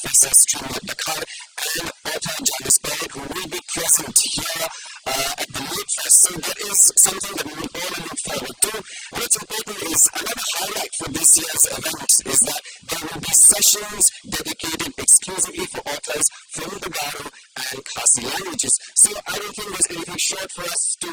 Professor Srimad Dakkar and author Janice Baird, who will be present here at the Lake Fest. So that is something that we will all look forward to. What's important is another highlight for this year's event is that there will be sessions dedicated exclusively for authors from the Garo and Khasi languages. So I don't think there's anything short for us to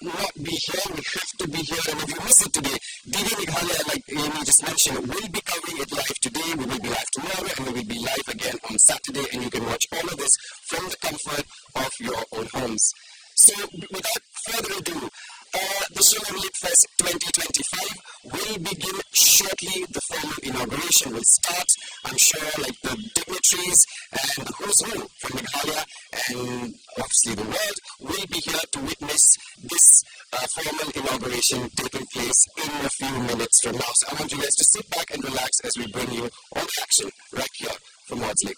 not be here. We have to be here. And if you miss it today, DD Meghalaya, like Amy just mentioned, will be covering it live today. We will be live tomorrow, and we will be live again on Saturday. And you can watch all of this from the comfort of your own homes. So without further ado, the Shillong Lake Fest 2025 will begin shortly. The formal inauguration will start. I'm sure like the dignitaries and the who's who from Meghalaya and obviously the world will be here to witness this formal inauguration taking place in a few minutes from now. So I want you guys to sit back and relax as we bring you all the action right here from Wards Lake.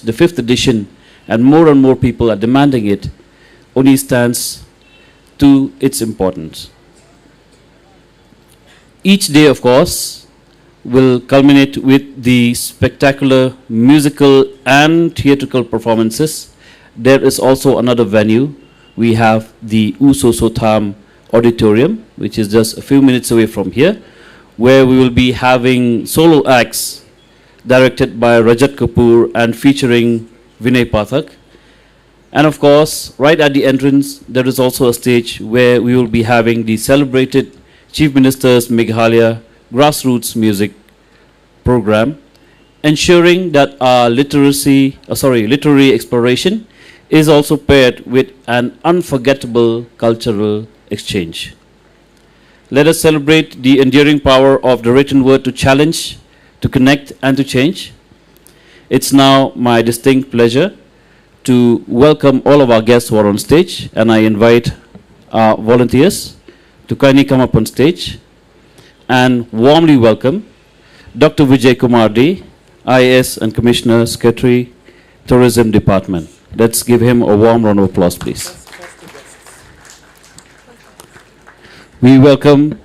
The 5th edition, and more people are demanding it, only stands to its importance. Each day, of course, will culminate with the spectacular musical and theatrical performances. There is also another venue. We have the Usosotam Auditorium, which is just a few minutes away from here, where we will be having solo acts directed by Rajat Kapoor and featuring Vinay Pathak. And of course, right at the entrance, there is also a stage where we will be having the celebrated Chief Minister's Meghalaya grassroots music program, ensuring that our literary exploration is also paired with an unforgettable cultural exchange. Let us celebrate the enduring power of the written word to challenge, to connect, and to change. It's now my distinct pleasure to welcome all of our guests who are on stage, and I invite our volunteers to kindly come up on stage and warmly welcome Dr. Vijay Kumar D, IAS and Commissioner, Secretary, Tourism Department. Let's give him a warm round of applause, please. We welcome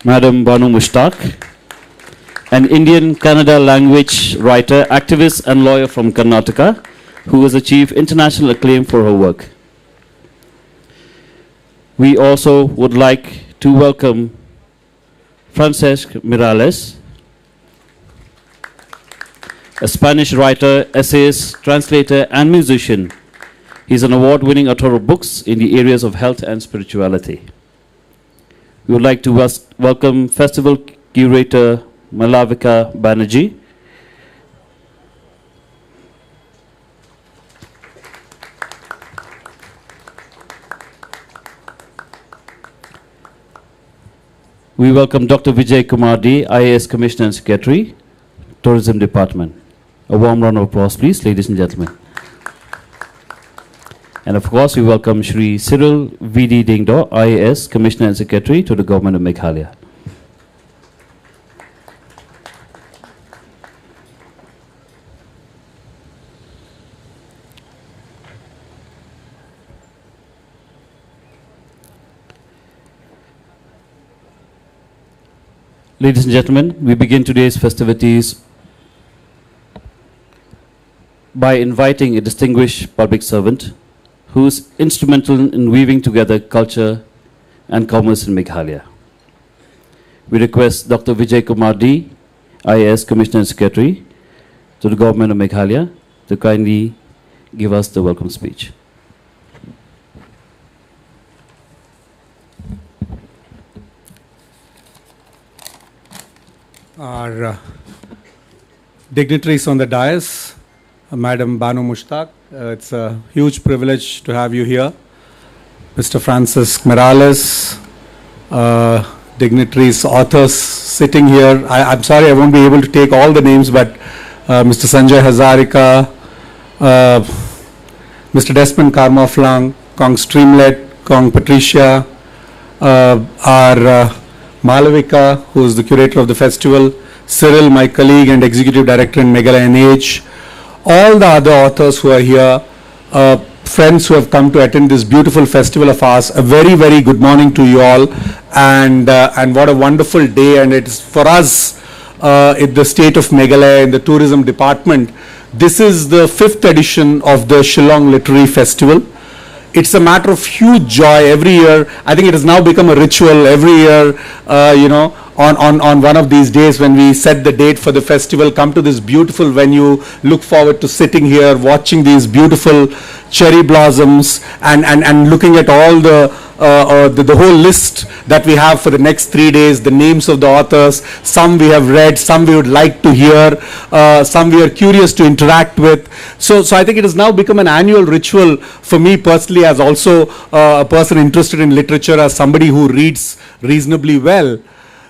Madam Banu Mushtaq, an Indian Kannada language writer, activist and lawyer from Karnataka, who has achieved international acclaim for her work. We also would like to welcome Francesc Mirales, a Spanish writer, essayist, translator, and musician. He's an award-winning author of books in the areas of health and spirituality. We would like to welcome Festival Curator Malavika Banerjee, we welcome Dr. Vijay Kumar D, IAS Commissioner and Secretary, Tourism Department. A warm round of applause, please, ladies and gentlemen. And of course, we welcome Shri Cyril V.D. Dingdo, IAS Commissioner and Secretary to the Government of Meghalaya. Ladies and gentlemen, we begin today's festivities by inviting a distinguished public servant who is instrumental in weaving together culture and commerce in Meghalaya. We request Dr. Vijay Kumar D, IAS Commissioner and Secretary to the Government of Meghalaya, to kindly give us the welcome speech. Our dignitaries on the dais, Madam Banu Mushtak, it's a huge privilege to have you here. Mr. Francesc Mirales, dignitaries, authors sitting here. I'm sorry I won't be able to take all the names, but Mr. Sanjay Hazarika, Mr. Desmond Karmaflang, Kong Streamlet, Kong Patricia, our Malavika, who is the curator of the festival, Cyril, my colleague and executive director in Meghalayan Age, all the other authors who are here, friends who have come to attend this beautiful festival of ours, a very, very good morning to you all, and what a wonderful day. And it's for us in the state of Meghalaya, in the tourism department, this is the 5th edition of the Shillong Literary Festival. It's a matter of huge joy every year. I think it has now become a ritual every year, on one of these days when we set the date for the festival, come to this beautiful venue, look forward to sitting here, watching these beautiful cherry blossoms and looking at all the whole list that we have for the next 3 days, the names of the authors. Some we have read, some we would like to hear, some we are curious to interact with. So I think it has now become an annual ritual for me personally, as also a person interested in literature, as somebody who reads reasonably well.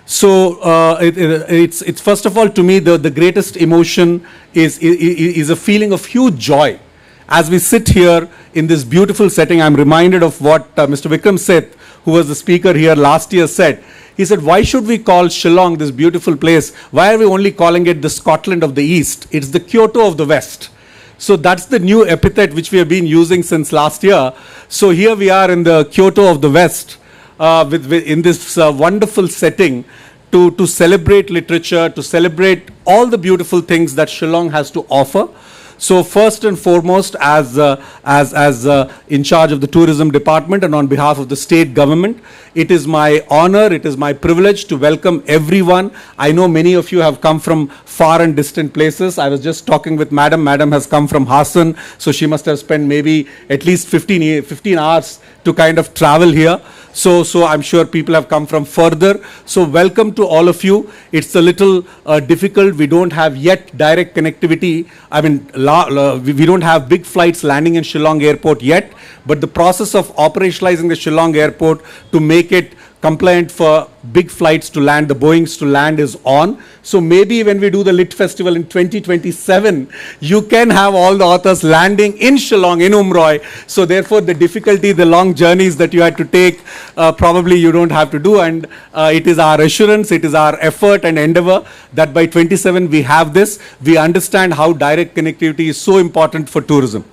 So it's first of all, to me, the greatest emotion is a feeling of huge joy. As we sit here in this beautiful setting, I'm reminded of what Mr. Vikram Seth, who was the speaker here last year, said. He said, why should we call Shillong, this beautiful place, why are we only calling it the Scotland of the East? It's the Kyoto of the West. So that's the new epithet which we have been using since last year. So here we are in the Kyoto of the West, in this wonderful setting to celebrate literature, to celebrate all the beautiful things that Shillong has to offer. So first and foremost, as in charge of the tourism department and on behalf of the state government, it is my honor, it is my privilege to welcome everyone. I know many of you have come from far and distant places. I was just talking with Madam. Madam has come from Hassan, so she must have spent maybe at least 15 hours to kind of travel here. So I'm sure people have come from further. So welcome to all of you. It's a little difficult. We don't have yet direct connectivity. I mean, we don't have big flights landing in Shillong Airport yet, but the process of operationalizing the Shillong Airport to make it compliant for big flights to land, the Boeings to land, is on. So maybe when we do the Lit Festival in 2027, you can have all the authors landing in Shillong, in Umroi. So therefore the difficulty, the long journeys that you had to take, probably you don't have to do. And it is our assurance, it is our effort and endeavor that by 27 we have this. We understand how direct connectivity is so important for tourism.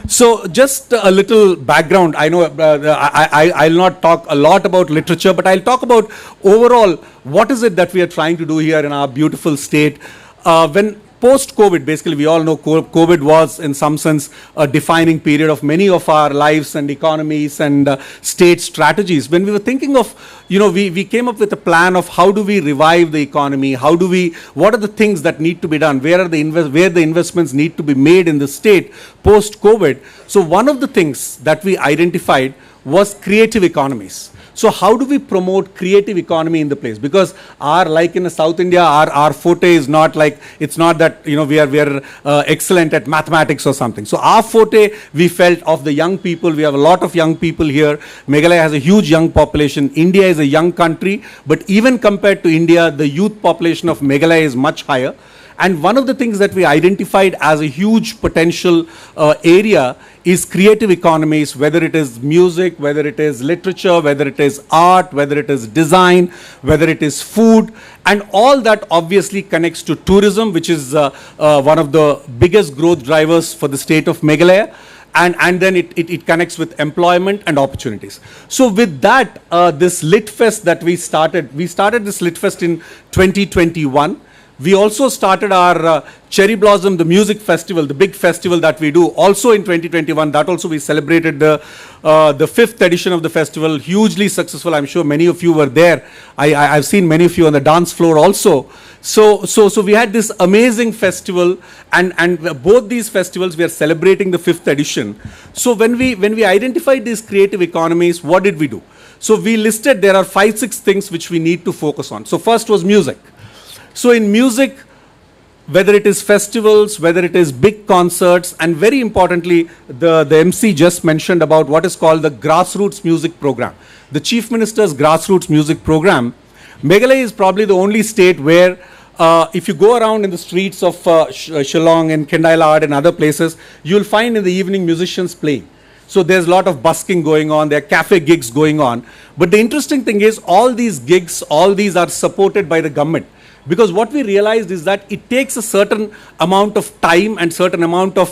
So just a little background. I know I'll not talk a lot about literature, but I'll talk about overall what is it that we are trying to do here in our beautiful state. When post-COVID, basically we all know COVID was in some sense a defining period of many of our lives and economies and state strategies. When we were thinking of, we came up with a plan of how do we revive the economy, what are the things that need to be done, where the investments need to be made in the state post-COVID. So one of the things that we identified was creative economies. So how do we promote creative economy in the place? Because like in South India, our forte is not like, it's not that, we are excellent at mathematics or something. So our forte, we felt, of the young people. We have a lot of young people here. Meghalaya has a huge young population. India is a young country, but even compared to India, the youth population of Meghalaya is much higher. And one of the things that we identified as a huge potential area is creative economies, whether it is music, whether it is literature, whether it is art, whether it is design, whether it is food, and all that obviously connects to tourism, which is one of the biggest growth drivers for the state of Meghalaya. and then it connects with employment and opportunities. So with that, this Lit Fest that we started this Lit Fest in 2021. We also started our Cherry Blossom, the music festival, the big festival that we do, also in 2021. That also we celebrated the 5th edition of the festival, hugely successful. I'm sure many of you were there. I've seen many of you on the dance floor also. So we had this amazing festival, and both these festivals we are celebrating the 5th edition. So when we identified these creative economies, what did we do? So we listed there are 5-6 things which we need to focus on. So first was music. So in music, whether it is festivals, whether it is big concerts, and very importantly, the MC just mentioned about what is called the grassroots music program. The Chief Minister's grassroots music program. Meghalaya is probably the only state where if you go around in the streets of Shillong and Kendailaad and other places, you'll find in the evening musicians playing. So there's a lot of busking going on, there are cafe gigs going on. But the interesting thing is all these gigs, all these are supported by the government. Because what we realized is that it takes a certain amount of time and certain amount of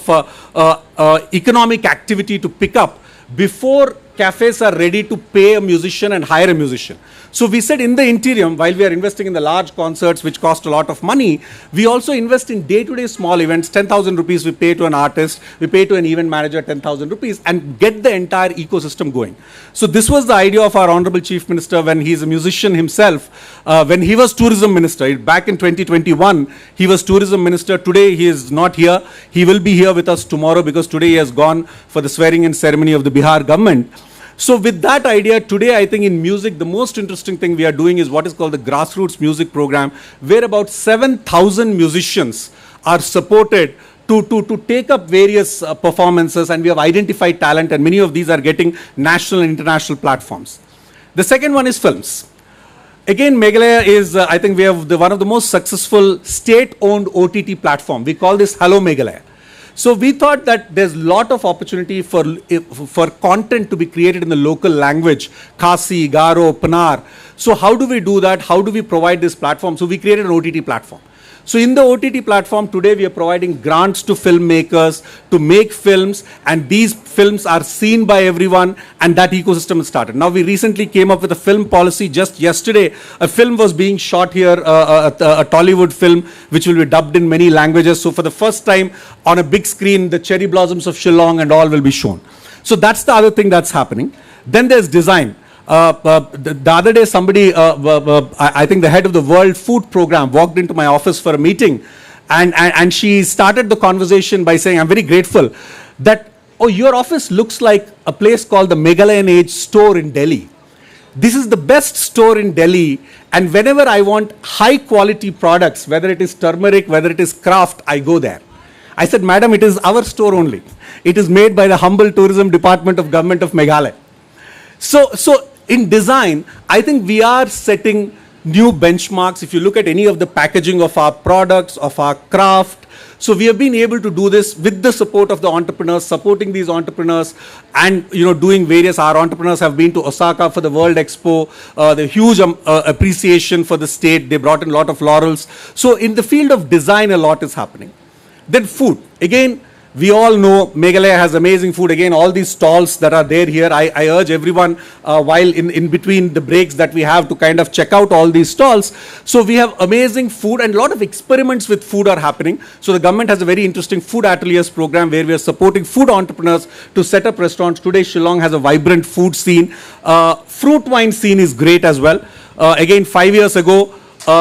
economic activity to pick up before cafes are ready to pay a musician and hire a musician. So we said in the interim, while we are investing in the large concerts which cost a lot of money, we also invest in day-to-day small events. 10,000 rupees we pay to an artist, we pay to an event manager 10,000 rupees and get the entire ecosystem going. So this was the idea of our Honorable Chief Minister when he is a musician himself. When he was tourism minister, back in 2021, he was tourism minister. Today he is not here. He will be here with us tomorrow because today he has gone for the swearing-in ceremony of the Bihar government. So with that idea, today I think in music, the most interesting thing we are doing is what is called the grassroots music program, where about 7,000 musicians are supported to take up various performances, and we have identified talent, and many of these are getting national and international platforms. The second one is films. Again, Meghalaya is, I think we have one of the most successful state-owned OTT platform. We call this Hello Meghalaya. So we thought that there's a lot of opportunity for content to be created in the local language, Khasi, Garo, Panar. So how do we do that? How do we provide this platform? So we created an OTT platform. So in the OTT platform today, we are providing grants to filmmakers to make films, and these films are seen by everyone, and that ecosystem is started. Now we recently came up with a film policy. Just yesterday, a film was being shot here, a Tollywood film, which will be dubbed in many languages. So for the first time on a big screen, the cherry blossoms of Shillong and all will be shown. So that's the other thing that's happening. Then there's design. The other day somebody, I think the head of the World Food Program walked into my office for a meeting, and she started the conversation by saying, I'm very grateful that, oh, your office looks like a place called the Meghalayan Age store in Delhi. This is the best store in Delhi, and whenever I want high quality products, whether it is turmeric, whether it is craft, I go there. I said, madam, it is our store only. It is made by the humble tourism department of government of Meghalaya. So in design, I think we are setting new benchmarks. If you look at any of the packaging of our products, of our craft, so we have been able to do this with the support of the entrepreneurs, supporting these entrepreneurs, and doing various. Our entrepreneurs have been to Osaka for the World Expo. The huge appreciation for the state. They brought in a lot of laurels. So in the field of design, a lot is happening. Then food. Again, we all know Meghalaya has amazing food. Again, all these stalls that are there here, I urge everyone while in between the breaks that we have to kind of check out all these stalls. So we have amazing food, and a lot of experiments with food are happening. So the government has a very interesting food ateliers program where we are supporting food entrepreneurs to set up restaurants. Today, Shillong has a vibrant food scene. Fruit wine scene is great as well. Again, 5 years ago,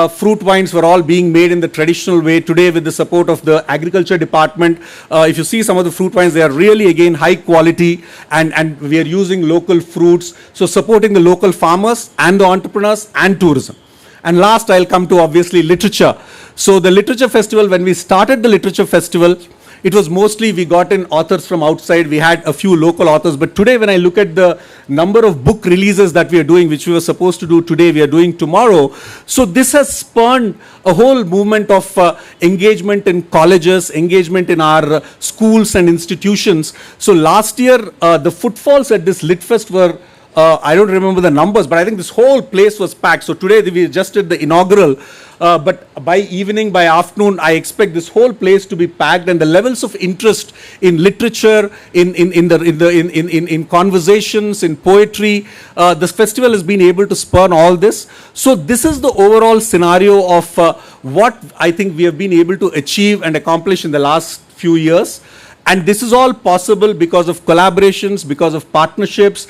fruit wines were all being made in the traditional way. Today, with the support of the agriculture department, if you see some of the fruit wines, they are really, again, high quality, and we are using local fruits. So supporting the local farmers and the entrepreneurs and tourism. And last, I'll come to obviously literature. So the literature festival, when we started the literature festival, it was mostly we got in authors from outside. We had a few local authors. But today, when I look at the number of book releases that we are doing, which we were supposed to do today, we are doing tomorrow. So this has spawned a whole movement of engagement in colleges, engagement in our schools and institutions. So last year, the footfalls at this Lit Fest were I don't remember the numbers, but I think this whole place was packed. So today we just did the inaugural, but by evening, by afternoon, I expect this whole place to be packed, and the levels of interest in literature, in conversations, in poetry, this festival has been able to spur all this. So this is the overall scenario of what I think we have been able to achieve and accomplish in the last few years. And this is all possible because of collaborations, because of partnerships,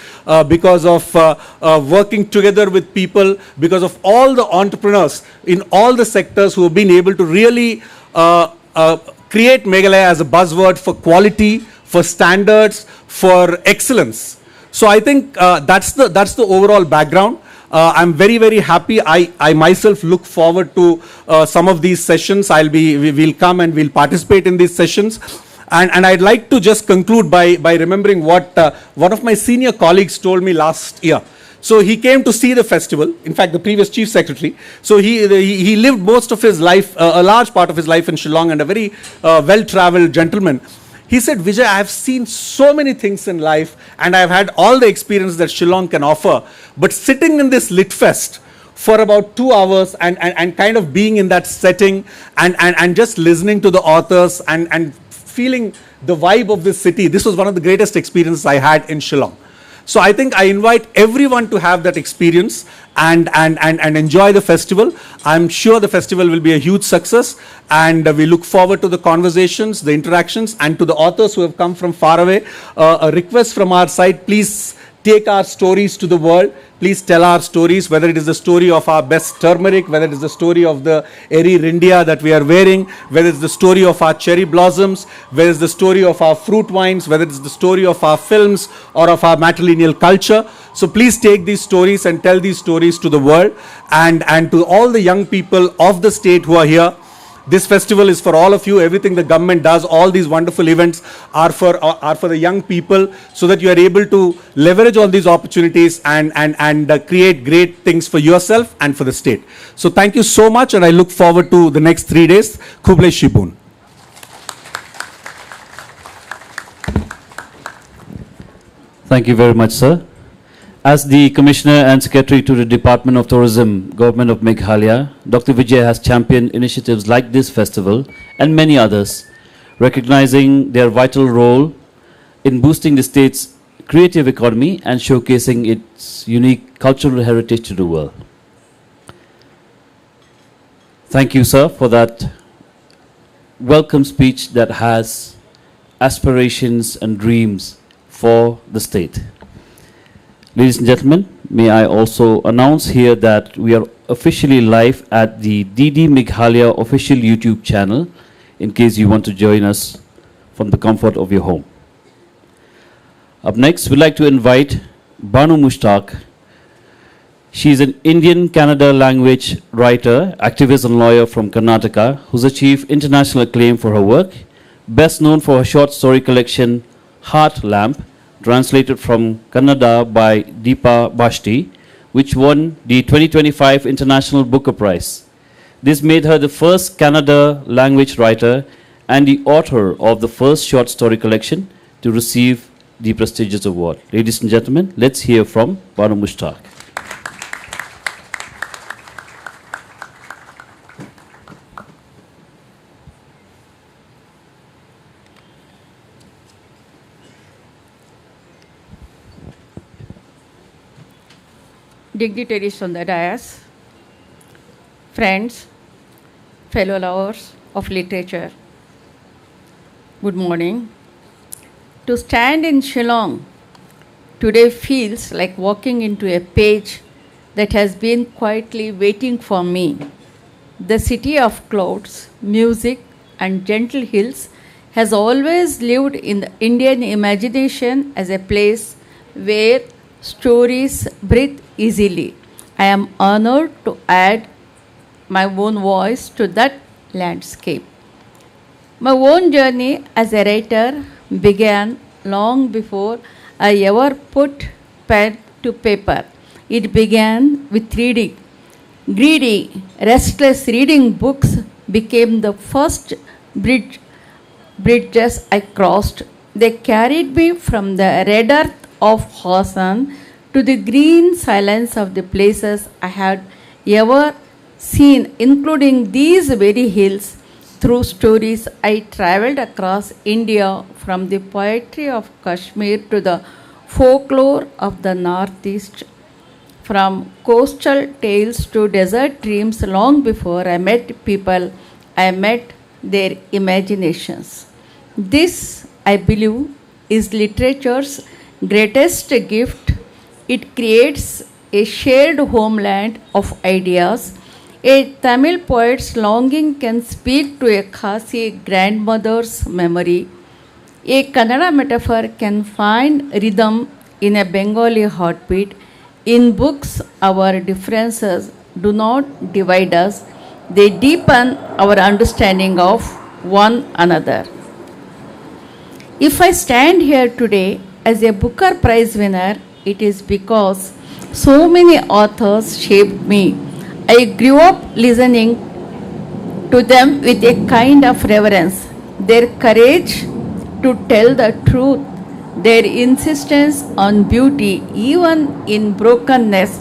because of working together with people, because of all the entrepreneurs in all the sectors who have been able to really create Meghalaya as a buzzword for quality, for standards, for excellence. So I think that's the overall background. I'm very, very happy. I myself look forward to some of these sessions. We'll come and we'll participate in these sessions. And I'd like to just conclude by remembering what one of my senior colleagues told me last year. So he came to see the festival, in fact, the previous chief secretary. So he lived most of his life, a large part of his life in Shillong, and a very well-traveled gentleman. He said, Vijay, I have seen so many things in life, and I've had all the experience that Shillong can offer. But sitting in this lit fest for about 2 hours and kind of being in that setting and just listening to the authors and feeling the vibe of this city, this was one of the greatest experiences I had in Shillong. So I think I invite everyone to have that experience and enjoy the festival. I'm sure the festival will be a huge success, and we look forward to the conversations, the interactions, and to the authors who have come from far away. A request from our side, please take our stories to the world. Please tell our stories, whether it is the story of our best turmeric, whether it is the story of the eri rindia that we are wearing, whether it's the story of our cherry blossoms, whether it's the story of our fruit wines, whether it's the story of our films or of our matrilineal culture. So please take these stories and tell these stories to the world, and to all the young people of the state who are here. This festival is for all of you. Everything the government does, all these wonderful events are for the young people, so that you are able to leverage all these opportunities and create great things for yourself and for the state. So thank you so much, and I look forward to the next 3 days. Kuble Shibun. Thank you very much, sir. As the Commissioner and Secretary to the Department of Tourism, Government of Meghalaya, Dr. Vijay has championed initiatives like this festival and many others, recognizing their vital role in boosting the state's creative economy and showcasing its unique cultural heritage to the world. Thank you, sir, for that welcome speech that has aspirations and dreams for the state. Ladies and gentlemen, may I also announce here that we are officially live at the DD Meghalaya official YouTube channel, in case you want to join us from the comfort of your home. Up next, we'd like to invite Banu Mushtaq. She is an Indian Kannada language writer, activist and lawyer from Karnataka, who's achieved international acclaim for her work, best known for her short story collection, Heart Lamp, translated from Kannada by Deepa Bhashti, which won the 2025 International Booker Prize. This made her the first Kannada language writer and the author of the first short story collection to receive the prestigious award. Ladies and gentlemen, let's hear from Banu Mushtaq. Dignitaries on the dais, friends, fellow lovers of literature, good morning. To stand in Shillong today feels like walking into a page that has been quietly waiting for me. The city of clouds, music, and gentle hills has always lived in the Indian imagination as a place where stories breathe easily. I am honored to add my own voice to that landscape. My own journey as a writer began long before I ever put pen to paper. It began with reading. Greedy, restless reading books became the first bridges I crossed. They carried me from the red earth of Hassan to the green silence of the places I had ever seen, including these very hills. Through stories, I traveled across India from the poetry of Kashmir to the folklore of the Northeast, from coastal tales to desert dreams. Long before I met people, I met their imaginations. This, I believe, is literature's greatest gift. It creates a shared homeland of ideas. A Tamil poet's longing can speak to a Khasi grandmother's memory. A Kannada metaphor can find rhythm in a Bengali heartbeat. In books, our differences do not divide us, they deepen our understanding of one another. If I stand here today as a Booker Prize winner, it is because so many authors shaped me. I grew up listening to them with a kind of reverence. Their courage to tell the truth, their insistence on beauty, even in brokenness,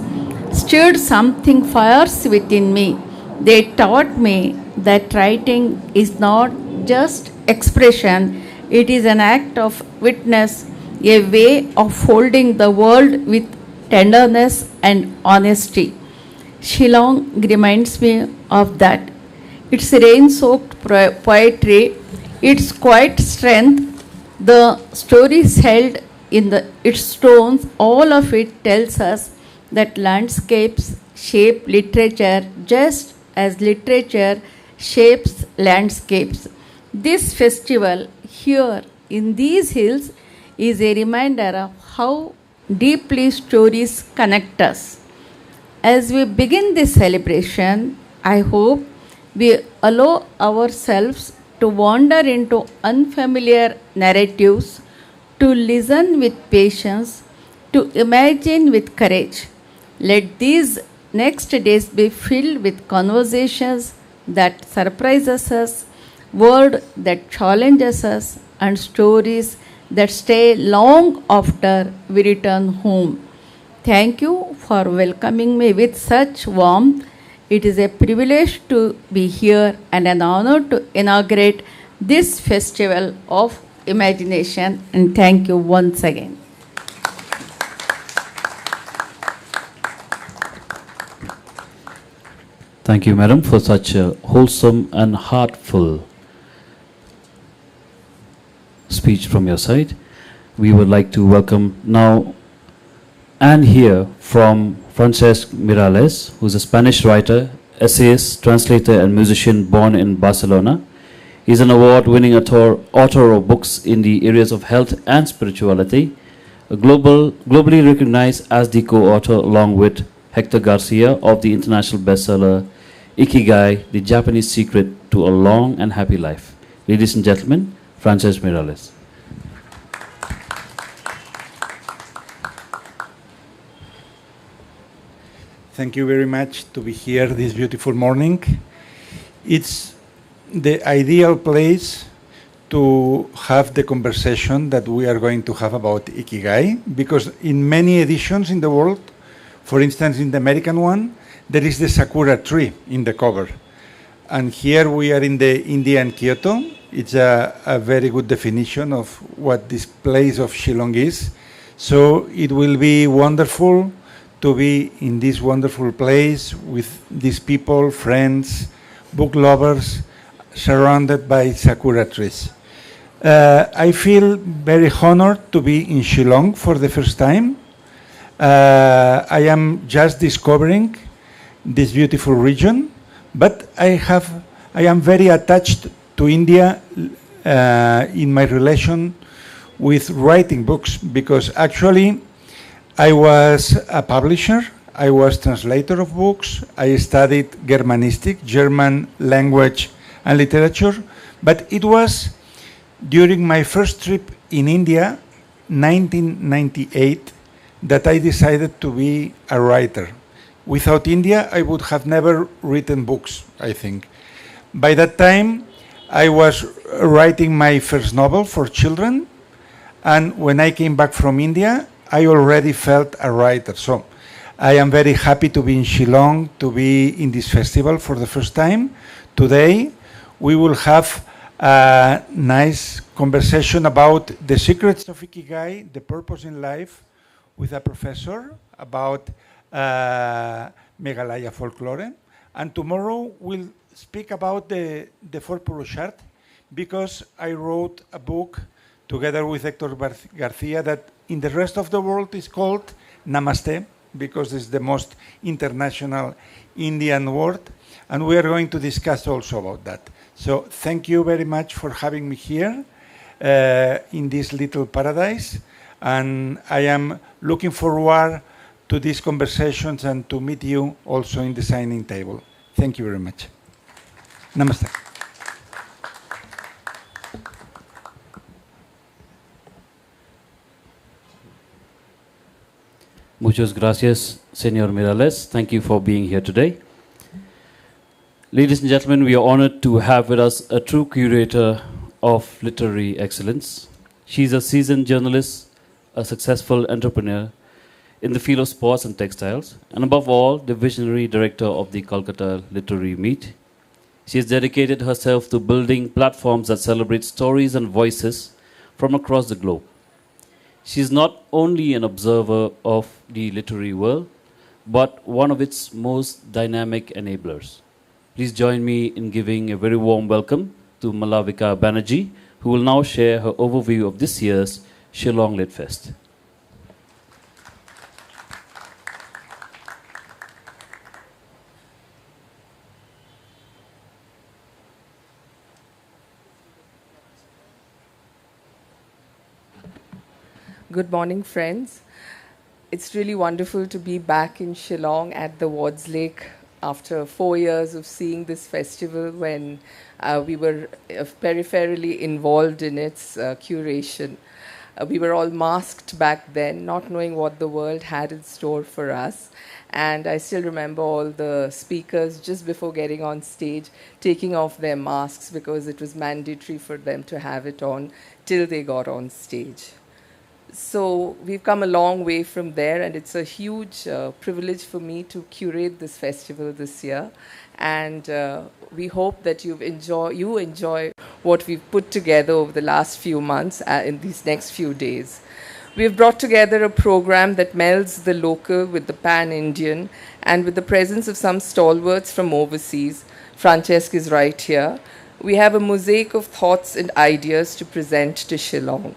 stirred something fierce within me. They taught me that writing is not just expression, it is an act of witness, a way of holding the world with tenderness and honesty. Shillong reminds me of that. Its rain soaked poetry, its quiet strength, the stories held in its tones, all of it tells us that landscapes shape literature just as literature shapes landscapes. This festival here in these hills is a reminder of how deeply stories connect us. As we begin this celebration, I hope we allow ourselves to wander into unfamiliar narratives, to listen with patience, to imagine with courage. Let these next days be filled with conversations that surprises us, words that challenges us, and stories that stay long after we return home. Thank you for welcoming me with such warmth. It is a privilege to be here and an honor to inaugurate this festival of imagination. And thank you once again. Thank you, madam, for such a wholesome and heartful speech from your side. We would like to welcome now and hear from Francesc Mirales, who is a Spanish writer, essayist, translator, and musician born in Barcelona. He is an award-winning author of books in the areas of health and spirituality, globally recognized as the co-author along with Hector Garcia of the international bestseller Ikigai, The Japanese Secret to a Long and Happy Life. Ladies and gentlemen, Francesc Mirales. Thank you very much to be here this beautiful morning. It's the ideal place to have the conversation that we are going to have about Ikigai, because in many editions in the world, for instance in the American one, there is the sakura tree in the cover. And here we are in the Indian Kyoto. It's a very good definition of what this place of Shillong is. So it will be wonderful to be in this wonderful place with these people, friends, book lovers, surrounded by sakura trees. I feel very honored to be in Shillong for the first time. I am just discovering this beautiful region, but I am very attached to India in my relation with writing books, because actually I was a publisher, I was translator of books, I studied Germanistic, German language and literature, but it was during my first trip in India, 1998, that I decided to be a writer. Without India, I would have never written books, I think. By that time, I was writing my first novel for children, and when I came back from India, I already felt a writer. So I am very happy to be in Shillong, to be in this festival for the first time. Today, we will have a nice conversation about the secrets of Ikigai, the purpose in life, with a professor about Meghalaya folklore. And tomorrow we'll speak about the four Purusharth, because I wrote a book together with Hector Garcia that in the rest of the world is called Namaste, because it's the most international Indian word. And we are going to discuss also about that. So thank you very much for having me here in this little paradise. And I am looking forward to these conversations and to meet you also in the signing table. Thank you very much. Namaste. Muchas gracias, Señor Mirales. Thank you for being here today. Ladies and gentlemen, we are honored to have with us a true curator of literary excellence. She's a seasoned journalist, a successful entrepreneur in the field of sports and textiles, and above all, the visionary director of the Kolkata Literary Meet. She has dedicated herself to building platforms that celebrate stories and voices from across the globe. She is not only an observer of the literary world, but one of its most dynamic enablers. Please join me in giving a very warm welcome to Malavika Banerjee, who will now share her overview of this year's Shillong Lit Fest. Good morning, friends. It's really wonderful to be back in Shillong at the Wards Lake after 4 years of seeing this festival when we were peripherally involved in its curation. We were all masked back then, not knowing what the world had in store for us. And I still remember all the speakers just before getting on stage taking off their masks because it was mandatory for them to have it on till they got on stage. So we've come a long way from there, and it's a huge privilege for me to curate this festival this year. And we hope that you enjoy what we've put together over the last few months in these next few days. We've brought together a program that melds the local with the pan-Indian, and with the presence of some stalwarts from overseas. Francesc is right here. We have a mosaic of thoughts and ideas to present to Shillong.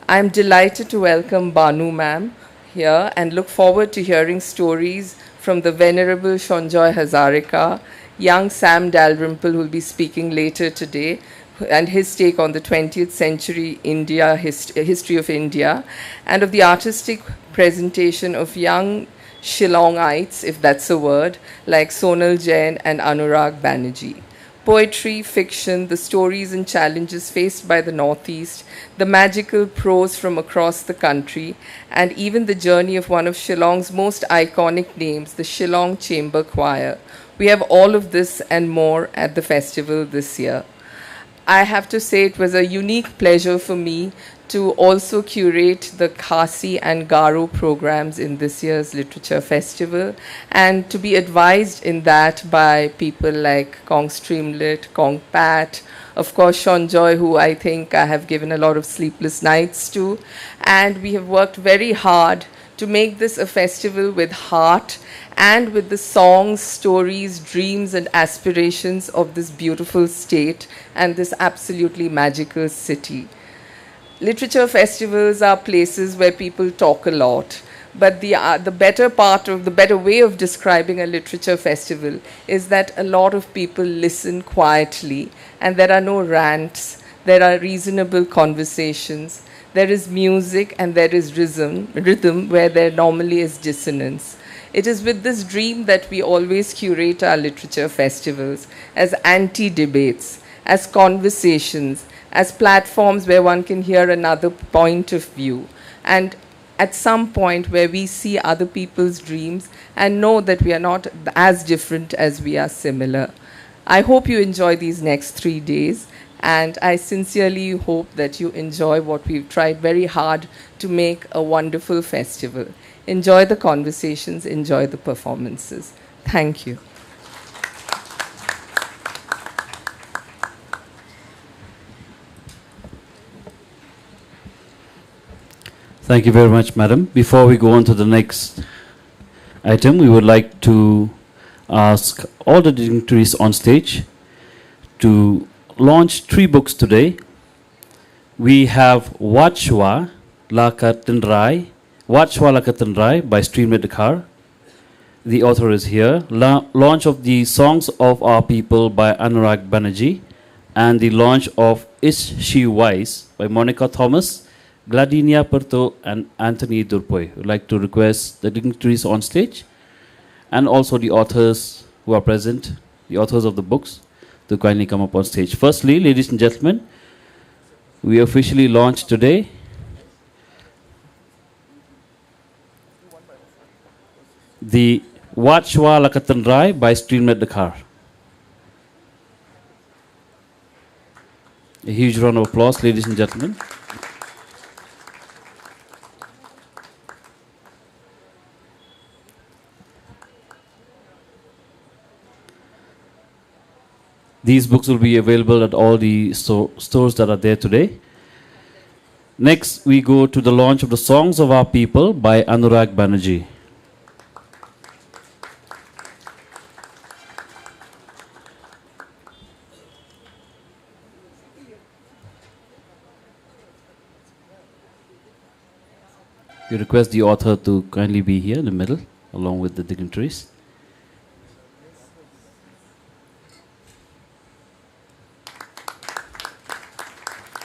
I'm delighted to welcome Banu ma'am here and look forward to hearing stories from the Venerable Shonjoy Hazarika, young Sam Dalrymple, who will be speaking later today, and his take on the 20th century India history of India, and of the artistic presentation of young Shillongites, if that's a word, like Sonal Jain and Anurag Banerjee. Poetry, fiction, the stories and challenges faced by the Northeast, the magical prose from across the country, and even the journey of one of Shillong's most iconic names, the Shillong Chamber Choir. We have all of this and more at the festival this year. I have to say it was a unique pleasure for me to also curate the Khasi and Garo programs in this year's Literature Festival, and to be advised in that by people like Kong Streamlit, Kong Pat, of course Shonjoy, who I think I have given a lot of sleepless nights to, and we have worked very hard to make this a festival with heart and with the songs, stories, dreams and aspirations of this beautiful state and this absolutely magical city. Literature festivals are places where people talk a lot, but the better way of describing a literature festival is that a lot of people listen quietly, and there are no rants, there are reasonable conversations, there is music and there is rhythm where there normally is dissonance. It is with this dream that we always curate our literature festivals as anti-debates, as conversations, as platforms where one can hear another point of view, and at some point where we see other people's dreams and know that we are not as different as we are similar. I hope you enjoy these next 3 days, And I sincerely hope that you enjoy what we've tried very hard to make a wonderful festival. Enjoy the conversations, enjoy the performances. Thank you. Thank you very much, madam. Before we go on to the next item, we would like to ask all the dignitaries on stage to launch 3 books today. We have Wachwa Lakatandrai, Wachwa Lakatandrai by Streamlit Dakar. The author is here. Launch of the Songs of Our People by Anurag Banerjee, and the launch of Is She Wise by Monica Thomas, Gladinia Perto, and Anthony Durpoy. We'd like to request the dignitaries on stage and also the authors who are present, the authors of the books, to kindly come up on stage. Firstly, ladies and gentlemen, we officially launched today the Wachwa Lakatandrai by Streamlit Dakar. A huge round of applause, ladies and gentlemen. These books will be available at all the stores that are there today. Next, we go to the launch of the Songs of Our People by Anurag Banerjee. We request the author to kindly be here in the middle, along with the dignitaries.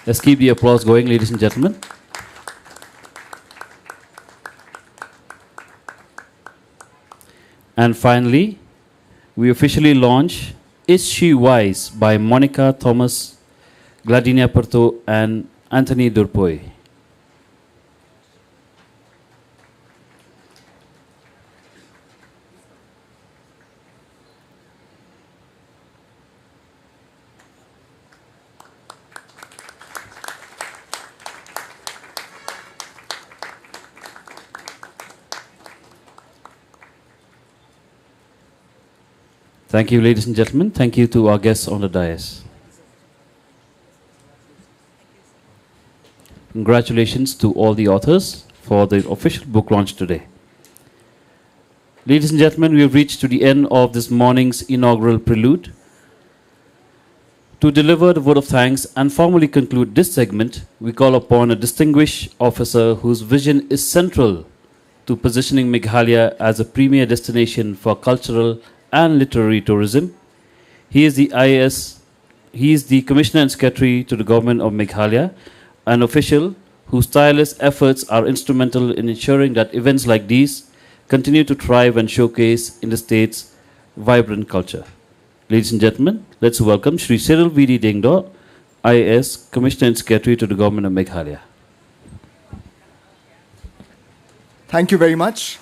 Let's keep the applause going, ladies and gentlemen. And finally, we officially launch Is She Wise by Monica Thomas, Gladinia Perto, and Anthony Durpoy. Thank you, ladies and gentlemen. Thank you to our guests on the dais. Congratulations to all the authors for the official book launch today. Ladies and gentlemen, we have reached to the end of this morning's inaugural prelude. To deliver the vote of thanks and formally conclude this segment, we call upon a distinguished officer whose vision is central to positioning Meghalaya as a premier destination for cultural and literary tourism. He is the Commissioner and Secretary to the Government of Meghalaya, an official whose tireless efforts are instrumental in ensuring that events like these continue to thrive and showcase in the state's vibrant culture. Ladies and gentlemen, let's welcome Shri Cyril V.D. Dengdo, IAS, Commissioner and Secretary to the Government of Meghalaya. Thank you very much.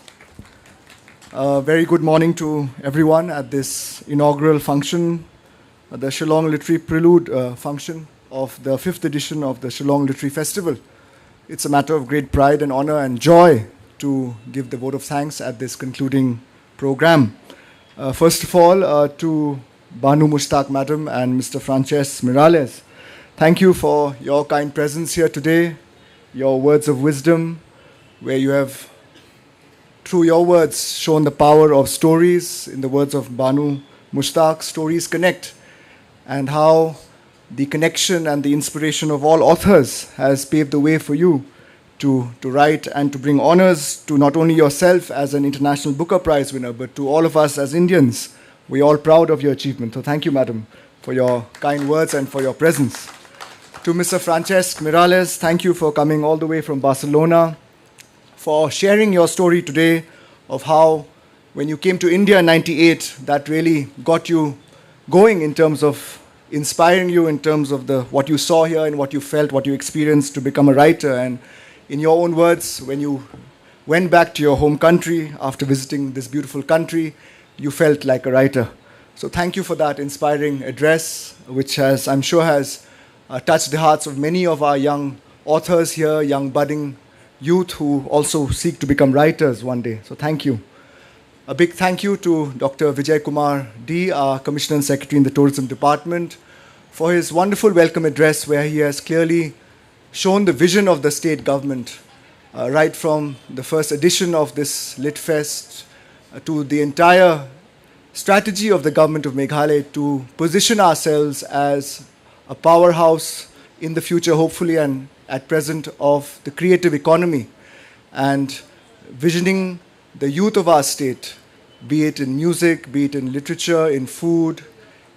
Very good morning to everyone at this inaugural function, the Shillong Literary Prelude function of the 5th edition of the Shillong Literary Festival. It's a matter of great pride and honor and joy to give the vote of thanks at this concluding program. First of all, to Banu Mushtak Madam and Mr. Francesc Mirales, thank you for your kind presence here today, your words of wisdom, where you have, through your words, shown the power of stories. In the words of Banu Mushtaq, stories connect, and how the connection and the inspiration of all authors has paved the way for you to write and to bring honors to not only yourself as an International Booker Prize winner, but to all of us as Indians. We're all proud of your achievement. So thank you, madam, for your kind words and for your presence. To Mr. Francesc Mirales, thank you for coming all the way from Barcelona, for sharing your story today of how, when you came to India in '98, that really got you going in terms of inspiring you, in terms of what you saw here and what you felt, what you experienced to become a writer. And in your own words, when you went back to your home country after visiting this beautiful country, you felt like a writer. So thank you for that inspiring address, which I'm sure has touched the hearts of many of our young authors here, young budding youth who also seek to become writers one day. So thank you. A big thank you to Dr. Vijay Kumar D, our Commissioner and Secretary in the Tourism Department, for his wonderful welcome address where he has clearly shown the vision of the state government, right from the first edition of this Lit Fest to the entire strategy of the government of Meghalaya to position ourselves as a powerhouse in the future, hopefully, and at present, of the creative economy, and visioning the youth of our state, be it in music, be it in literature, in food,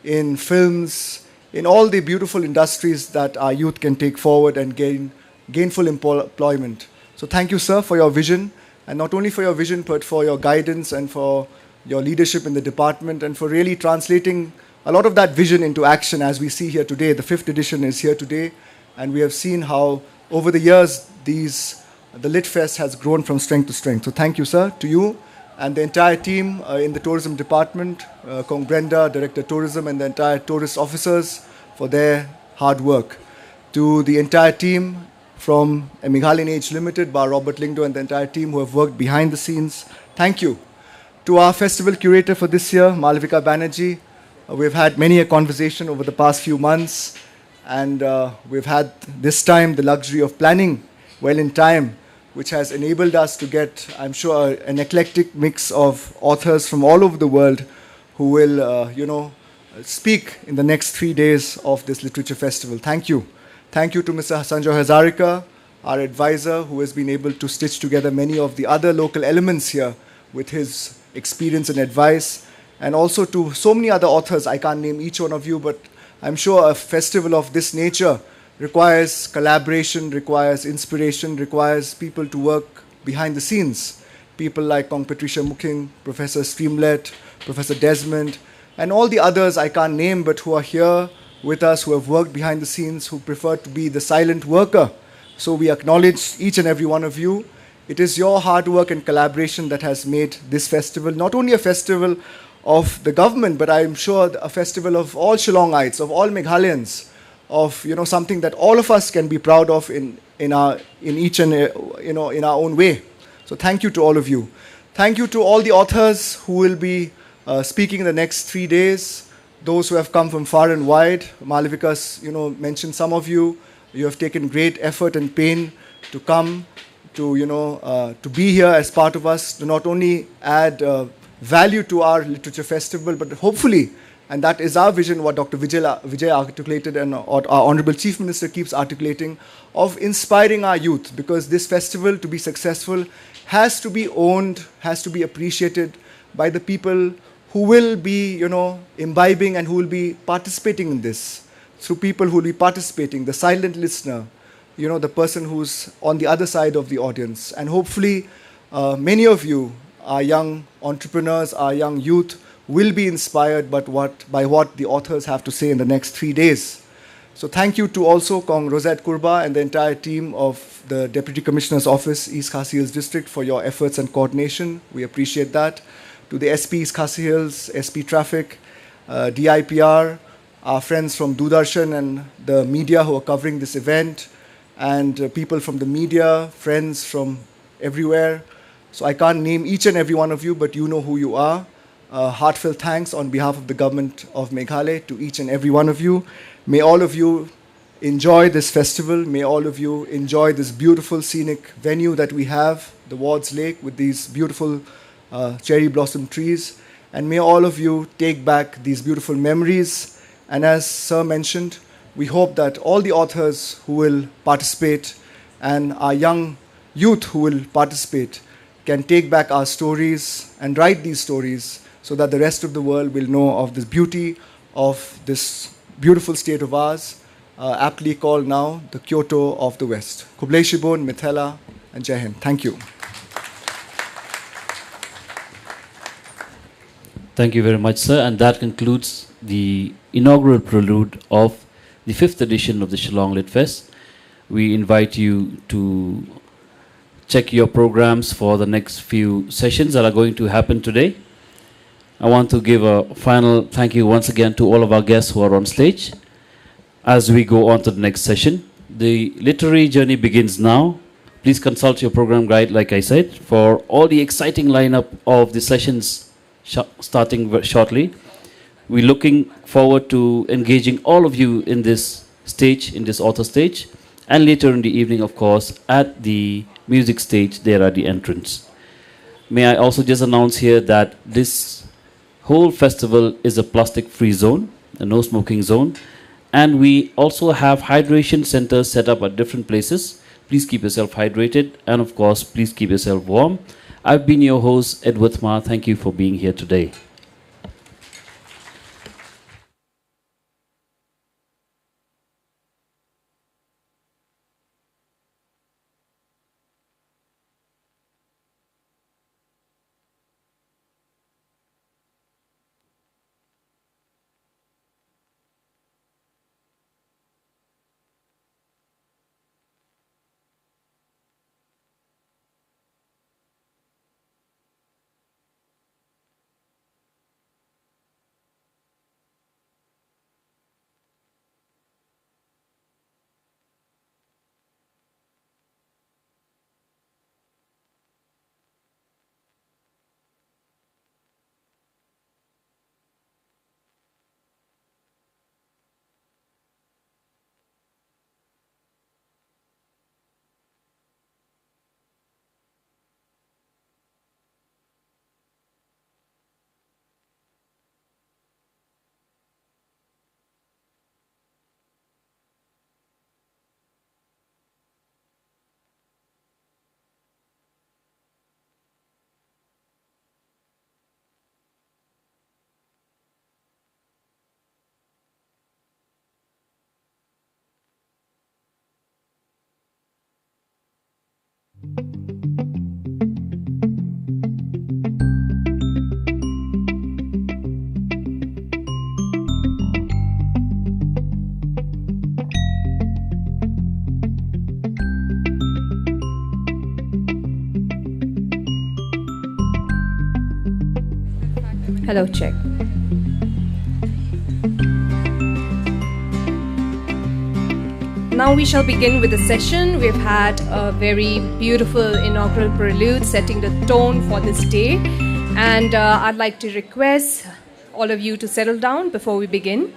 in films, in all the beautiful industries that our youth can take forward and gain gainful employment. So thank you, sir, for your vision, and not only for your vision, but for your guidance and for your leadership in the department, and for really translating a lot of that vision into action as we see here today. The 5th edition is here today, and we have seen how over the years the Lit Fest has grown from strength to strength. So thank you, sir, to you and the entire team in the tourism department, Kong Brenda, Director Tourism, and the entire tourist officers for their hard work. To the entire team from Meghalayan Age Limited, Bar Robert Lingdo, and the entire team who have worked behind the scenes, thank you. To our festival curator for this year, Malavika Banerjee, we've had many a conversation over the past few months, and we've had this time the luxury of planning well in time, which has enabled us to get, I'm sure, an eclectic mix of authors from all over the world who will, speak in the next 3 days of this literature festival. Thank you. Thank you to Mr. Sanjoy Hazarika, our advisor, who has been able to stitch together many of the other local elements here with his experience and advice, and also to so many other authors. I can't name each one of you, but I'm sure a festival of this nature requires collaboration, requires inspiration, requires people to work behind the scenes. People like Kong Patricia Muking, Professor Streamlet, Professor Desmond, and all the others I can't name, but who are here with us, who have worked behind the scenes, who prefer to be the silent worker. So we acknowledge each and every one of you. It is your hard work and collaboration that has made this festival not only a festival of the government, but I'm sure a festival of all Shillongites, of all Meghalayans, of something that all of us can be proud of in our own way. So thank you to all of you. Thank you to all the authors who will be speaking in the next 3 days. Those who have come from far and wide. Malavika's mentioned some of you. You have taken great effort and pain to come to be here as part of us, to not only add value to our literature festival, but hopefully, and that is our vision, what Dr. Vijay articulated and what our Honorable Chief Minister keeps articulating, of inspiring our youth, because this festival, to be successful, has to be owned, has to be appreciated by the people who will be, imbibing and who will be participating in this, through people who will be participating, the silent listener, the person who's on the other side of the audience. And hopefully, many of you, our young entrepreneurs, our young youth, will be inspired by what the authors have to say in the next 3 days. So thank you to also Kong Rosette Kurba and the entire team of the Deputy Commissioner's Office, East Khasi Hills District, for your efforts and coordination. We appreciate that. To the SP East Khasi Hills, SP Traffic, DIPR, our friends from Doordarshan and the media who are covering this event, and people from the media, friends from everywhere. So I can't name each and every one of you, but you know who you are. Heartfelt thanks on behalf of the government of Meghalaya to each and every one of you. May all of you enjoy this festival. May all of you enjoy this beautiful scenic venue that we have, the Wards Lake, with these beautiful cherry blossom trees. And may all of you take back these beautiful memories. And as Sir mentioned, we hope that all the authors who will participate and our young youth who will participate can take back our stories and write these stories so that the rest of the world will know of the beauty of this beautiful state of ours, aptly called now the Kyoto of the West. Kublai Shibon, Mithela, and Jai Hind. Thank you. Thank you very much, sir. And that concludes the inaugural prelude of the 5th edition of the Shillong Lit Fest. We invite you to check your programs for the next few sessions that are going to happen today. I want to give a final thank you once again to all of our guests who are on stage. as we go on to the next session. The literary journey begins now. Please consult your program guide, like I said, for all the exciting lineup of the sessions starting shortly. We're looking forward to engaging all of you in this stage, in this author stage, and later in the evening, of course, at the music stage there at the entrance. May I also just announce here that this whole festival is a plastic-free zone, a no-smoking zone, and we also have hydration centers set up at different places. Please keep yourself hydrated, and of course, please keep yourself warm. I've been your host, Edward Ma. Thank you for being here today. Hello, check. Now we shall begin with the session. We've had a very beautiful inaugural prelude setting the tone for this day. And I'd like to request all of you to settle down before we begin.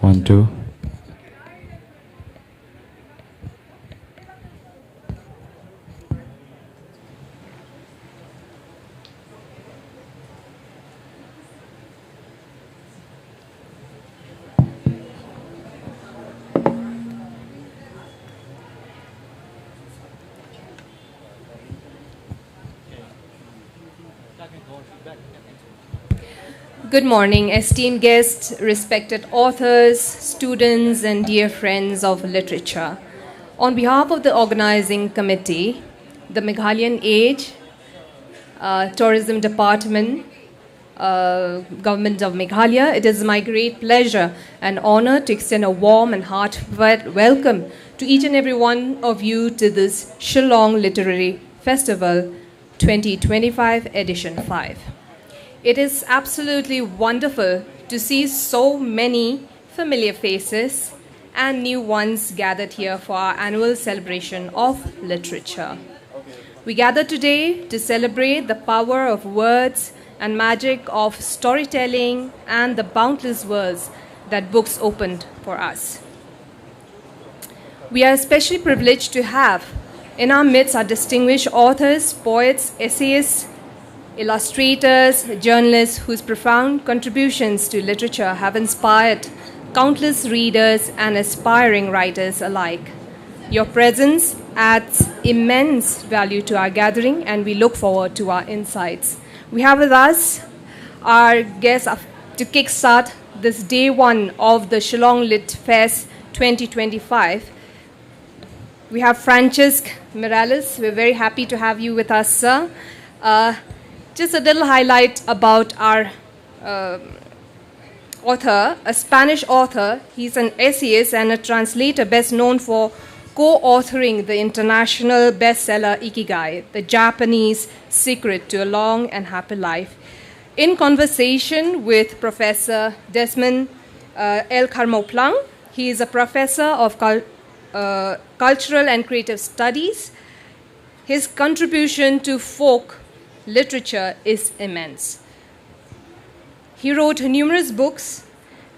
One, two. Good morning, esteemed guests, respected authors, students, and dear friends of literature. On behalf of the organizing committee, the Meghalayan Age, Tourism Department, Government of Meghalaya, it is my great pleasure and honor to extend a warm and heartfelt welcome to each and every one of you to this Shillong Literary Festival 2025 Edition 5. It is absolutely wonderful to see so many familiar faces and new ones gathered here for our annual celebration of literature. We gather today to celebrate the power of words and magic of storytelling and the boundless worlds that books opened for us. We are especially privileged to have in our midst our distinguished authors, poets, essayists, illustrators, journalists whose profound contributions to literature have inspired countless readers and aspiring writers alike. Your presence adds immense value to our gathering, and we look forward to our insights. We have with us our guests to kickstart this day one of the Shillong Lit Fest 2025. We have Francesc Mirales. We're very happy to have you with us, sir. Just a little highlight about our author, a Spanish author. He's an essayist and a translator best known for co-authoring the international bestseller Ikigai, the Japanese secret to a long and happy life. In conversation with Professor Desmond L. Carmoplang, he is a professor of cultural and creative studies. His contribution to folk literature is immense. He wrote numerous books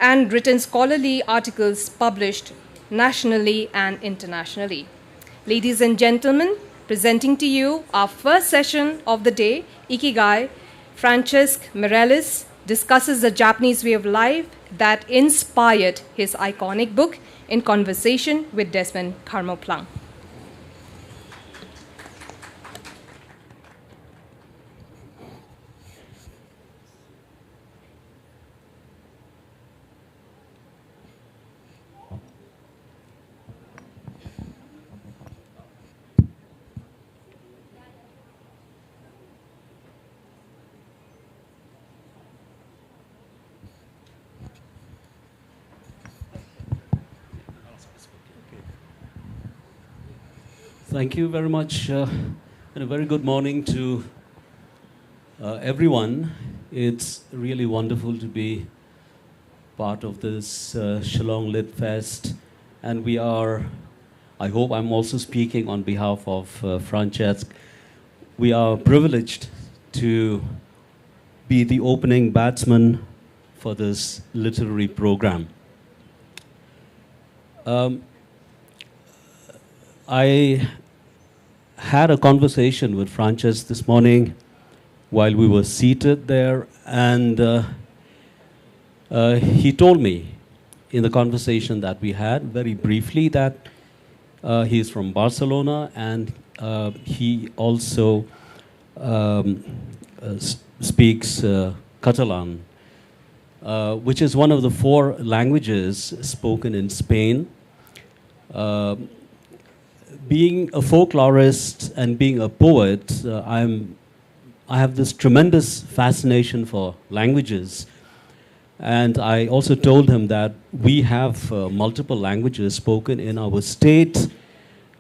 and written scholarly articles published nationally and internationally. Ladies and gentlemen, presenting to you our first session of the day, Ikigai, Francesc Mirales discusses the Japanese way of life that inspired his iconic book, in conversation with Desmond Carmoplang. Thank you very much, and a very good morning to everyone. It's really wonderful to be part of this Shillong Lit Fest, and we are, I hope I'm also speaking on behalf of Francesc, we are privileged to be the opening batsman for this literary program. I had a conversation with Francesc this morning while we were seated there, and he told me in the conversation that we had very briefly that he's from Barcelona, and he also speaks Catalan, which is one of the 4 languages spoken in Spain. Being a folklorist and being a poet, I have this tremendous fascination for languages. And I also told him that we have multiple languages spoken in our state.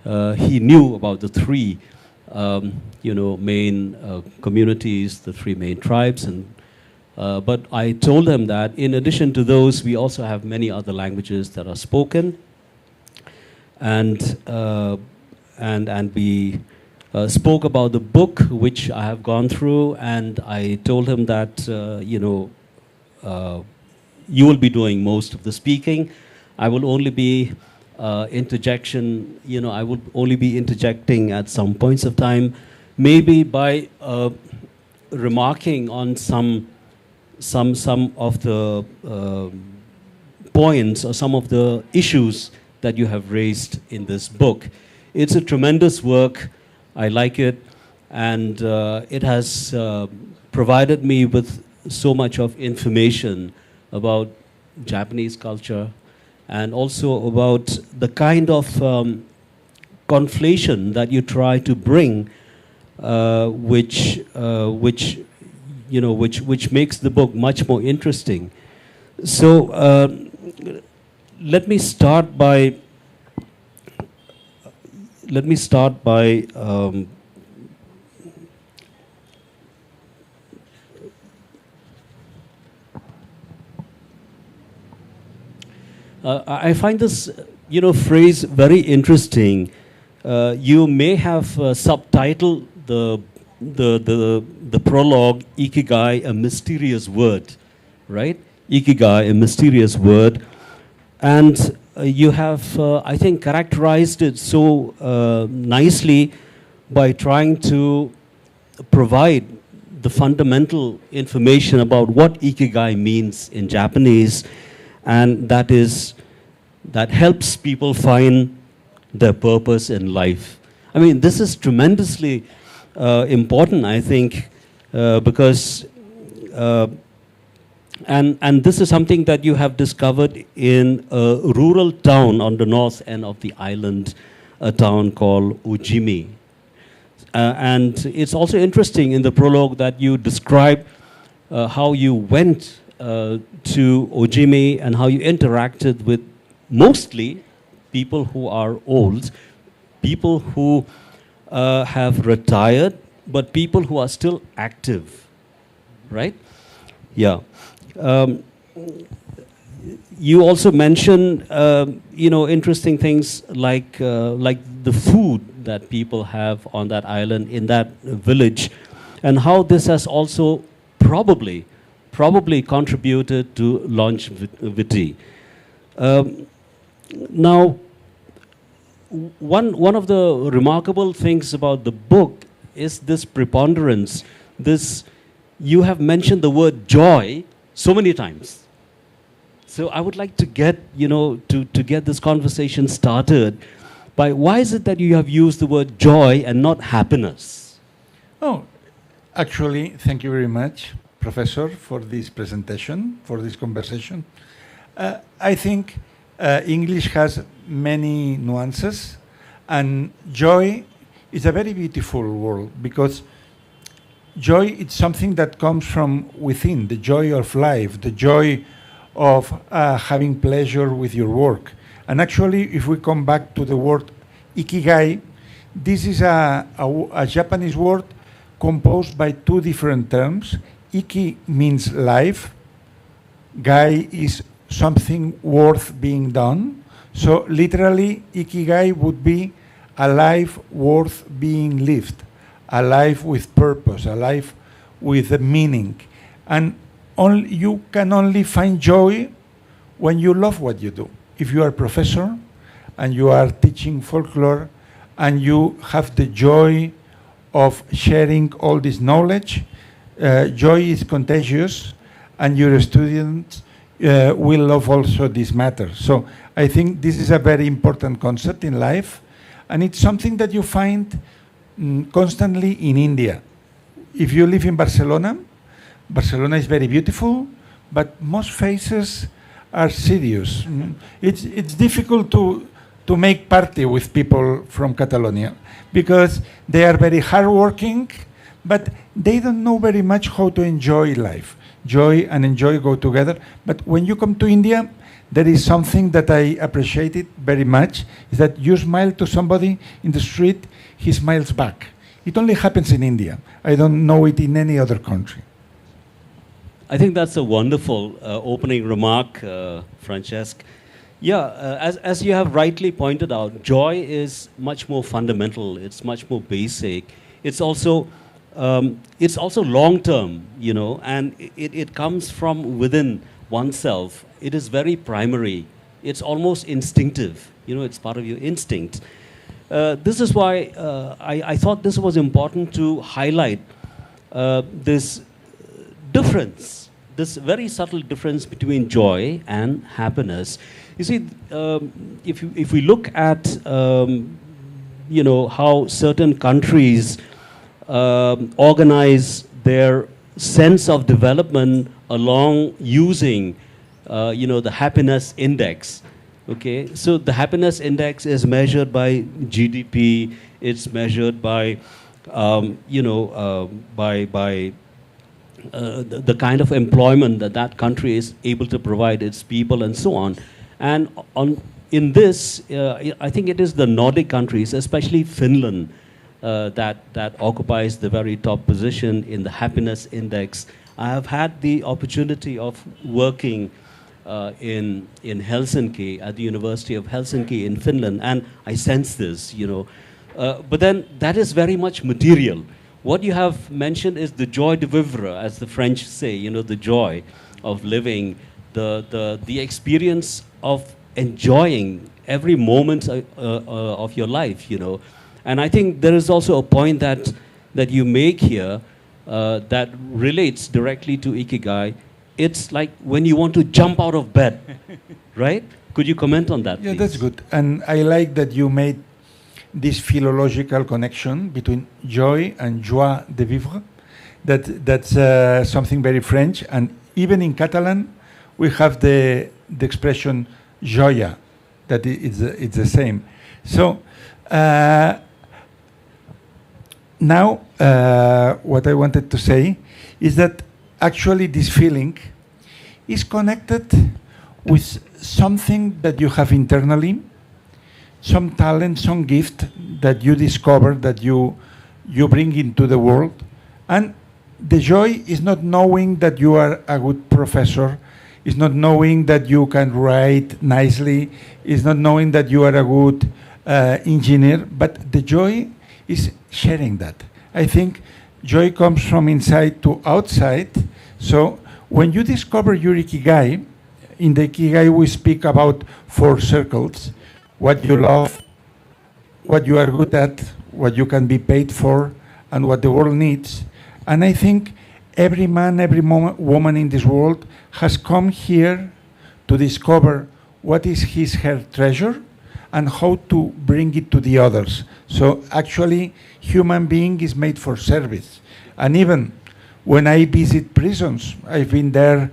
He knew about the 3 main communities, the 3 main tribes. But I told him that in addition to those, we also have many other languages that are spoken. And we spoke about the book which I have gone through, and I told him that you will be doing most of the speaking. I will only be interjection. I would only be interjecting at some points of time, maybe by remarking on some of the points or some of the issues that you have raised in this book. It's a tremendous work. I like it, and it has provided me with so much of information about Japanese culture, and also about the kind of conflation that you try to bring, which makes the book much more interesting. So let me start by I find this phrase very interesting. You may have subtitled the prologue Ikigai, a mysterious word, right? Ikigai, a mysterious word. And you have, I think, characterized it so nicely by trying to provide the fundamental information about what Ikigai means in Japanese, and that helps people find their purpose in life. I mean, this is tremendously important, I think, because, and this is something that you have discovered in a rural town on the north end of the island, a town called Ujimi. And it's also interesting in the prologue that you describe how you went to Ujimi and how you interacted with mostly people who are old, people who have retired, but people who are still active, right? Yeah. You also mentioned, interesting things like the food that people have on that island, in that village, and how this has also probably contributed to longevity. Now, one of the remarkable things about the book is this preponderance. You have mentioned the word joy so many times. So I would like to get, to get this conversation started by why is it that you have used the word joy and not happiness? Oh, actually, thank you very much, Professor, for this presentation, for this conversation. I think English has many nuances, and joy is a very beautiful word, because joy is something that comes from within, the joy of life, the joy of having pleasure with your work. And actually, if we come back to the word Ikigai, this is a Japanese word composed by two different terms. Iki means life. Gai is something worth being done. So literally, Ikigai would be a life worth being lived, a life with purpose, a life with a meaning. And you can only find joy when you love what you do. If you are a professor and you are teaching folklore and you have the joy of sharing all this knowledge, joy is contagious, and your students will love also this matter. So I think this is a very important concept in life, and it's something that you find constantly in India. If you live in Barcelona, Barcelona is very beautiful, but most faces are serious. It's difficult to make party with people from Catalonia, because they are very hardworking, but they don't know very much how to enjoy life. Joy and enjoy go together. But when you come to India, there is something that I appreciated very much, is that you smile to somebody in the street, he smiles back. It only happens in India. I don't know it in any other country. I think that's a wonderful opening remark, Francesc. Yeah, as you have rightly pointed out, joy is much more fundamental. It's much more basic. It's also long-term, and it comes from within oneself. It is very primary. It's almost instinctive. It's part of your instinct. This is why I thought this was important to highlight this difference, this very subtle difference between joy and happiness. You see, if we look at how certain countries organize their sense of development along using the happiness index. Okay, so the happiness index is measured by GDP. It's measured by the kind of employment that country is able to provide its people, and so on. And in this, I think it is the Nordic countries, especially Finland, that occupies the very top position in the happiness index. I have had the opportunity of working in Helsinki, at the University of Helsinki in Finland, and I sense this, but then that is very much material. What you have mentioned is the joie de vivre, as the French say, the joy of living, the experience of enjoying every moment of your life, And I think there is also a point that you make here that relates directly to Ikigai. It's like when you want to jump out of bed, right? Could you comment on that, Yeah, please? that's good. And I like that you made this philological connection between joy and joie de vivre. That's something very French, and even in Catalan, we have the expression joia, that it's the same. So now what I wanted to say is that actually this feeling is connected with something that you have internally, some talent, some gift that you discover, that you bring into the world. And the joy is not knowing that you are a good professor, is not knowing that you can write nicely, is not knowing that you are a good engineer, but the joy is sharing that. I think joy comes from inside to outside. So when you discover your Ikigai, in the Ikigai we speak about 4 circles: what you love, what you are good at, what you can be paid for, and what the world needs. And I think every man, every woman in this world has come here to discover what is his, her treasure and how to bring it to the others. So actually, human being is made for service. And even when I visit prisons, I've been there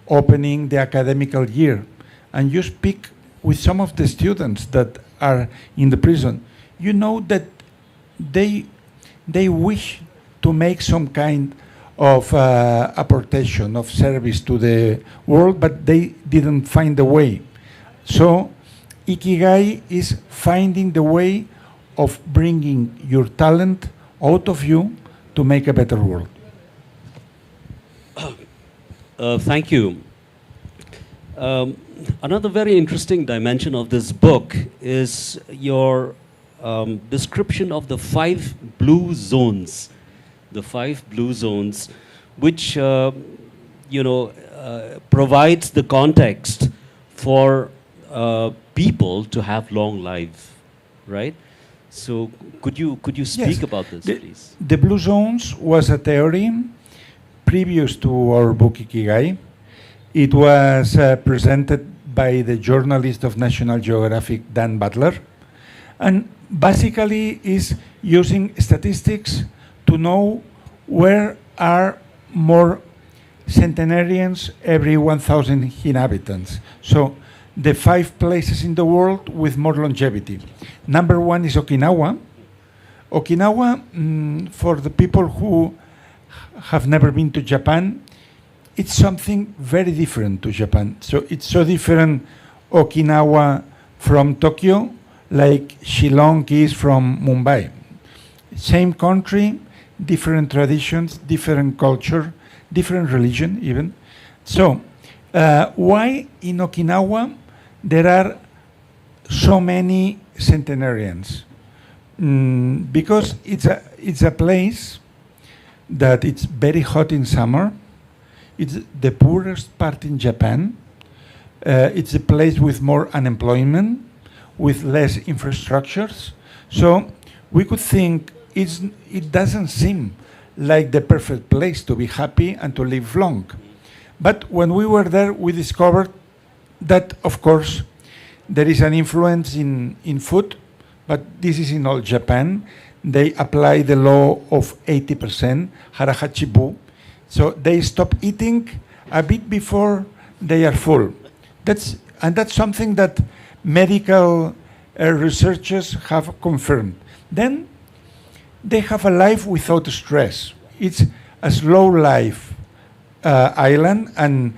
opening the academical year, and you speak with some of the students that are in the prison, you know that they wish to make some kind of apportation, of service to the world, but they didn't find the way. So Ikigai is finding the way of bringing your talent out of you to make a better world. Thank you. Another very interesting dimension of this book is your description of the 5 blue zones. The 5 blue zones, which provides the context for people to have long lives, right? So could you speak about this, please? The blue zones was a theory previous to our book Ikigai. It was presented by the journalist of National Geographic, Dan Butler, and basically is using statistics to know where are more centenarians every 1,000 inhabitants. So the 5 places in the world with more longevity. Number 1 is Okinawa. Okinawa, for the people who have never been to Japan, it's something very different to Japan. So it's so different, Okinawa from Tokyo, like Shillong is from Mumbai. Same country, different traditions, different culture, different religion even. So why in Okinawa there are so many centenarians? Because it's a place that it's very hot in summer. It's the poorest part in Japan. It's a place with more unemployment, with less infrastructures. So we could think it doesn't seem like the perfect place to be happy and to live long. But when we were there, we discovered that, of course, there is an influence in food, but this is in all Japan. They apply the law of 80%, harahachibu. So they stop eating a bit before they are full. That's something that medical researchers have confirmed. Then they have a life without stress. It's a slow life island, and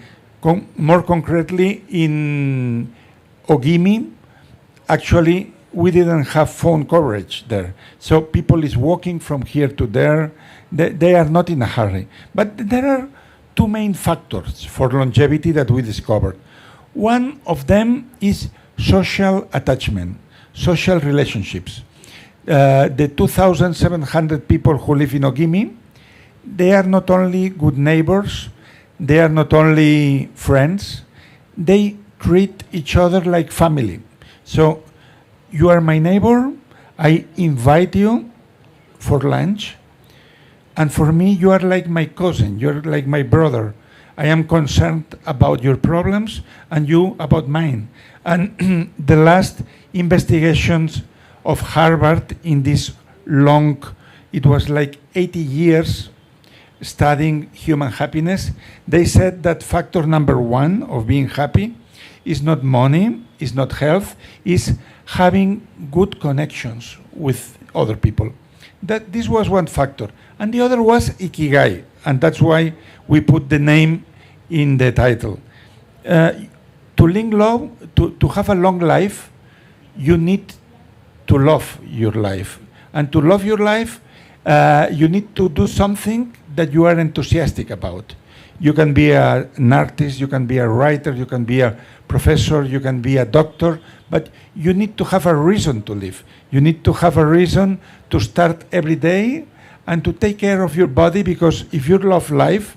more concretely in Ogimi, actually we didn't have phone coverage there. So people is walking from here to there. They are not in a hurry. But there are 2 main factors for longevity that we discovered. One of them is social attachment, social relationships. The 2,700 people who live in Ogimi, they are not only good neighbors, they are not only friends, they treat each other like family. So you are my neighbor, I invite you for lunch, and for me you are like my cousin, you're like my brother. I am concerned about your problems and you about mine. And the last investigations of Harvard in this long, it was like 80 years studying human happiness. They said that factor number one of being happy is not money, is not health, is having good connections with other people. That this was one factor. And the other was Ikigai, and that's why we put the name in the title. To have a long life, you need to love your life. And to love your life, you need to do something that you are enthusiastic about. You can be an artist, you can be a writer, you can be a professor, you can be a doctor, but you need to have a reason to live. You need to have a reason to start every day and to take care of your body, because if you love life,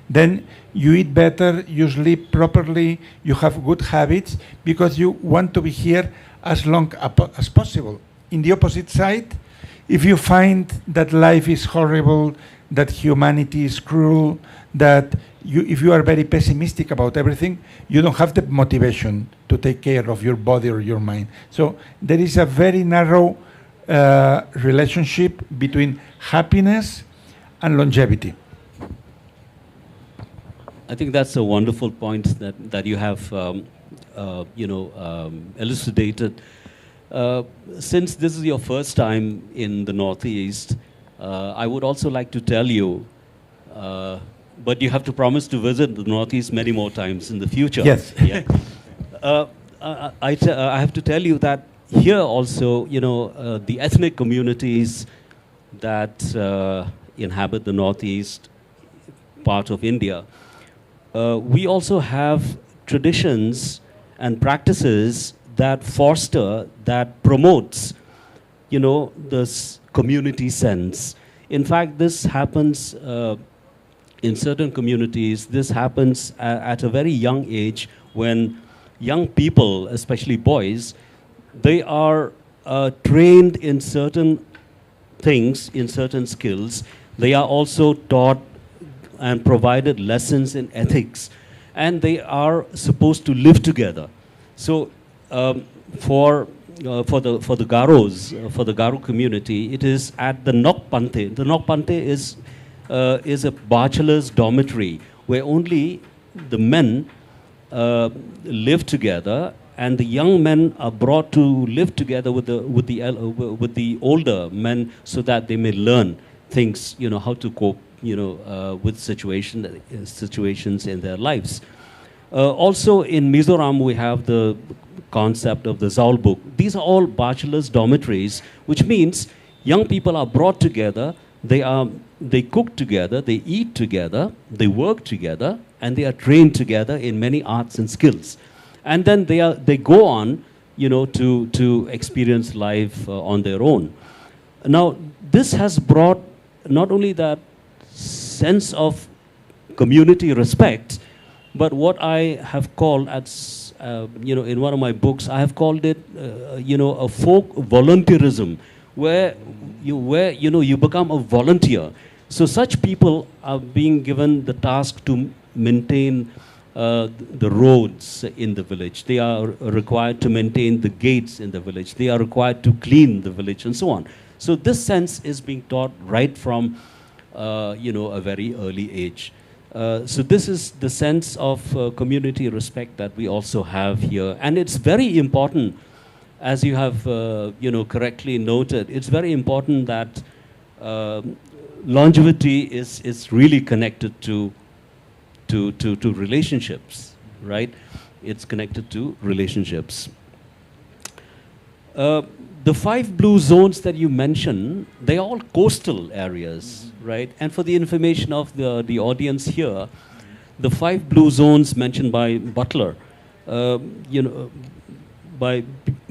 then you eat better, you sleep properly, you have good habits, because you want to be here as long as possible. In the opposite side, if you find that life is horrible, that humanity is cruel, that if you are very pessimistic about everything, you don't have the motivation to take care of your body or your mind. So there is a very narrow relationship between happiness and longevity. I think that's a wonderful point that you have elucidated. Since this is your first time in the Northeast, I would also like to tell you, but you have to promise to visit the Northeast many more times in the future. Yes. Yeah. I have to tell you that here also, the ethnic communities that inhabit the Northeast part of India, we also have traditions and practices that foster, that promotes, this community sense. In fact, this happens in certain communities. This happens at a very young age, when young people, especially boys, they are trained in certain things, in certain skills. They are also taught and provided lessons in ethics, and they are supposed to live together. So for the Garos, for the Garo community, it is at the Nokpante. The Nokpante is a bachelor's dormitory where only the men live together, and the young men are brought to live together with the older men, so that they may learn things, how to cope, with situations in their lives. Also in Mizoram, we have the concept of the Zaulbuk. These are all bachelor's dormitories, which means young people are brought together, they cook together, they eat together, they work together, and they are trained together in many arts and skills. And then they go on, to experience life on their own. Now, this has brought not only that sense of community respect, but what I have called, in one of my books, I have called it, a folk volunteerism, where you become a volunteer. So such people are being given the task to maintain the roads in the village. They are required to maintain the gates in the village. They are required to clean the village, and so on. So this sense is being taught right from a very early age. So this is the sense of community respect that we also have here. And it's very important, as you have correctly noted, it's very important that longevity is really connected to relationships, right? It's connected to relationships. The 5 blue zones that you mentioned, they're all coastal areas, right? And for the information of the audience here, the 5 blue zones mentioned by Butler, by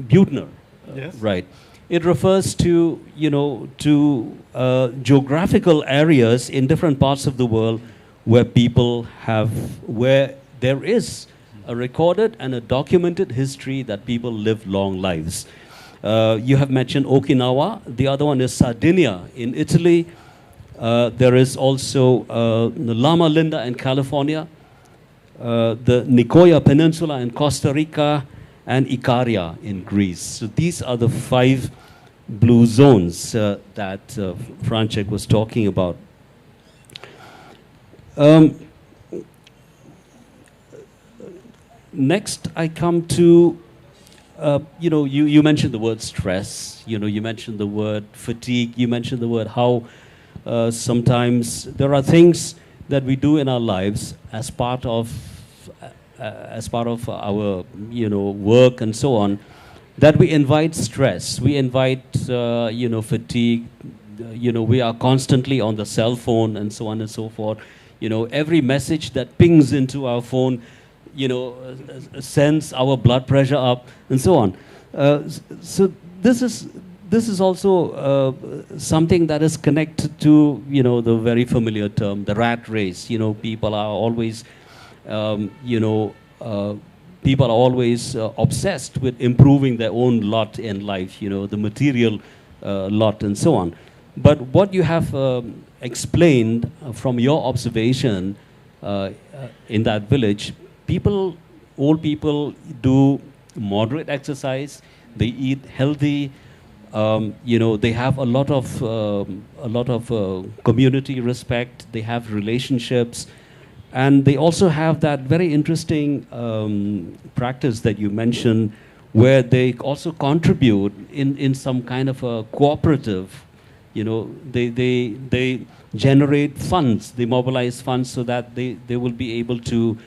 Buettner, yes, right? It refers to, geographical areas in different parts of the world where there is a recorded and a documented history that people live long lives. You have mentioned Okinawa. The other one is Sardinia in Italy. There is also Loma Linda in California, the Nicoya Peninsula in Costa Rica, and Ikaria in Greece. So these are the 5 blue zones that Francesc was talking about. Next, I come to, you mentioned the word stress, you mentioned the word fatigue, you mentioned the word how sometimes there are things that we do in our lives as part of our, work and so on, that we invite stress, we invite, fatigue, we are constantly on the cell phone and so on and so forth. Every message that pings into our phone, sends our blood pressure up and so on. So this is also something that is connected to, the very familiar term, the rat race. People are always, obsessed with improving their own lot in life, the material lot and so on. But what you have explained from your observation in that village, old people do moderate exercise, they eat healthy, they have a lot of community respect, they have relationships, and they also have that very interesting practice that you mentioned, where they also contribute in some kind of a cooperative. They generate funds, they mobilize funds so that they will be able to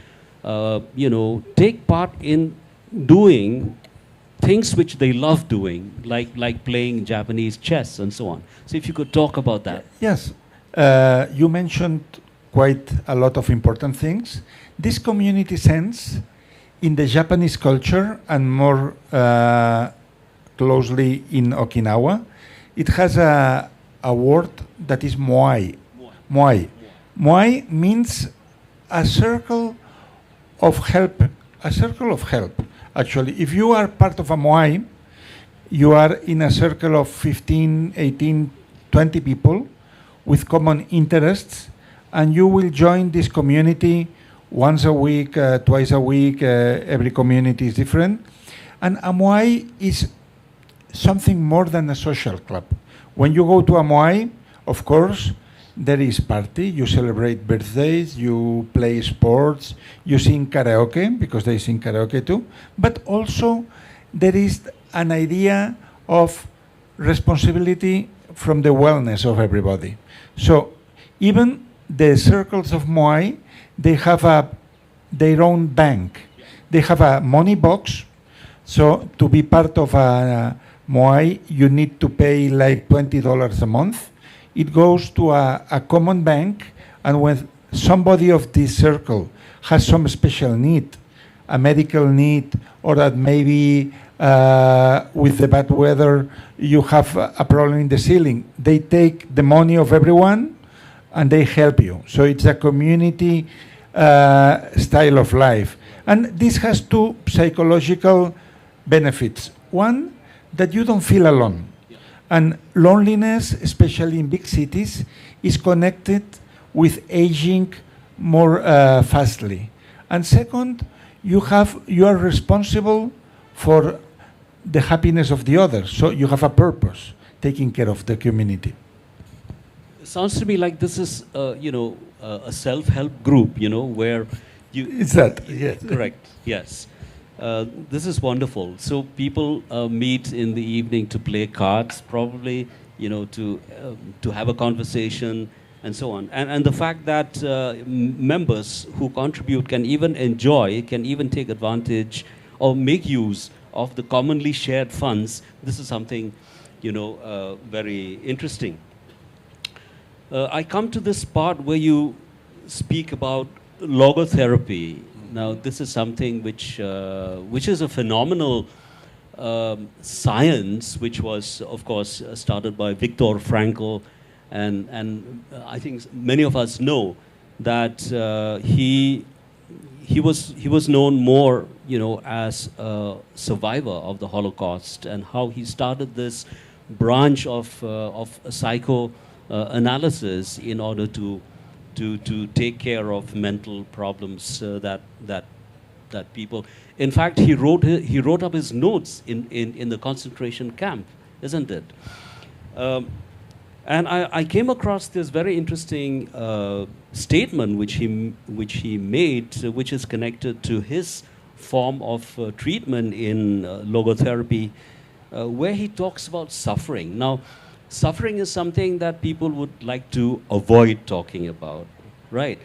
take part in doing things which they love doing, like playing Japanese chess and so on. So if you could talk about that. Yes, you mentioned quite a lot of important things. This community sense in the Japanese culture, and more closely in Okinawa, it has a word that is moai. Moai. Moai means a circle of help. A circle of help. Actually, if you are part of a moai, you are in a circle of 15, 18, 20 people with common interests, and you will join this community once a week, twice a week. Every community is different. And a moai is something more than a social club. When you go to a moai, of course, there is party, you celebrate birthdays, you play sports, you sing karaoke, because they sing karaoke too, but also there is an idea of responsibility from the wellness of everybody. So even the circles of Moai, they have their own bank. They have a money box, so to be part of a Moai, you need to pay like $20 a month. It goes to a common bank, and when somebody of this circle has some special need, a medical need, or that maybe with the bad weather you have a problem in the ceiling, they take the money of everyone and they help you. So it's a community style of life. And this has two psychological benefits. One, that you don't feel alone. And loneliness, especially in big cities, is connected with aging more fastly. And second, you are responsible for the happiness of the others. So you have a purpose, taking care of the community. It sounds to me like this is, a self-help group, where you... Is that? Yes. Correct, yes. This is wonderful. So people meet in the evening to play cards, probably, to have a conversation and so on. And the fact that members who contribute can even enjoy, can even take advantage or make use of the commonly shared funds, this is something, very interesting. I come to this part where you speak about logotherapy. Now, this is something which is a phenomenal science, which was, of course, started by Viktor Frankl, and I think many of us know that he was known more, as a survivor of the Holocaust, and how he started this branch of psychoanalysis in order to take care of mental problems that people. In fact, he wrote up his notes in the concentration camp, isn't it? And I came across this very interesting statement which he made, which is connected to his form of treatment in logotherapy, where he talks about suffering. Now, suffering is something that people would like to avoid talking about, right?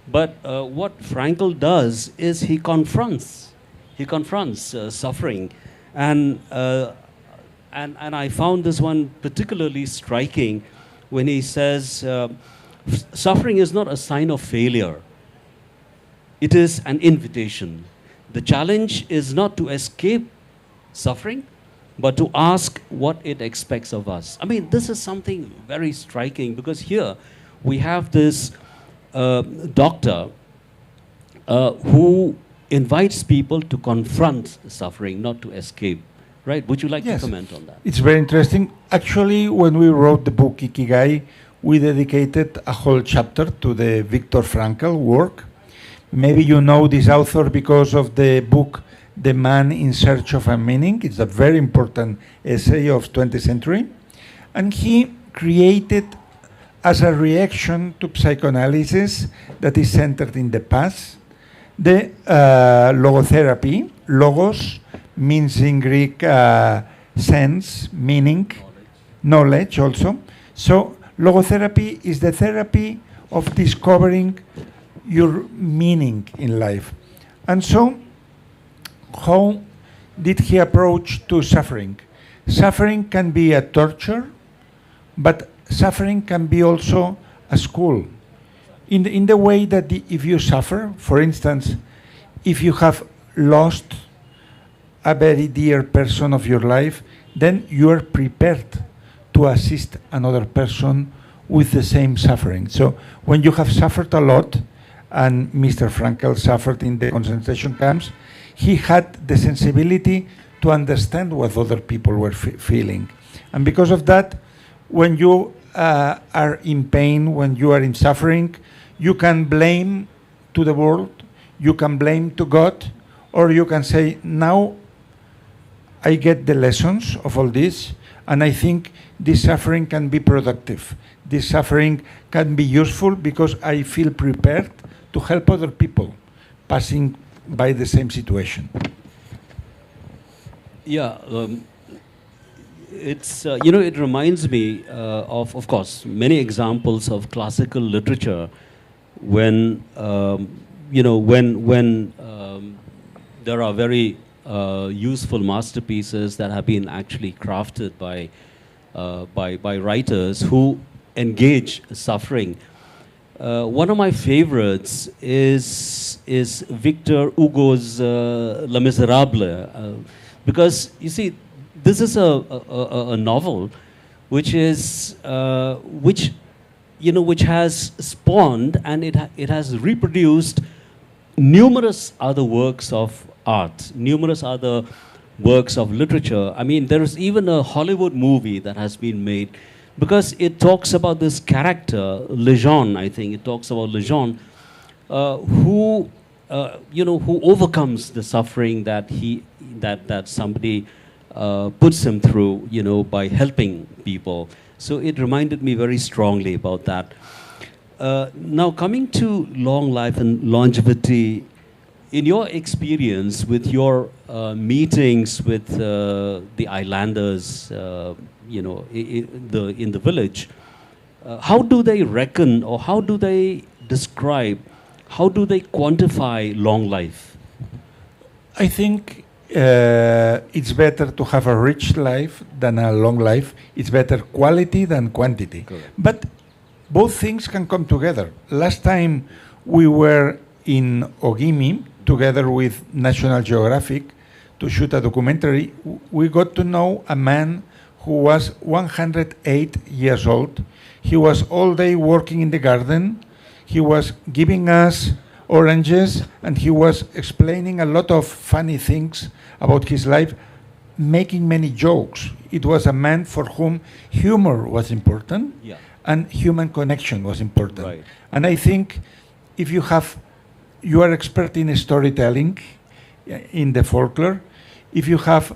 But what Frankl does is he confronts suffering, and I found this one particularly striking when he says, suffering is not a sign of failure. It is an invitation. The challenge is not to escape suffering, but to ask what it expects of us. I mean, this is something very striking, because here we have this doctor who invites people to confront suffering, not to escape. Right? Would you like to comment on that? It's very interesting. Actually, when we wrote the book Ikigai, we dedicated a whole chapter to the Viktor Frankl work. Maybe you know this author because of the book The Man in Search of a Meaning. It's a very important essay of 20th century. And he created, as a reaction to psychoanalysis that is centered in the past, the logotherapy. Logos means in Greek sense, meaning, knowledge also. So logotherapy is the therapy of discovering your meaning in life. And so, how did he approach to suffering? Suffering can be a torture, but suffering can be also a school. In the way that if you suffer, for instance, if you have lost a very dear person of your life, then you are prepared to assist another person with the same suffering. So when you have suffered a lot, and Mr. Frankl suffered in the concentration camps, he had the sensibility to understand what other people were feeling. And because of that, when you are in pain, when you are in suffering, you can blame to the world, you can blame to God, or you can say, now I get the lessons of all this, and I think this suffering can be productive. This suffering can be useful because I feel prepared to help other people passing by the same situation. Yeah, it's it reminds me of course, many examples of classical literature when when there are very useful masterpieces that have been actually crafted by writers who engage suffering. One of my favorites is Victor Hugo's Les Miserables, because you see, this is a novel which has spawned, and it has reproduced numerous other works of art, numerous other works of literature. I mean, there is even a Hollywood movie that has been made, because it talks about this character, Lejeune, I think. It talks about Lejeune, who overcomes the suffering that somebody puts him through, by helping people. So it reminded me very strongly about that. Now, coming to long life and longevity, in your experience with your meetings with the islanders, in the village, how do they reckon, or how do they describe, how do they quantify long life? I think it's better to have a rich life than a long life. It's better quality than quantity. Correct. But both things can come together. Last time we were in Ogimi together with National Geographic to shoot a documentary. We got to know a man who was 108 years old. He was all day working in the garden. He was giving us oranges, and he was explaining a lot of funny things about his life, making many jokes. It was a man for whom humor was important, Yeah. and human connection was important. Right. And I think if you are expert in storytelling, in the folklore, if you have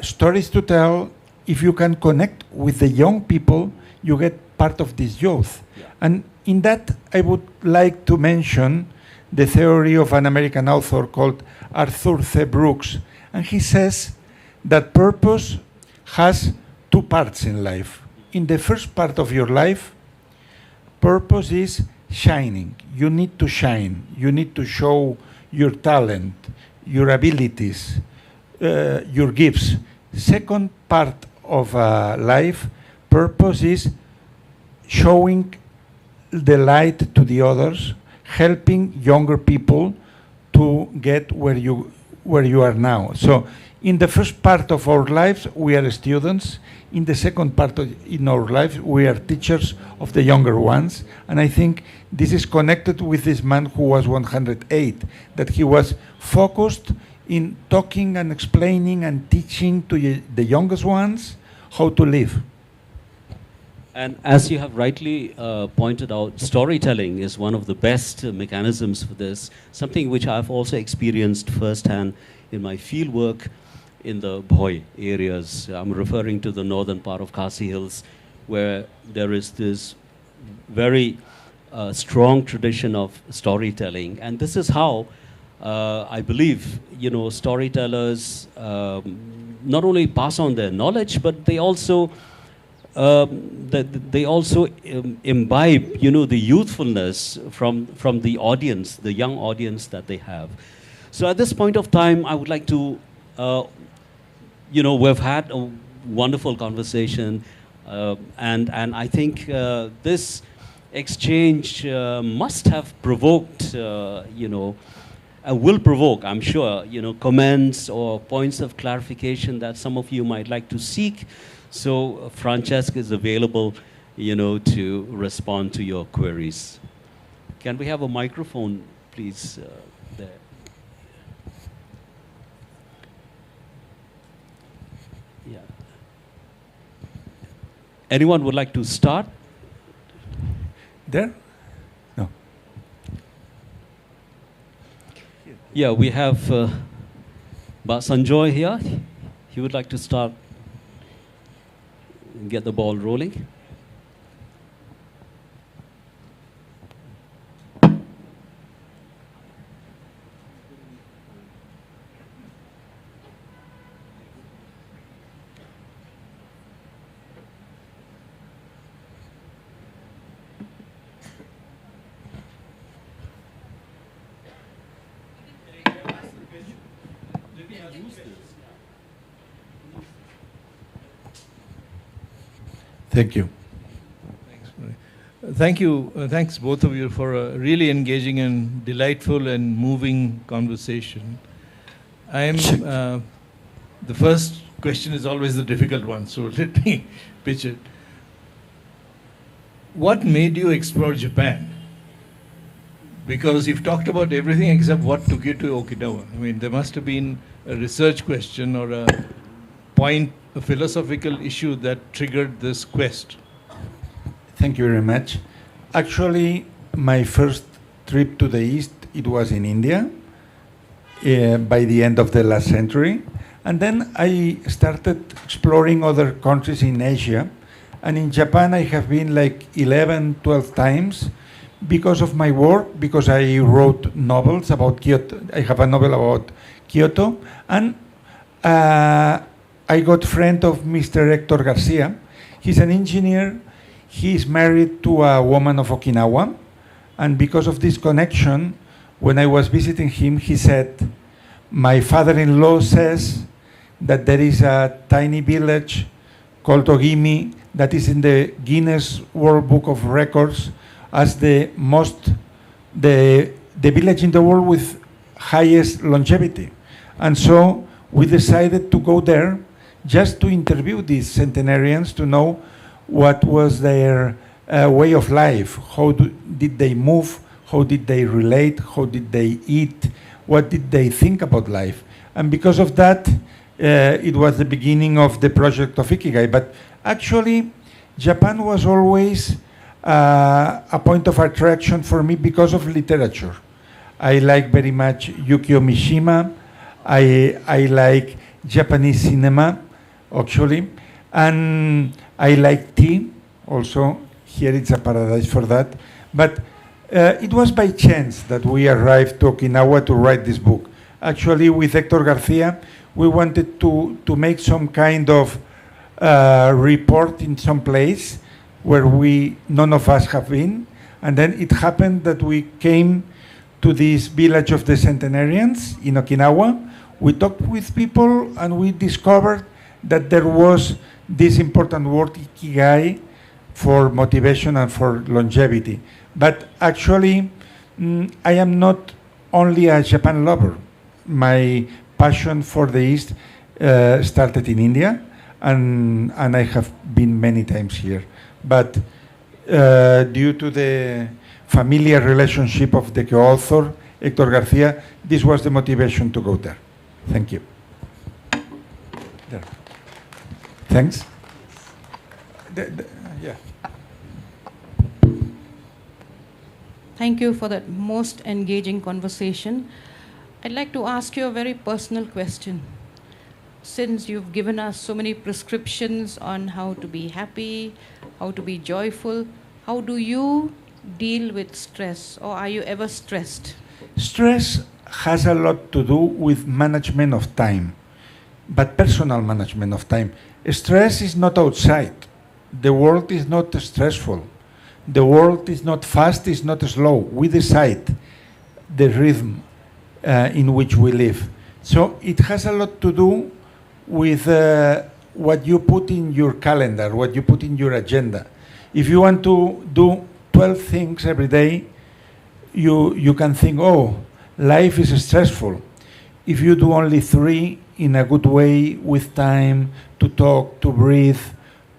stories to tell if you can connect with the young people, you get part of this youth. Yeah. And in that, I would like to mention the theory of an American author called Arthur C. Brooks. And he says that purpose has two parts in life. In the first part of your life, purpose is shining. You need to shine. You need to show your talent, your abilities, your gifts. Second part of life, purpose is showing the light to the others, helping younger people to get where you are now. So in the first part of our lives, we are students. In the second part in our lives, we are teachers of the younger ones. And I think this is connected with this man who was 108, that he was focused in talking and explaining and teaching to the youngest ones how to live. And as you have rightly pointed out, storytelling is one of the best mechanisms for this, something which I've also experienced firsthand in my field work in the Bhoi areas. I'm referring to the northern part of Khasi Hills, where there is this very strong tradition of storytelling. And this is how I believe, storytellers not only pass on their knowledge, but they also imbibe, the youthfulness from the audience, the young audience that they have. So at this point of time, I would like to, we've had a wonderful conversation, and I think this exchange must have provoked, will provoke, I'm sure, comments or points of clarification that some of you might like to seek. So Francesc is available, to respond to your queries. Can we have a microphone, please, there? Yeah. Anyone would like to start? There? No. Yeah, we have Sanjoy here. He would like to start and get the ball rolling. Thank you. Thank you. Thanks both of you for a really engaging and delightful and moving conversation. The first question is always the difficult one, so let me pitch it. What made you explore Japan? Because you've talked about everything except what took you to Okinawa. I mean, there must have been a research question or a philosophical issue that triggered this quest. Thank you very much. Actually, my first trip to the East, it was in India by the end of the last century. And then I started exploring other countries in Asia. And in Japan, I have been like 11, 12 times because of my work, because I wrote novels about Kyoto. I have a novel about Kyoto. And I got friend of Mr. Hector Garcia. He's an engineer. He's married to a woman of Okinawa. And because of this connection, when I was visiting him, he said, my father-in-law says that there is a tiny village called Ogimi that is in the Guinness World Book of Records as the village in the world with highest longevity. And so we decided to go there just to interview these centenarians to know what was their way of life, how did they move, how did they relate, how did they eat, what did they think about life. And because of that, it was the beginning of the project of Ikigai. But actually, Japan was always a point of attraction for me because of literature. I like very much Yukio Mishima. I like Japanese cinema, actually. And I like tea also. Here it's a paradise for that. But it was by chance that we arrived to Okinawa to write this book. Actually, with Hector Garcia, we wanted to make some kind of report in some place where none of us have been. And then it happened that we came to this village of the centenarians in Okinawa. We talked with people and we discovered that there was this important word, Ikigai, for motivation and for longevity. But actually, I am not only a Japan lover. My passion for the East started in India, and I have been many times here. But due to the familiar relationship of the co-author, Hector Garcia, this was the motivation to go there. Thank you. There. Thanks. Yeah. Thank you for that most engaging conversation. I'd like to ask you a very personal question. Since you've given us so many prescriptions on how to be happy, how to be joyful, how do you deal with stress, or are you ever stressed? Stress has a lot to do with management of time, but personal management of time. Stress is not outside. The world is not stressful. The world is not fast, it's not slow. We decide the rhythm in which we live. So it has a lot to do with what you put in your calendar, what you put in your agenda. If you want to do 12 things every day, you can think, oh, life is stressful. If you do only 3 in a good way, with time to talk, to breathe,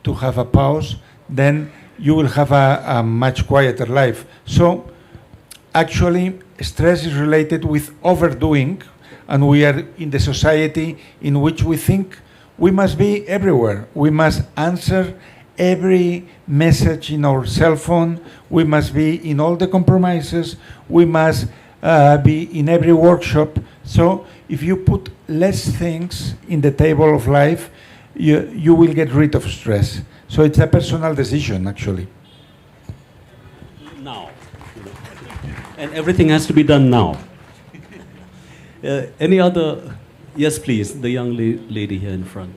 to have a pause, then you will have a much quieter life. So actually, stress is related with overdoing, and we are in the society in which we think we must be everywhere. We must answer every message in our cell phone. We must be in all the compromises. We must be in every workshop. So if you put less things in the table of life, you will get rid of stress. So it's a personal decision, actually. Now. And everything has to be done now. Any other? Yes, please. The young lady here in front.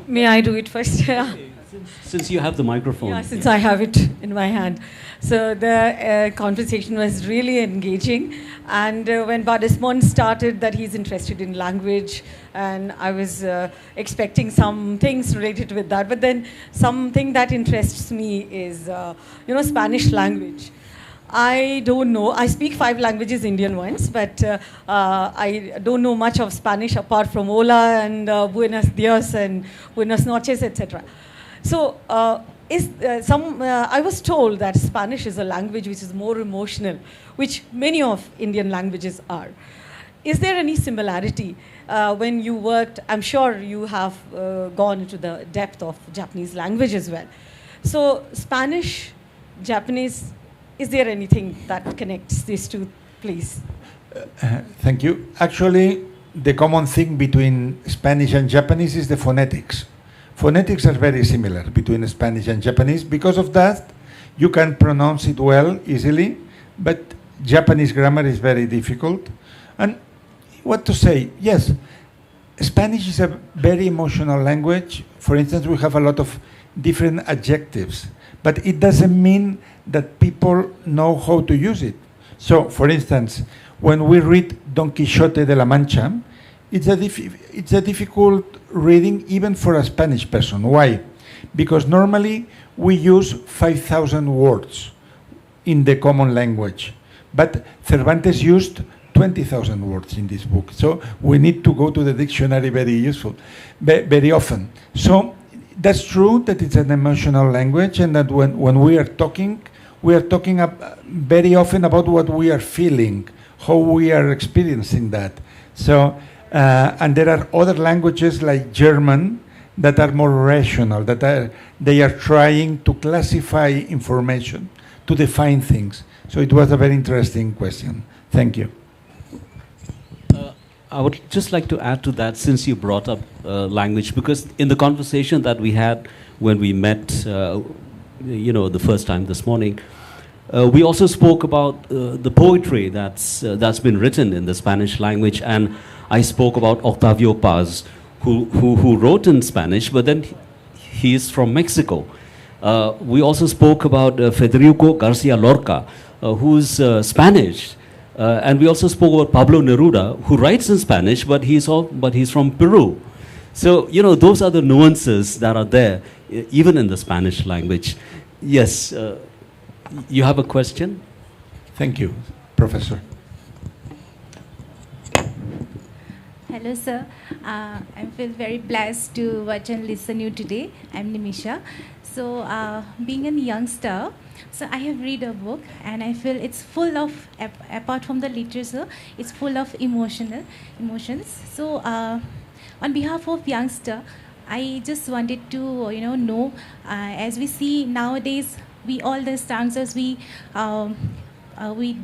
May I do it first? Since you have the microphone. Yeah, since I have it in my hand. So the conversation was really engaging. And when Badismon started that he's interested in language, and I was expecting some things related with that. But then something that interests me is, Spanish language. I don't know. I speak 5 languages, Indian ones, but I don't know much of Spanish apart from hola and buenos dias and buenas noches, etc. So I was told that Spanish is a language which is more emotional, which many of Indian languages are. Is there any similarity when you worked? I'm sure you have gone into the depth of Japanese language as well. So Spanish, Japanese, is there anything that connects these two, please? Thank you. Actually, the common thing between Spanish and Japanese is the phonetics. Phonetics are very similar between Spanish and Japanese. Because of that, you can pronounce it well, easily, but Japanese grammar is very difficult. And what to say? Yes, Spanish is a very emotional language. For instance, we have a lot of different adjectives, but it doesn't mean that people know how to use it. So, for instance, when we read Don Quixote de la Mancha, it's a difficult reading even for a Spanish person. Why? Because normally we use 5,000 words in the common language, but Cervantes used 20,000 words in this book. So we need to go to the dictionary very often. So that's true that it's an emotional language, and that when we are talking very often about what we are feeling, how we are experiencing that. So, and there are other languages like German that are more rational, they are trying to classify information, to define things. So it was a very interesting question. Thank you. I would just like to add to that, since you brought up language, because in the conversation that we had when we met, the first time this morning, we also spoke about the poetry that's been written in the Spanish language, and I spoke about Octavio Paz, who wrote in Spanish, but then he is from Mexico. We also spoke about Federico Garcia Lorca, who's Spanish. And we also spoke about Pablo Neruda, who writes in Spanish, but he's from Peru. So, those are the nuances that are there, even in the Spanish language. Yes, you have a question? Thank you, Professor. Hello, sir. I feel very blessed to watch and listen to you today. I'm Nimisha. So, being a youngster, so I have read a book and I feel it's full of, apart from the literature, it's full of emotions. So, on behalf of youngster, I just wanted to, know, as we see nowadays, all the youngsters, we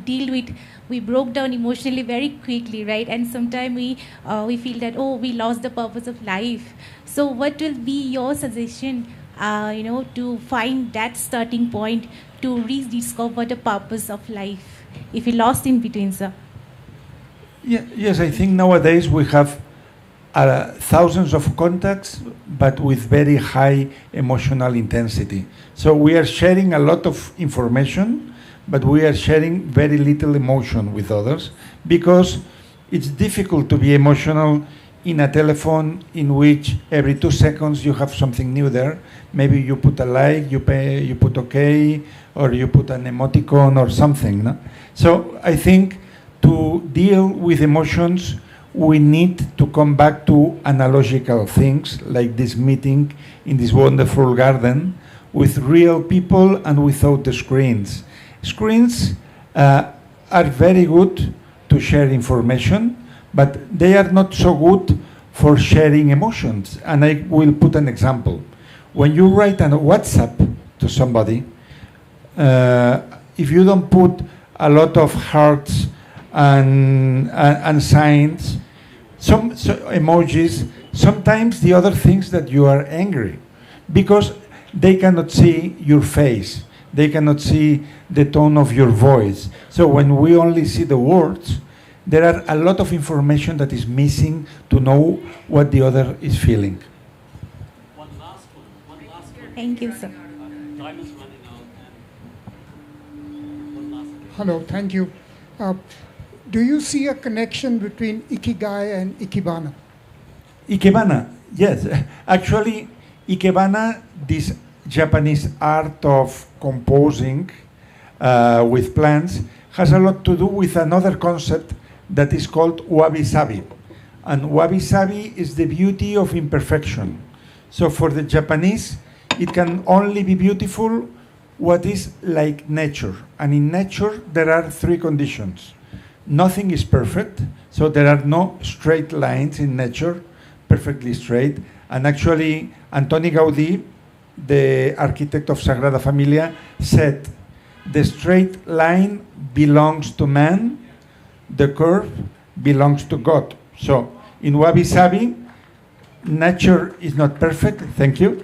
deal with, we broke down emotionally very quickly, right? And sometimes we feel that, oh, we lost the purpose of life. So what will be your suggestion, to find that starting point to rediscover the purpose of life if we lost in between, sir? Yeah, yes, I think nowadays we have thousands of contacts, but with very high emotional intensity. So we are sharing a lot of information, but we are sharing very little emotion with others, because it's difficult to be emotional in a telephone in which every 2 seconds you have something new there. Maybe you put a like, you put okay, or you put an emoticon or something. No? So I think to deal with emotions, we need to come back to analogical things, like this meeting in this wonderful garden, with real people and without the screens. Screens are very good to share information, but they are not so good for sharing emotions. And I will put an example. When you write a WhatsApp to somebody, if you don't put a lot of hearts and signs, some emojis, sometimes the other thinks that you are angry, because they cannot see your face. They cannot see the tone of your voice. So when we only see the words, there are a lot of information that is missing to know what the other is feeling. One last one. Thank you, sir. Time is running out. And one last one. Hello, thank you. Do you see a connection between Ikigai and Ikebana? Ikebana, yes. Actually, Ikebana, this Japanese art of composing with plants, has a lot to do with another concept that is called wabi-sabi. And wabi-sabi is the beauty of imperfection. So for the Japanese, it can only be beautiful what is like nature. And in nature, there are 3 conditions. Nothing is perfect, so there are no straight lines in nature, perfectly straight. And actually, Antoni Gaudí, the architect of Sagrada Familia, said, the straight line belongs to man, the curve belongs to God. So in wabi-sabi, nature is not perfect, thank you.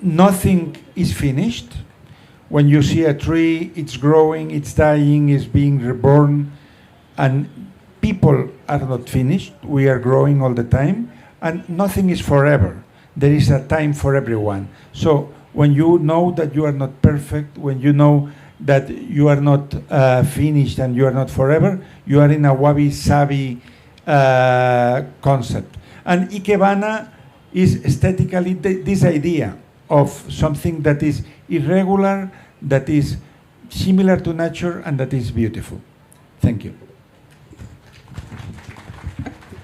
Nothing is finished. When you see a tree, it's growing, it's dying, it's being reborn, and people are not finished. We are growing all the time, and nothing is forever. There is a time for everyone. So when you know that you are not perfect, when you know that you are not finished and you are not forever, you are in a wabi-sabi concept. And Ikebana is aesthetically this idea of something that is irregular, that is similar to nature, and that is beautiful. Thank you.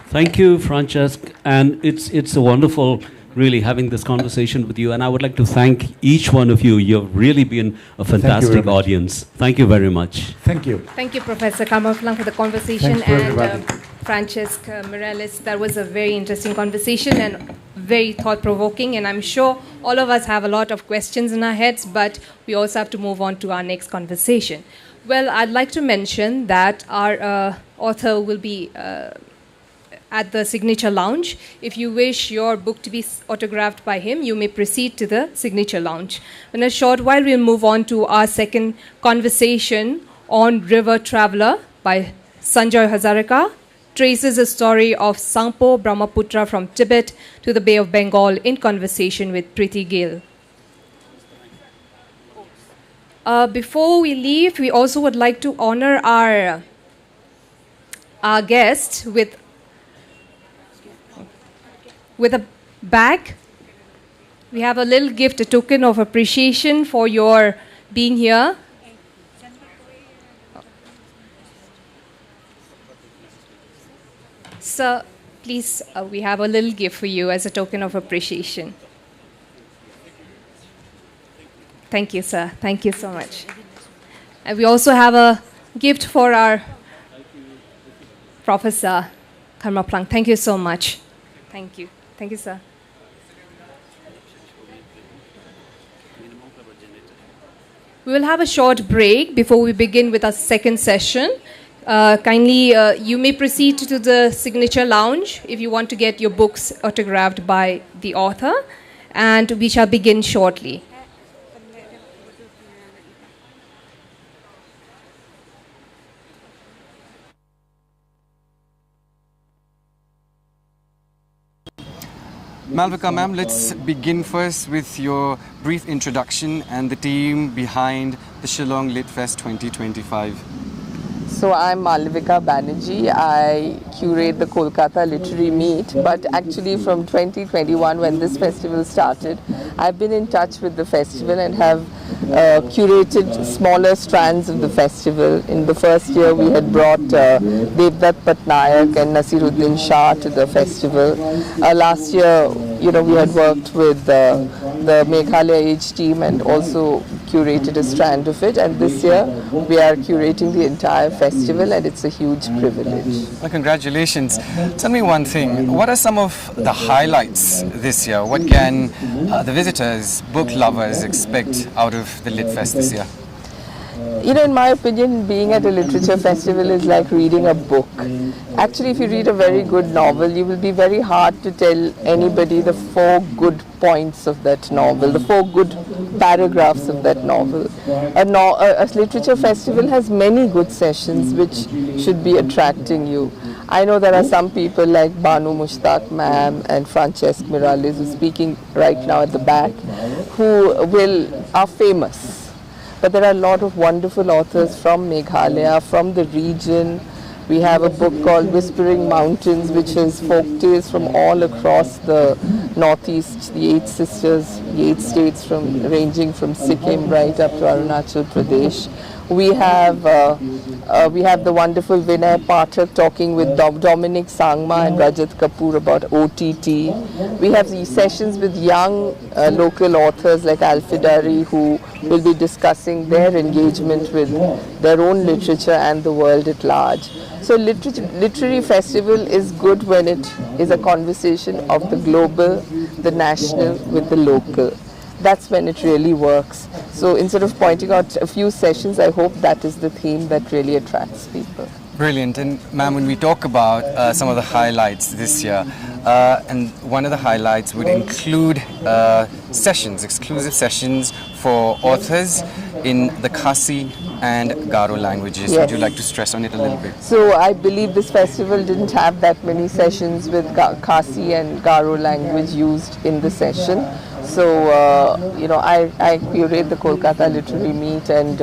Thank you, Francesc. And it's a wonderful, really, having this conversation with you. And I would like to thank each one of you. You've really been a fantastic audience. Thank you very much. Thank you. Thank you, Professor Kamarflang, for the conversation. And Francesc Mirales, that was a very interesting conversation and very thought-provoking. And I'm sure all of us have a lot of questions in our heads, but we also have to move on to our next conversation. Well, I'd like to mention that our author will be at the signature lounge. If you wish your book to be autographed by him, you may proceed to the signature lounge. In a short while, we'll move on to our second conversation on River Traveller by Sanjoy Hazarika. Traces a story of Sangpo Brahmaputra from Tibet to the Bay of Bengal in conversation with Priti Gill. Before we leave, we also would like to honor our guest with a bag. We have a little gift, a token of appreciation for your being here. Sir, please, we have a little gift for you as a token of appreciation. Thank you, sir. Thank you so much. And we also have a gift for our Professor Karma Plank. Thank you so much. Thank you. Thank you, sir. We will have a short break before we begin with our second session. Kindly, you may proceed to the signature lounge if you want to get your books autographed by the author, and we shall begin shortly. Malvika ma'am, let's begin first with your brief introduction and the team behind the Shillong Lit Fest 2025. So I'm Malvika Banerjee. I curate the Kolkata Literary Meet, but actually from 2021 when this festival started, I've been in touch with the festival and have curated smaller strands of the festival. In the first year we had brought Devdutt Patnaik and Nasiruddin Shah to the festival. Last year, we had worked with the Meghalaya Age team and also curated a strand of it, and this year we are curating the entire festival, and it's a huge privilege. Well, congratulations. Tell me one thing, what are some of the highlights this year? What can the visitors, book lovers expect out of the Lit Fest this year? In my opinion, being at a literature festival is like reading a book. Actually, if you read a very good novel, you will be very hard to tell anybody the 4 good points of that novel, the 4 good paragraphs of that novel. A literature festival has many good sessions which should be attracting you. I know there are some people like Banu Mushtak ma'am and Francesc Mirales, who's speaking right now at the back, who are famous. But there are a lot of wonderful authors from Meghalaya, from the region. We have a book called Whispering Mountains, which has folk tales from all across the northeast, the 8 sisters, the 8 states ranging from Sikkim right up to Arunachal Pradesh. We have the wonderful Vinay Pathak talking with Dominic Sangma and Rajat Kapoor about OTT. We have these sessions with young local authors like Alfidari, who will be discussing their engagement with their own literature and the world at large. So literary festival is good when it is a conversation of the global, the national with the local. That's when it really works. So instead of pointing out a few sessions, I hope that is the theme that really attracts people. Brilliant. And ma'am, when we talk about some of the highlights this year, and one of the highlights would include sessions, exclusive sessions for authors in the Khasi and Garo languages. Yes. Would you like to stress on it a little bit? So I believe this festival didn't have that many sessions with Khasi and Garo language used in the session. So, I curate the Kolkata Literary Meet, and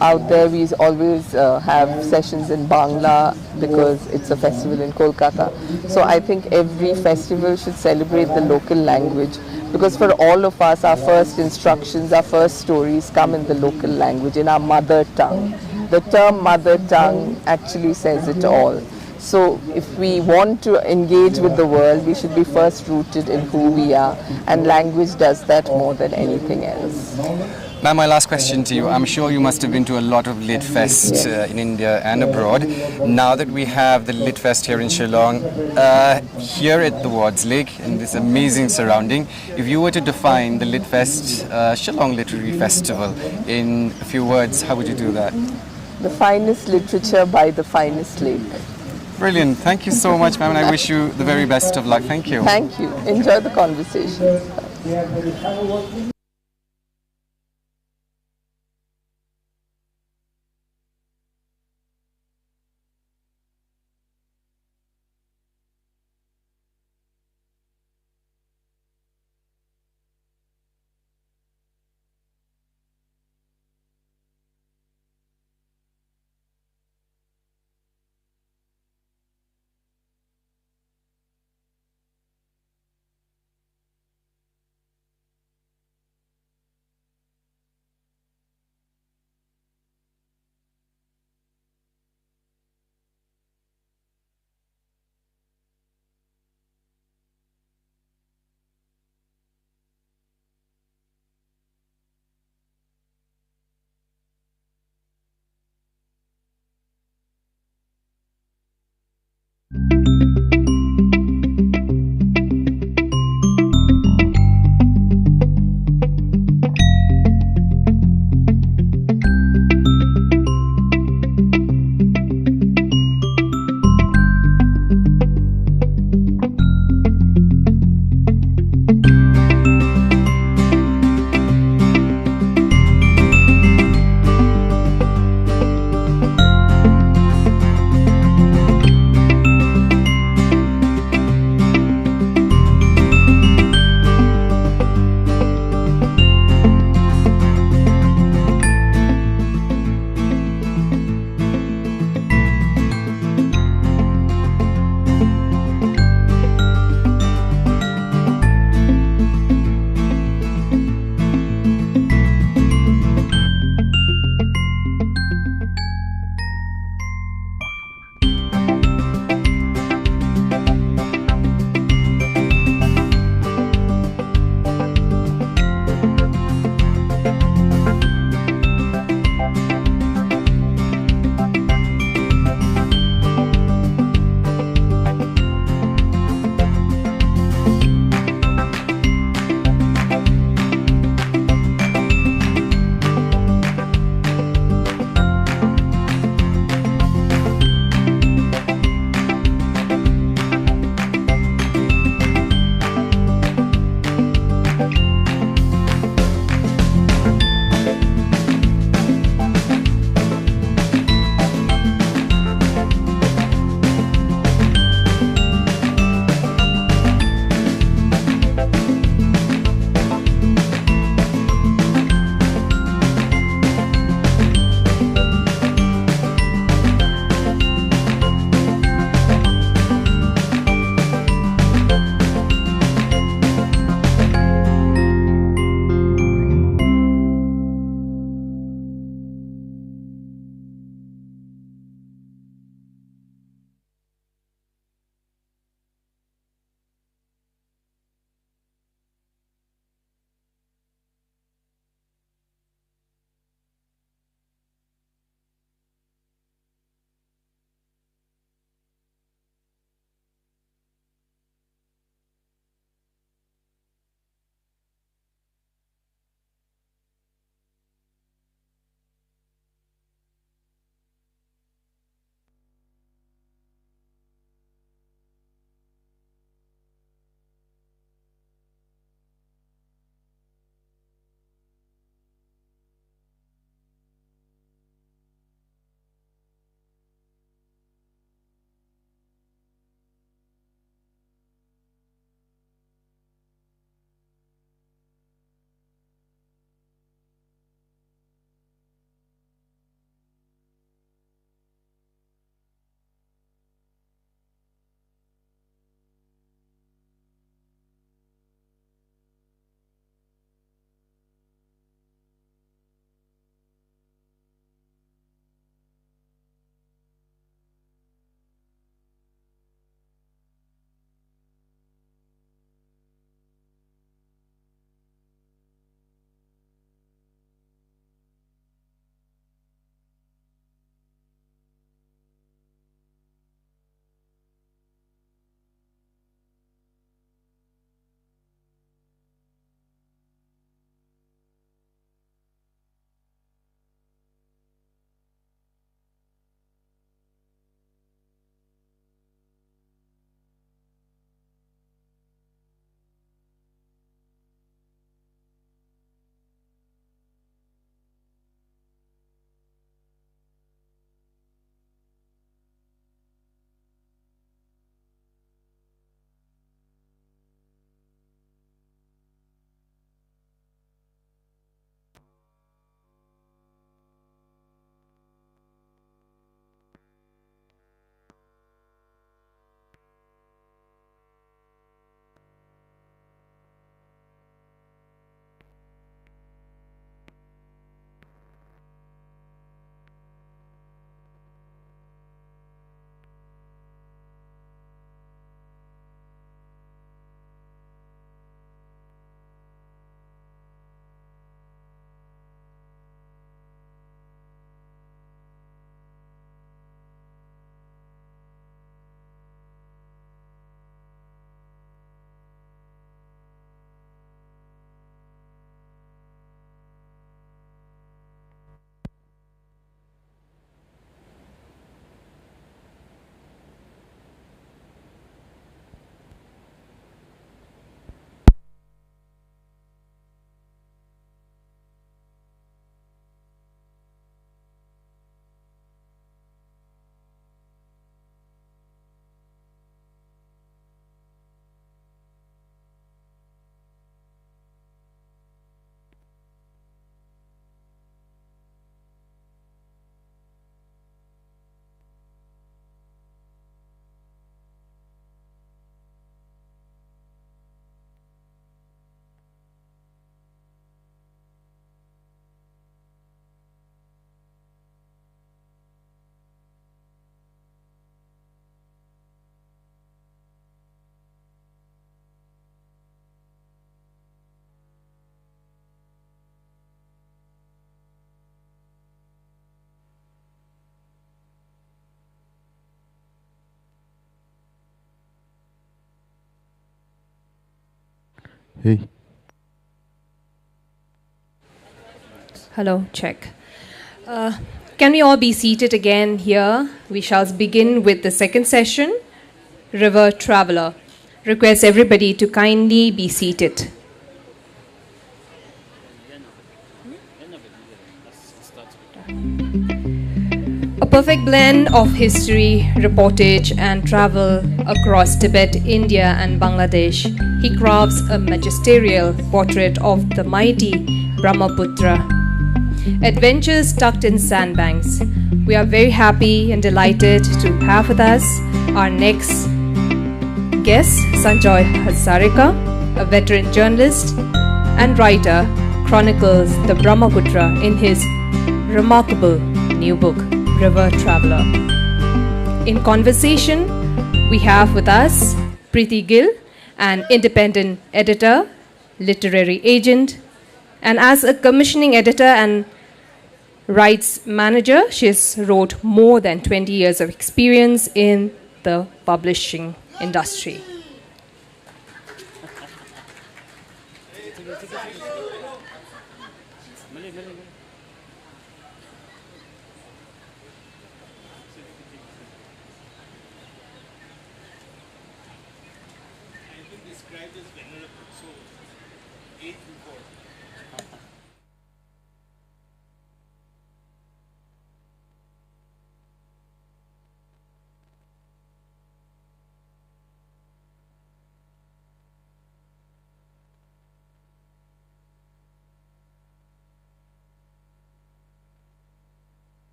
out there we always have sessions in Bangla because it's a festival in Kolkata. So I think every festival should celebrate the local language, because for all of us, our first instructions, our first stories come in the local language, in our mother tongue. The term mother tongue actually says it all. So if we want to engage with the world, we should be first rooted in who we are, and language does that more than anything else. Ma'am, my last question to you. I'm sure you must have been to a lot of Lit Fest in India and abroad. Now that we have the Lit Fest here in Shillong, here at the Wards Lake, in this amazing surrounding, if you were to define the Lit Fest Shillong Literary Festival in a few words, how would you do that? The finest literature by the finest lake. Brilliant. Thank you so much, ma'am, and I wish you the very best of luck. Thank you. Thank you. Enjoy the conversation. Hey. Hello, check. Can we all be seated again here? We shall begin with the second session, River Traveler. Request everybody to kindly be seated. A perfect blend of history, reportage, and travel across Tibet, India, and Bangladesh, he crafts a magisterial portrait of the mighty Brahmaputra. Adventures tucked in sandbanks. We are very happy and delighted to have with us our next guest, Sanjoy Hazarika, a veteran journalist and writer, chronicles the Brahmaputra in his remarkable new book, River Traveler. In conversation, we have with us Preeti Gill, an independent editor, literary agent, and as a commissioning editor and rights manager, she has wrote more than 20 years of experience in the publishing industry.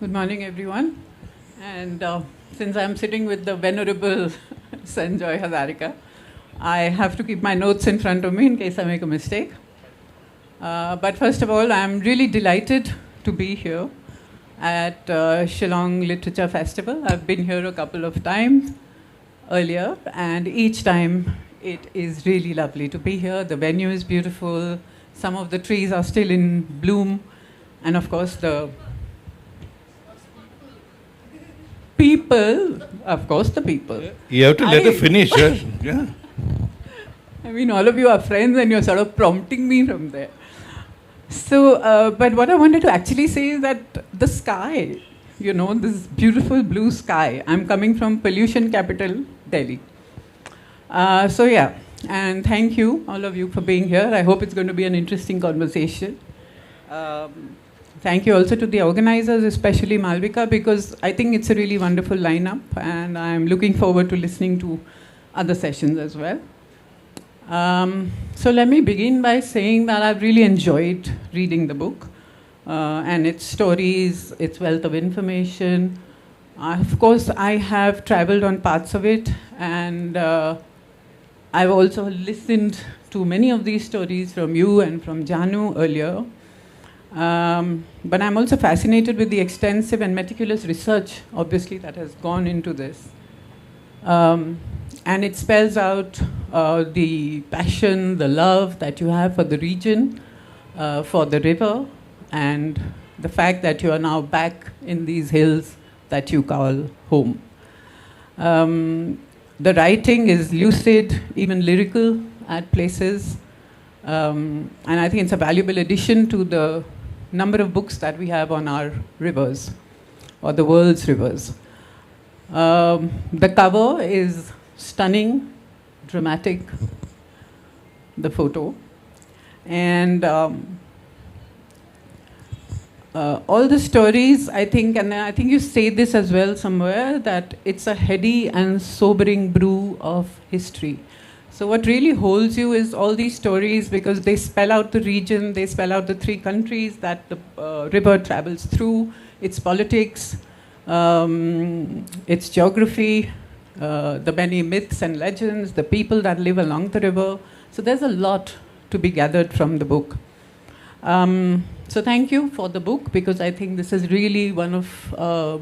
Good morning, everyone. And since I'm sitting with the venerable Sanjoy Hazarika, I have to keep my notes in front of me in case I make a mistake. But first of all, I'm really delighted to be here at Shillong Literature Festival. I've been here a couple of times earlier, and each time it is really lovely to be here. The venue is beautiful. Some of the trees are still in bloom. And of course, the people, of course, the people. You have to let her finish. Yeah. I mean, all of you are friends and you're sort of prompting me from there. So, but what I wanted to actually say is that the sky, you know, this beautiful blue sky. I'm coming from pollution capital, Delhi. So yeah, and thank you, all of you, for being here. I hope it's going to be an interesting conversation. Thank you also to the organizers, especially Malvika, because I think it's a really wonderful lineup, and I'm looking forward to listening to other sessions as well. So let me begin by saying that I've really enjoyed reading the book and its stories, its wealth of information. Of course, I have traveled on parts of it, and I've also listened to many of these stories from you and from Janu earlier. But I'm also fascinated with the extensive and meticulous research, obviously, that has gone into this. And it spells out the passion, the love that you have for the region, for the river, and the fact that you are now back in these hills that you call home. The writing is lucid, even lyrical at places. And I think it's a valuable addition to the number of books that we have on our rivers, or the world's rivers. The cover is stunning, dramatic, the photo. And all the stories, I think, and I think you say this as well somewhere, that it's a heady and sobering brew of history. So what really holds you is all these stories, because they spell out the region, they spell out the three countries that the river travels through, its politics, its geography, the many myths and legends, the people that live along the river. So there's a lot to be gathered from the book. So thank you for the book, because I think this is really one of the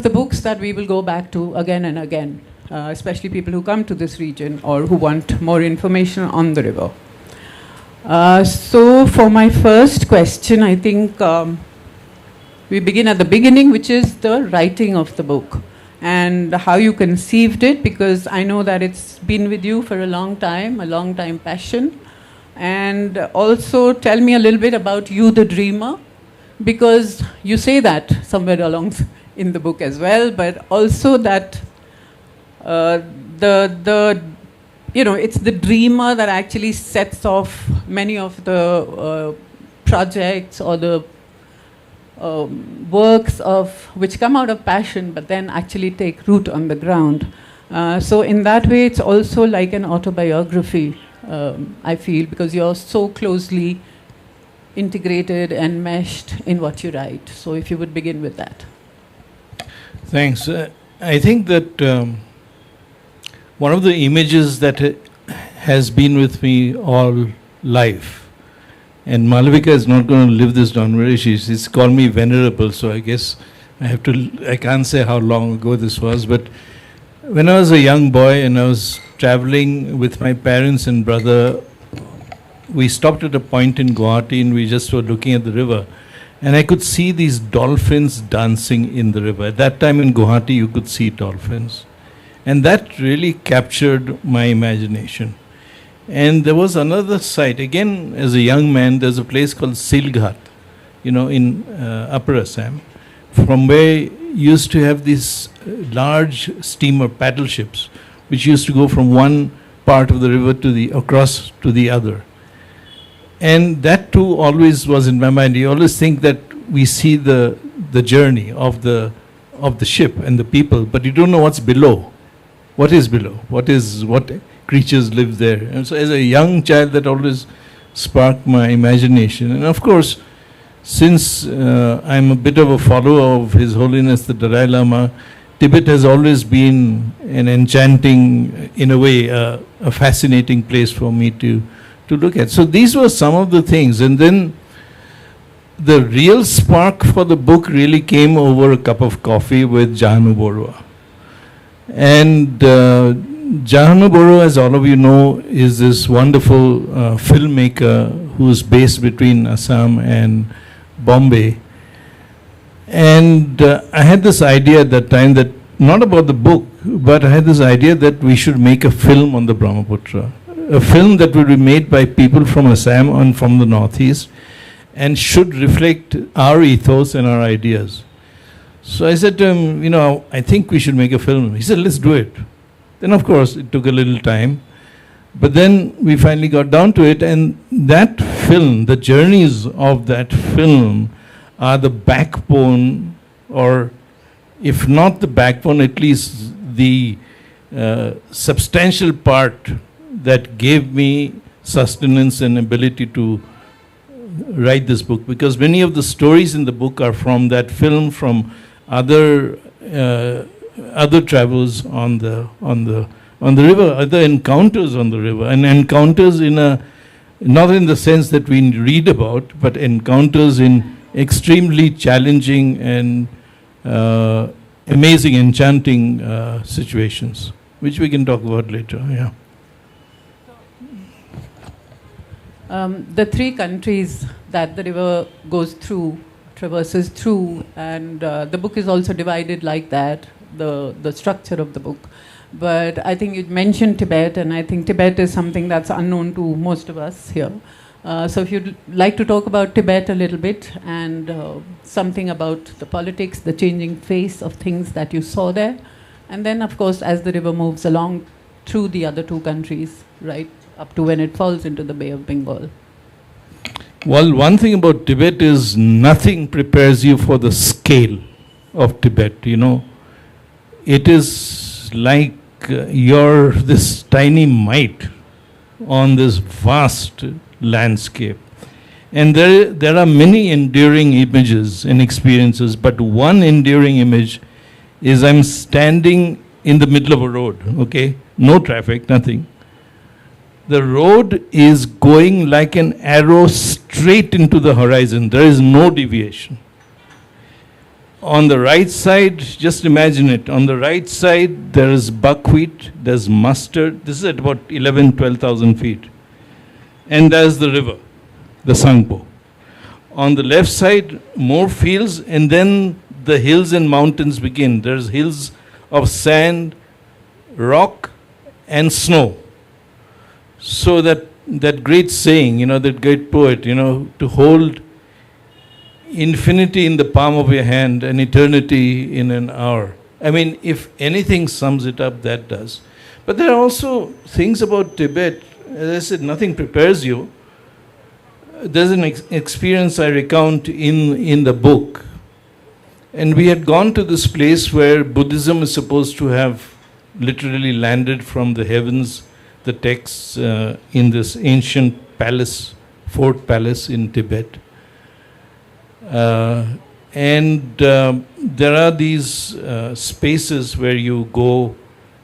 books that we will go back to again and again, especially people who come to this region or who want more information on the river. So for my first question, I think we begin at the beginning, which is the writing of the book and how you conceived it, because I know that it's been with you for a long time passion. And also tell me a little bit about you, the dreamer, because you say that somewhere along in the book as well, but also that it's the dreamer that actually sets off many of the projects or the works of which come out of passion but then actually take root on the ground. So in that way, it's also like an autobiography, I feel, because you're so closely integrated and meshed in what you write. So if you would begin with that. Thanks. I think that one of the images that has been with me all life, and Malavika is not going to live this down. She's called me venerable, so I guess I can't say how long ago this was, but when I was a young boy and I was traveling with my parents and brother, we stopped at a point in Guwahati and we just were looking at the river. And I could see these dolphins dancing in the river. At that time in Guwahati, you could see dolphins. And that really captured my imagination. And there was another site. Again, as a young man, there's a place called Silghat, in Upper Assam, from where you used to have these large steamer paddle ships, which used to go from one part of the river across to the other. And that too always was in my mind. You always think that we see the journey of the ship and the people, but you don't know what's below. What is below? What creatures live there? And so as a young child, that always sparked my imagination. And of course, since I'm a bit of a follower of His Holiness the Dalai Lama, Tibet has always been an enchanting, in a way, a fascinating place for me to look at. So these were some of the things. And then the real spark for the book really came over a cup of coffee with Jahanu Borua. And Jahanu Borua, as all of you know, is this wonderful filmmaker who's based between Assam and Bombay. And I had this idea at that time that, not about the book, but I had this idea that we should make a film on the Brahmaputra. A film that would be made by people from Assam and from the Northeast and should reflect our ethos and our ideas. So I said to him, I think we should make a film. He said, let's do it. Then of course it took a little time, but then we finally got down to it, and that film, the journeys of that film are the backbone, or if not the backbone, at least the substantial part that gave me sustenance and ability to write this book, because many of the stories in the book are from that film, from other travels on the river, other encounters on the river, and encounters not in the sense that we read about, but encounters in extremely challenging and amazing, enchanting situations, which we can talk about later. Yeah. The three countries that the river traverses through, and the book is also divided like that, the structure of the book. But I think you mentioned Tibet, and I think Tibet is something that's unknown to most of us here. So if you'd like to talk about Tibet a little bit, and something about the politics, the changing face of things that you saw there, and then of course as the river moves along through the other two countries, right up to when it falls into the Bay of Bengal. Well, one thing about Tibet is nothing prepares you for the scale of Tibet. It is like you're this tiny mite on this vast landscape. And there are many enduring images and experiences, but one enduring image is I'm standing in the middle of a road, okay? No traffic, nothing. The road is going like an arrow straight into the horizon. There is no deviation. On the right side, just imagine it, on the right side there is buckwheat, there's mustard. This is at about 12,000 feet. And there's the river, the Sangpo. On the left side, more fields, and then the hills and mountains begin. There's hills of sand, rock, and snow. So that great saying, that great poet, to hold infinity in the palm of your hand and eternity in an hour. I mean, if anything sums it up, that does. But there are also things about Tibet. As I said, nothing prepares you. There's an experience I recount in the book. And we had gone to this place where Buddhism is supposed to have literally landed from the heavens, the texts in this ancient palace, fort palace in Tibet. And there are these spaces where you go,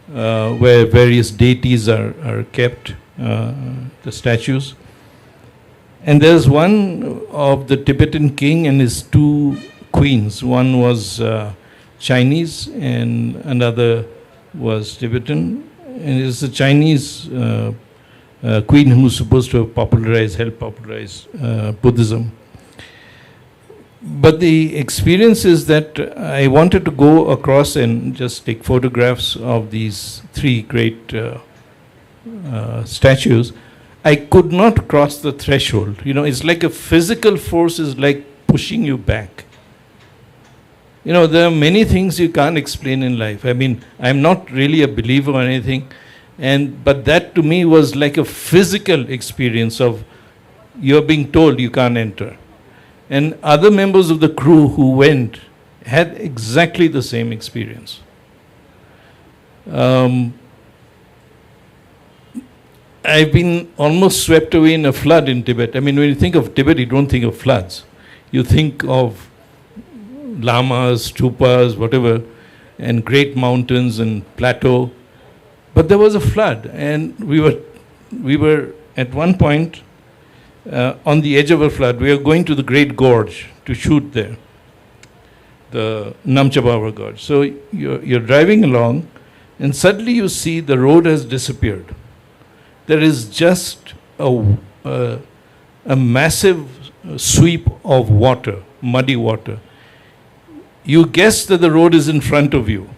where various deities are kept, the statues. And there's one of the Tibetan king and his two queens. One was Chinese and another was Tibetan. And it's the Chinese queen who's supposed to help popularize Buddhism. But the experience is that I wanted to go across and just take photographs of these three great statues. I could not cross the threshold. It's like a physical force is like pushing you back. There are many things you can't explain in life. I mean, I'm not really a believer or anything, but that to me was like a physical experience of you're being told you can't enter. And other members of the crew who went had exactly the same experience. I've been almost swept away in a flood in Tibet. I mean, when you think of Tibet, you don't think of floods. You think of lamas, stupas, whatever, and great mountains and plateau. But there was a flood, and we were at one point on the edge of a flood. We were going to the Great Gorge to shoot there, the Namchabawa Gorge. So you're driving along, and suddenly you see the road has disappeared. There is just a massive sweep of water, muddy water. You guess that the road is in front of you,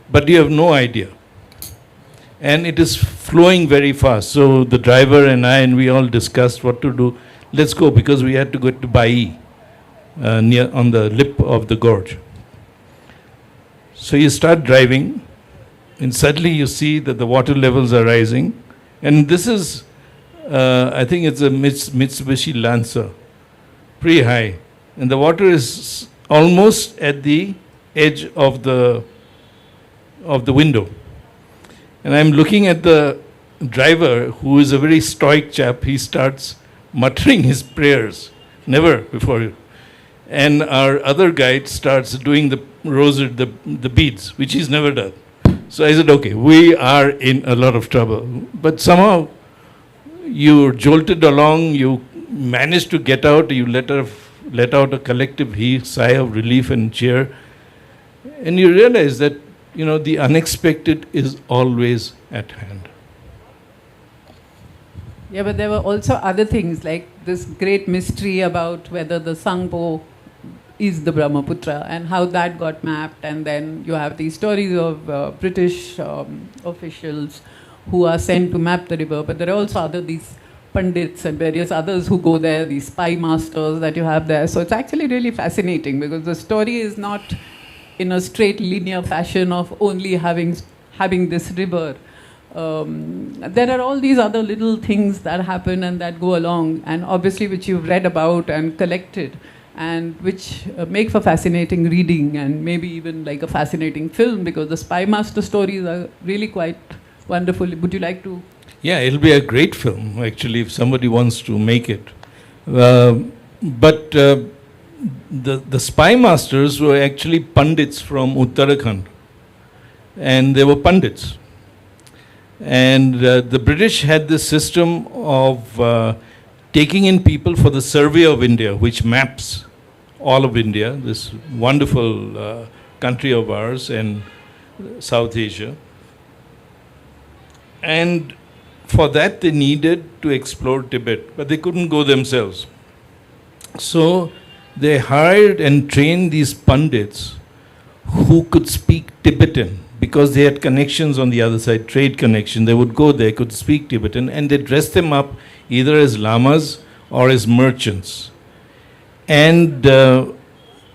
but you have no idea. And it is flowing very fast. So the driver and we all discussed what to do. Let's go, because we had to go to Biate, on the lip of the gorge. So you start driving, and suddenly you see that the water levels are rising. And this is, I think it's a Mitsubishi Lancer, pretty high. And the water is almost at the edge of the window. And I'm looking at the driver, who is a very stoic chap. He starts muttering his prayers, never before. And our other guide starts doing the rosary, the beads, which he's never done. So I said, okay, we are in a lot of trouble. But somehow you jolted along, you managed to get out, you let out a collective sigh of relief and cheer. And you realize that, the unexpected is always at hand. Yeah, but there were also other things, like this great mystery about whether the Sangpo is the Brahmaputra and how that got mapped. And then you have these stories of British officials who are sent to map the river. But there are also these pundits and various others who go there, these spy masters that you have there. So it's actually really fascinating, because the story is not in a straight linear fashion of only having this river. There are all these other little things that happen and that go along, and obviously which you've read about and collected, and which make for fascinating reading and maybe even like a fascinating film, because the spy master stories are really quite wonderful. Would you like to? Yeah, it'll be a great film, actually, if somebody wants to make it. But the spy masters were actually pundits from Uttarakhand, and they were pundits. And the British had this system of taking in people for the survey of India, which maps all of India, this wonderful country of ours and South Asia. And for that they needed to explore Tibet, but they couldn't go themselves. So they hired and trained these pundits who could speak Tibetan, because they had connections on the other side, trade connection. They would go there, could speak Tibetan, and they dressed them up either as lamas or as merchants. And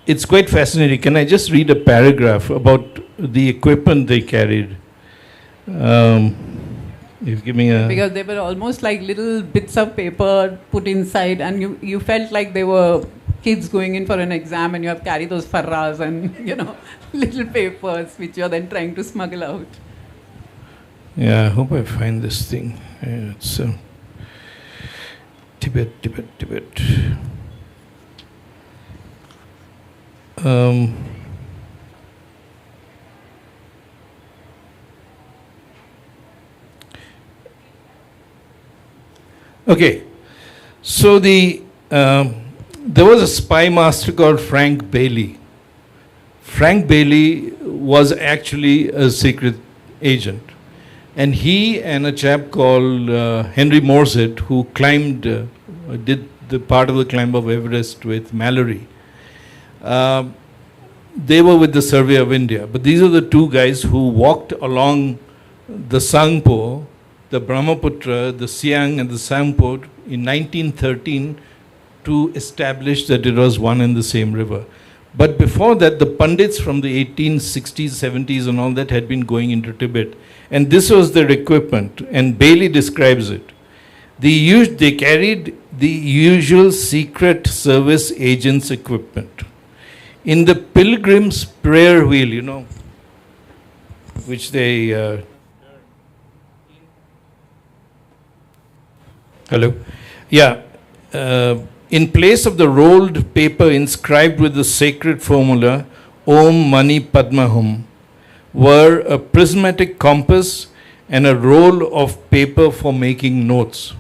it's quite fascinating. Can I just read a paragraph about the equipment they carried? You give me a... Because they were almost like little bits of paper put inside, and you felt like they were kids going in for an exam, and you have to carry those farras and, little papers which you're then trying to smuggle out. Yeah, I hope I find this thing. It's Tibet. Okay, so there was a spy master called Frank Bailey. Frank Bailey was actually a secret agent, and he and a chap called Henry Morsett, who climbed, did the part of the climb of Everest with Mallory, they were with the Survey of India. But these are the two guys who walked along the Sangpo, the Brahmaputra, the Siang and the Sangpo in 1913 to establish that it was one and the same river. But before that, the pundits from the 1860s, 70s and all that had been going into Tibet. And this was their equipment, and Bailey describes it. They carried the usual secret service agents' equipment. In the pilgrim's prayer wheel, which they... Hello? Yeah. In place of the rolled paper inscribed with the sacred formula, Om Mani Padma Hum, were a prismatic compass and a roll of paper for making notes.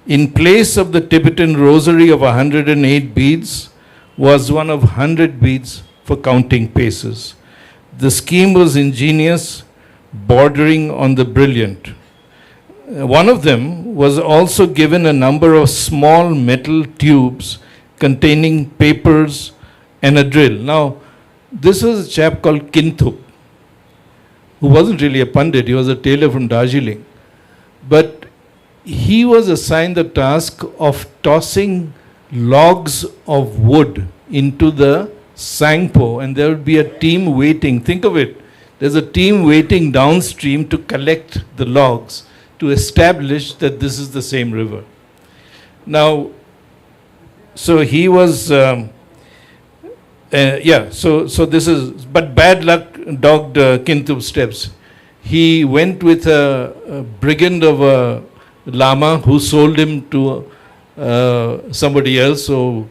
In place of the Tibetan rosary of 108 beads was one of 100 beads for counting paces. The scheme was ingenious, bordering on the brilliant. One of them was also given a number of small metal tubes containing papers and a drill. Now, this was a chap called Kintup, who wasn't really a pundit, he was a tailor from Darjeeling. But he was assigned the task of tossing logs of wood into the Sangpo, and there would be a team waiting. Think of it, there's a team waiting downstream to collect the logs, to establish that this is the same river. Now, so he was, so this is, but bad luck dogged Kintup's steps. He went with a brigand of a Lama who sold him to somebody else, so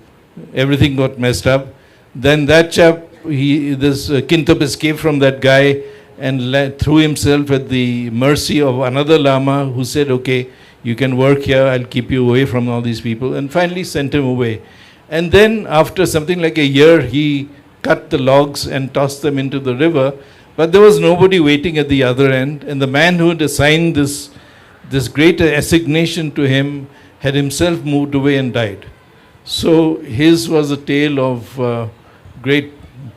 everything got messed up. Then that chap, Kintup escaped from that guy and threw himself at the mercy of another Lama who said, okay, you can work here, I'll keep you away from all these people, and finally sent him away. And then after something like a year, he cut the logs and tossed them into the river, but there was nobody waiting at the other end, and the man who had assigned this great assignation to him had himself moved away and died. So his was a tale of great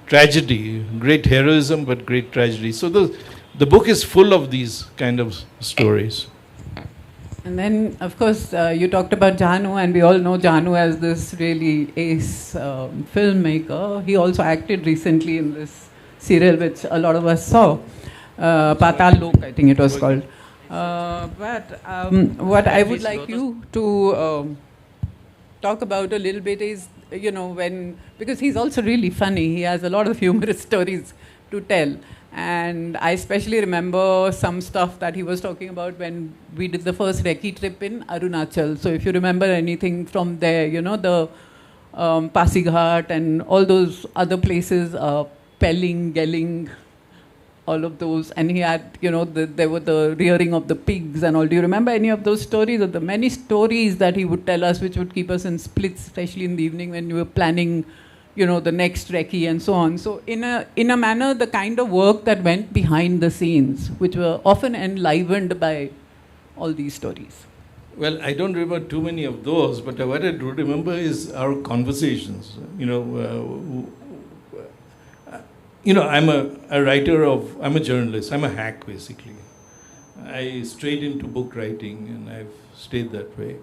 tragedy, great heroism, but great tragedy. So the book is full of these kind of stories. And then, of course, you talked about Janu, and we all know Janu as this really ace filmmaker. He also acted recently in this serial, which a lot of us saw, Patal Lok, I think it was called. But what I would like you to talk about a little bit is, because he's also really funny, he has a lot of humorous stories to tell. And I especially remember some stuff that he was talking about when we did the first recce trip in Arunachal. So if you remember anything from there, the Pasighat and all those other places, Pelling, Gelling, all of those, and he had, there were the rearing of the pigs and all. Do you remember any of those stories, or the many stories that he would tell us, which would keep us in splits, especially in the evening when we were planning, the next recce and so on. So in a manner, the kind of work that went behind the scenes, which were often enlivened by all these stories. Well, I don't remember too many of those, but what I do remember is our conversations. I'm a writer I'm a journalist, I'm a hack basically. I strayed into book writing and I've stayed that way,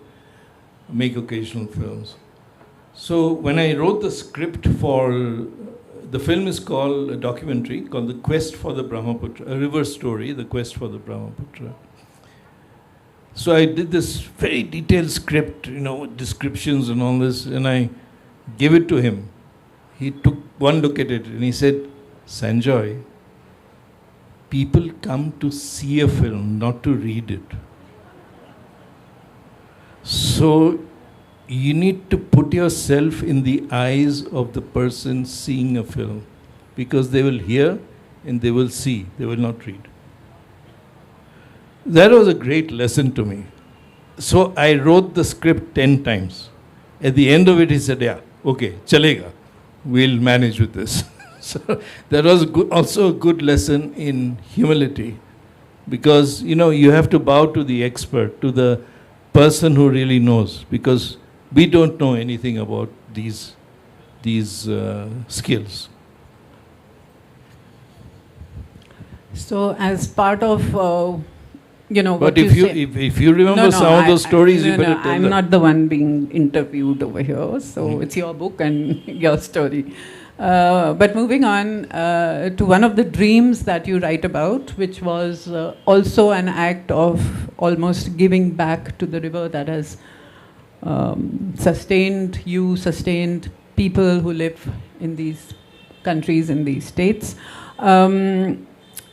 make occasional films. So when I wrote the script the film is called a documentary called The Quest for the Brahmaputra, a river story, The Quest for the Brahmaputra. So I did this very detailed script, with descriptions and all this, and I gave it to him. He took one look at it and he said, "Sanjoy, people come to see a film, not to read it. So you need to put yourself in the eyes of the person seeing a film, because they will hear and they will see, they will not read." That was a great lesson to me. So I wrote the script 10 times. At the end of it, he said, "Yeah, okay, chalega, we'll manage with this." So that was also a good lesson in humility, because you have to bow to the expert, to the person who really knows, because we don't know anything about these skills. So as part of but if you remember some of those stories, you better tell I'm them. not the one being interviewed over here, so it's your book and your story. But moving on to one of the dreams that you write about, which was also an act of almost giving back to the river that has sustained people who live in these countries, in these states.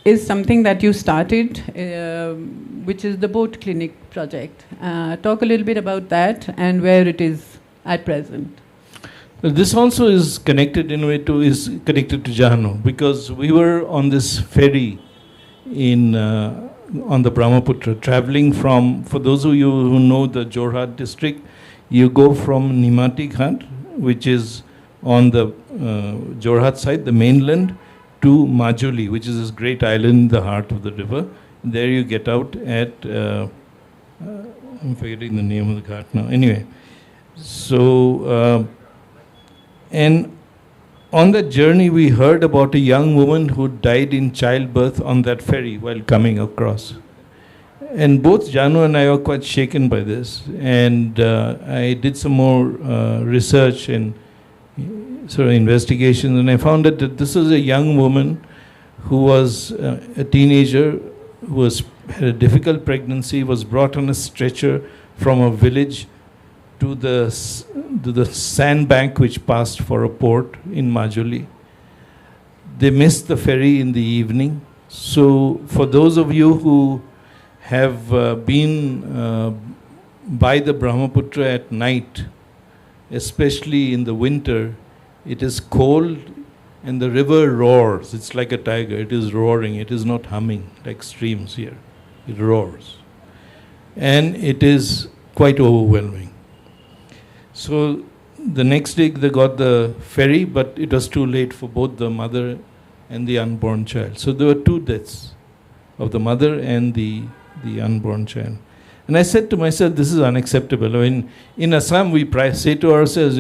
Is something that you started, which is the boat clinic project. Talk a little bit about that and where it is at present. Well, this also is connected in a way to Jahanu, because we were on this ferry on the Brahmaputra, traveling from, for those of you who know the Jorhat district, you go from Nimati Ghat, which is on the Jorhat side, the mainland, to Majuli, which is this great island in the heart of the river. There you get out at, I'm forgetting the name of the ghat now. Anyway, so, and on that journey we heard about a young woman who died in childbirth on that ferry while coming across. And both Janu and I were quite shaken by this. And I did some more research and sort of investigations, and I found that this is a young woman who was a teenager, who had a difficult pregnancy, was brought on a stretcher from a village to the sandbank which passed for a port in Majuli. They missed the ferry in the evening. So for those of you who have been by the Brahmaputra at night, especially in the winter, it is cold and the river roars. It's like a tiger. It is roaring. It is not humming like streams here. It roars. And it is quite overwhelming. So the next day they got the ferry, but it was too late for both the mother and the unborn child. So there were 2 deaths of the mother and the unborn child. And I said to myself, this is unacceptable. I mean, in Assam, we say to ourselves,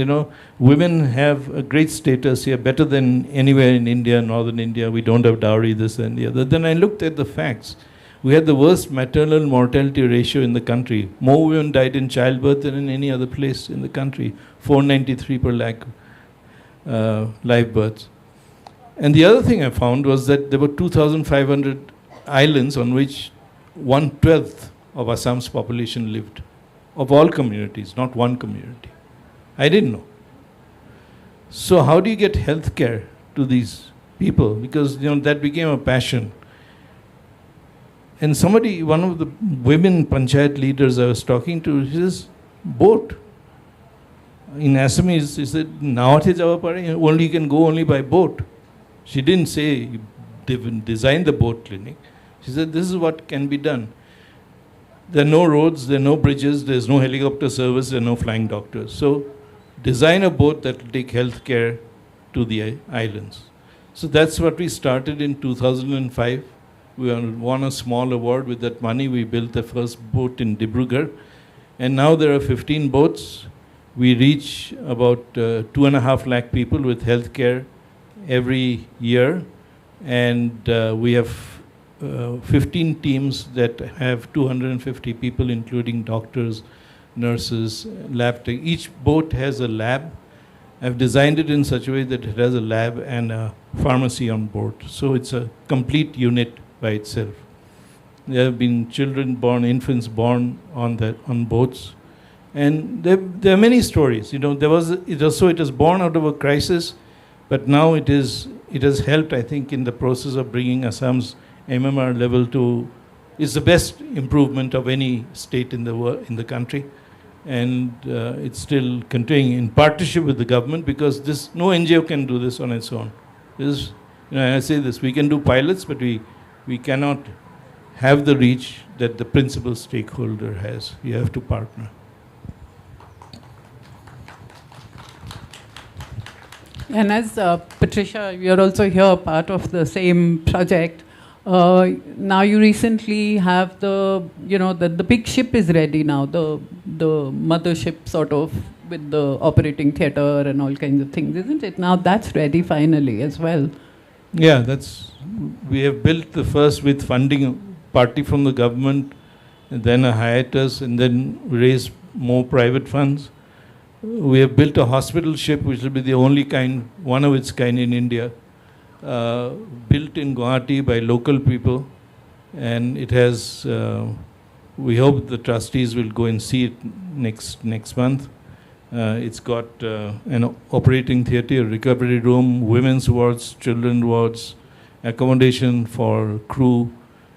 women have a great status here, better than anywhere in India, northern India. We don't have dowry, this and the other. Then I looked at the facts. We had the worst maternal mortality ratio in the country. More women died in childbirth than in any other place in the country. 493 per lakh live births. And the other thing I found was that there were 2,500 islands on which 1/12 of Assam's population lived, of all communities, not one community. I didn't know. So how do you get health care to these people? Because that became a passion. And one of the women panchayat leaders I was talking to, she says, boat. In Assamese, she said, only you can go only by boat. She didn't say designed the boat clinic, she said, this is what can be done. There are no roads, there are no bridges, there's no helicopter service, there are no flying doctors. So design a boat that will take healthcare to the islands. So that's what we started in 2005. We won a small award. With that money, we built the first boat in Dibrugarh. And now there are 15 boats. We reach about 2.5 lakh people with healthcare every year. And we have 15 teams that have 250 people, including doctors, nurses, lab tech. Each boat has a lab. I've designed it in such a way that it has a lab and a pharmacy on board. So it's a complete unit by itself. There have been children born, infants born on boats. And there are many stories. You know, it was born out of a crisis, but now it has helped, I think, in the process of bringing Assam's MMR level to, is the best improvement of any state in the country. And it's still continuing in partnership with the government, because no NGO can do this on its own. I say this, we can do pilots, but we cannot have the reach that the principal stakeholder has. You have to partner. And as Patricia, you're also here, part of the same project. Now you recently have the big ship is ready now, the mothership sort of, with the operating theatre and all kinds of things, isn't it? Now that's ready finally as well. Yeah, we have built the first with funding, partly from the government, and then a hiatus, and then raised more private funds. We have built a hospital ship, which will be the only kind, one of its kind in India. Built in Guwahati by local people, and it has, we hope the trustees will go and see it next month. It's got an operating theatre, a recovery room, women's wards, children wards, accommodation for crew,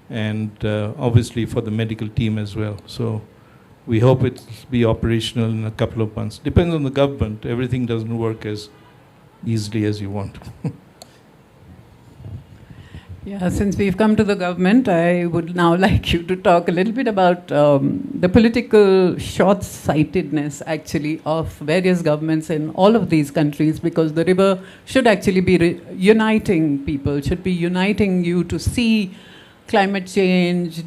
and obviously for the medical team as well. So we hope it will be operational in a couple of months. Depends on the government. Everything doesn't work as easily as you want. Yeah, since we've come to the government, I would now like you to talk a little bit about the political short-sightedness, actually, of various governments in all of these countries, because the river should actually be uniting people, should be uniting you to see climate change,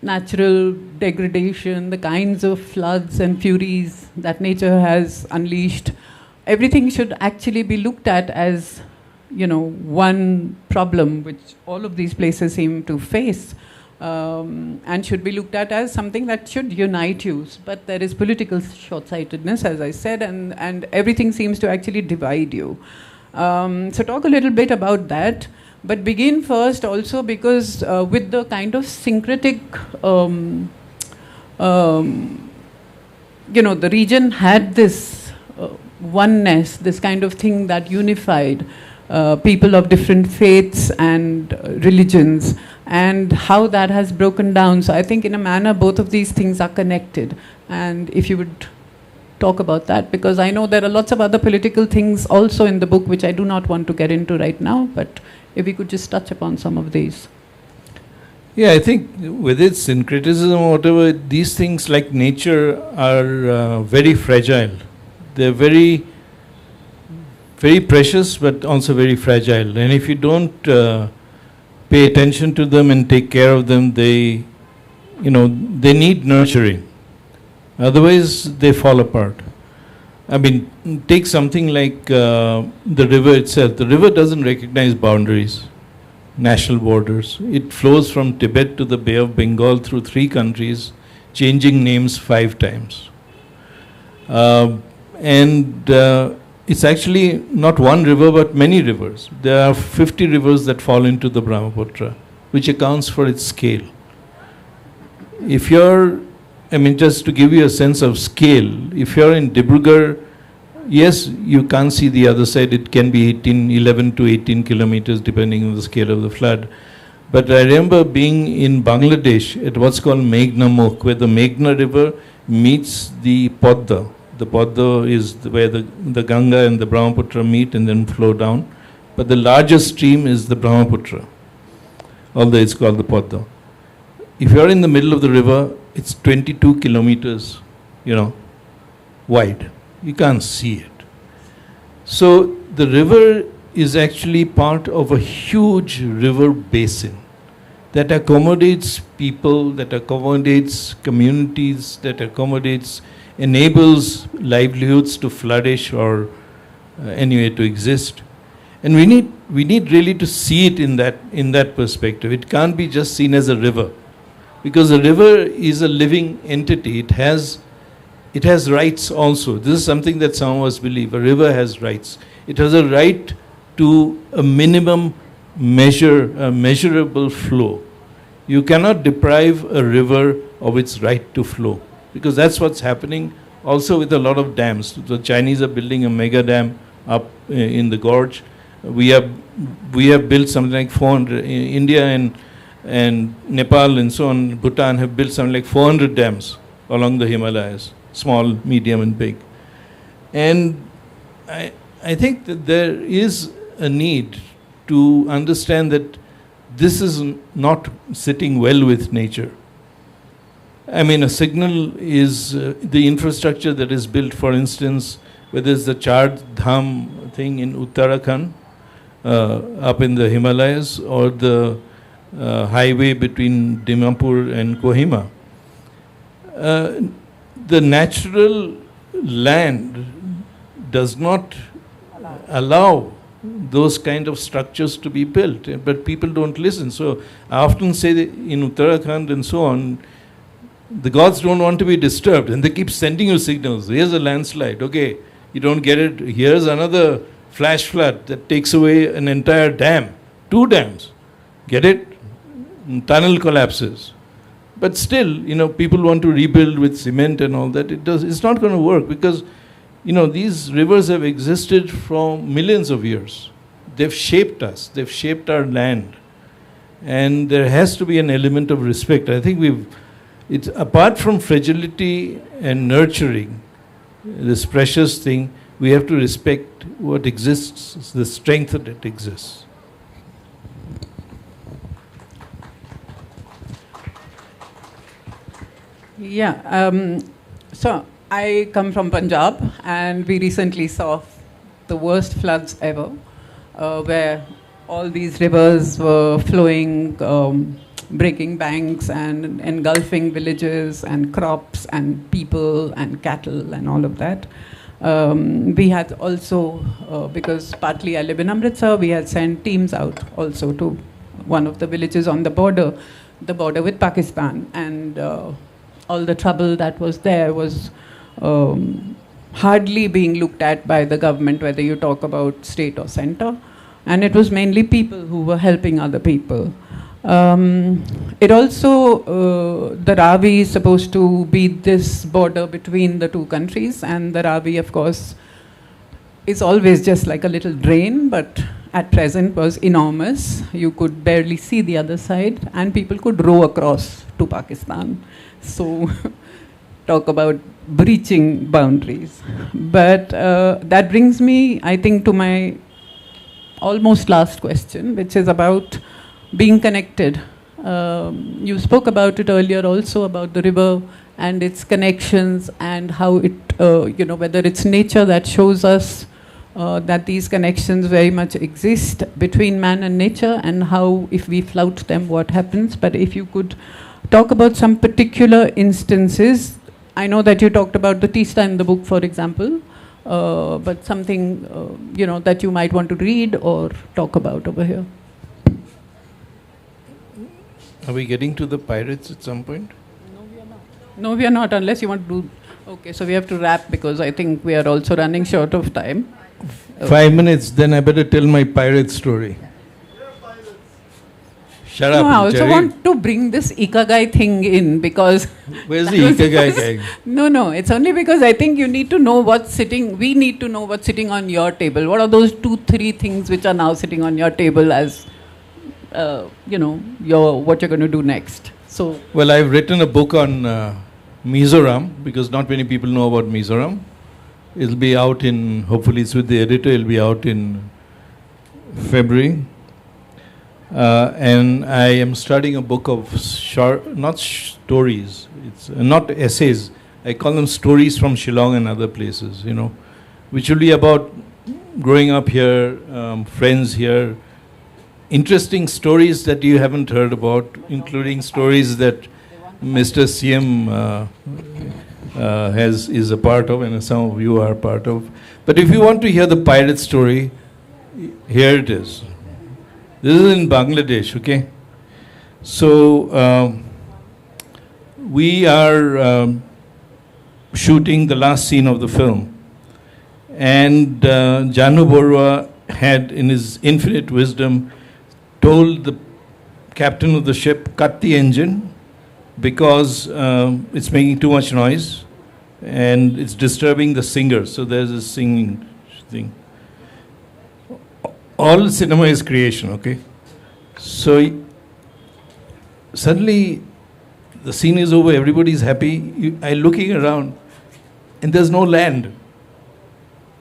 natural degradation, the kinds of floods and furies that nature has unleashed. Everything should actually be looked at as one problem which all of these places seem to face, and should be looked at as something that should unite you. But there is political short-sightedness, as I said, and everything seems to actually divide you. So talk a little bit about that, but begin first also because with the kind of syncretic, the region had this oneness, this kind of thing that unified people of different faiths and religions, and how that has broken down. So I think in a manner both of these things are connected. And if you would talk about that, because I know there are lots of other political things also in the book which I do not want to get into right now, but if we could just touch upon some of these. Yeah, I think with its syncretism or whatever, these things like nature are very fragile. They're very precious, but also very fragile. And if you don't pay attention to them and take care of them, they need nurturing. Otherwise, they fall apart. I mean, take something like the river itself. The river doesn't recognize boundaries, national borders. It flows from Tibet to the Bay of Bengal through 3 countries, changing names 5 times. It's actually not one river, but many rivers. There are 50 rivers that fall into the Brahmaputra, which accounts for its scale. Just to give you a sense of scale, if you're in Dibrugarh, yes, you can't see the other side. It can be 11 to 18 kilometers, depending on the scale of the flood. But I remember being in Bangladesh at what's called Meghna Mukh, where the Meghna River meets the Podda. The Podda is where the Ganga and the Brahmaputra meet and then flow down. But the largest stream is the Brahmaputra. although it's called the Padma. If you're in the middle of the river, it's 22 kilometers, wide. You can't see it. So the river is actually part of a huge river basin that accommodates people, that accommodates communities, that enables livelihoods to flourish or anyway to exist. And we need really to see it in that perspective. It can't be just seen as a river, because a river is a living entity. It has rights also. This is something that some of us believe. A river has rights. It has a right to a minimum measurable flow. You cannot deprive a river of its right to flow, because that's what's happening also with a lot of dams. The Chinese are building a mega dam up in the gorge. We have built something like 400. India and Nepal and so on, Bhutan have built something like 400 dams along the Himalayas, small, medium, and big. And I think that there is a need to understand that this is not sitting well with nature. I mean, a signal is the infrastructure that is built, for instance, whether it's the Char Dham thing in Uttarakhand, up in the Himalayas, or the highway between Dimapur and Kohima. The natural land does not allow those kind of structures to be built, but people don't listen. So I often say that in Uttarakhand and so on, the gods don't want to be disturbed, and they keep sending you signals. Here's a landslide. Okay, you don't get it. Here's another flash flood that takes away an entire dam, 2 dams. Get it? Tunnel collapses. But still, people want to rebuild with cement and all that. It's not going to work, because these rivers have existed for millions of years. They've shaped us. They've shaped our land. And there has to be an element of respect. I think it's apart from fragility and nurturing, this precious thing, we have to respect what exists, the strength that it exists. Yeah, so I come from Punjab, and we recently saw the worst floods ever, where all these rivers were flowing, breaking banks and engulfing villages and crops and people and cattle and all of that. We had also, because partly I live in Amritsar, we had sent teams out also to one of the villages on the border with Pakistan, and all the trouble that was there was hardly being looked at by the government, whether you talk about state or center. And it was mainly people who were helping other people. It also, the Ravi is supposed to be this border between the two countries, and the Ravi, of course, is always just like a little drain, but at present was enormous. You could barely see the other side, and people could row across to Pakistan. So talk about breaching boundaries. But that brings me, I think, to my almost last question, which is about being connected. You spoke about it earlier also, about the river and its connections, and how it, whether it's nature that shows us that these connections very much exist between man and nature, and how if we flout them, what happens. But if you could talk about some particular instances. I know that you talked about the Tista in the book, for example, but something, that you might want to read or talk about over here. Are we getting to the pirates at some point? No, we are not, unless you want to do... Okay, so we have to wrap, because I think we are also running short of time. 5 minutes, then I better tell my pirate story. Shut up, I also Jerry. want to bring this Ikigai thing in, because... Where's the Ikigai gang? No, it's only because I think you need to know we need to know what's sitting on your table. What are those 2-3 things which are now sitting on your table as, what you're going to do next? So. Well, I've written a book on Mizoram, because not many people know about Mizoram. It'll be out hopefully it's with the editor, it'll be out in February. And I am studying a book of not stories, it's not essays. I call them stories from Shillong and other places, you know, which will be about growing up here, friends here, interesting stories that you haven't heard about, including stories that Mr. CM is a part of, and some of you are part of. But if you want to hear the pirate story, here it is. This is in Bangladesh, okay? So we are shooting the last scene of the film. And Janu Borua had, in his infinite wisdom, told the captain of the ship, cut the engine because it's making too much noise and it's disturbing the singer. So there's a singing thing. All cinema is creation, okay? So suddenly the scene is over, everybody's happy. I'm looking around and there's no land.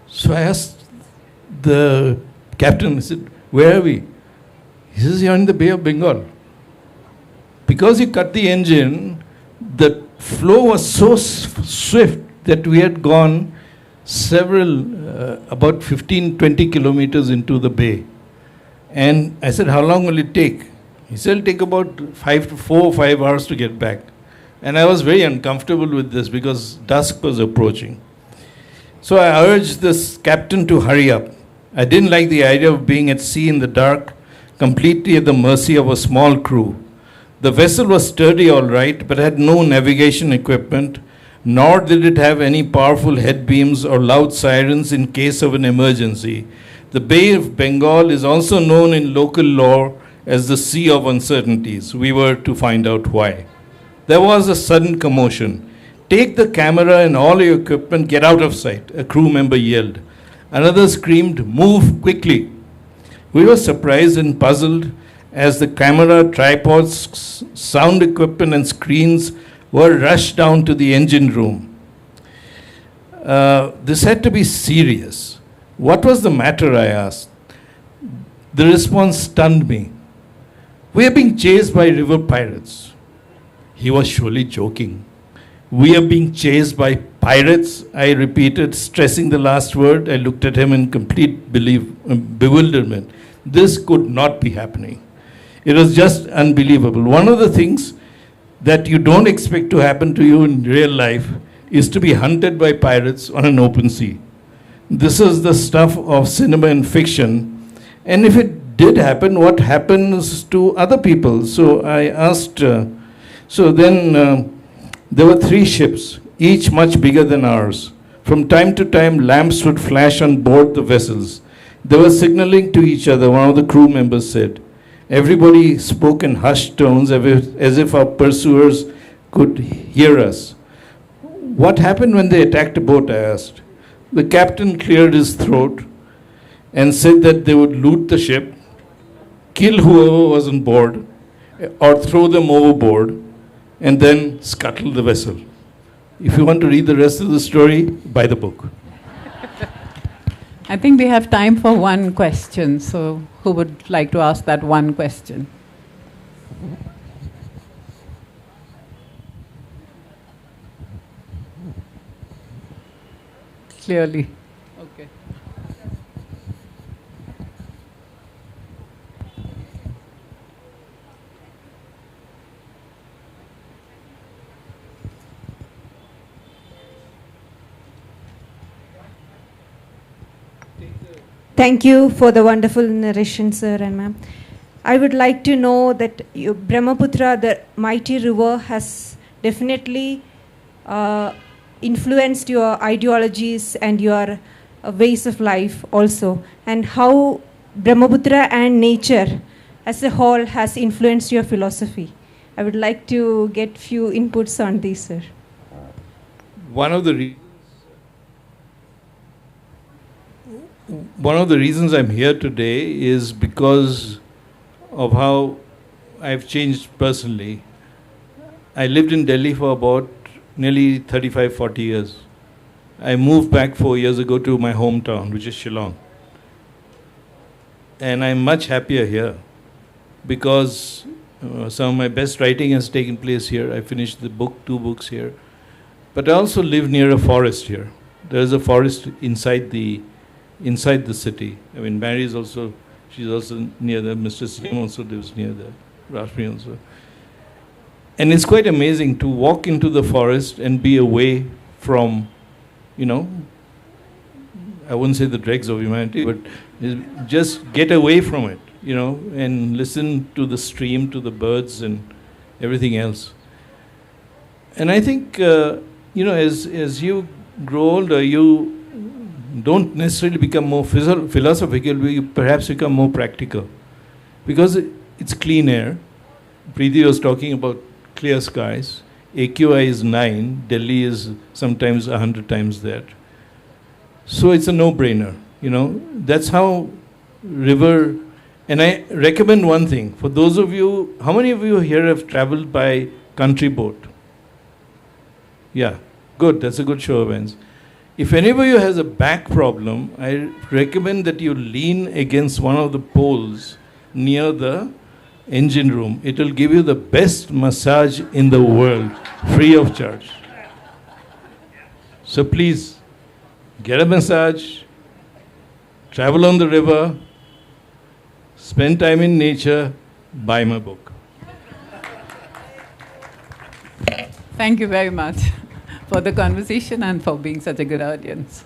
So I asked the captain, I said, where are we? He says, you're in the Bay of Bengal. Because you cut the engine, the flow was so swift that we had gone about 15, 20 kilometers into the bay. And I said, how long will it take? He said, it'll take about 4 or 5 hours to get back. And I was very uncomfortable with this because dusk was approaching. So I urged this captain to hurry up. I didn't like the idea of being at sea in the dark, completely at the mercy of a small crew. The vessel was sturdy all right, but had no navigation equipment, nor did it have any powerful head beams or loud sirens in case of an emergency. The Bay of Bengal is also known in local lore as the Sea of Uncertainties. We were to find out why. There was a sudden commotion. Take the camera and all your equipment, get out of sight, a crew member yelled. Another screamed, move quickly. We were surprised and puzzled as the camera, tripods, sound equipment and screens were rushed down to the engine room. This had to be serious. What was the matter, I asked. The response stunned me. We are being chased by river pirates. He was surely joking. We are being chased by pirates, I repeated, stressing the last word. I looked at him in complete bewilderment. This could not be happening. It was just unbelievable. One of the things that you don't expect to happen to you in real life is to be hunted by pirates on an open sea. This is the stuff of cinema and fiction. And if it did happen, what happens to other people? So I asked, there were 3 ships, each much bigger than ours. From time to time, lamps would flash on board the vessels. They were signaling to each other, one of the crew members said. Everybody spoke in hushed tones as if our pursuers could hear us. What happened when they attacked a boat, I asked. The captain cleared his throat and said that they would loot the ship, kill whoever was on board, or throw them overboard, and then scuttle the vessel. If you want to read the rest of the story, buy the book. I think we have time for one question. So who would like to ask that one question? Clearly. Okay. Thank you for the wonderful narration, sir and ma'am. I would like to know that Brahmaputra, the mighty river, has definitely influenced your ideologies and your ways of life also, and how Brahmaputra and nature as a whole has influenced your philosophy. I would like to get few inputs on this, sir. One of the reasons I'm here today is because of how I've changed personally. I lived in Delhi for about nearly 35, 40 years. I moved back 4 years ago to my hometown, which is Shillong. And I'm much happier here. because some of my best writing has taken place here. I finished the book, 2 books here. But I also live near a forest here. There is a forest inside the city. I mean, Mary is also, she's also near there. Mr. Sim also lives near there. Rashmi also. And it's quite amazing to walk into the forest and be away from, you know, I wouldn't say the dregs of humanity, but just get away from it, you know, and listen to the stream, to the birds and everything else. And I think, you know, as you grow older, you don't necessarily become more philosophical, you perhaps become more practical. Because it's clean air. Preeti was talking about clear skies. AQI is 9, Delhi is sometimes 100 times that. So it's a no-brainer, you know. That's how river, and I recommend one thing. For those of you, how many of you here have traveled by country boat? Yeah, good, that's a good show of hands. If any of you has a back problem, I recommend that you lean against one of the poles near the engine room. It will give you the best massage in the world, free of charge. So please, get a massage, travel on the river, spend time in nature, buy my book. Thank you very much for the conversation and for being such a good audience.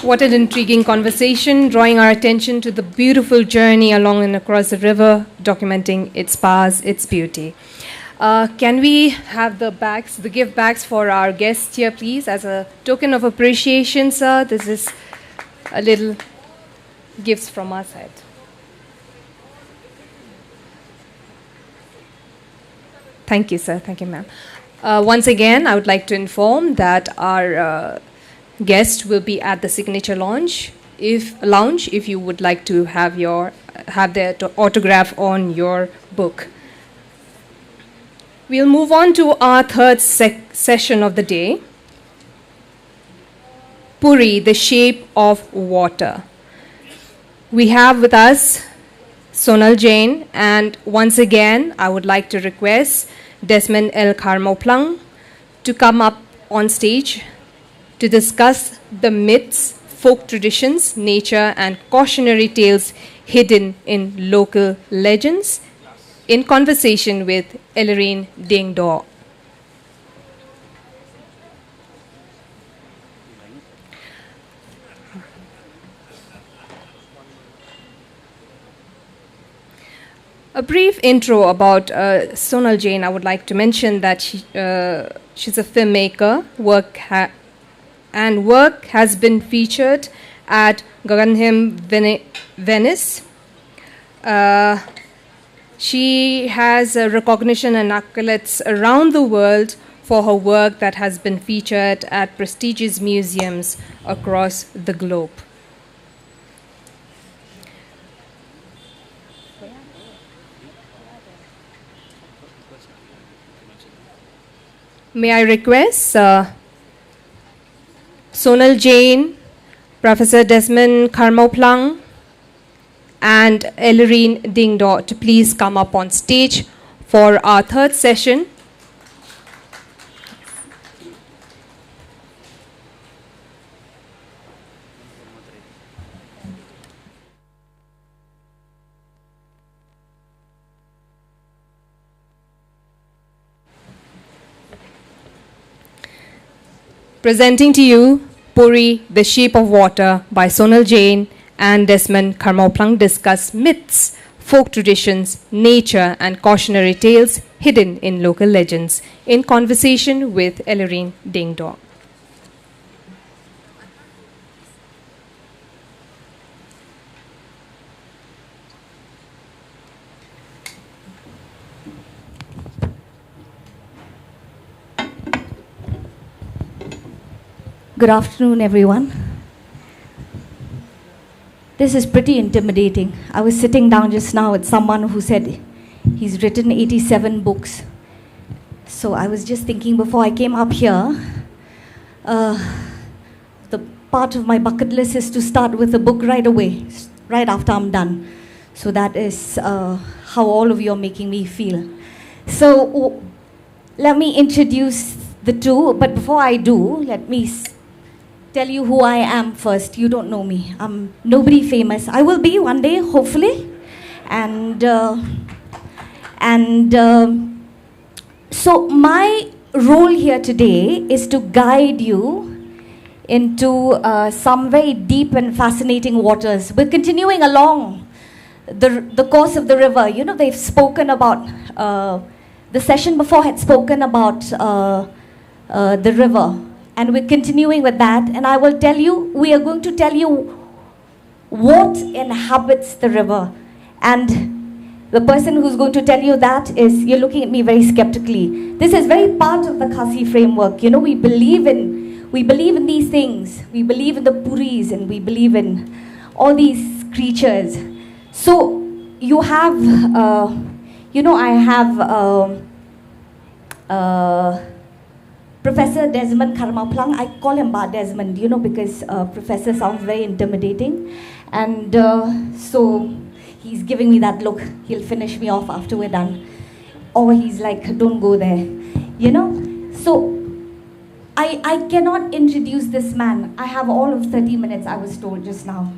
What an intriguing conversation, drawing our attention to the beautiful journey along and across the river, documenting its paths, its beauty. Can we have the bags, the gift bags for our guests here, please, as a token of appreciation, sir? This is a little gifts from our side. Thank you, sir. Thank you, ma'am. Once again, I would like to inform that our guest will be at the signature lounge. If you would like to have their autograph on your book. We'll move on to our third session of the day. Puri, the shape of water. We have with us Sonal Jain, and once again, I would like to request Desmond L. Karmoplang to come up on stage to discuss the myths, folk traditions, nature, and cautionary tales hidden in local legends, in conversation with Ellerine Dingdo. A brief intro about Sonal Jain. I would like to mention that she's a filmmaker. Work has been featured at Guggenheim Venice. She has recognition and accolades around the world for her work that has been featured at prestigious museums across the globe. May I request Sonal Jain, Professor Desmond Karmoplang, and Ellerine Dingdo to please come up on stage for our third session. Presenting to you Puri, the Shape of Water by Sonal Jain and Desmond Karmoplang discuss myths, folk traditions, nature, and cautionary tales hidden in local legends, in conversation with Ellerine Dingdo. Good afternoon, everyone. This is pretty intimidating. I was sitting down just now with someone who said he's written 87 books. So I was just thinking before I came up here, the part of my bucket list is to start with a book right away, right after I'm done. So that is how all of you are making me feel. So let me introduce the two, but before I do, let me tell you who I am first. You don't know me. I'm nobody famous. I will be one day, hopefully. So my role here today is to guide you into some very deep and fascinating waters. We're continuing along the course of the river. You know, they've spoken about, the session before had spoken about the river. And we're continuing with that. And I will tell you, we are going to tell you what inhabits the river. And the person who's going to tell you that is, you're looking at me very skeptically. This is very part of the Khasi framework. You know, we believe in these things. We believe in the Puris and we believe in all these creatures. So you have, I have Professor Desmond Karmaplang. I call him Ba Desmond, because Professor sounds very intimidating. And so he's giving me that look. He'll finish me off after we're done. Or he's like, don't go there. So I cannot introduce this man. I have all of 30 minutes, I was told just now.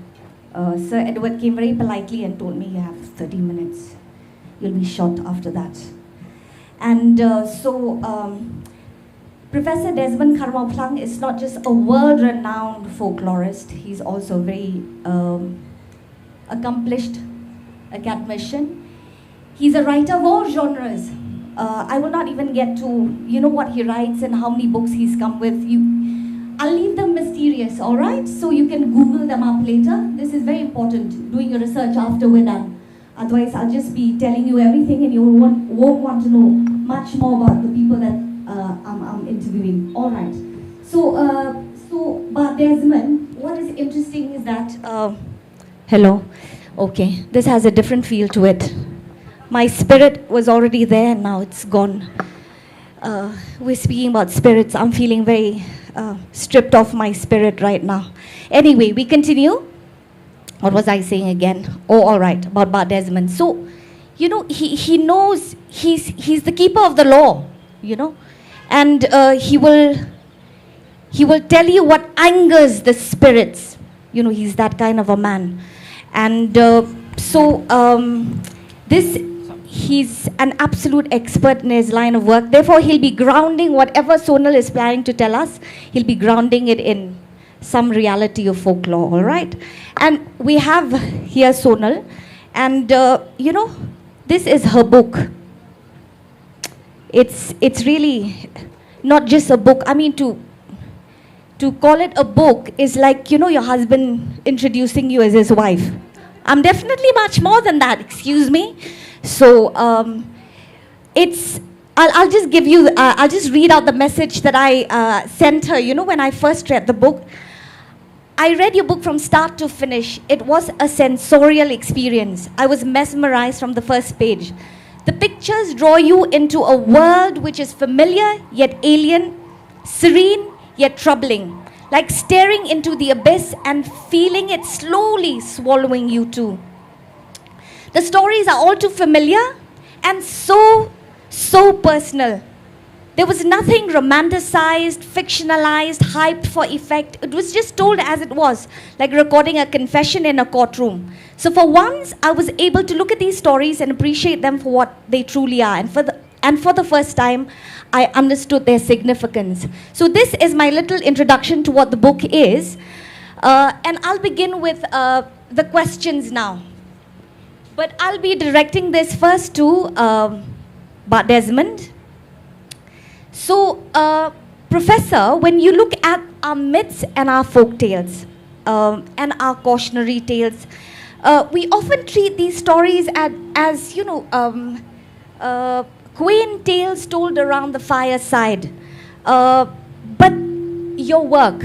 Sir Edward came very politely and told me, you have 30 minutes. You'll be shot after that. And Professor Desmond Karmaplang is not just a world-renowned folklorist, he's also very accomplished academician. He's a writer of all genres. I will not even get to, what he writes and how many books he's come with. I'll leave them mysterious, all right? So you can Google them up later. This is very important, doing your research after we're done. Otherwise, I'll just be telling you everything and you won't want to know much more about the people that I'm interviewing. All right. So Ba Desmond, what is interesting is that, hello. Okay, this has a different feel to it. My spirit was already there, now it's gone. We're speaking about spirits. I'm feeling very stripped of my spirit right now. Anyway, we continue. What was I saying again? Oh, all right, about Ba Desmond. So, he knows he's the keeper of the law, and he will tell you what angers the spirits. He's that kind of a man. And he's an absolute expert in his line of work. Therefore, he'll be grounding whatever Sonal is planning to tell us, he'll be grounding it in some reality of folklore, all right? And we have here Sonal, and this is her book. It's really not just a book. I mean, to call it a book is like, your husband introducing you as his wife. I'm definitely much more than that, excuse me. So I'll just give you, I'll just read out the message that I sent her, when I first read the book. I read your book from start to finish. It was a sensorial experience. I was mesmerized from the first page. The pictures draw you into a world which is familiar yet alien, serene yet troubling, like staring into the abyss and feeling it slowly swallowing you too. The stories are all too familiar and so personal. There was nothing romanticized, fictionalized, hyped for effect. It was just told as it was, like recording a confession in a courtroom. So for once, I was able to look at these stories and appreciate them for what they truly are. And for the first time, I understood their significance. So this is my little introduction to what the book is. And I'll begin with the questions now. But I'll be directing this first to Ba Desmond. So, Professor, when you look at our myths and our folk tales and our cautionary tales, we often treat these stories as quaint tales told around the fireside. But your work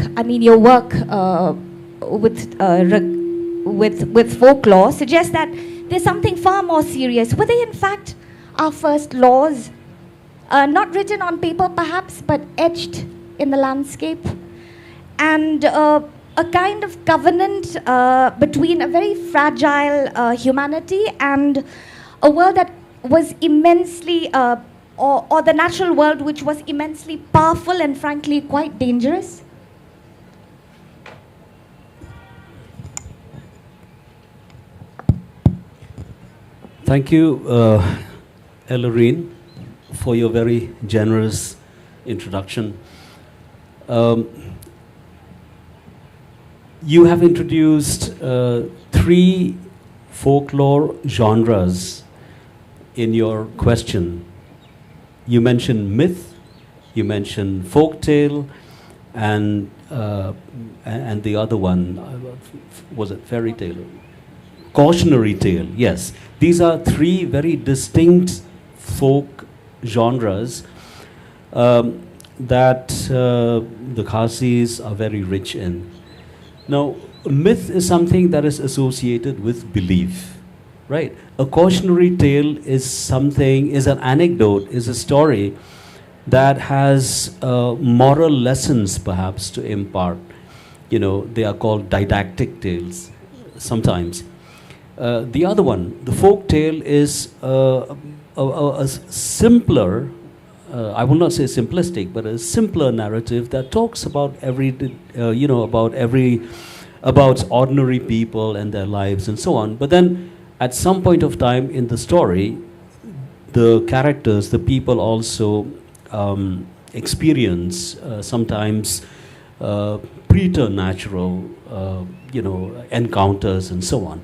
with folklore suggests that there's something far more serious. Were they in fact our first laws? Not written on paper perhaps, but etched in the landscape. And a kind of covenant between a very fragile humanity and a world that was immensely, or the natural world which was immensely powerful and frankly quite dangerous? Thank you, Ellerine, for your very generous introduction. You have introduced 3 folklore genres in your question. You mentioned myth, you mentioned folktale, and the other one, was it fairy tale? Cautionary tale, yes. These are 3 very distinct folk genres that the Khasis are very rich in. Now, myth is something that is associated with belief, right? A cautionary tale is something, is an anecdote, is a story that has moral lessons perhaps to impart. You know, they are called didactic tales sometimes. The other one, the folk tale, is a simpler, I will not say simplistic, but a simpler narrative that talks about about ordinary people and their lives and so on. But then, at some point of time in the story, the characters, the people also experience sometimes preternatural, encounters and so on.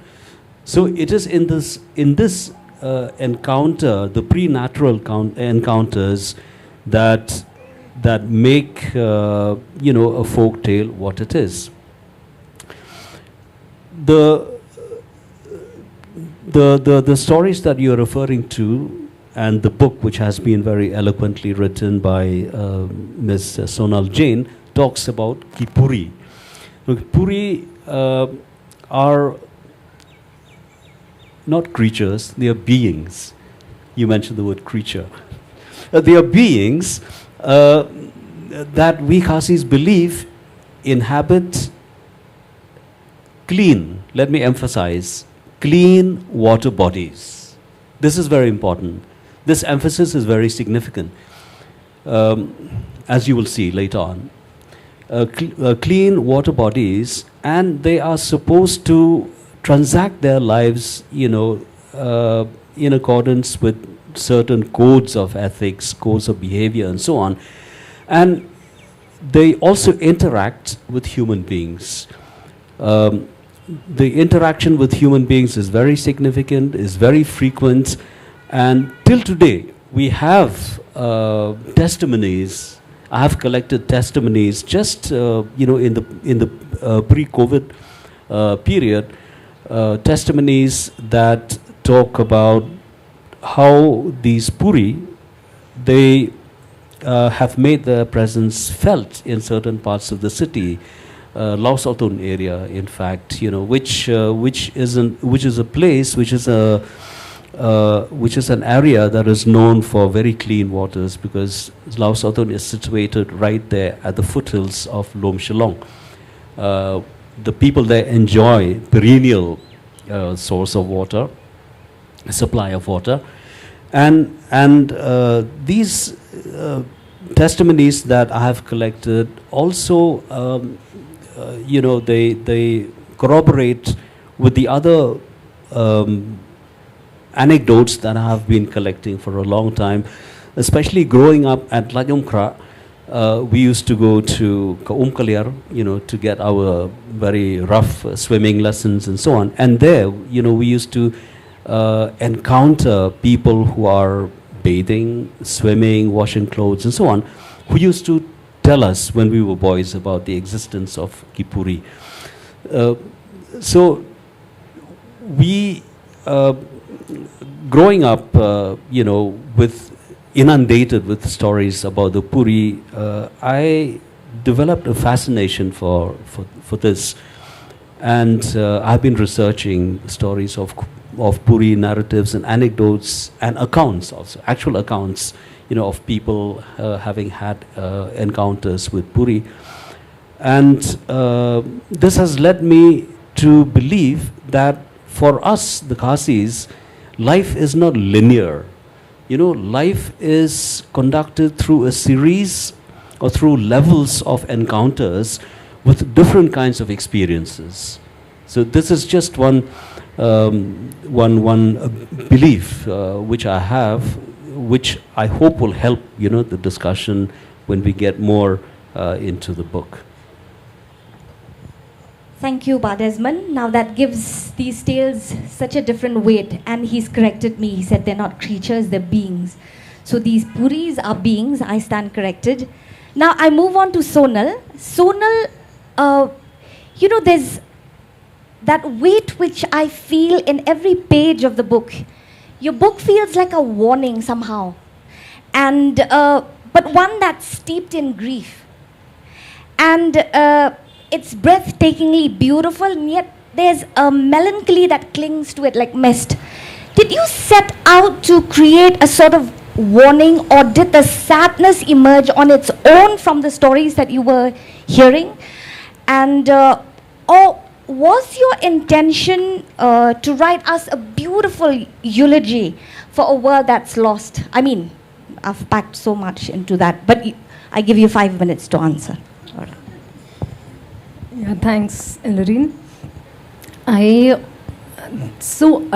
So it is in this encounter, the pre-natural encounters, that make a folk tale what it is. The stories that you are referring to, and the book which has been very eloquently written by Ms. Sonal Jain, talks about Puri. Puri are not creatures, they are beings. You mentioned the word creature. They are beings that we Khasis believe inhabit clean, let me emphasize, clean water bodies. This is very important. This emphasis is very significant, as you will see later on. Clean water bodies, and they are supposed to transact their lives, in accordance with certain codes of ethics, codes of behavior, and so on. And they also interact with human beings. The interaction with human beings is very significant, is very frequent, and till today we have testimonies. I have collected testimonies just in the pre-COVID period. Testimonies that talk about how these Puri, they have made their presence felt in certain parts of the city, Lausatun area, in fact, which is a place, which is an area that is known for very clean waters, because Lausatun is situated right there at the foothills of Lom Shillong. The people there enjoy perennial source of water, supply of water, and these testimonies that I have collected also, they corroborate with the other anecdotes that I have been collecting for a long time, especially growing up at Lajumkra. We used to go to Kaumkaliar, to get our very rough swimming lessons and so on. And there, we used to encounter people who are bathing, swimming, washing clothes, and so on, who used to tell us when we were boys about the existence of Puri. So we, growing up, inundated with stories about the Puri, I developed a fascination for this, and I've been researching stories of Puri narratives and anecdotes and accounts also, actual accounts, of people having had encounters with Puri. And this has led me to believe that for us, the Khasis, life is not linear. You know, life is conducted through a series or through levels of encounters with different kinds of experiences. So this is just one belief which I have, which I hope will help, you know, the discussion when we get more into the book. Thank you, Badesman. Now that gives these tales such a different weight. And he's corrected me. He said they're not creatures, they're beings. So these Puris are beings. I stand corrected. Now I move on to Sonal. Sonal, you know, there's that weight which I feel in every page of the book. Your book feels like a warning somehow. And, but one that's steeped in grief. And it's breathtakingly beautiful, and yet there's a melancholy that clings to it like mist. Did you set out to create a sort of warning, or did the sadness emerge on its own from the stories that you were hearing? And or was your intention to write us a beautiful eulogy for a world that's lost? I mean, I've packed so much into that, but I give you 5 minutes to answer. All right. Yeah, thanks, Ellerine. I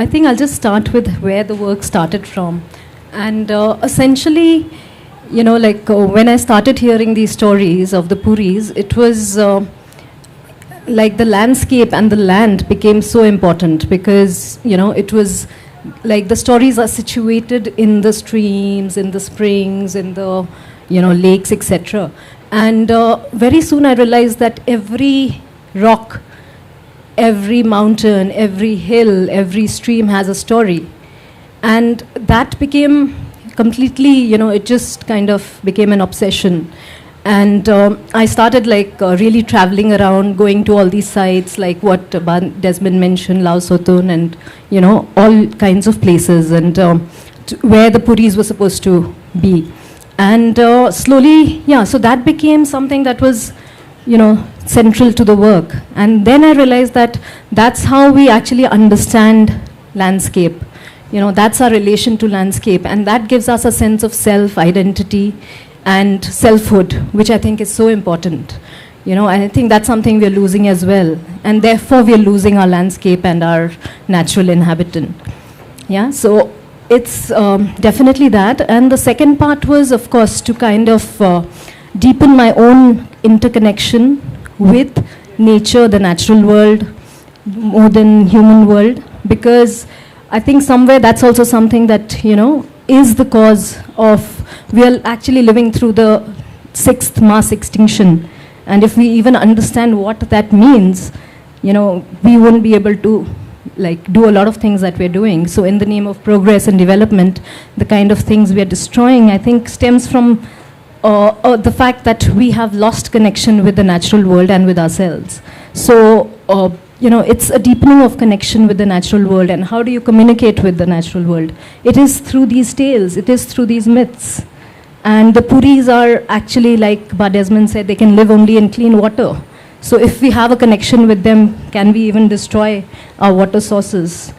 think I'll just start with where the work started from. And essentially, you know, like when I started hearing these stories of the Puris, it was like the landscape and the land became so important because, you know, it was like the stories are situated in the streams, in the springs, in the, you know, lakes, etc. And very soon I realized that every rock, every mountain, every hill, every stream has a story. And that became completely, you know, it just kind of became an obsession. And I started like really traveling around, going to all these sites, like what Desmond mentioned, Lao Sotun, and, you know, all kinds of places, and where the Puris were supposed to be. And slowly, yeah, so that became something that was, you know, central to the work. And then I realized that that's how we actually understand landscape. You know, that's our relation to landscape. And that gives us a sense of self-identity and selfhood, which I think is so important. You know, I think that's something we're losing as well. And therefore, we're losing our landscape and our natural inhabitant. Yeah, so it's definitely that. And the second part was, of course, to kind of deepen my own interconnection with nature, the natural world, more than human world, because I think somewhere that's also something that, you know, is the cause of, we are actually living through the 6th mass extinction. And if we even understand what that means, you know, we wouldn't be able to like do a lot of things that we're doing. So in the name of progress and development, the kind of things we are destroying, I think, stems from the fact that we have lost connection with the natural world and with ourselves. So, you know, it's a deepening of connection with the natural world. And how do you communicate with the natural world? It is through these tales, it is through these myths. And the Puris are actually, like Badesman said, they can live only in clean water. So if we have a connection with them, can we even destroy our water sources?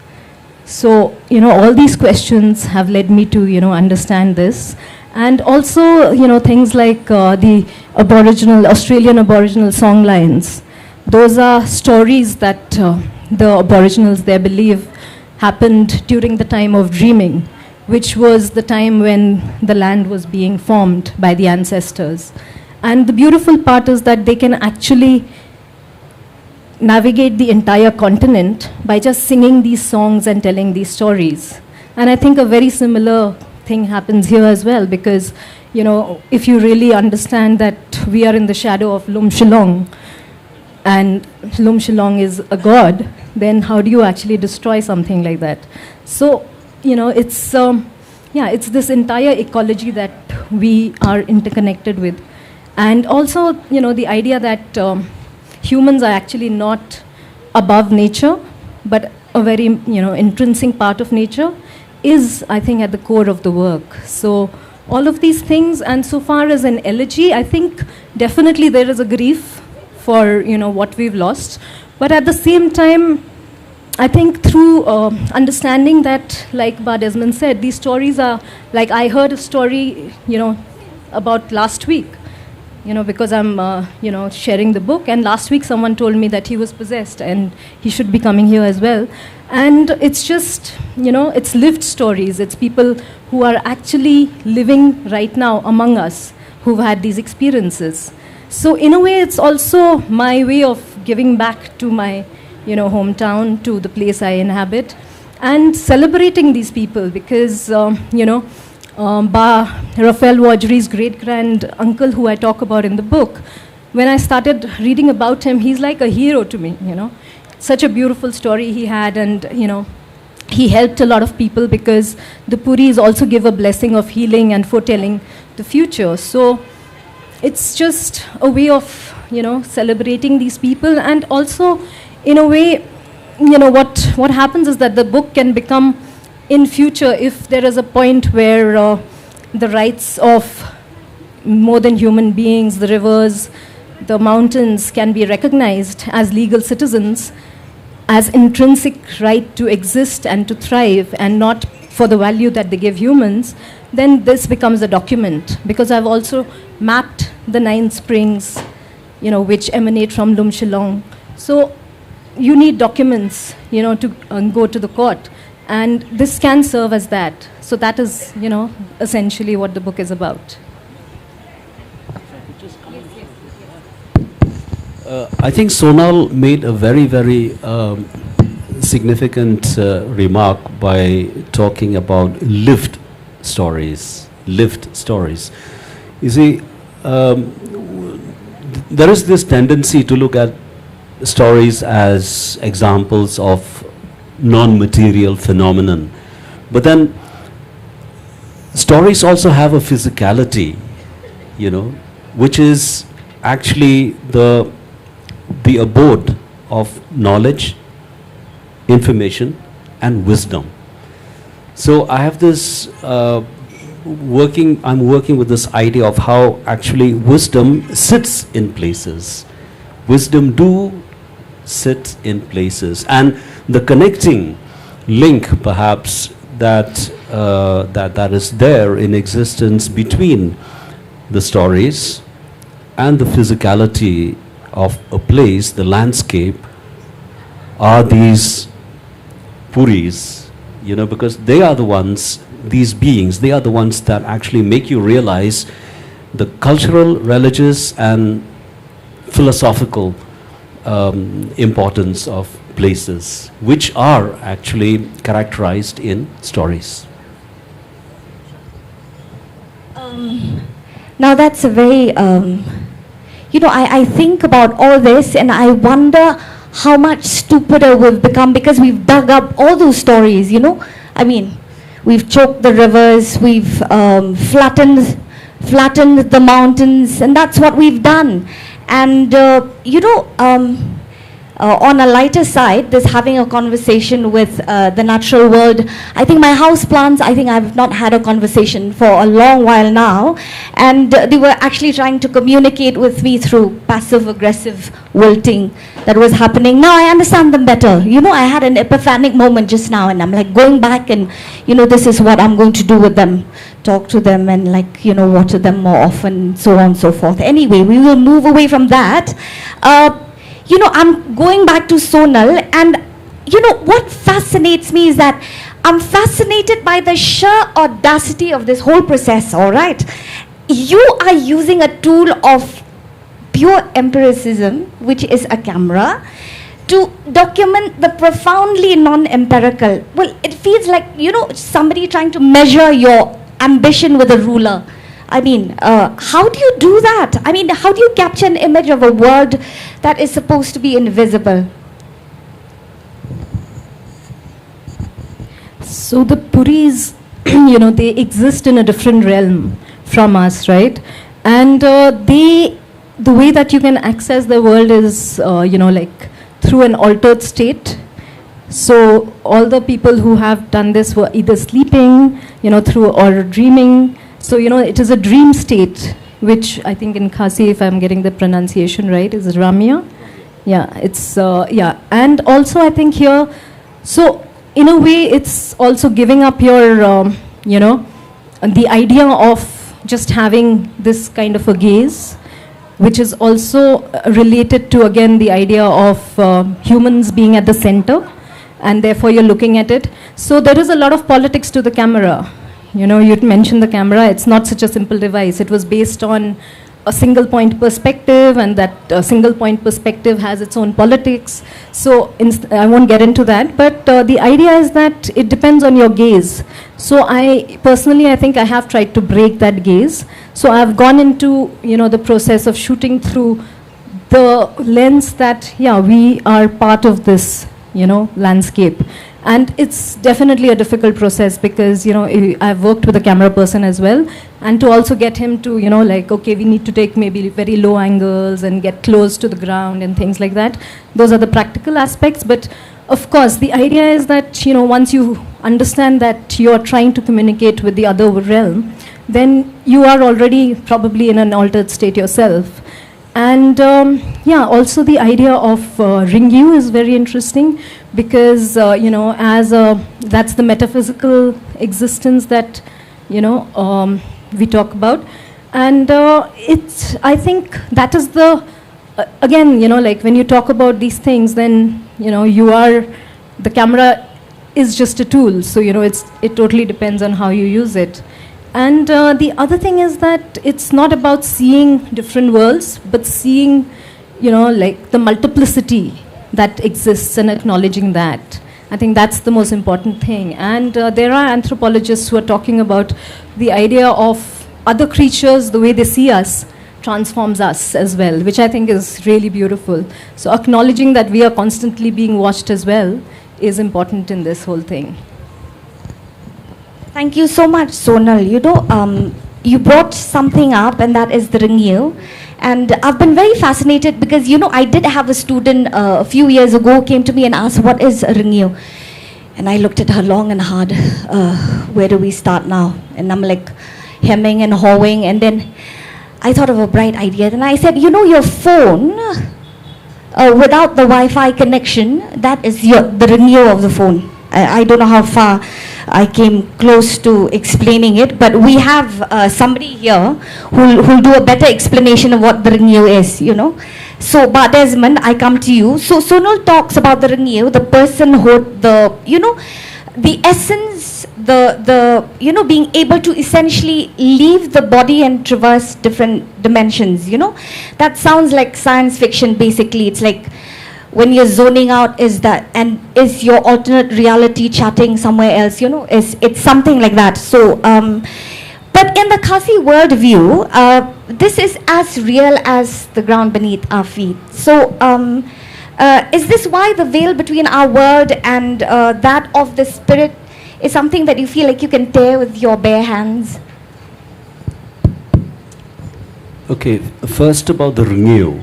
So, you know, all these questions have led me to, you know, understand this. And also, you know, things like the Australian Aboriginal songlines. Those are stories that the Aboriginals there believe happened during the time of dreaming, which was the time when the land was being formed by the ancestors. And the beautiful part is that they can actually navigate the entire continent by just singing these songs and telling these stories. And I think a very similar thing happens here as well, because, you know, if you really understand that we are in the shadow of Lum Shillong, and Lum Shillong is a god, then how do you actually destroy something like that? So, you know, it's, yeah, it's this entire ecology that we are interconnected with. And also, you know, the idea that humans are actually not above nature, but a very, you know, intrinsic part of nature is, I think, at the core of the work. So all of these things, and so far as an elegy, I think definitely there is a grief for, what we've lost. But at the same time, I think through understanding that, like Ba Desmond said, these stories are, like I heard a story, about last week, because I'm, sharing the book. And last week someone told me that he was possessed and he should be coming here as well. And it's just, it's lived stories. It's people who are actually living right now among us who've had these experiences. So in a way, it's also my way of giving back to my, hometown, to the place I inhabit, and celebrating these people because, Ba Raphael Wadjri's great-grand uncle, who I talk about in the book, when I started reading about him, he's like a hero to me, Such a beautiful story he had, and, he helped a lot of people because the Puris also give a blessing of healing and foretelling the future. So it's just a way of, celebrating these people. And also, in a way, what happens is that the book can become, in future, if there is a point where the rights of more than human beings, the rivers, the mountains can be recognized as legal citizens, as intrinsic right to exist and to thrive, and not for the value that they give humans, then this becomes a document. Because I've also mapped the 9 springs, which emanate from Shillong. So you need documents, to go to the court. And this can serve as that. So that is, essentially what the book is about. I think Sonal made a very, very significant remark by talking about lived stories. Lived stories. You see, there is this tendency to look at stories as examples of non-material phenomenon. But then stories also have a physicality, which is actually the abode of knowledge, information, and wisdom. So I have this I'm working with this idea of how actually wisdom sits in places. Wisdom do sit in places, and the connecting link perhaps that is there in existence between the stories and the physicality of a place, the landscape, are these Puris, because they are the ones, these beings, they are the ones that actually make you realize the cultural, religious, and philosophical importance of places, which are actually characterized in stories. Now that's a very, I think about all this and I wonder how much stupider we've become because we've dug up all those stories, we've choked the rivers, we've flattened the mountains, and that's what we've done. And, on a lighter side, this having a conversation with the natural world, I think my house plants, I've not had a conversation for a long while now, and they were actually trying to communicate with me through passive-aggressive wilting that was happening. Now I understand them better. I had an epiphanic moment just now, and I'm like going back and, this is what I'm going to do with them. Talk to them and water them more often, so on and so forth. Anyway, we will move away from that. I'm going back to Sonal, and what fascinates me is that I'm fascinated by the sheer audacity of this whole process, all right? You are using a tool of pure empiricism, which is a camera, to document the profoundly non-empirical. Well, it feels like, somebody trying to measure your ambition with a ruler. How do you do that? How do you capture an image of a world that is supposed to be invisible? So the Puris, they exist in a different realm from us, right? And the way that you can access the world is, through an altered state. So all the people who have done this were either sleeping, or dreaming. So, it is a dream state which I think in Khasi, if I'm getting the pronunciation right, is Ramya. Yeah, it's, yeah. And also I think here, so in a way, it's also giving up your, you know, the idea of just having this kind of a gaze, which is also related to, again, the idea of humans being at the center, and therefore you're looking at it. So there is a lot of politics to the camera. You know, you mentioned the camera, it's not such a simple device. It was based on a single point perspective, and that single point perspective has its own politics. So I won't get into that, but the idea is that it depends on your gaze. So I personally, I think I have tried to break that gaze. So I've gone into, you know, the process of shooting through the lens that, yeah, we are part of this, you know, landscape. And it's definitely a difficult process because, you know, I've worked with a camera person as well, and to also get him to, you know, like, okay, we need to take maybe very low angles and get close to the ground and things like that. Those are the practical aspects. But of course, the idea is that, you know, once you understand that you're trying to communicate with the other realm, then you are already probably in an altered state yourself. And yeah, also the idea of Ringyu is very interesting because, you know, as that's the metaphysical existence that, you know, we talk about. And it's, I think that is the, again, you know, like when you talk about these things, then, you know, you are, the camera is just a tool. So, you know, it totally depends on how you use it. And the other thing is that it's not about seeing different worlds, but seeing, you know, like the multiplicity that exists and acknowledging that. I think that's the most important thing. And there are anthropologists who are talking about the idea of other creatures, the way they see us, transforms us as well, which I think is really beautiful. So acknowledging that we are constantly being watched as well is important in this whole thing. Thank you so much, Sonal. You know, you brought something up, and that is the Ringyu. And I've been very fascinated because, you know, I did have a student a few years ago came to me and asked, what is a Ringyu? And I looked at her long and hard. Where do we start now? And I'm like hemming and hawing. And then I thought of a bright idea. Then I said, you know, your phone, without the Wi-Fi connection, that is the Ringyu of the phone. I don't know how far I came close to explaining it, but we have somebody here who'll do a better explanation of what the Ringyu is, you know. So, Desmond, I come to you. So, Sonal talks about the Ringyu, the personhood, the, you know, the essence, the you know, being able to essentially leave the body and traverse different dimensions, you know. That sounds like science fiction, basically. It's like, when you're zoning out, is that, and is your alternate reality chatting somewhere else, you know, it's something like that. So, but in the Khasi worldview, this is as real as the ground beneath our feet. So, is this why the veil between our world and that of the spirit is something that you feel like you can tear with your bare hands? Okay, first about the Ringyu.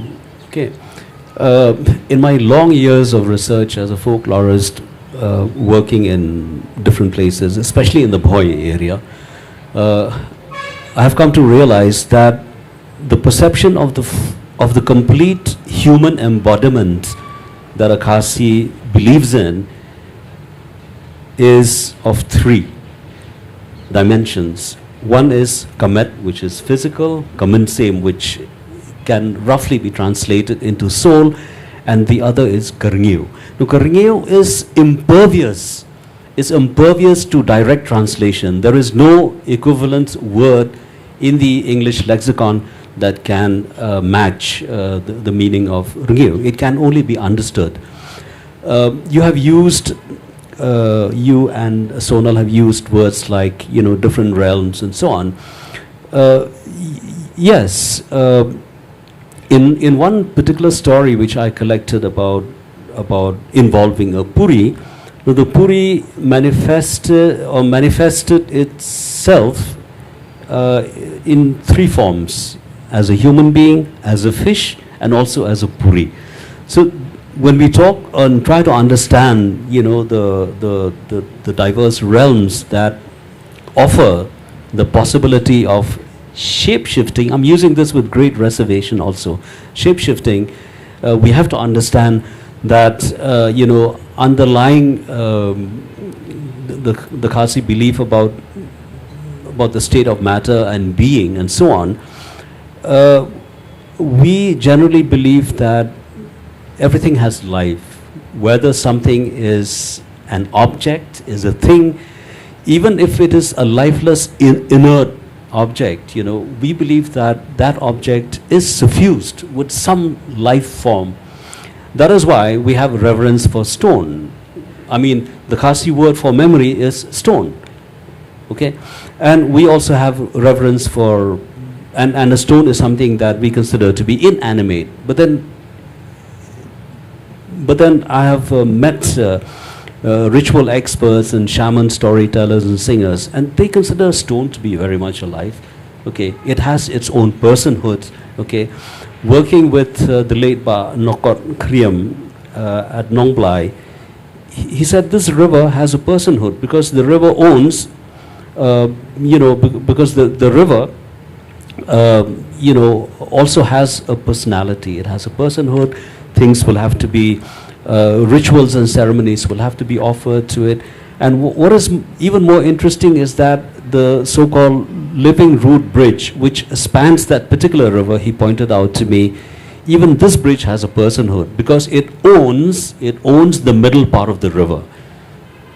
Okay. In my long years of research as a folklorist, working in different places, especially in the Bhoi area, I have come to realize that the perception of the complete human embodiment that a Khasi believes in is of three dimensions. One is Kamet, which is physical, Kaminsem, which can roughly be translated into soul, and the other is Karngyu. Now, Karngyu is impervious to direct translation. There is no equivalent word in the English lexicon that can match the meaning of Ringyu. It can only be understood. You have used, you and Sonal have used words like, you know, different realms and so on. Yes. In one particular story which I collected about involving a Puri, the Puri manifested itself in three forms: as a human being, as a fish, and also as a Puri. So when we talk and try to understand, you know, the diverse realms that offer the possibility of shape-shifting, I'm using this with great reservation also, shape-shifting, we have to understand that, underlying the Khasi belief about the state of matter and being and so on, we generally believe that everything has life, whether something is an object, is a thing, even if it is a lifeless, inert object, we believe that that object is suffused with some life form. That is why we have reverence for stone. I mean, the Khasi word for memory is stone. Okay? And we also have reverence for, and a stone is something that we consider to be inanimate. But then I have met ritual experts and shaman storytellers and singers, and they consider stone to be very much alive. Okay, it has its own personhood. Okay, working with the late Nokot Kriam at Nongblai, he said this river has a personhood because the river owns, because the river, also has a personality. It has a personhood. Things will have to be, rituals and ceremonies will have to be offered to it. And what is even more interesting is that the so-called living root bridge, which spans that particular river, he pointed out to me, even this bridge has a personhood because it owns the middle part of the river.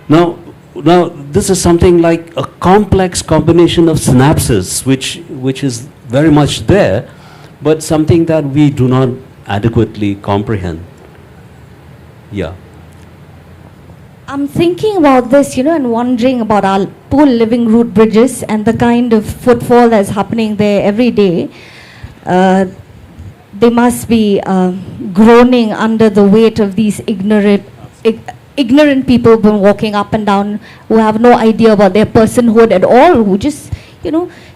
Now this is something like a complex combination of synapses, which is very much there, but something that we do not adequately comprehend. Yeah. I'm thinking about this, and wondering about our poor living root bridges and the kind of footfall that's happening there every day. They must be groaning under the weight of these ignorant people who are walking up and down, who have no idea about their personhood at all, who just,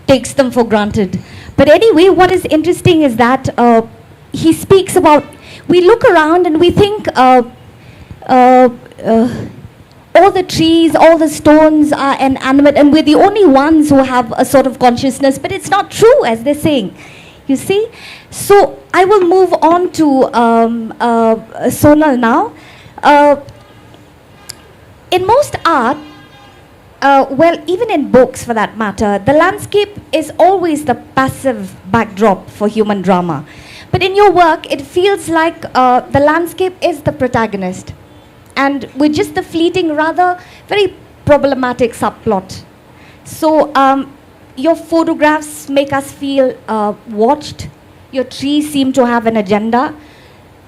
takes them for granted. But anyway, what is interesting is that he speaks about, we look around and we think all the trees, all the stones are inanimate and we're the only ones who have a sort of consciousness, but it's not true, as they're saying. You see? So I will move on to Sonal now. In most art, even in books for that matter, the landscape is always the passive backdrop for human drama. But in your work, it feels like the landscape is the protagonist. And with just the fleeting, rather very problematic subplot. So your photographs make us feel watched. Your trees seem to have an agenda.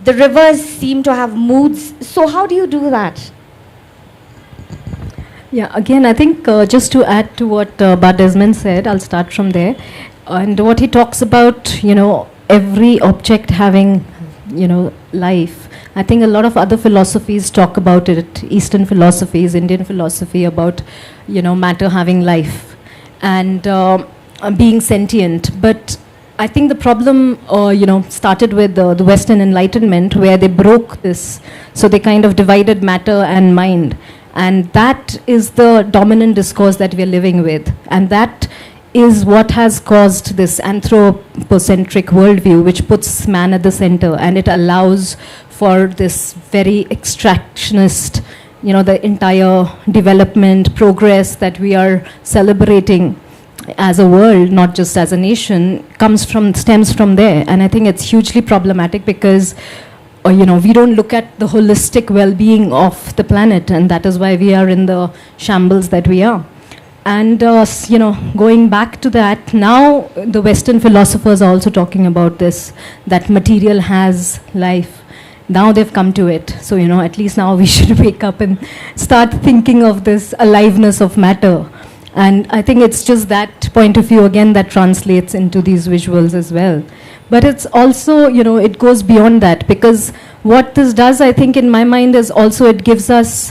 The rivers seem to have moods. So how do you do that? Yeah, again, I think just to add to what Bart Desmond said, I'll start from there. And what he talks about, every object having, life. I think a lot of other philosophies talk about it, Eastern philosophies, Indian philosophy, about, matter having life and being sentient. But I think the problem, started with the Western Enlightenment, where they broke this. So they kind of divided matter and mind. And that is the dominant discourse that we are living with. And that is what has caused this anthropocentric worldview, which puts man at the center, and it allows for this very extractionist, the entire development, progress that we are celebrating as a world, not just as a nation, stems from there. And I think it's hugely problematic because we don't look at the holistic well-being of the planet, and that is why we are in the shambles that we are. And, going back to that, now the Western philosophers are also talking about this, that material has life. Now they've come to it. So, at least now we should wake up and start thinking of this aliveness of matter. And I think it's just that point of view, again, that translates into these visuals as well. But it's also, it goes beyond that, because what this does, I think, in my mind, is also it gives us,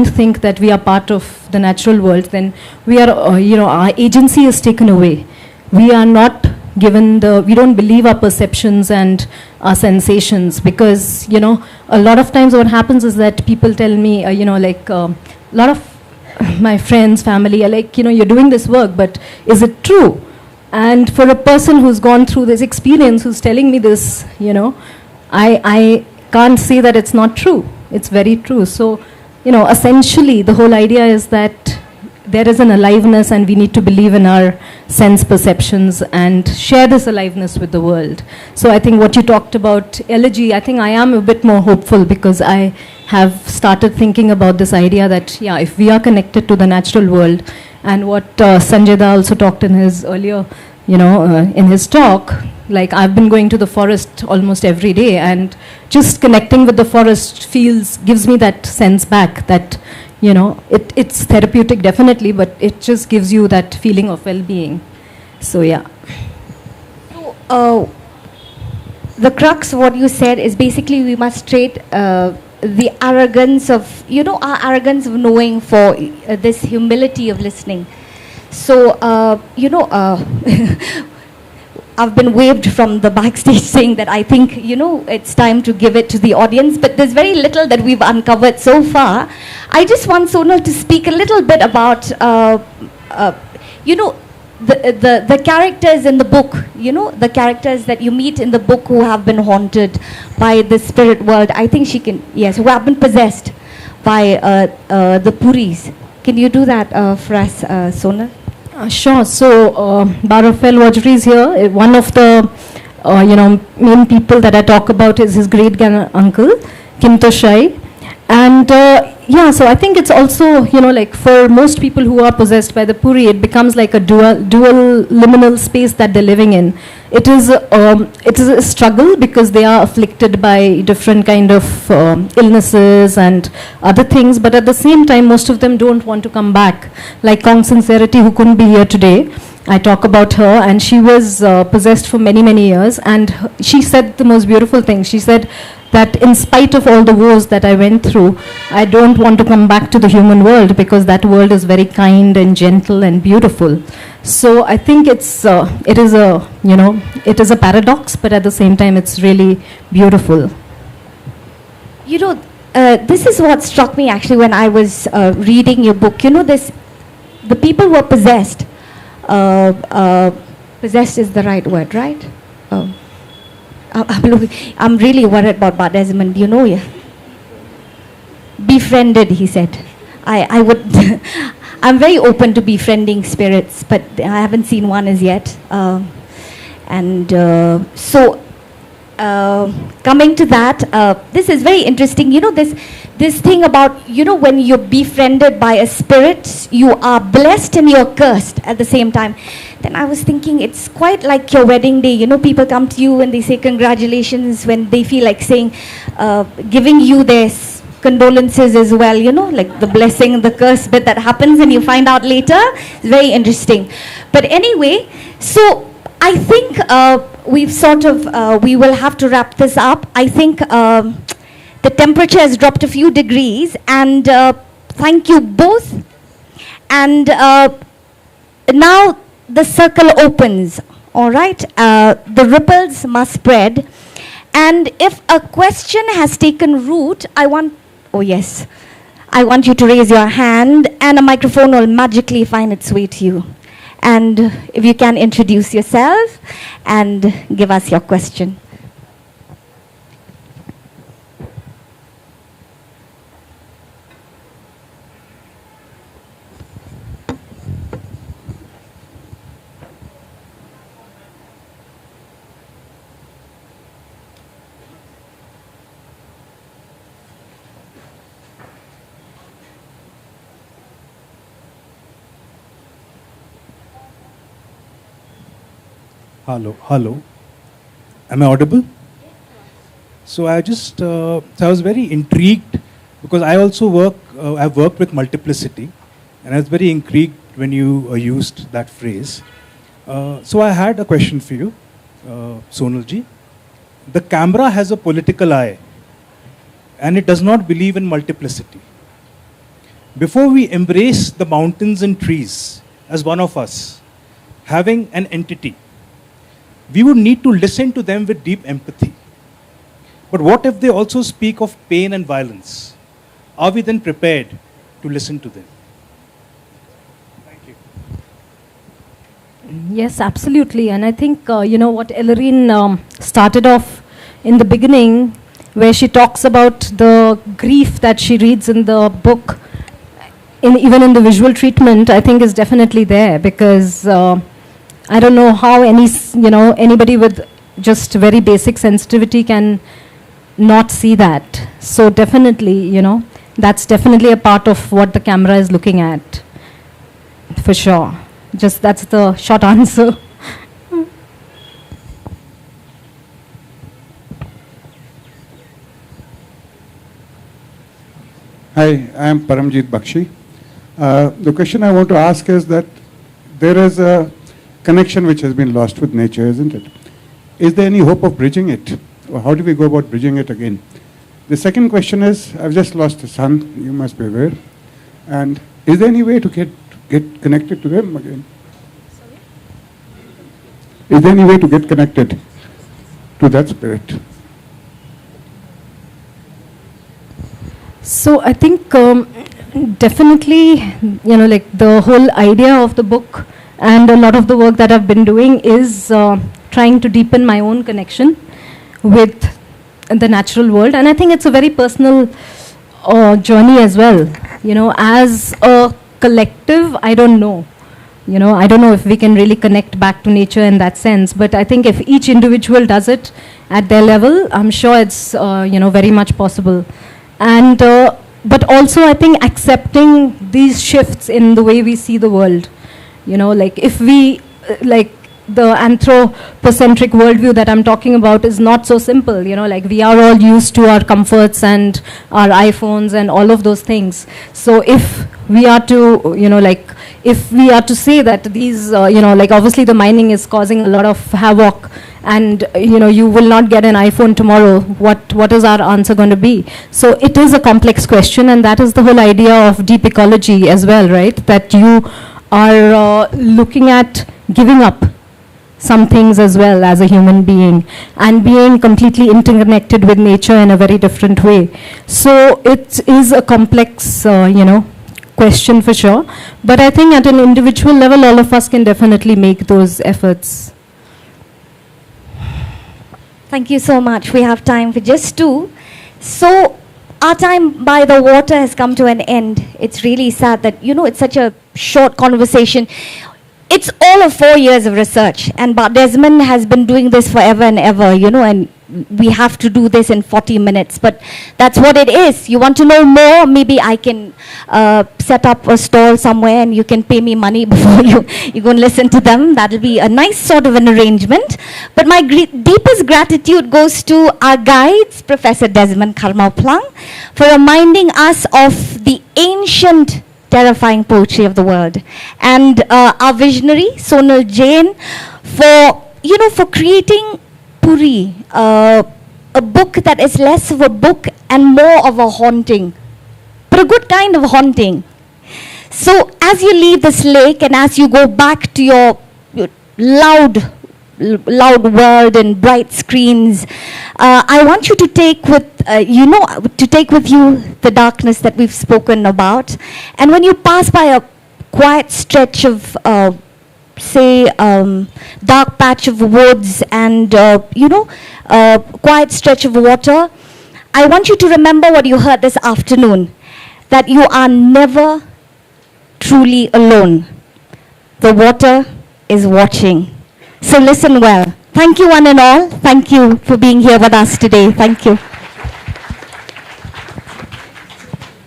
think that we are part of the natural world, then we are, our agency is taken away. We are not given we don't believe our perceptions and our sensations, because, a lot of times what happens is that people tell me, a lot of my friends, family are like, you're doing this work, but is it true? And for a person who's gone through this experience, who's telling me this, I can't say that it's not true. It's very true. So, essentially the whole idea is that there is an aliveness and we need to believe in our sense perceptions and share this aliveness with the world. So I think what you talked about, elegy, I think I am a bit more hopeful because I have started thinking about this idea that, if we are connected to the natural world, and what Sanjay Da also talked in his earlier, in his talk, like I've been going to the forest almost every day, and just connecting with the forest gives me that sense back that, it's therapeutic definitely, but it just gives you that feeling of well-being. So yeah. So, the crux of what you said is basically we must trade the arrogance of, our arrogance of knowing for this humility of listening. So, I've been waved from the backstage saying that I think, it's time to give it to the audience, but there's very little that we've uncovered so far. I just want Sonal to speak a little bit about, the characters in the book, the characters that you meet in the book who have been haunted by the spirit world. I think who have been possessed by the Puris. Can you do that for us, Sonal? Sure. So, Barofel Wajri is here. One of the, main people that I talk about is his great-uncle, Kimto Shai. And, so I think it's also, like for most people who are possessed by the Puri, it becomes like a dual liminal space that they're living in. It is a struggle because they are afflicted by different kind of illnesses and other things, but at the same time, most of them don't want to come back. Like Kong Sincerity, who couldn't be here today, I talk about her, and she was possessed for many, many years, and she said the most beautiful thing. She said that in spite of all the woes that I went through, I don't want to come back to the human world because that world is very kind and gentle and beautiful. So I think it is a paradox, but at the same time, it's really beautiful. This is what struck me actually when I was reading your book. The people who are possessed. Possessed is the right word, right? I'm really worried about Badesman. Befriended, he said. I would. I'm very open to befriending spirits, but I haven't seen one as yet. Coming to that, this is very interesting. This thing about, when you're befriended by a spirit, you are blessed and you're cursed at the same time. Then I was thinking, it's quite like your wedding day. People come to you and they say congratulations when they feel like saying, giving you their condolences as well, like the blessing and the curse bit that happens and you find out later. It's very interesting. But anyway, so I think we will have to wrap this up. I think the temperature has dropped a few degrees, and thank you both. And now the circle opens, all right? The ripples must spread. And if a question has taken root, I want you to raise your hand, and a microphone will magically find its way to you. And if you can introduce yourself and give us your question. Hello. Am I audible? So I was very intrigued because I also I've worked with multiplicity, and I was very intrigued when you used that phrase. So I had a question for you, Sonalji. The camera has a political eye, and it does not believe in multiplicity. Before we embrace the mountains and trees as one of us, having an entity, we would need to listen to them with deep empathy. But what if they also speak of pain and violence? Are we then prepared to listen to them? Thank you. Yes, absolutely. And I think, what Ellerine started off in the beginning, where she talks about the grief that she reads in the book, even in the visual treatment, I think is definitely there, because I don't know how anybody with just very basic sensitivity can not see that. So definitely, that's definitely a part of what the camera is looking at, for sure. Just that's the short answer. Hi, I am Paramjit Bakshi. The question I want to ask is that there is a connection which has been lost with nature, isn't it? Is there any hope of bridging it? Or how do we go about bridging it again? The second question is, I've just lost a son, you must be aware. And is there any way to get connected to him again? Sorry? Is there any way to get connected to that spirit? So I think definitely, like the whole idea of the book and a lot of the work that I've been doing is trying to deepen my own connection with the natural world. And I think it's a very personal journey as well. As a collective, I don't know. I don't know if we can really connect back to nature in that sense. But I think if each individual does it at their level, I'm sure it's, very much possible. And but also I think accepting these shifts in the way we see the world, like if we like the anthropocentric worldview that I'm talking about is not so simple, like we are all used to our comforts and our iPhones and all of those things. So if we are to, if we are to say that these, like obviously the mining is causing a lot of havoc, and you will not get an iPhone tomorrow, what is our answer going to be? So it is a complex question, and that is the whole idea of deep ecology as well, right? That you are looking at giving up some things as well as a human being, and being completely interconnected with nature in a very different way. So it is a complex, question for sure. But I think at an individual level, all of us can definitely make those efforts. Thank you so much. We have time for just two. So our time by the water has come to an end. It's really sad that, it's such a short conversation. It's all of 4 years of research, and Desmond has been doing this forever and ever, and we have to do this in 40 minutes, but that's what it is. You want to know more, maybe I can set up a stall somewhere and you can pay me money before you go and listen to them. That'll be a nice sort of an arrangement. But my deepest gratitude goes to our guides, Professor Desmond Karmauplang, for reminding us of the ancient terrifying poetry of the world, and our visionary Sonal Jain for creating Puri, a book that is less of a book and more of a haunting, but a good kind of haunting. So as you leave this lake and as you go back to your loud world and bright screens, I want you to take with you the darkness that we've spoken about. And when you pass by a quiet stretch of dark patch of woods and quiet stretch of water, I want you to remember what you heard this afternoon, that you are never truly alone. The water is watching. So listen well. Thank you one and all. Thank you for being here with us today. Thank you.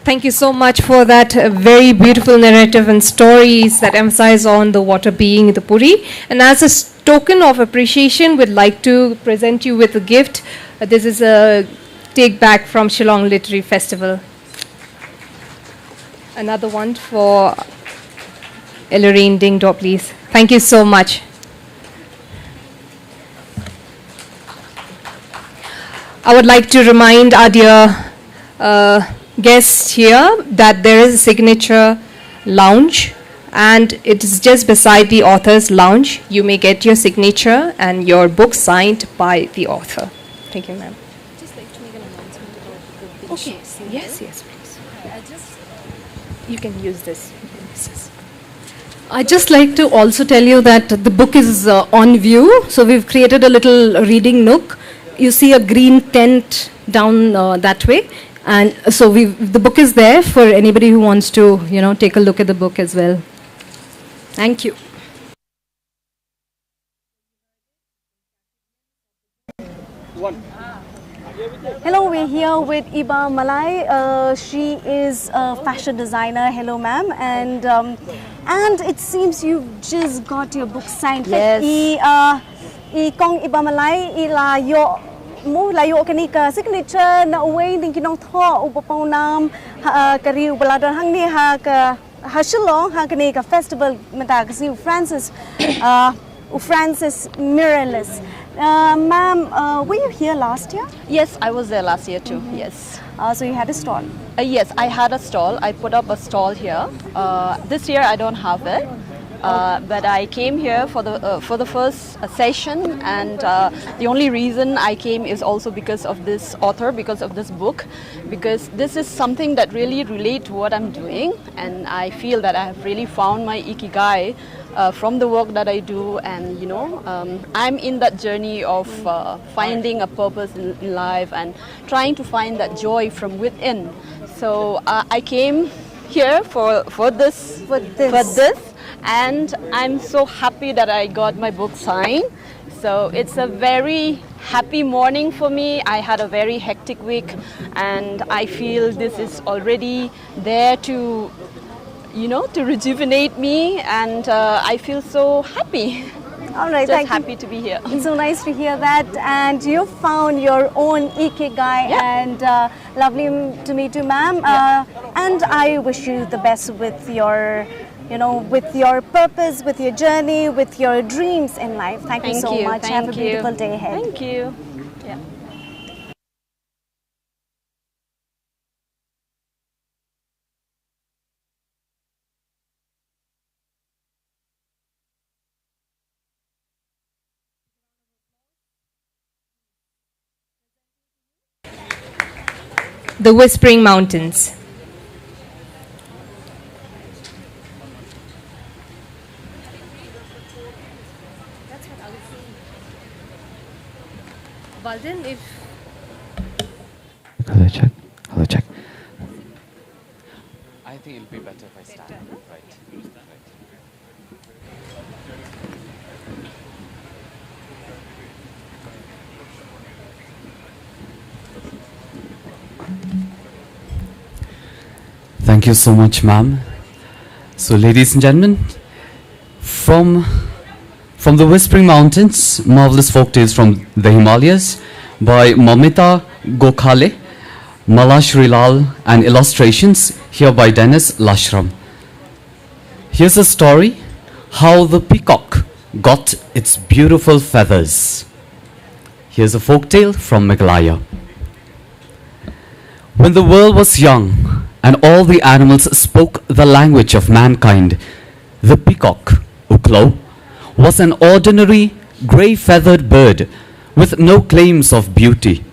Thank you so much for that very beautiful narrative and stories that emphasize on the water being the Puri. And as a token of appreciation, we'd like to present you with a gift. This is a take back from Shillong Literary Festival. Another one for Ellerine Dingdo, please. Thank you so much. I would like to remind our dear guests here that there is a signature lounge, and it is just beside the author's lounge. You may get your signature and your book signed by the author. Thank you, ma'am. Just like to make an announcement about the Okay. Yes, please. I just You can use this. I'd just like to also tell you that the book is on view. So we've created a little reading nook. You see a green tent down that way. And so the book is there for anybody who wants to, take a look at the book as well. Thank you. Hello, we're here with Iba Malai. She is a fashion designer. Hello, ma'am. And it seems you've just got your book signed. Yes. Kong Iba Malai ila layo kani ka signature na away din kinong tho upapong nam kariu baladon hang ni ha ka Shillong ha kani ka festival mata kasi Francesc Mirales. Ma'am, were you here last year? Yes, I was there last year too. Yes. So you had a stall? Yes, I had a stall. I put up a stall here. This year I don't have it, but I came here for the first session, and the only reason I came is also because of this author, because of this book, because this is something that really relates to what I'm doing, and I feel that I have really found my Ikigai from the work that I do, and I'm in that journey of finding a purpose in life and trying to find that joy from within. So I came here for this, and I'm so happy that I got my book signed. So it's a very happy morning for me. I had a very hectic week, and I feel this is already there to rejuvenate me, and I feel so happy. All right, just happy to be here. It's so nice to hear that, and you found your own Ikigai, and lovely to meet you, ma'am. And I wish you the best with your, with your purpose, with your journey, with your dreams in life. Thank you so much. Have a beautiful day ahead. Thank you. Yeah. The Whispering Mountains. Walden, if... Hello, check. Hello, check. I think it'll be better if I stand. Right. Thank you so much, ma'am. So, ladies and gentlemen, from the Whispering Mountains, marvelous folk tales from the Himalayas by Mamita Gokhale, Malash Rilal, and illustrations here by Dennis Lashram. Here's a story, how the peacock got its beautiful feathers. Here's a folk tale from Meghalaya. When the world was young, and all the animals spoke the language of mankind, the peacock, Uklo, was an ordinary grey-feathered bird with no claims of beauty.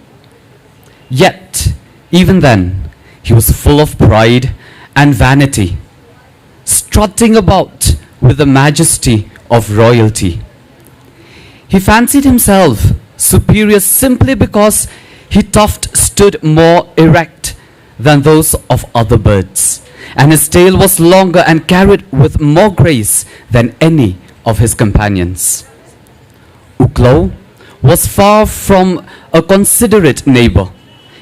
Yet, even then, he was full of pride and vanity, strutting about with the majesty of royalty. He fancied himself superior simply because his tuft stood more erect than those of other birds, and his tail was longer and carried with more grace than any of his companions. Uklo was far from a considerate neighbor.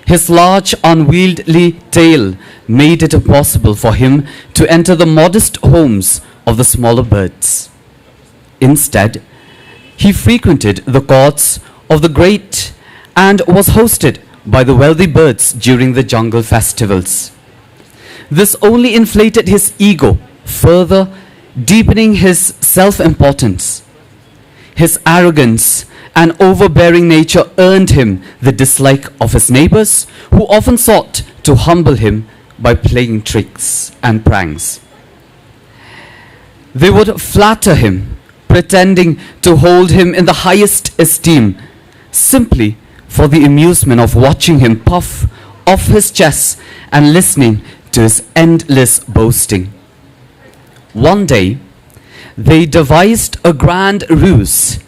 His large, unwieldy tail made it impossible for him to enter the modest homes of the smaller birds. Instead, he frequented the courts of the great and was hosted by the wealthy birds during the jungle festivals. This only inflated his ego, further deepening his self-importance. His arrogance and overbearing nature earned him the dislike of his neighbors, who often sought to humble him by playing tricks and pranks. They would flatter him, pretending to hold him in the highest esteem, simply for the amusement of watching him puff off his chest and listening to his endless boasting. One day, they devised a grand ruse.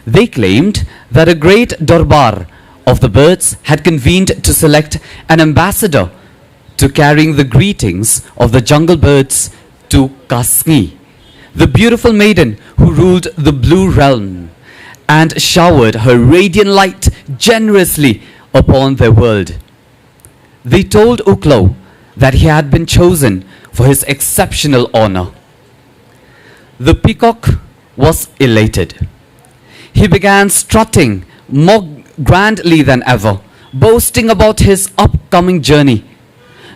They claimed that a great darbar of the birds had convened to select an ambassador to carrying the greetings of the jungle birds to Kasni, the beautiful maiden who ruled the blue realm and showered her radiant light generously upon their world. They told Uklo that he had been chosen for his exceptional honor. The peacock was elated. He began strutting more grandly than ever, boasting about his upcoming journey.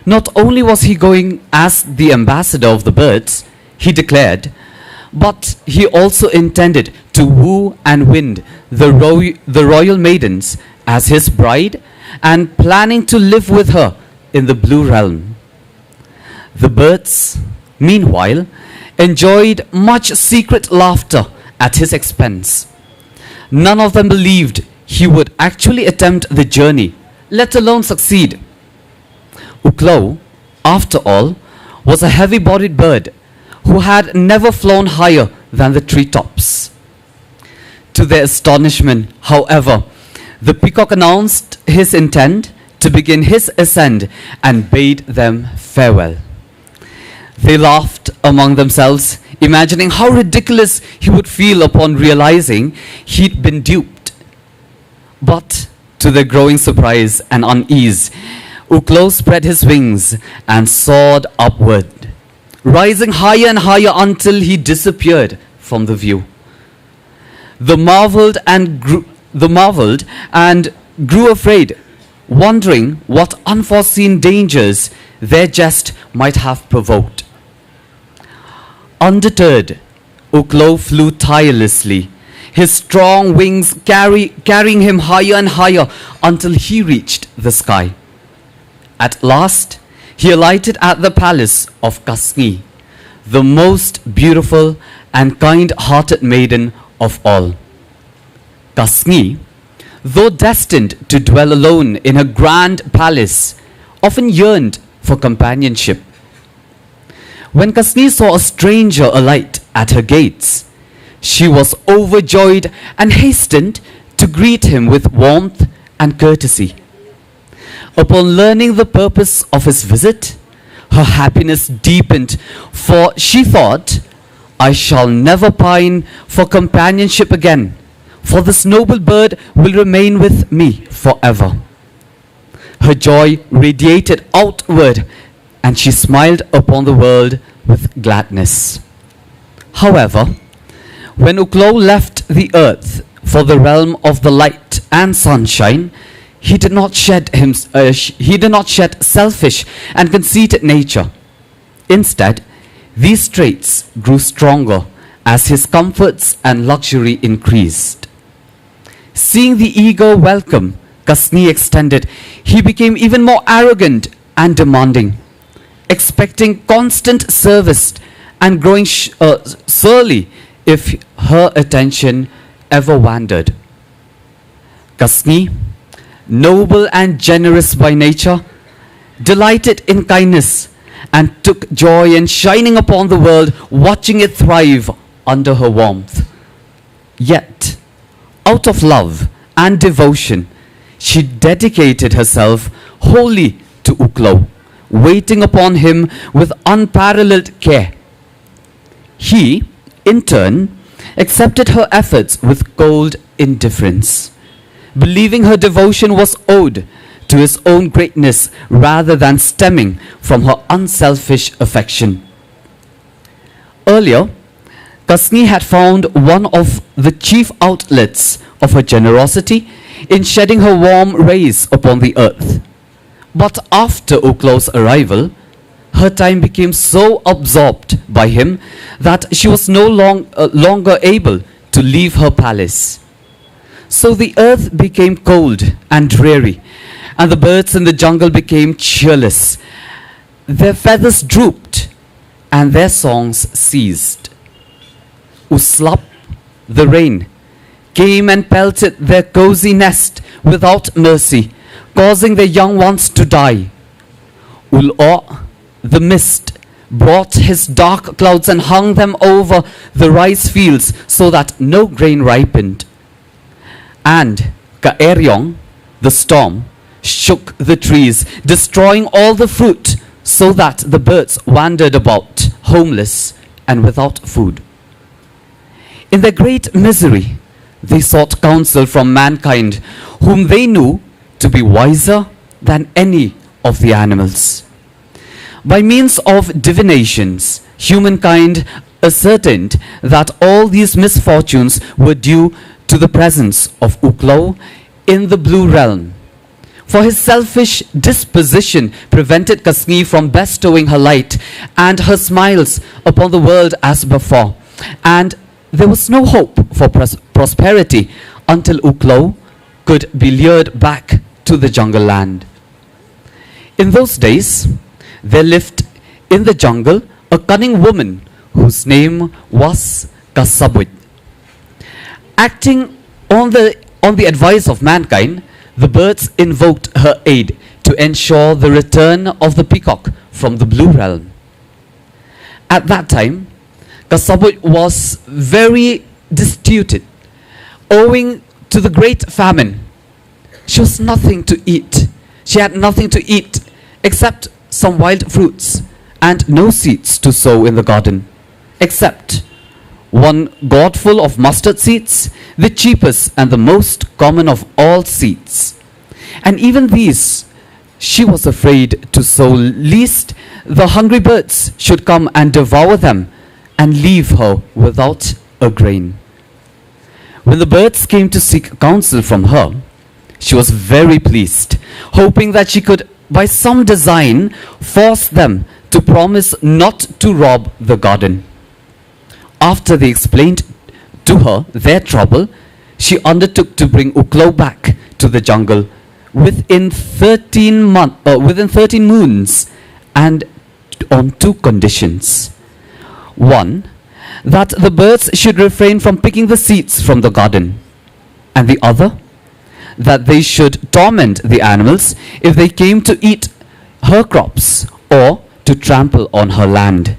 Not only was he going as the ambassador of the birds, he declared, but he also intended to woo and win the royal maidens as his bride and planning to live with her in the blue realm. The birds, meanwhile, enjoyed much secret laughter at his expense. None of them believed he would actually attempt the journey, let alone succeed. Uklo, after all, was a heavy-bodied bird who had never flown higher than the treetops. To their astonishment, however, the peacock announced his intent to begin his ascent and bade them farewell. They laughed among themselves, imagining how ridiculous he would feel upon realizing he'd been duped. But to their growing surprise and unease, Uklo spread his wings and soared upward, rising higher and higher until he disappeared from the view. They marveled and grew afraid, wondering what unforeseen dangers their jest might have provoked. Undeterred, Uklo flew tirelessly, his strong wings carrying him higher and higher until he reached the sky. At last, he alighted at the palace of Kasni, the most beautiful and kind-hearted maiden of all. Kasni, though destined to dwell alone in her grand palace, often yearned for companionship. When Kasni saw a stranger alight at her gates, she was overjoyed and hastened to greet him with warmth and courtesy. Upon learning the purpose of his visit, her happiness deepened, for she thought, I shall never pine for companionship again, for this noble bird will remain with me forever. Her joy radiated outward, and she smiled upon the world with gladness. However, when Uklo left the earth for the realm of the light and sunshine, he did not shed selfish and conceited nature. Instead, these traits grew stronger as his comforts and luxury increased. Seeing the eager welcome Kasni extended, he became even more arrogant and demanding, expecting constant service and growing surly if her attention ever wandered. Kasni, noble and generous by nature, delighted in kindness and took joy in shining upon the world, watching it thrive under her warmth. Yet, out of love and devotion, she dedicated herself wholly to Uklo, waiting upon him with unparalleled care. He, in turn, accepted her efforts with cold indifference, believing her devotion was owed to his own greatness rather than stemming from her unselfish affection. Earlier, Kasni had found one of the chief outlets of her generosity in shedding her warm rays upon the earth. But after Uklo's arrival, her time became so absorbed by him that she was no longer able to leave her palace. So the earth became cold and dreary, and the birds in the jungle became cheerless. Their feathers drooped, and their songs ceased. Uslap, the rain, came and pelted their cozy nest without mercy, causing their young ones to die. Ul'o, the mist, brought his dark clouds and hung them over the rice fields so that no grain ripened. And Kaeryong, the storm, shook the trees, destroying all the fruit so that the birds wandered about, homeless and without food. In their great misery, they sought counsel from mankind, whom they knew to be wiser than any of the animals. By means of divinations, humankind ascertained that all these misfortunes were due to the presence of Uklo in the blue realm. For his selfish disposition prevented Kasni from bestowing her light and her smiles upon the world as before, and there was no hope for prosperity until Uklo could be lured back to the jungle land. In those days, there lived in the jungle a cunning woman whose name was Kasabwit. Acting on the advice of mankind, the birds invoked her aid to ensure the return of the peacock from the blue realm. At that time, Kasabwit was very destitute, owing to the great famine. She was nothing to eat. She had nothing to eat except some wild fruits and no seeds to sow in the garden, except one gourdful of mustard seeds, the cheapest and the most common of all seeds. And even these she was afraid to sow, lest the hungry birds should come and devour them and leave her without a grain. When the birds came to seek counsel from her, she was very pleased, hoping that she could, by some design, force them to promise not to rob the garden. After they explained to her their trouble, she undertook to bring Uklo back to the jungle within 13 moons, and on two conditions. One, that the birds should refrain from picking the seeds from the garden, and the other, that they should torment the animals if they came to eat her crops or to trample on her land.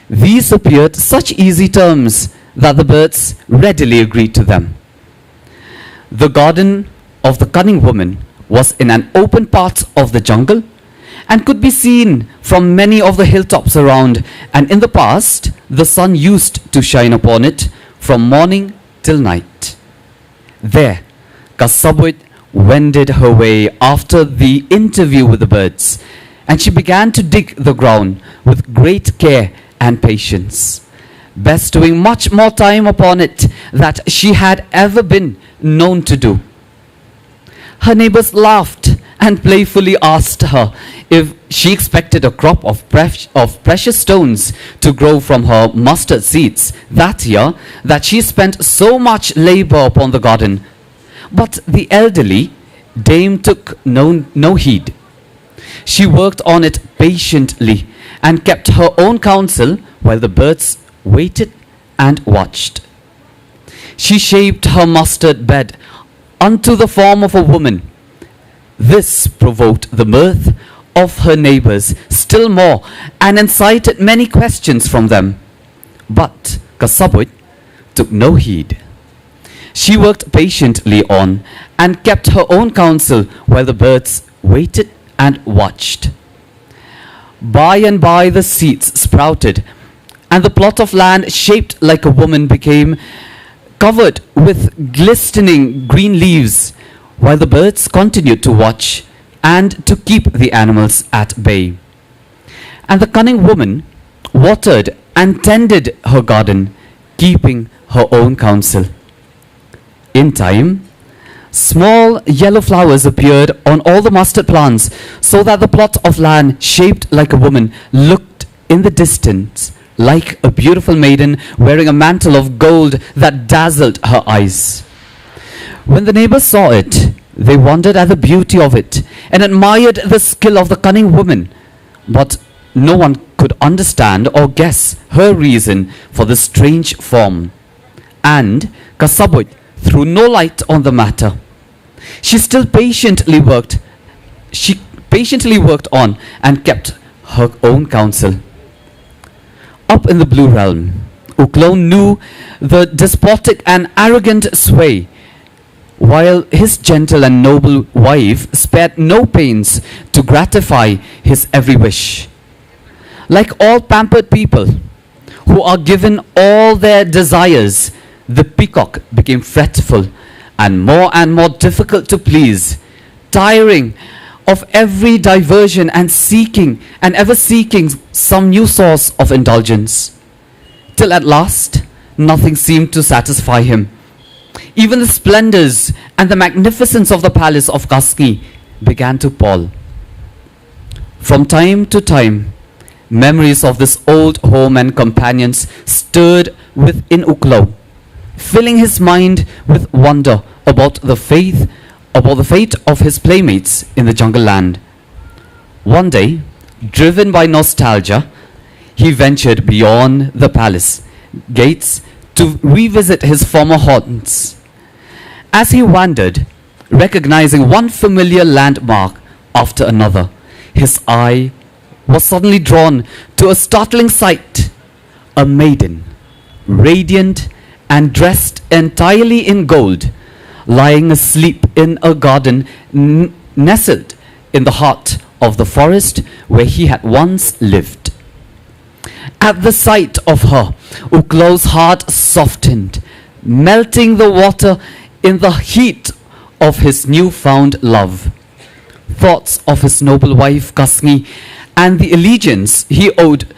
These appeared such easy terms that the birds readily agreed to them. The garden of the cunning woman was in an open part of the jungle and could be seen from many of the hilltops around, and in the past the sun used to shine upon it from morning till night. There Kasabwit wended her way after the interview with the birds, and she began to dig the ground with great care and patience, bestowing much more time upon it than she had ever been known to do. Her neighbors laughed and playfully asked her if she expected a crop of precious stones to grow from her mustard seeds that year that she spent so much labor upon the garden. But the elderly dame took no heed. She worked on it patiently and kept her own counsel while the birds waited and watched. She shaped her mustard bed unto the form of a woman. This provoked the mirth of her neighbors still more and incited many questions from them. But Kasabwit took no heed. She worked patiently on and kept her own counsel while the birds waited and watched. By and by the seeds sprouted, and the plot of land shaped like a woman became covered with glistening green leaves, while the birds continued to watch and to keep the animals at bay. And the cunning woman watered and tended her garden, keeping her own counsel. In time, small yellow flowers appeared on all the mustard plants, so that the plot of land shaped like a woman looked in the distance like a beautiful maiden wearing a mantle of gold that dazzled her eyes. When the neighbors saw it, they wondered at the beauty of it and admired the skill of the cunning woman, but no one could understand or guess her reason for the strange form. And Kasabwit threw no light on the matter. She patiently worked on and kept her own counsel. Up in the blue realm, Uklo knew the despotic and arrogant sway, while his gentle and noble wife spared no pains to gratify his every wish. Like all pampered people who are given all their desires, the peacock became fretful and more difficult to please, tiring of every diversion and ever seeking some new source of indulgence, till at last nothing seemed to satisfy him. Even the splendors and the magnificence of the palace of Kasni began to pall. From time to time, memories of this old home and companions stirred within Uklo, filling his mind with wonder about the fate of his playmates in the jungle land. One day, driven by nostalgia, he ventured beyond the palace gates to revisit his former haunts. As he wandered, recognizing one familiar landmark after another, his eye was suddenly drawn to a startling sight. A maiden, radiant and dressed entirely in gold, lying asleep in a garden nestled in the heart of the forest where he had once lived. At the sight of her, Uklo's heart softened, melting the water in the heat of his newfound love. Thoughts of his noble wife Kasni and the allegiance he owed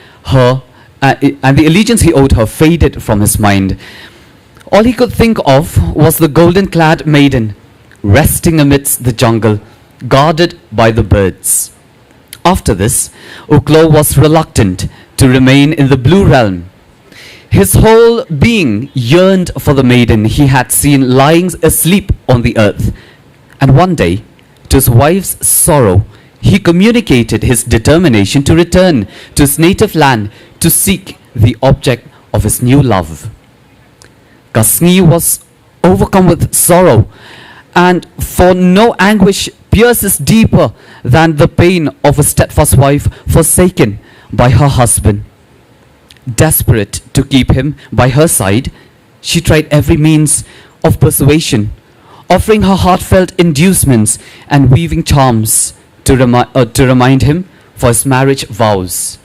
her faded from his mind. All he could think of was the golden-clad maiden resting amidst the jungle, guarded by the birds. After this, Uklo was reluctant to remain in the blue realm. His whole being yearned for the maiden he had seen lying asleep on the earth. And one day, to his wife's sorrow, he communicated his determination to return to his native land to seek the object of his new love. Kasni was overcome with sorrow, and for no anguish pierces deeper than the pain of a steadfast wife forsaken by her husband. Desperate to keep him by her side, she tried every means of persuasion, offering her heartfelt inducements and weaving charms to remind him for his marriage vows.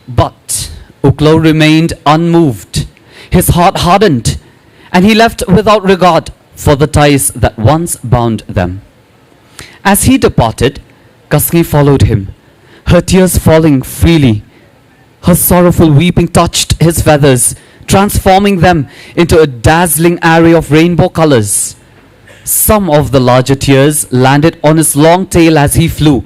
But Uklo remained unmoved. His heart hardened, and he left without regard for the ties that once bound them. As he departed, Kasni followed him, her tears falling freely. Her sorrowful weeping touched his feathers, transforming them into a dazzling array of rainbow colors. Some of the larger tears landed on his long tail as he flew,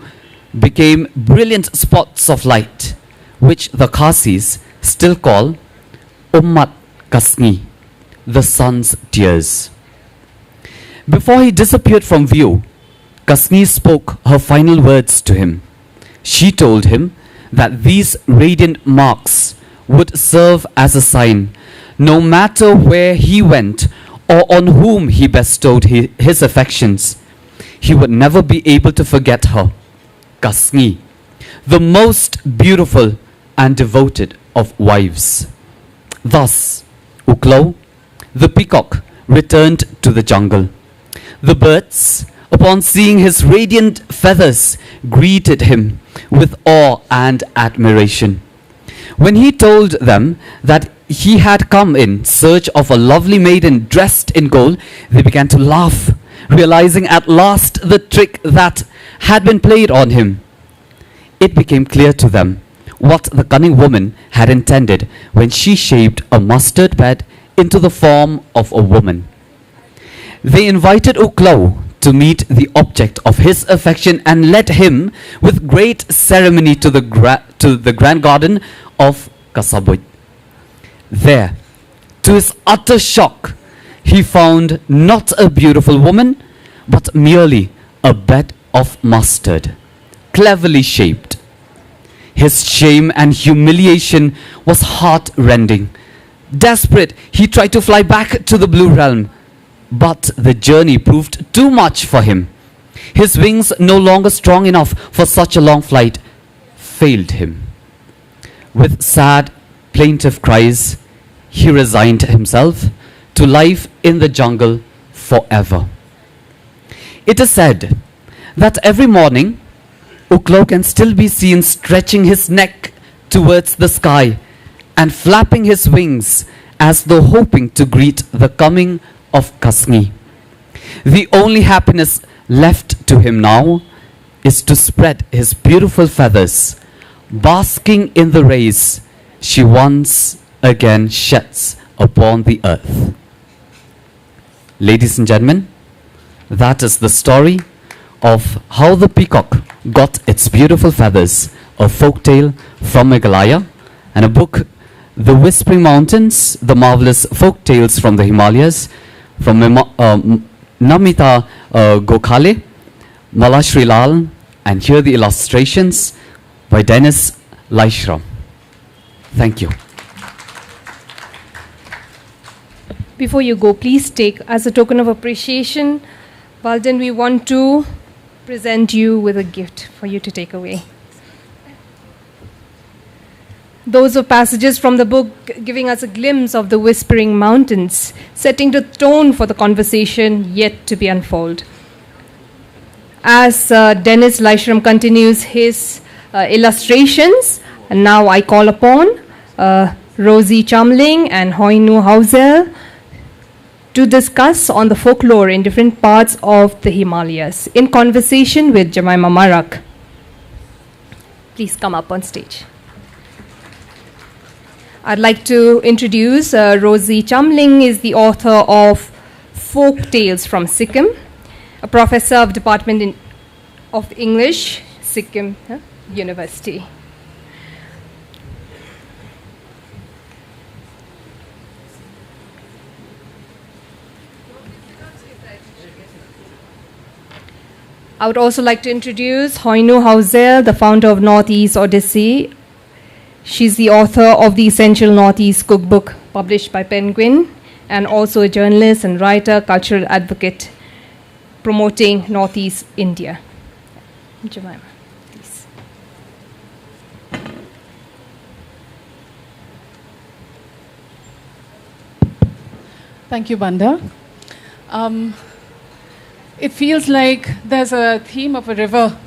became brilliant spots of light, which the Khasis still call Ummat Kasni, the sun's tears. Before he disappeared from view, Kasni spoke her final words to him. She told him that these radiant marks would serve as a sign, no matter where he went or on whom he bestowed his affections. He would never be able to forget her, Kasni, the most beautiful and devoted of wives. Thus, Uklo, the peacock, returned to the jungle. The birds, upon seeing his radiant feathers, greeted him with awe and admiration. When he told them that he had come in search of a lovely maiden dressed in gold, they began to laugh, realizing at last the trick that had been played on him. It became clear to them what the cunning woman had intended when she shaped a mustard bed into the form of a woman. They invited Uklo to meet the object of his affection and led him with great ceremony to the grand garden of Kasabut. There, to his utter shock, he found not a beautiful woman, but merely a bed of mustard, cleverly shaped. His shame and humiliation was heart-rending. Desperate, he tried to fly back to the blue realm, but the journey proved too much for him. His wings, no longer strong enough for such a long flight, failed him. with sad, plaintive cries, he resigned himself to life in the jungle forever. It is said that every morning, Uklo can still be seen stretching his neck towards the sky and flapping his wings as though hoping to greet the coming of Kasni. The only happiness left to him now is to spread his beautiful feathers, basking in the rays she once again sheds upon the earth. Ladies and gentlemen, that is the story of how the peacock got its beautiful feathers, a folktale from Meghalaya, and a book, The Whispering Mountains, The Marvelous Folk Tales from the Himalayas, from Namita Gokhale, Mala Srilal, and here the illustrations by Dennis Laishram. Thank you. Before you go, please take, as a token of appreciation, Walden, we want to present you with a gift for you to take away. Those are passages from the book giving us a glimpse of the Whispering Mountains, setting the tone for the conversation yet to be unfolded. As Dennis Laishram continues his illustrations, and now I call upon Rosie Chamling and Hoinu Hausel to discuss on the folklore in different parts of the Himalayas in conversation with Jemima Marak. Please come up on stage. I'd like to introduce Rosie Chamling is the author of Folk Tales from Sikkim, a professor of Department of English, Sikkim University. I would also like to introduce Hoinu Hausel, the founder of Northeast Odyssey. She's the author of the Essential Northeast Cookbook, published by Penguin, and also a journalist and writer, cultural advocate, promoting Northeast India. Jemima, please. Thank you, Banda. It feels like there's a theme of a river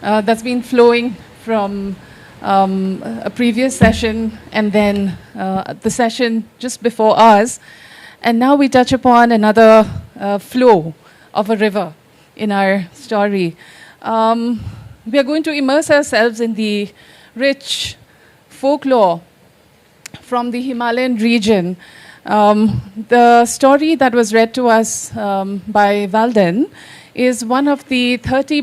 that's been flowing from a previous session and then the session just before ours. And now we touch upon another flow of a river in our story. We are going to immerse ourselves in the rich folklore from the Himalayan region. The story that was read to us by Walden is one of the 30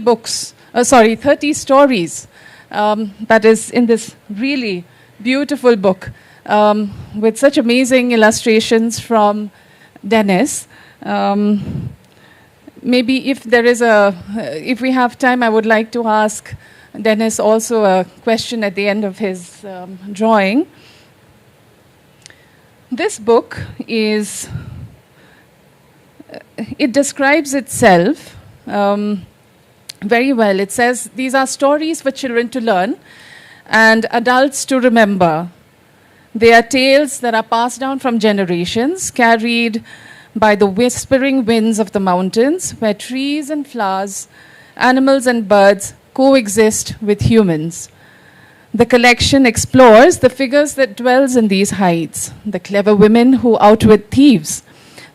stories that is in this really beautiful book with such amazing illustrations from Dennis. Maybe if we have time, I would like to ask Dennis also a question at the end of his drawing. This book it describes itself very well. It says, these are stories for children to learn and adults to remember. They are tales that are passed down from generations, carried by the whispering winds of the mountains, where trees and flowers, animals and birds coexist with humans. The collection explores the figures that dwells in these heights, the clever women who outwit thieves,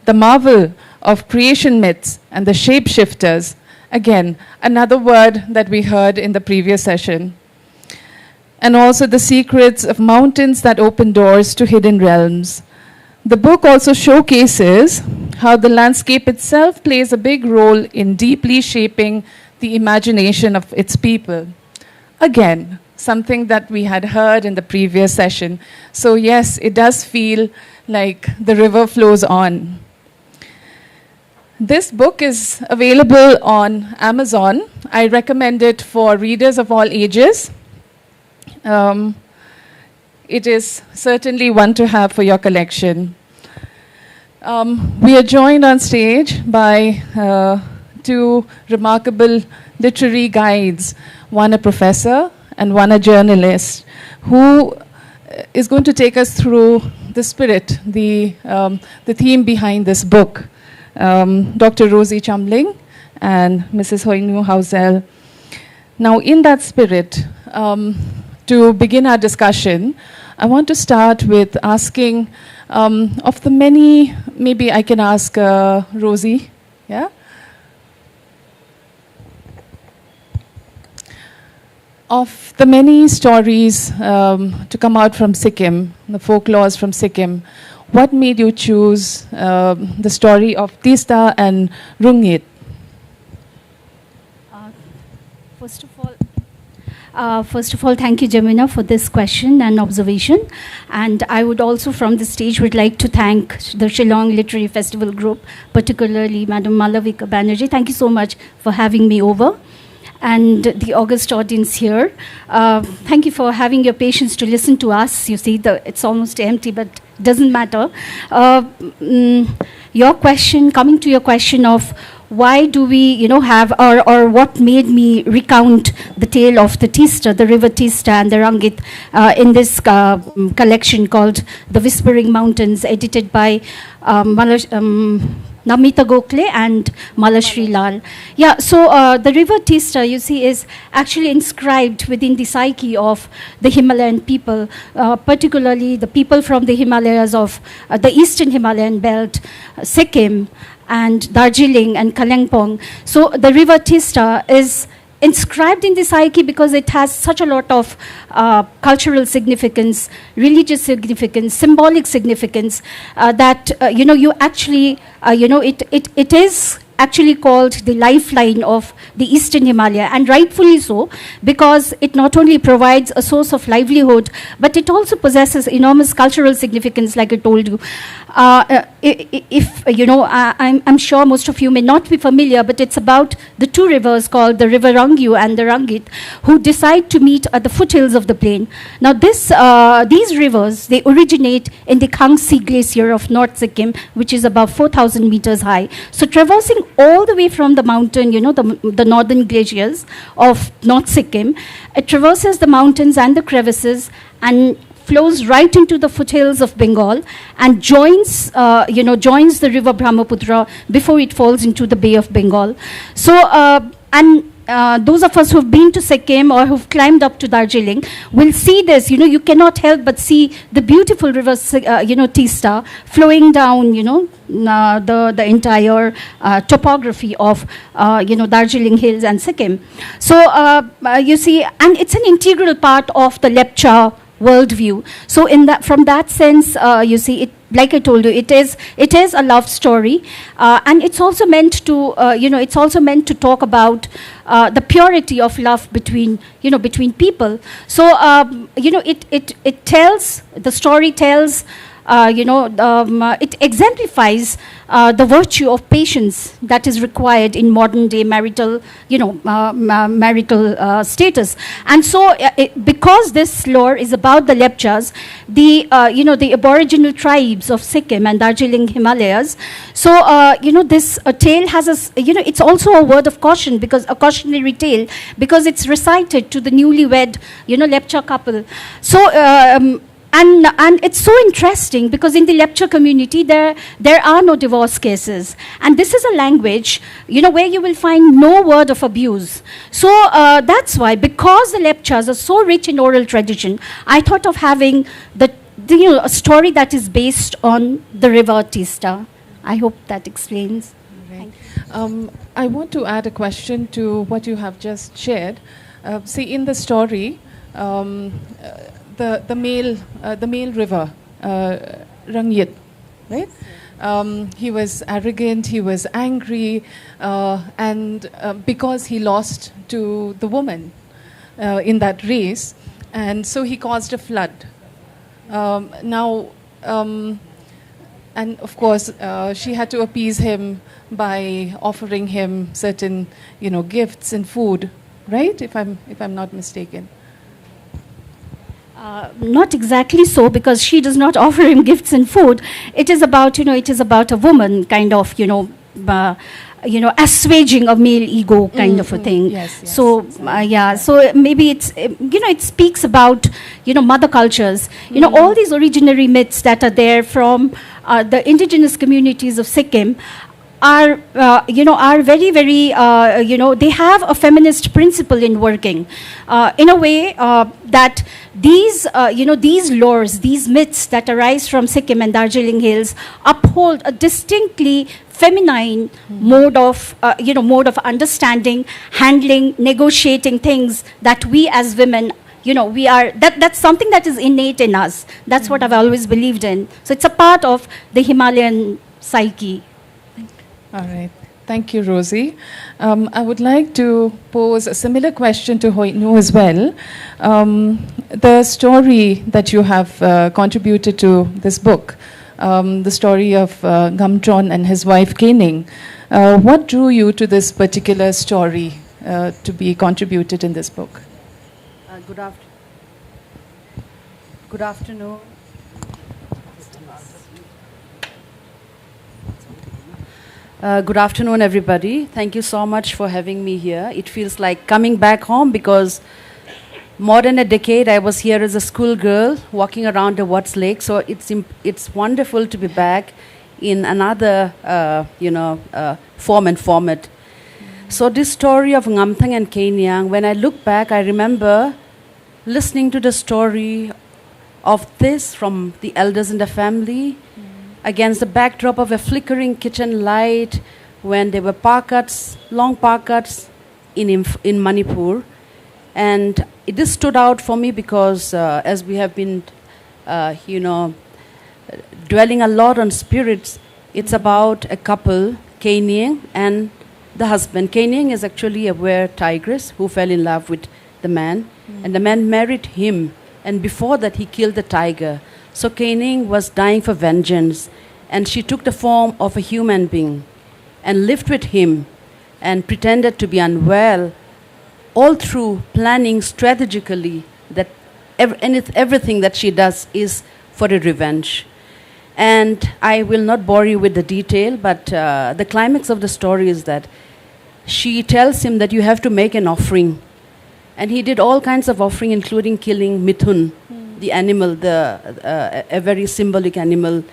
the marvel of creation myths, and the shapeshifters. Again, another word that we heard in the previous session. And also the secrets of mountains that open doors to hidden realms. The book also showcases how the landscape itself plays a big role in deeply shaping the imagination of its people. Again, something that we had heard in the previous session. So yes, it does feel like the river flows on. This book is available on Amazon. I recommend it for readers of all ages. It is certainly one to have for your collection. We are joined on stage by two remarkable literary guides, one a professor and one a journalist, who is going to take us through the spirit, the theme behind this book. Dr. Rosie Chumling and Mrs. Hoinu Hausel. Now, in that spirit, to begin our discussion, I want to start with asking, of the many, maybe I can ask Rosie, yeah? Of the many stories to come out from Sikkim, the folklores from Sikkim, what made you choose the story of Tista and Rungit? First of all, thank you, Jamina, for this question and observation. And I would also, from the stage, would like to thank the Shillong Literary Festival Group, particularly Madam Malavika Banerjee. Thank you so much for having me over. And the august audience here. Thank you for having your patience to listen to us. You see, it's almost empty, but doesn't matter. Your question, coming to your question of why do we, have, or what made me recount the tale of the Tista, the river Tista and the Rangit in this collection called The Whispering Mountains, edited by Namita Gokhale and Malashri Lal. Yeah, so the river Tista, you see, is actually inscribed within the psyche of the Himalayan people, particularly the people from the Himalayas of the eastern Himalayan belt, Sikkim, and Darjeeling and Kalimpong. So the river Tista is inscribed in the psyche because it has such a lot of cultural significance, religious significance, symbolic significance that you actually it is actually called the lifeline of the Eastern Himalaya, and rightfully so, because it not only provides a source of livelihood, but it also possesses enormous cultural significance, like I told you. I'm sure most of you may not be familiar, but it's about the two rivers called the River Rangyu and the Rangit, who decide to meet at the foothills of the plain. Now, these rivers, they originate in the Khangsi Glacier of North Sikkim, which is about 4,000 meters high. So, traversing all the way from the mountain, the northern glaciers of North Sikkim, it traverses the mountains and the crevices and flows right into the foothills of Bengal and joins the river Brahmaputra before it falls into the Bay of Bengal. So, those of us who've been to Sikkim or who've climbed up to Darjeeling will see this. You cannot help but see the beautiful river, Tista, flowing down, the entire topography of, Darjeeling Hills and Sikkim. So, you see, and it's an integral part of the Lepcha worldview. So from that sense, you see, it, like I told you, it is a love story, and it's also meant to, it's also meant to talk about the purity of love between people. So, the story tells. It exemplifies the virtue of patience that is required in modern day marital status. And so, because this lore is about the Lepchas, the aboriginal tribes of Sikkim and Darjeeling Himalayas. So, this tale has it's also a word of caution, because a cautionary tale, because it's recited to the newlywed, Lepcha couple. So. And it's so interesting because in the Lepcha community, there are no divorce cases. And this is a language, where you will find no word of abuse. So that's why, because the Lepchas are so rich in oral tradition, I thought of having a story that is based on the river Tista. I hope that explains. Right. I want to add a question to what you have just shared. See, in the story, the male river, Rangit, right? He was arrogant, he was angry, and because he lost to the woman in that race, and so he caused a flood. And of course, she had to appease him by offering him certain, gifts and food, right? If I'm not mistaken. Not exactly so, because she does not offer him gifts and food. It is about, it is about a woman kind of, assuaging of male ego kind of a thing. So so maybe it's it speaks about mother cultures. All these originary myths that are there from the indigenous communities of Sikkim are very very they have a feminist principle in working in a way that these these lores, these myths that arise from Sikkim and Darjeeling Hills uphold a distinctly feminine mode of understanding, handling, negotiating things that we as women we are, that's something that is innate in us. That's what I've always believed in. So it's a part of the Himalayan psyche. All right. Thank you, Rosie. I would like to pose a similar question to Hoitnu as well. The story that you have contributed to this book, the story of Gamchon and his wife Kening, what drew you to this particular story to be contributed in this book? Good afternoon. Good afternoon, everybody. Thank you so much for having me here. It feels like coming back home because more than a decade I was here as a schoolgirl walking around the Watts Lake. So it's wonderful to be back in another form and format. So this story of Ngamthang and Kenyang, when I look back, I remember listening to the story of this from the elders in the family against the backdrop of a flickering kitchen light when there were parkats, long parkats in Manipur. And this stood out for me because as we have been, dwelling a lot on spirits, it's about a couple, Kenyang and the husband. Kenyang is actually a were tigress who fell in love with the man, and the man married him, and before that he killed the tiger. So Kenyang was dying for vengeance, and she took the form of a human being and lived with him and pretended to be unwell, all through planning strategically that everything that she does is for a revenge. And I will not bore you with the detail, but the climax of the story is that she tells him that you have to make an offering. And he did all kinds of offering, including killing Mithun, the animal, a very symbolic animal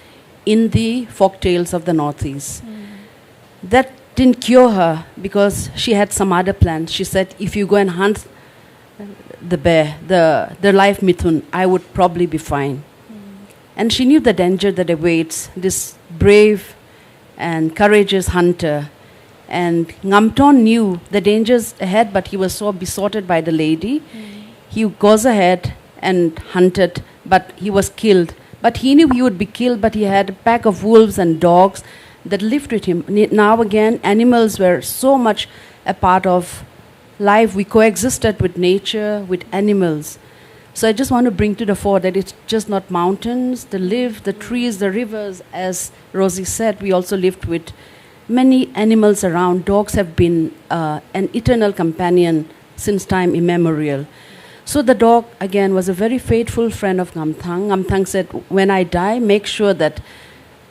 in the folk tales of the Northeast. That didn't cure her because she had some other plans. She said, if you go and hunt the bear, the live Mithun, I would probably be fine. And she knew the danger that awaits this brave and courageous hunter. And Ngamton knew the dangers ahead, but he was so besotted by the lady. He goes ahead and hunted, but he was killed. But he knew he would be killed, but he had a pack of wolves and dogs that lived with him. Now again, animals were so much a part of life. We coexisted with nature, with animals. So I just want to bring to the fore that it's just not mountains, the trees, the rivers. As Rosie said, we also lived with many animals around. Dogs have been an eternal companion since time immemorial. So the dog, again, was a very faithful friend of Ngamthang. Ngamthang said, when I die, make sure that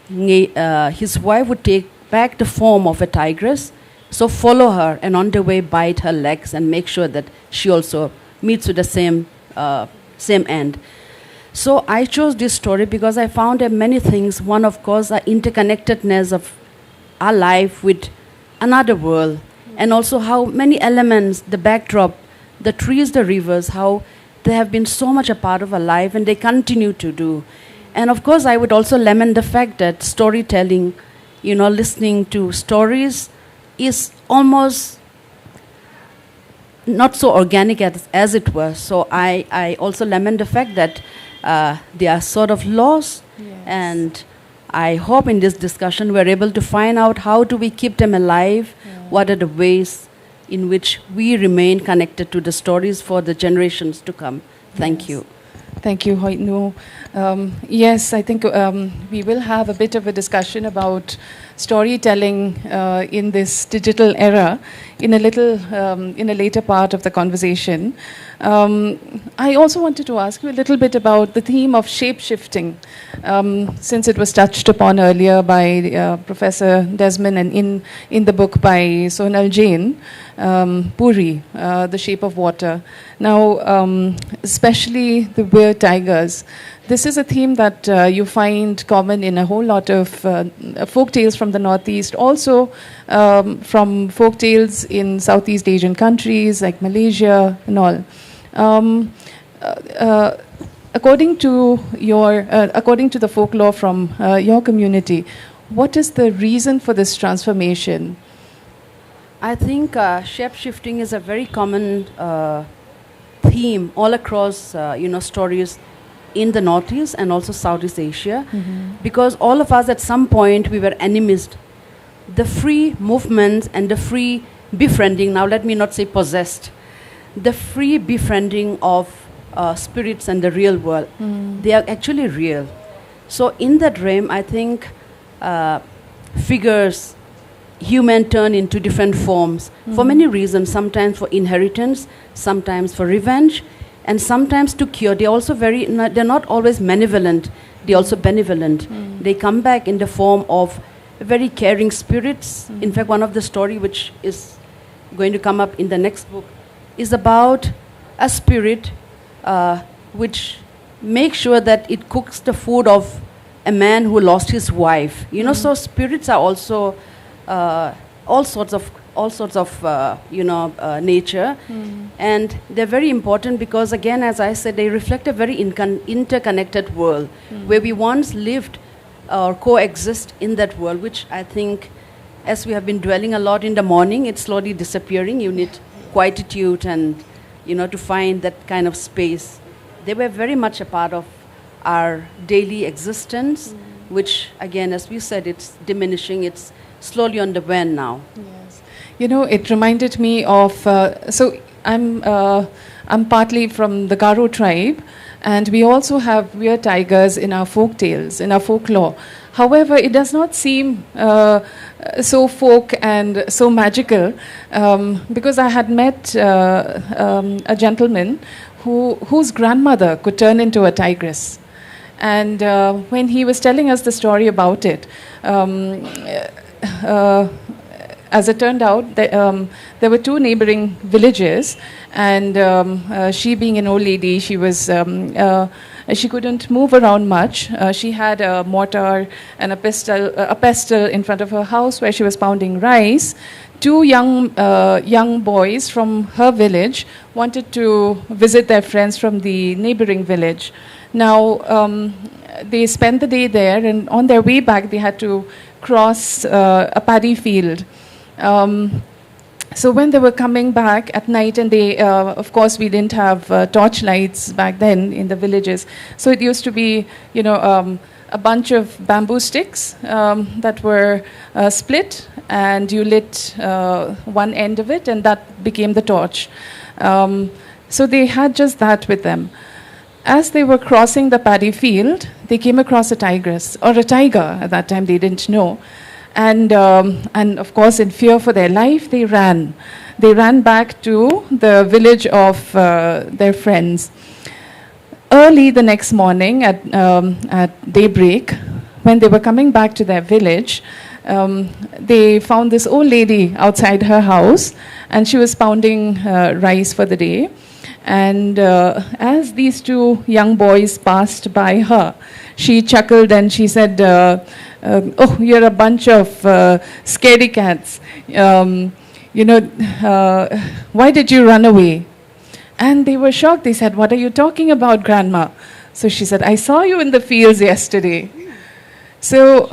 his wife would take back the form of a tigress. So follow her and on the way bite her legs and make sure that she also meets with the same end. So I chose this story because I found many things. One, of course, our interconnectedness of our life with another world, and also how many elements, the backdrop, the trees, the rivers, how they have been so much a part of our life and they continue to do. And of course, I would also lament the fact that storytelling, listening to stories is almost not so organic as it was. So I also lament the fact that they are sort of lost. And I hope in this discussion we're able to find out how do we keep them alive, what are the ways in which we remain connected to the stories for the generations to come. Thank you. Thank you, Hoitnu. Yes, I think we will have a bit of a discussion about storytelling in this digital era in a later part of the conversation. I also wanted to ask you a little bit about the theme of shape-shifting, since it was touched upon earlier by Professor Desmond and in the book by Sonal Jain, Puri, The Shape of Water. Now, especially the weird tigers. This is a theme that you find common in a whole lot of folk tales from the Northeast, also from folk tales in Southeast Asian countries like Malaysia and all. According to the folklore from your community, what is the reason for this transformation? I think shape-shifting is a very common theme all across, stories in the Northeast and also Southeast Asia, because all of us at some point we were enemies. The free movement and the free befriending, now let me not say possessed, the free befriending of spirits and the real world, they are actually real. So in that realm, I think figures, human turn into different forms for many reasons, sometimes for inheritance, sometimes for revenge, and sometimes to cure. They're also they're not always malevolent, they're also benevolent. They come back in the form of very caring spirits. In fact, one of the story which is going to come up in the next book is about a spirit which makes sure that it cooks the food of a man who lost his wife. So spirits are also all sorts of nature, and they're very important because, again, as I said, they reflect a very interconnected world where we once lived or coexist in that world, which I think, as we have been dwelling a lot in the morning, it's slowly disappearing. You need quietude and to find that kind of space. They were very much a part of our daily existence, which, again, as we said, it's diminishing. It's slowly on the wane now. Yes. It reminded me of, so I'm partly from the Garo tribe, and we also have weird tigers in our folk tales, in our folklore. However, it does not seem so folk and so magical, because I had met a gentleman whose grandmother could turn into a tigress. And when he was telling us the story about it, as it turned out, there were two neighboring villages, and she, being an old lady, she couldn't move around much. She had a mortar and a pestle in front of her house where she was pounding rice. Two young boys from her village wanted to visit their friends from the neighboring village. Now, they spent the day there, and on their way back, they had to cross a paddy field. So when they were coming back at night, and they, of course, we didn't have torch lights back then in the villages. So it used to be, a bunch of bamboo sticks that were split, and you lit one end of it, and that became the torch. So they had just that with them. As they were crossing the paddy field, they came across a tigress, or a tiger at that time, they didn't know. And of course, in fear for their life, they ran. They ran back to the village of their friends. Early the next morning at daybreak, when they were coming back to their village, they found this old lady outside her house, and she was pounding rice for the day. And as these two young boys passed by her, she chuckled and she said, "Oh, you're a bunch of scaredy cats. Why did you run away?" And they were shocked. They said, "What are you talking about, Grandma?" So she said, "I saw you in the fields yesterday." So,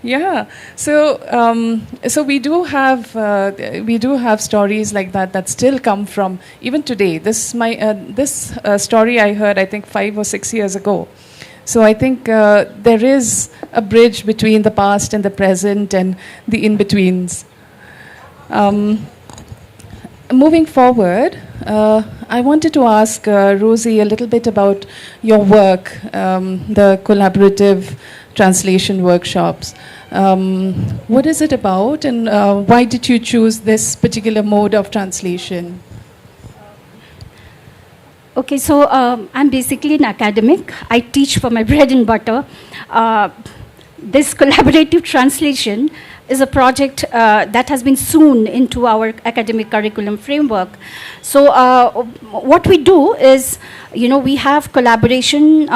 yeah. So we do have stories like that still come from even today. This story I heard, I think 5 or 6 years ago. So I think there is a bridge between the past and the present and the in-betweens. Moving forward, I wanted to ask Rosie a little bit about your work, the collaborative translation workshops. What is it about, and why did you choose this particular mode of translation? Okay, so I'm basically an academic. I teach for my bread and butter. This collaborative translation is a project that has been sewn into our academic curriculum framework. So what we do is, we have collaboration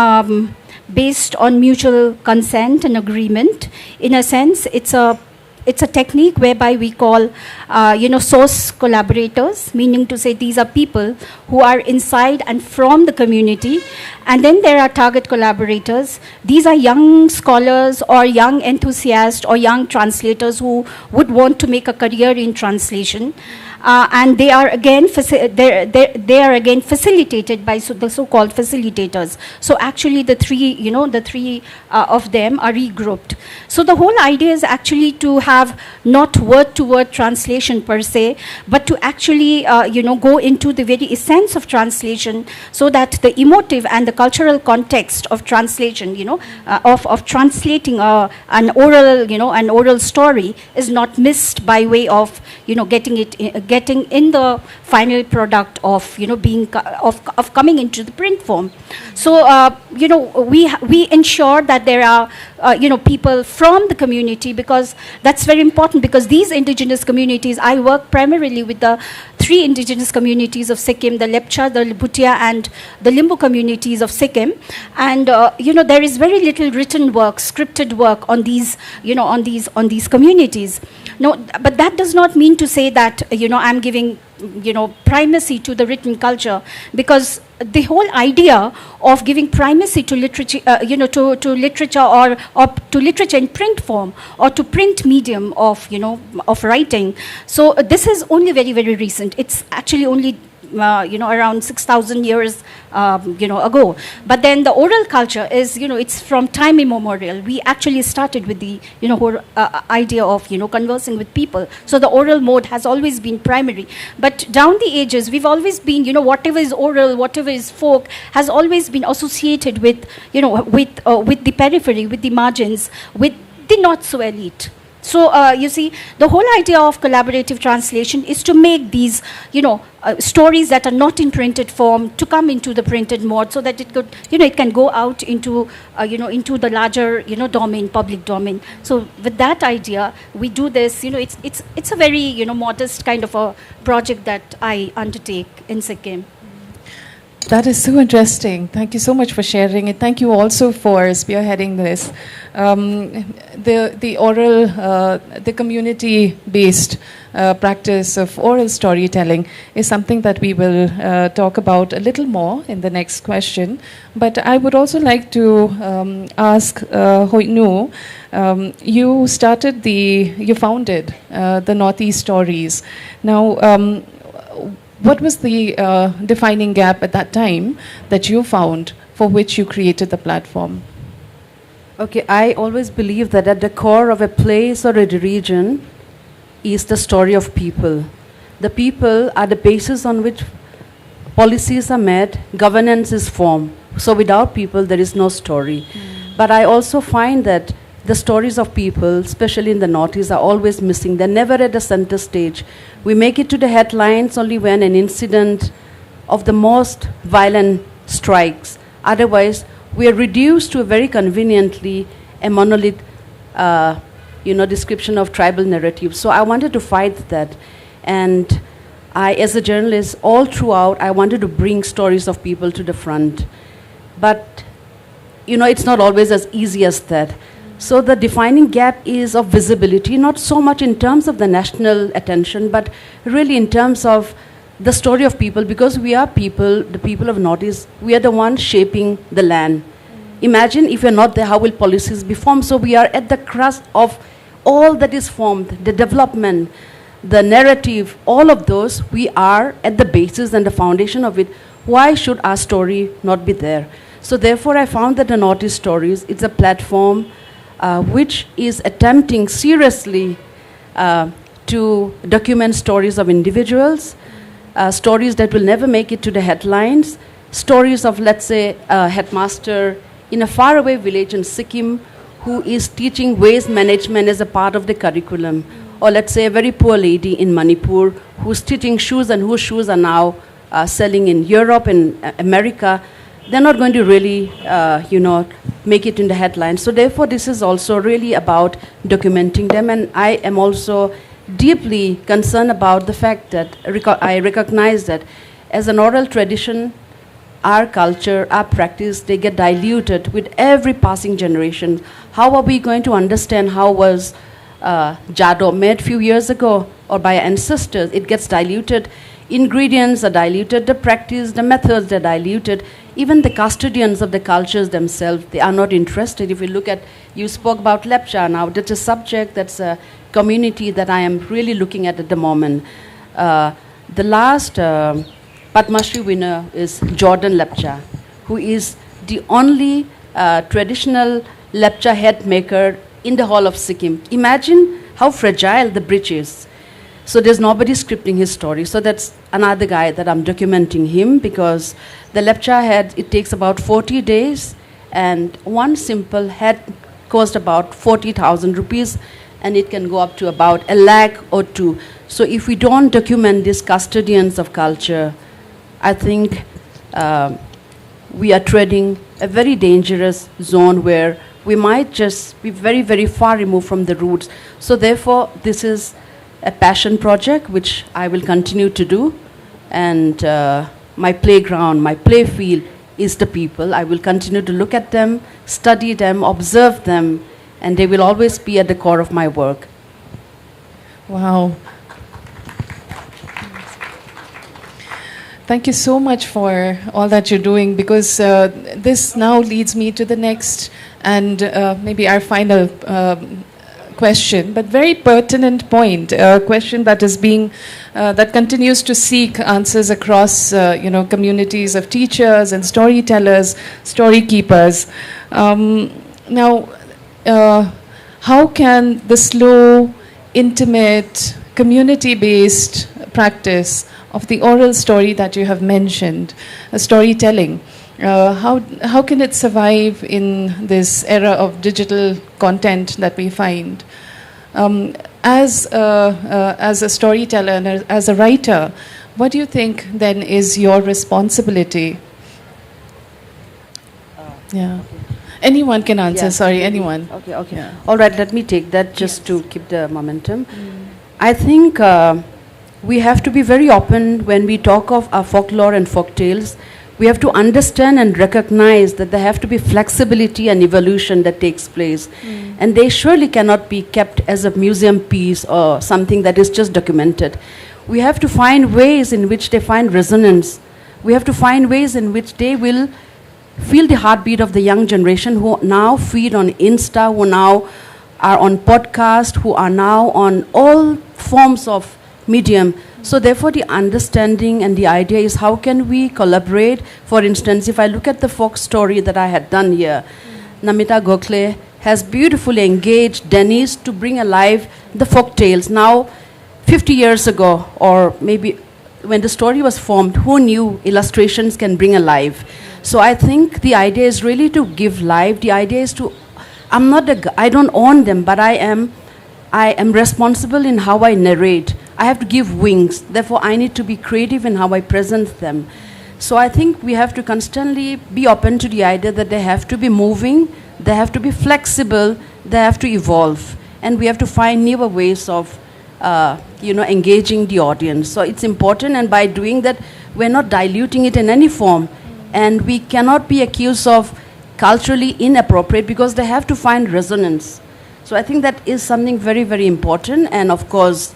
based on mutual consent and agreement. In a sense, it's a technique whereby we call, source collaborators, meaning to say these are people who are inside and from the community. And then there are target collaborators. These are young scholars or young enthusiasts or young translators who would want to make a career in translation. And they are again facilitated by the so-called facilitators. So actually the three of them are regrouped. So the whole idea is actually to have not word-to-word translation per se, but to actually go into the very essence of translation, so that the emotive and the cultural context of translation, of translating an oral story is not missed by way of getting in the final product of of coming into the print form. So we ensure that there are people from the community, because that's very important, because these indigenous communities, I work primarily with the 3 indigenous communities of Sikkim, the Lepcha, the Bhutia, and the Limbu communities of Sikkim. And there is very little written work, scripted work on these on these communities. No, but that does not mean to say that I'm giving primacy to the written culture, because the whole idea of giving primacy to literature, to literature or to literature in print form or to print medium of writing. So this is only very, very recent. It's actually only around 6,000 years ago. But then the oral culture is, it's from time immemorial. We actually started with the whole idea of conversing with people. So the oral mode has always been primary. But down the ages, we've always been, whatever is oral, whatever is folk, has always been associated with with the periphery, with the margins, with the not so elite. So you see, the whole idea of collaborative translation is to make these, stories that are not in printed form to come into the printed mode, so that it could, it can go out into, into the larger, domain, public domain. So with that idea, we do this. It's a very, modest kind of a project that I undertake in Sikkim. That is so interesting. Thank you so much for sharing it. Thank you also for spearheading this. The oral, the community-based practice of oral storytelling is something that we will talk about a little more in the next question. But I would also like to ask Hoi Nu, you founded the Northeast Stories. Now, what was the defining gap at that time that you found for which you created the platform? Okay, I always believe that at the core of a place or a region is the story of people. The people are the basis on which policies are made, governance is formed. So without people, there is no story. But I also find that the stories of people, especially in the Northeast, are always missing. They're never at the center stage. We make it to the headlines only when an incident of the most violent strikes. Otherwise, we are reduced to a very conveniently a monolith, description of tribal narratives. So I wanted to fight that. And I, as a journalist, all throughout, I wanted to bring stories of people to the front. But, it's not always as easy as that. So the defining gap is of visibility, not so much in terms of the national attention, but really in terms of the story of people, because we are people, the people of Northeast, we are the ones shaping the land. Imagine if you're not there, how will policies be formed? So we are at the crust of all that is formed, the development, the narrative, all of those, we are at the basis and the foundation of it. Why should our story not be there? So therefore, I found that the Northeast Stories, it's a platform which is attempting seriously to document stories of individuals, stories that will never make it to the headlines, stories of, let's say, a headmaster in a faraway village in Sikkim who is teaching waste management as a part of the curriculum. Or let's say a very poor lady in Manipur who's stitching shoes and whose shoes are now selling in Europe and America. They're not going to really, make it in the headlines. So therefore, this is also really about documenting them. And I am also deeply concerned about the fact that I recognize that as an oral tradition, our culture, our practice, they get diluted with every passing generation. How are we going to understand how was Jado made a few years ago or by ancestors? It gets diluted. Ingredients are diluted, the practice, the methods are diluted. Even the custodians of the cultures themselves, they are not interested. If you look at, you spoke about Lepcha now, that's a subject, that's a community that I am really looking at the moment. The last Padma Shri winner is Jordan Lepcha, who is the only traditional Lepcha head maker in the whole of Sikkim. Imagine how fragile the bridge is. So there's nobody scripting his story. So that's another guy that I'm documenting him, because the Lepcha head, it takes about 40 days, and one simple head cost about 40,000 rupees, and it can go up to about 1 lakh or 2. So if we don't document these custodians of culture, I think we are treading a very dangerous zone where we might just be very, very far removed from the roots. So therefore, this is a passion project which I will continue to do. And my playground, my play field is the people. I will continue to look at them, study them, observe them, and they will always be at the core of my work. Wow. Thank you so much for all that you're doing, because this now leads me to the next and maybe our final question, but very pertinent point, a question that is being, that continues to seek answers across, communities of teachers and storytellers, story keepers. Now, how can the slow, intimate, community-based practice of the oral story that you have mentioned, storytelling, how can it survive in this era of digital content that we find? As a storyteller and as a writer, what do you think then is your responsibility? Yeah. Anyone can answer, sorry, anyone. Okay, okay. Yeah. All right, let me take that just to keep the momentum. I think we have to be very open when we talk of our folklore and folk tales. We have to understand and recognize that there have to be flexibility and evolution that takes place. And they surely cannot be kept as a museum piece or something that is just documented. We have to find ways in which they find resonance. We have to find ways in which they will feel the heartbeat of the young generation who now feed on Insta, who now are on podcast, who are now on all forms of medium. So therefore the understanding and the idea is how can we collaborate. For instance, if I look at the folk story that I had done here, Namita Gokhale has beautifully engaged Dennis to bring alive the folk tales. Now, 50 years ago, or maybe when the story was formed, who knew illustrations can bring alive? So I think the idea is really to give life. The idea is to, I don't own them, but I am responsible in how I narrate. I have to give wings. Therefore, I need to be creative in how I present them. So I think we have to constantly be open to the idea that they have to be moving, they have to be flexible, they have to evolve. And we have to find newer ways of, engaging the audience. So it's important, and by doing that, we're not diluting it in any form. And we cannot be accused of culturally inappropriate because they have to find resonance. So I think that is something very, very important. And of course,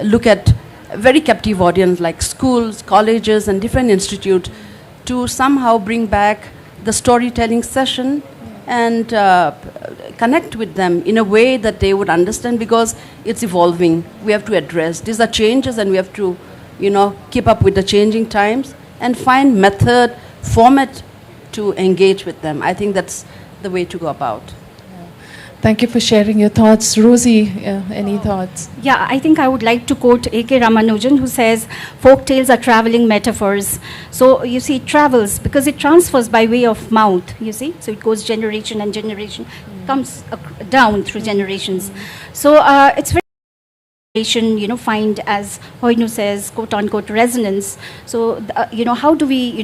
look at a very captive audience like schools, colleges, and different institutes to somehow bring back the storytelling session and connect with them in a way that they would understand, because it's evolving. We have to address. These are changes, and we have to, keep up with the changing times and find method, format to engage with them. I think that's the way to go about. Thank you for sharing your thoughts. Rosie, any thoughts? Yeah, I think I would like to quote A.K. Ramanujan, who says, folk tales are traveling metaphors. So you see, it travels because it transfers by way of mouth, you see. So it goes generation and generation, comes down through generations. So it's very find, as Hoinu says, quote unquote, resonance. So how do we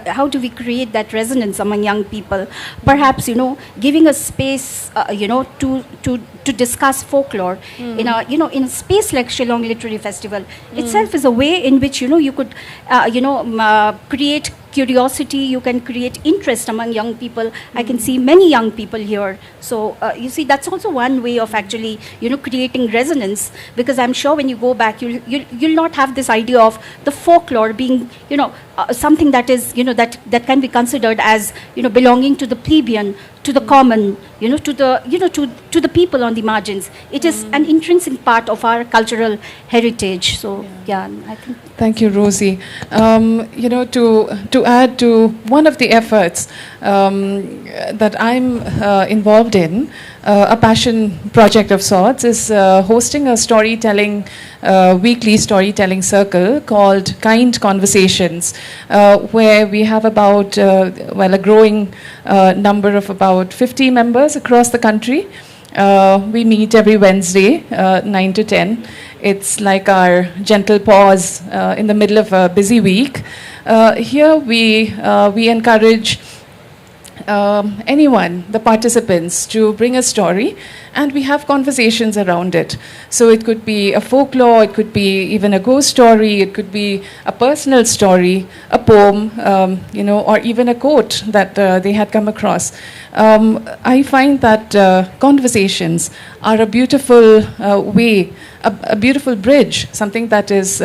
how do we create that resonance among young people? Perhaps giving a space to discuss folklore in a space like Shillong Literary Festival itself is a way in which you could create curiosity, you can create interest among young people. I can see many young people here. So you see, that's also one way of actually creating resonance, because I'm sure when you go back, you'll not have this idea of the folklore being something that is that can be considered as belonging to the plebeian, to the common, to the people on the margins. It is an intrinsic part of our cultural heritage. So yeah, I think. Thank you, Rosie. To add to one of the efforts that I'm involved in, a passion project of sorts, is hosting a storytelling, weekly storytelling circle called Kind Conversations, where we have about, a growing number of about 50 members across the country. We meet every Wednesday, 9 to 10. It's like our gentle pause in the middle of a busy week. Here we encourage anyone, the participants, to bring a story, and we have conversations around it. So it could be a folklore, it could be even a ghost story, it could be a personal story, a poem, or even a quote that they had come across. I find that conversations are a beautiful way, a beautiful bridge, something that is,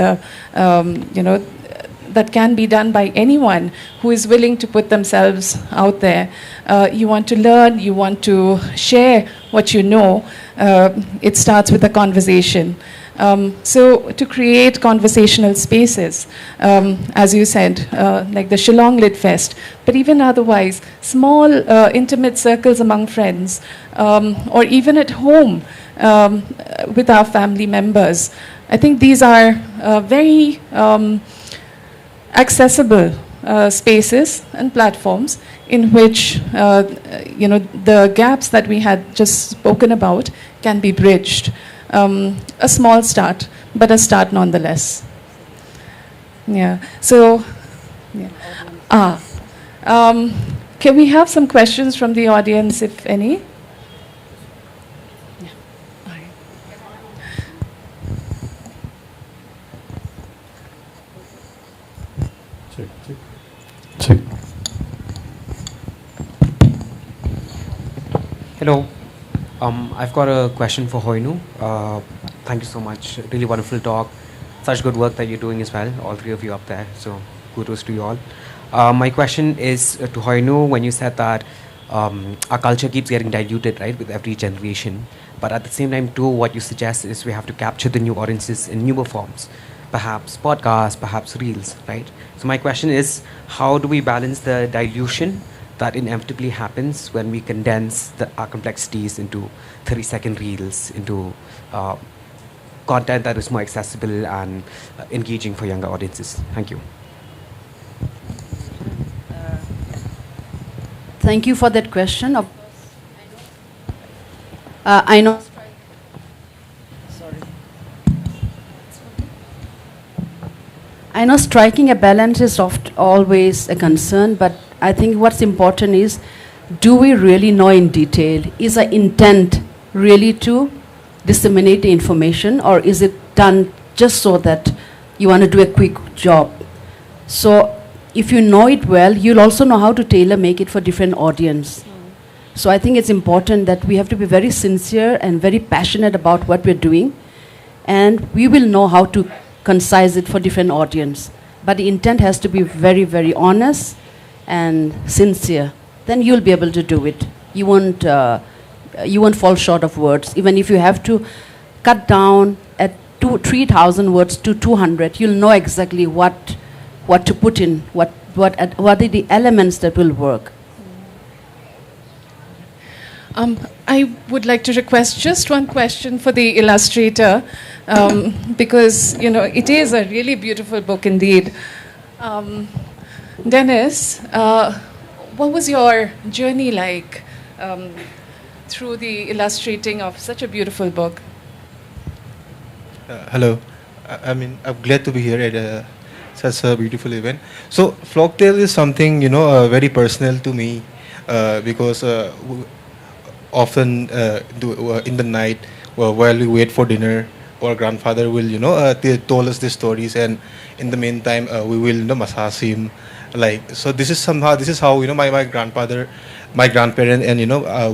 that can be done by anyone who is willing to put themselves out there. You want to learn, you want to share what you know. It starts with a conversation. So to create conversational spaces, as you said, like the Shillong Lit Fest, but even otherwise, small intimate circles among friends, or even at home with our family members. I think these are very accessible spaces and platforms in which the gaps that we had just spoken about can be bridged. A small start, but a start nonetheless. Yeah. So, yeah. Can we have some questions from the audience, if any? Check. Hello. I've got a question for Hoinu. Thank you so much. Really wonderful talk. Such good work that you're doing as well, all three of you up there. So kudos to you all. My question is to Hoinu, when you said that our culture keeps getting diluted, right, with every generation. But at the same time, too, what you suggest is we have to capture the new audiences in newer forms. Perhaps podcasts, perhaps reels, right? So my question is, how do we balance the dilution that inevitably happens when we condense our complexities into 30-second reels, into content that is more accessible and engaging for younger audiences? Thank you. Thank you for that question. I know. I know striking a balance is always a concern, but I think what's important is, do we really know in detail? Is our intent really to disseminate the information, or is it done just so that you want to do a quick job? So if you know it well, you'll also know how to tailor make it for different audience. So I think it's important that we have to be very sincere and very passionate about what we're doing, and we will know how to concise it for different audience. But the intent has to be very, very honest and sincere. Then you'll be able to do it. You won't fall short of words. Even if you have to cut down at 3,000 words to 200, you'll know exactly what to put in, what are the elements that will work. I would like to request just one question for the illustrator, because it is a really beautiful book indeed. Dennis, what was your journey like through the illustrating of such a beautiful book? Hello. I'm glad to be here at such a beautiful event. So, folktale is something, very personal to me because often in the night while we wait for dinner, our grandfather will, told us these stories, and in the meantime, we will, massage him. So this is how, my grandfather, my grandparent, and,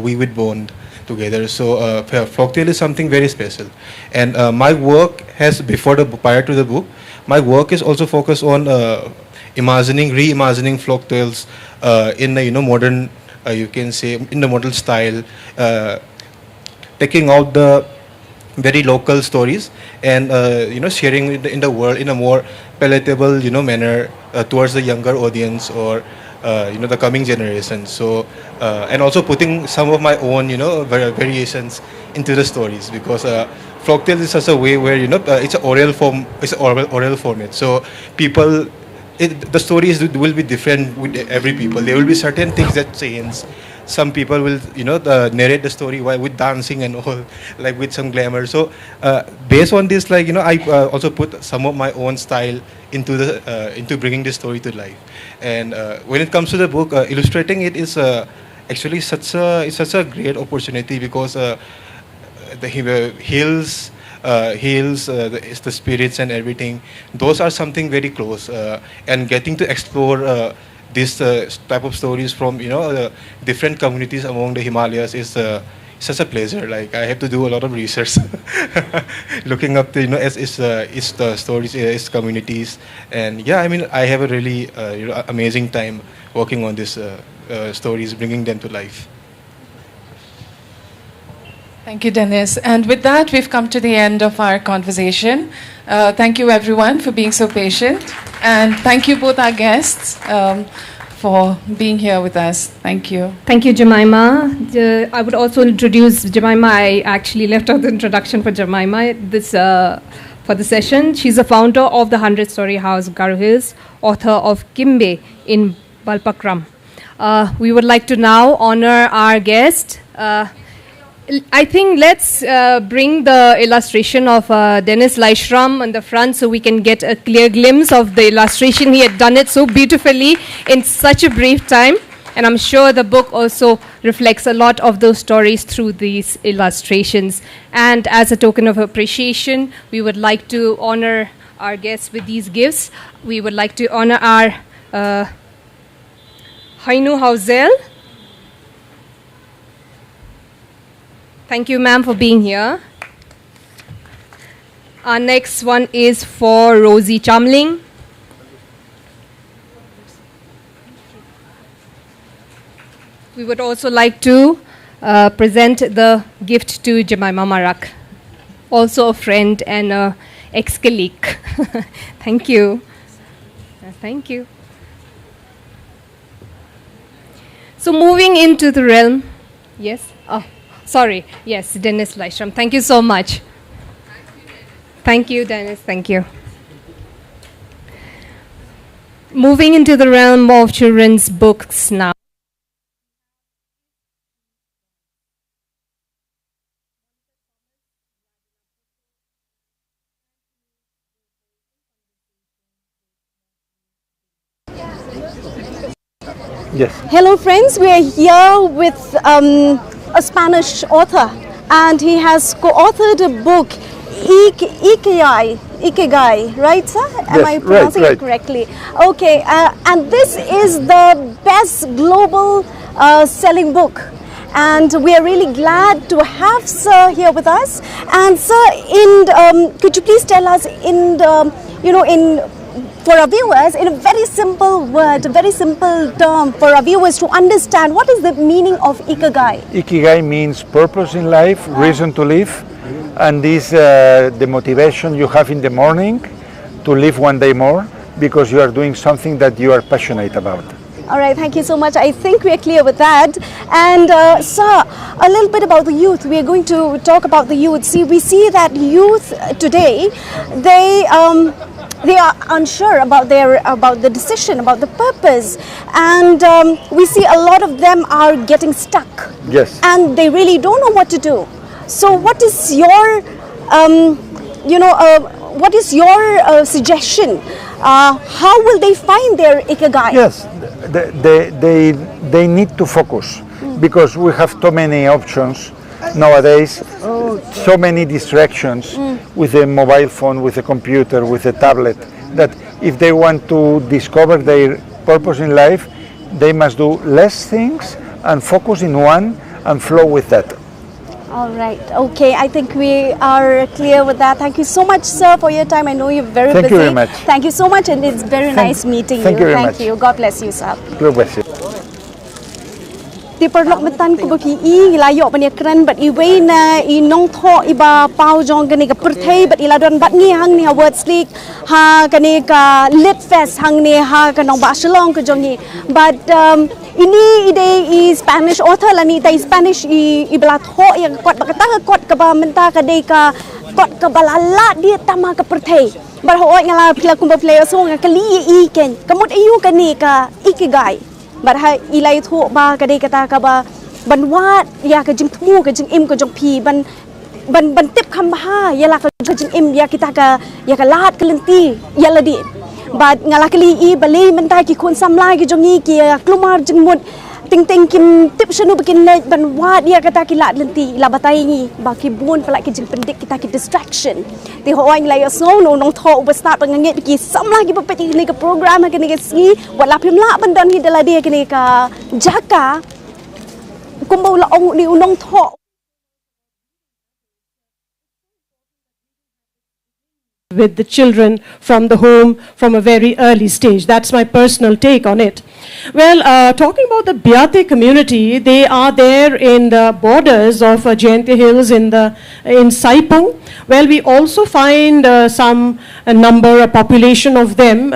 we would bond together. So folktale is something very special. And my work has, prior to the book, my work is also focused on reimagining folktales in a, modern, you can say, in the modern style, taking out the very local stories and sharing in the world in a more palatable manner towards the younger audience or the coming generation. So and also putting some of my own variations into the stories, because folktale is such a way where it's an oral form, it's an oral format. So people, the stories will be different with every people. There will be certain things that change. Some people will, narrate the story with dancing and all, like with some glamour. So, based on this, I also put some of my own style into bringing this story to life. And when it comes to the book, illustrating it is actually such a great opportunity, because the hills, the spirits and everything, those are something very close. And getting to explore this type of stories from different communities among the Himalayas is such a pleasure. Like, I have to do a lot of research, looking up the its stories, its communities, and yeah, I have a really amazing time working on these stories, bringing them to life. Thank you, Dennis. And with that, we've come to the end of our conversation. Thank you, everyone, for being so patient. And thank you, both our guests, for being here with us. Thank you. Thank you, Jemima. I would also introduce Jemima. I actually left out the introduction for Jemima for the session. She's the founder of the 100-story house, Garo Hills, author of Kimbe in Balpakram. We would like to now honor our guest. I think let's bring the illustration of Dennis Leishram on the front so we can get a clear glimpse of the illustration. He had done it so beautifully in such a brief time, and I'm sure the book also reflects a lot of those stories through these illustrations. And as a token of appreciation, we would like to honor our guests with these gifts. We would like to honor our Hainu Hauzel. Thank you, ma'am, for being here. Our next one is for Rosie Chamling. We would also like to present the gift to Jemima Marak, also a friend and an ex-colleague. Thank you. Thank you. So moving into the realm, yes? Oh. Sorry, yes, Dennis Leishram. Thank you so much. Thank you, Dennis. Thank you. Moving into the realm of children's books now. Yes. Hello, friends. We are here with a Spanish author, and he has co-authored a book, Ikigai, right, sir? Am I pronouncing it correctly? Okay, and this is the best global selling book, and we are really glad to have sir here with us. And sir, could you please tell us for our viewers, in a very simple word, a very simple term for our viewers to understand, what is the meaning of Ikigai? Ikigai means purpose in life, reason to live, and this the motivation you have in the morning to live one day more because you are doing something that you are passionate about. All right, thank you so much. I think we are clear with that. And sir, a little bit about the youth. We are going to talk about the youth. See, we see that youth today, they are unsure about the decision, about the purpose, and we see a lot of them are getting stuck. Yes. And they really don't know what to do. So, what is your, what is your suggestion? How will they find their Ikigai? Yes, they need to focus because we have too many options nowadays, so many distractions with the mobile phone, with the computer, with the tablet, that if they want to discover their purpose in life, they must do less things and focus in one and flow with that. All right. Okay. I think we are clear with that. Thank you so much, sir, for your time. I know you're very busy. Thank you very much. Thank you so much, and it's very nice meeting you. Thank you very much. Thank you. God bless you, sir. God bless you. Ti perlok metan ko baki I layok bani keren bat I wena I nong tho iba pau jong kani ka perthai bat ila don bat ni hang ni ha words league ha kani ka lit fest hang ni ha ka nong ba Shillong ka jong ni but ini ide I Spanish author la ni tai Spanish I bela tho yang kot ba kata kot ka ba menta ka dei ka kot ka balala dia tama ka perthai bar ho ngala pila kumba player so ngakali I ken kamut ayu kani ka Ikigai But ilay thu ba kadai kata ka ba banwat ya ka jing thu ka jing im ka jong pi ban tip kham ba ya la ka jing im ya kita ka ya ka lat ka lenti ya la di but ngala kali I bali mentai ki kun samlai ki jong ni ki klumar jing mut ting ting kim tip shanu bikin le banwat ya kata ki lat lenti la batai ni ba ki bun pala ki jing pendik kita ki distraction ti ho ang lai so no nong tho ba start ngangit ki samlai ki pa ni ka program ka ni ka si wala phim la ban don hi dala dia ki ni ka jaka kumbo la ong ni unong tho with the children from the home from a very early stage. That's my personal take on it. Well, talking about the Biate community, they are there in the borders of Jayante Hills in Saipung. Well, we also find a population of them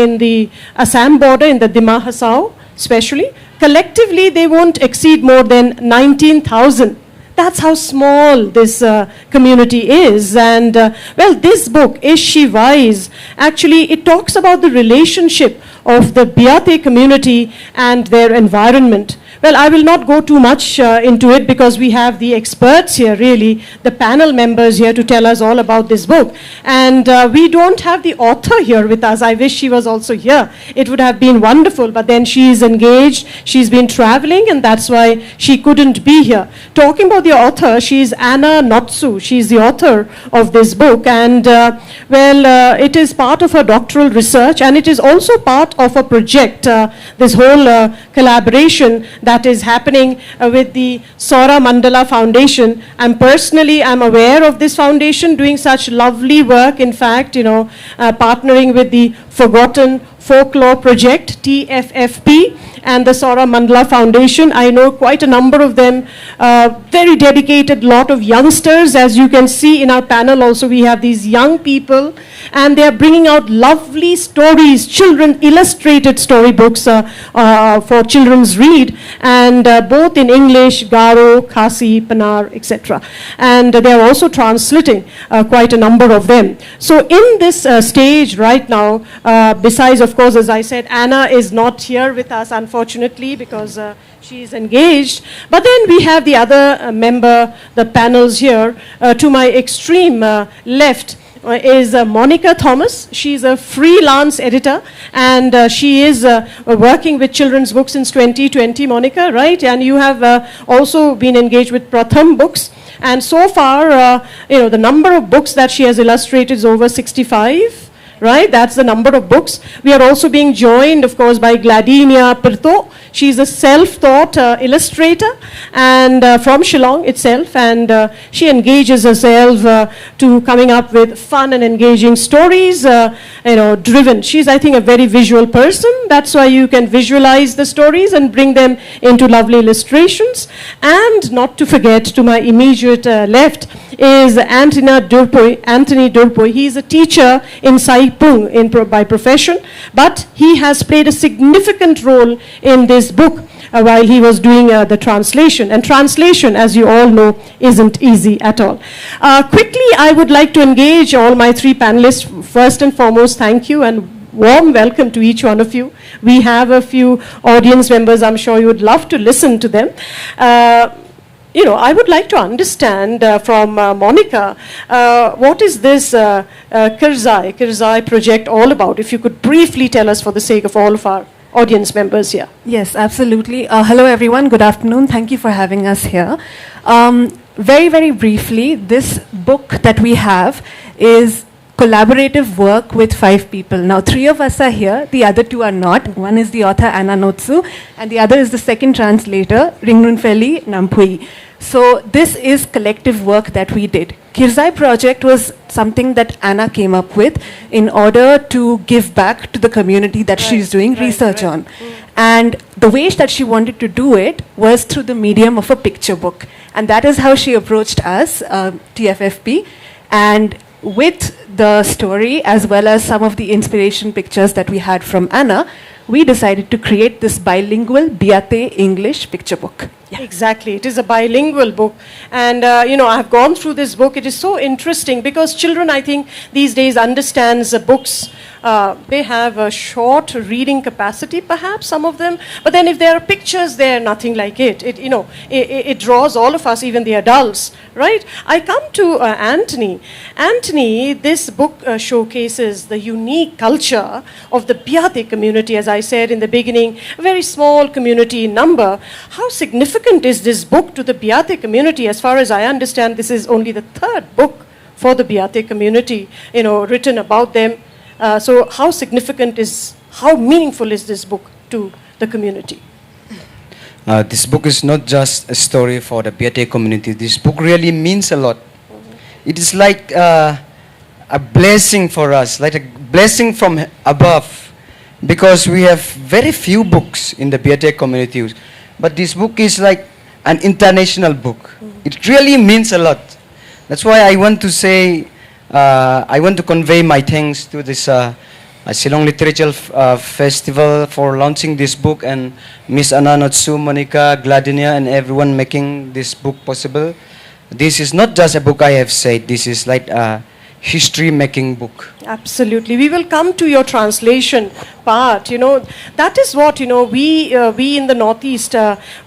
in the Assam border, in the Dima Hasao especially. Collectively, they won't exceed more than 19,000. That's how small this community is. And well, this book, Is She Wise? Actually, it talks about the relationship of the Biate community and their environment. Well, I will not go too much into it because we have the experts here, really, the panel members here to tell us all about this book. And we don't have the author here with us. I wish she was also here. It would have been wonderful, but then she's engaged, she's been traveling, and that's why she couldn't be here. Talking about the author, she's Anna Notsu. She's the author of this book, and it is part of her doctoral research, and it is also part of a project, this whole collaboration that is happening with the Saura Mandala Foundation. I'm aware of this foundation doing such lovely work. In fact, partnering with the Forgotten Folklore Project, TFFP, and the Saura Mandala Foundation. I know quite a number of them, very dedicated, lot of youngsters. As you can see in our panel also, we have these young people, and they are bringing out lovely stories, children illustrated storybooks for children's read, and both in English, Garo, Khasi, Panar, etc. And they are also translating quite a number of them. So in this stage right now, besides, of course, as I said, Anna is not here with us, unfortunately, because she is engaged. But then we have the other member, the panels here. To my extreme left is Monica Thomas. She's a freelance editor, and she is working with children's books since 2020, Monica, right? And you have also been engaged with Pratham Books. And so far, the number of books that she has illustrated is over 65. Right, that's the number of books. We are also being joined, of course, by Gladinia Pirto. She's a self-taught illustrator and from Shillong itself, and she engages herself to coming up with fun and engaging stories, driven. She's, I think, a very visual person. That's why you can visualize the stories and bring them into lovely illustrations. And not to forget, to my immediate left is Anthony Durpoy. He's a teacher in Saipung Saipung by profession, but he has played a significant role in this book while he was doing the translation. And translation, as you all know, isn't easy at all. Quickly, I would like to engage all my three panelists. First and foremost, thank you and warm welcome to each one of you. We have a few audience members. I'm sure you would love to listen to them. I would like to understand from Monica, what is this Kirzai project all about? If you could briefly tell us for the sake of all of our audience members here. Yes, absolutely. Hello, everyone. Good afternoon. Thank you for having us here. Very, very briefly, this book that we have is collaborative work with 5 people. Now, 3 of us are here. The other 2 are not. One is the author, Anna Notsu, and the other is the second translator, Ringrunfeli Nampui. So this is collective work that we did. Kirzai project was something that Anna came up with in order to give back to the community that she's doing research on. And the way that she wanted to do it was through the medium of a picture book. And that is how she approached us, TFFP. And with the story, as well as some of the inspiration pictures that we had from Anna, we decided to create this bilingual Biate English picture book. Yeah. Exactly. It is a bilingual book. And, I have gone through this book. It is so interesting because children, I think, these days understands books. They have a short reading capacity, perhaps, some of them. But then if there are pictures there, nothing like it. It draws all of us, even the adults, right? I come to Anthony. Anthony, this book showcases the unique culture of the Biate community, as I said in the beginning, a very small community in number. How significant is this book to the Biate community? As far as I understand, this is only the 3rd book for the Biate community, written about them. So how meaningful is this book to the community? This book is not just a story for the Biate community. This book really means a lot. It is like a blessing for us, like a blessing from above, because we have very few books in the Biate community. But this book is like an international book. It really means a lot. That's why I want to say, I want to convey my thanks to this Shillong Literature Festival for launching this book, and Miss Anna Notsu, Monica, Gladinia, and everyone making this book possible. This is not just a book I have said, this is like a history-making book. Absolutely. We will come to your translation part. That is what, we in the Northeast,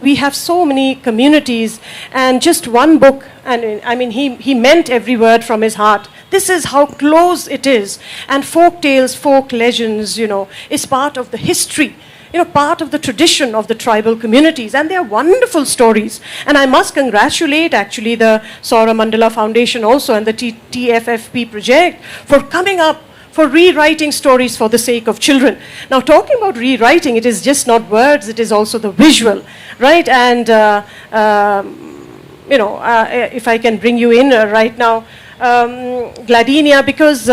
we have so many communities, and just one book, and I mean, he meant every word from his heart. This is how close it is. And folk tales, folk legends, is part of the history, part of the tradition of the tribal communities. And they are wonderful stories. And I must congratulate, actually, the Saura Mandala Foundation also and the TFFP project for coming up, for rewriting stories for the sake of children. Now, talking about rewriting, it is just not words, it is also the visual, right? And, if I can bring you in right now, Gladinia, because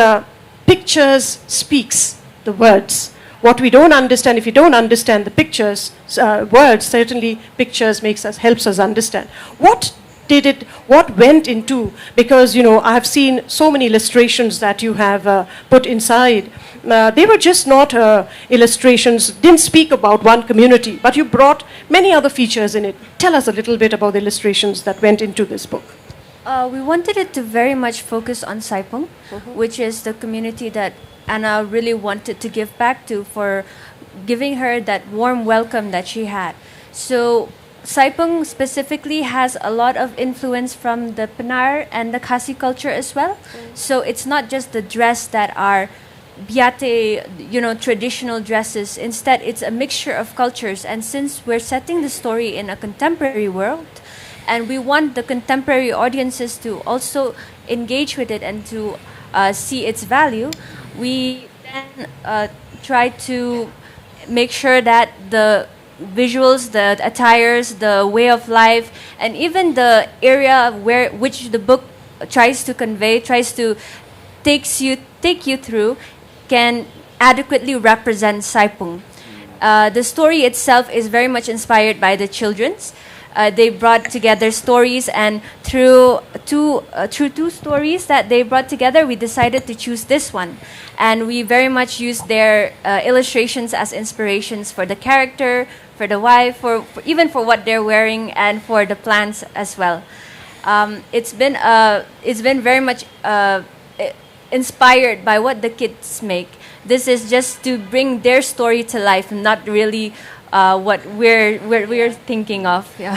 pictures speaks the words. What we don't understand, if you don't understand the pictures, words, certainly pictures helps us understand. What went into, because, I have seen so many illustrations that you have put inside. They were just not illustrations, didn't speak about one community, but you brought many other features in it. Tell us a little bit about the illustrations that went into this book. We wanted it to very much focus on Saipung, which is the community that Anna really wanted to give back to, for giving her that warm welcome that she had. So Saipung specifically has a lot of influence from the Penar and the Khasi culture as well. So it's not just the dress that are Biate, traditional dresses. Instead, it's a mixture of cultures. And since we're setting the story in a contemporary world, and we want the contemporary audiences to also engage with it and to see its value, we then try to make sure that the visuals, the attires, the way of life, and even the area which the book tries to convey, tries to take you through, can adequately represent Saipung. The story itself is very much inspired by the children's. they brought together stories, and through two stories that they brought together, we decided to choose this one. And we very much used their illustrations as inspirations for the character, for the wife, for even for what they're wearing, and for the plants as well. It's been very much inspired by what the kids make. This is just to bring their story to life, not really what we're thinking of. Yeah.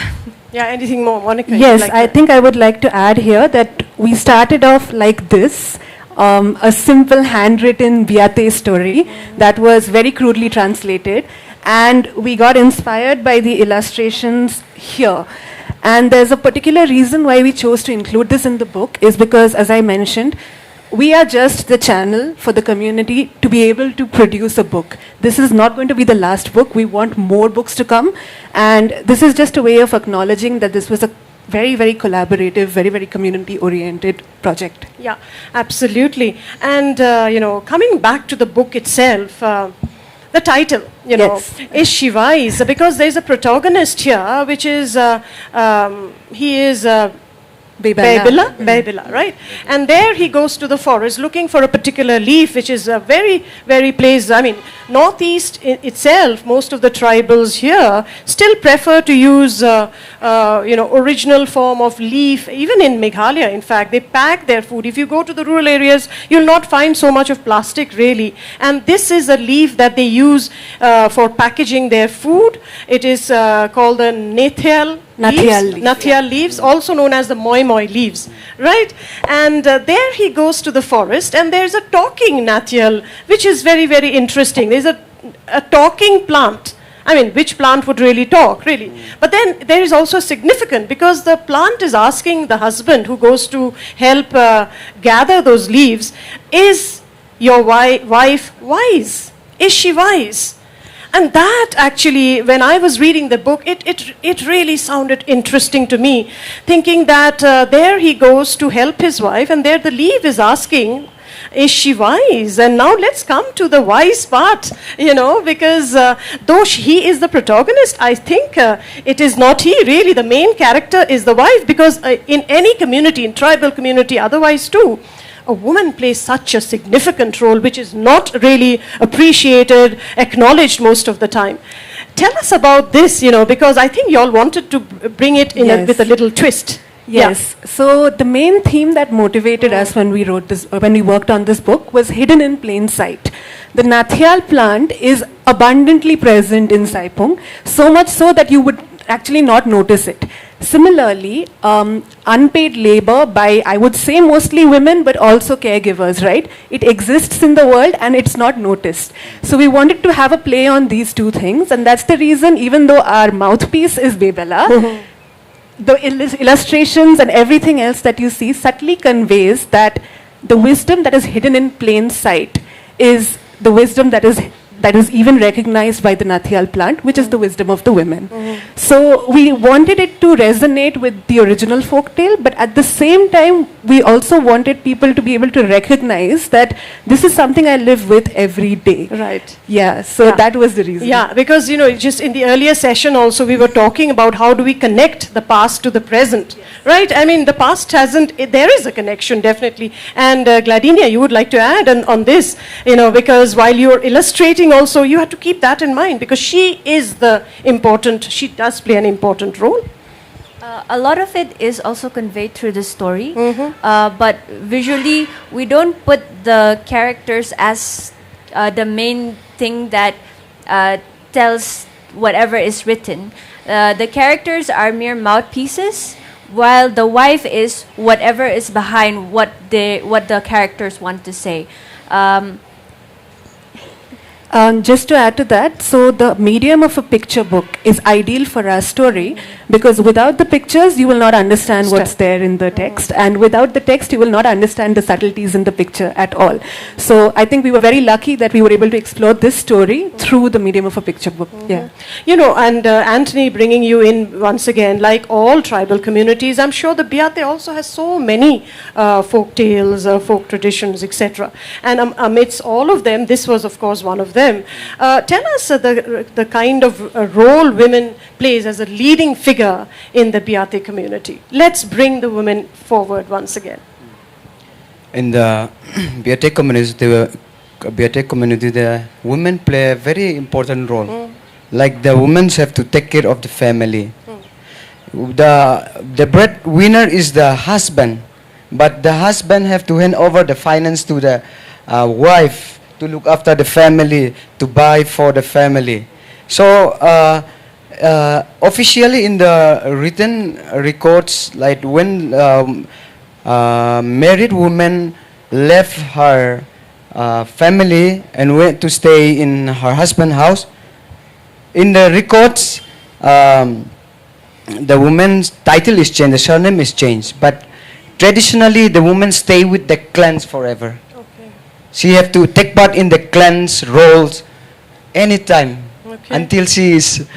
Yeah. Anything more, Monica? Yes, I think I would like to add here that we started off like this. A simple handwritten Biate story that was very crudely translated, and we got inspired by the illustrations here. And there's a particular reason why we chose to include this in the book is because, as I mentioned, we are just the channel for the community to be able to produce a book. This is not going to be the last book. We want more books to come, and this is just a way of acknowledging that this was a very, very collaborative, very, very community-oriented project. Yeah, absolutely. And, coming back to the book itself, the title, is she wise? Because there's a protagonist here, which is, he is... Babila, right? And there he goes to the forest looking for a particular leaf, which is a very, very place. I mean, Northeast itself, most of the tribals here still prefer to use, original form of leaf. Even in Meghalaya, in fact, they pack their food. If you go to the rural areas, you'll not find so much of plastic, really. And this is a leaf that they use for packaging their food. It is called the Nathial leaves, also known as the moi moi leaves, right? And there he goes to the forest, and there's a talking Nathial, which is very, very interesting. There's a talking plant. I mean, which plant would really talk, really? But then there is also significant, because the plant is asking the husband who goes to help gather those leaves, is your wife wise? Is she wise? And that actually, when I was reading the book, it really sounded interesting to me, thinking that there he goes to help his wife, and there the leaf is asking, is she wise? And now let's come to the wise part, because though he is the protagonist, I think it is not he really. The main character is the wife, because in any community, in tribal community, otherwise too, a woman plays such a significant role, which is not really appreciated, acknowledged most of the time. Tell us about this, because I think you all wanted to bring it in with a little twist. Yes. Yeah. So the main theme that motivated us when we wrote this, when we worked on this book, was hidden in plain sight. The Nathial plant is abundantly present in Saipung, so much so that you would actually not notice it. Similarly, unpaid labor by, I would say, mostly women, but also caregivers, right? It exists in the world and it's not noticed. So we wanted to have a play on these two things, and that's the reason, even though our mouthpiece is Bebela, the illustrations and everything else that you see subtly conveys that the wisdom that is hidden in plain sight is the wisdom that is even recognized by the Nathial plant, which is the wisdom of the women. So we wanted it to resonate with the original folktale, but at the same time, we also wanted people to be able to recognize that this is something I live with every day. Right. Yeah, so that was the reason. Yeah, because, just in the earlier session also, we were talking about how do we connect the past to the present, right? I mean, the past there is a connection, definitely. And Gladinia, you would like to add on this, because while you're illustrating also, you have to keep that in mind, because she does play an important role. A lot of it is also conveyed through the story, but visually we don't put the characters as the main thing that tells whatever is written. The characters are mere mouthpieces, while the wife is whatever is behind what the characters want to say. Just to add to that, so the medium of a picture book is ideal for our story, because without the pictures, you will not understand what's there in the text, and without the text, you will not understand the subtleties in the picture at all. So I think we were very lucky that we were able to explore this story through the medium of a picture book. Yeah. And Anthony, bringing you in once again, like all tribal communities, I'm sure the Biate also has so many folk tales, folk traditions, etc. And amidst all of them, this was, of course, one of them. them. Tell us the kind of role women plays as a leading figure in the Biate community. Let's bring the women forward once again. In the Biate community, the women play a very important role. Like the women have to take care of the family. The breadwinner is the husband, but the husband have to hand over the finance to the wife to look after the family, to buy for the family. So officially in the written records, like when married woman left her family and went to stay in her husband's house, in the records, the woman's title is changed, the surname is changed, but traditionally the woman stay with the clans forever. Okay. She have to take part in the clans roles anytime until she is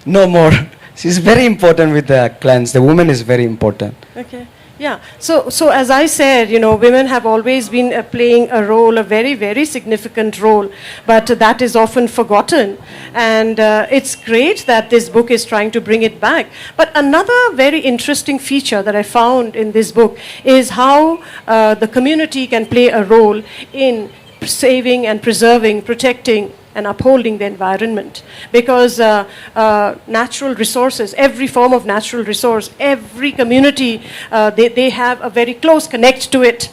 no more. She's very important with the clans. The woman is very important. Okay. Yeah, so as I said, women have always been playing a role, a very, very significant role, but that is often forgotten. And it's great that this book is trying to bring it back. But another very interesting feature that I found in this book is how the community can play a role in saving and preserving, protecting and upholding the environment, because natural resources, every form of natural resource, every community, they have a very close connect to it.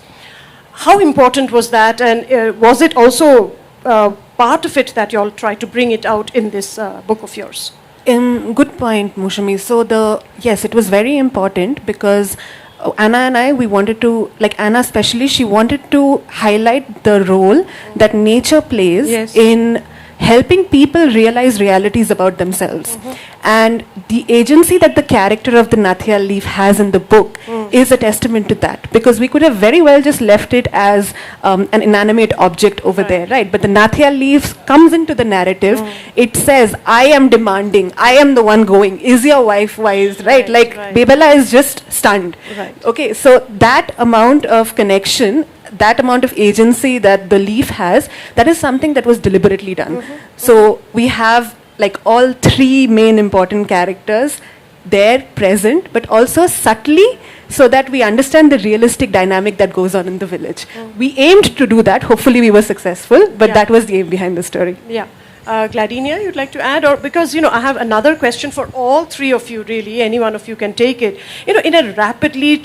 How important was that, and was it also part of it that you all try to bring it out in this book of yours? Good point, Mushami. So yes, it was very important because Anna and I, we wanted to, like Anna especially, she wanted to highlight the role that nature plays in helping people realize realities about themselves. And the agency that the character of the Nathia leaf has in the book is a testament to that, because we could have very well just left it as an inanimate object over there, right? But the Nathia leaf comes into the narrative. It says, I am demanding, I am the one going, is your wife wise, right? Like Bebela is just stunned. Okay, so that amount of connection, that amount of agency that the leaf has, that is something that was deliberately done. So we have like all three main important characters there present, but also subtly, so that we understand the realistic dynamic that goes on in the village. We aimed to do that. Hopefully we were successful, but that was the aim behind the story. Yeah. Gladinia, you'd like to add? Or because, I have another question for all three of you, really. Any one of you can take it. In a rapidly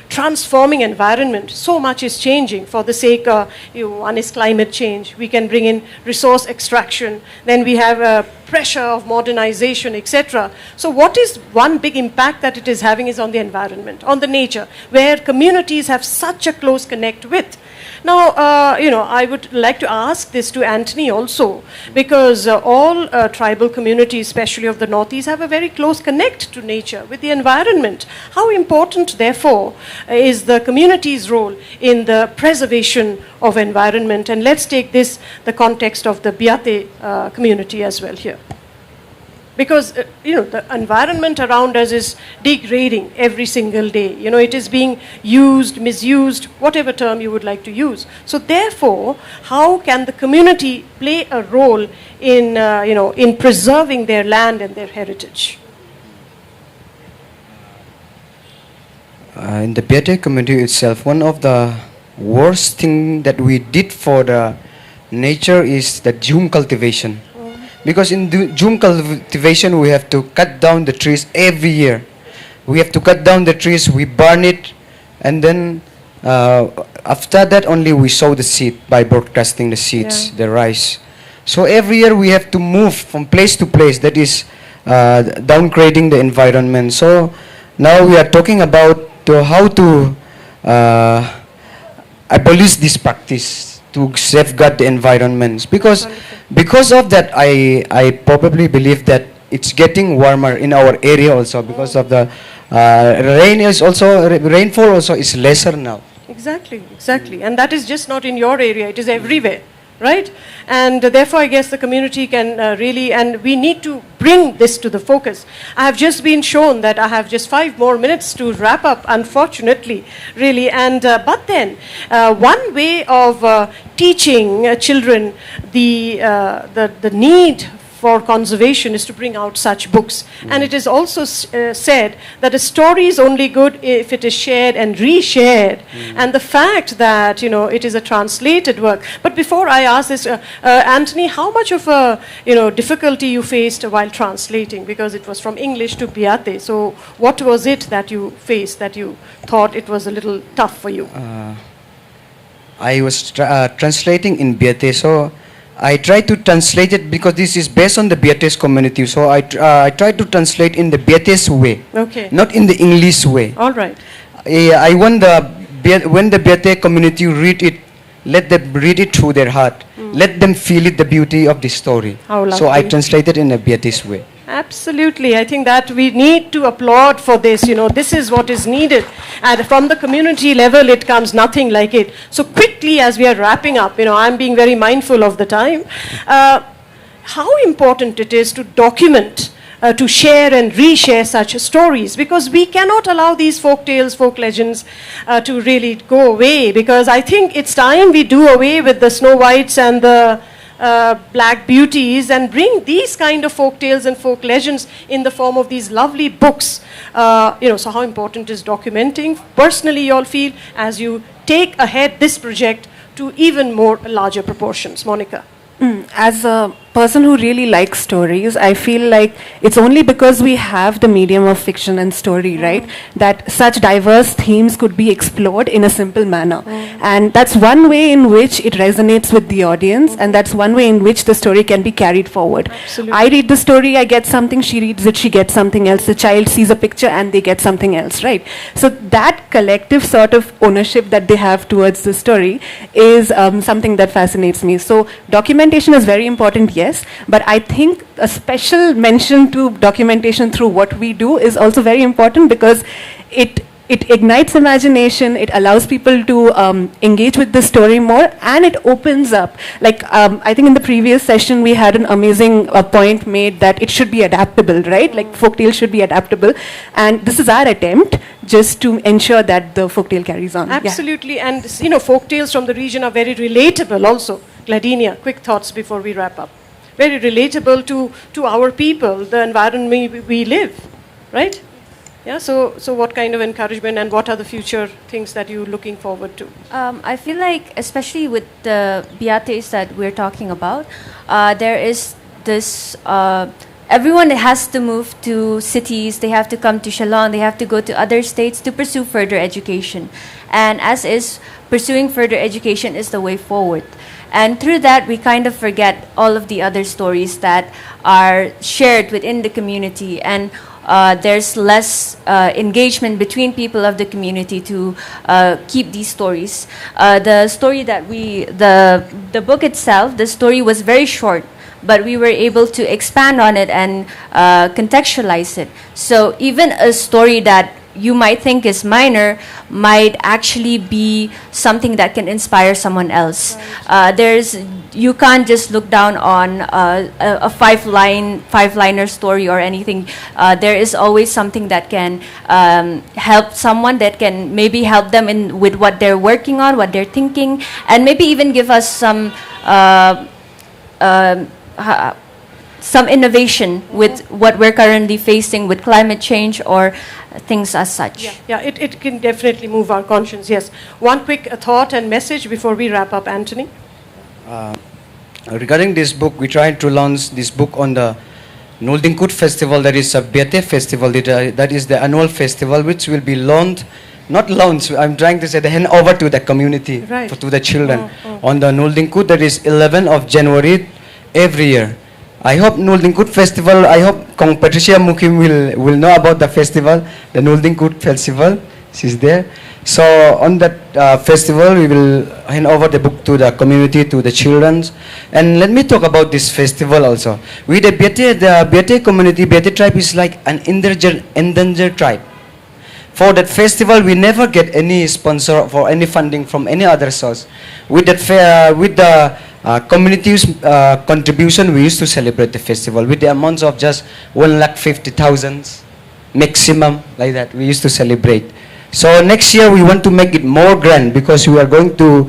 transforming environment, so much is changing. For the sake, one is climate change. We can bring in resource extraction. Then we have pressure of modernization, etc. So what is one big impact that it is having is on the environment, on the nature, where communities have such a close connect with. Now, I would like to ask this to Anthony also, because all tribal communities, especially of the Northeast, have a very close connect to nature, with the environment. How important, therefore, is the community's role in the preservation of environment? And let's take this, the context of the Biate community as well here. Because, the environment around us is degrading every single day. It is being used, misused, whatever term you would like to use. So therefore, how can the community play a role in, in preserving their land and their heritage? In the Biate community itself, one of the worst thing that we did for the nature is the dune cultivation. Because in dune cultivation, we have to cut down the trees every year. We have to cut down the trees, we burn it, and then after that only we sow the seed by broadcasting the seeds, the rice. So every year we have to move from place to place, that is downgrading the environment. So now we are talking about how to abolish this practice to safeguard the environment. Because of that, I probably believe that it's getting warmer in our area also, because of the rainfall also is lesser now. Exactly. And that is just not in your area, it is everywhere. right? And therefore, I guess the community can really, and we need to bring this to the focus. I have just been shown that I have just 5 more minutes to wrap up, unfortunately, really. And but then, one way of teaching children the need for conservation is to bring out such books. And it is also said that a story is only good if it is shared and reshared. And the fact that, you know, it is a translated work. But before I ask this, Anthony, how much of a, you know, difficulty you faced while translating? Because it was from English to Biate. So what was it that you faced that you thought it was a little tough for you? I was translating in Biate, so I tried to translate it because this is based on the Biate's community. So I tried to translate in the Biate's way, not in the English way. All right. I want when the Biate community read it, let them read it through their heart. Let them feel it, the beauty of the story. So I translated in a Biate's way. Absolutely. I think that we need to applaud for this. You know, this is what is needed. And from the community level, it comes nothing like it. So quickly, as we are wrapping up, you know, I'm being very mindful of the time. How important it is to document, to share and reshare such stories, because we cannot allow these folk tales, folk legends to really go away, because I think it's time we do away with the Snow Whites and the Black Beauties and bring these kind of folk tales and folk legends in the form of these lovely books. You know, so how important is documenting? Personally, you all feel as you take ahead this project to even more larger proportions. Monica. As a person who really likes stories, I feel like it's only because we have the medium of fiction and story, right, that such diverse themes could be explored in a simple manner. And that's one way in which it resonates with the audience, and that's one way in which the story can be carried forward. I read the story, I get something, she reads it, she gets something else, the child sees a picture and they get something else, right? So that collective sort of ownership that they have towards the story is something that fascinates me. So documentation is very important, yes, but I think a special mention to documentation through what we do is also very important, because it ignites imagination, it allows people to engage with the story more, and it opens up. Like, I think in the previous session we had an amazing point made that it should be adaptable, right? Like folktale should be adaptable, and this is our attempt just to ensure that the folktale carries on. Absolutely, and you know, folktales from the region are very relatable also. Gladinia, quick thoughts before we wrap up. Very relatable to our people, the environment we live, right? Yeah, so what kind of encouragement and what are the future things that you're looking forward to? I feel like, especially with the Biates that we're talking about, there is this, everyone has to move to cities, they have to come to Shillong, they have to go to other states to pursue further education. And as is, pursuing further education is the way forward. And through that, we kind of forget all of the other stories that are shared within the community. And there's less engagement between people of the community to keep these stories. The story that the book itself, the story was very short, but we were able to expand on it and contextualize it. So even a story that you might think is minor might actually be something that can inspire someone else. You can't just look down on a five-liner story or anything. There is always something that can help someone, that can maybe help them with what they're working on, what they're thinking, and maybe even give us some innovation with what we're currently facing with climate change or things as such. Yeah, it can definitely move our conscience, yes. One quick thought and message before we wrap up, Anthony. Regarding this book, we tried to launch this book on the Noldingkut festival, that is a Biate festival, that is the annual festival which will be I'm trying to say the hand over to the community, to the children. On the Noldingkut, that is 11th of January every year. I hope Noldingkut festival, I hope Kong Patricia Mukim will know about the festival, the Noldingkut festival, she's there. So on that festival, we will hand over the book to the community, to the children. And let me talk about this festival also. With the Biate community, Biate tribe is like an endangered tribe. For that festival, we never get any sponsor for any funding from any other source. With that with the community's contribution, we used to celebrate the festival with the amounts of just 1,50,000 maximum, like that. We used to celebrate. So next year we want to make it more grand because we are going to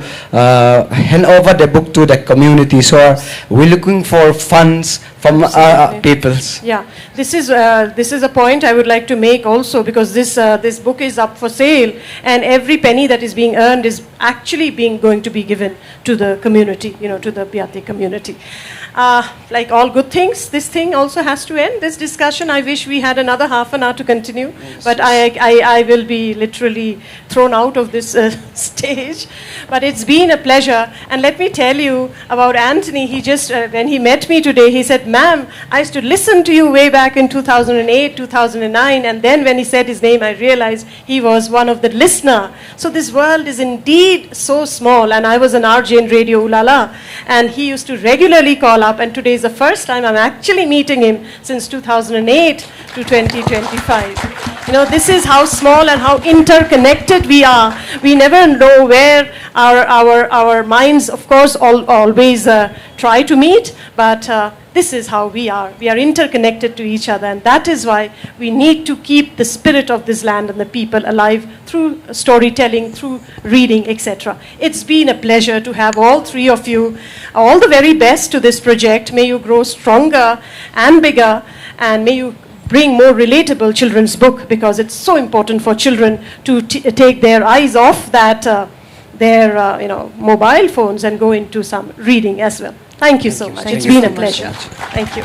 hand over the book to the community. So we're looking for funds from peoples. Yeah, this is a point I would like to make also, because this book is up for sale, and every penny that is being earned is actually going to be given to the community, to the Biate community. Like all good things, this thing also has to end. This discussion, I wish we had another half an hour to continue, but I will be literally thrown out of this stage. But it's been a pleasure, and let me tell you about Anthony. He just, when he met me today, he said, "Ma'am, I used to listen to you way back in 2008, 2009, and then when he said his name, I realized he was one of the listener." So this world is indeed so small, and I was an RJ in Radio Ulala, and he used to regularly call up, and today is the first time I'm actually meeting him since 2008 to 2025. This is how small and how interconnected we are. We never know where our minds, of course, always try to meet, but this is how we are. We are interconnected to each other, and that is why we need to keep the spirit of this land and the people alive through storytelling, through reading, etc. It's been a pleasure to have all three of you. All the very best to this project. May you grow stronger and bigger, and may you bring more relatable children's book, because it's so important for children to take their eyes off their mobile phones and go into some reading as well. Thank you so much. It's been a pleasure. Thank you.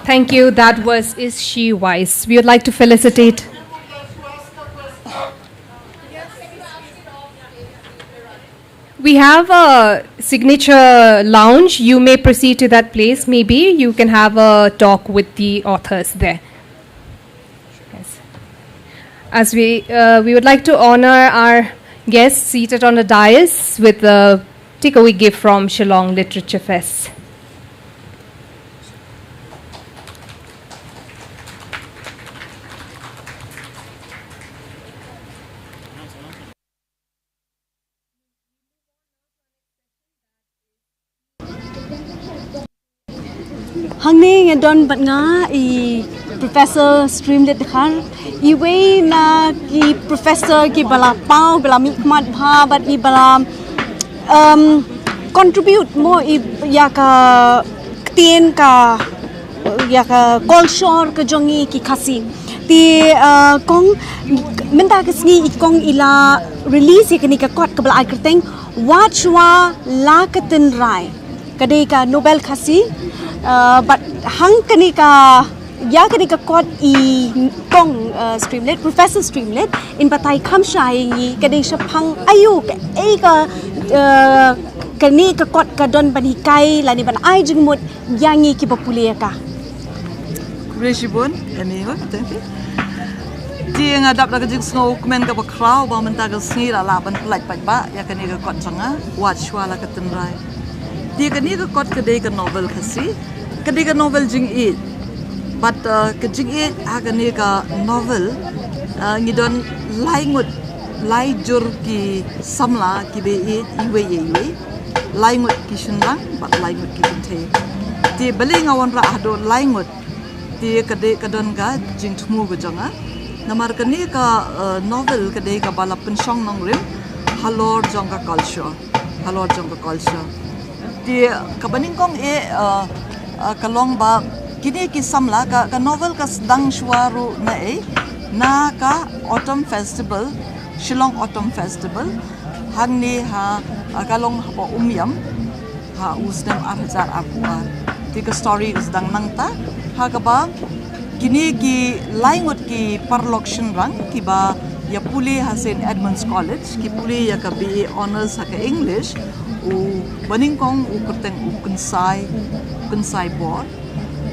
Thank you. That was Is She Wise. We would like to felicitate. We have a signature lounge. You may proceed to that place. Maybe you can have a talk with the authors there. Yes. As we would like to honor our guests seated on the dais with a takeaway gift from Shillong Literature Fest. Hang ni ngedon bat nga Professor Streamlit dekhar iwe na ki Professor ki bala pau bala mikmat bha bat I bala contribute more ya ka tien ka ya ka culture ka jongi ki khasi ti kong menta ka sngi ikong ila release ikani ka kot ka bala ikrteng wachwa la ka tin rai kadai ka Nobel khasi but hang kanika ya kanika kot I kong Streamlit Professor Streamlit in batai khamshai kadai shapang ayu ka kanika kot ka don banikai lani ban ai jingmut yangi ki populia ka Reshibun emi ho tempi dia ngadap la kajing snow kmen ka bakrau ba menta ka sngi la ban plaj paj ba ya kanika kot sanga wachwa la ka tenrai dia kanika kot kadai ka novel khasi kadai ka novel jing it but kajing it agani ka novel ngidon laingut lai jur ki samla ki be it iwe iwe laingut ki shinlang but laingut ki binte ti beling awan ra ado laingut ti kadai kadon ga jing thmu go janga namar kani ka novel kadai ka bala penshong nong rim halor janga culture ti kabaning kong kalong ba kini ki samla ka novel ka sedang suaru na ka autumn festival Shillong autumn festival hang ni ha kalong ha umyam ha usdam arhazar apuar ti ka story sedang nangta ha ka ba kini ki laingut ki parlokshin rang ki ba ya puli ha St. Edmunds College ki puli ya ka BA honors ha ka English u baning kong u kurteng u kunsai board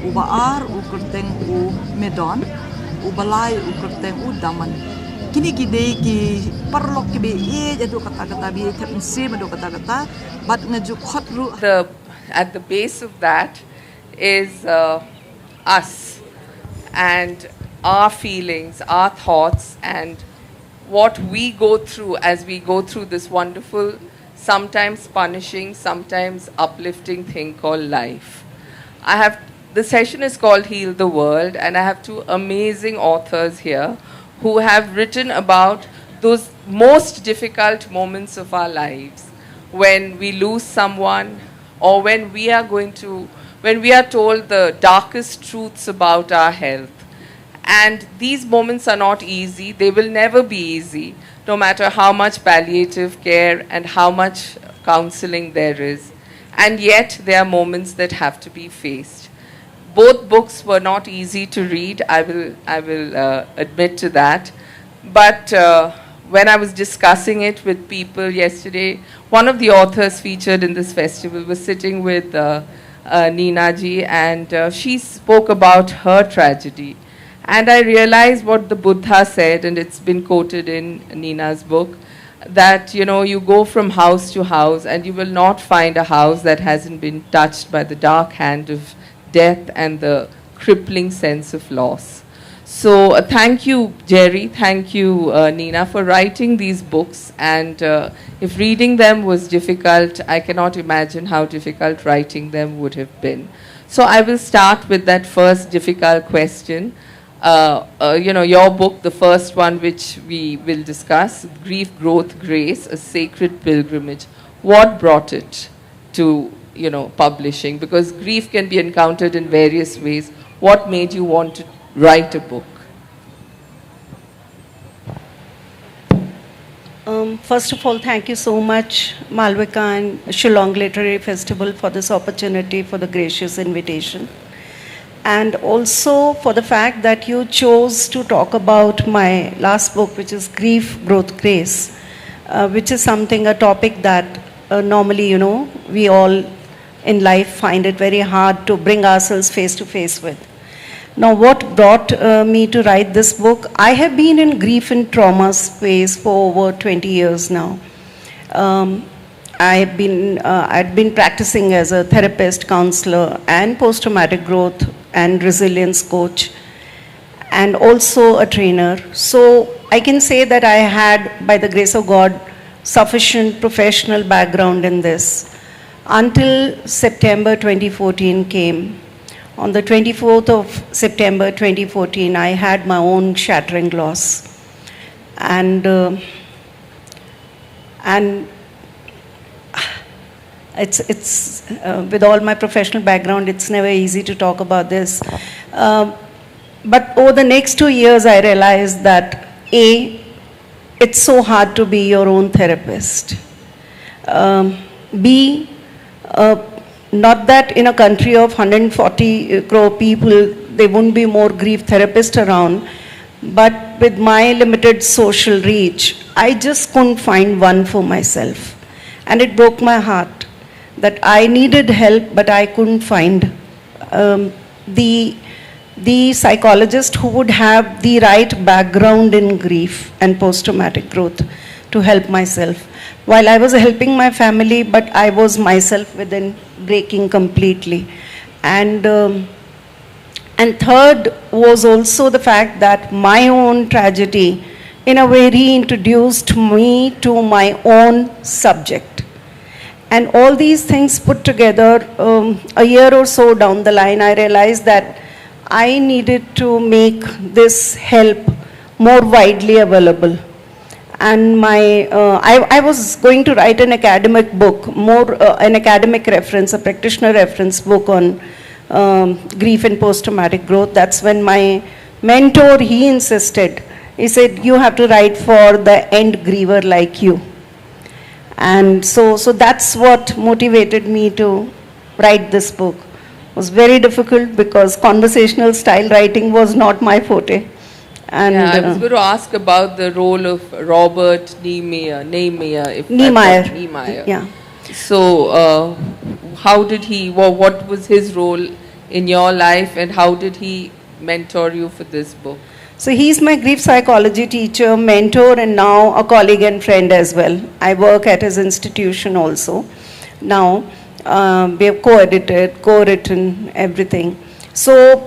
u baar u kurteng u medon u balai u kurteng u daman kini ki dei ki parlok ki be jadu kata-kata bi tep se madu kata-kata but ngaju khotru at the base of that is us and our feelings, our thoughts, and what we go through as we go through this wonderful, sometimes punishing, sometimes uplifting thing called life. The session is called Heal the World, and I have two amazing authors here who have written about those most difficult moments of our lives, when we lose someone, or when we are told the darkest truths about our health. And these moments are not easy. They will never be easy, no matter how much palliative care and how much counseling there is. And yet, there are moments that have to be faced. Both books were not easy to read. I will admit to that. But when I was discussing it with people yesterday, one of the authors featured in this festival was sitting with Neena ji, and she spoke about her tragedy. And I realized what the Buddha said, and it's been quoted in Neena's book, that you go from house to house and you will not find a house that hasn't been touched by the dark hand of death and the crippling sense of loss. So thank you, Jerry, thank you, Neena, for writing these books. And if reading them was difficult, I cannot imagine how difficult writing them would have been. So I will start with that first difficult question. Your book, the first one which we will discuss, Grief, Growth, Grace, A Sacred Pilgrimage. What brought it to, publishing? Because grief can be encountered in various ways. What made you want to write a book? First of all, thank you so much, Malvika and Shillong Literary Festival, for this opportunity, for the gracious invitation. And also for the fact that you chose to talk about my last book, which is Grief, Growth, Grace, which is a topic that normally, we all in life find it very hard to bring ourselves face to face with. Now, what brought me to write this book? I have been in grief and trauma space for over 20 years now. I'd been practicing as a therapist, counselor, and post-traumatic growth and resilience coach, and also a trainer. So I can say that I had, by the grace of God, sufficient professional background in this until September 2014 came. On the 24th of September 2014, I had my own shattering loss. And it's with all my professional background, it's never easy to talk about this. But over the next 2 years, I realized that A, it's so hard to be your own therapist. B, not that in a country of 140 crore people, there wouldn't be more grief therapists around, but with my limited social reach, I just couldn't find one for myself. And it broke my heart that I needed help, but I couldn't find the psychologist who would have the right background in grief and post-traumatic growth to help myself. While I was helping my family, but I was myself within breaking completely. And third was also the fact that my own tragedy in a way reintroduced me to my own subject. And all these things put together, a year or so down the line, I realized that I needed to make this help more widely available. And I was going to write an academic book, an academic reference, a practitioner reference book on grief and post-traumatic growth. That's when my mentor, he insisted. He said, you have to write for the end griever like you. And so that's what motivated me to write this book. It was very difficult because conversational style writing was not my forte. And I was going to ask about the role of Robert Niemeyer. Yeah. So, how did he? What was his role in your life, and how did he mentor you for this book? So he's my grief psychology teacher, mentor, and now a colleague and friend as well. I work at his institution also. Now we have co-edited, co-written everything. So.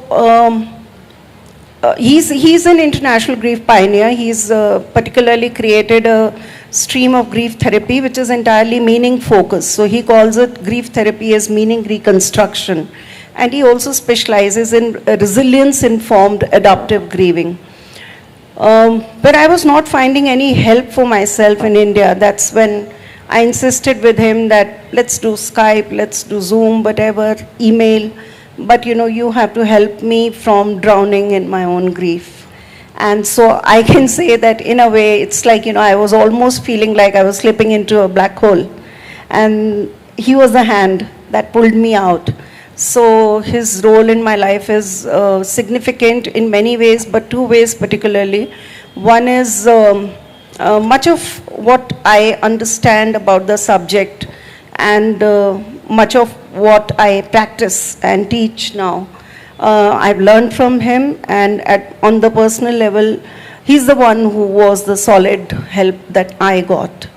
he's an international grief pioneer. He's particularly created a stream of grief therapy which is entirely meaning focused. So he calls it grief therapy as meaning reconstruction. And he also specializes in resilience informed adaptive grieving. But I was not finding any help for myself in India. That's when I insisted with him that let's do Skype, let's do Zoom, whatever, email. But you have to help me from drowning in my own grief. And so I can say that in a way, it's like, I was almost feeling like I was slipping into a black hole. And he was the hand that pulled me out. So his role in my life is significant in many ways, but two ways particularly. One is much of what I understand about the subject and much of what I practice and teach now. I've learned from him, and on the personal level, he's the one who was the solid help that I got.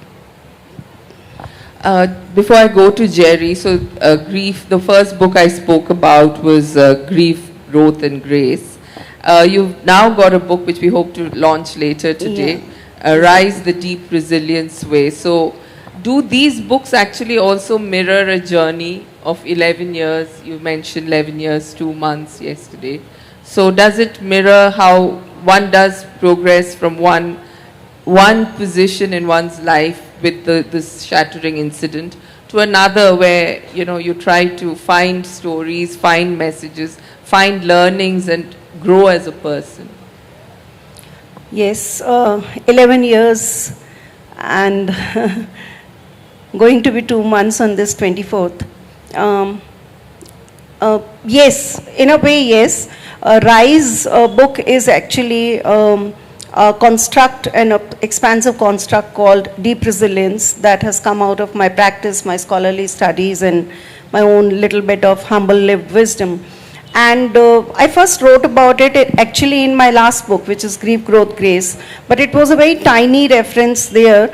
Before I go to Jerry, so grief, the first book I spoke about was Grief, Growth and Grace. You've now got a book which we hope to launch later today, Rise the Deep Resilience Way. So do these books actually also mirror a journey of 11 years? You mentioned 11 years, 2 months yesterday. So does it mirror how one does progress from one position in one's life with this shattering incident to another where, you try to find stories, find messages, find learnings and grow as a person? Yes, 11 years and going to be 2 months on this 24th. Yes, in a way, yes. Rise book is actually a construct, an expansive construct called Deep Resilience that has come out of my practice, my scholarly studies, and my own little bit of humble lived wisdom. And I first wrote about it actually in my last book, which is Grief, Growth, Grace. But it was a very tiny reference there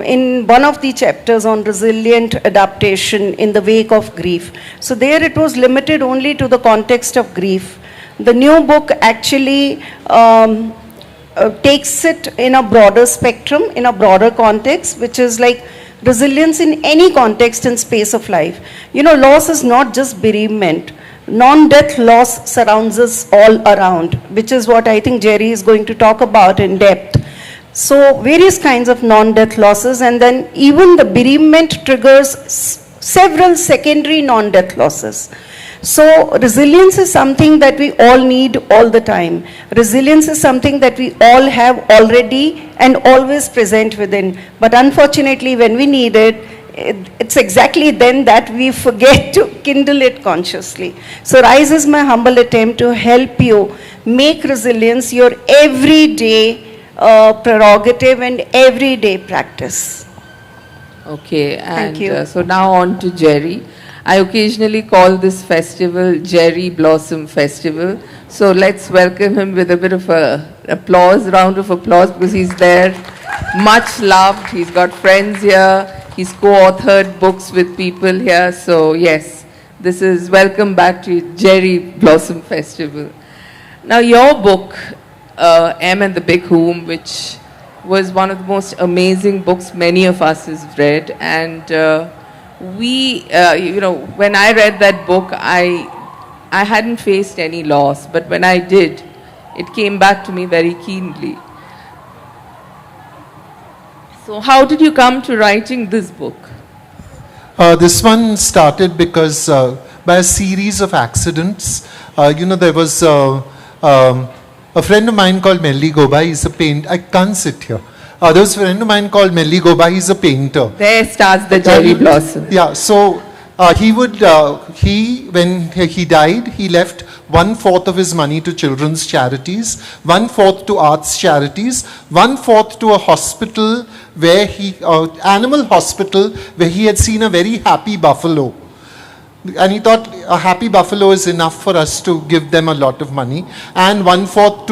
in one of the chapters on resilient adaptation in the wake of grief. So there it was limited only to the context of grief. The new book actually takes it in a broader spectrum, in a broader context, which is like resilience in any context and space of life. Loss is not just bereavement. Non-death loss surrounds us all around, which is what I think Jerry is going to talk about in depth. So various kinds of non-death losses, and then even the bereavement triggers several secondary non-death losses. So resilience is something that we all need all the time. Resilience is something that we all have already and always present within. But unfortunately, when we need it, it's exactly then that we forget to kindle it consciously. So Rise is my humble attempt to help you make resilience your everyday prerogative and everyday practice. Okay, and Thank you. So now on to Jerry. I occasionally call this festival Jerry Blossom Festival. So let's welcome him with a bit of a round of applause, because he's there, much loved. He's got friends here. He's co-authored books with people here. So yes, this is welcome back to Jerry Blossom Festival. Now your book, M and the Big Whom, which was one of the most amazing books many of us has read. And when I read that book, I hadn't faced any loss. But when I did, it came back to me very keenly. So how did you come to writing this book? This one started because by a series of accidents. There was a friend of mine called Melli Goba. He's a painter. I can't sit here. There was a friend of mine called Melli Goba. He's a painter. There starts the Jerry Blossom. Yeah, so when he died, he left 1/4 of his money to children's charities, 1/4 to arts charities, 1/4 to a hospital where animal hospital where he had seen a very happy buffalo. And he thought a happy buffalo is enough for us to give them a lot of money, and 1/4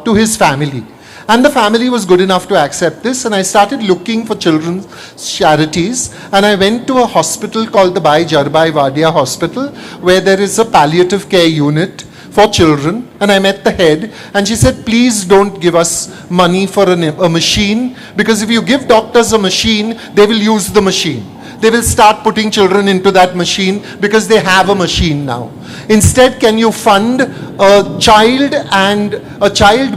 to his family. And the family was good enough to accept this, and I started looking for children's charities, and I went to a hospital called the Bhai Jarbai Wadia Hospital, where there is a palliative care unit for children, and I met the head, and she said, please don't give us money for a machine, because if you give doctors a machine, they will use the machine. They will start putting children into that machine because they have a machine now. Instead, can you fund a child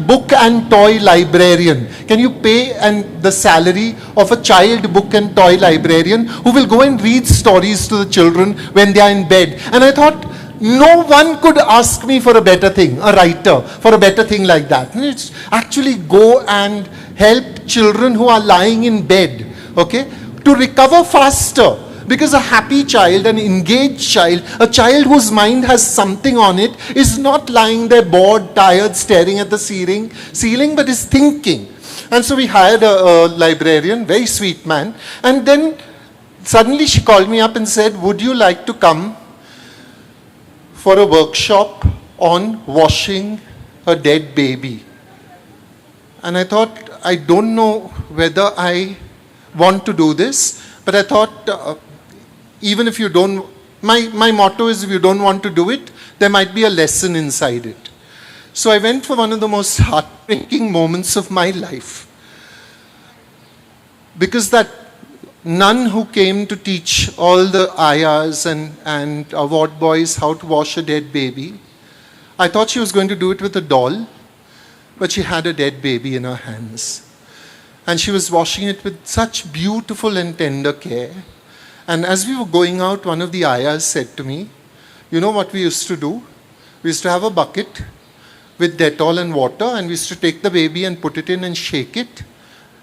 book and toy librarian? Can you pay the salary of a child book and toy librarian who will go and read stories to the children when they are in bed? And I thought, no one could ask me for a better thing, a writer, for a better thing like that. It's actually go and help children who are lying in bed, okay, to recover faster. Because a happy child, an engaged child, a child whose mind has something on it, is not lying there bored, tired, staring at the ceiling, but is thinking. And so we hired a librarian, very sweet man. And then suddenly she called me up and said, would you like to come for a workshop on washing a dead baby? And I thought, I don't know whether I want to do this, but I thought, even if you don't, my motto is, if you don't want to do it, there might be a lesson inside it. So I went for one of the most heartbreaking moments of my life. Because that nun who came to teach all the ayahs and award boys how to wash a dead baby, I thought she was going to do it with a doll, but she had a dead baby in her hands. And she was washing it with such beautiful and tender care. And as we were going out, one of the ayahs said to me, you know what we used to do? We used to have a bucket with Dettol and water, and we used to take the baby and put it in and shake it.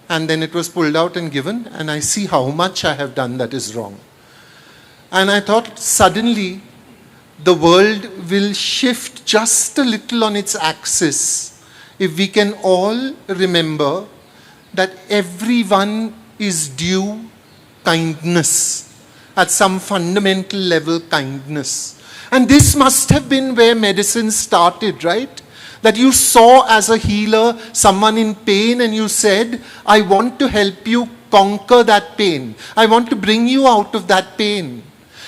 And then it was pulled out and given. And I see how much I have done that is wrong. And I thought, suddenly, the world will shift just a little on its axis if we can all remember that everyone is due kindness. At some fundamental level, kindness. And this must have been where medicine started, right? That you saw as a healer someone in pain and you said, I want to help you conquer that pain. I want to bring you out of that pain.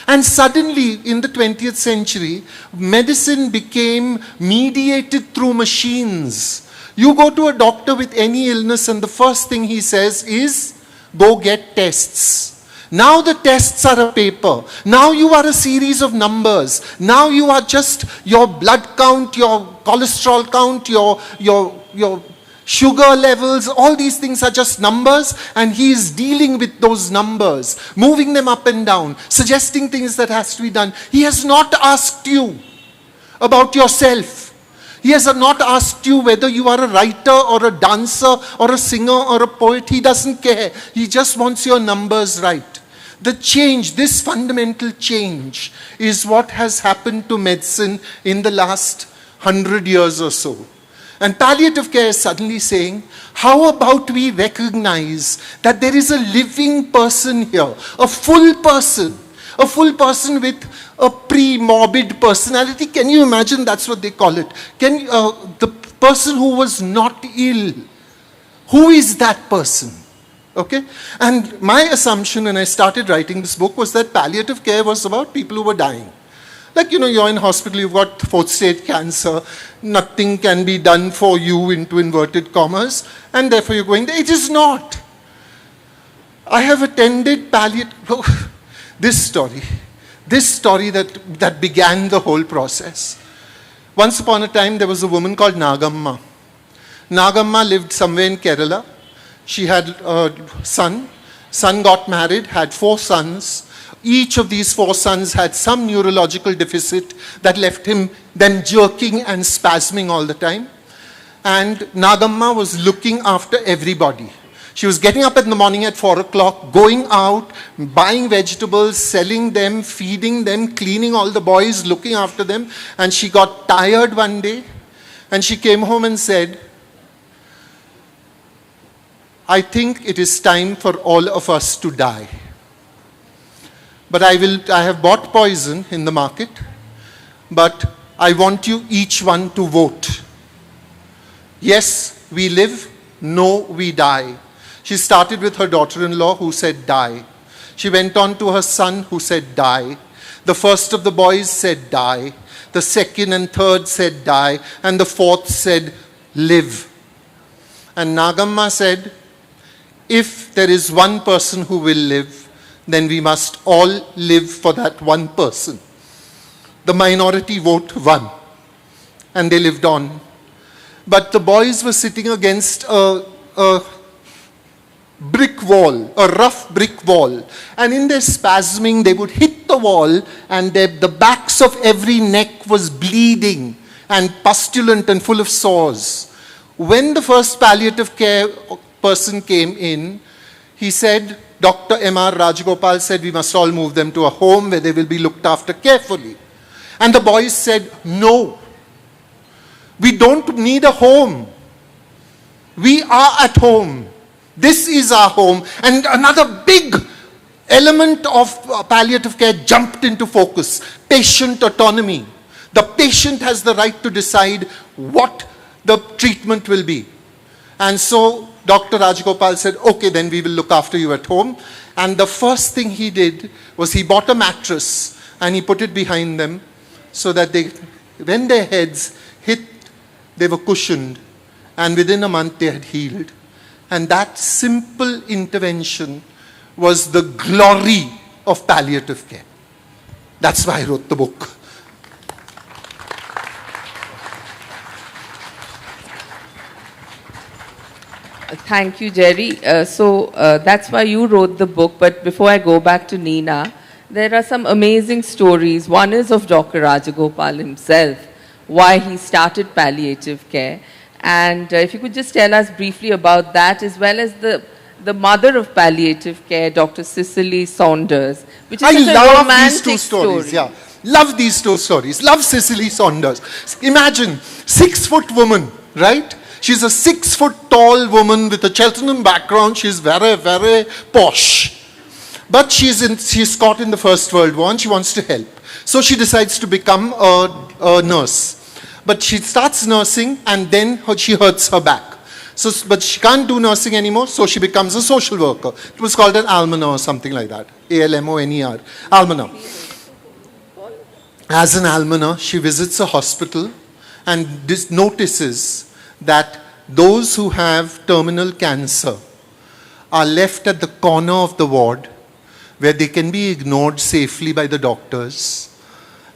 And suddenly, in the 20th century, medicine became mediated through machines. You go to a doctor with any illness and the first thing he says is, go get tests. Now the tests are a paper. Now you are a series of numbers. Now you are just your blood count, your cholesterol count, your sugar levels, all these things are just numbers, and he is dealing with those numbers, moving them up and down, suggesting things that has to be done. He has not asked you about yourself. He has not asked you whether you are a writer or a dancer or a singer or a poet. He doesn't care. He just wants your numbers right. The change, this fundamental change, is what has happened to medicine in the last 100 years or so. And palliative care is suddenly saying, how about we recognize that there is a living person here, a full person with a pre-morbid personality. Can you imagine? That's what they call it. The person who was not ill, who is that person? Okay? And my assumption when I started writing this book was that palliative care was about people who were dying. Like, you're in hospital, you've got 4th stage cancer, nothing can be done for you, into inverted commas, and therefore you're going there. It is not. I have attended palliative... This story that began the whole process. Once upon a time, there was a woman called Nagamma. Nagamma lived somewhere in Kerala. She had a son. Son got married, had 4 sons. Each of these 4 sons had some neurological deficit that left them jerking and spasming all the time. And Nagamma was looking after everybody. She was getting up in the morning at 4 o'clock, going out, buying vegetables, selling them, feeding them, cleaning all the boys, looking after them. And she got tired one day and she came home and said, I think it is time for all of us to die. But I have bought poison in the market, but I want you each one to vote. Yes, we live. No, we die. She started with her daughter-in-law who said die. She went on to her son who said die. The first of the boys said, die. The second and third said, die. And the fourth said, live. And Nagamma said, if there is one person who will live, then we must all live for that one person. The minority vote won, and they lived on. But the boys were sitting against a brick wall, a rough brick wall. And in their spasming, they would hit the wall, and the backs of every neck was bleeding and pustulant and full of sores. When the first palliative care person came in, he said, Dr. M.R. Rajagopal said, we must all move them to a home where they will be looked after carefully. And the boys said, no, we don't need a home. We are at home. This is our home. And another big element of palliative care jumped into focus: patient autonomy. The patient has the right to decide what the treatment will be. And so Dr. Rajagopal said, okay, then we will look after you at home. And the first thing he did was he bought a mattress and he put it behind them so that they, when their heads hit, they were cushioned. And within a month they had healed. And that simple intervention was the glory of palliative care. That's why I wrote the book. Thank you, Jerry. That's why you wrote the book. But before I go back to Nina, there are some amazing stories. One is of Dr. Rajagopal himself, why he started palliative care. And if you could just tell us briefly about that, as well as the mother of palliative care, Dr. Cicely Saunders, which is such a romantic these two stories. Yeah, love these two stories. Love Cicely Saunders. Imagine, 6-foot woman, right? She's a 6-foot tall woman with a Cheltenham background. She's very, very posh. But she's caught in the First World War and she wants to help. So she decides to become a nurse. But she starts nursing and then she hurts her back. But she can't do nursing anymore, so she becomes a social worker. It was called an almoner or something like that. A-L-M-O-N-E-R. Almoner. As an almoner, she visits a hospital and notices that those who have terminal cancer are left at the corner of the ward where they can be ignored safely by the doctors.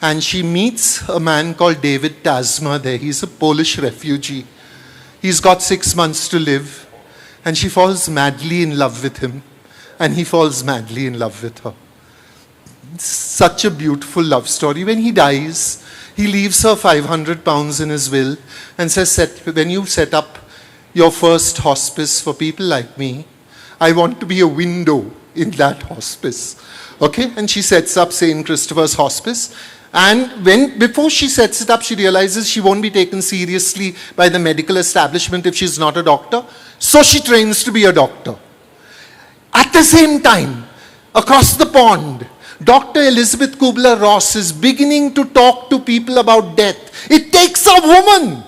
And she meets a man called David Tasma there. He's a Polish refugee. He's got 6 months to live. And she falls madly in love with him. And he falls madly in love with her. It's such a beautiful love story. When he dies, he leaves her £500 in his will and says, when you set up your first hospice for people like me, I want to be a window in that hospice. Okay? And she sets up St. Christopher's Hospice. And before she sets it up, she realizes she won't be taken seriously by the medical establishment if she's not a doctor. So she trains to be a doctor. At the same time, across the pond, Dr. Elizabeth Kubler-Ross is beginning to talk to people about death. It takes a woman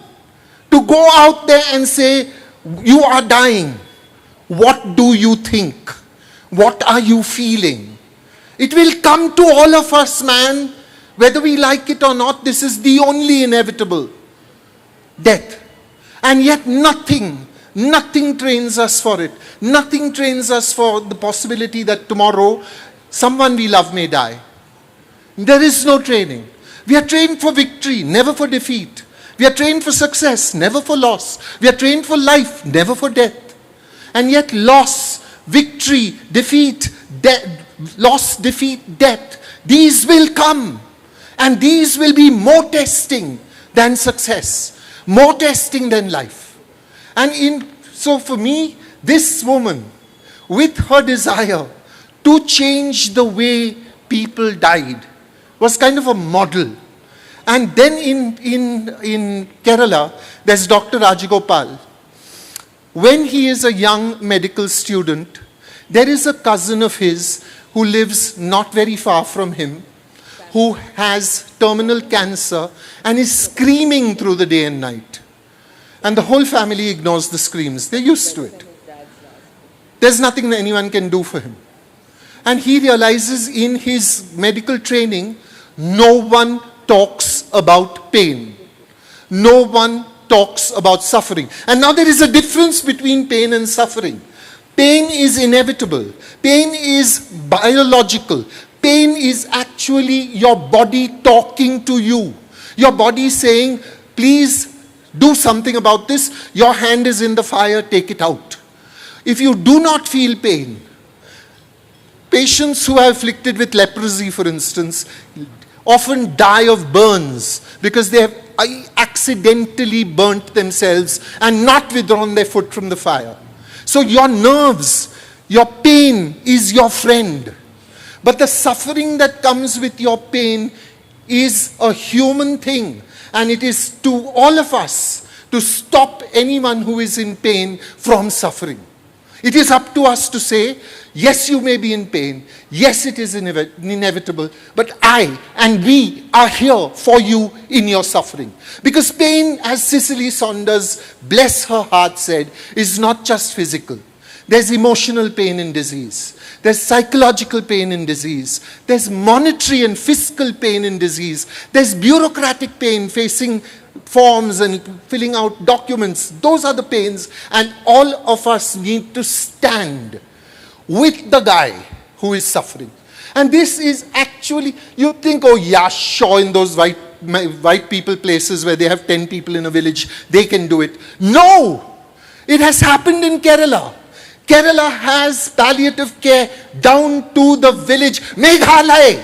to go out there and say, you are dying. What do you think? What are you feeling? It will come to all of us, man. Whether we like it or not, this is the only inevitable. Death. And yet nothing trains us for it. Nothing trains us for the possibility that tomorrow someone we love may die. There is no training. We are trained for victory, never for defeat. We are trained for success, never for loss. We are trained for life, never for death. And yet loss, victory, defeat, loss, defeat, death, these will come. And these will be more testing than success, more testing than life. And so for me, this woman, with her desire to change the way people died, was kind of a model. And then in Kerala, there's Dr. Rajagopal. When he is a young medical student, there is a cousin of his who lives not very far from him, who has terminal cancer and is screaming through the day and night. And the whole family ignores the screams. They're used to it. There's nothing that anyone can do for him. And he realizes in his medical training no one talks about pain. No one talks about suffering. And now there is a difference between pain and suffering. Pain is inevitable. Pain is biological. Pain is actually your body talking to you. Your body saying, please do something about this. Your hand is in the fire, take it out. If you do not feel pain, patients who are afflicted with leprosy, for instance, often die of burns because they have accidentally burnt themselves and not withdrawn their foot from the fire. So your nerves, your pain is your friend. But the suffering that comes with your pain is a human thing. And it is to all of us to stop anyone who is in pain from suffering. It is up to us to say, yes, you may be in pain. Yes, it is inevitable. But I and we are here for you in your suffering. Because pain, as Cicely Saunders, bless her heart, said, is not just physical. There's emotional pain in disease. There's psychological pain in disease. There's monetary and fiscal pain in disease. There's bureaucratic pain facing forms and filling out documents. Those are the pains. And all of us need to stand with the guy who is suffering. And this is actually, you think, oh yeah, sure, in those white people places where they have 10 people in a village, they can do it. No! It has happened in Kerala. Kerala has palliative care down to the village. Meghalaya,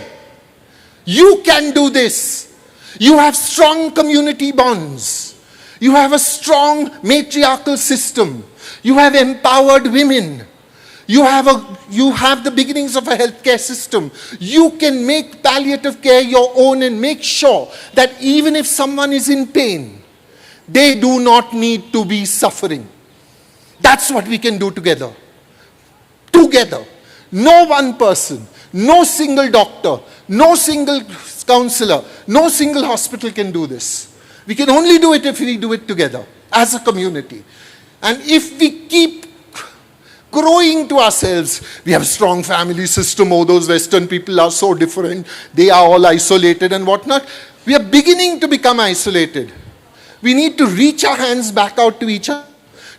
you can do this. You have strong community bonds. You have a strong matriarchal system. You have empowered women. You have the beginnings of a healthcare system. You can make palliative care your own and make sure that even if someone is in pain, they do not need to be suffering. That's what we can do together. Together. No one person, no single doctor, no single counselor, no single hospital can do this. We can only do it if we do it together, as a community. And if we keep growing to ourselves, we have a strong family system, oh, those Western people are so different, they are all isolated and whatnot. We are beginning to become isolated. We need to reach our hands back out to each other,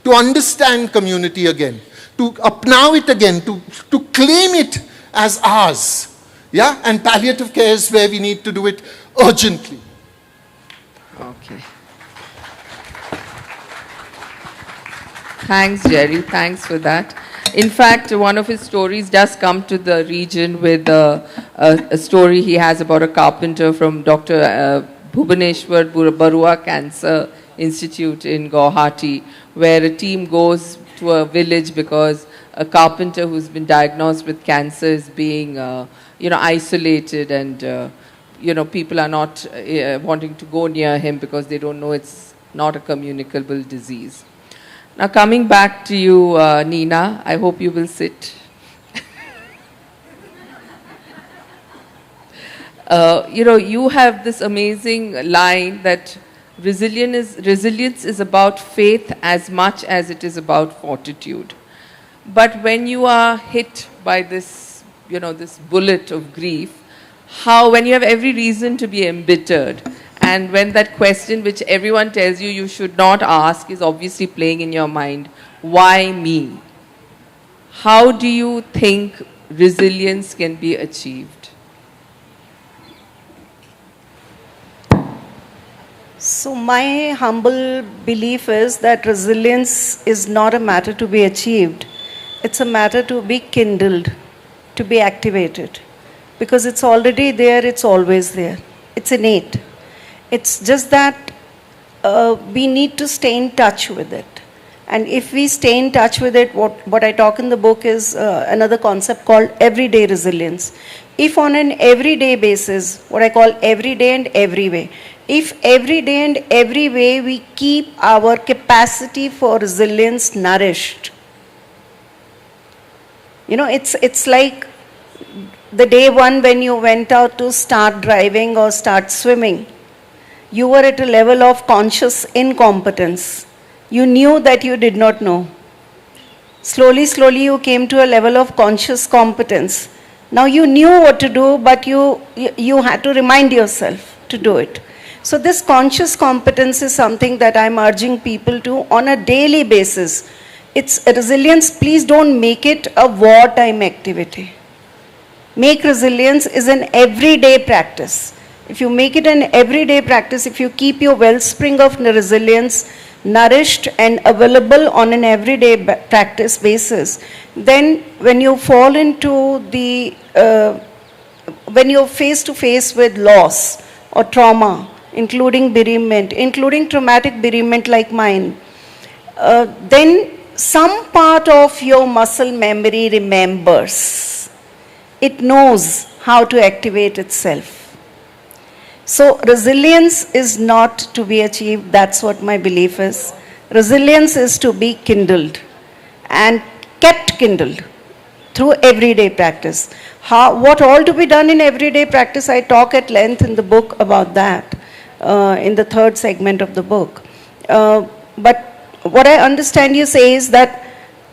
to understand community again, to upnow it again, to claim it as ours. Yeah, and palliative care is where we need to do it urgently. Okay. Thanks, Jerry. Thanks for that. In fact, one of his stories does come to the region with a story he has about a carpenter from Dr. Bhubaneswar Barua Cancer Institute in Guwahati, where a team goes to a village because a carpenter who's been diagnosed with cancer is being isolated, and people are not wanting to go near him because they don't know it's not a communicable disease. Now coming back to you, Nina, I hope you will sit. You have this amazing line that resilience is about faith as much as it is about fortitude. But when you are hit by this, this bullet of grief, when you have every reason to be embittered, and when that question which everyone tells you should not ask is obviously playing in your mind, why me? How do you think resilience can be achieved? So my humble belief is that resilience is not a matter to be achieved. It's a matter to be kindled, to be activated. Because it's already there, it's always there. It's innate. It's just that we need to stay in touch with it. And if we stay in touch with it, what I talk in the book is another concept called everyday resilience. If on an everyday basis, what I call everyday and every way, if every day and every way we keep our capacity for resilience nourished, it's like the day one when you went out to start driving or start swimming, you were at a level of conscious incompetence. You knew that you did not know. Slowly, you came to a level of conscious competence. Now you knew what to do, but you had to remind yourself to do it. So this conscious competence is something that I'm urging people to on a daily basis. It's resilience. Please don't make it a wartime activity. Make resilience is an everyday practice. If you make it an everyday practice, if you keep your wellspring of resilience nourished and available on an everyday practice basis, then when you fall into the, when you're face to face with loss or trauma, including bereavement, including traumatic bereavement like mine, then some part of your muscle memory remembers. It knows how to activate itself. So resilience is not to be achieved, that's what my belief is. Resilience is to be kindled and kept kindled through everyday practice. What all to be done in everyday practice, I talk at length in the book about that, in the third segment of the book. But what I understand you say is that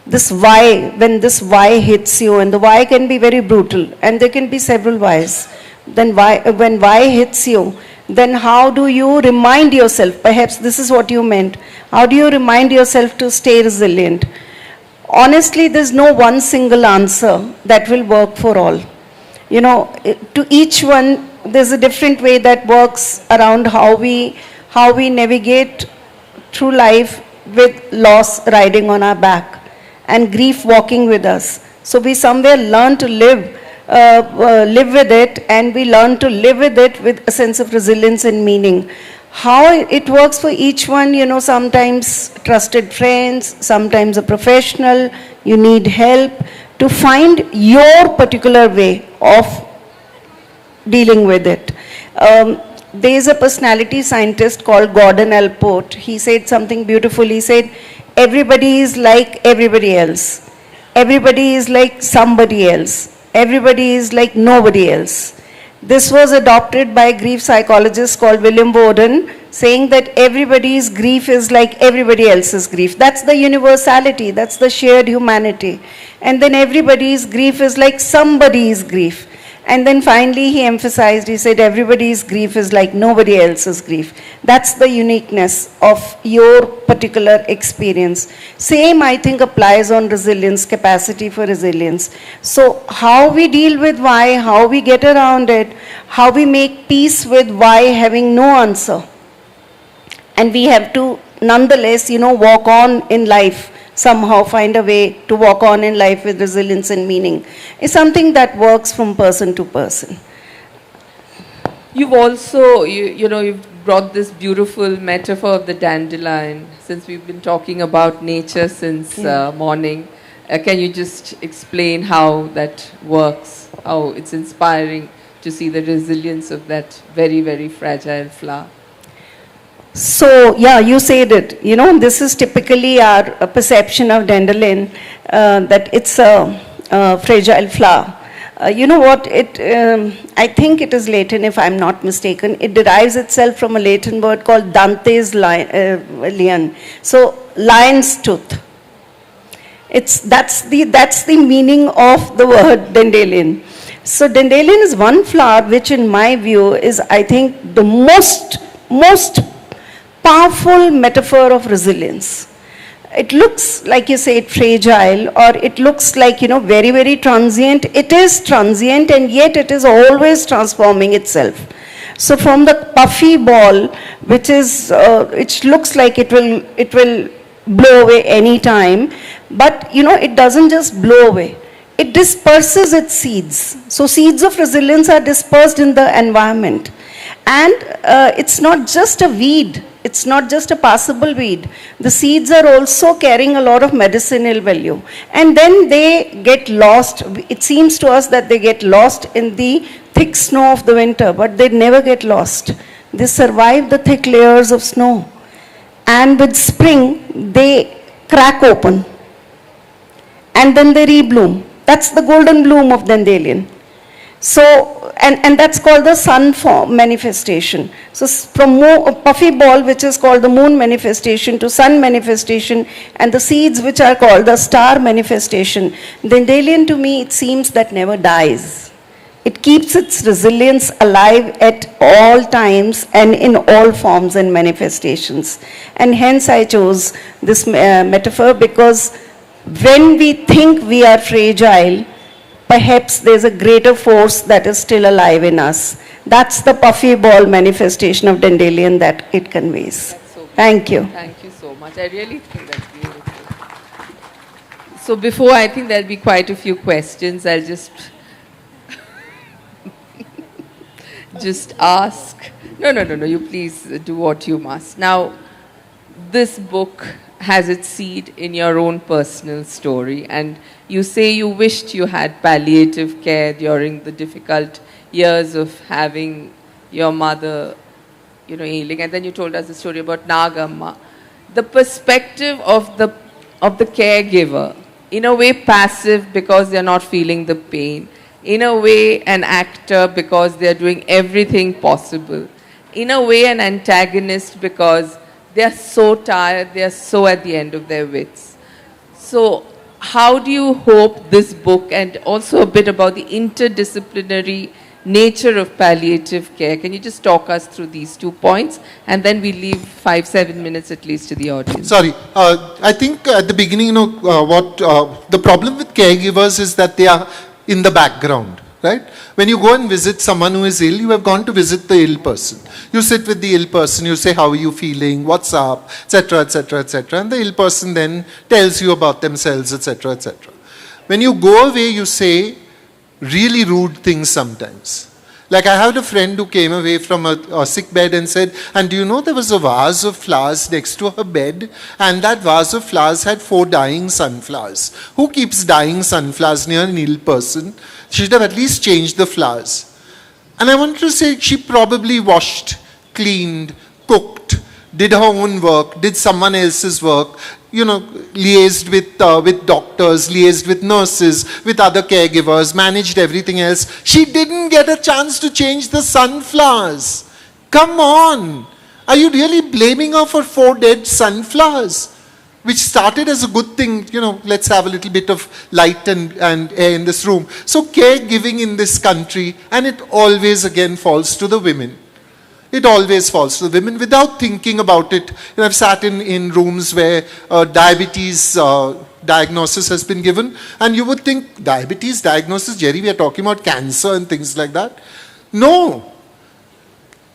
this why, when this why hits you, and the why can be very brutal, and there can be several whys, then when why hits you, then how do you remind yourself, perhaps this is what you meant, how do you remind yourself to stay resilient? Honestly, there's no one single answer that will work for all. You know, to each one, there's a different way that works around how we navigate through life with loss riding on our back and grief walking with us. So we somewhere learn to live with it, and we learn to live with it with a sense of resilience and meaning. How it works for each one, you know, sometimes trusted friends, sometimes a professional, you need help to find your particular way of dealing with it. There is a personality scientist called Gordon Allport. He said something beautiful. He said, everybody is like everybody else. Everybody is like somebody else. Everybody is like nobody else. This was adopted by a grief psychologist called William Bowden, saying that everybody's grief is like everybody else's grief. That's the universality, that's the shared humanity. And then everybody's grief is like somebody's grief. And then finally he emphasized, he said everybody's grief is like nobody else's grief. That's the uniqueness of your particular experience. Same, I think, applies on resilience, capacity for resilience. So how we deal with why, how we get around it, how we make peace with why having no answer. And we have to nonetheless, you know, walk on in life, somehow find a way to walk on in life with resilience and meaning. It's something that works from person to person. You've also, you've brought this beautiful metaphor of the dandelion, since we've been talking about nature since morning. Can you just explain how that works, how it's inspiring to see the resilience of that very, very fragile flower? So, yeah, you said it. You know, this is typically our perception of dandelion, that it's a fragile flower. You know what, I think it is Latin, if I'm not mistaken. It derives itself from a Latin word called Dante's lion. So, lion's tooth. That's the meaning of the word dandelion. So, dandelion is one flower which in my view is, I think, the most powerful metaphor of resilience. It looks, like you said, fragile, or it looks like, you know, very, very transient. It is transient, and yet it is always transforming itself. So from the puffy ball, which looks like it will blow away any time, but, you know, it doesn't just blow away. It disperses its seeds. So seeds of resilience are dispersed in the environment. And it's not just a weed. It's not just a passable weed. The seeds are also carrying a lot of medicinal value. And then they get lost. It seems to us that they get lost in the thick snow of the winter, but they never get lost. They survive the thick layers of snow. And with spring, they crack open. And then they rebloom. That's the golden bloom of dandelion. So, and that's called the sun form manifestation. So from puffy ball, which is called the moon manifestation, to sun manifestation, and the seeds which are called the star manifestation. Dandelion, to me, it seems that never dies. It keeps its resilience alive at all times and in all forms and manifestations. And hence I chose this metaphor, because when we think we are fragile, perhaps there's a greater force that is still alive in us. That's the puffy ball manifestation of dandelion that it conveys. Thank you. Thank you so much. I really think that's beautiful. So before, I think there'll be quite a few questions. I'll just ask. No, you please do what you must. Now, this book has its seed in your own personal story, and you say you wished you had palliative care during the difficult years of having your mother, ailing, and then you told us the story about Nagamma. The perspective of the caregiver, in a way passive because they're not feeling the pain, in a way an actor because they're doing everything possible, in a way an antagonist because they're so tired, they're so at the end of their wits. So how do you hope this book, and also a bit about the interdisciplinary nature of palliative care, can you just talk us through these 2 points, and then we leave 5-7 minutes at least to the audience? Sorry, I think at the beginning, the problem with caregivers is that they are in the background, right? When you go and visit someone who is ill, you have gone to visit the ill person. You sit with the ill person, you say, how are you feeling, what's up, etc., etc., etc. And the ill person then tells you about themselves, etc., etc. When you go away, you say really rude things sometimes. Like I had a friend who came away from a sick bed and said, and do you know there was a vase of flowers next to her bed, and that vase of flowers had 4 dying sunflowers. Who keeps dying sunflowers near an ill person? She should have at least changed the flowers. And I wanted to say she probably washed, cleaned, cooked, did her own work, did someone else's work, liaised with doctors, liaised with nurses, with other caregivers, managed everything else. She didn't get a chance to change the sunflowers. Come on. Are you really blaming her for 4 dead sunflowers? Which started as a good thing, let's have a little bit of light and air in this room. So caregiving in this country, and it always again falls to the women. It always falls to the women without thinking about it. I've sat in rooms where diabetes diagnosis has been given, and you would think, diabetes diagnosis, Jerry, we are talking about cancer and things like that. No.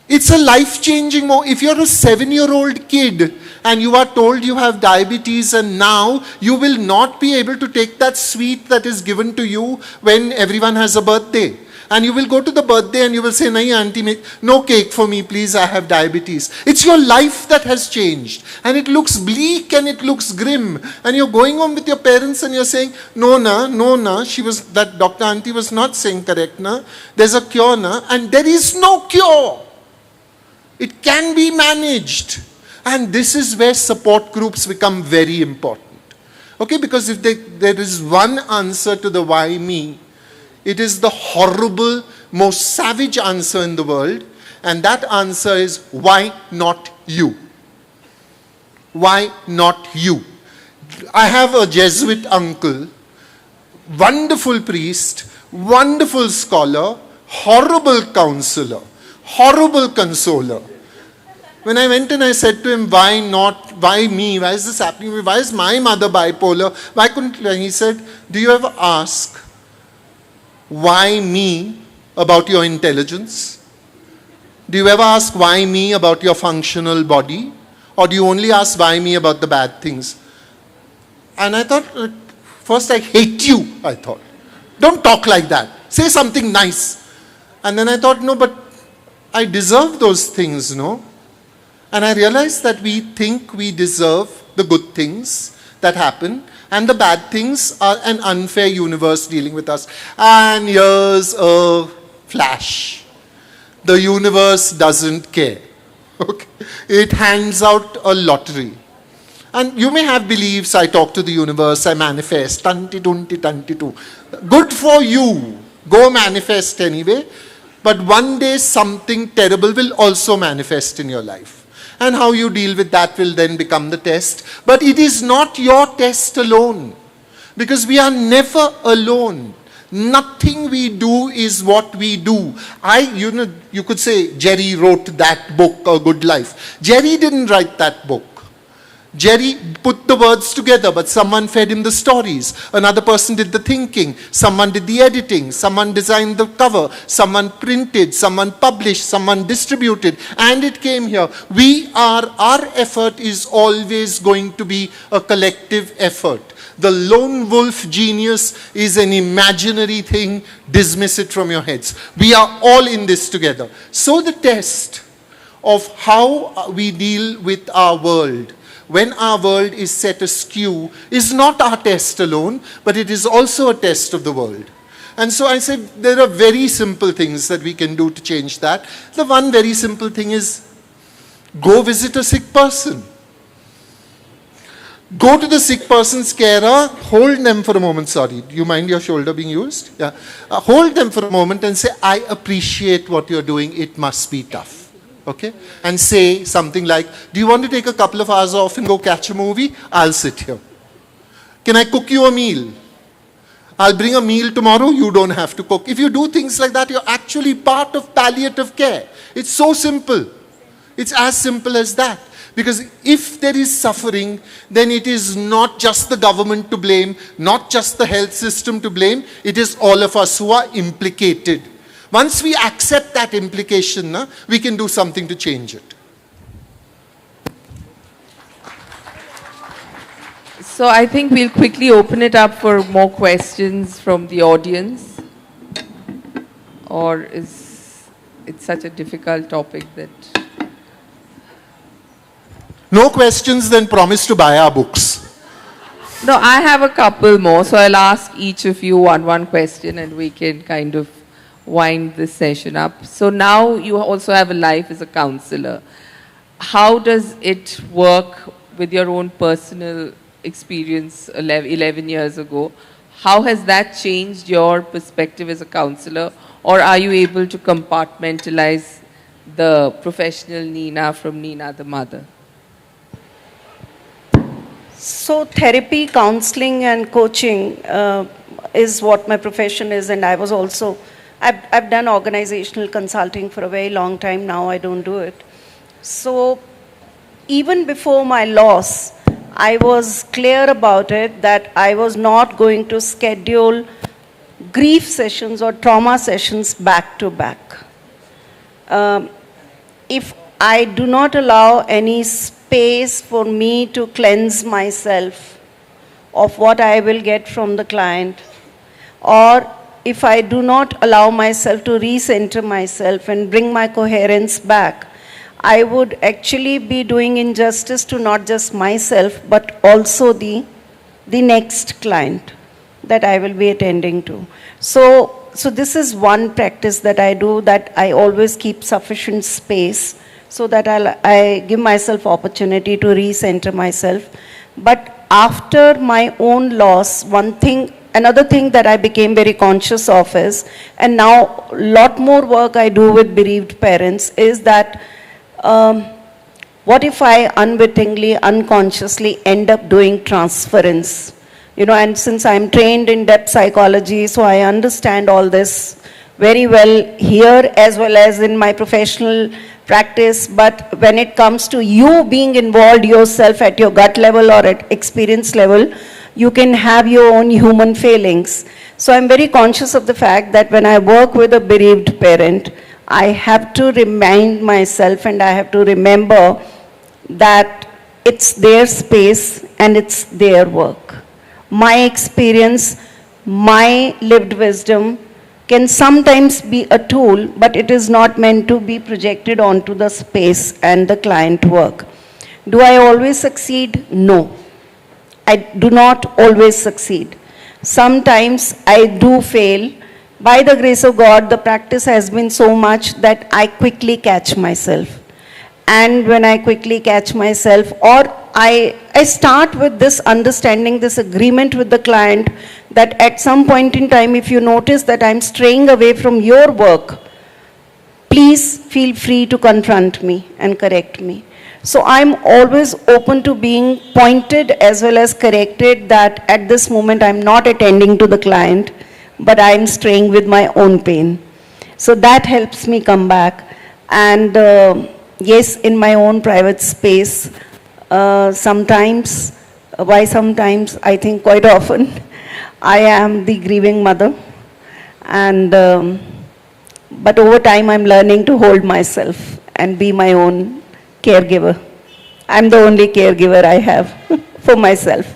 It's a life-changing if you're a 7-year-old kid and you are told you have diabetes, and now you will not be able to take that sweet that is given to you when everyone has a birthday. And you will go to the birthday and you will say, nahi auntie, no cake for me, please, I have diabetes. It's your life that has changed. And it looks bleak and it looks grim. And you're going home with your parents and you're saying, no na, that Dr. Auntie was not saying correct na. There's a cure na. And there is no cure. It can be managed. And this is where support groups become very important. Okay, because if there is one answer to the why me, it is the horrible, most savage answer in the world, and that answer is, why not you? Why not you? I have a Jesuit uncle, wonderful priest, wonderful scholar, horrible counselor, horrible consoler. When I went and I said to him, why not, why me, why is this happening, why is my mother bipolar, why couldn't, he said, do you ever ask, why me about your intelligence? Do you ever ask why me about your functional body? Or do you only ask why me about the bad things? And I thought, first I hate you, I thought. Don't talk like that. Say something nice. And then I thought, no, but I deserve those things, no? And I realized that we think we deserve the good things that happen, and the bad things are an unfair universe dealing with us. And here's a flash. The universe doesn't care. Okay? It hands out a lottery. And you may have beliefs, I talk to the universe, I manifest, tanti-tunti-tanti-tu. Good for you. Go manifest anyway. But one day something terrible will also manifest in your life. And how you deal with that will then become the test. But it is not your test alone. Because we are never alone. Nothing we do is what we do. You could say Jerry wrote that book, A Good Life. Jerry didn't write that book. Jerry put the words together, but someone fed him the stories. Another person did the thinking. Someone did the editing. Someone designed the cover. Someone printed. Someone published. Someone distributed. And it came here. Our effort is always going to be a collective effort. The lone wolf genius is an imaginary thing. Dismiss it from your heads. We are all in this together. So the test of how we deal with our world when our world is set askew is not our test alone, but it is also a test of the world. And so I said there are very simple things that we can do to change that. The one very simple thing is go visit a sick person. Go to the sick person's carer, hold them for a moment. Sorry, do you mind your shoulder being used? Yeah. Hold them for a moment and say, I appreciate what you're doing. It must be tough. Okay? And say something like, do you want to take a couple of hours off and go catch a movie? I'll sit here. Can I cook you a meal? I'll bring a meal tomorrow. You don't have to cook. If you do things like that, you're actually part of palliative care. It's so simple. It's as simple as that. Because if there is suffering, then it is not just the government to blame, not just the health system to blame. It is all of us who are implicated. Once we accept that implication, we can do something to change it. So I think we'll quickly open it up for more questions from the audience. Or is it such a difficult topic that... No questions, then promise to buy our books. No, I have a couple more. So I'll ask each of you one question and we can kind of wind this session up. So now you also have a life as a counselor. How does it work with your own personal experience 11 years ago? How has that changed your perspective as a counselor? Or are you able to compartmentalize the professional Nina from Nina the mother? So therapy, counseling and coaching is what my profession is, and I was also I've done organizational consulting for a very long time now. I don't do it. So even before my loss, I was clear about it that I was not going to schedule grief sessions or trauma sessions back to back. If I do not allow any space for me to cleanse myself of what I will get from the client, or if I do not allow myself to recenter myself and bring my coherence back, I would actually be doing injustice to not just myself, but also the next client that I will be attending to. So this is one practice that I do, that I always keep sufficient space so that I give myself opportunity to recenter myself. But after my own loss, another thing that I became very conscious of is, and now a lot more work I do with bereaved parents, is that what if I unwittingly, unconsciously end up doing transference? And since I'm trained in depth psychology, so I understand all this very well here as well as in my professional practice. But when it comes to you being involved yourself at your gut level or at experience level, you can have your own human failings. So I'm very conscious of the fact that when I work with a bereaved parent, I have to remind myself and I have to remember that it's their space and it's their work. My experience, my lived wisdom can sometimes be a tool, but it is not meant to be projected onto the space and the client work. Do I always succeed? No. I do not always succeed. Sometimes I do fail. By the grace of God, the practice has been so much that I quickly catch myself. And when I quickly catch myself, or I start with this understanding, this agreement with the client, that at some point in time, if you notice that I'm straying away from your work, please feel free to confront me and correct me. So I'm always open to being pointed as well as corrected that at this moment I'm not attending to the client. but I'm straying with my own pain. So that helps me come back. And yes, in my own private space, sometimes, I think quite often, I am the grieving mother. And, but over time, I'm learning to hold myself and be my own caregiver. I'm the only caregiver I have for myself.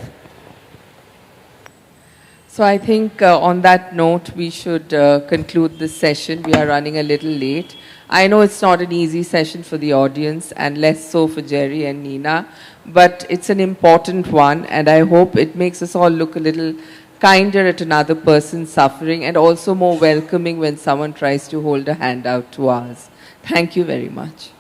So I think on that note, we should conclude this session. We are running a little late. I know it's not an easy session for the audience, and less so for Jerry and Nina, but it's an important one, and I hope it makes us all look a little kinder at another person's suffering, and also more welcoming when someone tries to hold a hand out to ours. Thank you very much.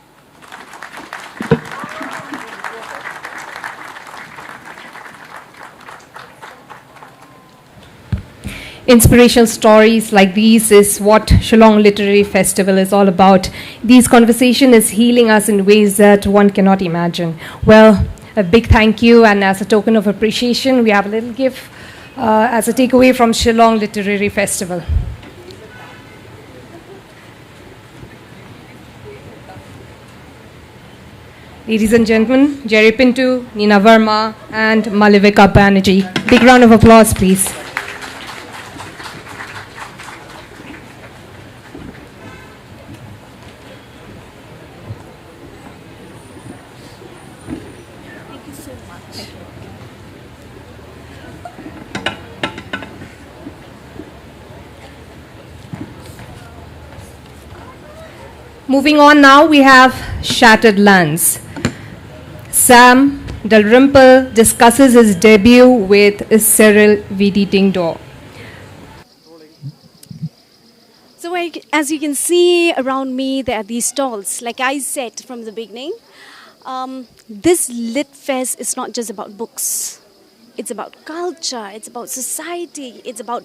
Inspirational stories like these is what Shillong Literary Festival is all about. These conversation is healing us in ways that one cannot imagine. Well, a big thank you, and as a token of appreciation, we have a little gift as a takeaway from Shillong Literary Festival. Ladies and gentlemen, Jerry Pinto, Nina Verma, and Malivika Banerjee. Big round of applause, please. Moving on now, we have Shattered Lands. Sam Dalrymple discusses his debut with Cyril Vidi Ding Do. So as you can see around me, there are these stalls. Like I said from the beginning, this Lit Fest is not just about books. It's about culture, it's about society, it's about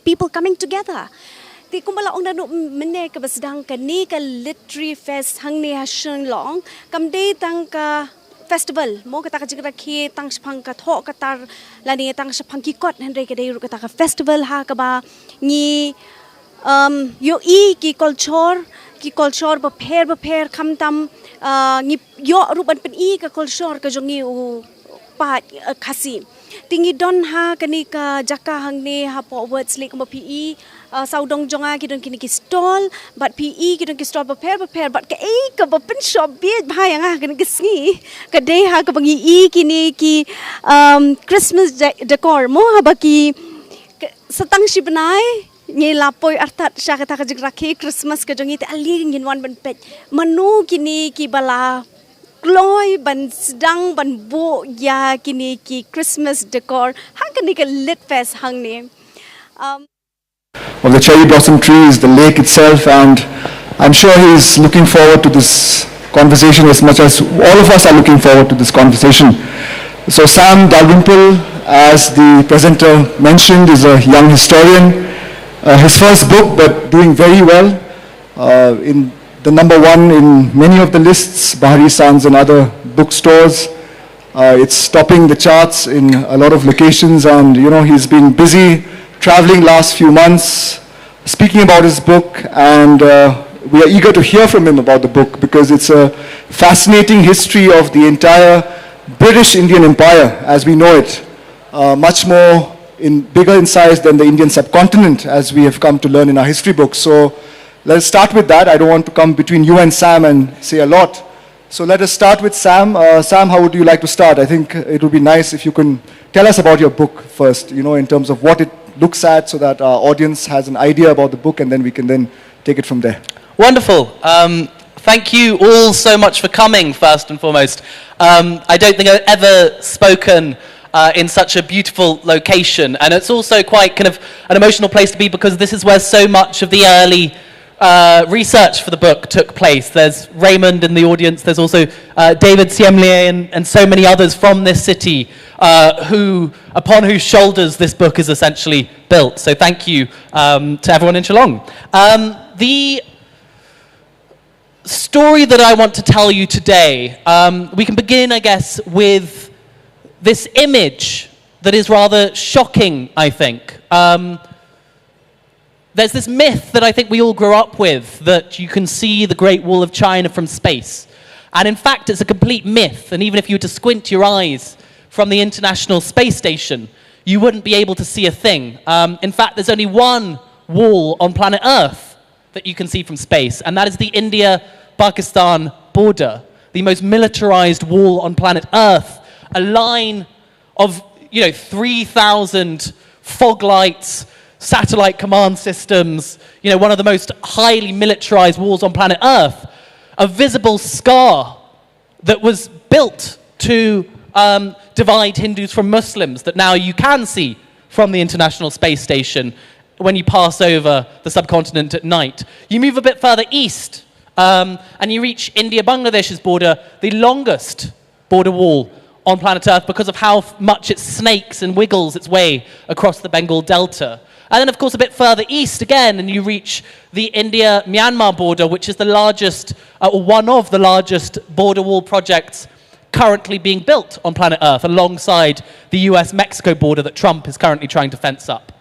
people coming together. Ti kumbala ong nanu mene ka basdang ka ni ka literary fest hang ni ha Shillong kam de tang ka festival mo ka ta ka jigra khi tang shphang ka tho ka tar la ni tang shphang ki kot han re ka de ru ka ta ka festival ha ka ba ni yo ki culture ba pher kham tam ni yo ru ban pen ka culture ka jongi u pa khasi tingi don ha kani ka jaka hang ne ha po words like ma PE saudong jonga ki don kini ki stall but PE ki don ki stall prepare but ka ka pen shop bi bhai anga kani ki sngi ka de ha ka bangi kini ki Christmas decor mo ha ba ki satang shi banai ngi lapoi artat sha ka ta ka rakhe Christmas ka jongi te ali ngin wan ban pet manu kini ki bala Gloy ban sedang ban bo ya kini ki Christmas decor hang kini ka Lit Fest hang ne of the cherry blossom trees, the lake itself, and I'm sure he's looking forward to this conversation as much as all of us are looking forward to this conversation. So Sam Dalrymple, as the presenter mentioned, is a young historian. His first book, but doing very well, in the #1 in many of the lists, Bahari Sans and other bookstores. It's topping the charts in a lot of locations, and he's been busy traveling last few months, speaking about his book, and we are eager to hear from him about the book because it's a fascinating history of the entire British Indian Empire as we know it, much more bigger in size than the Indian subcontinent, as we have come to learn in our history books. So let's start with that. I don't want to come between you and Sam and say a lot. So let us start with Sam. Sam, how would you like to start? I think it would be nice if you can tell us about your book first, in terms of what it looks at so that our audience has an idea about the book, and then we can then take it from there. Wonderful. Thank you all so much for coming, first and foremost. I don't think I've ever spoken in such a beautiful location, and it's also quite kind of an emotional place to be because this is where so much of the early research for the book took place. There's Raymond in the audience, there's also David Siemlier and so many others from this city upon whose shoulders this book is essentially built. So thank you to everyone in Shillong. The story that I want to tell you today, we can begin, I guess, with this image that is rather shocking, I think. there's this myth that I think we all grew up with, that you can see the Great Wall of China from space. And in fact, it's a complete myth. And even if you were to squint your eyes from the International Space Station, you wouldn't be able to see a thing. In fact, there's only one wall on planet Earth that you can see from space, and that is the India-Pakistan border, the most militarized wall on planet Earth, a line of 3,000 fog lights, satellite command systems, one of the most highly militarized walls on planet Earth, a visible scar that was built to divide Hindus from Muslims that now you can see from the International Space Station when you pass over the subcontinent at night. You move a bit further east and you reach India-Bangladesh's border, the longest border wall on planet Earth because of how much it snakes and wiggles its way across the Bengal Delta. And then, of course, a bit further east again, and you reach the India-Myanmar border, which is the largest, or one of the largest border wall projects currently being built on planet Earth, alongside the US-Mexico border that Trump is currently trying to fence up.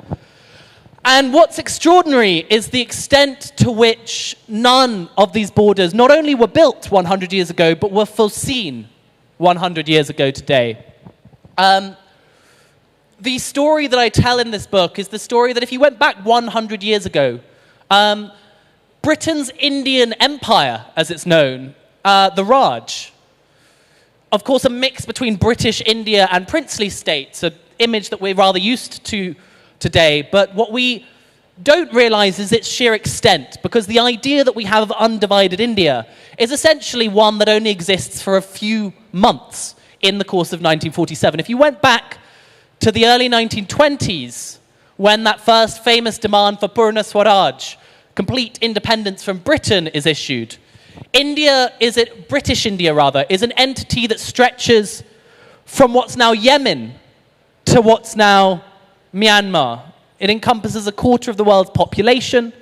And what's extraordinary is the extent to which none of these borders not only were built 100 years ago, but were foreseen 100 years ago today. The story that I tell in this book is the story that if you went back 100 years ago, Britain's Indian Empire, as it's known, the Raj, of course a mix between British India and princely states, an image that we're rather used to today, but what we don't realize is its sheer extent, because the idea that we have of undivided India is essentially one that only exists for a few months in the course of 1947. If you went back to the early 1920s, when that first famous demand for Purna Swaraj, complete independence from Britain, is issued, British India rather, is an entity that stretches from what's now Yemen to what's now Myanmar. It encompasses a quarter of the world's population.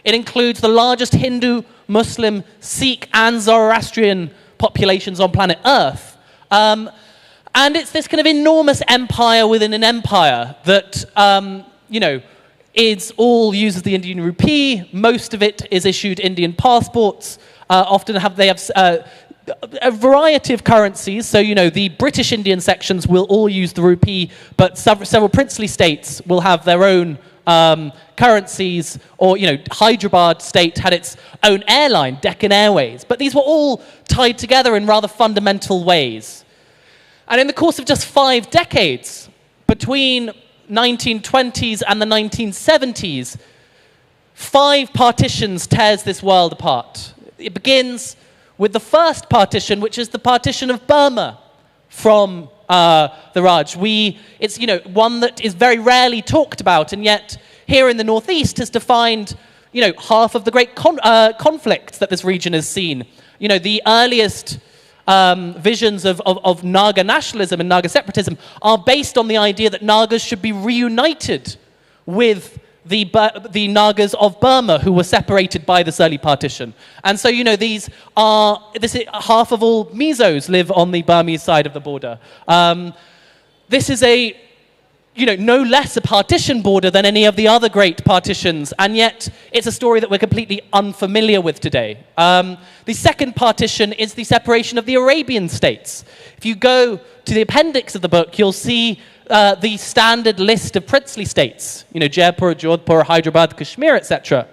It includes the largest Hindu, Muslim, Sikh, and Zoroastrian populations on planet Earth. And it's this kind of enormous empire within an empire that, uses the Indian rupee. Most of it is issued Indian passports. They have a variety of currencies. So, the British Indian sections will all use the rupee, but several princely states will have their own currencies, or, Hyderabad state had its own airline, Deccan Airways. But these were all tied together in rather fundamental ways. And in the course of just 5 decades, between 1920s and the 1970s, 5 partitions tears this world apart. It begins with the first partition, which is the partition of Burma from the Raj. It's one that is very rarely talked about, and yet here in the northeast has defined half of the great conflicts that this region has seen. The earliest visions of Naga nationalism and Naga separatism are based on the idea that Nagas should be reunited with the Nagas of Burma, who were separated by this early partition. And so, half of all Mizos live on the Burmese side of the border. This is no less a partition border than any of the other great partitions, and yet it's a story that we're completely unfamiliar with today. The second partition is the separation of the Arabian states. If you go to the appendix of the book, you'll see the standard list of princely states, Jaipur, Jodhpur, Hyderabad, Kashmir, etc.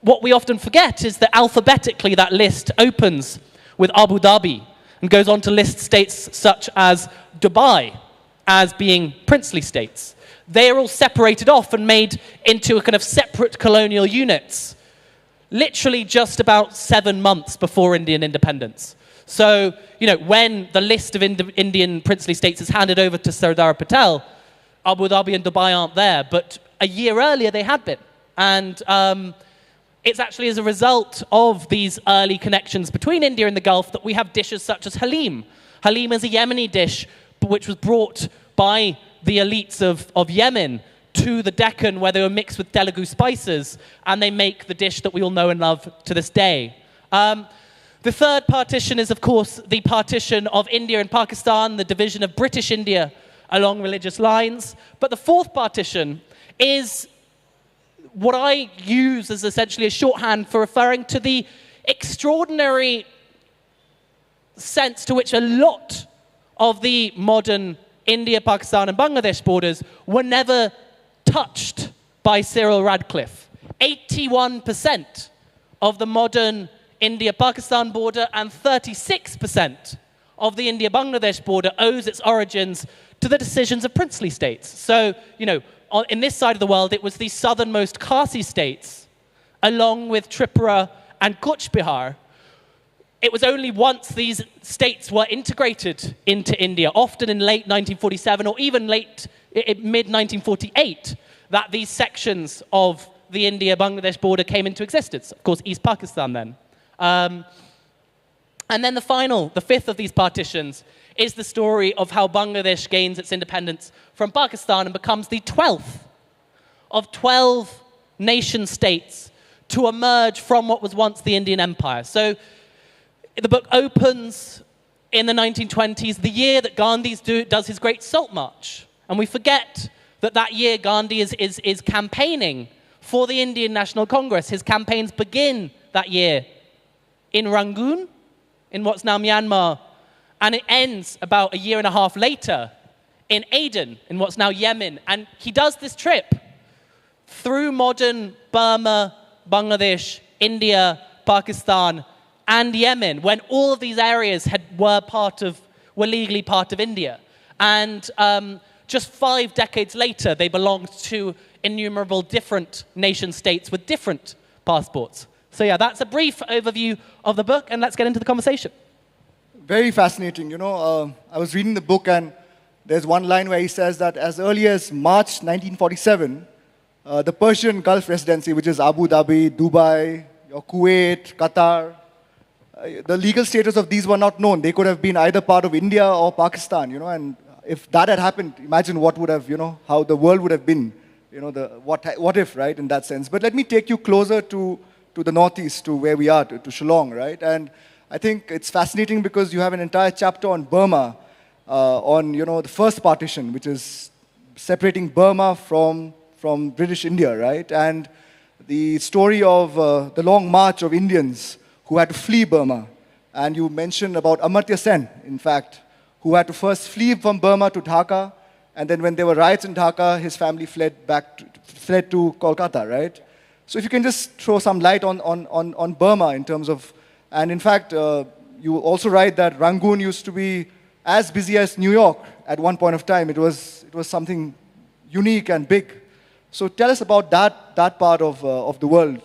What we often forget is that alphabetically that list opens with Abu Dhabi and goes on to list states such as Dubai as being princely states. They are all separated off and made into a kind of separate colonial units, literally just about 7 months before Indian independence. So, when the list of Indian princely states is handed over to Sardar Patel, Abu Dhabi and Dubai aren't there, but a year earlier they had been. And it's actually as a result of these early connections between India and the Gulf that we have dishes such as Halim. Halim is a Yemeni dish which was brought by the elites of Yemen to the Deccan, where they were mixed with Telugu spices, and they make the dish that we all know and love to this day. The third partition is, of course, the partition of India and Pakistan, the division of British India along religious lines. But the fourth partition is what I use as essentially a shorthand for referring to the extraordinary sense to which a lot of the modern India, Pakistan and Bangladesh borders were never touched by Cyril Radcliffe. 81% of the modern India-Pakistan border and 36% of the India-Bangladesh border owes its origins to the decisions of princely states. So, in this side of the world, it was the southernmost Khasi states, along with Tripura and Cooch Behar. It was only once these states were integrated into India, often in late 1947 or even mid-1948, that these sections of the India-Bangladesh border came into existence. Of course, East Pakistan then. And then the fifth of these partitions, is the story of how Bangladesh gains its independence from Pakistan and becomes the 12th of 12 nation-states to emerge from what was once the Indian Empire. So the book opens in the 1920s, the year that Gandhi does his Great Salt March. And we forget that that year Gandhi is campaigning for the Indian National Congress. His campaigns begin that year in Rangoon, in what's now Myanmar, and it ends about a year and a half later in Aden, in what's now Yemen. And he does this trip through modern Burma, Bangladesh, India, Pakistan, and Yemen, when all of these areas were legally part of India. And just 5 decades later, they belonged to innumerable different nation-states with different passports. So yeah, that's a brief overview of the book, and let's get into the conversation. Very fascinating. I was reading the book, and there's one line where he says that as early as March 1947, the Persian Gulf Residency, which is Abu Dhabi, Dubai, Kuwait, Qatar, the legal status of these were not known. They could have been either part of India or Pakistan, and if that had happened, imagine what would have, how the world would have been, what if, right, in that sense. But let me take you closer to the northeast, to where we are, to Shillong, right? And I think it's fascinating because you have an entire chapter on Burma, on, the first partition, which is separating Burma from British India, right? And the story of the long march of Indians who had to flee Burma. And you mentioned about Amartya Sen, in fact, who had to first flee from Burma to Dhaka, and then when there were riots in Dhaka, his family fled to Kolkata, right? So if you can just throw some light on Burma in terms of, and in fact, you also write that Rangoon used to be as busy as New York at one point of time. It was something unique and big. So tell us about that part of the world.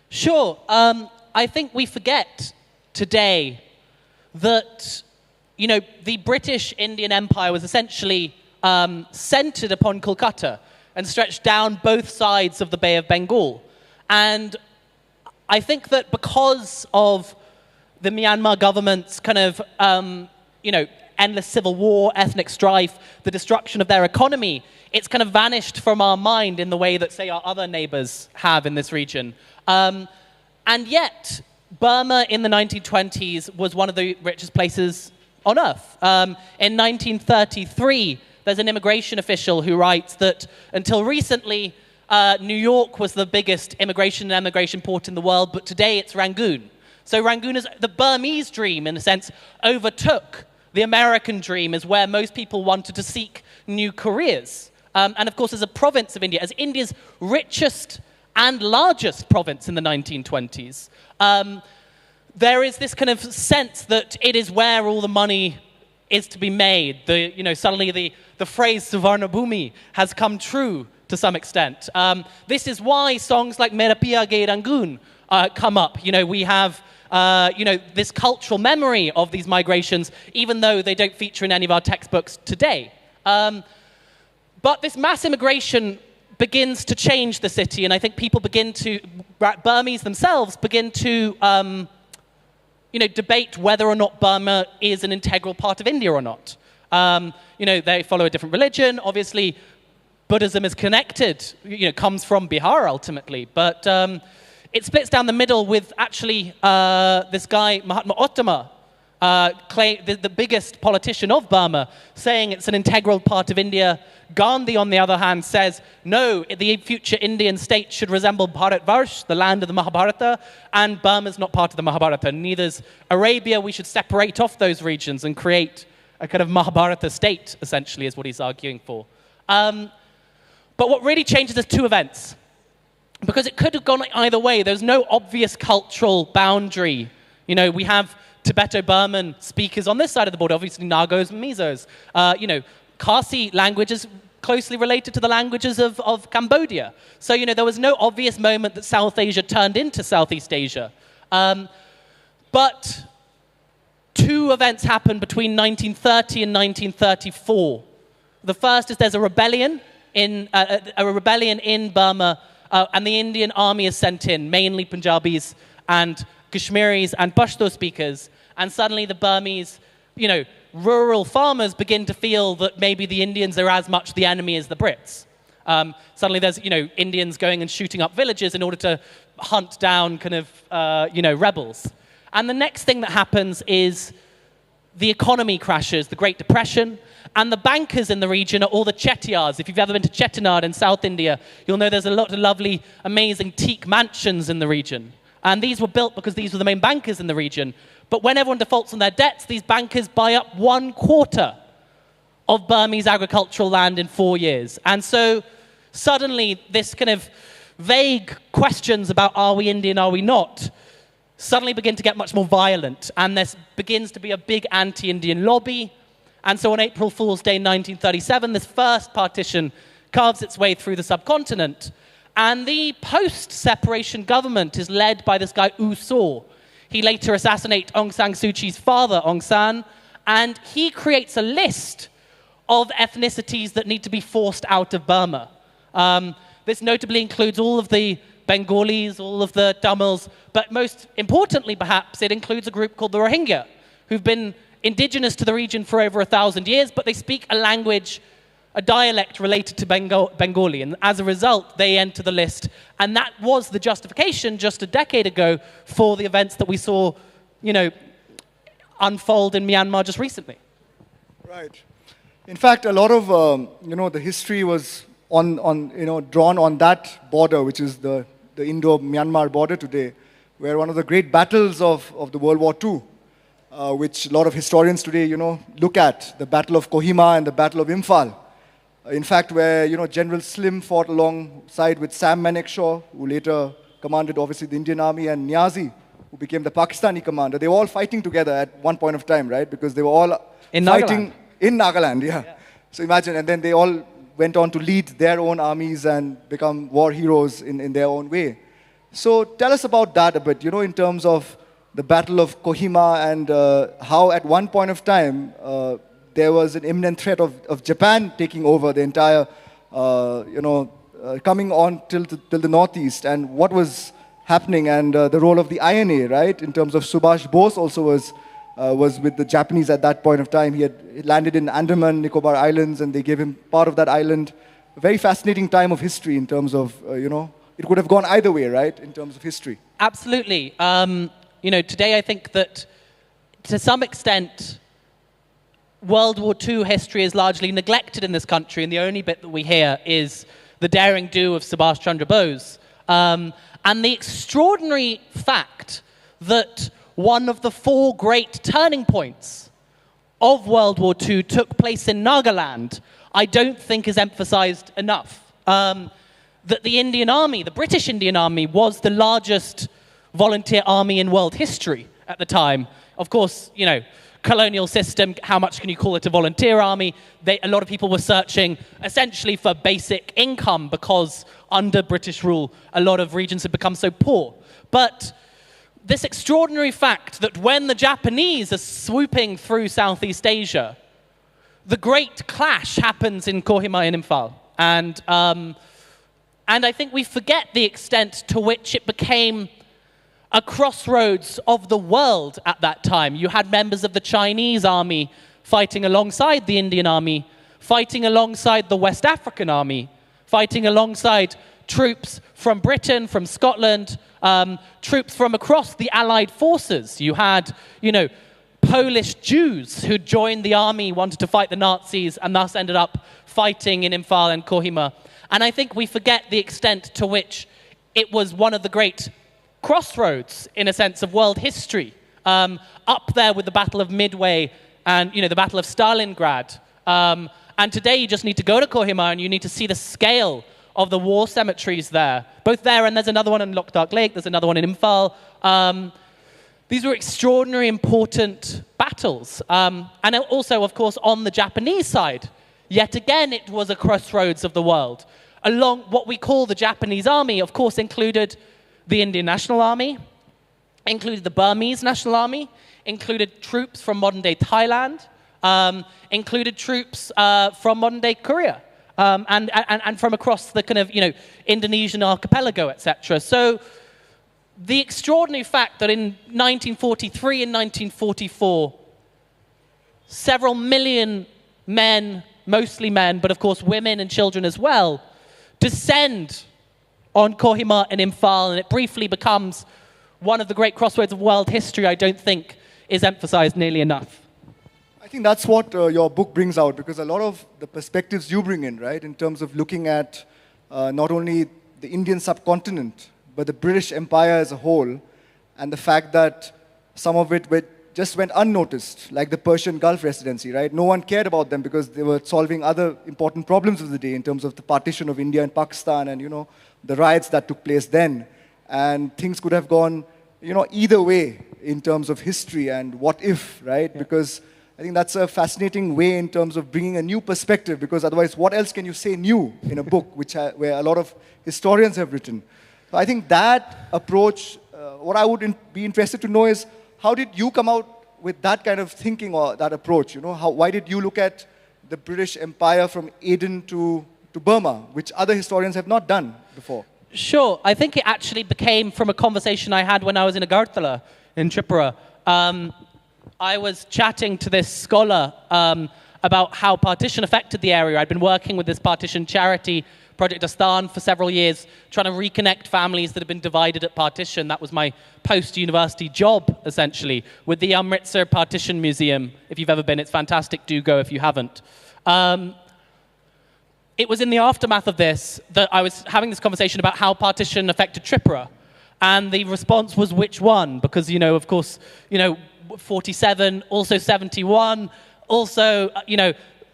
Sure. I think we forget today that, the British Indian Empire was essentially centered upon Kolkata and stretched down both sides of the Bay of Bengal. And I think that because of the Myanmar government's kind of, endless civil war, ethnic strife, the destruction of their economy, it's kind of vanished from our mind in the way that, say, our other neighbors have in this region. And yet, Burma in the 1920s was one of the richest places on earth. In 1933, there's an immigration official who writes that until recently, New York was the biggest immigration and emigration port in the world, but today it's Rangoon. So Rangoon is the Burmese dream, in a sense, overtook the American dream as where most people wanted to seek new careers. And of course, as a province of India, as India's richest and largest province in the 1920s, there is this kind of sense that it is where all the money is to be made. Suddenly the phrase Suvarna Bhumi has come true to some extent. This is why songs like Mera Piya Ge Rangoon come up. We have this cultural memory of these migrations, even though they don't feature in any of our textbooks today. But this mass immigration begins to change the city, and I think people Burmese themselves begin to debate whether or not Burma is an integral part of India or not. They follow a different religion. Obviously, Buddhism is connected, comes from Bihar ultimately, but it splits down the middle with actually this guy, Mahatma Uttama, the biggest politician of Burma, saying it's an integral part of India. Gandhi, on the other hand, says, no, the future Indian state should resemble Bharatvarsh, the land of the Mahabharata, and Burma's not part of the Mahabharata. Neither's Arabia. We should separate off those regions and create a kind of Mahabharata state, essentially, is what he's arguing for. But what really changes is two events. Because it could have gone either way. There's no obvious cultural boundary. You know, we have Tibeto-Burman speakers on this side of the border, obviously Nagos and Mizos. Khasi language is closely related to the languages of Cambodia. So, you know, there was no obvious moment that South Asia turned into Southeast Asia. But two events happened between 1930 and 1934. The first is there's a rebellion in Burma, and the Indian army is sent in, mainly Punjabis and Kashmiris and Pashto speakers, and suddenly the Burmese, you know, rural farmers begin to feel that maybe the Indians are as much the enemy as the Brits. Suddenly there's, you know, Indians going and shooting up villages in order to hunt down kind of, you know, rebels. And the next thing that happens is the economy crashes, the Great Depression, and the bankers in the region are all the Chettiars. If you've ever been to Chettinad in South India, you'll know there's a lot of lovely, amazing teak mansions in the region. And these were built because these were the main bankers in the region. But when everyone defaults on their debts, these bankers buy up 1/4 of Burmese agricultural land in 4 years. And so suddenly this kind of vague questions about are we Indian, are we not, suddenly begin to get much more violent. And there begins to be a big anti-Indian lobby. And so on April Fool's Day 1937, this first partition carves its way through the subcontinent. And the post-separation government is led by this guy, U So. He later assassinates Aung San Suu Kyi's father, Aung San, and he creates a list of ethnicities that need to be forced out of Burma. This notably includes all of the Bengalis, all of the Tamils, but most importantly, perhaps, it includes a group called the Rohingya, who've been indigenous to the region for over 1,000 years, but they speak a language, a dialect related to Bengali, and as a result, they enter the list. And that was the justification just a decade ago for the events that we saw, you know, unfold in Myanmar just recently. Right. In fact, a lot of, you know, the history was drawn on that border, which is the Indo-Myanmar border today, where one of the great battles of the World War II, which a lot of historians today, you know, look at, the Battle of Kohima and the Battle of Imphal. In fact, where, you know, General Slim fought alongside with Sam Manekshaw, who later commanded, obviously, the Indian Army, and Niazi, who became the Pakistani commander. They were all fighting together at one point of time, right? Because they were all fighting in Nagaland, yeah. So imagine, and then they all went on to lead their own armies and become war heroes in their own way. So tell us about that a bit, you know, in terms of the Battle of Kohima and how at one point of time there was an imminent threat of Japan taking over the entire, coming on till the northeast, and what was happening, and the role of the INA, right, in terms of Subhash Bose also was with the Japanese at that point of time. He landed in Andaman, Nicobar Islands, and they gave him part of that island. A very fascinating time of history in terms of, it could have gone either way, right, in terms of history. Absolutely. You know, today I think that to some extent, World War II history is largely neglected in this country, and the only bit that we hear is the daring do of Subhash Chandra Bose. And the extraordinary fact that one of the 4 great turning points of World War II took place in Nagaland, I don't think is emphasized enough. That the Indian Army, the British Indian Army, was the largest volunteer army in world history at the time. Of course, you know, colonial system, how much can you call it a volunteer army? A lot of people were searching essentially for basic income because under British rule, a lot of regions had become so poor. But this extraordinary fact that when the Japanese are swooping through Southeast Asia, the great clash happens in Kohima and Imphal. And I think we forget the extent to which it became a crossroads of the world at that time. You had members of the Chinese army fighting alongside the Indian army, fighting alongside the West African army, fighting alongside troops from Britain, from Scotland, troops from across the Allied forces. You had, you know, Polish Jews who joined the army, wanted to fight the Nazis, and thus ended up fighting in Imphal and Kohima. And I think we forget the extent to which it was one of the great crossroads, in a sense, of world history, up there with the Battle of Midway and, the Battle of Stalingrad. And today you just need to go to Kohima and you need to see the scale of the war cemeteries there. Both there, and there's another one in Loktak Lake, there's another one in Imphal. These were extraordinary, important battles. And also, of course, on the Japanese side, yet again, it was a crossroads of the world. Along what we call the Japanese army, of course, included the Indian National Army, included the Burmese National Army, included troops from modern-day Thailand, included troops from modern-day Korea, and from across the kind of, Indonesian archipelago, etc. So the extraordinary fact that in 1943 and 1944, several million men, mostly men, but of course women and children as well, descend on Kohima and Imphal, and it briefly becomes one of the great crossroads of world history, I don't think is emphasized nearly enough. I think that's what your book brings out, because a lot of the perspectives you bring in, right, in terms of looking at not only the Indian subcontinent, but the British Empire as a whole, and the fact that some of it just went unnoticed, like the Persian Gulf Residency, right? No one cared about them because they were solving other important problems of the day in terms of the partition of India and Pakistan and, the riots that took place then. And things could have gone, either way in terms of history and what if, right? Yeah. Because I think that's a fascinating way in terms of bringing a new perspective, because otherwise what else can you say new in a book where a lot of historians have written? So I think that approach, what I would be interested to know is, how did you come out with that kind of thinking or that approach? Why did you look at the British Empire from Aden to Burma, which other historians have not done before? Sure. I think it actually became from a conversation I had when I was in Agartala in Tripura. I was chatting to this scholar about how partition affected the area. I'd been working with this partition charity, Project Astan, for several years, trying to reconnect families that had been divided at partition. That was my post-university job, essentially, with the Amritsar Partition Museum. If you've ever been, it's fantastic. Do go if you haven't. It was in the aftermath of this that I was having this conversation about how partition affected Tripura. And the response was, which one? Because, of course, 47, also 71, also,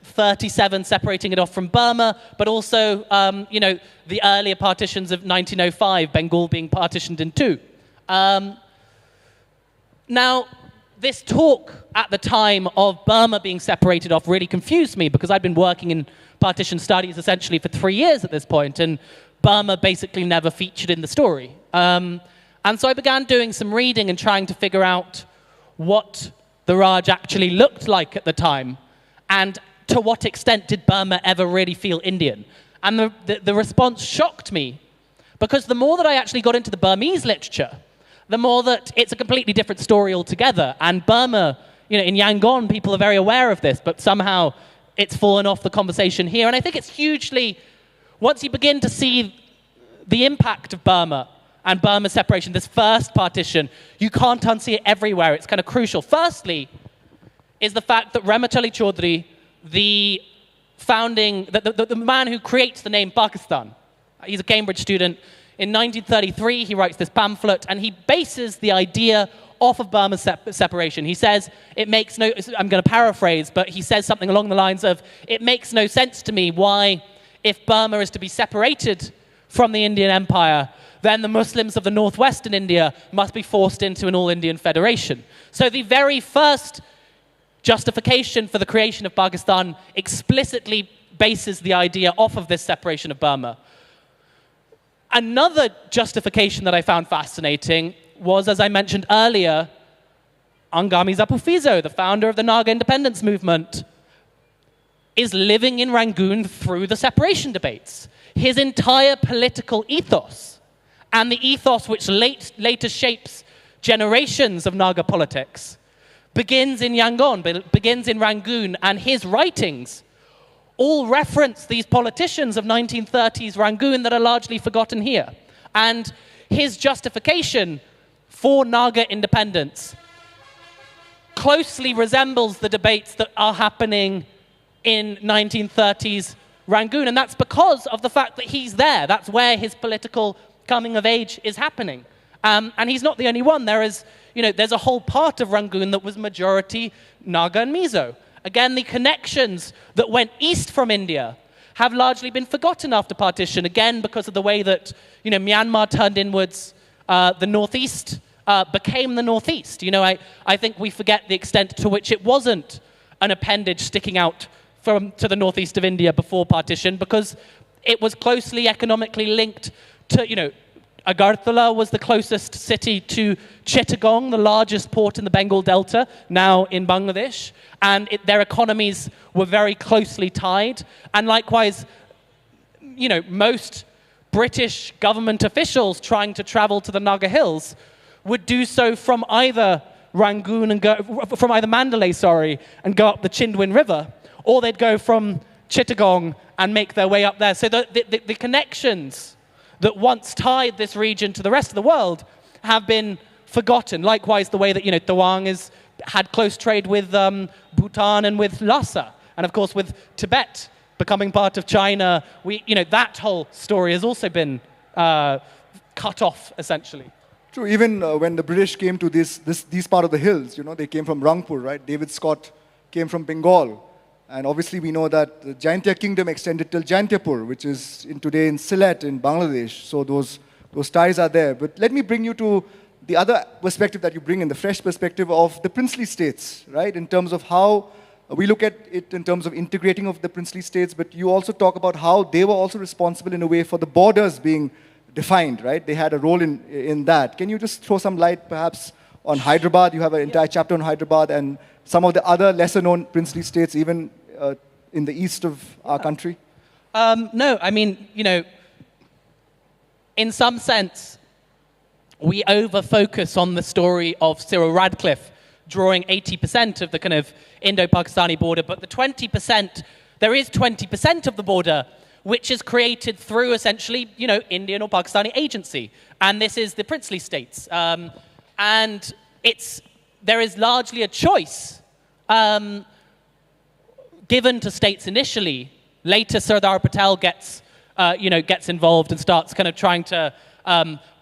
37 separating it off from Burma, but also, the earlier partitions of 1905, Bengal being partitioned in two. Now, this talk at the time of Burma being separated off really confused me, because I'd been working in partition studies essentially for 3 years at this point, and Burma basically never featured in the story. And so I began doing some reading and trying to figure out what the Raj actually looked like at the time, and to what extent did Burma ever really feel Indian. And the response shocked me, because the more that I actually got into the Burmese literature, the more that it's a completely different story altogether. And Burma, in Yangon, people are very aware of this, but somehow it's fallen off the conversation here. And I think it's hugely, once you begin to see the impact of Burma and Burma's separation, this first partition, you can't unsee it everywhere. It's kind of crucial. Firstly, is the fact that Ramachandra Chaudhary, the man who creates the name Pakistan, he's a Cambridge student. In 1933, he writes this pamphlet, and he bases the idea off of Burma's separation. He says, it makes no, I'm going to paraphrase, but he says something along the lines of, it makes no sense to me why, if Burma is to be separated from the Indian Empire, then the Muslims of the northwestern India must be forced into an all-Indian federation. So the very first justification for the creation of Pakistan explicitly bases the idea off of this separation of Burma. Another justification that I found fascinating was, as I mentioned earlier, Angami Zapufizo, the founder of the Naga independence movement, is living in Rangoon through the separation debates. His entire political ethos, and the ethos which later shapes generations of Naga politics, begins in Yangon, begins in Rangoon, and his writings all reference these politicians of 1930s Rangoon that are largely forgotten here. And his justification for Naga independence closely resembles the debates that are happening in 1930s Rangoon, and that's because of the fact that he's there. That's where his political coming of age is happening. And he's not the only one. There's a whole part of Rangoon that was majority Naga and Mizo. Again, the connections that went east from India have largely been forgotten after partition, again, because of the way that, Myanmar turned inwards, the northeast became the northeast. I think we forget the extent to which it wasn't an appendage sticking out to the northeast of India before partition, because it was closely economically linked to, Agartala was the closest city to Chittagong, the largest port in the Bengal Delta, now in Bangladesh, and their economies were very closely tied. And likewise, most British government officials trying to travel to the Naga Hills would do so from either Rangoon from either Mandalay, and go up the Chindwin River, or they'd go from Chittagong and make their way up there. So the connections that once tied this region to the rest of the world have been forgotten. Likewise, the way that, Tawang had close trade with Bhutan and with Lhasa. And of course, with Tibet becoming part of China, that whole story has also been cut off, essentially. True, even when the British came to these part of the hills, they came from Rangpur, right? David Scott came from Bengal. And obviously we know that the Jaintia kingdom extended till Jaintiapur, which is today in Sylhet in Bangladesh. So those ties are there. But let me bring you to the other perspective that you bring in, the fresh perspective of the princely states, right? In terms of how we look at it in terms of integrating of the princely states, but you also talk about how they were also responsible in a way for the borders being defined, right? They had a role in that. Can you just throw some light perhaps on Hyderabad? You have an entire chapter on Hyderabad and some of the other lesser-known princely states, even in the east of our country? No, I mean, in some sense, we over-focus on the story of Cyril Radcliffe drawing 80% of the kind of Indo-Pakistani border, but the 20%, there is 20% of the border which is created through essentially, Indian or Pakistani agency. And this is the princely states. And there is largely a choice given to states initially. Later, Sardar Patel gets involved and starts kind of trying to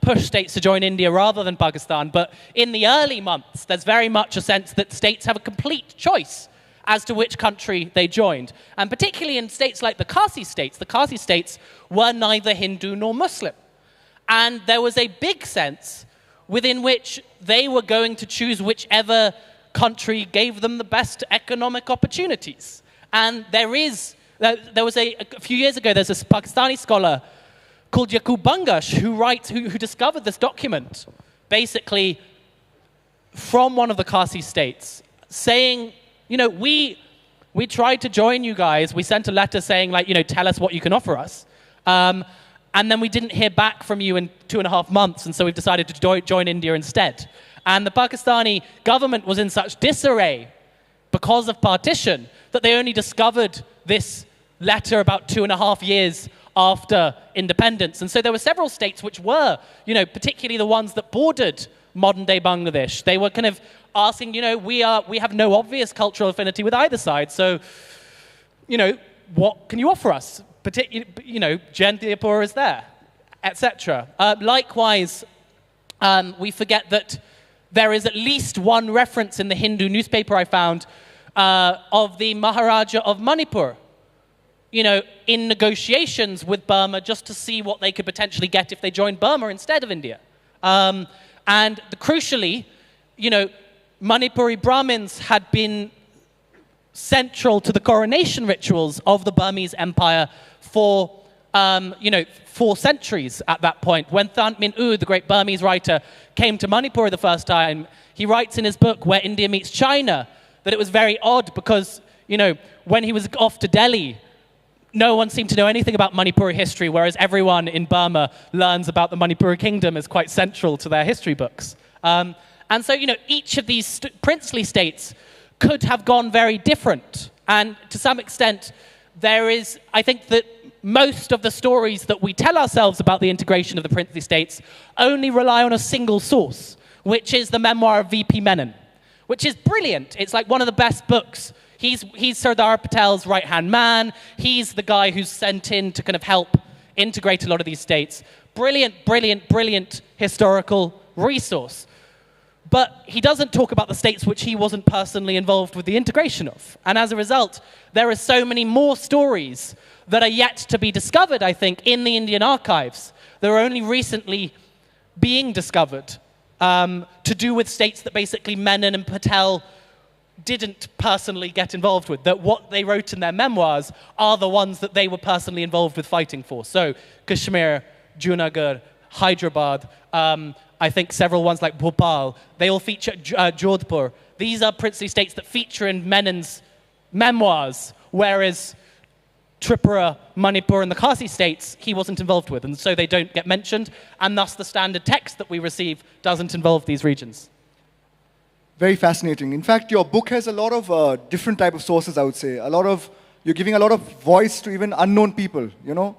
push states to join India rather than Pakistan. But in the early months, there's very much a sense that states have a complete choice as to which country they joined. And particularly in states like the Khasi states were neither Hindu nor Muslim. And there was a big sense within which they were going to choose whichever country gave them the best economic opportunities. And there was a few years ago, there's a Pakistani scholar called Yaqub Bangash who discovered this document, basically from one of the Khasi states, saying, we tried to join you guys. We sent a letter saying, tell us what you can offer us. And then we didn't hear back from you in 2.5 months, and so we've decided to join India instead. And the Pakistani government was in such disarray because of partition that they only discovered this letter about 2.5 years after independence. And so there were several states which were, particularly the ones that bordered modern-day Bangladesh. They were kind of asking, we have no obvious cultural affinity with either side, so, what can you offer us? Jaintiapur is there, etc. Likewise, we forget that there is at least one reference in the Hindu newspaper I found of the Maharaja of Manipur, in negotiations with Burma just to see what they could potentially get if they joined Burma instead of India. And crucially, Manipuri Brahmins had been central to the coronation rituals of the Burmese Empire for 4 centuries at that point. When Thant Min U, the great Burmese writer, came to Manipur the first time, he writes in his book, Where India Meets China, that it was very odd because, when he was off to Delhi, no one seemed to know anything about Manipuri history, whereas everyone in Burma learns about the Manipuri kingdom as quite central to their history books. And so, each of these princely states could have gone very different. And to some extent, I think that most of the stories that we tell ourselves about the integration of the princely states only rely on a single source, which is the memoir of V.P. Menon, which is brilliant. It's like one of the best books. He's Sardar Patel's right-hand man. He's the guy who's sent in to kind of help integrate a lot of these states. Brilliant, brilliant, brilliant historical resource. But he doesn't talk about the states which he wasn't personally involved with the integration of. And as a result, there are so many more stories that are yet to be discovered, I think, in the Indian archives. They're only recently being discovered to do with states that basically Menon and Patel didn't personally get involved with, that what they wrote in their memoirs are the ones that they were personally involved with fighting for. So Kashmir, Junagadh, Hyderabad, I think several ones like Bhopal, they all feature Jodhpur. These are princely states that feature in Menon's memoirs, whereas Tripura, Manipur, and the Khasi states, he wasn't involved with, and so they don't get mentioned, and thus the standard text that we receive doesn't involve these regions. Very fascinating. In fact, your book has a lot of different type of sources, I would say. You're giving a lot of voice to even unknown people, you know.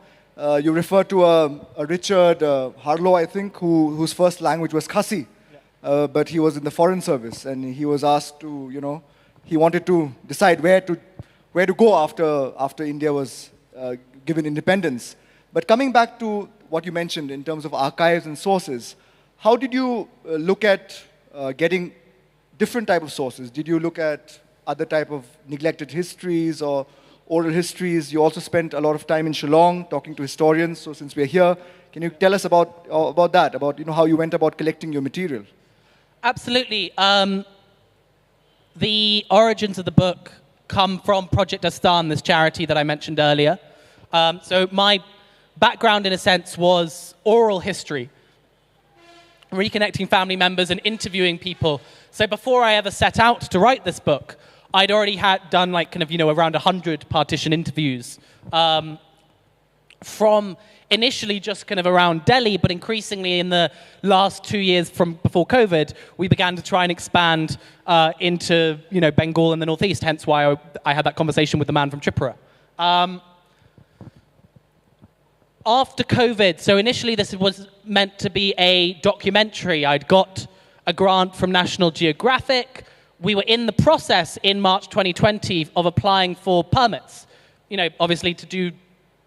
You refer to a Richard Harlow, I think, whose first language was Khasi, but he was in the Foreign Service, and he was asked to, you know, he wanted to decide where to go after India was given independence. But coming back to what you mentioned in terms of archives and sources, how did you look at getting different type of sources? Did you look at other type of neglected histories or oral histories? You also spent a lot of time in Shillong talking to historians. So since we're here, can you tell us about that, about, you know, how you went about collecting your material? Absolutely. The origins of the book come from Project Astan, this charity that I mentioned earlier. So my background, in a sense, was oral history, reconnecting family members and interviewing people. So before I ever set out to write this book, I'd already done like kind of, you know, around 100 partition interviews from initially just kind of around Delhi, but increasingly in the last 2 years from before COVID, we began to try and expand into, you know, Bengal and the Northeast, hence why I had that conversation with the man from Tripura. After COVID, so initially this was meant to be a documentary. I'd got a grant from National Geographic. We were in the process in March 2020 of applying for permits. You know, obviously to do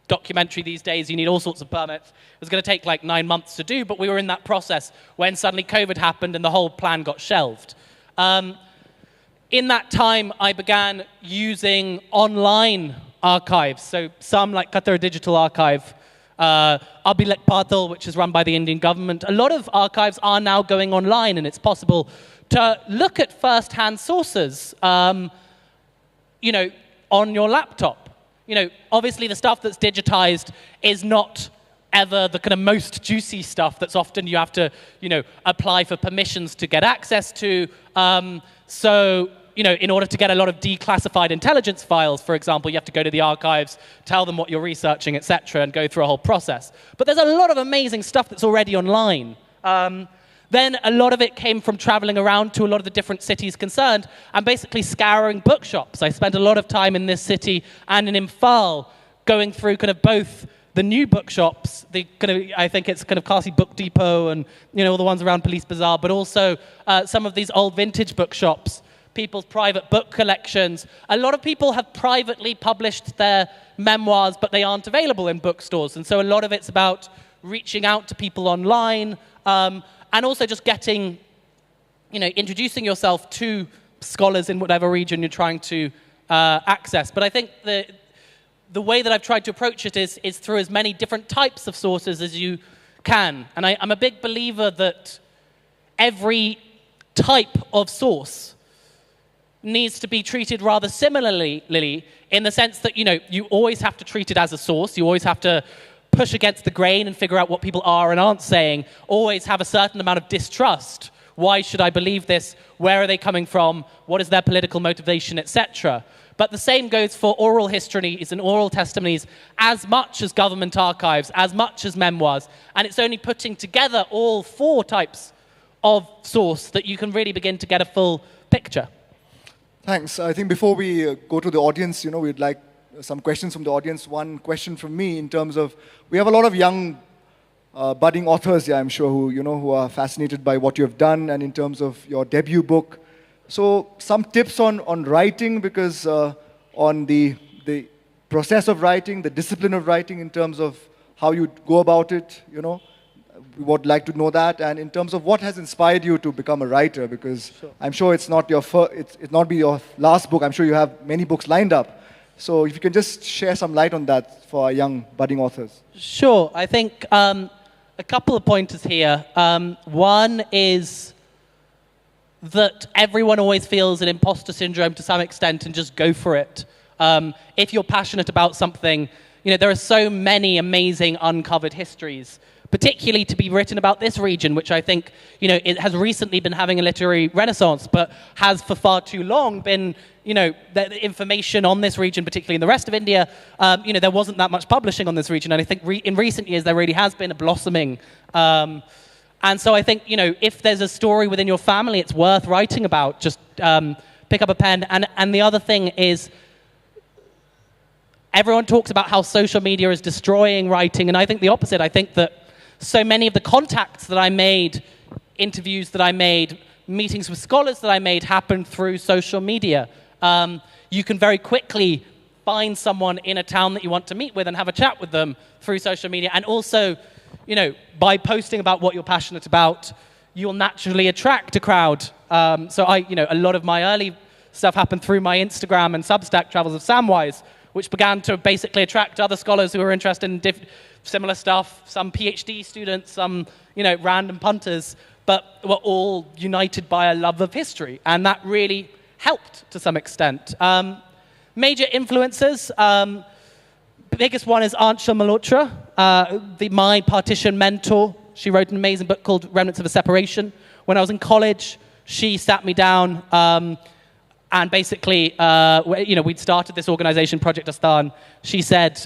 documentary these days, you need all sorts of permits. It was going to take like 9 months to do, but we were in that process when suddenly COVID happened and the whole plan got shelved. In that time, I began using online archives. So some like Qatar Digital Archive, Abilek Patal, which is run by the Indian government. A lot of archives are now going online, and it's possible to look at first-hand sources, you know, on your laptop. You know, obviously the stuff that's digitized is not ever the kind of most juicy stuff that's often you have to, you know, apply for permissions to get access to. So, you know, in order to get a lot of declassified intelligence files, for example, you have to go to the archives, tell them what you're researching, etc., and go through a whole process. But there's a lot of amazing stuff that's already online. Then a lot of it came from traveling around to a lot of the different cities concerned and basically scouring bookshops. I spent a lot of time in this city and in Imphal going through kind of both the new bookshops, the kind of, I think it's kind of Kasi Book Depot and, you know, all the ones around Police Bazaar, but also some of these old vintage bookshops, people's private book collections. A lot of people have privately published their memoirs, but they aren't available in bookstores. And so a lot of it's about reaching out to people online, and also just getting, you know, introducing yourself to scholars in whatever region you're trying to access. But I think the way that I've tried to approach it is through as many different types of sources as you can. And I'm a big believer that every type of source needs to be treated rather similarly, in the sense that, you know, you always have to treat it as a source. You always have to push against the grain and figure out what people are and aren't saying, always have a certain amount of distrust. Why should I believe this? Where are they coming from? What is their political motivation, etc.? But the same goes for oral histories and oral testimonies as much as government archives, as much as memoirs. And it's only putting together all four types of source that you can really begin to get a full picture. Thanks. I think before we go to the audience, you know, we'd like some questions from the audience. One question from me in terms of, we have a lot of young budding authors here, I'm sure, who are fascinated by what you have done, and in terms of your debut book, So some tips on writing, because on the process of writing, the discipline of writing in terms of how you go about it, you know, we would like to know that. And in terms of what has inspired you to become a writer, because I'm sure it's not your it's not be your last book. I'm sure you have many books lined up. So if you can just share some light on that for our young budding authors. Sure. I think a couple of pointers here. One is that everyone always feels an imposter syndrome to some extent and just go for it. If you're passionate about something, you know, there are so many amazing uncovered histories, particularly to be written about this region, which I think, you know, it has recently been having a literary renaissance, but has for far too long been, you know, the information on this region, particularly in the rest of India, you know, there wasn't that much publishing on this region. And I think in recent years, there really has been a blossoming. And so I think, you know, if there's a story within your family it's worth writing about, just pick up a pen. And the other thing is, everyone talks about how social media is destroying writing, and I think the opposite. I think that so many of the contacts that I made, interviews that I made, meetings with scholars that I made happened through social media. You can very quickly find someone in a town that you want to meet with and have a chat with them through social media. And also, you know, by posting about what you're passionate about, you'll naturally attract a crowd. So you know, a lot of my early stuff happened through my Instagram and Substack Travels of Samwise, which began to basically attract other scholars who were interested in similar stuff, some PhD students, some, you know, random punters, but were all united by a love of history. And that really helped to some extent. Major influences, the biggest one is Anshul Malhotra, my Partition mentor. She wrote an amazing book called Remnants of a Separation. When I was in college, she sat me down and basically, you know, we'd started this organization, Project Asthan. She said,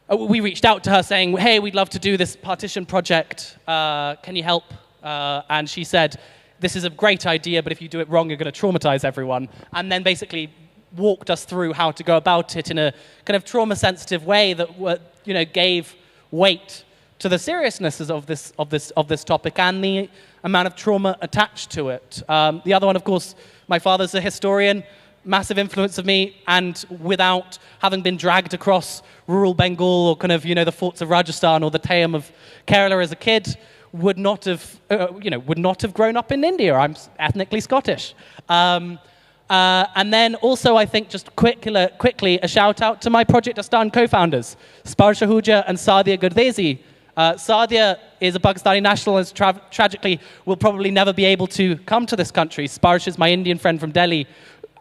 we reached out to her saying, hey, we'd love to do this partition project. Can you help? And she said, this is a great idea, but if you do it wrong, you're going to traumatize everyone. And then basically walked us through how to go about it in a kind of trauma-sensitive way that, you know, gave weight to the seriousness of this topic and the amount of trauma attached to it. The other one, of course, my father's a historian, massive influence of me, and without having been dragged across rural Bengal or kind of, you know, the forts of Rajasthan or the Tayam of Kerala as a kid, would not have grown up in India. I'm ethnically Scottish. And then also, I think, just quickly, a shout out to my Project Asthan co-founders, Sparsha Ahuja and Saadia Gurdesi. Saadia is a Pakistani national and tragically will probably never be able to come to this country. Sparsha is my Indian friend from Delhi.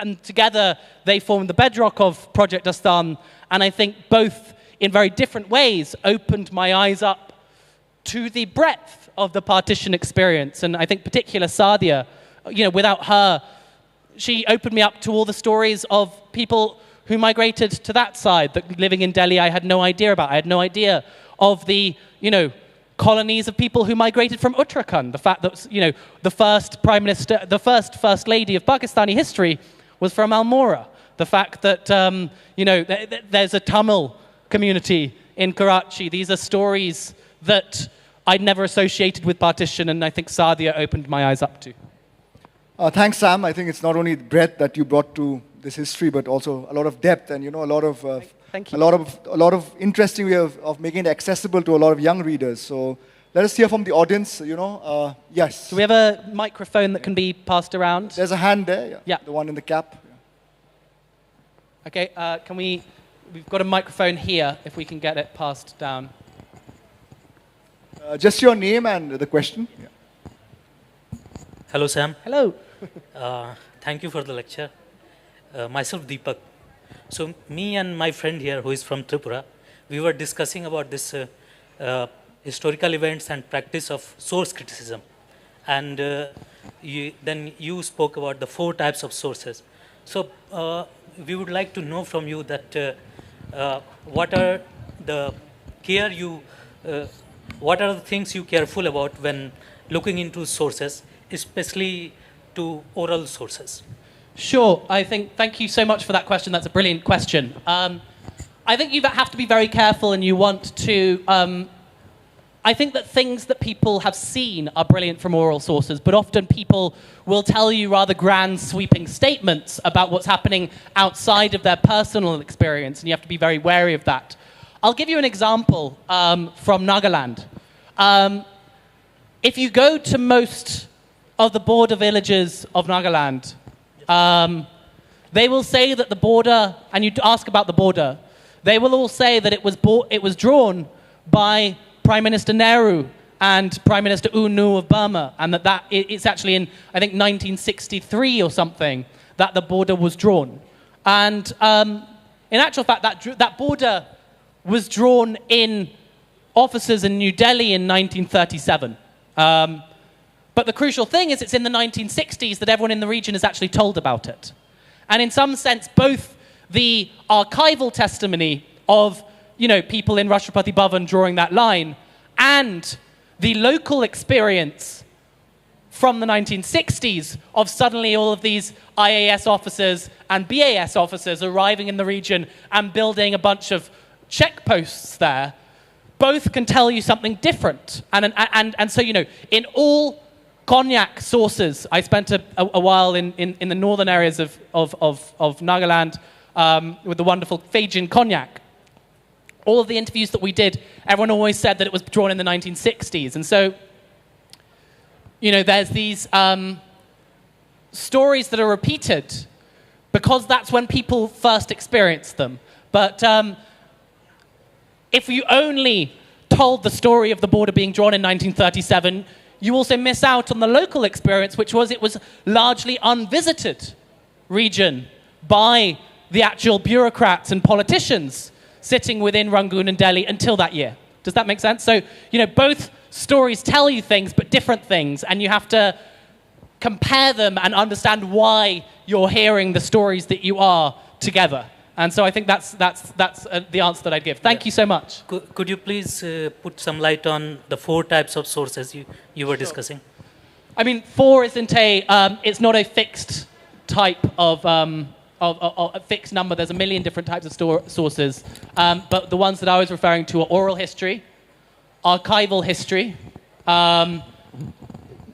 And together, they formed the bedrock of Project Asthan. And I think both, in very different ways, opened my eyes up to the breadth of the partition experience. And I think particular Saadia, you know, without her, she opened me up to all the stories of people who migrated to that side, that living in Delhi I had no idea about. I had no idea of the, you know, colonies of people who migrated from Uttarakhand. The fact that, you know, the first Prime Minister, the first Lady of Pakistani history was from Almora. The fact that, you know, there's a Tamil community in Karachi. These are stories that I'd never associated with partition, and I think Saadia opened my eyes up to. Thanks, Sam. I think it's not only the breadth that you brought to this history, but also a lot of depth and, you know, a lot of interesting way of making it accessible to a lot of young readers. So let us hear from the audience. You know, yes. Do we have a microphone that can be passed around? There's a hand there. Yeah. The one in the cap. Okay. We've got a microphone here. If we can get it passed down. Just your name and the question. Yeah. Hello, Sam. Hello. Thank you for the lecture. Myself, Deepak. So me and my friend here, who is from Tripura, we were discussing about this historical events and practice of source criticism. And then you spoke about the 4 types of sources. So we would like to know from you that what are the things you careful about when looking into sources, especially to oral sources? Sure. Thank you so much for that question. That's a brilliant question. I think you have to be very careful, and you want to I think that things that people have seen are brilliant from oral sources, but often people will tell you rather grand, sweeping statements about what's happening outside of their personal experience, and you have to be very wary of that. I'll give you an example from Nagaland. If you go to most of the border villages of Nagaland, they will say that the border, and you ask about the border, they will all say that it was drawn by Prime Minister Nehru and Prime Minister U Nu of Burma, and that it's actually in, I think, 1963 or something, that the border was drawn. And in actual fact, that border was drawn in offices in New Delhi in 1937. But the crucial thing is it's in the 1960s that everyone in the region is actually told about it. And in some sense, both the archival testimony of people in Rashtrapati Bhavan drawing that line, and the local experience from the 1960s of suddenly all of these IAS officers and BAS officers arriving in the region and building a bunch of checkposts there, both can tell you something different. And so, in all cognac sources, I spent a while in the northern areas of Nagaland with the wonderful Fijian cognac. All of the interviews that we did, everyone always said that it was drawn in the 1960s. And so, there's these stories that are repeated because that's when people first experienced them. But if you only told the story of the border being drawn in 1937, you also miss out on the local experience, which was it was largely unvisited region by the actual bureaucrats and politicians sitting within Rangoon and Delhi until that year. Does that make sense? So, both stories tell you things, but different things, and you have to compare them and understand why you're hearing the stories that you are together. And so I think that's the answer that I'd give. Thank you so much. Could you please put some light on the 4 types of sources you were discussing? I mean, 4 isn't it's not a fixed type of a fixed number. There's a million different types of sources. But the ones that I was referring to are oral history, archival history,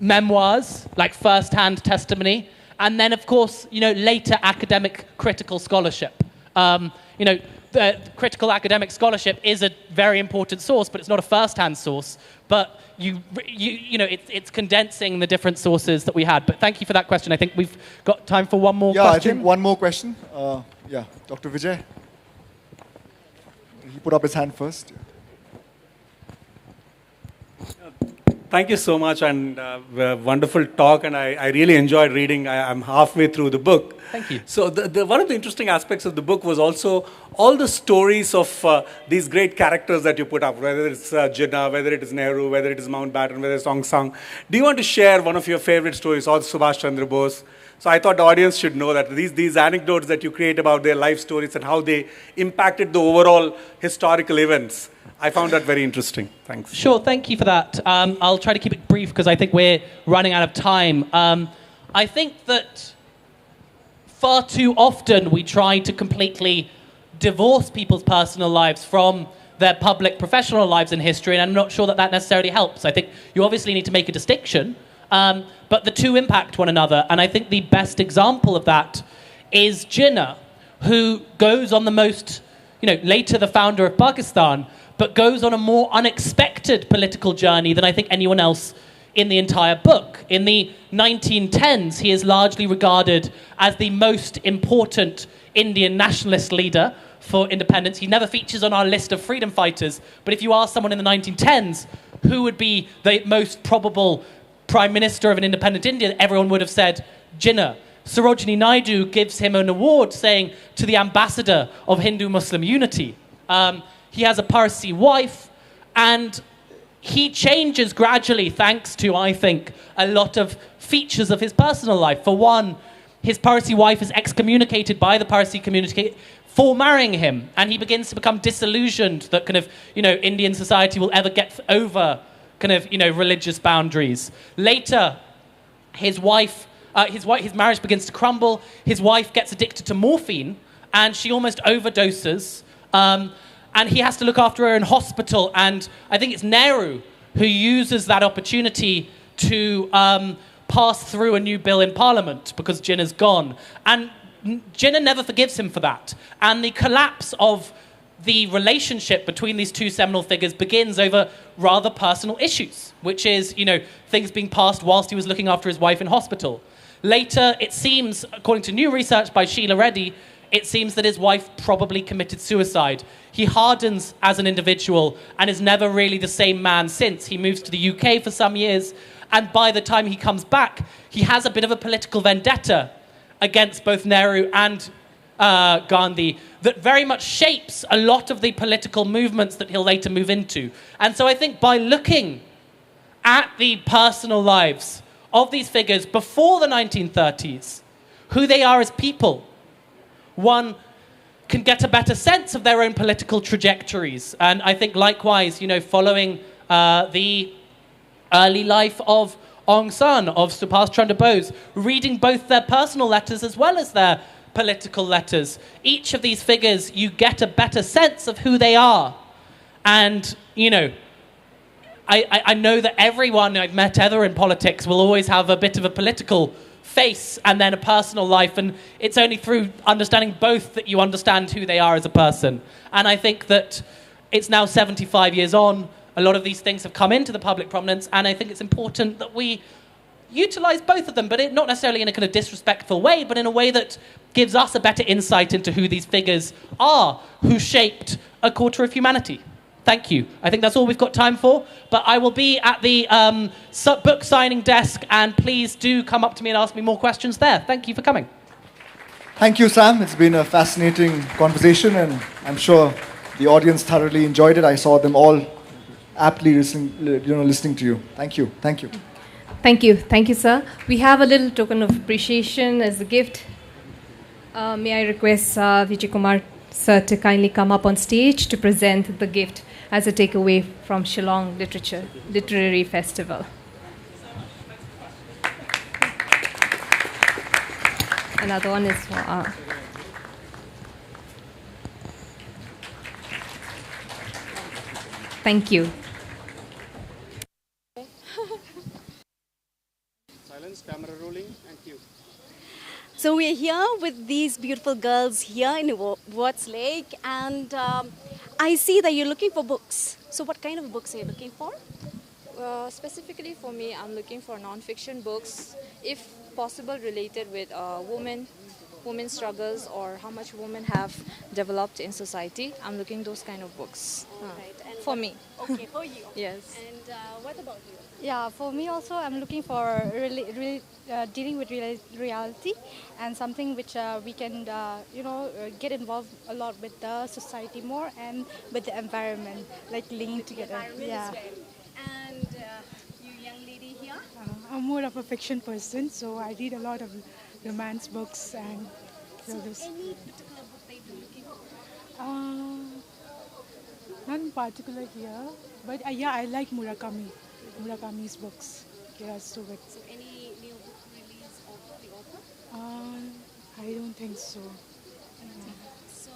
memoirs, like first-hand testimony, and then, of course, later academic critical scholarship. The critical academic scholarship is a very important source, but it's not a first-hand source. But it's condensing the different sources that we had. But thank you for that question. I think we've got time for one more question. I think one more question. Dr. Vijay. He put up his hand first. Thank you so much, and wonderful talk, and I really enjoyed reading. I'm halfway through the book. Thank you. So one of the interesting aspects of the book was also all the stories of these great characters that you put up, whether it's Jinnah, whether it is Nehru, whether it is Mountbatten, whether it's Aung San. Do you want to share one of your favorite stories, or Subhash Chandra Bose? So I thought the audience should know that these anecdotes that you create about their life stories and how they impacted the overall historical events, I found that very interesting. Thanks. Sure, thank you for that. I'll try to keep it brief because I think we're running out of time. I think that far too often we try to completely divorce people's personal lives from their public professional lives in history, and I'm not sure that necessarily helps. I think you obviously need to make a distinction, but the two impact one another, and I think the best example of that is Jinnah, who goes on the most, later the founder of Pakistan, but goes on a more unexpected political journey than I think anyone else in the entire book. In the 1910s, he is largely regarded as the most important Indian nationalist leader for independence. He never features on our list of freedom fighters, but if you ask someone in the 1910s who would be the most probable prime minister of an independent India, everyone would have said Jinnah. Sarojini Naidu gives him an award saying to the ambassador of Hindu-Muslim unity. He has a Parsi wife, and he changes gradually thanks to, I think, a lot of features of his personal life. For one, his Parsi wife is excommunicated by the Parsi community for marrying him, and he begins to become disillusioned that Indian society will ever get over religious boundaries. Later, his marriage begins to crumble. His wife gets addicted to morphine, and she almost overdoses. And he has to look after her in hospital, and I think it's Nehru who uses that opportunity to pass through a new bill in Parliament because Jinnah's gone. And Jinnah never forgives him for that. And the collapse of the relationship between these two seminal figures begins over rather personal issues, which is, things being passed whilst he was looking after his wife in hospital. Later, it seems, according to new research by Sheila Reddy, it seems that his wife probably committed suicide. He hardens as an individual and is never really the same man since. He moves to the UK for some years, and by the time he comes back, he has a bit of a political vendetta against both Nehru and Gandhi that very much shapes a lot of the political movements that he'll later move into. And so I think by looking at the personal lives of these figures before the 1930s, who they are as people, one can get a better sense of their own political trajectories. And I think likewise, following the early life of Aung San, of Subhas Chandra Bose, reading both their personal letters as well as their political letters. Each of these figures, you get a better sense of who they are. And, I know that everyone I've met ever in politics will always have a bit of a political face and then a personal life, and it's only through understanding both that you understand who they are as a person. And I think that it's now 75 years on, a lot of these things have come into the public prominence, and I think it's important that we utilize both of them, but not necessarily in a kind of disrespectful way, but in a way that gives us a better insight into who these figures are, who shaped a quarter of humanity. Thank you. I think that's all we've got time for, but I will be at the book signing desk, and please do come up to me and ask me more questions there. Thank you for coming. Thank you, Sam. It's been a fascinating conversation, and I'm sure the audience thoroughly enjoyed it. I saw them all aptly listening to you. Thank you. Thank you. Thank you. Thank you, sir. We have a little token of appreciation as a gift. May I request Vijay Kumar sir to kindly come up on stage to present the gift as a takeaway from Shillong Literary Festival. Another one is for thank you. Silence, camera rolling, and cue. So we're here with these beautiful girls here in Watts Lake, and I see that you're looking for books. So what kind of books are you looking for? Specifically for me, I'm looking for non-fiction books, if possible related with women's struggles or how much women have developed in society. I'm looking those kind of books for me. Okay, for you. Yes. And what about you? Yeah, for me also, I'm looking for dealing with reality and something which we can, get involved a lot with the society more and with the environment, like linking together. Yeah. And you young lady here? I'm more of a fiction person, so I read a lot of romance books and So any particular book that you're looking for? Not in particular here, but yeah, I like Murakami's books. They are so good. So any new book release of the author? I don't think so. So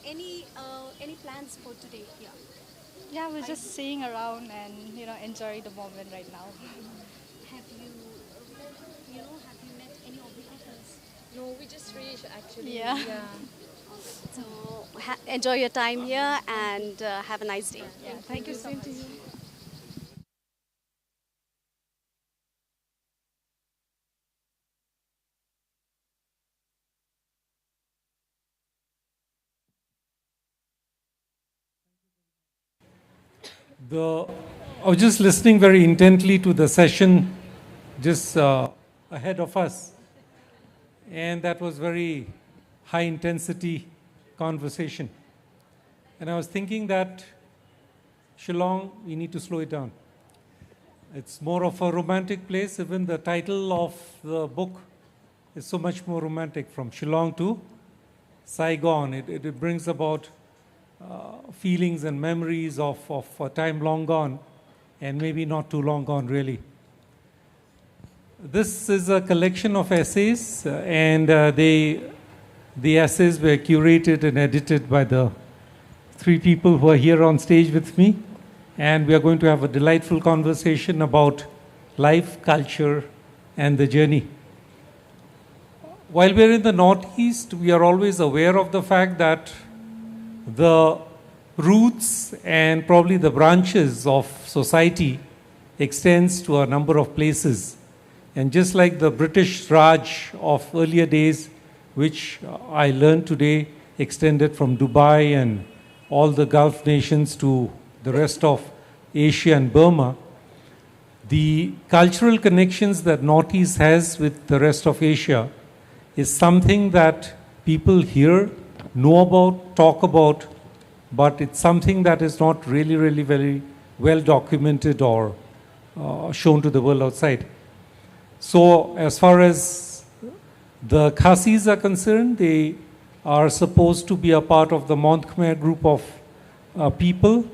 any plans for today here? Yeah, we're just sitting around and enjoying the moment right now. Have you met any of the authors? No, we just reached actually. Yeah. So enjoy your time here and have a nice day. Yeah, thank you so much. I was just listening very intently to the session just ahead of us, and that was very high intensity conversation. And I was thinking that Shillong, we need to slow it down. It's more of a romantic place. Even the title of the book is so much more romantic, from Shillong to Saigon. It brings about feelings and memories of a time long gone, and maybe not too long gone, really. This is a collection of essays, and the essays were curated and edited by the three people who are here on stage with me. and we are going to have a delightful conversation about life, culture, and the journey. While we're in the Northeast, we are always aware of the fact that the roots and probably the branches of society extends to a number of places. And just like the British Raj of earlier days, which I learned today extended from Dubai and all the Gulf nations to the rest of Asia and Burma, the cultural connections that Northeast has with the rest of Asia is something that people here know about, talk about, but it's something that is not really, really very well documented or shown to the world outside. So as far as the Khasis are concerned, they are supposed to be a part of the Mont Khmer group of people,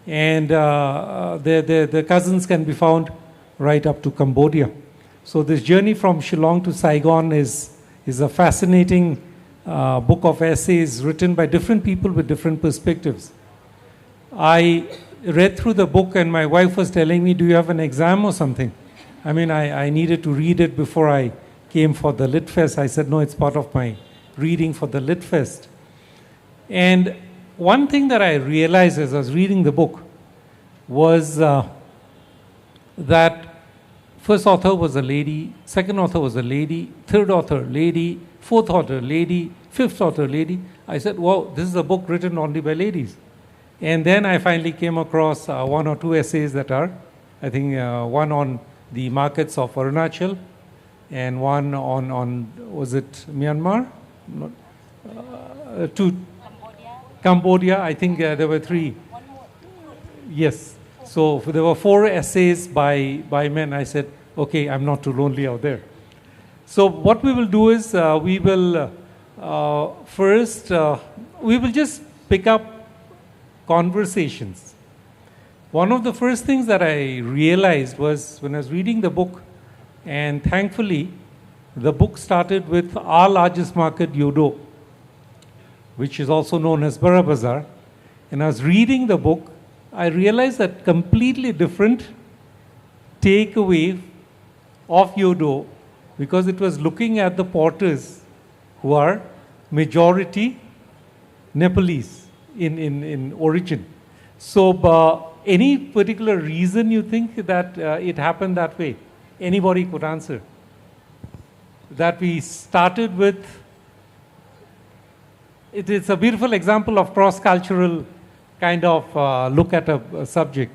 and their cousins can be found right up to Cambodia. So this journey from Shillong to Saigon is a fascinating book of essays written by different people with different perspectives. I read through the book and my wife was telling me, do you have an exam or something? I mean, I needed to read it before I came for the Lit Fest. I said, no, it's part of my reading for the Lit Fest. And one thing that I realized as I was reading the book was that first author was a lady, second author was a lady, third author lady, fourth author lady, fifth author lady. I said, wow, this is a book written only by ladies. And then I finally came across one or two essays that are, I think one on the markets of Arunachal and one on was it Myanmar? Cambodia. I think there were three. Yes. So there were 4 essays by men. I said, okay, I'm not too lonely out there. So what we will do is we will first, we will just pick up conversations. One of the first things that I realized was when I was reading the book, and thankfully the book started with our largest market, Yodo, which is also known as Bara Bazaar. And I was reading the book, I realized that completely different takeaway of Yodo, because it was looking at the porters who are majority Nepalese in origin. So any particular reason you think that it happened that way? Anybody could answer. That we started with, it's a beautiful example of cross-cultural kind of look at a subject.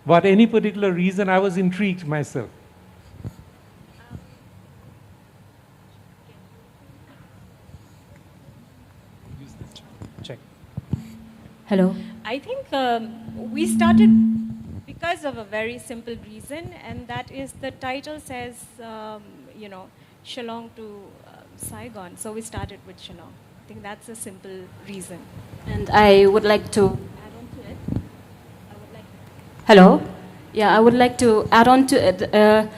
But any particular reason, I was intrigued myself. Check. Hello. I think we started because of a very simple reason, and that is the title says, you know, Shillong to Saigon. So we started with Shillong. I think that's a simple reason. And I would like to add on to it. Hello? Yeah, I would like to add on to it.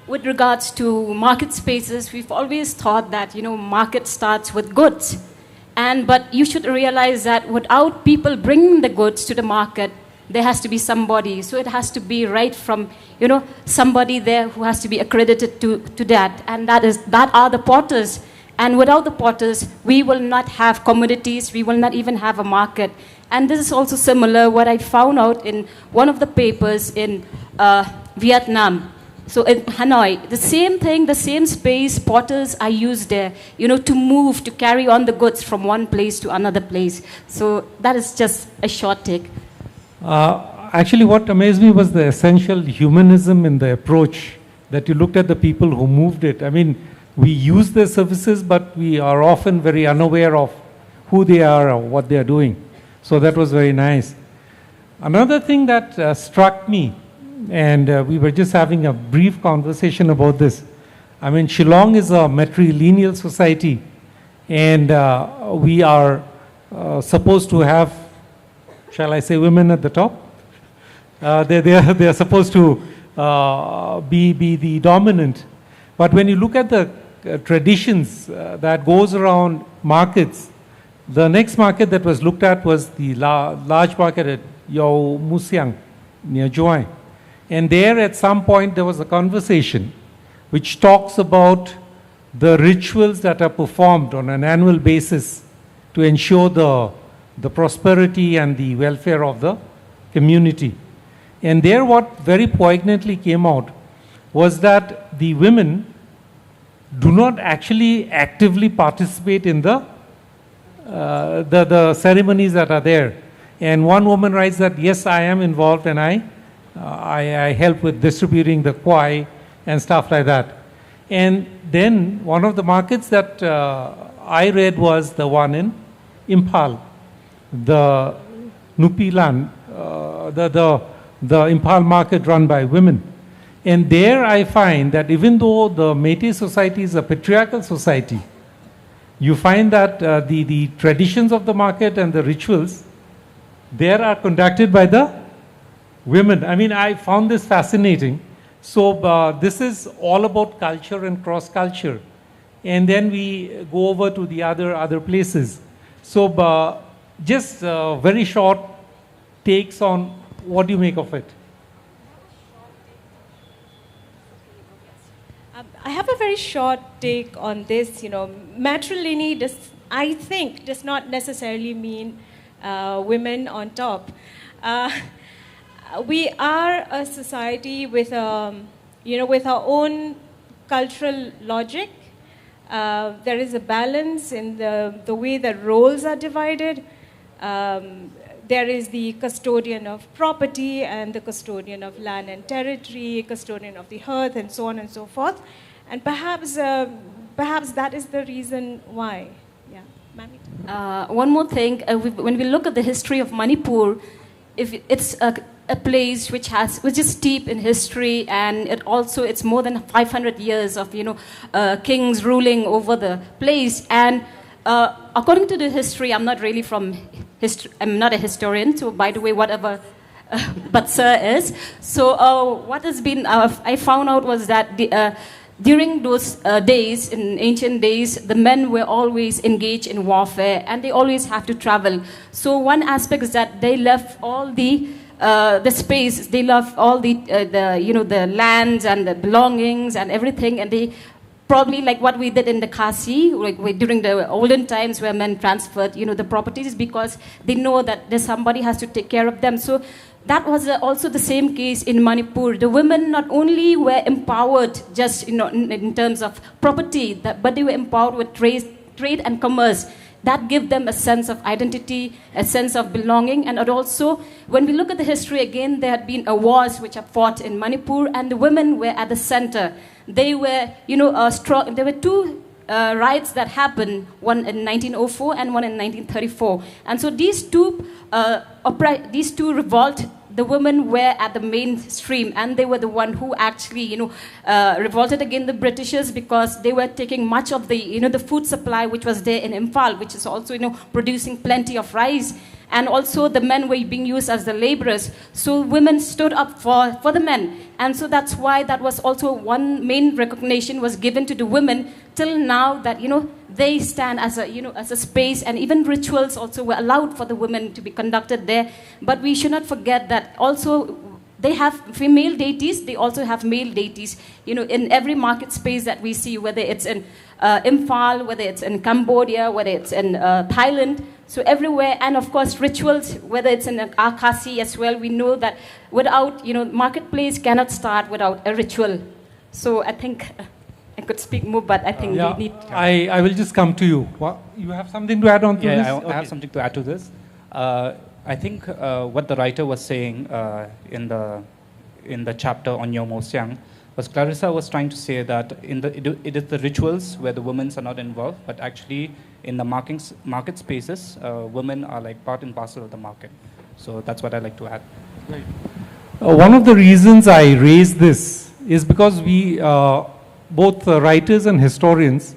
With regards to market spaces, we've always thought that, you know, market starts with goods. But you should realize that without people bringing the goods to the market, there has to be somebody. So it has to be right from, you know, somebody there who has to be accredited to that. And that are the porters. And without the porters, we will not have commodities. We will not even have a market. And this is also similar what I found out in one of the papers in Vietnam. So in Hanoi, the same thing, the same space, porters are used there, you know, to move, to carry on the goods from one place to another place. So that is just a short take. Actually, what amazed me was the essential humanism in the approach, that you looked at the people who moved it. I mean, we use their services, but we are often very unaware of who they are or what they are doing. So that was very nice. Another thing that struck me, and we were just having a brief conversation about this. I mean, Shillong is a matrilineal society, and we are supposed to have, shall I say, women at the top. They are supposed to be the dominant. But when you look at the traditions that goes around markets, the next market that was looked at was the large market at Yao Musyang, near Joy. And there at some point there was a conversation which talks about the rituals that are performed on an annual basis to ensure the prosperity and the welfare of the community. And there what very poignantly came out was that the women do not actually actively participate in the ceremonies that are there. And one woman writes that, yes, I am involved and I help with distributing the kwai and stuff like that. And then one of the markets that I read was the one in Imphal, the Nupilan, the Imphal market run by women. And there I find that even though the Métis society is a patriarchal society, you find that the traditions of the market and the rituals there are conducted by the women. I mean, I found this fascinating. So this is all about culture and cross-culture. And then we go over to the other places. So just very short takes on what do you make of it? I have a very short take on this. You know, matrilineal I think does not necessarily mean women on top. We are a society with with our own cultural logic. There is a balance in the way that roles are divided. There is the custodian of property and the custodian of land and territory, custodian of the earth, and so on and so forth. And perhaps that is the reason why. Yeah, Mami. One more thing, when we look at the history of Manipur, if it's a place which is steep in history, and it's more than 500 years of kings ruling over the place. And according to the history, I'm not really I'm not a historian. So by the way, whatever, but sir is. So what has been I found out was that during those days, in ancient days, the men were always engaged in warfare, and they always have to travel. So one aspect is that they left all the space, they left all the lands and the belongings and everything, and they probably like what we did in the Kasi, like during the olden times where men transferred, the properties, because they know that there's somebody has to take care of them. So that was also the same case in Manipur. The women not only were empowered just in terms of property, but they were empowered with trade and commerce. That gave them a sense of identity, a sense of belonging. And also, when we look at the history again, there had been wars which are fought in Manipur, and the women were at the center. They were, strong. There were two riots that happened, one in 1904 and one in 1934. And so these two revolt, the women were at the mainstream, and they were the one who actually, revolted against the Britishers, because they were taking much of the, the food supply which was there in Imphal, which is also, producing plenty of rice. And also the men were being used as the laborers. So women stood up for the men. And so that's why that was also one main recognition was given to the women till now, that, they stand as a space, and even rituals also were allowed for the women to be conducted there. But we should not forget that also they have female deities, they also have male deities, in every market space that we see, whether it's in Imphal, whether it's in Cambodia, whether it's in Thailand. So everywhere, and of course rituals, whether it's in Akasi as well, we know that without, marketplace cannot start without a ritual. So I think I could speak more, but I think we need... I will just come to you. What, you have something to add on to this? Yeah, I have something to add to this. I think what the writer was saying in the chapter on Yo Mosyang was Clarissa was trying to say that it is the rituals where the women are not involved, but actually in the market spaces, women are like part and parcel of the market. So that's what I'd like to add. Right. One of the reasons I raise this is because we, both writers and historians,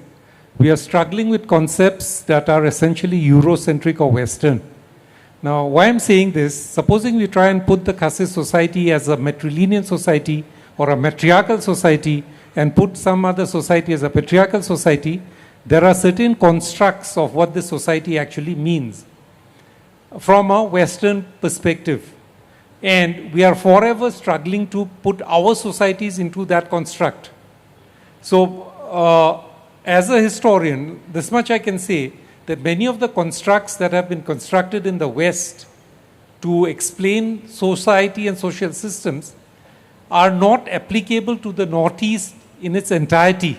we are struggling with concepts that are essentially Eurocentric or Western. Now, why I'm saying this, supposing we try and put the Khasi society as a matrilineal society or a matriarchal society, and put some other society as a patriarchal society, there are certain constructs of what this society actually means from a Western perspective. And we are forever struggling to put our societies into that construct. So, as a historian, this much I can say, that many of the constructs that have been constructed in the West to explain society and social systems are not applicable to the Northeast in its entirety.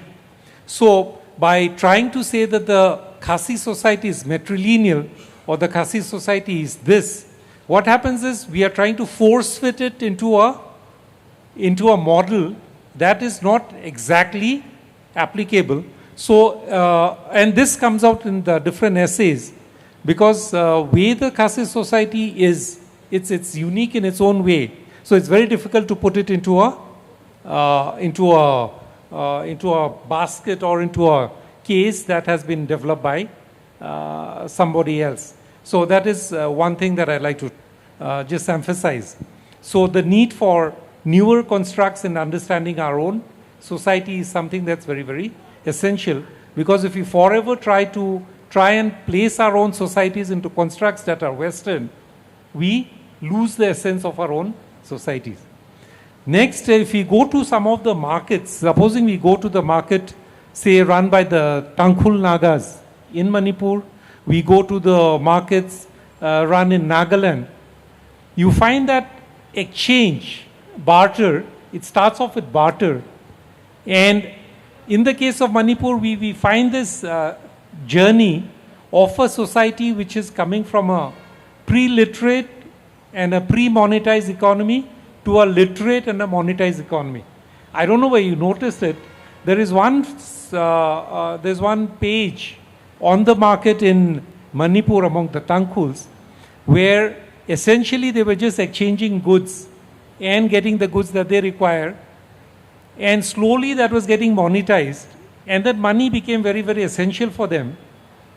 So, by trying to say that the Khasi society is matrilineal or the Khasi society is this, what happens is we are trying to force fit it into a model that is not exactly applicable. So, and this comes out in the different essays, because way the Khasi society is, it's unique in its own way. So it's very difficult to put it into a basket or into a case that has been developed by somebody else. So that is one thing that I'd like to just emphasize. So the need for newer constructs in understanding our own society is something that's very, very essential, because if we forever try and place our own societies into constructs that are Western, we lose the essence of our own societies. Next, if we go to some of the markets, supposing we go to the market, say, run by the Tangkhul Nagas in Manipur, we go to the markets run in Nagaland, you find that exchange, barter, it starts off with barter. And in the case of Manipur, we find this journey of a society which is coming from a pre-literate and a pre-monetized economy to a literate and a monetized economy. I don't know whether you noticed it. There's one page on the market in Manipur among the Tangkhuls where essentially they were just exchanging goods and getting the goods that they require, and slowly that was getting monetized, and that money became very, very essential for them,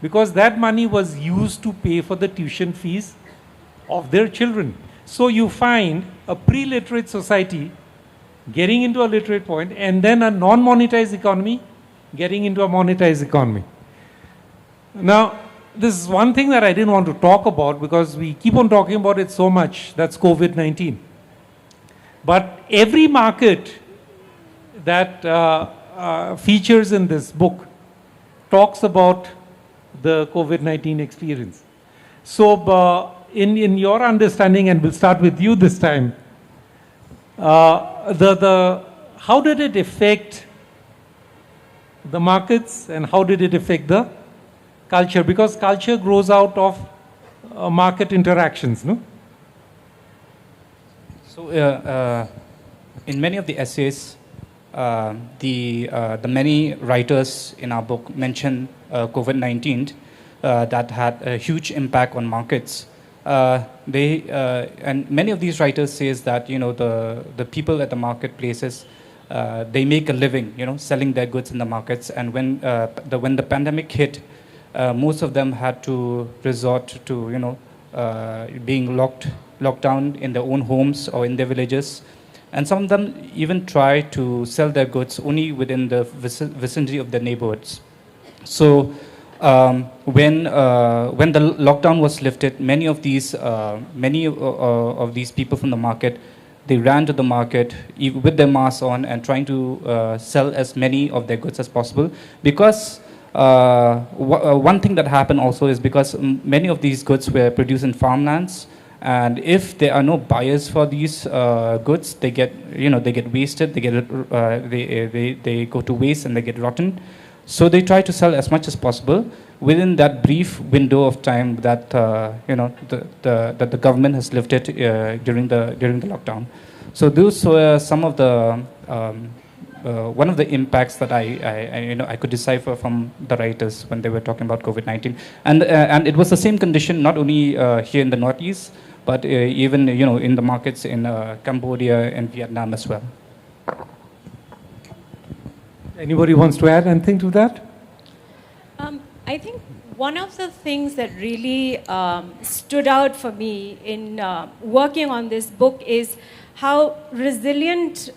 because that money was used to pay for the tuition fees of their children. So you find a pre-literate society getting into a literate point, and then a non-monetized economy getting into a monetized economy. Now, this is one thing that I didn't want to talk about because we keep on talking about it so much, that's COVID-19. But every market that features in this book talks about the COVID-19 experience. So, in your understanding, and we'll start with you this time, how did it affect the markets and how did it affect the culture? Because culture grows out of market interactions, no? So, in many of the essays, the many writers in our book mention COVID-19 that had a huge impact on markets. And many of these writers says that, you know, the people at the marketplaces, they make a living, you know, selling their goods in the markets. And when the pandemic hit, most of them had to resort to, you know, being locked down in their own homes or in their villages. And some of them even try to sell their goods only within the vicinity of their neighborhoods. So when the lockdown was lifted, many of these people from the market, they ran to the market with their masks on and trying to sell as many of their goods as possible. Because one thing that happened also is because many of these goods were produced in farmlands, and if there are no buyers for these goods, they get wasted, they go to waste and they get rotten. So they try to sell as much as possible within that brief window of time that that the government has lifted during the lockdown. So those were some of the one of the impacts that I could decipher from the writers when they were talking about COVID-19, and it was the same condition not only here in the Northeast, but even in the markets in Cambodia and Vietnam as well. Anybody wants to add anything to that? I think one of the things that really stood out for me in working on this book is how resilient,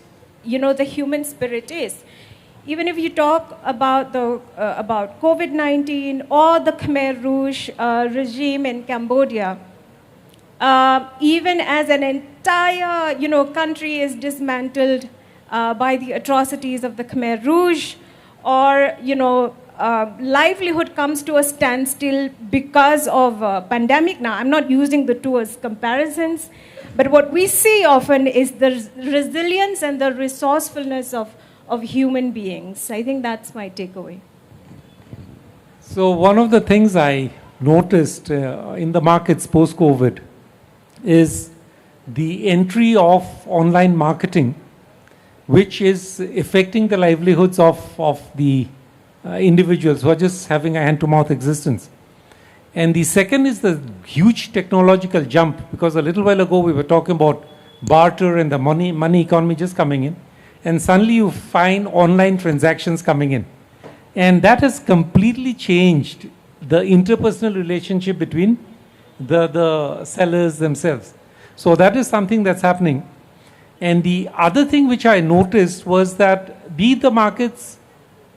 the human spirit is. Even if you talk about about COVID-19 or the Khmer Rouge regime in Cambodia, even as an entire, country is dismantled by the atrocities of the Khmer Rouge, or, livelihood comes to a standstill because of pandemic. Now, I'm not using the two as comparisons, but what we see often is the resilience and the resourcefulness of human beings. I think that's my takeaway. So one of the things I noticed in the markets post-COVID is the entry of online marketing, which is affecting the livelihoods of the individuals who are just having a hand-to-mouth existence. And the second is the huge technological jump, because a little while ago we were talking about barter and the money economy just coming in, and suddenly you find online transactions coming in. And that has completely changed the interpersonal relationship between the sellers themselves. So that is something that's happening. And the other thing which I noticed was that be the markets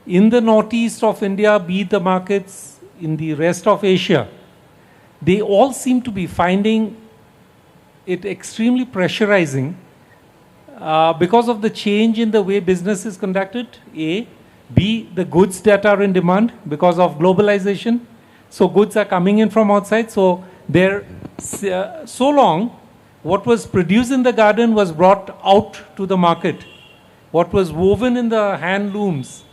in the northeast of India, be the markets in the rest of Asia, they all seem to be finding it extremely pressurizing because of the change in the way business is conducted, A. B, the goods that are in demand because of globalization. So goods are coming in from outside. So they're so long, what was produced in the garden was brought out to the market. What was woven in the hand looms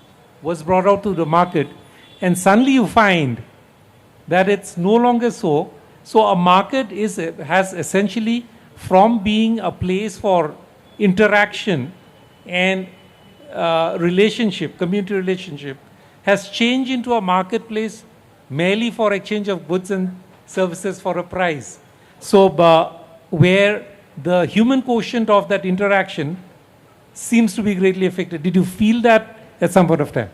was brought out to the market. And suddenly you find that it's no longer so. So a market has essentially, from being a place for interaction and relationship, community relationship, has changed into a marketplace merely for exchange of goods and services for a price. So where the human quotient of that interaction seems to be greatly affected. Did you feel that at some point of time?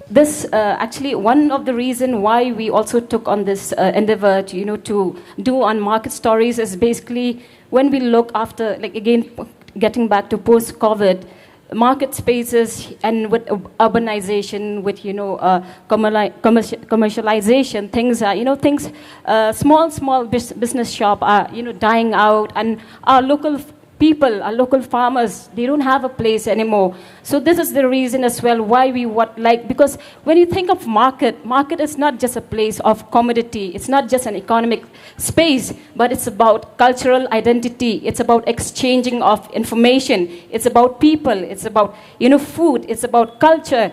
This actually one of the reasons why we also took on this endeavor to do on market stories is basically when we look after, like again, getting back to post-COVID, market spaces and with urbanization, with commercialization, things are small business shop are dying out, and our local people, our local farmers, they don't have a place anymore. So this is the reason as well why we because when you think of market is not just a place of commodity, it's not just an economic space, but it's about cultural identity, it's about exchanging of information, it's about people, it's about food, it's about culture.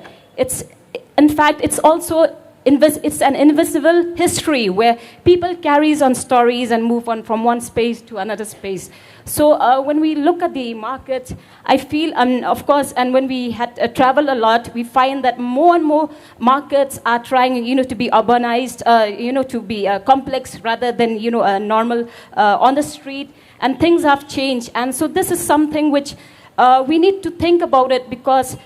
In fact, it's also it's an invisible history where people carries on stories and move on from one space to another space. So when we look at the market, I feel, of course, and when we had traveled a lot, we find that more and more markets are trying, to be urbanized, to be complex rather than, normal on the street, and things have changed. And so this is something which we need to think about it, because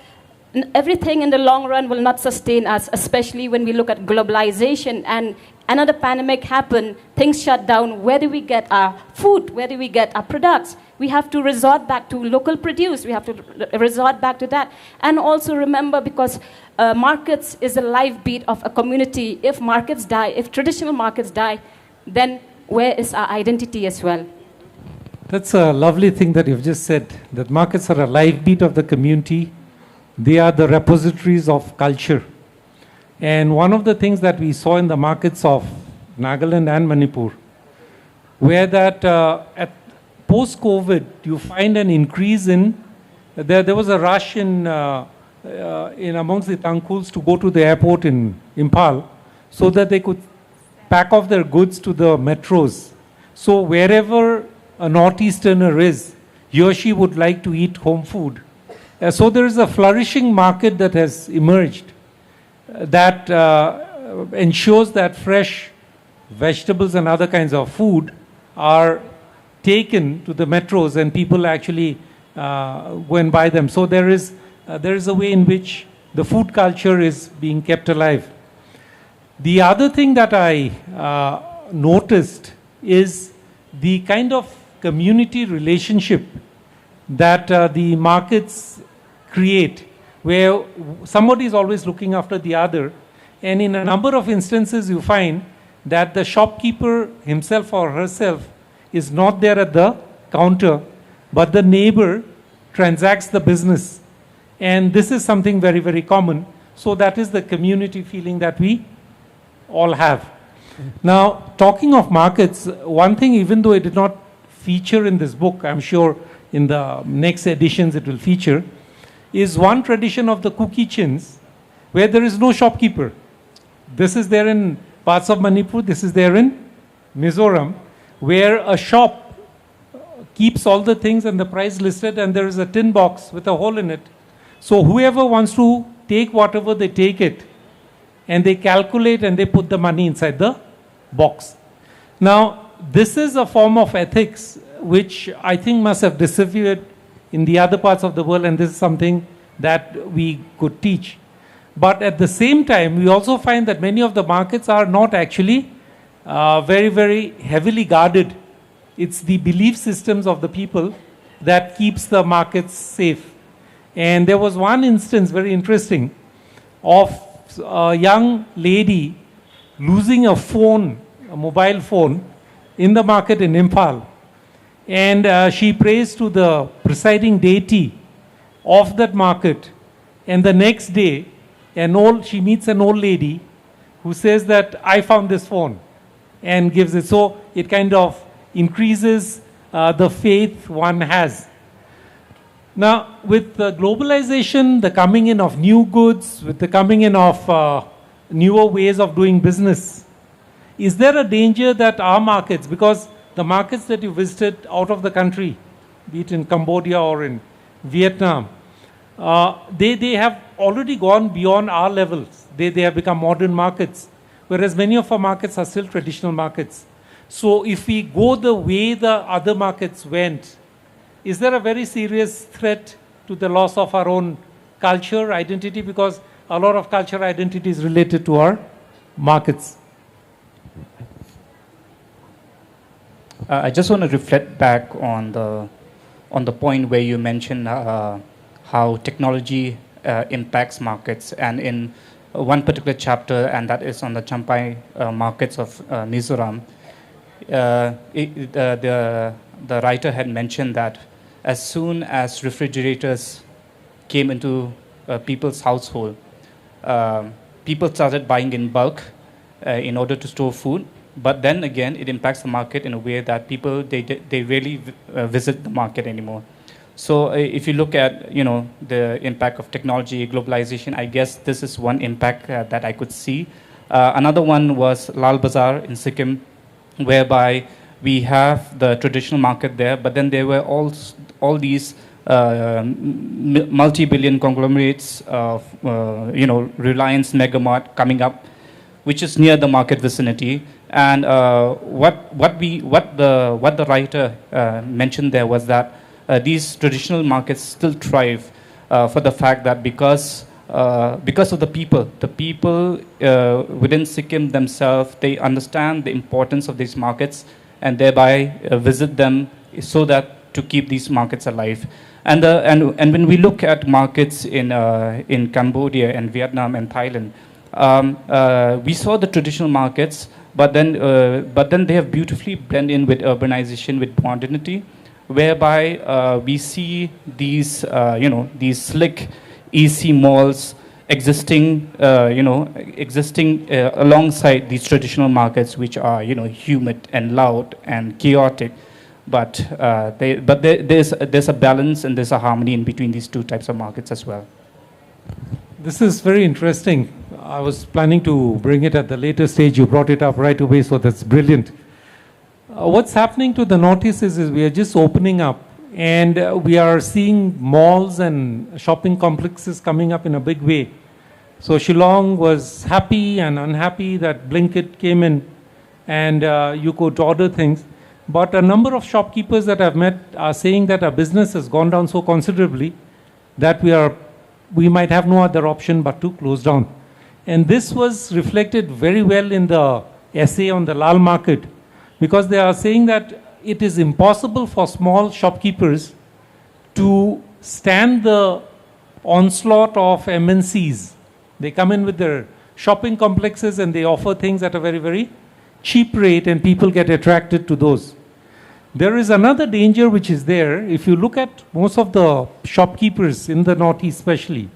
everything in the long run will not sustain us, especially when we look at globalization and another pandemic happened, things shut down. Where do we get our food? Where do we get our products? We have to resort back to local produce. We have to resort back to that. And also remember, because markets is a life beat of a community. If markets die, if traditional markets die, then where is our identity as well? That's a lovely thing that you've just said, that markets are a life beat of the community. They are the repositories of culture. And one of the things that we saw in the markets of Nagaland and Manipur, where that at post-COVID, you find an increase in, there was a rush in amongst the Tangkuls to go to the airport in Impal so that they could pack off their goods to the metros. So wherever a Northeasterner is, he or she would like to eat home food. So there is a flourishing market that has emerged that ensures that fresh vegetables and other kinds of food are taken to the metros and people actually go and buy them. So there is a way in which the food culture is being kept alive. The other thing that I noticed is the kind of community relationship that the markets create, where somebody is always looking after the other, And in a number of instances, you find that the shopkeeper himself or herself is not there at the counter, but the neighbor transacts the business. And this is something very, very common. So that is the community feeling that we all have. Now, talking of markets, one thing, even though it did not feature in this book, I'm sure in the next editions it will feature, is one tradition of the cookie chins where there is no shopkeeper. This is there in parts of Manipur, this is there in Mizoram, where a shop keeps all the things and the price listed, and there is a tin box with a hole in it. So whoever wants to take whatever, they take it, and they calculate and they put the money inside the box. Now, this is a form of ethics which I think must have disappeared in the other parts of the world, and this is something that we could teach. But at the same time, we also find that many of the markets are not actually very, very heavily guarded. It's the belief systems of the people that keeps the markets safe. And there was one instance, very interesting, of a young lady losing a phone, a mobile phone, in the market in Imphal. And she prays to the presiding deity of that market. And the next day, she meets an old lady who says that, I found this phone, and gives it. So it kind of increases the faith one has. Now, with the globalization, the coming in of new goods, with the coming in of newer ways of doing business, is there a danger that our markets, because the markets that you visited out of the country, be it in Cambodia or in Vietnam, they have already gone beyond our levels. They have become modern markets, whereas many of our markets are still traditional markets. So if we go the way the other markets went, is there a very serious threat to the loss of our own culture, identity? Because a lot of cultural identity is related to our markets. I just want to reflect back on the point where you mentioned how technology impacts markets, and in one particular chapter, and that is on the Champai markets of Mizoram, the writer had mentioned that as soon as refrigerators came into people's household, people started buying in bulk in order to store food. But then again, it impacts the market in a way that people, they rarely visit the market anymore. So if you look at, the impact of technology, globalization, I guess this is one impact that I could see. Another one was Lal Bazaar in Sikkim, whereby we have the traditional market there, but then there were all these multi-billion conglomerates of, Reliance, Megamart coming up, which is near the market vicinity. And what the writer mentioned there was that these traditional markets still thrive for the fact that because of the people within Sikkim themselves, they understand the importance of these markets and thereby visit them so that to keep these markets alive. And when we look at markets in Cambodia and Vietnam and Thailand, we saw the traditional markets, but then they have beautifully blended in with urbanization, with modernity, whereby we see these these slick, easy malls existing alongside these traditional markets, which are humid and loud and chaotic, but there's a balance and there's a harmony in between these two types of markets as well. This is very interesting. I was planning to bring it at the later stage. You brought it up right away, so that's brilliant. What's happening to the Northeast is we are just opening up, and we are seeing malls and shopping complexes coming up in a big way. So Shillong was happy and unhappy that Blinkit came in and you could order things. But a number of shopkeepers that I've met are saying that our business has gone down so considerably that we might have no other option but to close down. And this was reflected very well in the essay on the Lal market, because they are saying that it is impossible for small shopkeepers to stand the onslaught of MNCs. They come in with their shopping complexes and they offer things at a very, very cheap rate and people get attracted to those. There is another danger which is there. If you look at most of the shopkeepers in the Northeast especially,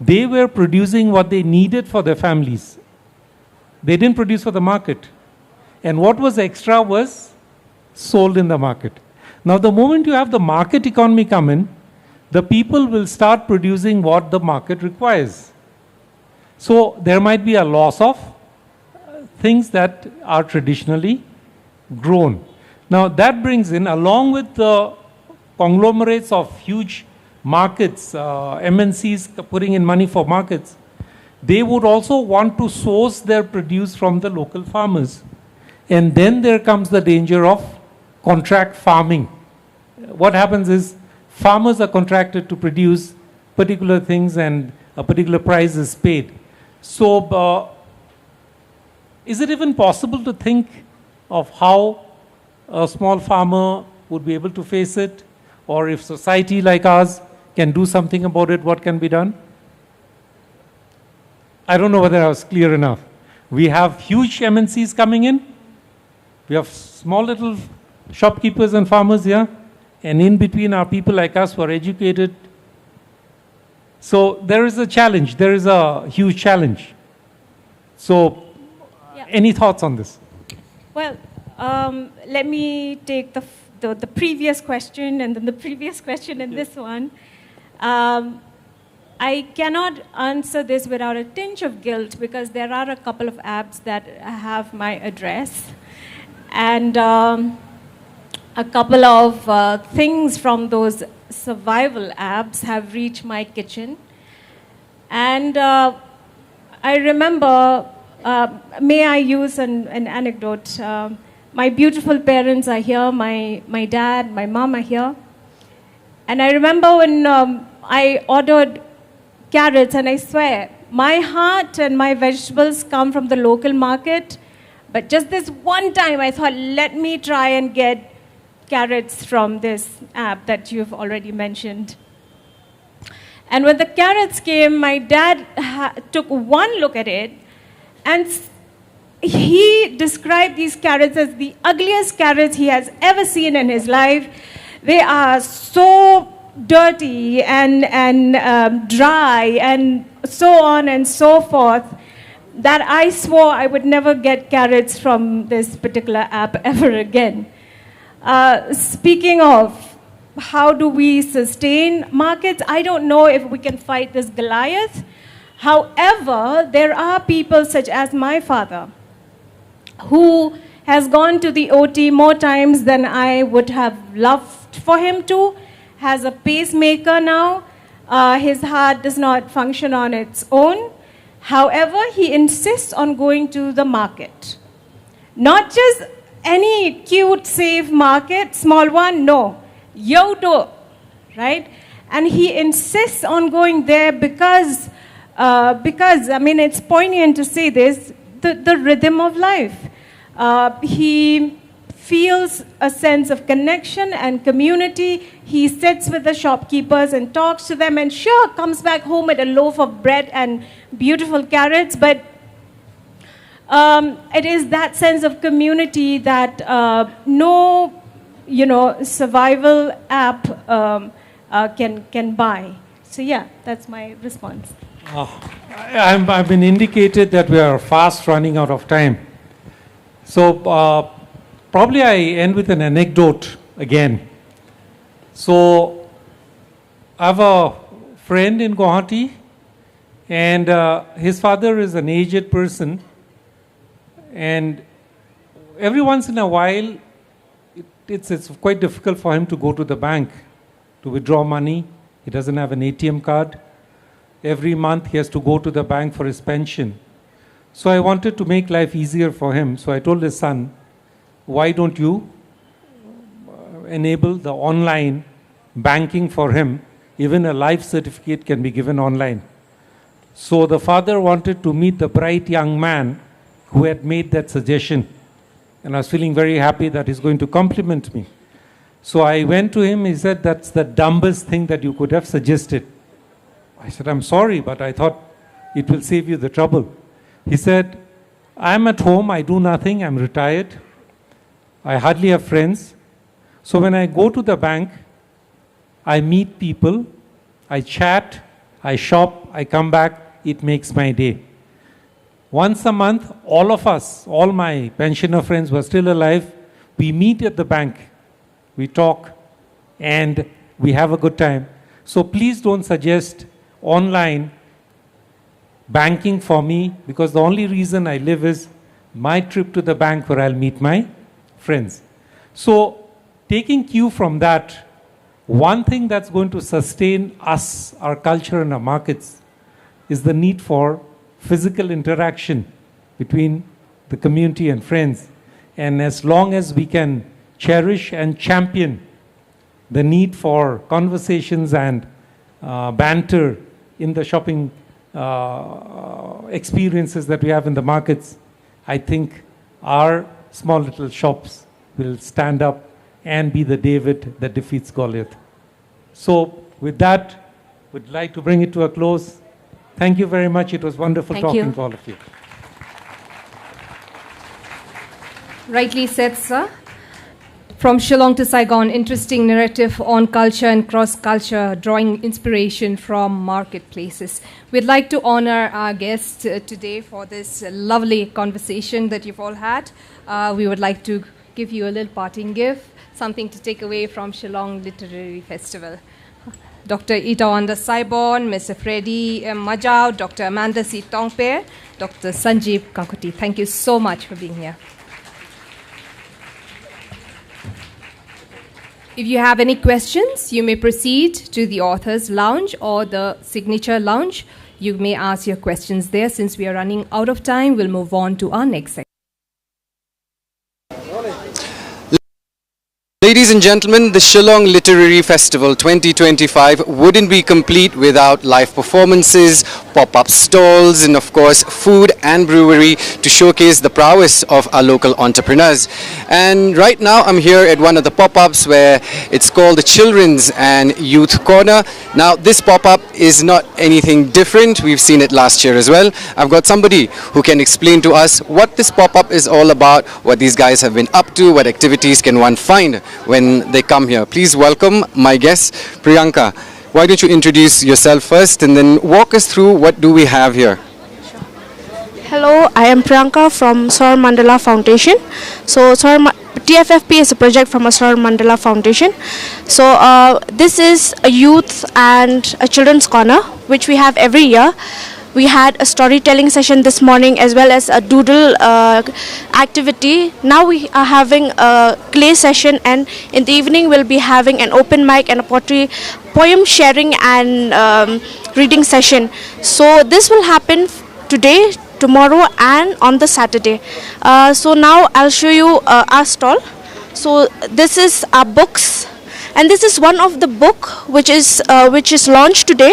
they were producing what they needed for their families. They didn't produce for the market. And what was extra was sold in the market. Now the moment you have the market economy come in, the people will start producing what the market requires. So there might be a loss of things that are traditionally grown. Now that brings in, along with the conglomerates of huge markets, MNCs putting in money for markets, they would also want to source their produce from the local farmers. And then there comes the danger of contract farming. What happens is farmers are contracted to produce particular things and a particular price is paid. So is it even possible to think of how a small farmer would be able to face it? Or if society like ours can do something about it, what can be done? I don't know whether I was clear enough. We have huge MNCs coming in. We have small little shopkeepers and farmers here. And in between are people like us who are educated. So there is a challenge. There is a huge challenge. So any thoughts on this? Well, let me take the previous question and then the previous question and this one. I cannot answer this without a tinge of guilt because there are a couple of apps that have my address. And a couple of things from those survival apps have reached my kitchen. And I remember, may I use an anecdote? My beautiful parents are here, my dad, my mom are here. And I remember when I ordered carrots, and I swear, my heart and my vegetables come from the local market. But just this one time, I thought, let me try and get carrots from this app that you've already mentioned. And when the carrots came, my dad took one look at it, and he described these carrots as the ugliest carrots he has ever seen in his life. They are so dirty and dry and so on and so forth that I swore I would never get carrots from this particular app ever again. Speaking of how do we sustain markets, I don't know if we can fight this Goliath. However, there are people such as my father who has gone to the OT more times than I would have loved for him to, has a pacemaker now. His heart does not function on its own. However, he insists on going to the market. Not just any cute, safe market, small one, no. Kyoto, right? And he insists on going there because I mean, it's poignant to say this, the rhythm of life. He feels a sense of connection and community. He sits with the shopkeepers and talks to them and sure, comes back home with a loaf of bread and beautiful carrots, but it is that sense of community that no, survival app can buy. So yeah, that's my response. I've been indicated that we are fast running out of time. So probably I end with an anecdote again. So I have a friend in Guwahati, and his father is an aged person, and every once in a while it's quite difficult for him to go to the bank to withdraw money. He doesn't have an ATM card. Every month he has to go to the bank for his pension. So I wanted to make life easier for him. So I told his son, why don't you enable the online banking for him? Even a life certificate can be given online. So the father wanted to meet the bright young man who had made that suggestion. And I was feeling very happy that he's going to compliment me. So I went to him. He said, that's the dumbest thing that you could have suggested. I said, I'm sorry, but I thought it will save you the trouble. He said, I'm at home, I do nothing, I'm retired. I hardly have friends. So when I go to the bank, I meet people, I chat, I shop, I come back, it makes my day. Once a month, all of us, all my pensioner friends who are still alive, we meet at the bank, we talk, and we have a good time. So please don't suggest online banking for me, because the only reason I live is my trip to the bank where I'll meet my friends. So taking cue from that, one thing that's going to sustain us, our culture and our markets, is the need for physical interaction between the community and friends. And as long as we can cherish and champion the need for conversations and banter in the shopping experiences that we have in the markets, I think our small little shops will stand up and be the David that defeats Goliath. So with that, we'd like to bring it to a close. Thank you very much. It was wonderful talking to all of you. Rightly said, sir. From Shillong to Saigon, interesting narrative on culture and cross-culture, drawing inspiration from marketplaces. We'd like to honor our guest today for this lovely conversation that you've all had. We would like to give you a little parting gift, something to take away from Shillong Literary Festival. Dr. Itawanda Saibon, Mr. Freddy M. Majau, Dr. Amanda C. Tongpe, Dr. Sanjeev Kankuti. Thank you so much for being here. If you have any questions, you may proceed to the author's lounge or the signature lounge. You may ask your questions there. Since we are running out of time, we'll move on to our next section. Ladies and gentlemen, the Shillong Literary Festival 2025 wouldn't be complete without live performances, pop-up stalls, and of course food and brewery to showcase the prowess of our local entrepreneurs. And right now I'm here at one of the pop-ups where it's called the Children's and Youth Corner. Now this pop-up is not anything different. We've seen it last year as well. I've got somebody who can explain to us what this pop-up is all about, what these guys have been up to, what activities can one find when they come here. Please welcome my guest, Priyanka. Why don't you introduce yourself first and then walk us through what do we have here? Hello, I am Priyanka from Sir Mandela Foundation. So TFFP is a project from a Sir Mandela Foundation. So this is a youth and a children's corner which we have every year. We had a storytelling session this morning as well as a doodle activity. Now we are having a clay session, and in the evening we'll be having an open mic and a poetry poem sharing and reading session. So this will happen today, tomorrow and on the Saturday. So now I'll show you our stall. So this is our books, and this is one of the book which is launched today.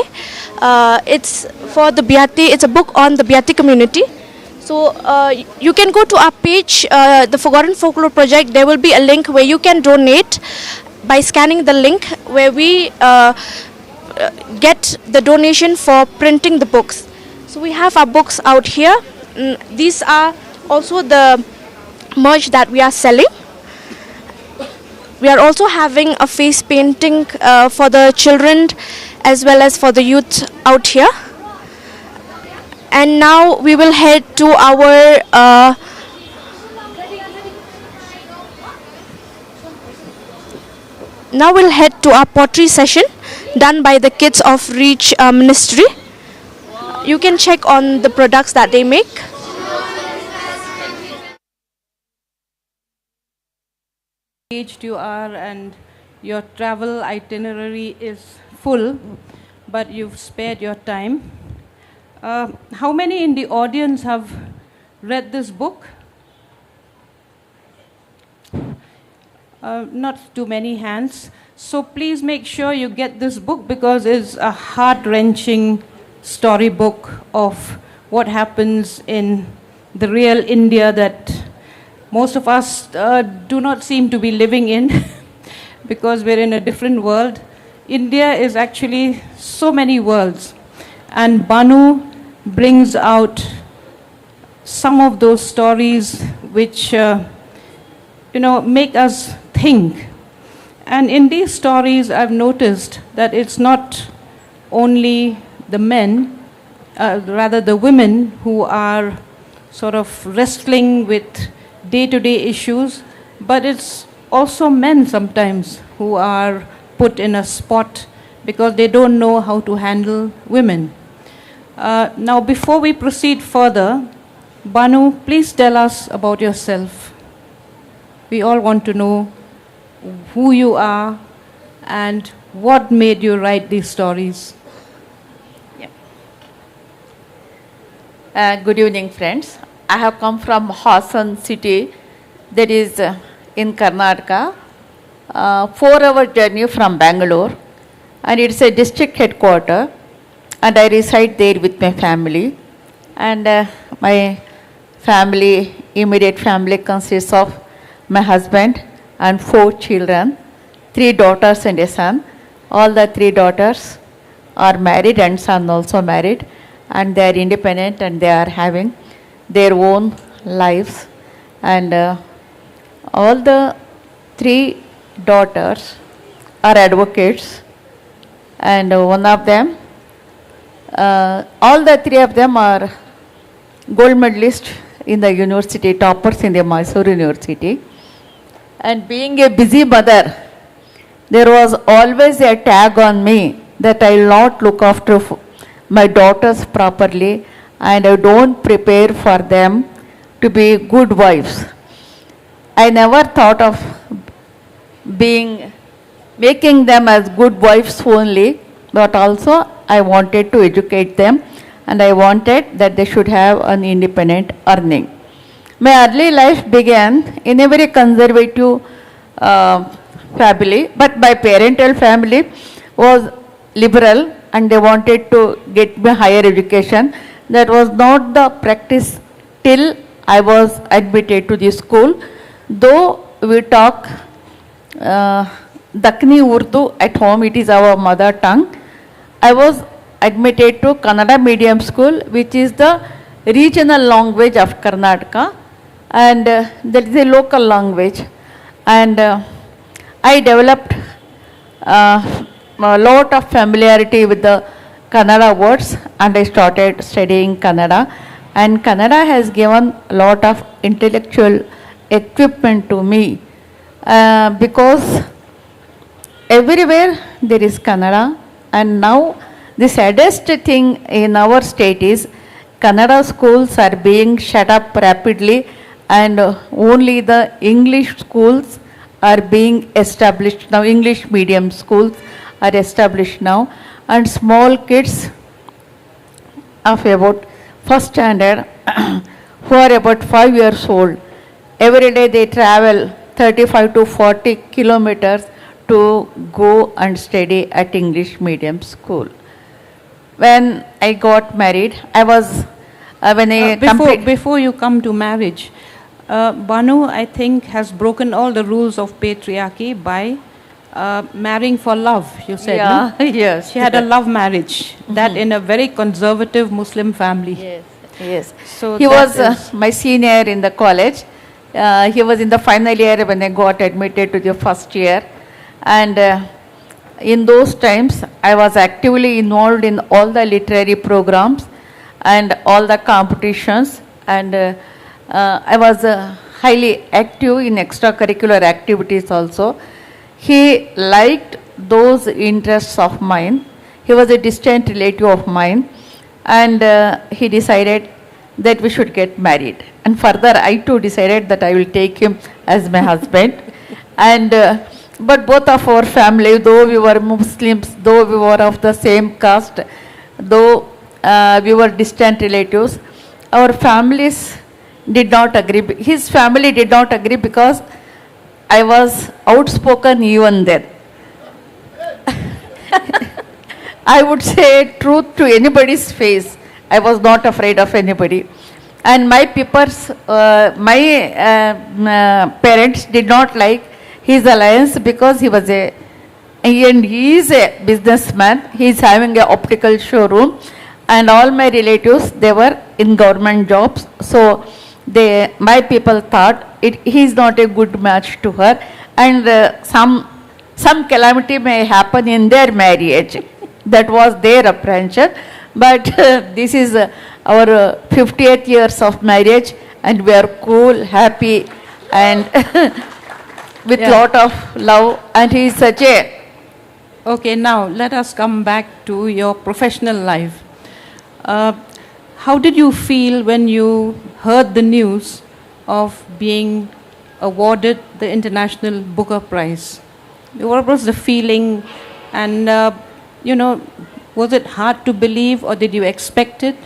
It's for the Biate. It's a book on the Biate community. So you can go to our page, the Forgotten Folklore Project. There will be a link where you can donate by scanning the link where we get the donation for printing the books. So we have our books out here. These are also the merch that we are selling. We are also having a face painting for the children as well as for the youth out here. And now we will head to our pottery session done by the kids of Reach Ministry. You can check on the products that they make. Engaged you are, and your travel itinerary is full, but you've spared your time. How many in the audience have read this book? Not too many hands. So please make sure you get this book, because it's a heart-wrenching storybook of what happens in the real India that most of us do not seem to be living in because we're in a different world. India is actually so many worlds, and Banu brings out some of those stories which, make us think. And in these stories, I've noticed that it's not only the men, rather the women who are sort of wrestling with day-to-day issues, but it's also men sometimes who are put in a spot because they don't know how to handle women. Now, before we proceed further, Banu, please tell us about yourself. We all want to know who you are and what made you write these stories. Good evening, friends. I have come from Hassan city, that is in Karnataka, 4-hour journey from Bangalore, and it's a district headquarter, and I reside there with my family. And my family, immediate family, consists of my husband and 4 children, 3 daughters and a son. All the 3 daughters are married and son also married, and they are independent and they are having their own lives. And all the 3 daughters are advocates, and one of them, all the 3 of them are gold medalists in the university, toppers in the Mysore University. And being a busy mother, there was always a tag on me that I will not look after my daughters properly, and I don't prepare for them to be good wives. I never thought of making them as good wives only, but also I wanted to educate them, and I wanted that they should have an independent earning. My early life began in a very conservative family, but my parental family was liberal and they wanted to get me higher education. That was not the practice till I was admitted to the school. Though we talk Dakni Urdu at home, it is our mother tongue, I was admitted to Kannada medium school, which is the regional language of Karnataka, and that is a local language. And I developed a lot of familiarity with the Kannada words, and I started studying Kannada. And Kannada has given a lot of intellectual equipment to me, because everywhere there is Kannada. And now the saddest thing in our state is Kannada schools are being shut up rapidly, and only the English schools are being established now. English medium schools are established now, and small kids of about first standard who are about 5 years old, every day they travel 35 to 40 kilometers to go and study at English medium school. When I got married, I was before you come to marriage, Banu, I think, has broken all the rules of patriarchy by marrying for love, you said. Yeah, no? yes. She had a love marriage, that in a very conservative Muslim family. Yes, yes. So he was my senior in the college. He was in the final year when I got admitted to the first year. And in those times, I was actively involved in all the literary programs and all the competitions. And I was highly active in extracurricular activities also. He liked those interests of mine. He was a distant relative of mine, and he decided that we should get married. And further, I too decided that I will take him as my husband. And but both of our family, though we were Muslims, though we were of the same caste, though we were distant relatives, our families did not agree. His family did not agree because I was outspoken even then. I would say truth to anybody's face. I was not afraid of anybody. And my parents did not like his alliance because he is a businessman. He is having an optical showroom, and all my relatives, they were in government jobs. So my people thought he's not a good match to her, and some calamity may happen in their marriage. That was their apprehension. But this is our 58 years of marriage, and we are cool, happy, and with lot of love. And he is such a... Okay, now let us come back to your professional life. How did you feel when you heard the news of being awarded the International Booker Prize? What was the feeling? And, was it hard to believe, or did you expect it?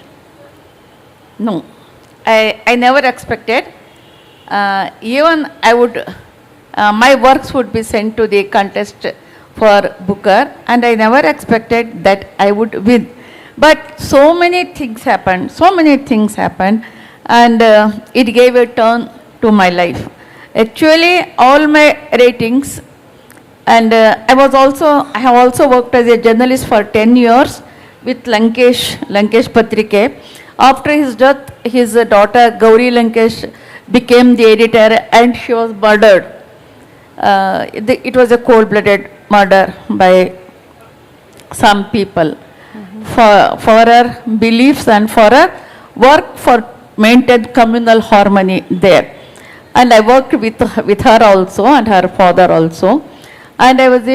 No, I never expected. Even I would, my works would be sent to the contest for Booker, and I never expected that I would win. But so many things happened, and it gave a turn to my life. Actually, all my ratings, and I have also worked as a journalist for 10 years with Lankesh Patrike. After his death, his daughter Gauri Lankesh became the editor, and she was murdered. It was a cold-blooded murder by some people for her beliefs and for her work for maintain communal harmony there. And I worked with her also, and her father also. And I was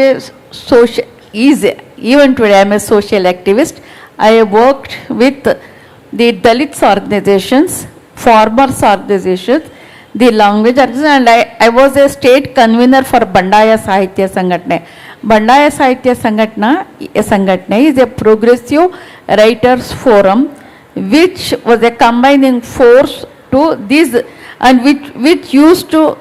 even today I am a social activist. I worked with the Dalits organizations, farmers organizations, the language organizations, and I was a state convener for Bandaya Sahitya Sangatna. Bandaya Sahitya Sangatna is a progressive writers forum which was a combining force to this, and which used to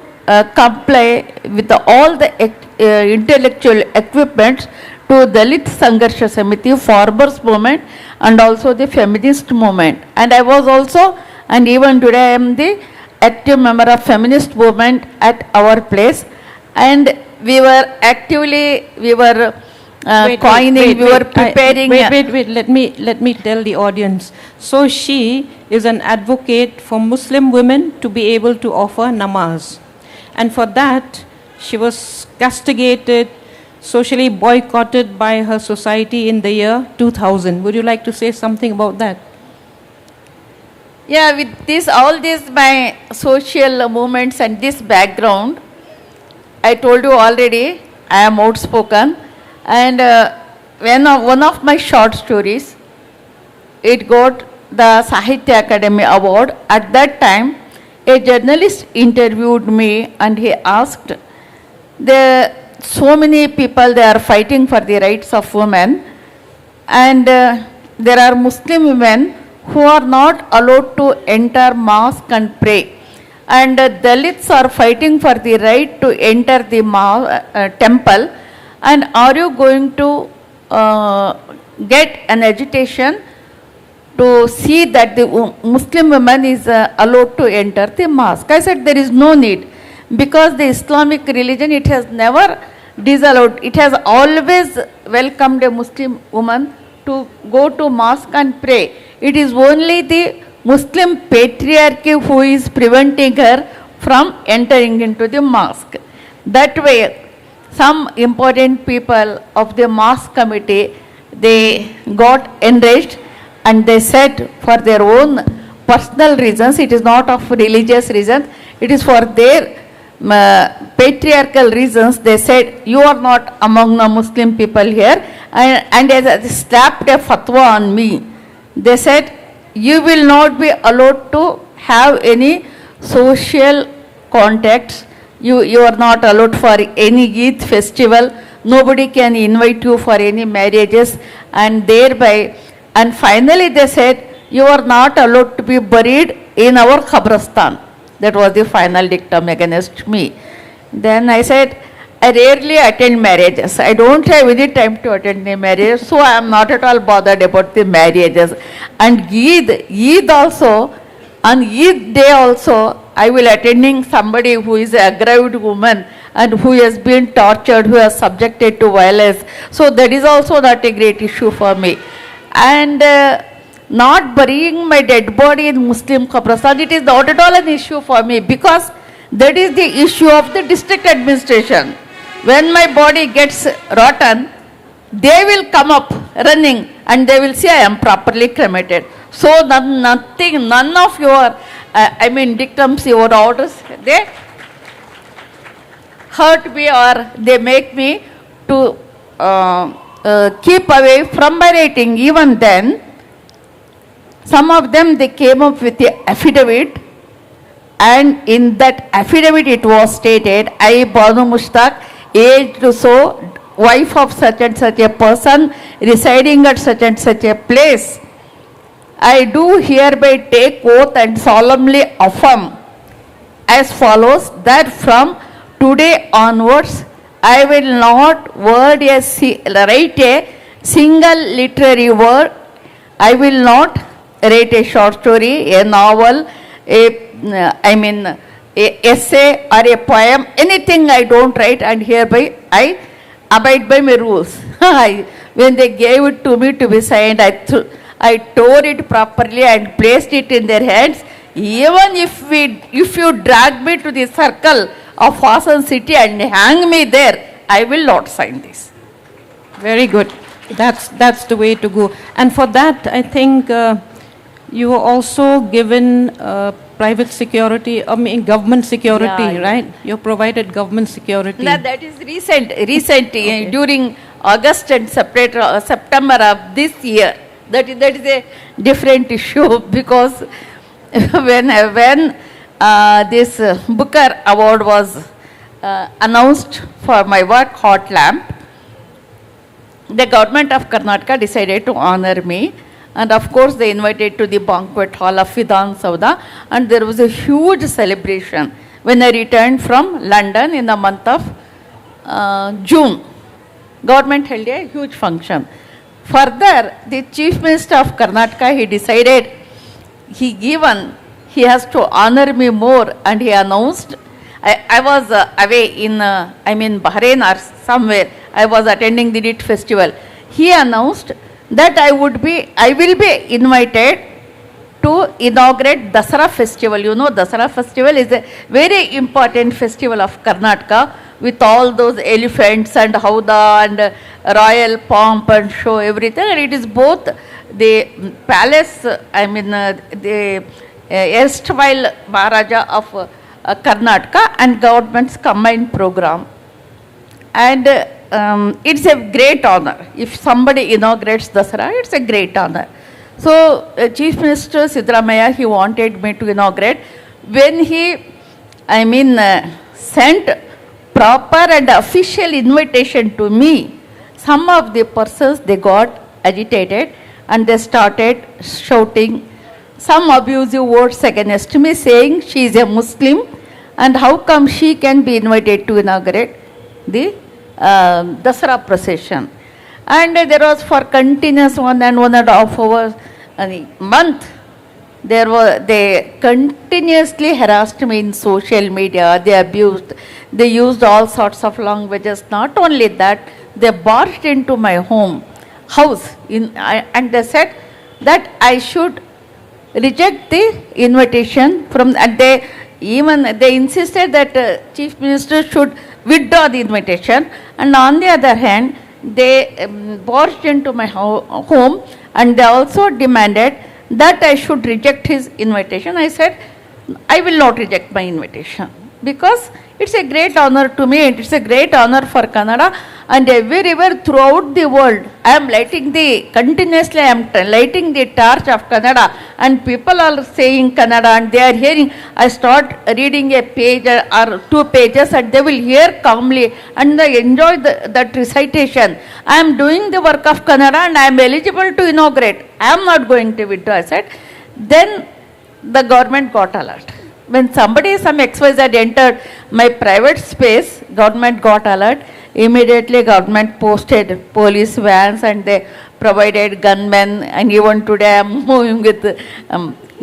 comply with all the intellectual equipment to Dalit Sangarsha Samiti, farmers movement, and also the feminist movement. And I was also, and even today I am the active member of feminist movement at our place. And we were actively, coining, we were preparing. Wait, let me tell the audience. So she is an advocate for Muslim women to be able to offer namaz. And for that, she was castigated, socially boycotted by her society in the year 2000. Would you like to say something about that? Yeah, with all these my social movements and this background, I told you already, I am outspoken. And when one of my short stories, it got the Sahitya Academy Award. At that time, a journalist interviewed me, and he asked, so many people, they are fighting for the rights of women, and there are Muslim women who are not allowed to enter mosque and pray. And Dalits are fighting for the right to enter the temple. And are you going to get an agitation to see that the Muslim woman is allowed to enter the mosque? I said there is no need, because the Islamic religion, it has never disallowed. It has always welcomed a Muslim woman to go to mosque and pray. It is only the Muslim patriarchy who is preventing her from entering into the mosque. That way, some important people of the mosque committee, they got enraged, and they said for their own personal reasons, it is not of religious reasons, it is for their patriarchal reasons, they said, you are not among the Muslim people here, and they slapped a fatwa on me. They said, you will not be allowed to have any social contacts. You are not allowed for any Eid festival. Nobody can invite you for any marriages, and thereby, and finally they said, you are not allowed to be buried in our Khabristan. That was the final dictum against me. Then I said, I rarely attend marriages. I don't have any time to attend the marriages, so I am not at all bothered about the marriages. And Eid also, on Eid day also, I will attending somebody who is a aggrieved woman and who has been tortured, who is subjected to violence. So that is also not a great issue for me. And not burying my dead body in Muslim Qabristan, it is not at all an issue for me, because that is the issue of the district administration. When my body gets rotten, they will come up running and they will say I am properly cremated. So none of your, dictums, your orders, they hurt me or they make me to keep away from my writing. Even then, some of them, they came up with the affidavit, and in that affidavit it was stated, I, Banu Mushtak, aged so, wife of such and such a person, residing at such and such a place, I do hereby take oath and solemnly affirm as follows, that from today onwards, I will not write a single literary word. I will not write a short story, a novel, a essay or a poem, anything I don't write, and hereby I abide by my rules. When they gave it to me to be signed, I tore it properly and placed it in their hands. Even if you drag me to the circle of Fasan city and hang me there, I will not sign this. Very good. That's the way to go. And for that, I think you were also given private security, government security, right? You provided government security. That is recent okay. During August and September of this year. That is a different issue, because when this Booker Award was announced for my work, Hot Lamp, the government of Karnataka decided to honor me. And of course, they invited to the banquet hall of Vidhan Sauda, and there was a huge celebration when I returned from London in the month of June. Government held a huge function. Further, the Chief Minister of Karnataka, he decided he has to honor me more, and he announced, I was away in, Bahrain or somewhere, I was attending the DIT festival. He announced that I will be invited to inaugurate Dasara festival. You know, Dasara festival is a very important festival of Karnataka, with all those elephants and howdah and royal pomp and show, everything. And it is both the palace, the erstwhile Maharaja of Karnataka and government's combined program. And it's a great honor. If somebody inaugurates Dasara, it's a great honor. So Chief Minister Siddaramaiah, he wanted me to inaugurate. When he, sent proper and official invitation to me, some of the persons, they got agitated and they started shouting some abusive words against me, saying she is a Muslim and how come she can be invited to inaugurate the Dasara procession. And there was for continuous 1.5 hours, a month, they continuously harassed me in social media, they abused, they used all sorts of languages. Not only that, they barged into my house and they said that I should reject the invitation from, and they insisted that Chief Minister should withdraw the invitation, and on the other hand, they barged into my home and they also demanded that I should reject his invitation. I said, I will not reject my invitation, because it's a great honor to me, it's a great honor for Kannada, and everywhere throughout the world, I am continuously I am lighting the torch of Kannada, and people are saying Kannada and they are hearing. I start reading a page or 2 pages and they will hear calmly and they enjoy that recitation. I am doing the work of Kannada and I am eligible to inaugurate. I am not going to withdraw. I said, then the government got alert. When somebody, some XYZ entered my private space, government got alert. Immediately government posted police vans and they provided gunmen, and even today I am moving with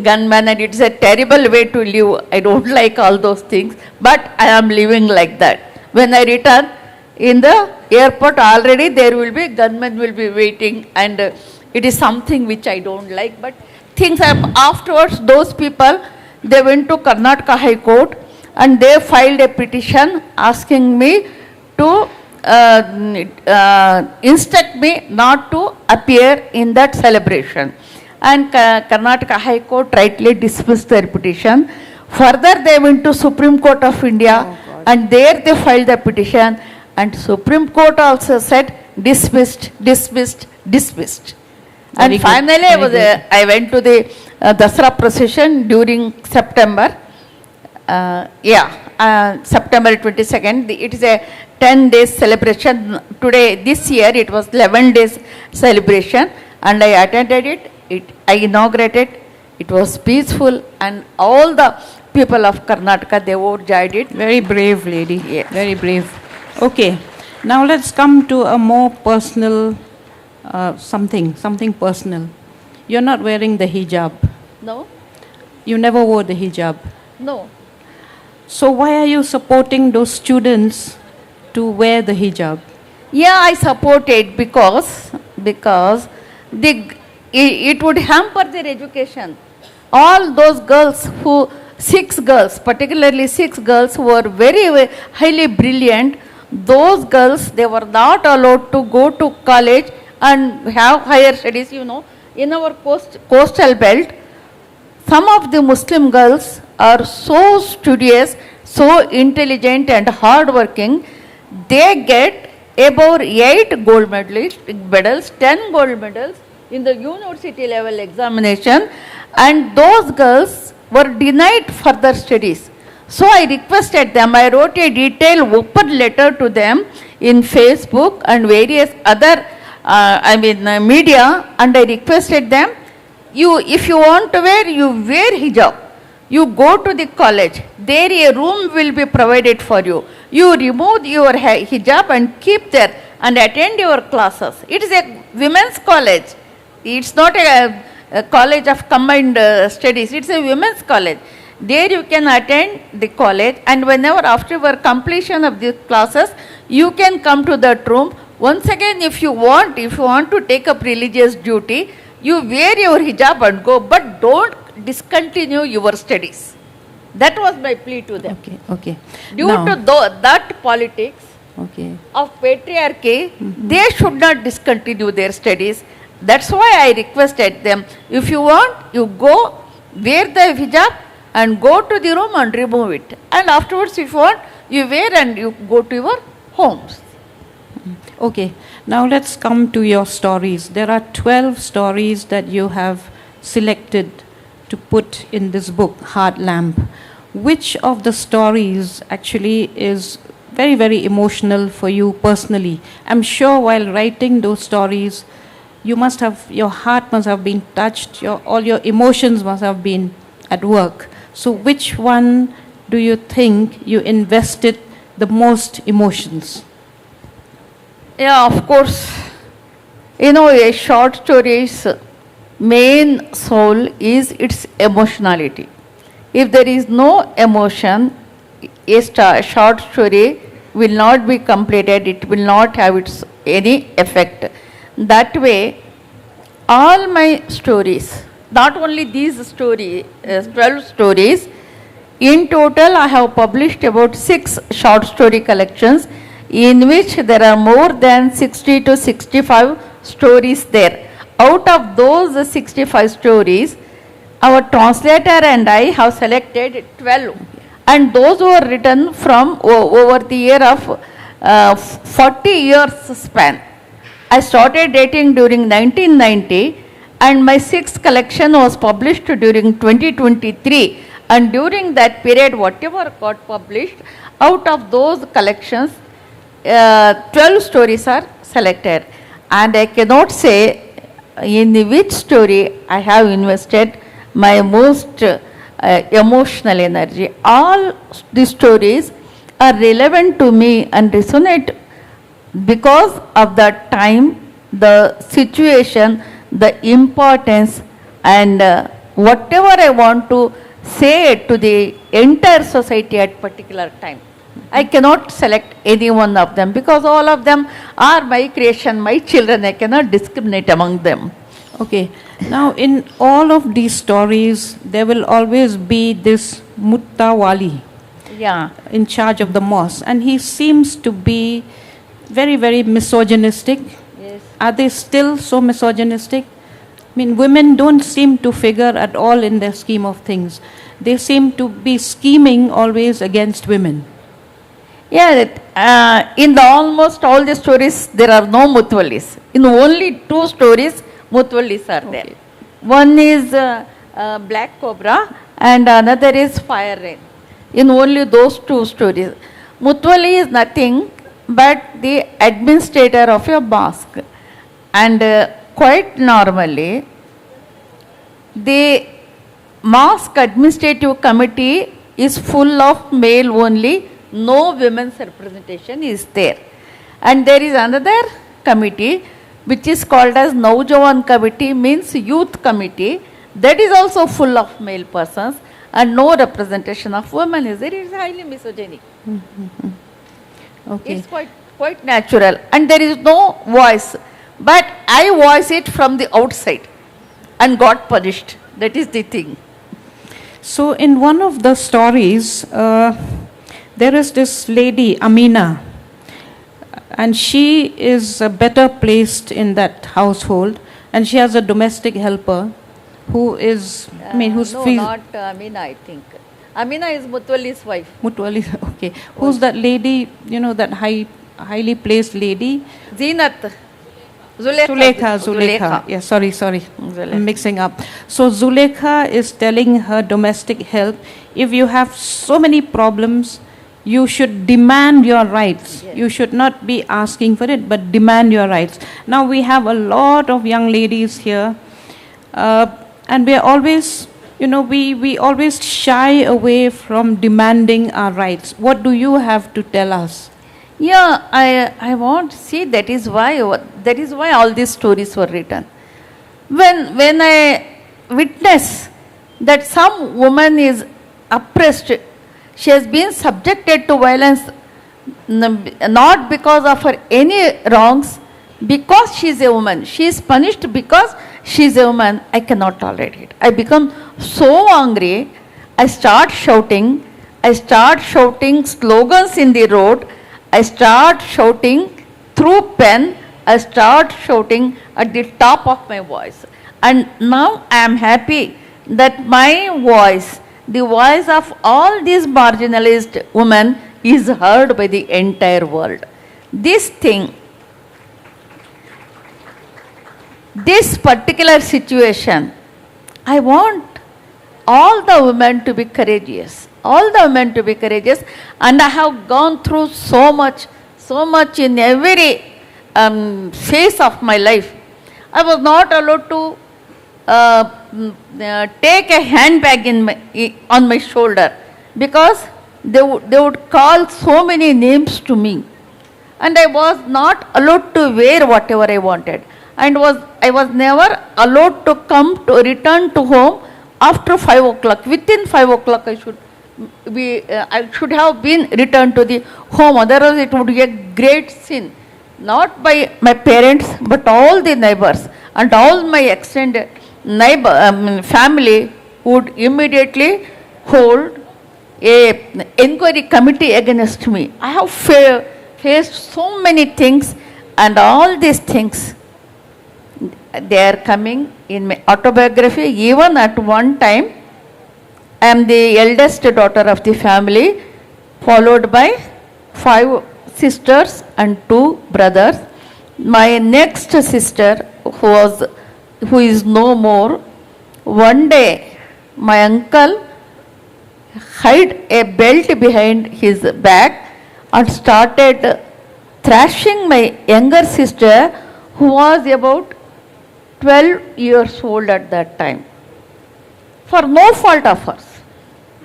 gunmen, and it's a terrible way to live. I don't like all those things, but I am living like that. When I return in the airport, already there will be gunmen will be waiting, and It is something which I don't like. But things afterwards, those people, they went to Karnataka High Court and they filed a petition asking me to instruct me not to appear in that celebration. And Karnataka High Court rightly dismissed their petition. Further, they went to Supreme Court of India, and there they filed the petition, and Supreme Court also said dismissed, dismissed, dismissed. And finally, I went to the Dasara procession during September. September 22nd. It is a 10 days celebration. Today, this year, it was 11 days celebration, and I attended it. I inaugurated. It was peaceful, and all the people of Karnataka, they overjoyed it. Very brave lady. Yes. Very brave. Okay. Now let's come to a more personal something personal. You're not wearing the hijab. No. You never wore the hijab. No. So why are you supporting those students to wear the hijab? Yeah, I support it because it would hamper their education. All those girls particularly 6 girls who were very, very highly brilliant, those girls, they were not allowed to go to college and have higher studies. In our coastal belt, some of the Muslim girls are so studious, so intelligent and hardworking. They get about 8 gold medals, 10 gold medals in the university level examination, and those girls were denied further studies. So I requested them, I wrote a detailed open letter to them in Facebook and various other media, and I requested them, if you want to wear, you wear hijab. You go to the college, there a room will be provided for you. You remove your hijab and keep there and attend your classes. It is a women's college. It's not a college of combined studies. It's a women's college. There you can attend the college, and whenever after your completion of the classes, you can come to that room. Once again, if you want to take up religious duty, you wear your hijab and go, but don't discontinue your studies. That was my plea to them. Okay. Due to that politics of patriarchy, they should not discontinue their studies. That's why I requested them, if you want, you go, wear the hijab and go to the room and remove it. And afterwards, if you want, you wear and you go to your homes. Okay, now let's come to your stories. There are 12 stories that you have selected to put in this book, Heart Lamp. Which of the stories actually is very, very emotional for you personally? I'm sure while writing those stories, your heart must have been touched, all your emotions must have been at work. So which one do you think you invested the most emotions? Yeah, of course. A short story's main soul is its emotionality. If there is no emotion, a short story will not be completed, it will not have any effect. That way, all my stories, not only these stories, 12 stories, in total I have published about 6 short story collections, in which there are more than 60 to 65 stories there. Out of those 65 stories, our translator and I have selected 12, and those were written from over the year of 40 years span. I started dating during 1990, and my 6th collection was published during 2023, and during that period, whatever got published, out of those collections, 12 stories are selected, and I cannot say in which story I have invested my most emotional energy. All the stories are relevant to me and resonate because of the time, the situation, the importance, and whatever I want to say to the entire society at particular time. I cannot select any one of them because all of them are my creation, my children. I cannot discriminate among them. Okay. Now, in all of these stories, there will always be this Muttawali, Yeah. in charge of the mosque, and he seems to be very, very misogynistic. Yes. Are they still so misogynistic? I mean, women don't seem to figure at all in the scheme of things. They seem to be scheming always against women. Yeah, in the almost all the stories, there are no Mutwalis. In only 2 stories, Mutwalis are there. One is Black Cobra and another is Fire Rain. In only those 2 stories. Mutwali is nothing but the administrator of a mosque. And quite normally, the mosque administrative committee is full of male only, no women's representation is there. And there is another committee which is called as Naujawan committee, means youth committee, that is also full of male persons and no representation of women is there. It is highly misogynic. Okay. It's quite natural and there is no voice. But I voice it from the outside and got punished. That is the thing. So, in one of the stories, there is this lady, Amina, and she is better placed in that household, and she has a domestic helper who is, who's no, not Amina, I think. Amina is Mutwali's wife. Mutwali, okay. Who's that lady, that highly placed lady? Zeenat. Zulekha. Yeah, sorry. I'm mixing up. So Zulekha is telling her domestic help, if you have so many problems, you should demand your rights. Yes. You should not be asking for it, but demand your rights. Now we have a lot of young ladies here, and we are always, we always shy away from demanding our rights. What do you have to tell us? Yeah, I want to see that is why all these stories were written. When I witness that some woman is oppressed, she has been subjected to violence not because of her any wrongs, because she is a woman. She is punished because she is a woman. I cannot tolerate it. I become so angry. I start shouting slogans in the road. I start shouting through pen, I start shouting at the top of my voice. And now I am happy that my voice, the voice of all these marginalized women, is heard by the entire world. This particular situation, I want all the women to be courageous. And I have gone through so much in every phase of my life. I was not allowed to take a handbag on my shoulder because they would call so many names to me. And I was not allowed to wear whatever I wanted. And I was never allowed to return to home after 5 o'clock. Within 5 o'clock I should have been returned to the home, otherwise it would be a great sin, not by my parents but all the neighbors and all my extended family would immediately hold an inquiry committee against me. I have faced so many things, and all these things, they are coming in my autobiography. Even at one time, I am the eldest daughter of the family, followed by 5 sisters and 2 brothers. My next sister, who is no more, one day my uncle hid a belt behind his back and started thrashing my younger sister, who was about 12 years old at that time, for no fault of hers.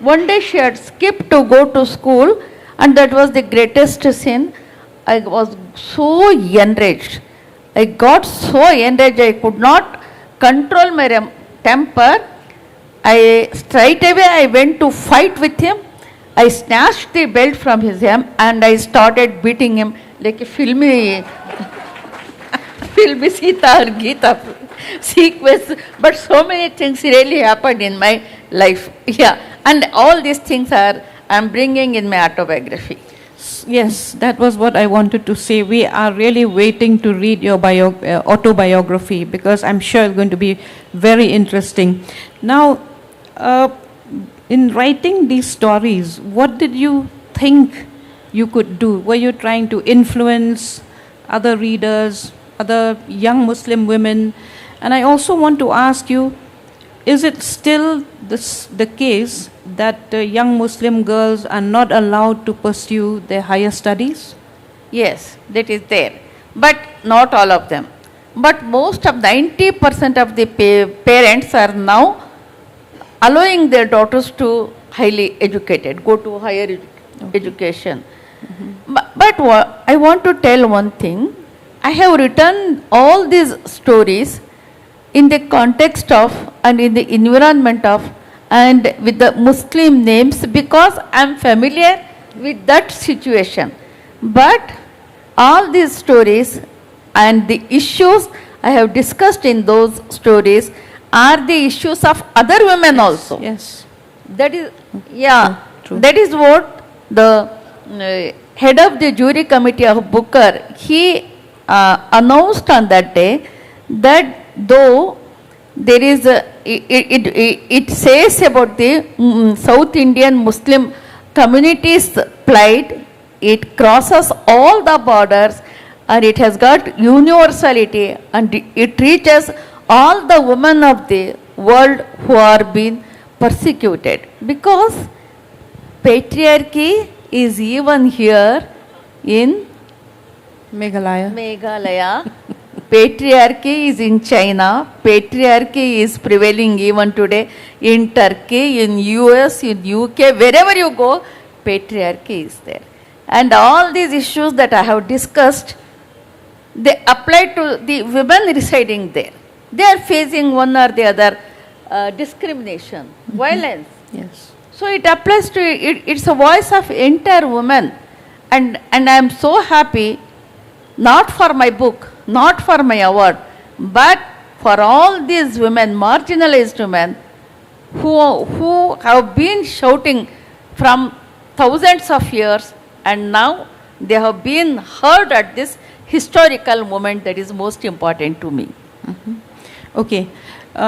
One day she had skipped to go to school, and that was the greatest sin. I was so enraged. I got so enraged, I could not control my temper. Straight away I went to fight with him. I snatched the belt from his hand and I started beating him like a filmy Sita or Gita. sequence, but so many things really happened in my life. Yeah, and all these things I'm bringing in my autobiography. Yes, that was what I wanted to say. We are really waiting to read your autobiography because I'm sure it's going to be very interesting. Now, in writing these stories, what did you think you could do? Were you trying to influence other readers, other young Muslim women? And I also want to ask you, is it still the case that young Muslim girls are not allowed to pursue their higher studies? Yes, that is there, but not all of them. But most of 90% of the parents are now allowing their daughters to highly educated, go to higher education. But I want to tell one thing. I have written all these stories in the context of and in the environment of and with the Muslim names because I am familiar with that situation. But all these stories and the issues I have discussed in those stories are the issues of other women also. Yes. That is, yeah, that is what the head of the jury committee of Booker, he announced on that day that though there is it says about the South Indian Muslim community's plight, it crosses all the borders and it has got universality and it reaches all the women of the world who are being persecuted because patriarchy is even here in Meghalaya. Patriarchy is in China. Patriarchy is prevailing even today in Turkey, in US, in UK, wherever you go, patriarchy is there. And all these issues that I have discussed, they apply to the women residing there. They are facing one or the other discrimination, violence. Yes. So it applies to it. It's a voice of entire woman, and I am so happy, not for my book, not for my award, but for all these women, marginalized women, who have been shouting from thousands of years, and now they have been heard at this historical moment that is most important to me. Okay.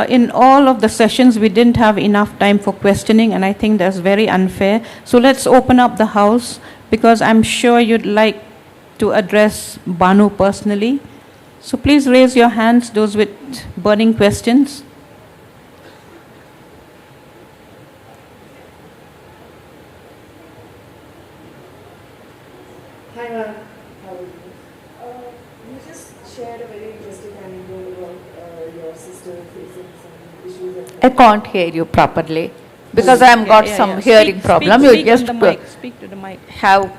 In all of the sessions, we didn't have enough time for questioning, and I think that's very unfair. So let's open up the house, because I'm sure you'd like to address Banu personally. So please raise your hands, those with burning questions. Hi, ma'am. How are you? You just shared a very interesting anecdote about your sister facing some issues. I can't hear you properly because I have got some hearing problem. Speak You just to the mic. Speak to the mic. have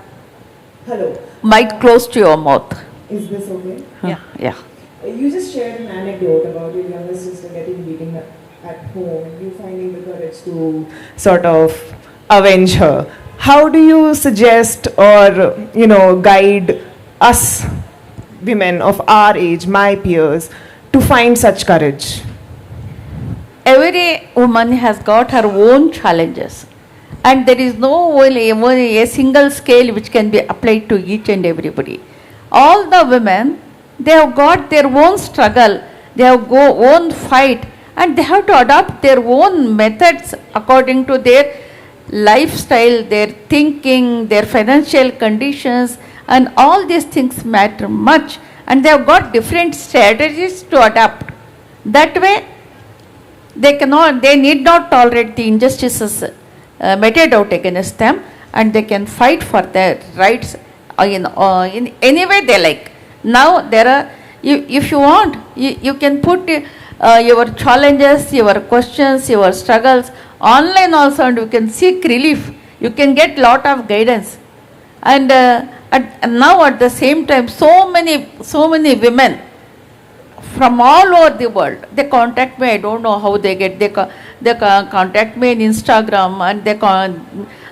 Hello. mic close to your mouth. Is this okay? Yeah. Yeah. You just shared an anecdote about your younger sister getting beaten at home and you finding the courage to sort of avenge her. How do you suggest or, guide us women of our age, my peers, to find such courage? Every woman has got her own challenges, and there is no only a single scale which can be applied to each and everybody. All the women, they have got their own struggle, they have own fight, and they have to adopt their own methods according to their lifestyle, their thinking, their financial conditions, and all these things matter much, and they have got different strategies to adapt. That way, they need not tolerate the injustices meted out against them, and they can fight for their rights in any way they like. Now there are, if you want, you can put your challenges, your questions, your struggles online also, and you can seek relief. You can get lot of guidance, and now at the same time, so many women from all over the world, they contact me. I don't know how they get. They contact me in Instagram, and they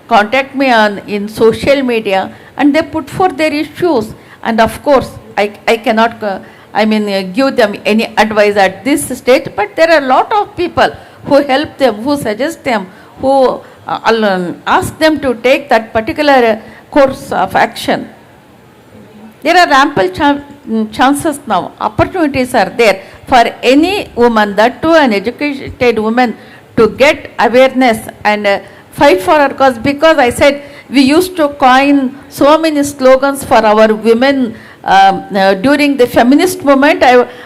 contact me in social media, and they put forth their issues. And of course, I cannot give them any advice at this stage, but there are a lot of people who help them, who suggest them, who ask them to take that particular course of action. There are ample chances now, opportunities are there for any woman, that too an educated woman, to get awareness and fight for her cause. Because I said we used to coin so many slogans for our women during the feminist movement.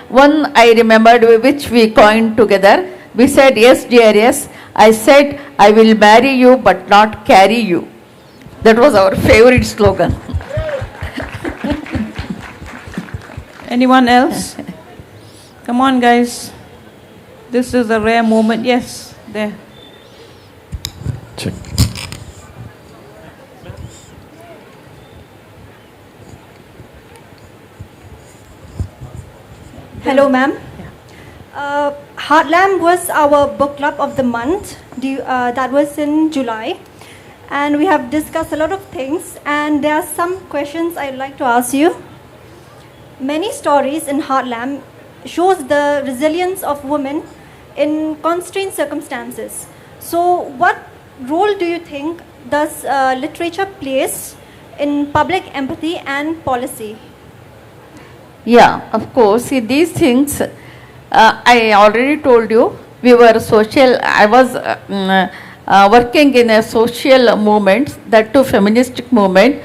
One I remembered which we coined together. We said, yes dear, yes. I said, I will marry you but not carry you. That was our favorite slogan. Anyone else? Come on, guys. This is a rare moment. Yes, there. Check. Hello, ma'am. Heartland was our book club of the month. That was in July. And we have discussed a lot of things. And there are some questions I'd like to ask you. Many stories in Heartland shows the resilience of women in constrained circumstances. So what role do you think does literature plays in public empathy and policy? Yeah, of course. See, these things, I already told you, we were social, I was working in a social movement, that too feministic movement,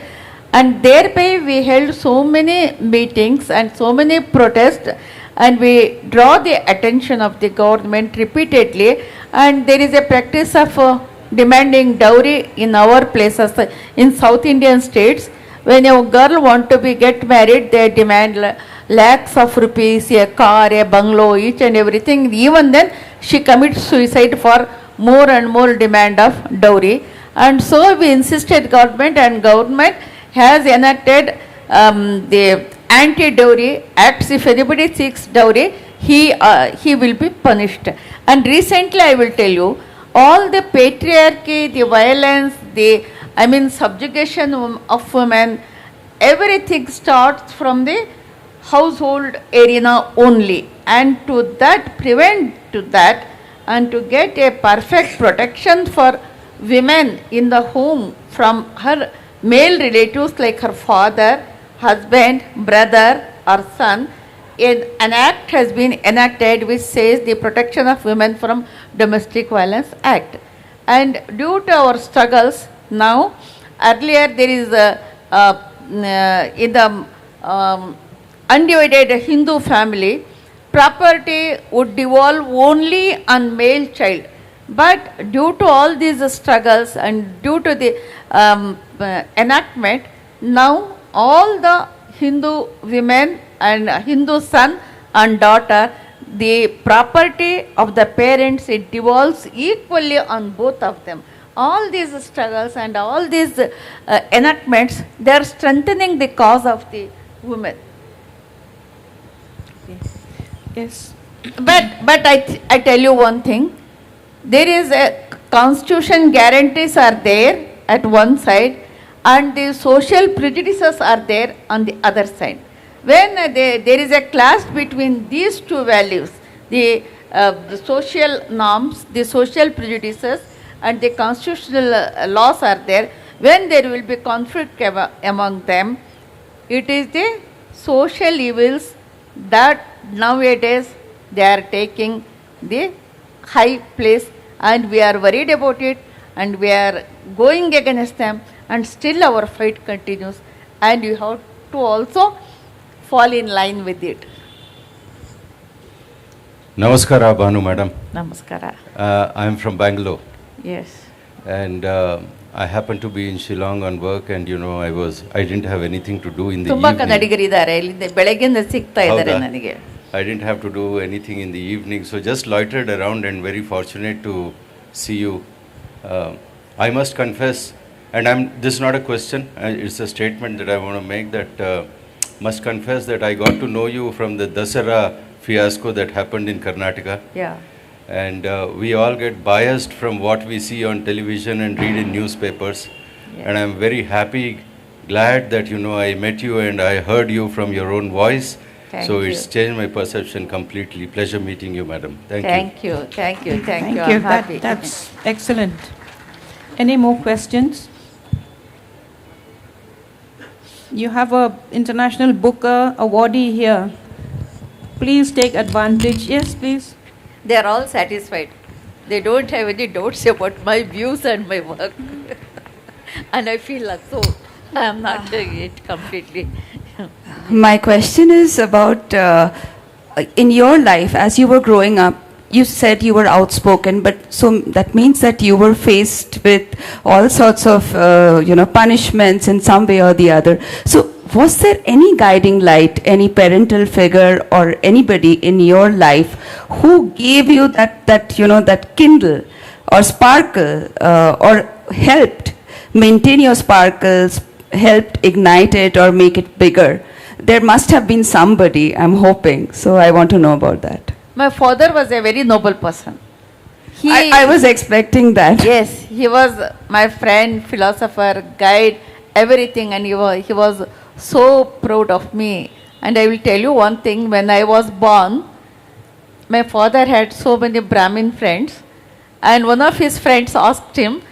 and thereby we held so many meetings and so many protests, and we draw the attention of the government repeatedly, and there is a practice of demanding dowry in our places, in South Indian states. When a girl wants to get married, they demand lakhs of rupees, a car, a bungalow, each and everything. Even then, she commits suicide for more and more demand of dowry. And so we insisted government, and government has enacted the anti-dowry acts. If anybody seeks dowry, he will be punished. And recently, I will tell you, all the patriarchy, the violence, the subjugation of women, everything starts from the household arena only. And to that, prevent to that, and to get a perfect protection for women in the home from her male relatives like her father, husband, brother or son, an act has been enacted which says the Protection of Women from Domestic Violence Act. And due to our struggles now, earlier there is in the undivided Hindu family, property would devolve only on male child. But due to all these struggles and due to the enactment, now all the Hindu women and Hindu son and daughter, the property of the parents, it devolves equally on both of them. All these struggles and all these enactments, they are strengthening the cause of the women. Yes. But I tell you one thing, there is a constitution guarantees are there at one side, and the social prejudices are there on the other side. When there is a clash between these two values, the social norms, the social prejudices and the constitutional laws are there, when there will be conflict among them, it is the social evils that nowadays they are taking the high place, and we are worried about it, and we are going against them, and still our fight continues, and you have to also fall in line with it. Namaskara, Banu madam. Namaskara. I am from Bangalore. Yes. And I happened to be in Shillong on work, and I didn't have anything to do in the ತುಂಬಾ evening. ಕನ್ನಡಿಗರಿದ್ದಾರೆ ಇಲ್ಲಿ ಬೆಳಗ್ಗೆಯಿಂದ ಸಿಗ್ತಾ ಇದ್ದಾರೆ ನನಗೆ. I didn't have to do anything in the evening, so just loitered around and very fortunate to see you. I must confess, and this is not a question, it's a statement that I want to make, that must confess that I got to know you from the Dasara fiasco that happened in Karnataka. Yeah. And we all get biased from what we see on television and read in newspapers. Yeah. And I'm very happy, glad that I met you and I heard you from your own voice. So it's changed my perception completely. Pleasure meeting you, madam. Thank you. Thank you. Thank you. Thank you. I'm happy. That's excellent. Any more questions? You have a international booker awardee here. Please take advantage. Yes, please. They are all satisfied. They don't have any doubts about my views and my work. And I feel like so I am not doing it completely. My question is about in your life, as you were growing up, you said you were outspoken, but so that means that you were faced with all sorts of punishments in some way or the other. So was there any guiding light, any parental figure or anybody in your life who gave you that kindle or sparkle or helped maintain your sparkles, helped ignite it or make it bigger? There must have been somebody, I'm hoping. So I want to know about that. My father was a very noble person. I was expecting that. Yes, he was my friend, philosopher, guide, everything, and he was so proud of me. And I will tell you one thing, when I was born, my father had so many Brahmin friends, and one of his friends asked him,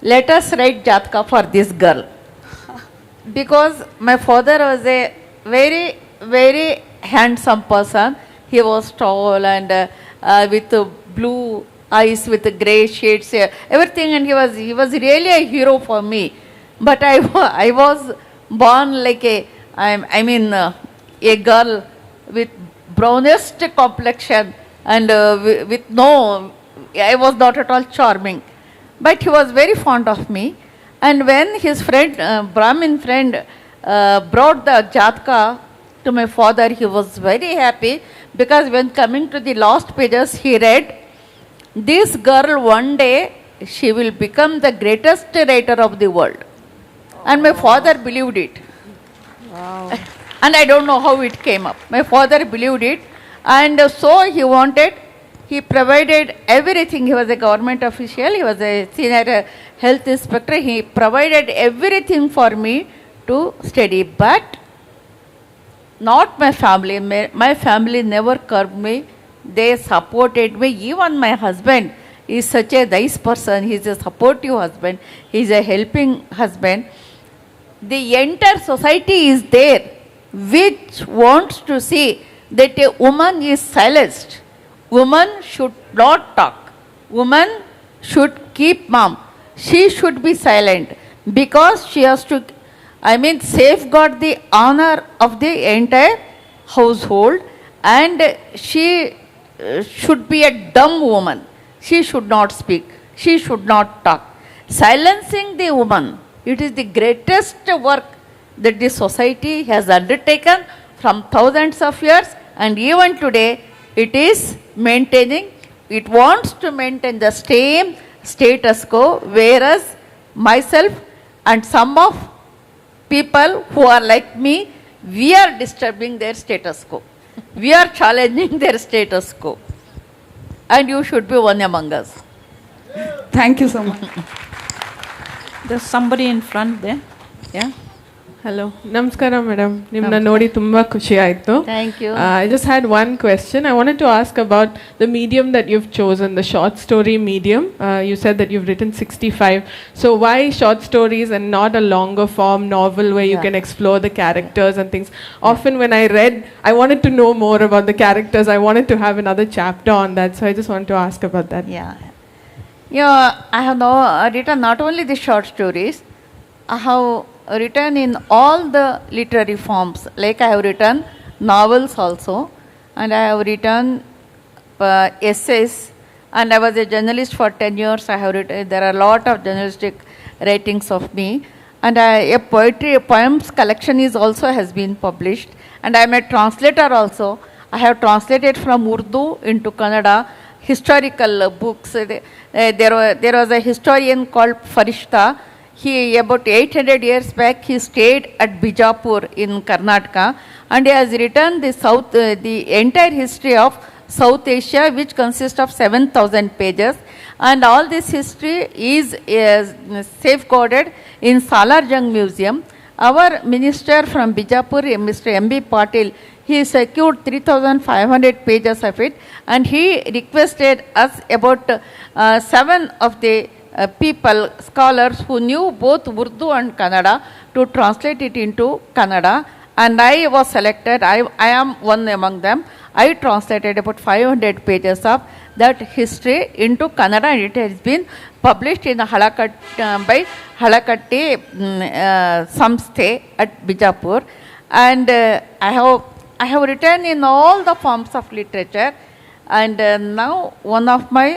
let us write Jatka for this girl. Because my father was a very, very handsome person. He was tall and with blue eyes, with grey shades, everything, and he was really a hero for me. But I was born like a girl with brownish complexion and with no, I was not at all charming. But he was very fond of me. And when his friend, Brahmin friend, brought the Jatka to my father, he was very happy, because when coming to the last pages, he read, this girl one day, she will become the greatest writer of the world. And my father believed it. Wow. And I don't know how it came up. My father believed it. And so he provided everything. He was a government official. He was a senior health inspector. He provided everything for me to study. But not my family. My family never curbed me. They supported me. Even my husband is such a nice person. He is a supportive husband. He is a helping husband. The entire society is there which wants to see that a woman is silenced. Woman should not talk. Woman should keep mum. She should be silent because she has to safeguard the honor of the entire household, and she should be a dumb woman. She should not speak. She should not talk. Silencing the woman, it is the greatest work that the society has undertaken from thousands of years, and even today it is maintaining. It wants to maintain the same status quo, whereas myself and some of people who are like me, we are disturbing their status quo. We are challenging their status quo. And you should be one among us. Thank you so much. There's somebody in front there. Yeah. Hello. Namaskara, madam. Nimna nodi tumba khushi aaytu. Thank you. I just had one question. I wanted to ask about the medium that you've chosen, the short story medium. You said that you've written 65. So why short stories and not a longer form novel where you can explore the characters and things? Often when I read, I wanted to know more about the characters. I wanted to have another chapter on that. So I just wanted to ask about that. Yeah. Yeah, I have written not only the short stories, I have written in all the literary forms. Like I have written novels also, and I have written essays, and I was a journalist for 10 years. I have written, there are a lot of journalistic writings of me, and a poems collection is also has been published, and I am a translator also. I have translated from Urdu into Kannada historical books. There was a historian called Farishta. He, about 800 years back, he stayed at Bijapur in Karnataka, and he has written the entire history of South Asia, which consists of 7,000 pages. And all this history is safeguarded in Salarjung Museum. Our minister from Bijapur, Mr. M.B. Patil, he secured 3,500 pages of it, and he requested us about 7 of the people, scholars who knew both Urdu and Kannada to translate it into Kannada, and I was selected. I am one among them. I translated about 500 pages of that history into Kannada, and it has been published in by Halakatti Samsthe at Bijapur. And I have written in all the forms of literature, and now one of my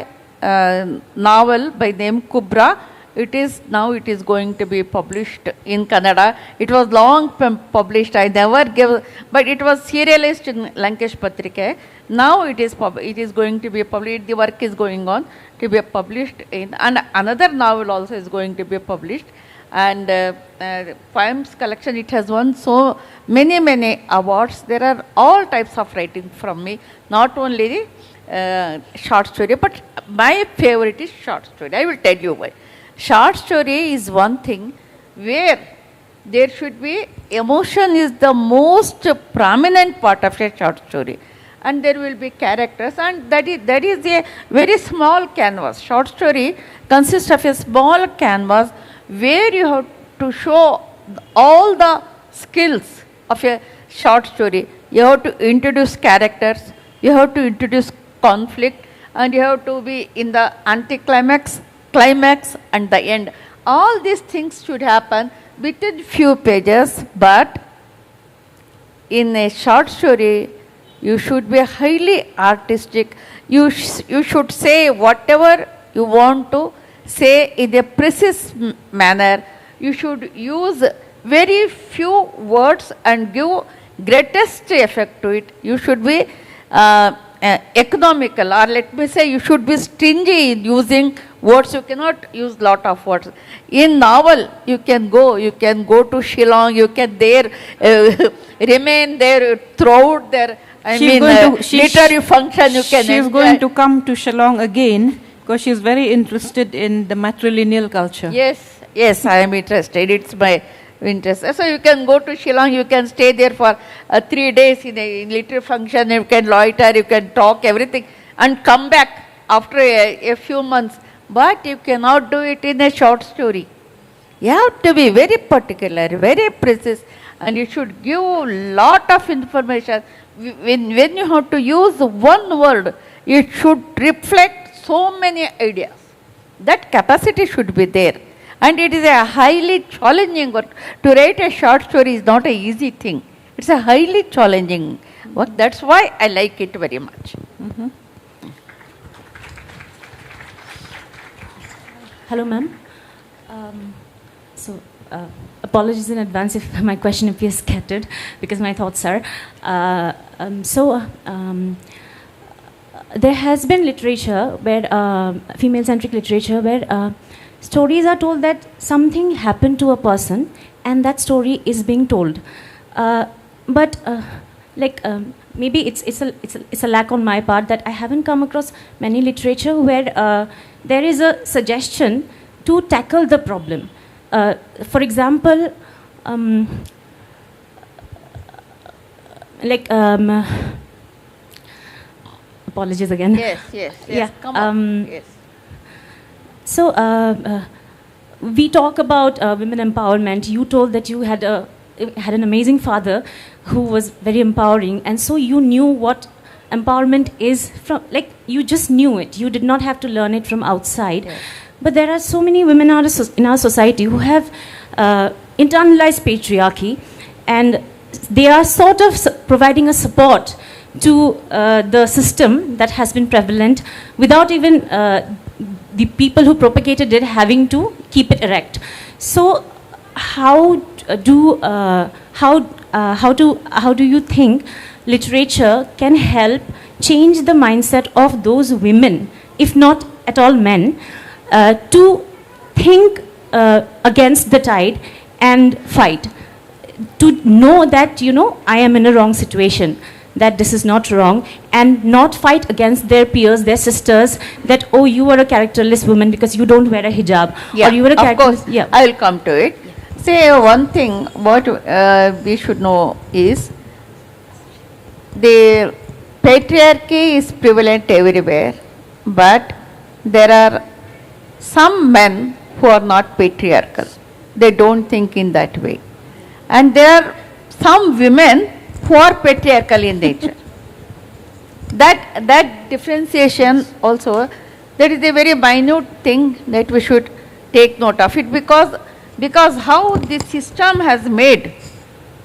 novel by name Kubra, it is going to be published in Kannada. It was long published. I never gave, but it was serialized in Lankesh Patrike. Now it is going to be published. The work is going on to be published in, and another novel also is going to be published. And poems collection, it has won so many awards. There are all types of writing from me, not only short story, but my favorite is short story. I will tell you why. Short story is one thing where there should be emotion is the most prominent part of a short story, and there will be characters, and that is a very small canvas. Short story consists of a small canvas where you have to show all the skills of a short story. You have to introduce characters, you have to introduce conflict, and you have to be in the anticlimax, climax, and the end. All these things should happen within few pages, but in a short story, you should be highly artistic. You should say whatever you want to say in a precise manner. You should use very few words and give greatest effect to it. You should be economical, or let me say you should be stingy in using words. You cannot use lot of words. In novel, you can go to Shillong, you can there remain there throughout their literary function. She's going to come to Shillong again because she's very interested in the matrilineal culture. Yes, I am interested. It's my interest. So you can go to Shillong, you can stay there for 3 days in a literary function, you can loiter, you can talk, everything, and come back after a few months. But you cannot do it in a short story. You have to be very particular, very precise, and you should give lot of information. When you have to use one word, it should reflect so many ideas. That capacity should be there. And it is a highly challenging work. To write a short story is not an easy thing. It's a highly challenging work. That's why I like it very much. Mm-hmm. Hello, ma'am. Apologies in advance if my question appears scattered, because my thoughts are. There has been literature where, female-centric literature, where stories are told that something happened to a person and that story is being told. Maybe it's a lack on my part that I haven't come across many literature where there is a suggestion to tackle the problem. For example, apologies again. Yes. Come on. Yes. So, we talk about women empowerment. You told that you had an amazing father who was very empowering, and so you knew what empowerment is from, you just knew it. You did not have to learn it from outside. Yes. But there are so many women in our society who have internalized patriarchy, and they are sort of providing a support to the system that has been prevalent without even the people who propagated it having to keep it erect. So how do you think literature can help change the mindset of those women, if not at all men, to think against the tide and fight, to know that, I am in a wrong situation, that this is not wrong, and not fight against their peers, their sisters, that, oh, you are a characterless woman because you don't wear a hijab. Yeah, or you are a of course, I will come to it. Say one thing, what we should know is, the patriarchy is prevalent everywhere, but there are some men who are not patriarchal. They don't think in that way. And there are some women who are patriarchal in nature. That differentiation also, that is a very minute thing that we should take note of it, because how the system has made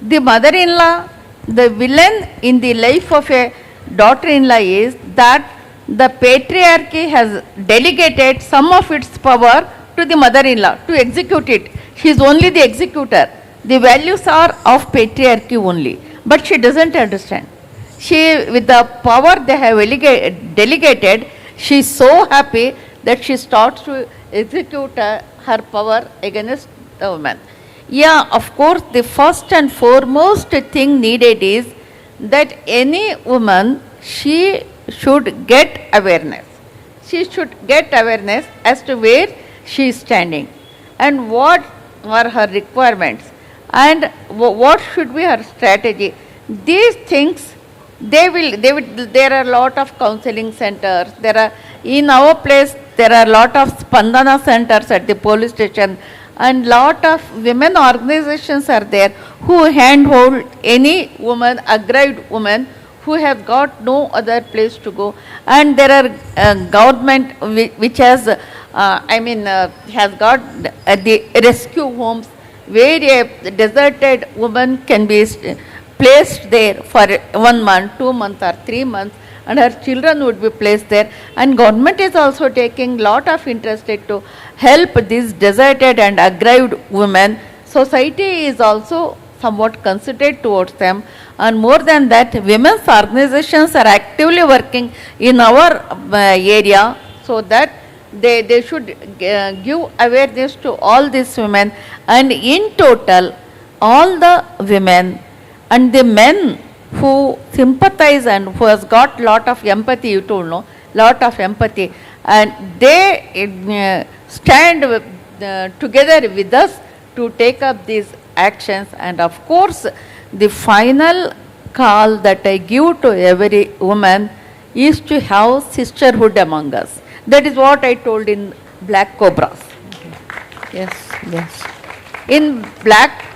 the mother-in-law the villain in the life of a daughter-in-law is that the patriarchy has delegated some of its power to the mother-in-law to execute it. She is only the executor. The values are of patriarchy only, but she doesn't understand. She, with the power they have delegated, she is so happy that she starts to execute her power against the woman. Yeah, of course, the first and foremost thing needed is that any woman, she should get awareness. She should get awareness as to where she is standing and what are her requirements and what should be her strategy. These things, there are a lot of counseling centers. In our place, there are a lot of Spandana centers at the police station, and lot of women organizations are there who handhold any woman, aggrieved woman, who have got no other place to go. And there are government which has, has got the rescue homes where a deserted woman can be placed there for 1 month, 2 months or 3 months, and her children would be placed there. And government is also taking lot of interest to help these deserted and aggrieved women. Society is also somewhat considerate towards them. And more than that, women's organizations are actively working in our area so that they should give awareness to all these women. And in total, all the women and the men who sympathize and who has got lot of empathy, you told, no? Lot of empathy. And they stand together with us to take up these actions. And of course, the final call that I give to every woman is to have sisterhood among us. That is what I told in Black Cobras. Yes, yes. In Black,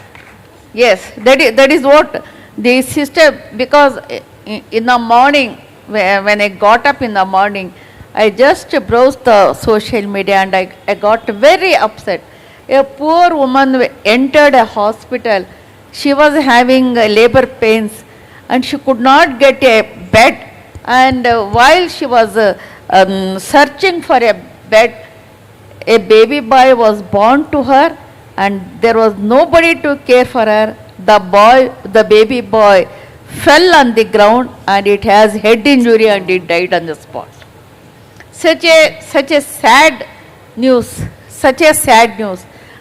yes, that is what the sister, because in the morning, when I got up in the morning, I just browsed the social media and I got very upset. A poor woman entered a hospital. She was having labor pains and she could not get a bed. And while she was searching for a bed, a baby boy was born to her and there was nobody to care for her. The baby boy fell on the ground and it has head injury and it died on the spot. Such a sad news,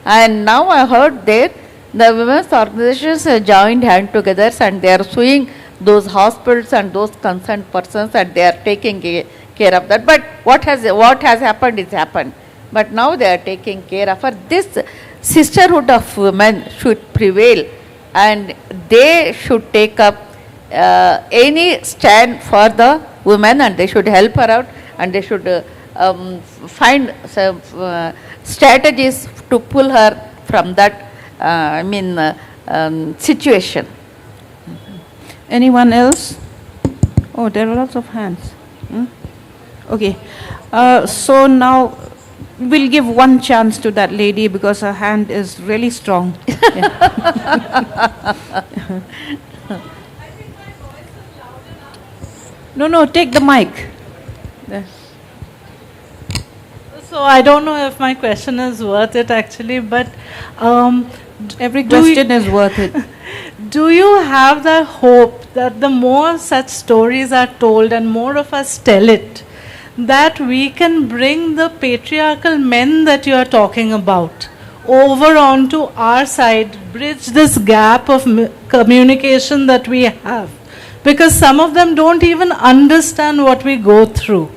And now I heard that the women's organizations have joined hand together and they are suing those hospitals and those concerned persons and they are taking care of that. But what has happened is happened. But now they are taking care of her. This sisterhood of women should prevail and they should take up any stand for the women and they should help her out and they should find some strategies to pull her from that situation. Anyone else? Oh, there are lots of hands. Okay. So now we'll give one chance to that lady because her hand is really strong. No, take the mic. There. So I don't know if my question is worth it actually, but every question is worth it. Do you have the hope that the more such stories are told and more of us tell it, that we can bring the patriarchal men that you are talking about over onto our side, bridge this gap of communication that we have? Because some of them don't even understand what we go through.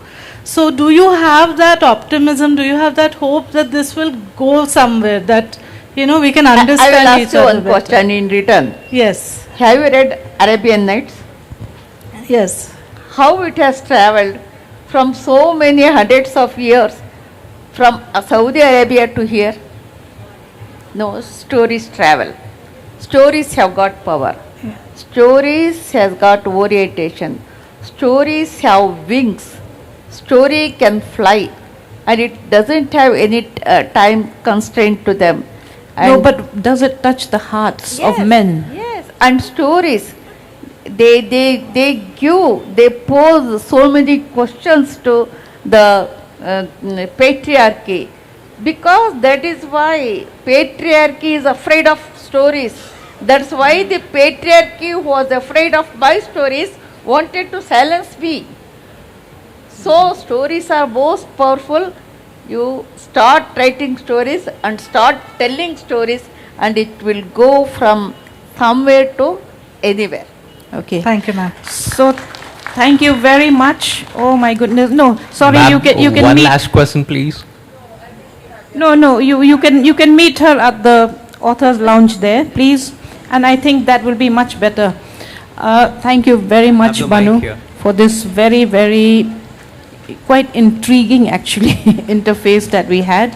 So do you have that optimism, do you have that hope that this will go somewhere, that we can understand I will each ask you other one question in return. Yes. Have you read Arabian Nights? Yes. How it has traveled from so many hundreds of years from Saudi Arabia to here. No, stories travel. Stories have got power. Stories has got orientation. Stories have wings. Story can fly, and it doesn't have any time constraint to them. No, but does it touch the hearts of men? Yes, and stories, they pose so many questions to the patriarchy, because that is why patriarchy is afraid of stories. That's why the patriarchy, who was afraid of my stories, wanted to silence me. So stories are most powerful. You start writing stories and start telling stories, and it will go from somewhere to anywhere. Okay. Thank you, ma'am. So, thank you very much. Oh my goodness. No, sorry. Ma'am, You can one meet. last question, please. No. You can meet her at the author's lounge there, please. And I think that will be much better. Thank you very much, the mic Banu, here. for this very, very quite intriguing actually interface that we had.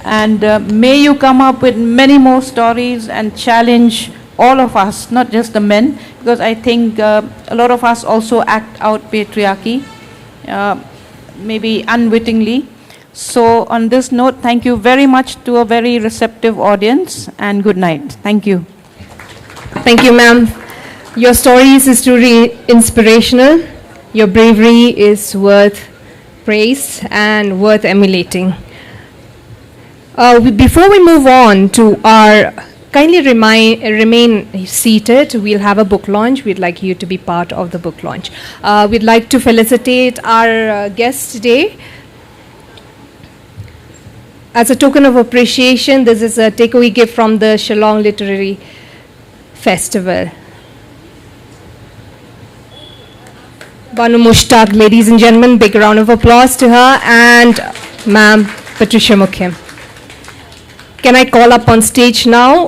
And may you come up with many more stories and challenge all of us, not just the men, because I think a lot of us also act out patriarchy, maybe unwittingly. So on this note, thank you very much to a very receptive audience, and good night. Thank you. Thank you, ma'am. Your stories is truly inspirational. Your bravery is worth praise and worth emulating. Before we move on to our, kindly remain seated. We'll have a book launch. We'd like you to be part of the book launch. We'd like to felicitate our guests today. As a token of appreciation, this is a takeaway gift from the Shillong Literary Festival. Banu Mushtaq, ladies and gentlemen, big round of applause to her, and Ma'am Patricia Mukhim. Can I call up on stage now?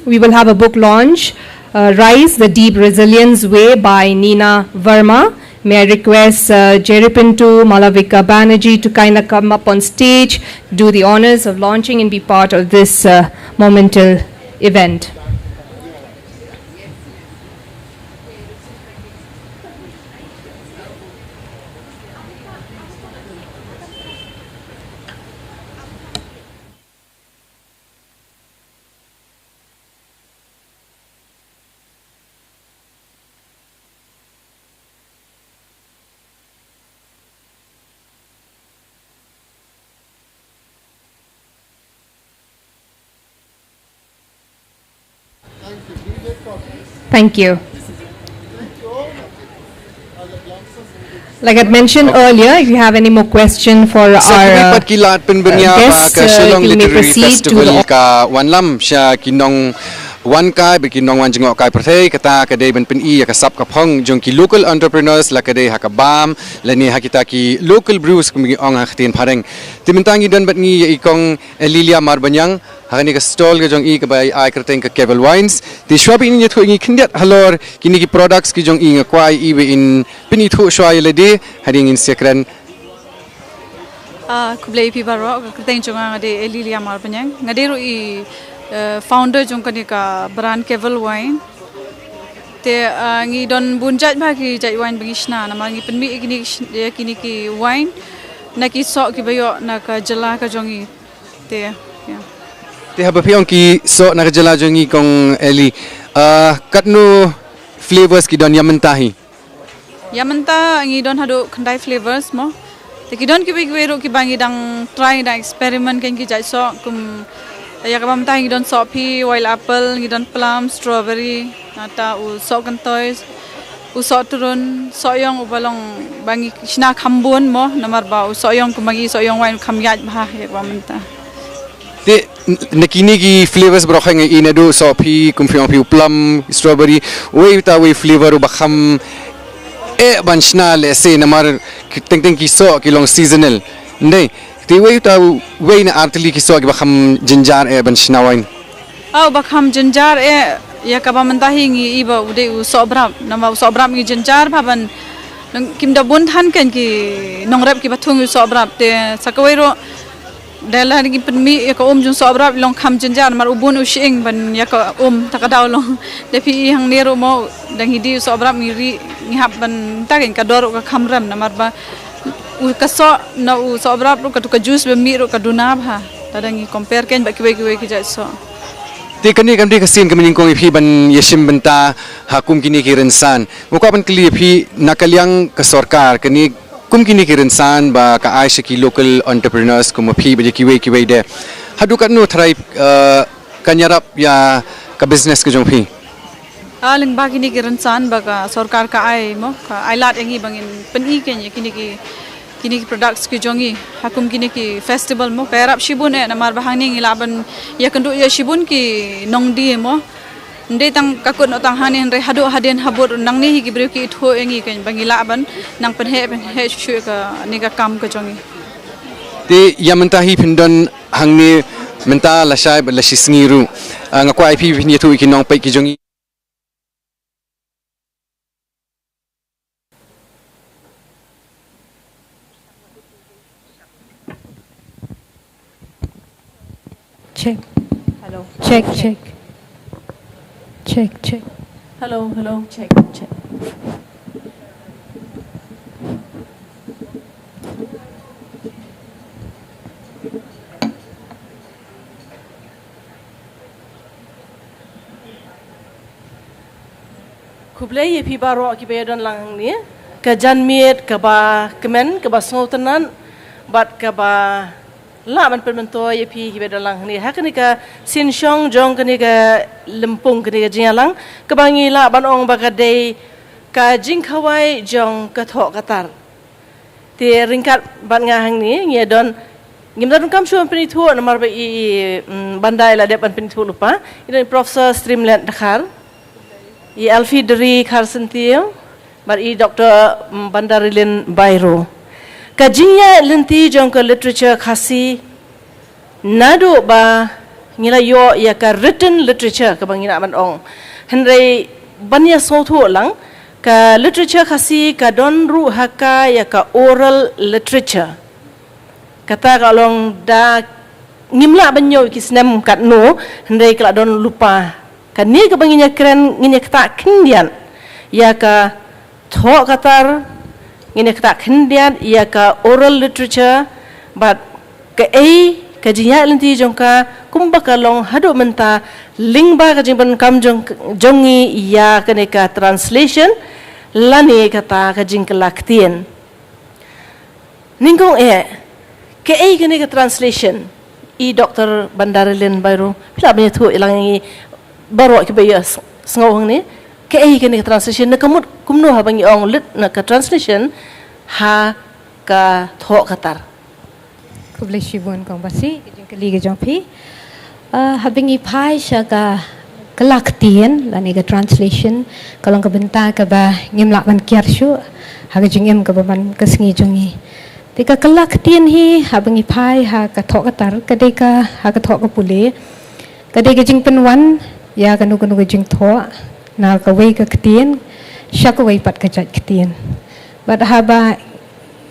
We will have a book launch, Rise, The Deep Resilience Way by Nina Verma. May I request Jeripintu Malavika Banerjee to kind of come up on stage, do the honors of launching and be part of this monumental event. Thank you. Like I mentioned earlier, if you have any more question for our Dapat kilat penbernia guests, ka Shillong you may Literary proceed to Festival the ka wanlam sya kinong wan kai bekinong wan jengok kai perthei kata kadai ben pen I ka sap ka phong jong ki local entrepreneurs la kadai hakabam la ni hakita ki local brews kumi ong haktin phareng timintangi dan bat ngi ikong Lilia Marbanyang hakani ka stall ka jong I ka bai ai kerteng ka Kevel Wines ti shop ini thu ngi khindiat halor kini ki products ki jong I nga kwai I be in pini thu shwai le de hading in sekran kublai pi baro kerteng jong ngade Lilia Marbanyang ngade ro I founder jong kani ka brand Kevel Wine te ngi don bunjat ba ki jai wine bangishna nama ngi penmi kini ki wine na ki sok ki bayo na ka jala ka jongi te ya te haba piong ki so na jala jongi kong Eli katno flavors ki don yamentahi yamenta ngi don hado khandai flavors mo te ki don ki ro ki bangi dang try da experiment kan ki jai so kum ya ka bam ngi don so pi wild apple ngi don plum strawberry nata u so kan toys u so turun so yong u balong bangi shna khambun mo namar ba u so yong kum bangi so yong wine kham yaj bha ya ka bam te nakini ki flavors bro khang I do so pi kum pi plum strawberry we ta we flavor ba kham banchna le se namar teng ki so ki long seasonal ndai te we ta we na artli ki so ki ba kham jinjar banchna wine au ba kham jinjar ya kaba mentahi ngi iba ude u sobrap nama sobrap ngi jenjar bhaban kim da bun than kan ki nongrap ki bathung u sobrap te sakawero dela ngi penmi ya ka jung sobrap long kham jenjar mar ubun u shing ban ya ka takadaw long depi hang nero mo dangi di sobrap ngi ri ngi hab ban takin ka dor ka khamram namar ba u kaso na u sobrap ru ka juice be mi ru ka dunab ha tadangi compare ken ba kiwe ki jai so Ti kani kamdi kasin kami ningkong ipi ban yesim benta hakum kini kirensan. Muka ban kali ipi nakaliang ke sorkar kani kum kini kirensan ba ka Aisha ki local entrepreneurs kum ipi ba kiwe de. Hadu kat no try kanyarap ya ka business ke jongpi. Aling ba kini kirensan ba ka sorkar ka ai mo ka ai lat engi bangin peni kenya kini ki products ki jongi hakum kini ki festival mo perap shibun namar bahang ni laban ya kendu ya shibun ki nongdi mo ndai tang kakut no tang hanin re hadu hadin habur nang ni ki bru ki tho engi kan bangila ban nang pen he shu ka ni ka kam ka jongi Ti ya mentahi pindon hang ni menta la shai la shisngiru ngakwa IP ni tu ki nong pai ki jongi Check. Hello. Check. Hello. Check. Kublai ye pi baro ki bayadon lang ni. Ka janmiet ka ba kemen ka ba sngotanan bat ka ba la man permento ye pi ki bedalang ni hakani ka sinshong jong kani ka lempung kani ka jingalang ka bangi la ban ong ba ka dei ka jingkhawai jong ka tho katar ti ringkat ban nga hang ni nge don ngim don kam shu peni thu namar ba I bandai la de ban peni thu lupa ini professor streamland dakhar I alfi dari kharsentiu bar I dr bandarilin bairo Kajinya lenti jong ke literature khasi nado ba ngila yo ya ka written literature ka bangina man ong henrei banya sotu lang ka literature khasi ka don ru haka ya ka oral literature kata kalong da ngimla banyo ki snem kat no henrei kala don lupa ka ni ka banginya keren nginya kata kindian ya ka tho katar ini kata kendian ia ka oral literature but ke ka jinya lenti jongka kumba kalong hadu menta lingba ka jimban kam jongi ia kene ka translation lani kata ka jingkelaktien ningkong ke kene ka translation I Dr. Bandarilin Bairo pila banya tu ilang I baro ki bayas ngawang ni ke kene ka translation na kamut kumno ha bangi ong lit na ka translation ha ka tho katar kublai shibun kong basi jong kali ge jong pi habingi pai sha ka kalaktien lani ka translation kalong ka benta ka ba ngim lak ban kiar shu ha ga jing em ka ban kasngi jongi tika kalaktien hi habingi pai ha ka tho katar ka de ka ha ka tho ka pule ka de ka jing penwan ya ka nu ka jing tho na ka wei ka ktien sha ka wei pat ka jat ktien bat haba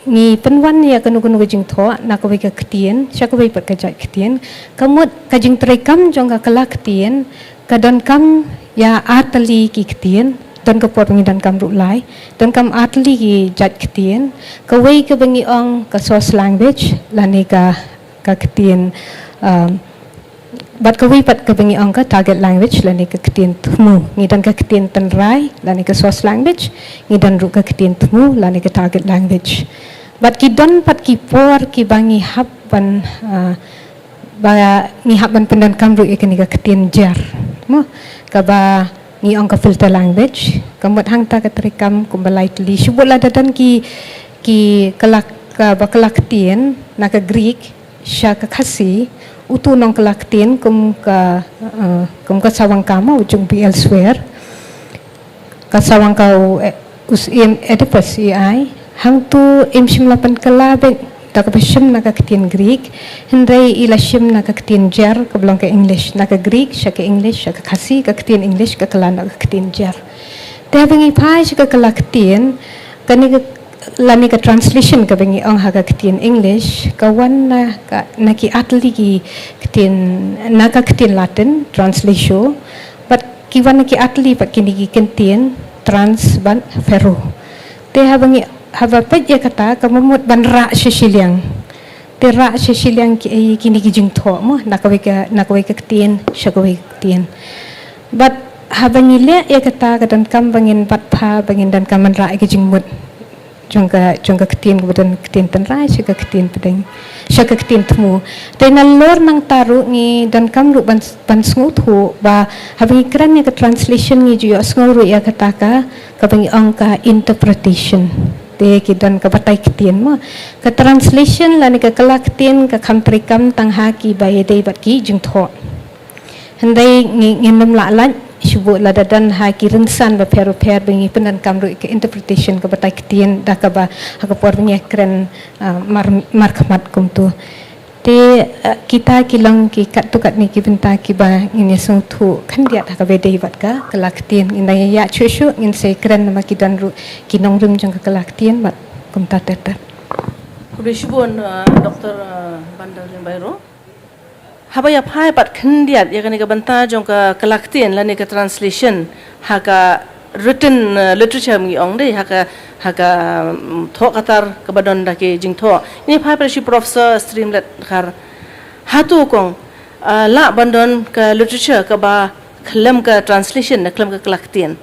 ngi penwan ya ka nu ka jing tho na ka wei ka ktien sha ka wei pat ka jat ktien kamut ka jing trekam jong ka kalaktien ka don kam ya atali ki ktien don ka pot ngi dan kam ru lai don kam atali ki jat ktien ka wei ka bangi ong ka source language lani ka ktien bat ka wei pat ka bangi ong ka target language lani ka ktien tmu ngi dan ka ktien tanrai lani ka source language ngi dan ru ka ktien tmu lani ka target language bat ki don pat ki por ki bangi hab ban ba ngi hab ban pendan kam ru ikani ka ktien jar mo ka ba ngi ong ka filter language kamut hang ta ka trikam kumbalai tli shubula dadan ki kalak ka ba kalaktien na ka Greek sha ka khasi utu nong kalaktien kum ka sawang kama ujung be elsewhere ka sawang ka us im Oedipus ai hang tu im shimlapan kala Takapashim naga ketian Greek, Hindai ilashim naga ketian Jer, kebelang ke English, naga Greek, shaka English, shaka Kasi, ke ketian English, ke kelan naga ketian Jer. Dia bengi pai shaka kelak ketian, kani lani ke translation ke bengi ong haga ketian English, kawan na naki atli ki ketian naga ketian Latin translation, but kiwan naki atli pak kini ki ketian trans ban Peru. Dia bengi haba pet ya kata kamumut ban ra Shillong. Dia ra Shillong kini ki jing tho mo nakawai ke ketian shakawai ketian. But haba ngile ya kata kadan kam bangin pat pha bangin dan kam ra ke jing mut. Jongka ketian kemudian ketian tenrai shaka ketian pedeng shaka ketian temu. Dan lor nang taru ni dan kam lu ban sngut hu ba habangi kran ya ke translation ni ju sngur ya kata ka bangi angka interpretation. Te kidan ka batai ketian mo ka translation la ni ka kelak ketian ka kamprikam tang haki Biate bat ki jing tho. Handai nginem la lan Shubu lada dan haki rinsan ba per bengi penan kamru ke interpretation ke batai ketian dah ka ba hakapor bengi keren markamat kum tu te kita kilang ki kat tu kat ni ki benta ki ba ini sung tu kan dia dah ka bede bat ka kelak ketian inai ya chushu ngin se keren nama ki dan ru kinong rum jang ka kelak ketian bat kum ta tetat Kubishubun Dr. Bandar Bairo Habaya pai pat kendiat ya kan ka banta jong ka kelaktian la ni ka translation haka written literature mi ong dei haka tho katar ka badon da ke jing tho ini pai preshi professor streamlet khar hatu kong la bandon ka literature ka ba khlem ka translation na khlem ka kelaktian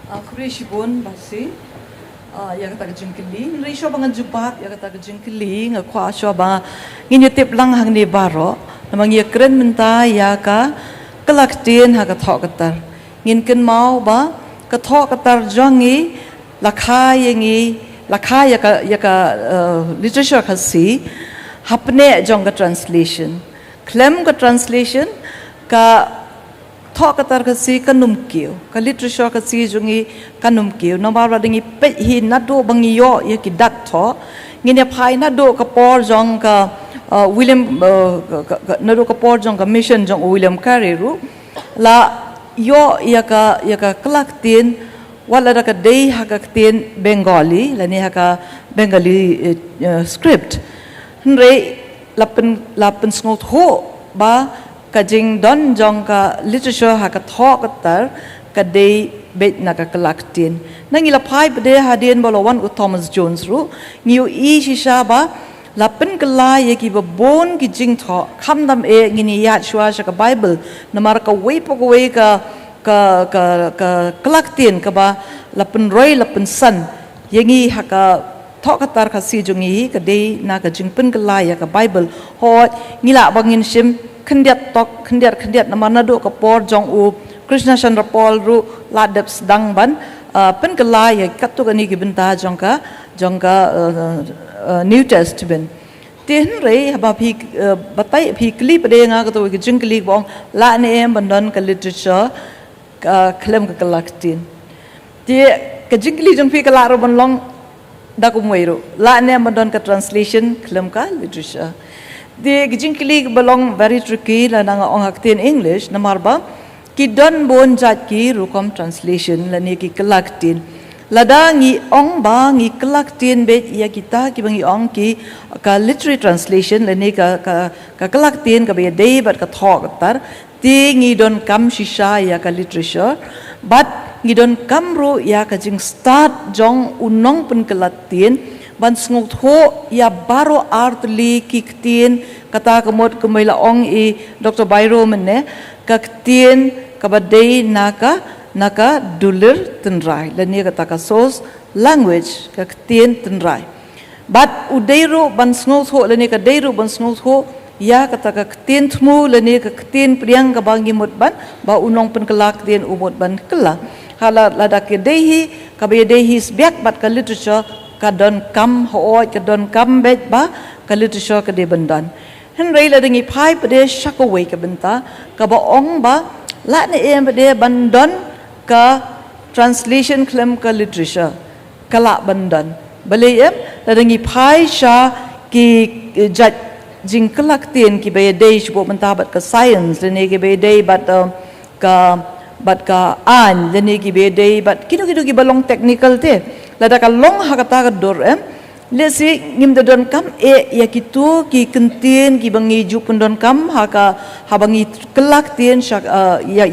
Kubishubun basi yang kata jengkeli, risau bangan jubat, yang kata jengkeli, ngakwa syo bang, ini tip lang hang ni baro, namang ia keren menta ya ka kelaktian ha ka thok katar, ngin ken mau ba ka thok katar jongi lakha ya ka literature khasi, hapne jong ka translation, klem ka translation ka thok katar kasi kanum kiu ka literature kasi jungi kanum kiu nomar radingi pe hi nado bangi yo ya ki dak tho ngine phai nado ka por jong ka William nado ka por jong ka mission jong William Careru la yo ya ka kelak tin wala da ka dei ha ka tin Bengali la ni ha ka Bengali script nre lapen sngot ho ba kajing don jong ka literature ha ka thok tar ka dei bet na ka kelaktin nangila phai bede hadien bolowan u Thomas Jones ru ngiu I shisha ba lapen kala ye ki ba bon ki jing tho khamdam e ngini ya shwa sha ka Bible namar ka wei po wei ka kelaktin ka ba lapen roi lapen san yengi ha ka thok tar ka si jungi ka dei na ka jing pen kala ya ka Bible ho ngila bangin shim kendiat nama nado kapor jong u Krishna Chandra Paul ru ladap sedang ban pen kelai katu kani kibenta jong ka New Testament tin re haba phi batai phi kli pade nga ka to ki jing kli bong la ne em bandon ka literature ka klem ka kalaktin ti ka jing kli jong phi ka la ro ban long da ku moiro la ne bandon ka translation klem ka literature the gijingkili belong very tricky la nang ong haktin English namarba ki don bon jat ki rukom translation la ni ki kelaktin lada ngi ong ba ngi kelaktin be ya kita ki bangi ong ki ka literary translation la ni ka kelaktin ka be dei bat ka thok tar ti ngi don kam shisha ya ka literature but ngi don kam ro ya ka jing start jong unong pun kelaktin ban sngut ho ya baro artli kiktin kata kemot kemaila ong I Dr. Bairo menne kaktin kabadei naka dulir tenrai lani kata ka sos language kaktin tenrai but udeiro ban sngut ho lani ka deiro ban sngut ho ya kata kaktin tmu lani kaktin priang ka bangi mot ban ba unong pen kelak tin umot ban kela hala lada ke dehi kabe dehi sbiak bat ka literature kadon kam hooi kadon kam bet ba ka literature ka de bandan hen rei la dingi phai pade shakaway ka benta ka ba ong ba la ne em pade bandan ka translation klem ka literature kala bandan bale em ladangi phai sha ki jat jing kelak tien ki be day shbo mentabat ka science lene ki be day bat ka an lene ki be day bat kino ki balong technical te lada ka long hakata ka dor lesi ngim da don kam ya kitu ki kentien ki bangi jupun don kam habangi kelak tien syak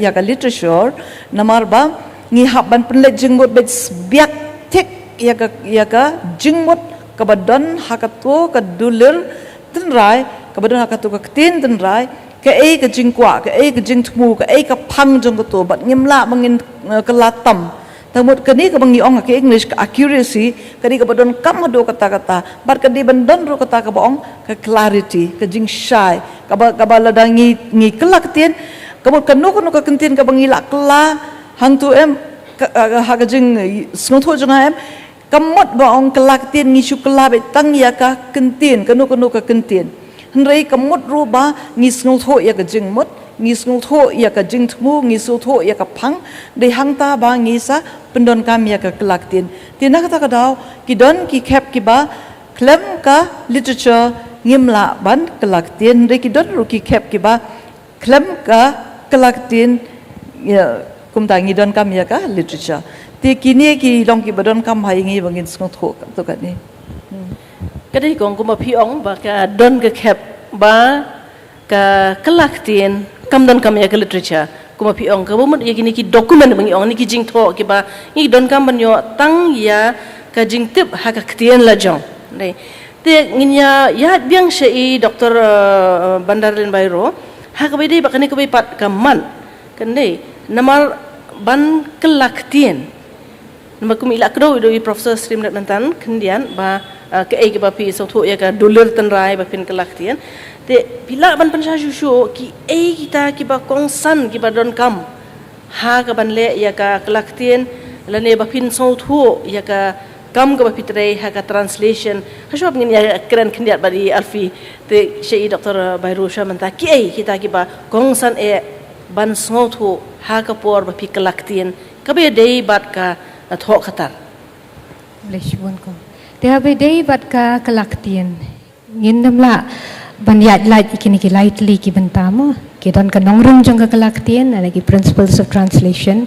ya ka literature namar ba ngi haban penlet jengbot bet biak tek ya ka jengbot ka badon hakatu ka dulir tenrai ka badon hakatu ka tin tenrai ka ka jingkwa ka jing tmu ka ka phang jong ka to bat ngimla mangin kelatam Tamut kini ke bangi ong ke English ke accuracy kini ke badon kam hado kata-kata bar kini bandon ro kata ke baong ke clarity ke jing shy ke baladang ngi kelak tien kamu kanu ke kentien ke bangi lak kela hang tu ha ke jing snotho jong kamot baong kelak tien ngi sukela betang ya ka kentien kanu ke kentien hendrai kamot ro ba ngi snotho ya ke jing mot ngi snotho ya ka jing tmu ngi snotho ya ka phang de hangta ba ngi sa pendon kam ya ka kelak tien tina kata kadau ki don ki khap ki ba klem ka literature ngimla ban kelak tien de ki don ru ki khap ki ba klem ka kelak tien ya kum ta ngi don kam ya ka literature ti kini ki long ki badon kam hai ngi bangin snotho to ka ni kadai kong kuma pi ong ba ka don ka khap ba ka kelak tien kam don kam ya ka literature kuma pi ong ka bomut ya kini ki dokumen bangi ong ni ki jing tho ki ba ni don kam ban yo tang ya ka jing tip ha ka ktien la jong dei te nginya ya biang shei dr bandarlin bairo ha ka bede ba kani ka be pat ka man kan dei namal ban kelak tien nama kum ila kdo do professor stream nantan kendian ba ke ki ba pi so tho ya ka dolar tenrai ba pin kelak tien te pila ban pansha shushu ki kita ki ba kongsan ki ba don kam ha ka ban le ya ka kelaktin lane ba pin so thu ya ka kam ka ba pitre ha ka translation ha shob ngin ya keren khindiat ba di alfi te shei dr bairusha manta ki kita ki ba kongsan ban so thu ha ka por ba pi kelaktin ka be dei bat ka tho khatar bleshbon ko te ha be dei bat ka kelaktin ngin namla Banyat light ikini ki lightly ki bentamo ki don ka nongrum jong ka kelaktian lagi principles of translation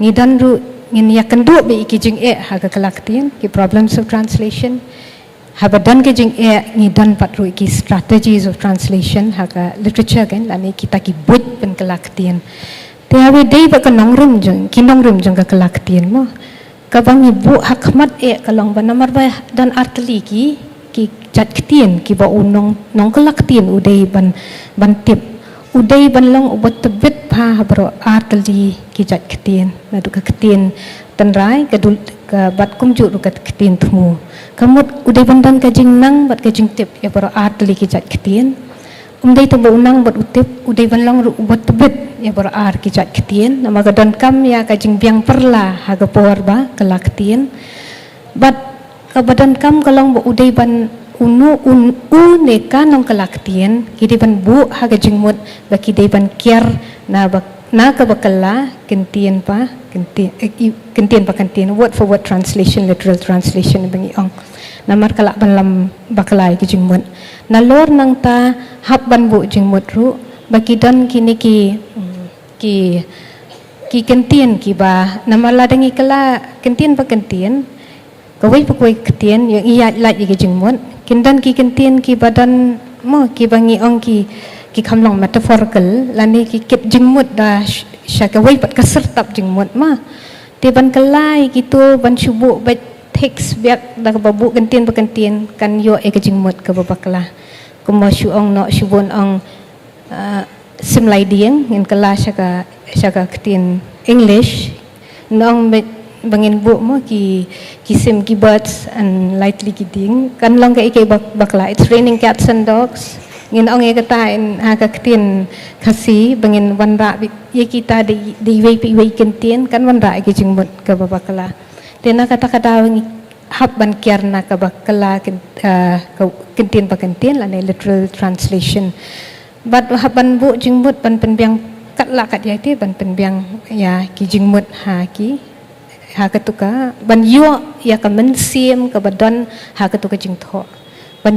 ni dan ru ngin yakan do be ki jing ha ka kelaktian ki problems of translation ha badan ki jing ni dan pat ru ki strategies of translation ha ka literature kan lani kita ki buat pen kelaktian te awe dei ba ka nongrum jong ka kelaktian mo ka bangi bu hakmat kalong banamar ba dan artli ki jat ktien ki ba unong nong kelaktin udai ban tip udai ban long ubat tebet pa bro artli ki jat ktien na du ka ktien tenrai ka dul ka bat kumju du ka ktien tmu kamut udai ban dan ka jing nang bat ka jing tip ya bro artli ki jat ktien dai tu ba unang bat utip udai ban long ubat tebet ya bro ar ki jat ktien nama ka don kam ya ka jing biang perla ha ga por ba kelaktien bat ka badan kam kalong ba udai ban neka nong kelaktian kidi ban bu haga jingmut ba kidi ban kiar na ka bakala kentien pa kentien word for word translation literal translation bangi ong namar kala ban lam bakalai ki jingmut na lor nang ta hab ban bu jingmut ru ba kidan kini ki kentien ki ba namala dangi kala kentien pa kentien kawai pakoi kentien yang iya laj ki jingmut kindan ki kentien ki badan mo ki bangi ong ki kamlong metaphorical lani ki kit jingmut da syakawai pat kasertap jingmut ma te ban kalai gitu ban subu bat text biak da babu kentien bekentien kan yo ke jingmut ke babakla kuma syu ong no subun ong simlai dieng in kala syaka kentien english nong bangin bu mo ki sim ki birds and lightly kidding kan long ka ikai bakla it's raining cats and dogs ngin ong e kata in ha ka ktin khasi bangin wanra ye kita di wei kentien kan wanra ki jingmut ka bakla tena kata hab ban kiarna ka bakla kentien pakentien la literal translation but hab ban bu jingmut ban penbiang katla kat ya ti ban penbiang ya ki jingmut ha ki Hakatuka ban yo ya ka mensiem ka badan hakatuka jing tho ban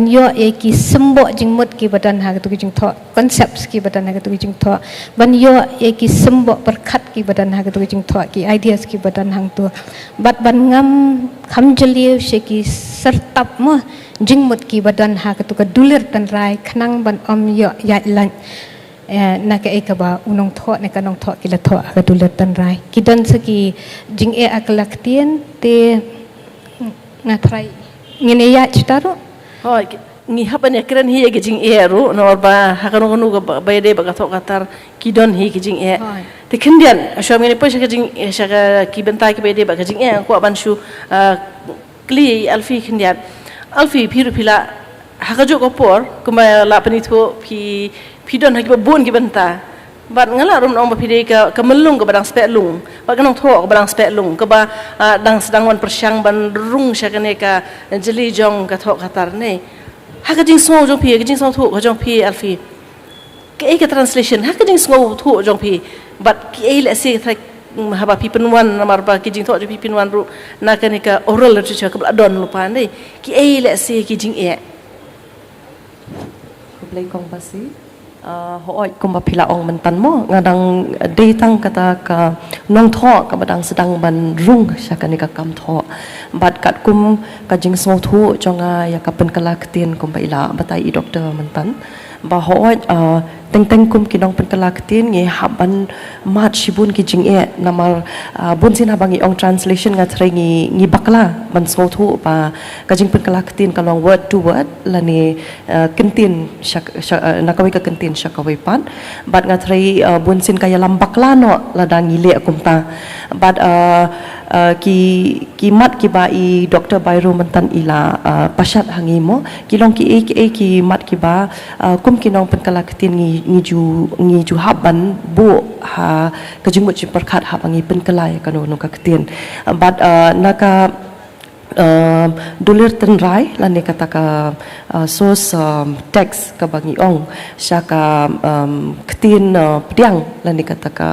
yo e ki sembo jing mut ki badan hakatuka jing tho concepts ki badan hakatuka jing tho ban yo e ki sembo berkat ki badan hakatuka jing tho ki ideas ki badan hang tu bat ban ngam kham jeliu she ki sertap mo jing mut ki badan hakatuka dulir tan rai khnang ban yo ya lan nak ekaba unong tho ne kanong tho kila tho ka dulir tan rai kidon saki jing e aklaktian te ngatrai ngene ya citaro hoi ngi hapan ya keren hi ge jing e ru no ba hakano nu ga bayde ba ka tho katar kidon hi ge jing e te kendian asho mene pa shaka jing shaka ki bentai ki bayde ba ka jing e ko ban shu kli alfi kendian alfi phiru phila hakajo ko por kuma la panitho phi don haki bon ki benta bat ngala rum ong ba phide ka melung ka badang spek lung ba kanong tho ka badang spek lung ka ba dang sedang wan persyang ban rung syakane ka jeli jong ka tho katar ne haka jing so jong phi ka jing so tho ka jong phi alfi ke ka translation haka jing so tho jong phi bat ki le se thak haba pi penwan namar ba ki jing tho pi penwan ru na ka ne ka oral literature ka don lupa ne ki le se ki jing e ko play kong pasi hoi kumba pila ong mentan mo ngadang datang kata ka nong tho ka badang sedang ban rung syakani ka kam tho bat kat kum ka jing so thu jonga ya ka pen kala ktin kumba ila batai i doktor mentan ba hoi teng kum kinong pen kala ktin nge haban mat shibun ki jing e namar bun sin habangi ong translation nga threngi ngi bakla ban so thu ba ka jing pen kala ktin kalong word to word lani kentin nakawi ka kentin syakawai pan bat ngatrai bunsin kaya lambak lano ladang ile kumta bat ki mat ki bai doktor Bairu mentan ila pasat hangimo kilong ki mat ki ba kum kinong penkalaktin ngi ju haban bu ha kajumut ci perkat habangi penkalai kanu no kaktin bat naka dulir tenrai lani kata ka source text ka bangi ong syaka ketin pediang lani kata ka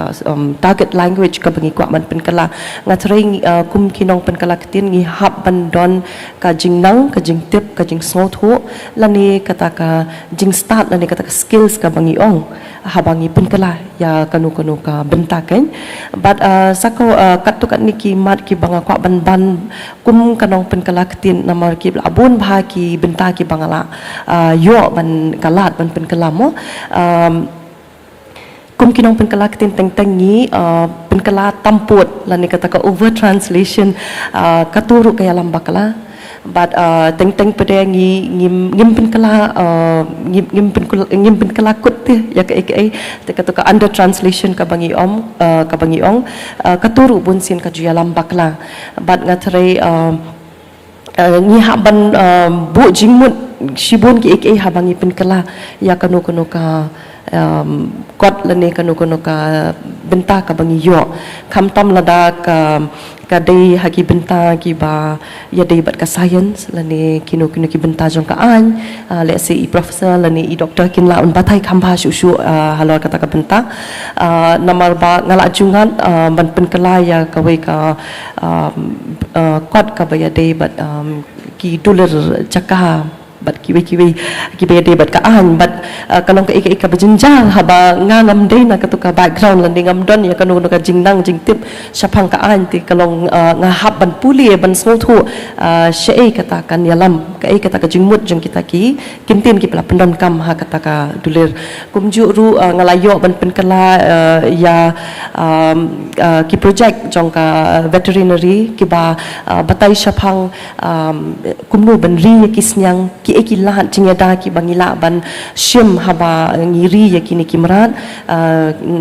target language ka bangi kwa man penkala ngatring kum kinong penkala ketin ngi hab bandon ka jingnang ka jingtip ka jing sotho lani kata ka jing start lani kata ka skills ka bangi ong habangi penkala ya kanu ka bentaken but sako katukat niki mat ki banga kwa ban kum kanong penkalaktin namar ki abun bha ki benta ki bangala yo ban kalat ban penkalamo kum kinong penkalaktin teng ni penkala tamput lani kata ka over translation katuru kaya lambakala but teng pede ngim penkala ngim penkala kut ya ke te kata ka under translation ka bangi ong katuru bunsin ka juya lambakla but ngathre ngi haban bu jingmut shibun ki habangi penkala ya kanu ka kot lane kanu ka benta ka bangi yo kham tam lada ka dei hagi benta ki ba ya dei bat ka science lane kinu ki benta jong ka an let's say professor lane i doctor kin la un batai kham ba shu halor kata ka benta namar ba ngala jungan ban penkala ya ka wei ka kot ka ba ya dei bat ki dulir cakah bat kiwi de bat ka an bat kalong ka ika berjenjal haba ngangam de na katuka background landing am don ya kanu ka jingnang jingtip syapang ka an ti kalong ngahab ban puli ban smothu syai katakan yalam ka kata ka jingmut jeng kita ki kintin ki pela pendon kam ha kata ka dulir kumju ru ngalayo ban penkala ya ki project jong ka veterinary ki ba batai syapang kumnu ban ri ki snyang ki lahat cinyada ki bangila ban syim haba ngiri ya kini kimran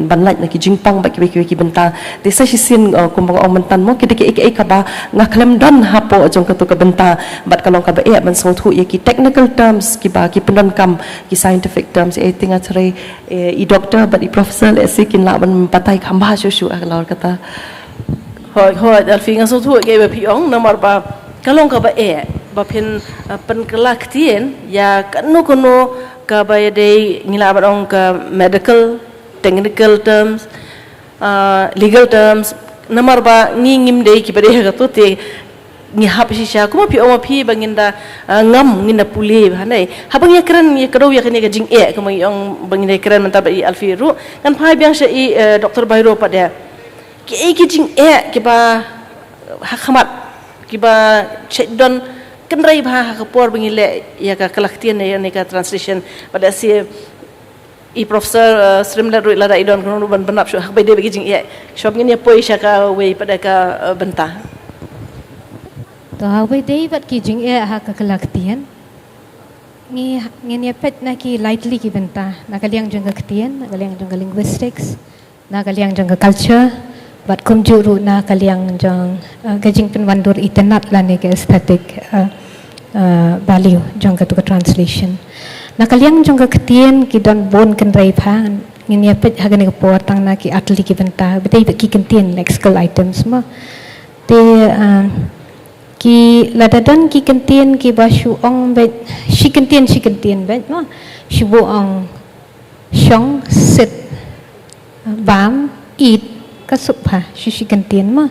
ban lait na ki jingpang ba ki benta desa sisin kumbang ong mentan mo kita ki ka ba ngaklem don hapo jong ka tu ka benta bat kalong ka ba ban sothu ya ki technical terms ki ba ki pendon kam ki scientific terms tinga thre i doctor but i professor le sikin la ban patai khamba shu aklor kata hoi alfi nga sothu ge ba piong nomor ba kalong ka ba ba pen kelaktian ya kanu ka ba de ngila ong ka medical technical terms legal terms namar ba ngim dei ki bade ha to te ni hap shisha kuma pi oma pi banginda ngam nginda puli hanai habang ya keren ya kero ya kene jing kuma yang banginda keren manta ba alfiru kan phai biang sha dr bairo pada ki jing ki ba hakmat ki ba chedon kenrai ba kapor bangile ya ka kelaktian ya ne ka translation pada si professor Srimla Ruit Lada Idon kono ban banap shu hak bai de bagi jing shop ngin ya poi sha ka wei pada ka bentah to hawe dei bat ki jing ha ka kelaktian ni ngin pet na ki lightly ki benta na kaliang jang kelaktian na kaliang jang linguistics na kaliang jang culture bat kum juru na kaliang jang gajing penwandur itenat la ne ke aesthetic value jang ka tu translation na kaliang jang kelaktian ki don bon kan rai pha ngin pet ha ga ne ko tang na ki atli ki benta betai ki kentien lexical items ma te ki ladadan ki kentien ki bashu ong bet shi kentien bet no shi bo ong shong sit bam eat kasup ha shi kentien ma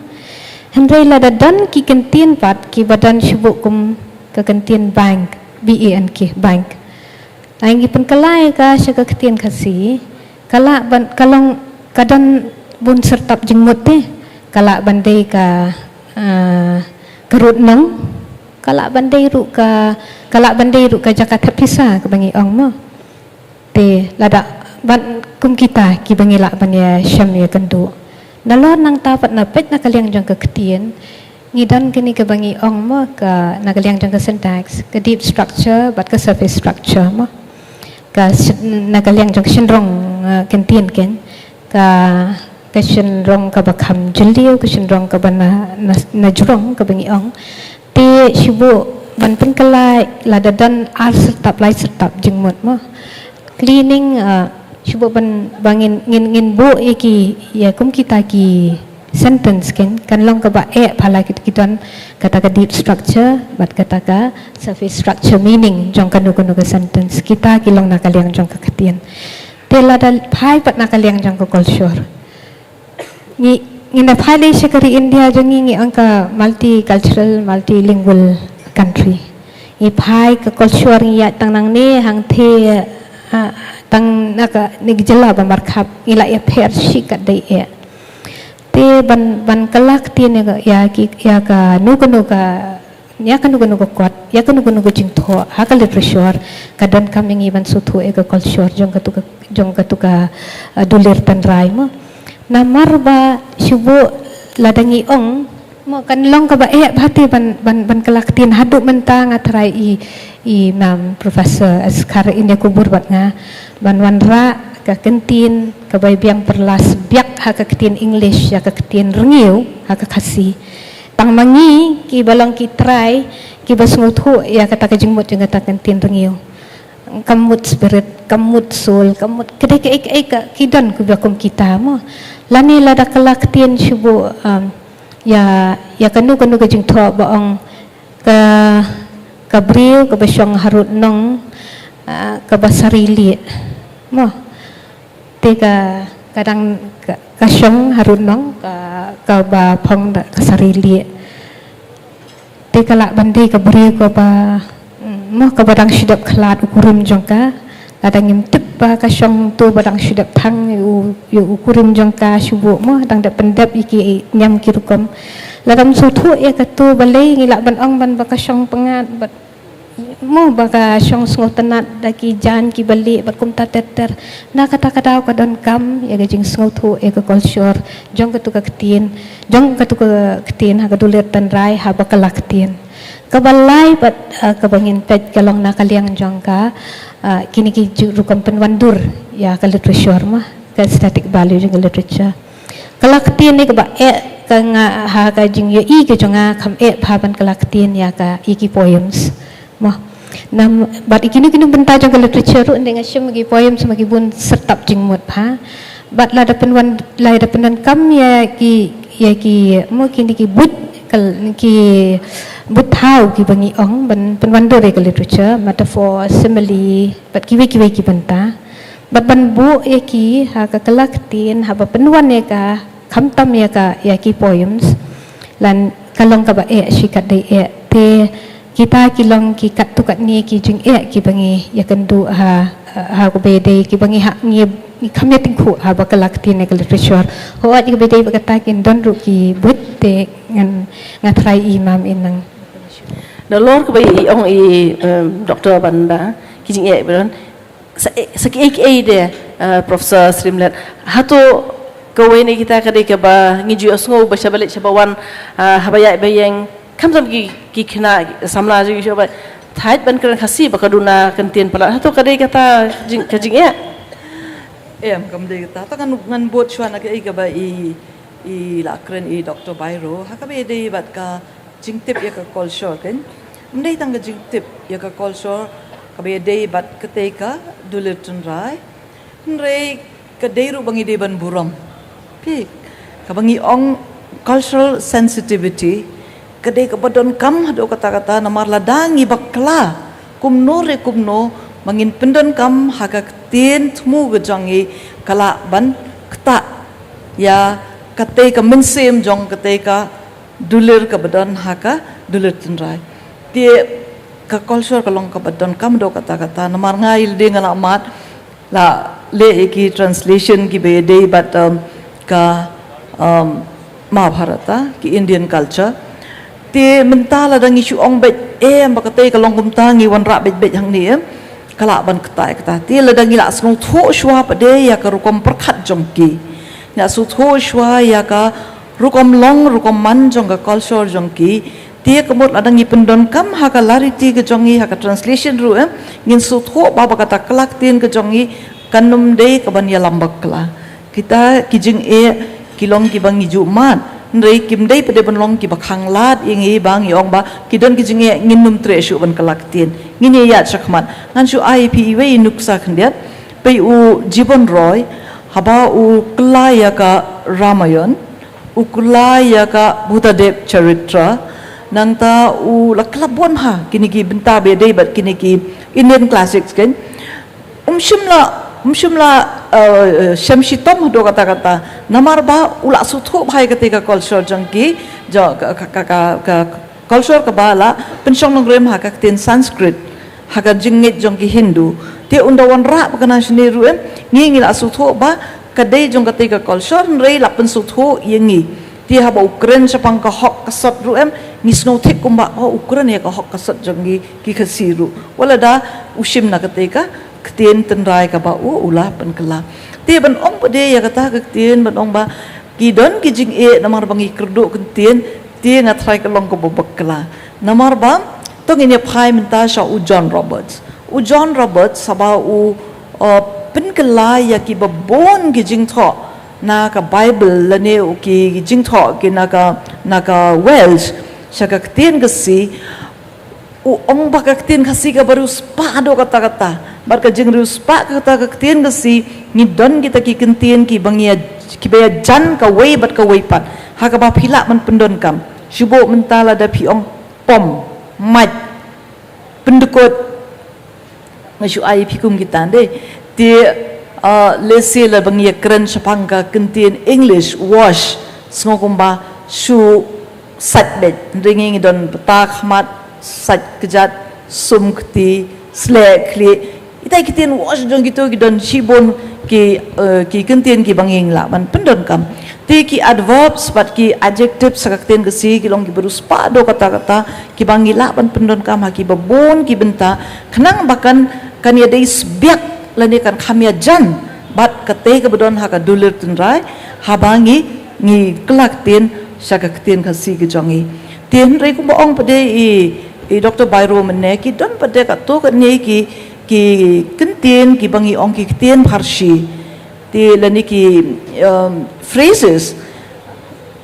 handai ladadan ki kentien pat ki badan shi bo kum ka kentien bank bank bank ai ngi pun kalai ka shi ka kentien khasi kala ban kalong kadan bun sertap jengmut te kala bandai ka kerut nang kalak bandai ru ka Jakarta pisa ke bangi ong mo te lada ban kum kita ki bangi lak ban ya syam ya kendu nalor nang tapat na pet na kaliang jang ke ketien ngidan kini ke bangi ong mo ka na kaliang jang ke syntax ke deep structure bat ke surface structure mo ka na kaliang jang shinrong kentien ken ka question rong ka bakam jeliu question rong ka bana na jurong ka bangi ong te shibu ban pen kalai ladadan ar sertap lai sertap jengmut mo cleaning shibu ban bangin ngin bu ki ya kum kita ki sentence kan long ka ba phala kitan kata ka deep structure bat kata ka surface structure meaning jong kanu ka sentence kita kilong nakaliang jong ka ketian te ladal phai pat nakaliang jong ka culture ngi na phale shakari India jangi ngi angka multicultural multilingual country ngi phai ka culture ngi ya tang nang ne hang the tang naka nig jela ba markhap ila ya persi ka dai te ban kalak ti ne ya ki ya ka nu ka ya kan nu kwat ya kan nu jing tho hakal pressure kadan kami ngi ban suthu e ka culture jong ka tu ka dulir tan rai mo namar ba shubu ladangi ong mo kan long ka ba bhati ban kalaktin hadu mentang atrai i mam professor askar ini kubur bat nga ban wanra ka kentin ka bai biang perlas biak ha ka kentin english ya ka kentin rengiu ha ka khasi pangmangi ki balong ki try ki basnguthu ya kata ka jingmut jeng kata kentin rengiu kamut spirit kamut soul kamut kedai ke kidan ku biakum kita mo lani lada kelaktian shubu ya kanu ka jing tho baong ka briu ka basyong harut nong ka basarili mo te ka kadang ka syong harut nong ka ba phong da ka sarili te kala bandi ka briu ka ba mo ka badang shidap khalat ukurim jongka ladang im tip ba ka syong tu badang shidap thang yu ukurim jongka shubu mo dang da pendap iki nyam kirukom ladam suthu ya ka tu balai ngila ban ong ban ba ka syong pengat bat mo ba ka syong sngotenat daki jan ki bali bat kum ta teter na kata kadaw ka don kam ya gajing sngotu e ka culture jong ka tu ka ktin jong ka tu ka ktin ha ka dulir tan rai ha ba ka laktin kabalai bat kabangin pet kalong nakaliang jongka kini ki rukam penwandur ya ka literature mah ka aesthetic value jong literature kalaktin ni ka ba ka nga ha ka jing ye i ke jonga kham bhaban kalaktin ya ka iki poems mah nam bat ikini benta jong ka literature ru dengan syam gi poems magi bun sertap jingmut pha bat la da penwan la da penan kam ya ki mo kini ki but ki buthau ki bangi ong ban penwandur ke literature metaphor simile bat ki benta bat ban bu ki ha ka kalaktin ha ba penwan ka khamtam ya ki poems lan kalong ka ba shikat dai te kita kilong ki kat tu kat ni ki jing ki bangi ya kendu ha ko be dai ki bangi ha ni khamya tingku ha ba kalakti ne literature ho at ki be dai ba kata kin don ru ki butte ngatrai imam inang Dalor ke bayi ong Dr. Banda kijing beron saki de Professor Srimlet hato kawe ni kita kadai ke ba ngiju asngo ba shabalik shabawan habaya bayang kamsam ki kena samla ji shoba thait ban kan khasi ba kaduna kentien pala hato kadai kata kijing kam de kata ta kan ngan bot chwana ke ga ba i lakren Dr. Bairo hakabe de bat ka jingtip ya ka culture kan ndai tang ka jingtip ya ka culture kabe dei bat keteka duletun rai ndrei ka deiru bangi de ban buram pi ka bangi ong cultural sensitivity ka dei ka badon kam hado kata-kata namar ladangi bakla kumno mangin pendon kam haka tin thmu gajangi kala ban kta ya kateka mensem jong kateka dulir ka badon haka duletun rai dia ka culture kalong ka badon kam do kata-kata namar ngail de ngala mat la le ki translation ki be de but ka Mahabharata ki Indian culture ti mentala dangi su ong bet bakate kalong kumtangi wan ra bet hang ni kala ban kata ti la dangi la song tho shwa pade ya ka rukom prakhat jongki ya su tho shwa ya ka rukom long rukom man jong ka culture jongki dia kemud ada ngi pendon kam haka lariti ke jongi haka translation ru ngin su tho baba kata kelak tin ke jongi kanum de ke ban ya lambak kala kita kijing kilong ki bangi jumat ndrei kim dei pede ban long ki bakhang lat ingi bang yong ba kidon kijing ngin num tre shu ban kelak tin ngin ya chakman ngan shu IP we nuksa khndiat pe u jibon roy haba u klaya ka ramayan u klaya ka buddhadev charitra nangta u laklabon ha kini ki benta be dei bat kini ki Indian classics kan umshimla shamshitam do kata namar ba ula suthu bhai ketika culture jangki jo ka culture ka bala pensyong ngrem ha ka tin Sanskrit ha ka jingit jangki Hindu te undawan ra kana shni ruem ngi la suthu ba kadai jong ketika culture rei la pen suthu yengi dia haba Ukraine sapang ka hok kasat ruem nisno thik kumba Ukraine ya ka hok kasat jangi ki khasiru wala da ushim na kateka ktien tenrai ka ba ula pen kala te ban ong pade ya kata ktien ban ong ba ki don ki jing namar bangi kerdu ktien tie nga try ka long ko bobak kala namar ba tong ini phai menta sha John Roberts saba pen kala ya ki babon ki jing tho naka Bible lane uki jingtho ki naka Welsh saka ktien gasi ong baka ktien gasi ka baru spa do kata barka jingru spa kata ktien gasi ni don kita ki ktien ki bangia ki baya jan ka wei bat ka wei pat haka ba phila man pendon kam shubo mentala da pi ong pom mat pendukut ngashu ai pikum kita de lese la bangia keren sapangka kentien English wash smokumba shu satbet ringing don petak mat sat kejat sum kti slek kli itai kitien wash dong gitu don shibon ki kentien ki banging la ban pendon kam ti ki adverbs but ki adjectives sakakten gesi ki long ki beruspa do kata-kata ki bangi la ban pendon kam ha ki babon ki benta kenang bahkan kan ya dei sbiak lani kan khamia jan bat kate ke bedon ha ka dulir tunrai habangi ngi kelak tin sakak tin khasi ke jongi tin rei ku ong pade i Dr. Bairo menne ki don pade ka to ka nei ki kentien ki bangi ong ki tin parsi ti lani ki phrases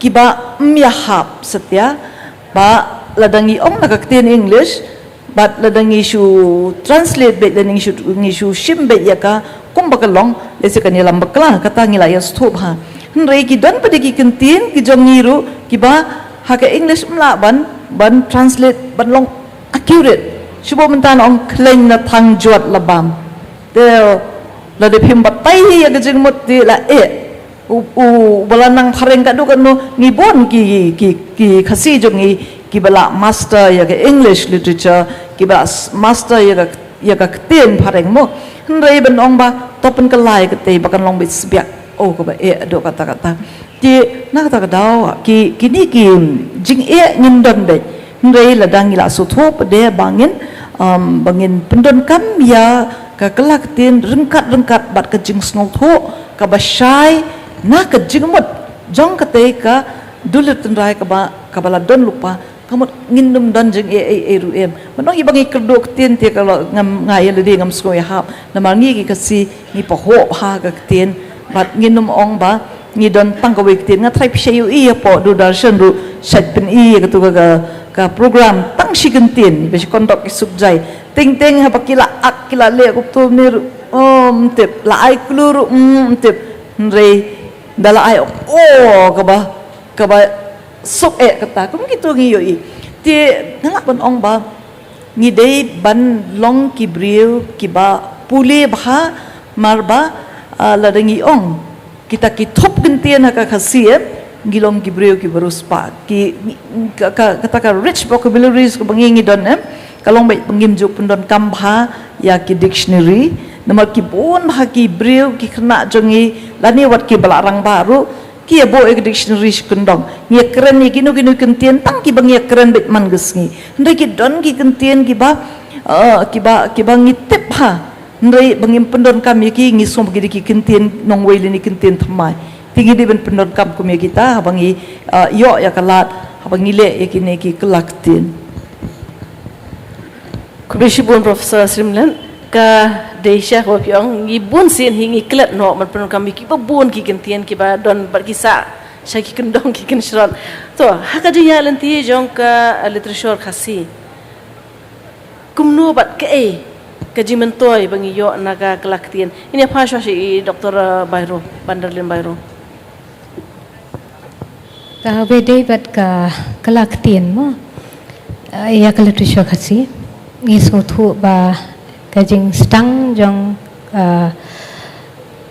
ki ba myahap satya ba ladangi ong nakaktin English but ladangi shu translate bet ladangi shu shim bet yaka kumbakalong lese kanilang bakla kata ngila ya stop ha nrei ki don pade ki kentin ki jongiru ki ba ha ka English mla ban translate ban long accurate shubo mentan ong kleng na thang jot labam de la de phim batai ya gajing mot ti la balanang pareng kadu kan no ngibon ki khasi jongi ki bala master ya ke English literature ki bala master ya ka ten pareng mo hnrei ben ong ba topen kelai ke te bakan long bit sbiak ka ba do kata ti na kata daw ki kini ki jing ngin don de hnrei la dang ila su thop de bangin pendon kam ya ka kelak ten rengkat bat ke jing snong tho ka ba shai na ka jingmot jong ka te ka dulit tendrai ka bala don lupa kamot ngindum don jing ru em manong ibang ikerdok tin te ka ngai le ngam skoi hap na mangi ki kasi ni pa ho ha ka tin bat ngindum ong ba ni don tang ka wek tin nga trai pseu I po du darshan ru sat pen I ka tu ka program tang shikin tin be kondok isuk jai ting ha pakila ak kila le ku tu ni tip la ai kluru tip rei dala ay kaba sok kata kum gitu ngiyo I ti nalak ban ong ba ngi dei ban long ki briu ki ba puli bha marba la dengi ong kita ki top gentian ka khasiem gilong ki briu ki beruspa ki kata ka rich vocabularies ko bangi don kalong bai pengim juk pendon kambha ya ki dictionary nama ki bon ha ki briu ki kena jongi lani wat ki balarang baru ki bo ek dictionary kendong ngi keren ni kinu kentien tang ki bang keren bet man gesngi ndai ki don ki kentien ki ba ngi tip ha ndai bangim pendon kami ki ngi som ki kentien nong wei ni kentien thamai tingi di ben pendon kam kumi kita bangi yo ya kalat bangi le ya kini ki kelaktin Kubishibun Profesor Srimlan ka Deisha ko pyong ngibun sin hingi klet no man pen kami ki babun ki kentian ki ba don bar kisa shaki kendong ki ken shron to haka je ya lenti jong ka literature khasi kumno bat ke ka jimentoy bangi yo naga kelaktian ini apa shi Dr. Bairo Bandarlin Bairo ka bede bat ka kelaktian mo ya ka literature khasi ngisu thu ba kajing stang jong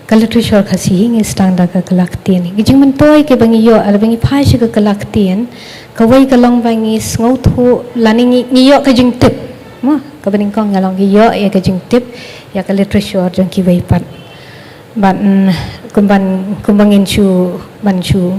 ka literature khasi ngi stang da ka kelaktian gijing mentoy ke bangi yo al bangi phai ka kelaktian ka wai ka long bangi ngau thu lani ngi yo kajing tip mo ka baning kong ngalong gi yo ya kajing tip ya ka literature jong ki wai pat ban kumbangin chu ban chu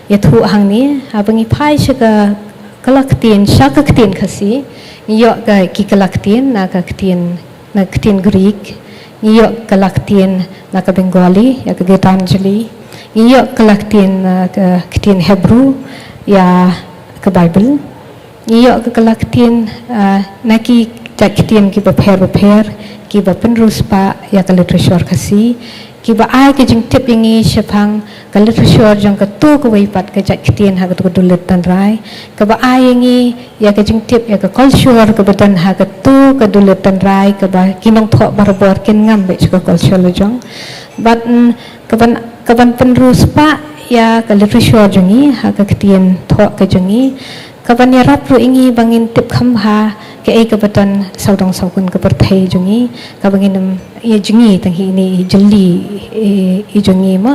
ya thu hang ni abangi phai ka kelaktian shakaktian khasi ngiyo ka ki kelaktian na ka ktian Greek ngiyo kelaktian na ka Bengali ya ka Gitanjali ngiyo kelaktian na ka ktian Hebrew ya ka Bible ngiyo ka kelaktian na ki ktian ki bapher ki bapenruspa ya ka literature khasi ki ba ai ke jing tip yangi shapang ka literature jong ka tu ko wei pat ka ktian ha ka tu dulit tan rai ka ba ai yangi ya ka jing tip ya ka culture ka badan ha ka tu ka dulit tan rai ka ba kinong tho barbor kin ngam be ka culture lo jong but ka ban penrus pa ya ka literature jongi ha ka ktian tho ka jongi ka ban ya rap ru ingi bangin tip kham ha ke ai ka badan saudong saukun ka perthai jongi ka bangin ye jongi tang hi ni jeli i jongi ma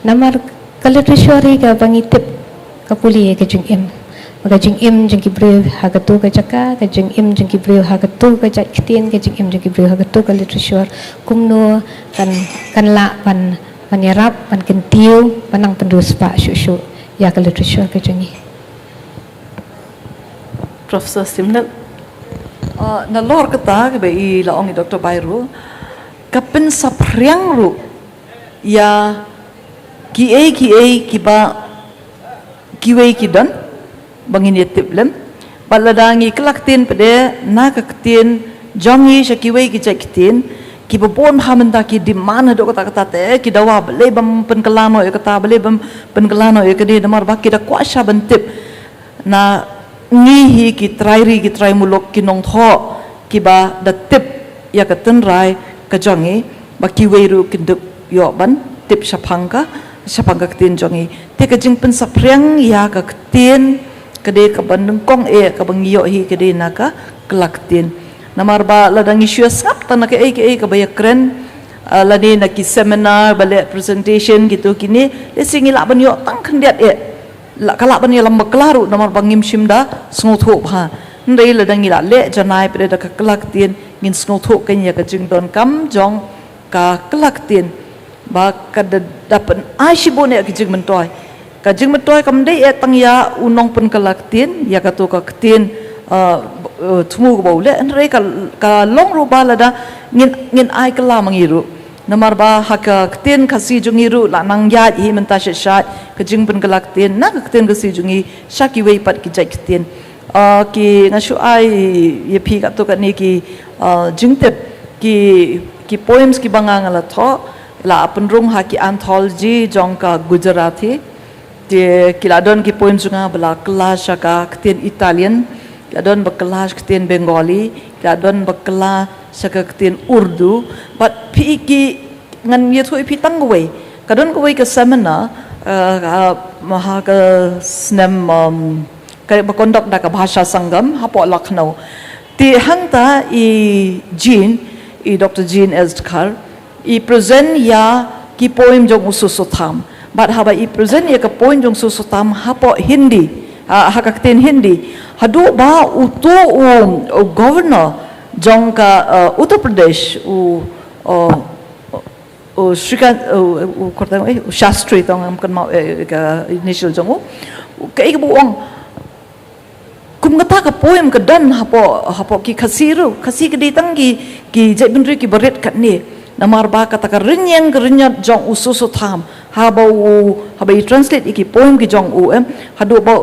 namar ka literature ka bangi tip ka puli ka jong im ka jing im jing ki brew ha ka tu ka jaka ka jing im jing ki brew ha ka tu ka jak ktian ka jing im jing ki brew ha ka tu ka literature kumno kan la pan yarap pan kentiu panang pendus pa shu ya ka literature ka jongi Profesor Srimlan na lor kata ke bei la ong Dr. Bairo kapen sapriang ru ya ki ba kiwei kidan bangin yetiblem baladangi kelaktin pede na kaktin jongi shakiwei ki jaktin ki babon hamenda ki di mana do kata te ki dawa bele bam penkelano e kata bele bam penkelano e kede namar baki da kwasha bentip na ngihi ki trai mulok ki nong tho ki ba da tip ya ka tenrai ka jongi ba ki weiru ki dup yo ban tip sapangka tin jongi te ka jing pen sapriang ya ka tin kede ka ban kong e ka bang yo hi kede na ka kelaktin namar ba ladang isu sap tan ka e ka ba ya kren lani nak ki seminar balik presentation gitu kini le singi la ban yo tang khandiat la kala ban yo lam klaru namar bangim shimda sngothop ha ndai la dangi la le janai pre da klak tin ngin sngothop kan ya ka jingdon kam jong ka klak tin ba ka dapat aishibone ki jing mentoy ka jing mentoy kam dei tang ya unong pen klak tin ya ka to ka tin tumu ko le ndai ka long ro bala da ngin ai kala mangiru namar ba haka tin khasi jungiru la nang ya hi menta sha ka jing pen klak tin na ka tin khasi jungi shaki wei pat ki jai tin ki ngasu ai ye phi ka to ka ni ki jingtep ki poems ki bangang la tho la penrung ha ki anthology jongka Gujarati de kiladon ki poems nga bala kelas ka tin Italian kiladon ba kelas tin Bengali kiladon ba kelas saka tin Urdu but phi ki ngan ye thoi phi tang we kadon ko we ka seminar maha ka snem ka ba conduct da ka bhasha sangam hapo Lucknow ti hangta i Dr. Jean Ezdkar i present ya ki poem jong ususutam but haba i present ya ka poem jong ususutam hapo Hindi hakaktin Hindi hadu ba utu governor jong ka Uttar Pradesh Shastri tong am kan mau ka initial jong ka buong kum ngata ka poem ka dan hapo ki khasiru khasi ki ditang ki jai bendri ki baret kat ni namar ba kata ka renyang jong ususu tham haba i translate ki poem ki jong hadu ba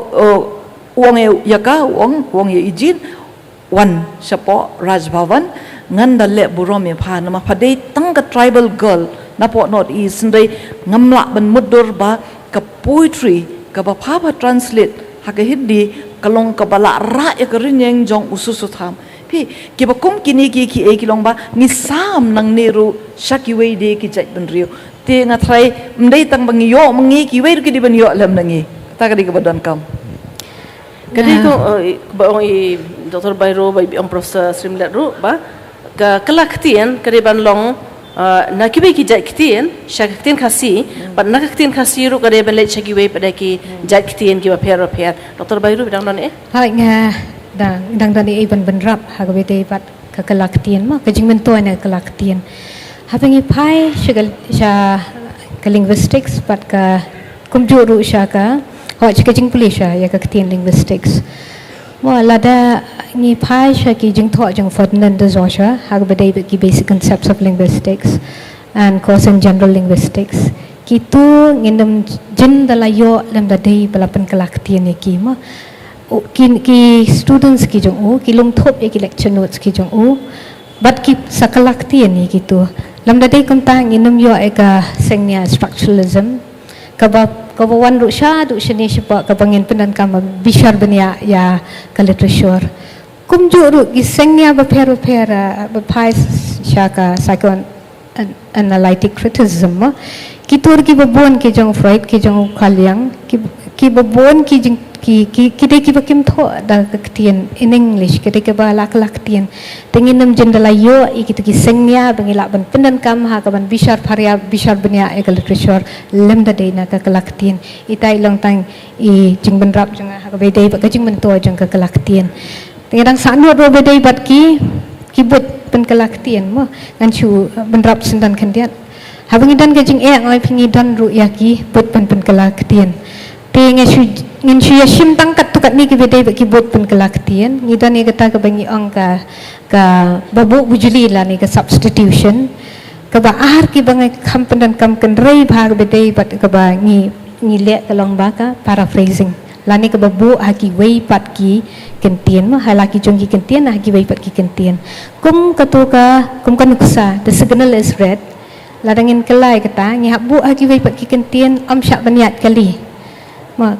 uang yaka uang ye ijin wan sapo Raj Bhavan ngan dalle burom ye pha nama phadei tang ka tribal girl napo not east ndai ngamla ban mudur ba ka poetry ka ba pha translate haka Hindi kalong kabala ra ya karinyang jong ususu tham pi ki ba kum kini ki kilong ba ni sam nang neru shaki wei de ki jai ben rio te nga thrai mdei tang bangi yo mangi ki wei ki di ban yo lam nangi ta ka di ka badan kam kadi ko ba ong Dr. Bairo ba ang Professor Srimlat ru ba ka kalaktian kadi ban long na kibe ki jai kitien shaktin khasi but na kitien khasi ru kade ban le chagi we pada ki jai kitien ki ba pher Dr. Bairo bidang don hai nga dang dan e ban rap ha ga bete pat ka kalaktian ma ka jing men to na kalaktian having a pai shagal sha ka linguistics but ka kumjuru sha ka ho ka jing pulisha ya ka kitien linguistics mo lada ni pai sha ki jing tho jing Ferdinand de Zosha ha ga bete ki basic concepts of linguistics and course in general linguistics kitu ngindam jin dalayo lam da dei balapan kalaktian ni ki ma ki students ki jong ki lung thop ki lecture notes ki jong but ki sakalaktian ni gitu lam da dei kom ta ngindam yo ka sengnya structuralism ka wan ru sha du shini shipa ka bangin penan kam bishar bania ya ka literature kum ju ru ki sengnya ba pher ba pai sha ka psychoanalytic criticism ki tur ki babon ki jong Freud ki jong Kaliang ki babon ki jing ki de ki bakim tho daktien in English ki de ki ba lak tien tengin nam jendala yo ki sengnya bangila ban penan kam ha ka ban bishar bania e literature lem da de na ka tien itai long tang I jing ban rap jang ha ka be de ba ka jing ban to jang ka tien tengin san ro be de bat ki but pen tien mo ngan chu ban rap sindan khandian ha bangi dan ka jing ngoi phingi dan ru ya ki but pen tien te ngin shu ya shim tang kat tukat ni ki bede ki bot pen kalaktian ni dan ni kata ka bangi ong ka babu bujuli la ni ka substitution ka ba ar ki bangai kam pendan kam kan rei bhag bede bat ka ba ni le ka long ba ka paraphrasing la ni ka babu ha ki wei pat ki kentien ma hala ki jong ki kentien ha ki wei pat ki kentien kum ka to ka kum kan kusa the signal is red la dangin kelai kata ngi habu ha ki wei pat ki kentien am syak baniat kali ma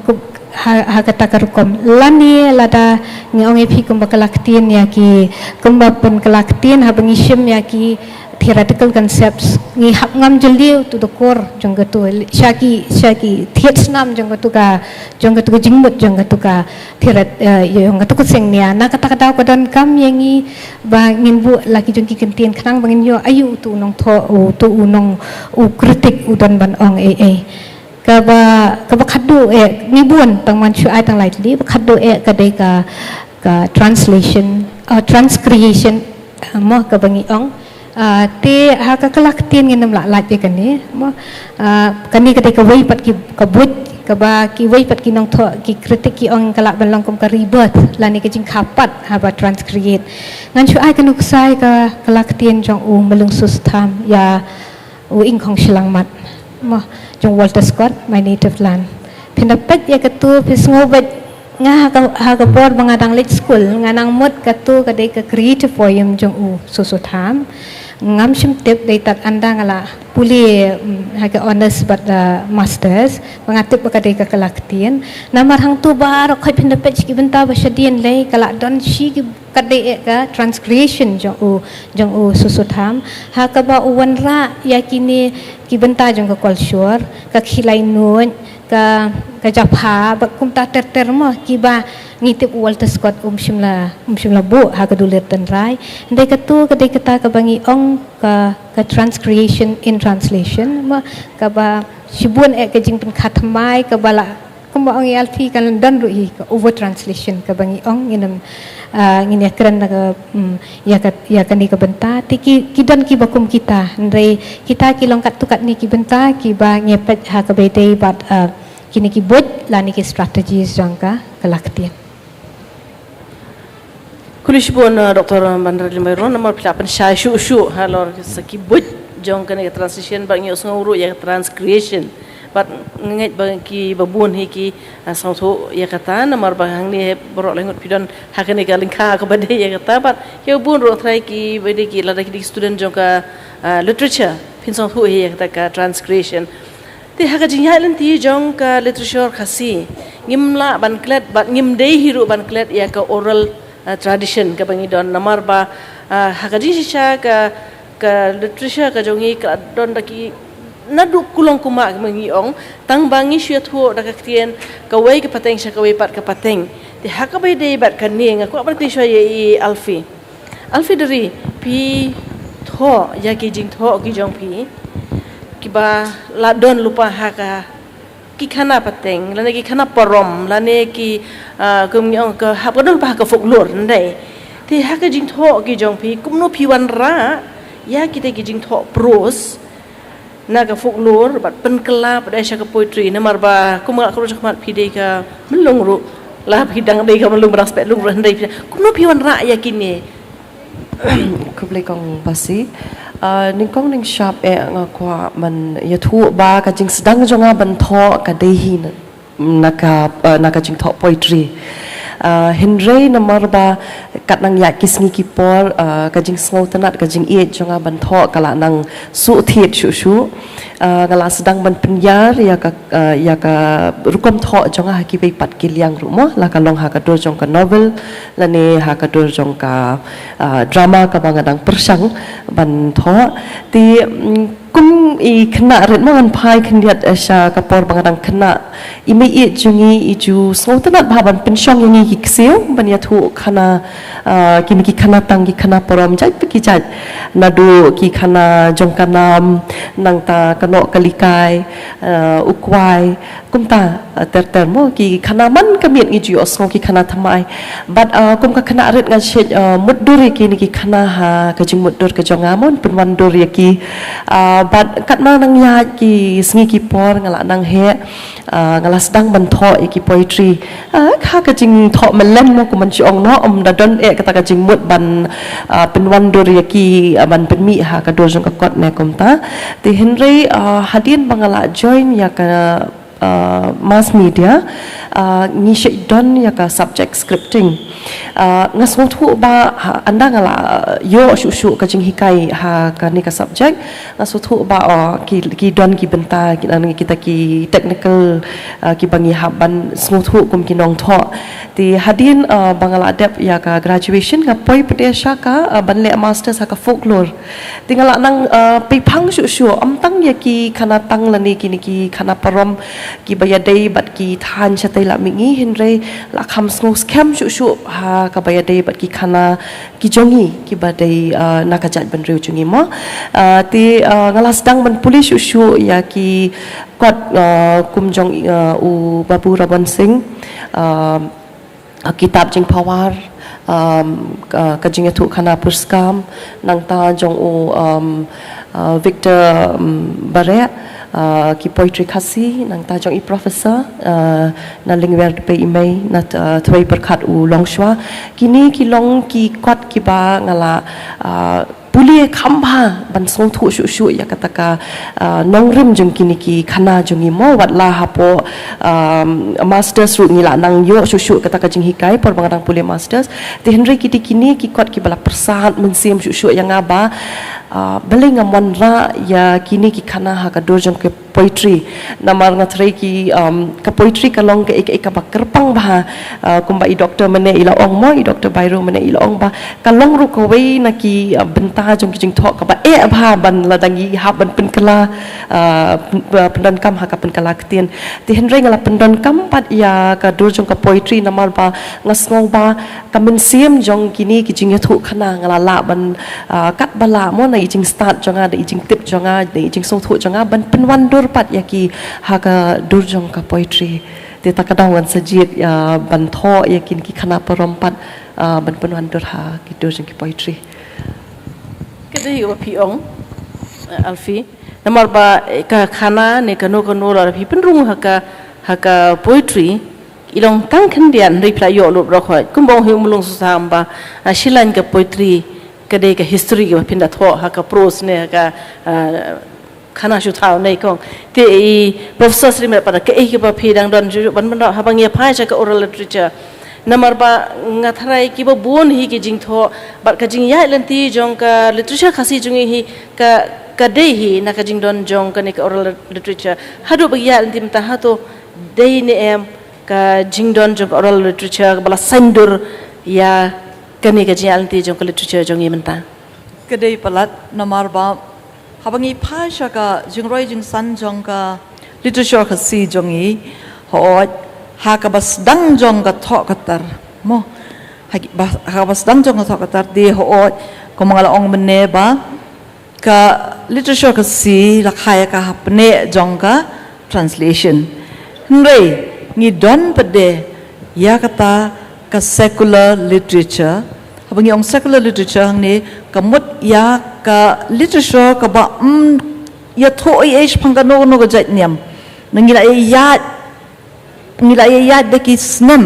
ha kata karukom lani lada ngi ongi phi kum bakalaktin ya ki kum bapun kalaktin ha bangishim ya ki theoretical concepts ngi hap ngam jeliu tu dokor jong gatu shaki thietsnam jong gatu ka jingmut jong gatu ka theoret jong gatu ko sengnia na kata-kata ko don kam yangi ba ngin bu laki jong ki kentien khnang bangin yo ayu tu nong tho tu unong kritik udon ban ong ka ba khadu ngibuan tang man chu ai tang lai li ba khadu ka dei ka translation transcreation mo ka bangi ong te ha ka kalaktin nginam la la je kani mo kani ka dei ka wei pat ki ka but ka ba ki wei pat ki nong tho ki kritik ki ong kalak ban long kom ka rebirth la ni ka jing khapat ha ba transcreate ngan chu ai ka nuk sai ka kalaktin jong melung sus tham ya ing khong Shillong mat mo jong Walter Scott my native land pindapat ya katu pisngobet nga ha ka board mga dang late school nga nang mot katu ka dei ka creative poem jong susutham ngam sim tip dei tat anda ngala puli ha ka honors but masters mga tip ka dei ka kalaktin namar hang tu bar khoi pindapat ki benta ba shadien lei kala don shi ki ka dei ka transcreation jong susutham ha ka ba uwanra yakini ki benta jong ka culture ka khilai nun ka japha ba kumta ter mo kiba ngitip Walter Scott shimla bu ha ka dulet tan rai ndai ka tu ka dei kata ka bangi ong ka transcreation in translation mo ka ba shibun ka jing pen khatmai ka bala kumba ong alfi kan dan ru ka over translation ka bangi ong nginam ngin kran ka ya kan ni ka benta ti ki dan ki bakum kita ndai kita ki long kat tu kat ni ki benta ki ba ngepet ha ka bete bat kini ki bot lani ki strategies jangka kalaktian kulishbon Dr. Bandar Limayron nomor pelapan shu halor saki bot jangka ni translation bang yo nguru ya transcreation bat nget bang ki babun hiki sauto ya kata nomor bang ni borok lengut pidon hakani galingka ka bade ya kata bat yo bun ro trai ki bade ki lada ki student jangka literature pinsong hu ya kata ka transcreation ti haka jinyalan ti jong ka literature khasi ngimla ban klet bat ngim dei hiru ban klet ya ka oral tradition ka bangi don namar ba haka jisha ka literature ka jongi ka don daki nadu kulong kuma bangi ong tang bangi shia thu da ka tien ka wei ka pateng sha ka wei pat ka pateng ti haka bai dei bat kan ni nga ko ban ti shwa ye alfi dari pi tho ya ki jing tho ki jong pi kiba la don lupa haka ki khana pateng lane ki khana parom lane ki kumnyong ka hapadon pa ka folklore ndai ti haka jing tho ki jong pi kumno piwan ra ya kita ki jing tho pros na ka folklore bat pen kala pada sha ka poetry na marba kumga kro chakmat pi dei ka melong ru la bidang dei ka melong raspek lung ndai kumno piwan ra ya kini kublai kong basi ningkong ning sharp nga kwa man ya thu ba ka jing sedang jonga ban tho ka dehi naka jing tho poetry Henry nomor ba kat nang ya kisngi ki por ka jing sngo tanat ka jing e jonga ban tho kala nang su thiet shu ngala sedang ban penyar ya ka rukom tho jonga ha ki bei pat ki liang ru mo la ka long ha ka dor jong ka novel la ne ha ka dor jong ka drama ka bangadang persang ban tho ti kum I kena ret mangan pai kendiat sha ka por bangadang kena imi I jungi I ju sngo tanat ban pensyong yang ki kseu ban ya thu khana kimi ki khana tang ki khana porom jai ki jai nadu ki khana jong kanam nang ta kano kalikai ukwai kumta ter mo ki khana man kamiet ngi ju osong ki khana thamai but kum ka khana ret nga shet muddur ki ni ki khana ha ka jing muddur ka jongamon penwan dur ki but kat ma nang ya ki sngi ki por ngala nang he ngala sedang bantho ki poetry kha ka jing tho melem mo ku man chi ong no da don kata ka jing mut ban penwan dur ki ban penmi ha ka dor jong ka kot ne komta ti Henry hadin bangala join ya ka mass media ngi don ya ka subject scripting ngasong thu ba anda ngala yo shu ka jing hikai ha ka ni ka subject ngasong thu ba ki don ki benta kita ki technical ki bangi haban smu thu kum ki nong tho di hadin Bangladesh ya ka graduation ngapoi pedesha ka banle masters ka folklore tinggal nang pipang shu amtang ya ki kana tang lani kini ki kana parom ki bayadai bat ki than chatai la mingi hinre la kham sngo scam shu ha ka bayadai bat ki kana ki jongi ki badai nakajat ban reu jungi mo ti ngalas dang ban pulis shu ya ki kwat kumjong u babu Rabon Singh kitab jing pawar kajing tu khana purskam nang ta jong u Victor Barret ki poetry khasi nang ta jong I professor na lingwer pe imei na thwei perkhat u longshwa kini ki long ki kwat ki ba ngala Puli khamba ban song thu shu ya kataka nongrim jung kini ki khana jungi mo watla hapo masters ru ngila nang yo shu kataka jing hikai por bangarang puli masters te henry kiti kini ki kot ki bala persat mensim shu yang aba beling amon ra ya kini ki khana ha ka dorjong ke poetry namar ngatrei ki ka poetry ka long ke ek ka kerpang ba kumba I doctor mane ila ong mo I doctor Bairo mane ila ong ba ka long ru ko wei na ki benta jong ki jing thok ka ba ba ban la dangi ha ban pen kala pendan kam ha ka pen kala ktien ti henry ngala pendan kam pat ya ka dorjong ka poetry namar ba ngasngong ba ka min sim jong kini ki jing thu khana ngala la ban kat bala mo na I jing start jonga da I jing tip jonga da I jing song thu jonga ban pen wan pat yaki haga durjong ka poetry te takadawan sajid ya bantho yakin ki khana parompat ban panwan dur ha ki durjong ki poetry kedai wa piong alfi namar ba ka khana ne kano la pi penrung haka poetry ilong tang khandian reply yo lo ro khoi kumbong hiu mulung susam ba shilan ka poetry kedai ka history ki pinda tho haka prose ne ka khana shu thau nei kong te professor sri me pada ke ki ba phidang don ju ban ban ha bang ye phai cha ka oral literature namar ba ngathrai ki ba bon hi ki jing tho ba ka jing ya lenti jong ka literature khasi jungi hi ka dei hi na ka jing don jong ka ne ka oral literature hadu ba ya lenti mta ha to dei ne em ka jing don jong oral literature bala sandur ya ka ne ka jing ya lenti jong ka literature jong i mta kedai palat namar ba habangi phasha ka jingroi jing san jong ka literature ka si jongi ho ha ka bas dang jong ka tho katar mo ha bas dang jong ka tho katar de ho ko mangala ong mene ba ka literature ka si la khaya ka hapne jong ka translation nrei ngi don pade ya kata ka secular literature habangi ong secular literature ni kamut ya ka literature ka ba ya tho ai phangano no ga jat niam ngila ya de ki snem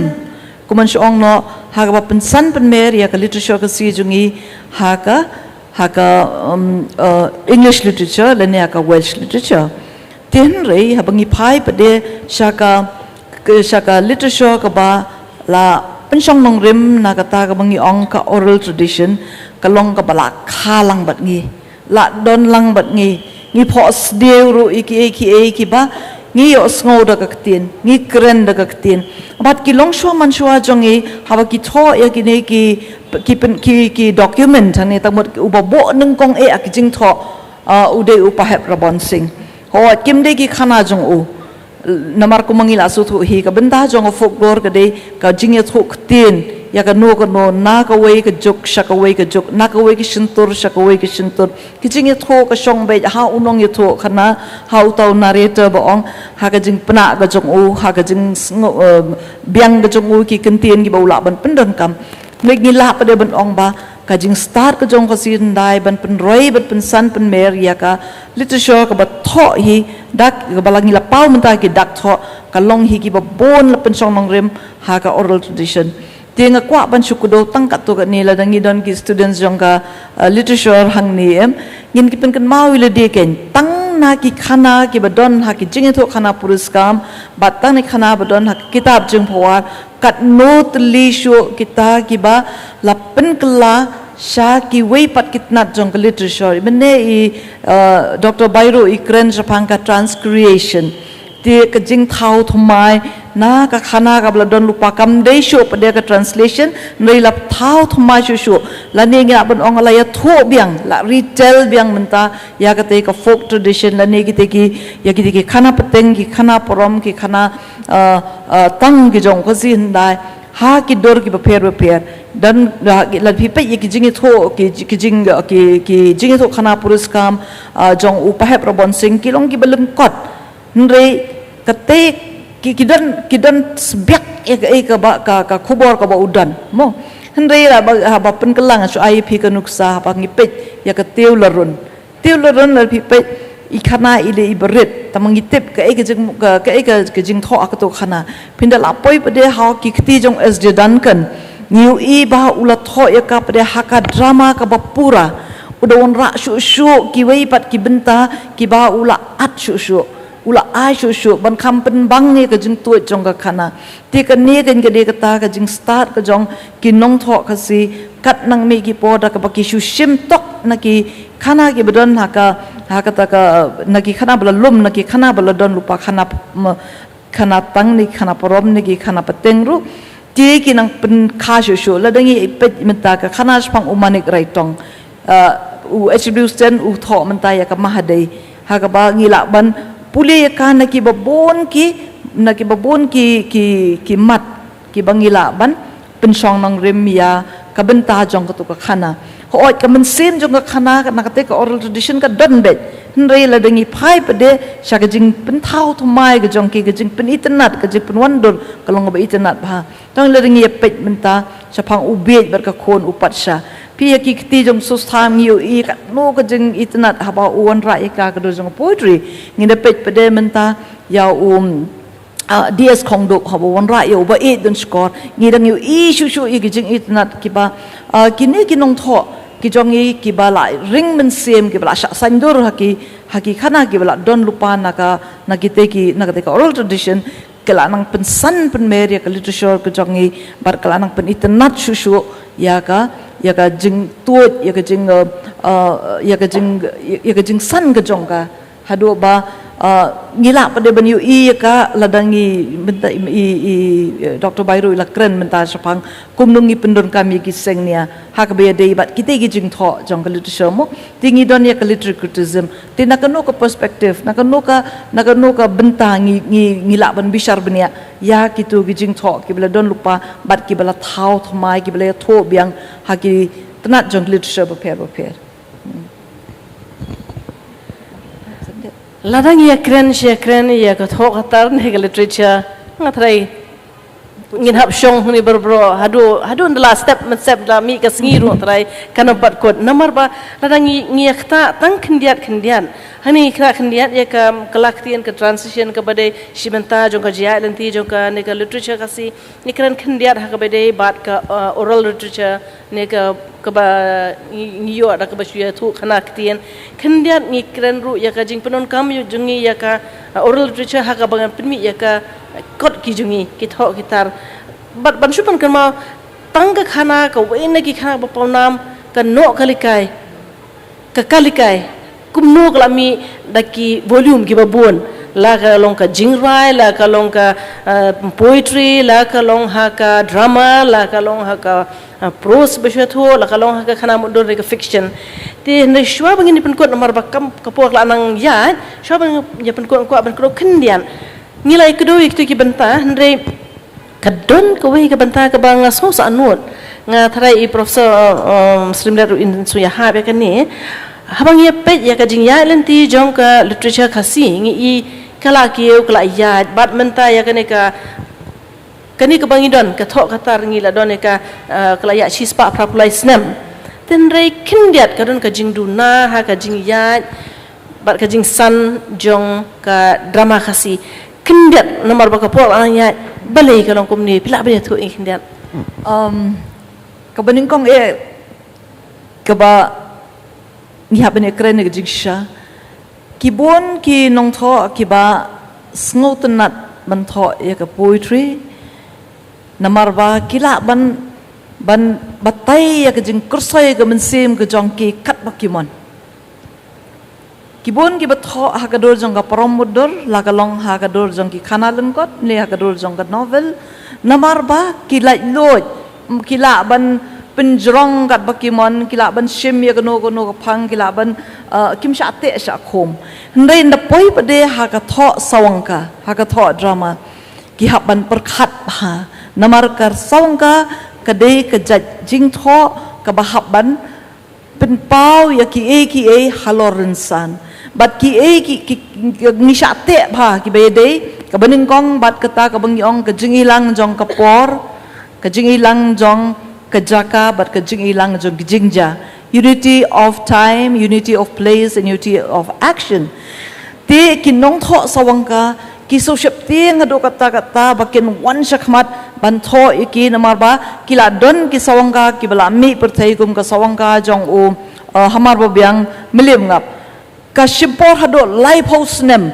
kuman shong no ha ga pensan penmer ya ka literature ka si jungi ha ka English literature le ne ka Welsh literature tin rei ha bangi phai pade shaka literature ka ba la penshong nong rim na kata ka bangi ong ka oral tradition kalong ka bala khalang bat ngi la don lang bat ngi phos deu iki ba ngi yo sngo da ka tin ngi kren da ka tin bat ki long shwa man shwa jongi hawa ki tho ya ki ne ki document ne tamot u ba bo nung kong ki jing tho u de u pa hep Rabon Singh ho kim de ki khana jong u namar ko mangila su thu hi ka benda jong folklore ka de ka jing ya thu tin ya ka no na ka wei ka juk shaka wei ka juk na ka wei ki shintur shaka wei ki shintur ki jing tho ka shong be ha unong ye tho khana ha utau narrator ba ong ha ka jing pna ka jong u ha ka jing biang ka jong u ki kentien ki ba ula ban pendon kam mek ni la pa de ban ong ba ka jing start ka jong ka sin dai ban pen roi ban pen san pen mer ya ka literature ka ba tho hi dak ka balangi la pau menta ki dak tho ka long hi ki ba bon la pen song nong rem ha ka oral tradition tinga kwa ban shukudo tangkat to ni la dangi don ki students jong ka literature hang ni em ngin ki pen kan mau ile de ken tang na ki khana ki badon ha ki jing tho khana puruskam batang ni khana badon ha kitab jing phawar kat not li shu kita ki ba la pen kala sha ki wei pat kitnat jong ka literature mene I Dr. Bairo I kren japang ka transcreation dia kejing tahu thumai na ka khana ka bladon lupa kam dei shu pada ka translation nei lap tahu thumai shu la ne ngi ban ong la ya thu biang la retail biang menta ya ka te ka folk tradition la ne ki te ki ya ki te ki khana pateng ki khana porom ki khana tang ki jong ko sin dai ha ki dor ki prepare dan la phi pe ki jing tho ki jing tho khana puruskam jong upahep robon sing ki long ki belum kot nrei kate kidan sbiak ka ba ka khubor ka ba udan mo nrei la ba pen kelang su ai phi ka nuksa ba ngi pe ya ka teu larun la phi pe ikhana ile ibret tamangi tip ka jing tho akato khana pindal apoi pade ha ki khti jong as de dan kan niu i ba ula tho ya ka pade haka drama ka ba pura udon ra shu ki wei pat ki benta ki ba ula at shu ula ai shu ban kham pen bang ni ka jing tu jong ka khana ti ka ne kan ka de ka ta ka jing start ka jong ki nong tho ka si kat nang me ki poda ka ba ki shu shim tok na ki khana ki bedon haka ta ka na ki khana bala lum na ki khana bala don lupa khana tang ni khana porom ni ki khana pateng ru ti ki nang pen kha shu la dangi pe menta ka khana spang umanik rai tong u attribution u tho menta ya ka mahadai ha ka ba ngila ban puli ka na ki babon ki mat ki bangila ban pensong nang remia ka benta jong ka to ka khana ho oi ka men sim jong ka khana ka na ka te ka oral tradition ka don bet nrei la dangi phai pade sha ka jing pen thau thumai ka jong ki ka jing pen internet ka jing pen wandor ka long ba internet ba tong la dangi pet menta sha phang ubet ber ka khon upat sha pi ki kti jong sus tham ngiu I ka no ka jing internet ha ba uan ra ka ka do jong poetry ngi de pet pade menta ya DS khong dok ha ba wan ra yo ba e don score ngi dang yu I shu I ki jing internet ki ba ki ne ki nong tho ki jong I ki ba la ring men sem ki ba sha san dor ha ki khana ki ba don lupa na ka oral tradition kala nang pen san pen meria ka literature ka jong I bar kala nang pen internet shu ya ka jing tuot ya ka jing san ka jong ka hado ba ngila pada ban yu I ka ladangi menta I Dr. Bairu la kren menta sapang kumnungi pendon kami ki sengnia ha ka be dei bat kite gi jing tho jong ka literature mo tingi don ya ka literary criticism tin nakano ka perspective nakano ka benta ngila ban bishar benia ya kitu gi jing tho ki bela don lupa bat ki bela thau thmai ki bela tho biang ha ki tanat jong literature prepare Ladang ya keren ya ka tho katar ne ka literature ngatrai ngin hap shong ni berbro hadu ndala step la mi ka sngi ru trai kana pat kod namar ba ladang ngi khta tang khindian hani khra khindian ya ka kalaktian ka transition ka bade shimenta jong ka jia lenti jong ka ne ka literature ka si ni kren khindian ha ka bade bat ka oral literature ne ka ba ngiyo ada ka ba shuya thu khana ktien khindian ni kren ru ya ka jing penon kam yu jungi ya ka oral literature ha ka bangan pinmi ya ka kot ki jungi ki tho kitar bat ban shupan kan ma tang ka khana ka wena ki khana ba pawnam ka no kalikai kumno kalami daki volume ki babon la ka long ka jingrai la ka long ka poetry la ka long ha ka drama la ka long ha ka prose beshatho la ka long ha ka khana mudor ka fiction ti ne shwa bangin ni penkot nomor bakam kapok la nang ya shwa bang ya penkot ko ban kro khendian nilai kedua itu ki benta ndre kadon ko we ka benta ka bang so sa anut nga tharai professor srimler in suya ha be kan ni habang ye pet ya ka jing ya lenti jong ka literature khasi ngi I kala kieu kala ya bat menta ya kane ka bangidon ka tho katar ngi la don ka kala ya chispa prapulai snem ten rei kindiat ka don ka jing du na ha ka jing ya bat ka jing san jong ka drama khasi kindiat nomor ba ka pol anya balai ka long komni pila ba thu kindiat ka baning kong ka ba ni habene kren ge jigsha kibon ki nong tho ki ba sngotenat ban tho ya ka poetry namar ba kila ban batai ya ka jing kursai ka mensim ka jong ki kat bakimon Kibun ki batho hakadur jong ka promodur lakalong hakadur jong ki khana lengkot le hakadur jong ka novel namar ba kila loj kila ban penjrong kat bakimon kila ban shim ya kono ka phang kila ban kim sha te sha khom ndai nda poi pade hakatho sawangka hakatho drama ki haban perkhat ba namar kar sawangka kadai ka jing tho ka bahaban pen pau ya ki e halorensan bat ki ni sha te ba ki be dei ka baning kong bat kata ka bangyong ka jing ilang jong ka por ka jing ilang jong ka jaka bat ka jing ilang jong jingja unity of time unity of place and unity of action te kinong tho sawangka ki so shep te ngado kata bakin wan shakmat ban tho iki namar ba kila don ki sawangka ki bala mi perthai kum ka sawangka jong u hamar ba biang milim ngap ka shimpor hado live house nem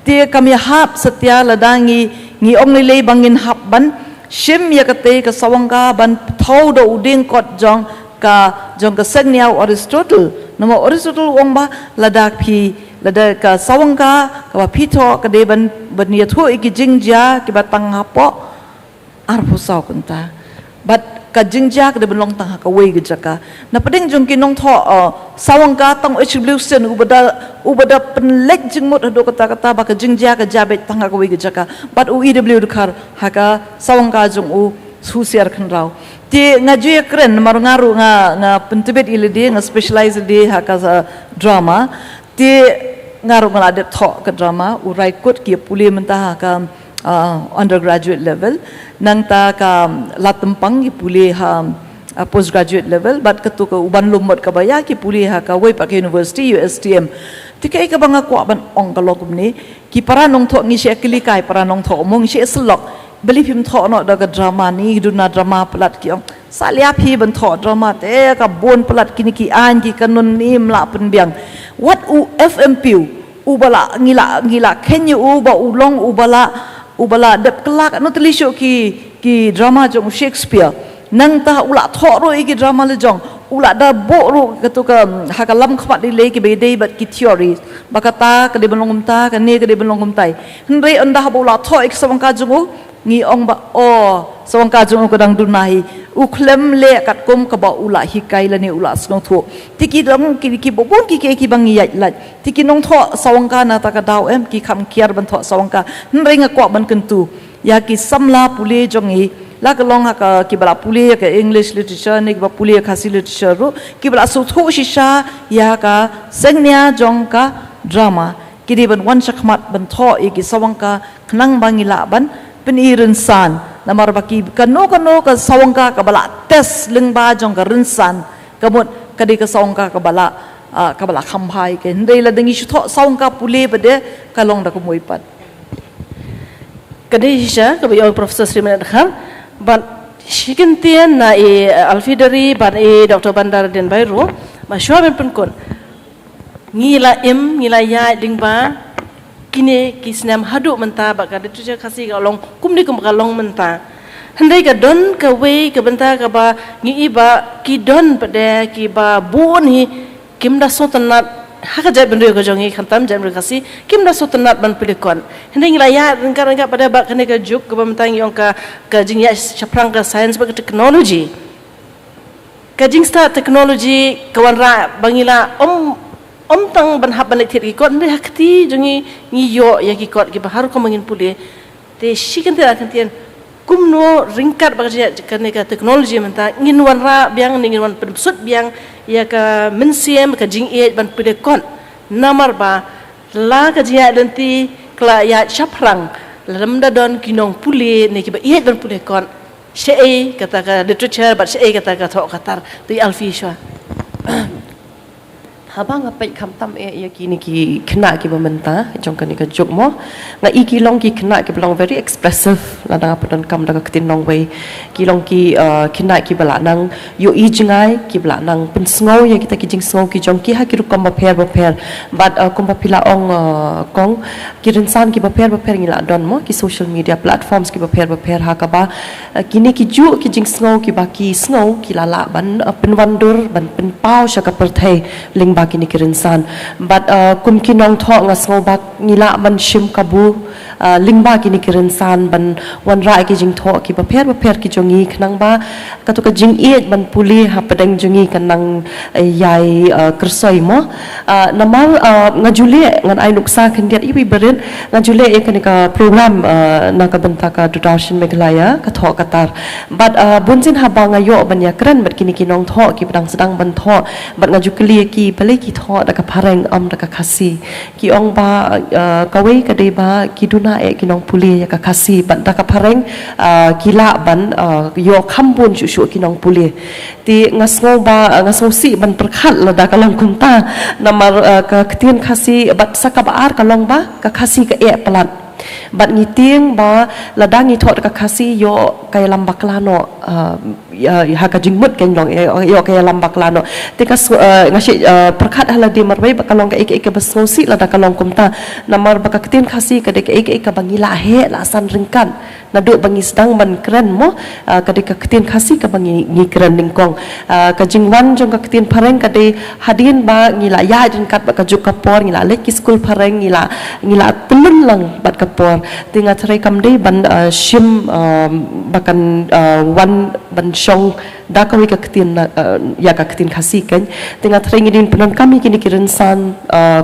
te kami hap setia ladangi ngi ong le bangin hap ban shim ya kate ka sawangka ban thau do uding kot jong ka segniau Aristotle nama Aristotle ong ba ladak pi lada ka sawangka ka pito ka de ban nia thu iki jingja ki bat tang hapo arpu saw kunta bat ka jingja ka de ban long tang ka wei ge jaka na pading jong ki nong tho sawangka tang evolution ubada penlek jingmut hado kata ba ka jingja ka jabet tang ka wei ge jaka bat uew khar haka sawangka jong u susiar khan raw ti ngaju kren mar ngaru nga pentibet ilidi nga specialize di haka drama ti ngaru ngala tho ka drama urai kot ki puli mentah ka undergraduate level nang ta ka latempang ki puli ha postgraduate level bat ketu ka uban lumot ka baya ki puli ha ka wei pak university USTM tikai ka banga kwa ban ong ka lokum ni ki para nong tho ngi she kili kai para nong tho mong she slok beli phim tho no da ka drama ni duna drama plat ki ong salia phi ban tho drama te ka bon plat kini ki an ki kanun ni mla pen biang what u fmp ubala ngila kenyu uba ulong ubala dep kelak no telisho ki drama jong Shakespeare nang ta ula tho ro ki drama le jong ula da bo ro katu ka hakalam khmat di le ki be dei bat ki theory bakata ka de belongum ta ka ne ka de belongum tai hnrei anda ha ula tho ek sawangka jong ngi ong ba o sawangka jong ko dang dunahi u khlem le kat kom ka ba ula hi kai la ne ula snong tho tiki dong ki bobon ki bang yai la tiki nong tho sawangka na ta ka daw em ki kham kiar ban tho sawangka hnrei nga kwa ban kentu ya ki samla pule jong hi la ka long ha ka ki bala pule ka english literature ne ki ba pule khasi literature ro ki bala su tho shisha ya ka sengnya jong ka drama ki di ban wan shakmat ban tho e ki sawangka khnang bangila ban penirin san namar baki kano ka sawangka ka bala tes lengba jong ka rinsan kamut kadi ka sawangka ka bala khambai ke ndei la dengi tho sawangka pule bade kalong da ko moipat kadi sha ka yo professor Sriman Khan but shikintian na e alfidari ban e Dr. Bandar Den Bairu ma shwa ben pun kon ngila ya lingba kini kisnam hadu menta ba ka literature khasi ka long kumni kum ka long menta handai ka don ka we ka benta ka ba ngi ba ki don pade ki ba bon hi kimda sotanat haka jai bendu ko jongi khantam jam khasi kimda sotanat ban pilikon handai ngila ya rengka pada ba kene ka juk ka benta ngi ong ka jing ya chaprang ka science ba technology ka jing start technology kawan ra bangila om tang ban hab ban thir ki kon ne hakti jongi ni yo ya ki kot ki bahar ko mangin pule te shikan te akan tian kumno ringkat ba ka ne ka technology menta ngin wan ra biang ngin wan pensut biang ya ka mensiem ka jing e ban pule kon namar ba la ka jia lenti kla ya chaprang lamda don kinong pule ne ki ba e ban pule kon she kata ka literature ba she kata ka tho katar ti alfi shwa habang apet kam tam ya kini ki kena ki bamenta jong kan ka jok mo nga iki long ki kena ki belong very expressive la dang apan kam da ka tin long way ki long ki kena ki bala nang yo i jingai ki bala nang pin sngo ya kita ki jing sngo ki jong ki ha ki ru kom ba pher but kom ba pila ong kong ki rinsan ki ba pher ngila don mo ki social media platforms ki ba pher ha ka ba kini ki ju ki jing sngo ki ba ki sngo ki la ban pin wandur ban pin pau sha ka perthai ling ba kini kirinsan but kum kinong tho ngas ngobak ngila ban shim kabu lingba kini kirinsan ban wan rai ki jing tho ki paper ki jongi khnang ba katuka jing iet ban puli ha padang jongi kanang yai kersoi mo namal ngajule ngan ai nuksa khendiat ibi berin ngajule e kanika program nakabantaka Dudarshan Meghalaya ka tho katar but bunjin haba ngayo banya kran bat kini kinong tho ki padang sedang ban tho bat ngajukli ki bale ki tho da ka phareng da ka khasi ki ong ba kawe ka de ba ki duna e kinong puli ya ka khasi bat da ka phareng kila ban yo khambun shu kinong puli ti ngasngo ba ngasngo si ban perkhat la da kalong kumta namar ka ktien khasi bat sakabar kalong ba ka khasi ka e palat bat ngiting ba ladang ngi thot ka khasi yo kay lambak lano ha ka jingmut ken long yo kay lambak lano tika ngasi perkhat haladi marbai ba kalong ka ik basnosi lada kalong kumta namar ba ka ktien khasi ka de ik bangila he la san ringkan nadu bangi sedang ban kren mo ka de ka ktien khasi ka bangi ngi kren ningkong ka jingwan jong ka ktien pareng ka de hadin ba ngila ya jin kat ba ka juk ka por ngila le ki school pareng ngila pelun lang bat ka por tinga thrai kam dei ban shim bakan wan ban shong da ka wi ka ktien ya ka ktien khasi kan tinga thrai ngidin penon kami kini kirinsan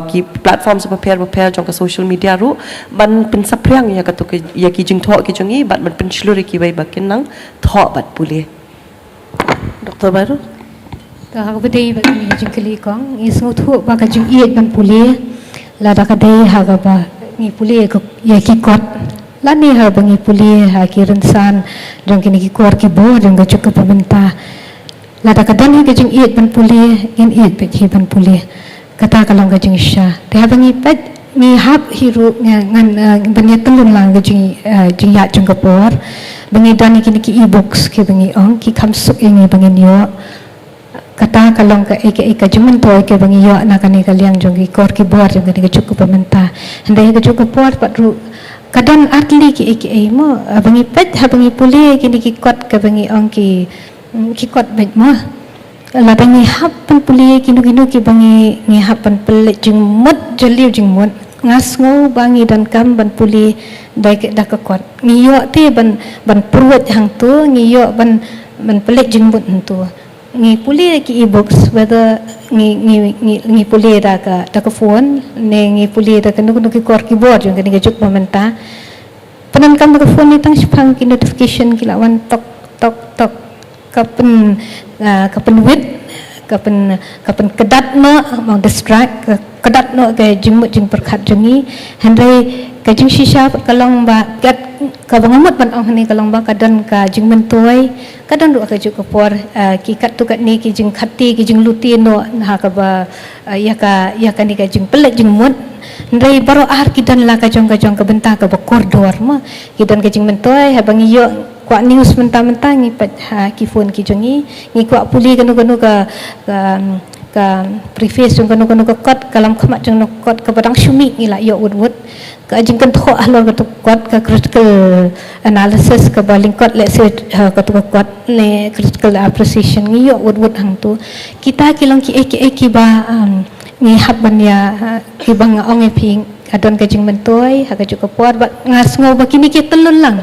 ki platform se prepare jong ka social media ru ban pin sapriang ya ka to ya ki jing tho ki jongi bat ban pin shluri ki bai bakin nang tho bat puli Dr. Baru ta ha bade ba ni jing kali kong isu thu ba ka jing iet ban puli la da ka dei ha ga ba ni puli ko ya ki kot la ni ha bangi puli ha ki rensan jong kini ki kor ki bo jong ka chuk pemerintah la da ka dan hi jing iet ban puli in iet pe hi ban puli kata kalong ka jing sha te ha bangi pet ni hap hiru ngan banyak telun lang jing ya jong ka por bangi dan kini ki e-books ki bangi ong ki kamsuk ini bangi yo kata kalong ka eka jumen to ke bangi yo na kani kaliang jong ki kor ki bor jong kani cukup pemerintah handai ka cukup por patru kadan atli ki eka mo bangi pet ha bangi puli kini ki kot ka bangi ong ki kot bet mo la bangi hapan puli kinu ki bangi ngi hapan pelet jing mut jeliu jing mut ngasngo bangi dan kam ban puli dai da ka kot ngi yo te ban pruat hang tu ngi yo ban pelet jing mut tu ngi puli ki e-books whether ngi puli da ka phone ne ngi puli da ka nu ki kor keyboard jong ni juk pemerintah penan kam ka phone ni tang spang ki notification ki lawan tok kapen wit kapen kedat no mau distract kedat no ke jimut jing perkhat jongi handai ka jing shisha kalong ba gat ka bangamut ban ong ni kalong ba kadan ka jing mentoi kadan ru ka juk por ki kat tu kat ni ki jing khati ki jing luti no ha ka ba ya ka ni ka jing pelet jing mut ndai baro ar kidan la ka jong ka benta ka ba koridor ma kidan ka jing mentoi ha bangi yo kwa news mentah-mentah ngi pat ki phone ki jongi ngi kwa puli kanu ka preface jong kanu ka kot kalam khamat jong no kot ka badang shumi ngi la yo wud ka jing kan tho alor ka kot ka critical analysis ka baling kot let's say ka tu kot ne critical appreciation ngi yo wud hang tu kita kilong ki ba ngi habban ya ki bang ong e ping adon ka jing mentoi ha ka ju ka por ba ngas ngo ba kini ki telun lang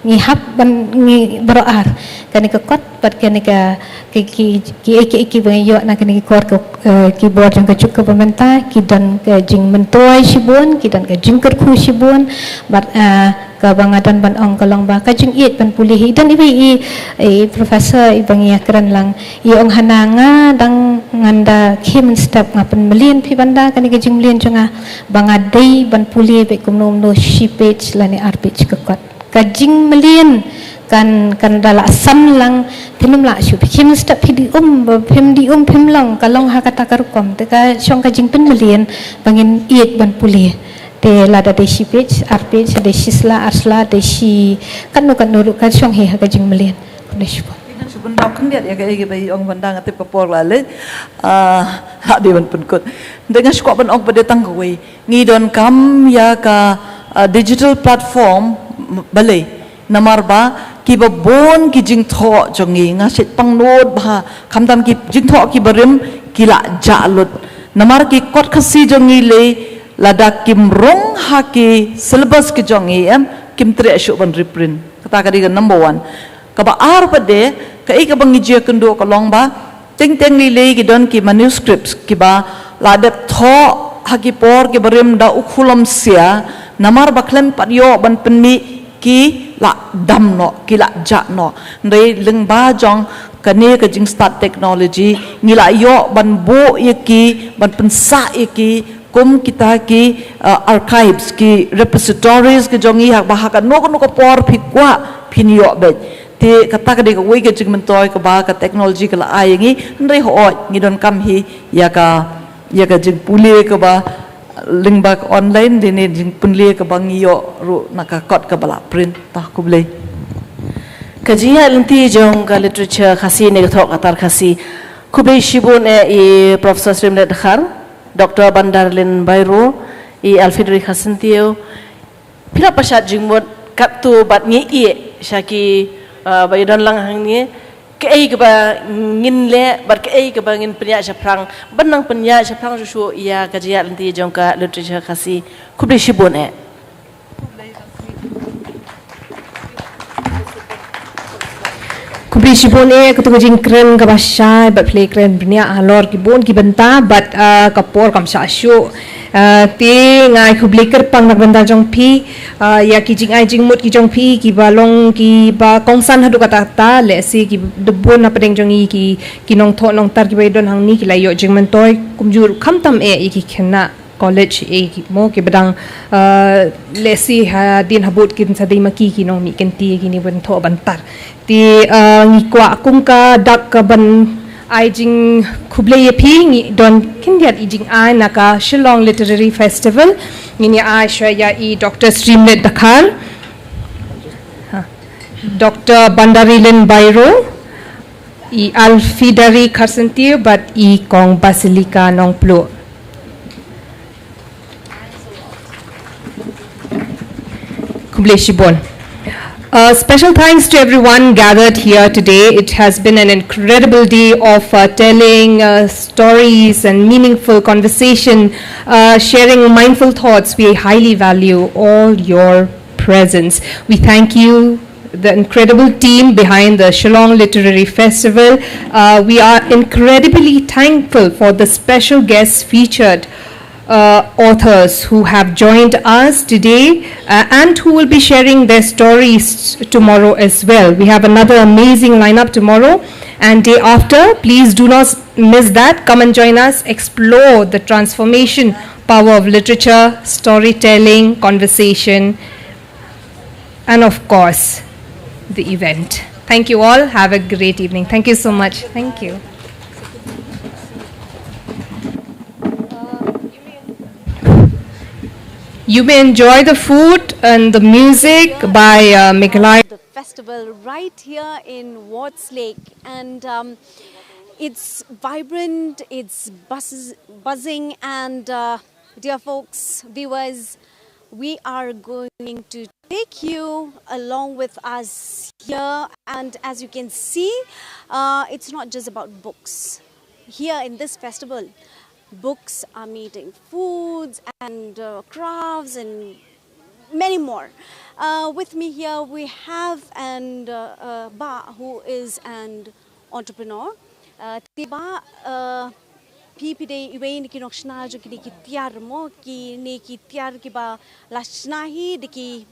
ngi hap ban ngi beroar kani ka kot pat kani ka ki bang yo na kani kor ka keyboard jong ka chuk ka pemerintah ki dan ka jing mentoi sibun ki dan ka jing kerku sibun bat ka bangadan ban ong kalong ba ka jing iet ban pulih dan ibi professor ibang ya keren lang i ong hananga dang nganda kim step ngapen melin pi banda kani ka jing melin jonga bangadai ban pulih be kumnom no shipage lani arpage ka kot kajing melin kan dala asam lang pinum la shu kim step pidi pim lang kalong ha kata karukom te ka syong kajing pen melin bangin iet ban puli te la da de shipage arpage de shisla arsla de shi kan nuru ka syong he ha kajing melin ne shu Subun dok kan dia ya ke bai ong bandang atip kapor la le ha de ban penkut dengan skop ban ong pedetang koi ngidon kam ya ka digital platform balai namar ba ki ba bon ki jing tho jongi nga sit pang nod ba kamdam ki jing tho ki barim ki la jalut namar ki kot khasi jongi le lada kim rong haki syllabus ki jongi kim tre asuk ban reprint kata kadi number 1 kaba ar pade ka ik bang ije kendo ka long ba ting li le ki don ki manuscripts ki ba lada tho haki por ki barim da ukhulam sia namar baklem patyo ban penmi ki la dam no ki la ja no ndai leng ba jong kane ka jing start technology ngila yo ban bo yaki ban pensa yaki kum kita ki archives ki repositories ki jongi hak bahaka no ko por phikwa phinyo be te kata ka de ka we ke jing mentoy ka ba ka technology ka la ai ngi ndai ho ngi don kam hi ya ka jing pule ka ba lingba online dini jing punle ka bangiyo ru nakakot ka bala print ta kuble kajian linti jong ka literature khasi ne thok atar khasi kuble shibun e professor Srimlet Khar Dr. Bandarlin Bairo i Alfidri Khasentio pila pasat jingmot kaptu bat ngi e shaki baydan lang hangni kei ke ba ngin le bat kei ke ba ngin penya chaprang banang penya chaprang su ya kajian linti jong ka literature khasi kuble shibun e Kubli shibone kutu jing kren ka basha but play kren bnia alor ki bon ki benta but kapor kam sha shu te ngai kubli ker pang nak benda jong pi ya ki jing ai jing mut ki jong pi ki balong ki ba kongsan hadu kata ta le si ki debon na pedeng jong i ki nong tho nong tar ki bai don hang ni ki la yo jing mentoy kumjur kham tam e ki khena college e mo ke badang lesi ha din habut kin sadai maki ki nong mi kenti ki ni ban tho bantar ti ngi kwa kum ka dak ka ban ai jing khuble ye phi ngi don kin diat i jing ai na ka Shillong Literary Festival ni ai shaya i Dr. Srimlet Dakhar Dr. Bandarilin Bairo i Alfidari Kharsentir but i kong Basilica nong plo Special thanks to everyone gathered here today. It has been an incredible day of telling stories and meaningful conversation, sharing mindful thoughts. We highly value all your presence. We thank you, the incredible team behind the Shillong Literary Festival. We are incredibly thankful for the special guests featured authors who have joined us today and who will be sharing their stories tomorrow as well. We have another amazing lineup tomorrow and day after. Please do not miss that. Come and join us. Explore the transformation power of literature, storytelling, conversation, and of course, the event. Thank you all. Have a great evening. Thank you so much. Thank you. You may enjoy the food and the music by Meghalaya. The festival right here in Wards Lake, and it's vibrant, it's buzzing, and dear folks, viewers, we are going to take you along with us here, and as you can see, it's not just about books. Here in this festival, books are meeting foods and crafts and many more. With me here we have an Ba who is an entrepreneur. Tiba PPD iwain ki nokshna jo ki tiar mo ki ne ki tiar ki ba lashna hi diki